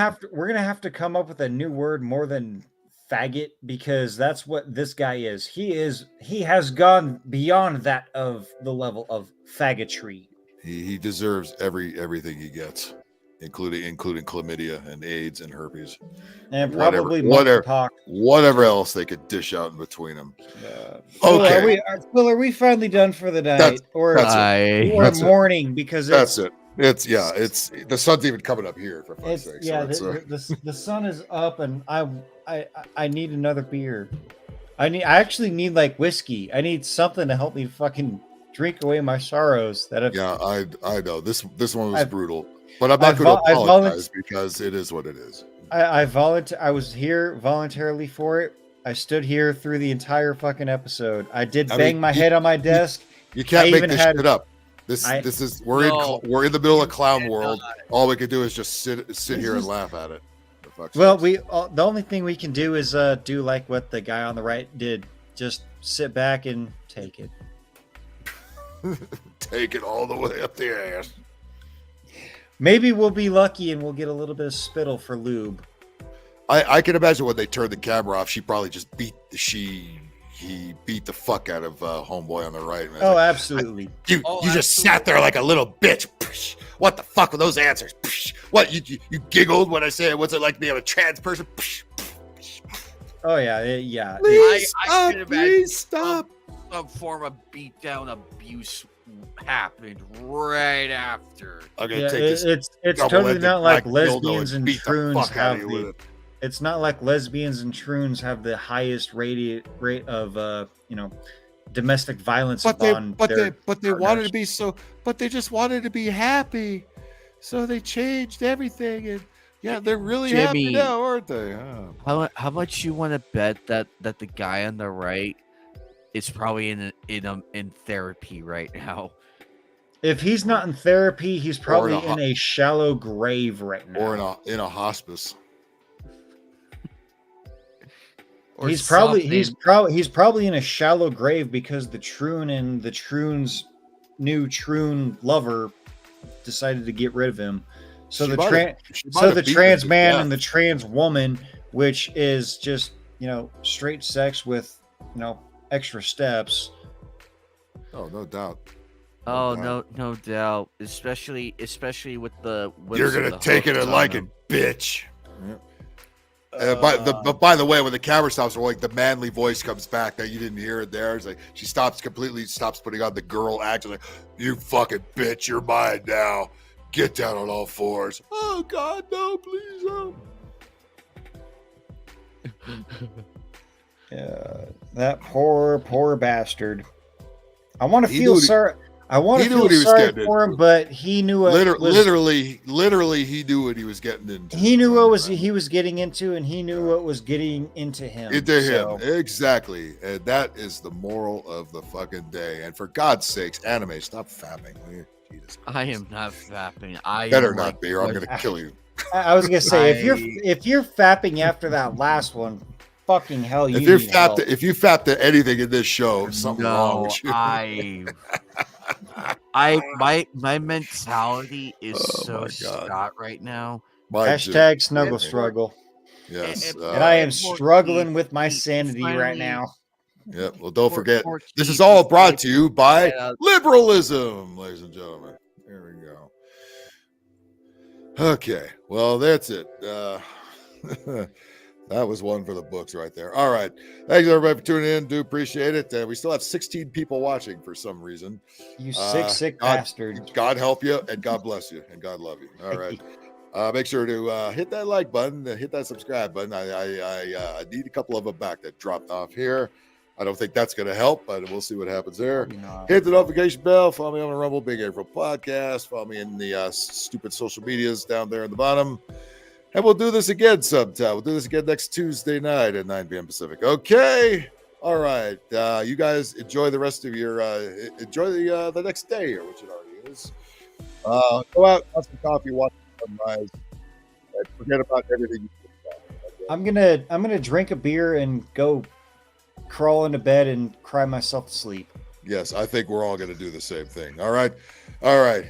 have to come up with a new word more than faggot because that's what this guy is. He has gone beyond that of the level of faggotry. He deserves everything he gets, including chlamydia and AIDS and herpes And Whatever- probably whatever monkeypox. whatever else they could dish out in between them. Phil, Okay, Phil, are we finally done for the night, That's- or that's it. morning? Because that's it. It's the sun's even coming up here for fuck's sake. yeah, So the sun is up, and I need another beer. I actually need like whiskey. I need something to help me fucking drink away my sorrows. That have, yeah, I know this one was I've- brutal, but I'm not going to I apologize because it is what it is. I was here voluntarily for it. I stood here through the entire fucking episode. I did bang my head on my desk. You can't I make even this had- shit up. This is we're in the middle of clown world. All we can do is just sit here and laugh at it. For fuck's Well, sakes. the only thing we can do is do like what the guy on the right did. Just sit back and take it. Take it all the way up the ass. Maybe we'll be lucky and we'll get a little bit of spittle for lube. I can imagine when they turned the camera off, she probably just beat the fuck out of homeboy on the right, man. Oh, Like, absolutely. You just sat there like a little bitch. What the fuck were those answers? What you giggled when I said what's it like being a trans person? Oh yeah. Please I could imagine stop. Some form of beatdown abuse happened right after. Yeah, it's totally not like lesbians and troons have the. It's not like lesbians and troons have the highest rate of domestic violence. But they partners. wanted to be but they just wanted to be happy, so they changed everything, and yeah, they're really happy now, aren't they? Oh. How much you want to bet that the guy on the right is probably in therapy right now? If he's not in therapy, he's probably in a shallow grave right now, or in a hospice. He's probably in a shallow grave because the troon and the troon's new troon lover decided to get rid of him. So the trans man and the trans woman, which is just straight sex with extra steps. Oh, no doubt. No doubt. Especially with the. You're gonna take it and like it, bitch. But by the way, when the camera stops rolling, the manly voice comes back. That you didn't hear it there. It's like she completely stops putting on the girl act. Like, you fucking bitch, you're mine now. Get down on all fours. Oh God, no, please no. Yeah, that poor bastard. I want to feel sorry. I want to feel sorry for him, but he knew what literally he knew what he was getting into. He knew what he was getting into, and he knew what was getting into him. Exactly, and that is the moral of the fucking day. And for God's sakes, anime, stop fapping. Jesus Christ. I am not fapping. I better not be, or I'm gonna kill you. I was gonna say if you're fapping after that last one, fucking hell, if you fapped at anything in this show, something wrong with you. My mentality is shot right now. Hashtag snuggle struggle. Yes, and I am struggling with my sanity right now. Yeah, well, don't forget, this is all brought to you by liberalism, ladies and gentlemen. There we go. Okay, well, that's it. That was one for the books right there. All right. Thanks, everybody, for tuning in. Do appreciate it. We still have 16 people watching for some reason. You sick bastard. God help you, and God bless you, and God love you. All right. Make sure to hit that like button, hit that subscribe button. I need a couple of them back that dropped off here. I don't think that's going to help, but we'll see what happens there. Hit the notification bell. Follow me on the Rumble Big April podcast. Follow me in the stupid social medias down there in the bottom. And we'll do this again sometime. We'll do this again next Tuesday night at 9 p.m. Pacific. Okay. All right. You guys enjoy the rest of your enjoy the next day, or which it already is. Go out, have some coffee, watch the sunrise, and forget about everything you think about. Okay? I'm gonna drink a beer and go crawl into bed and cry myself to sleep. Yes, I think we're all gonna do the same thing. All right. All right.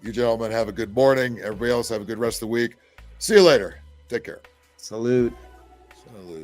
You gentlemen have a good morning. Everybody else have a good rest of the week. See you later. Take care. Salute. Salute.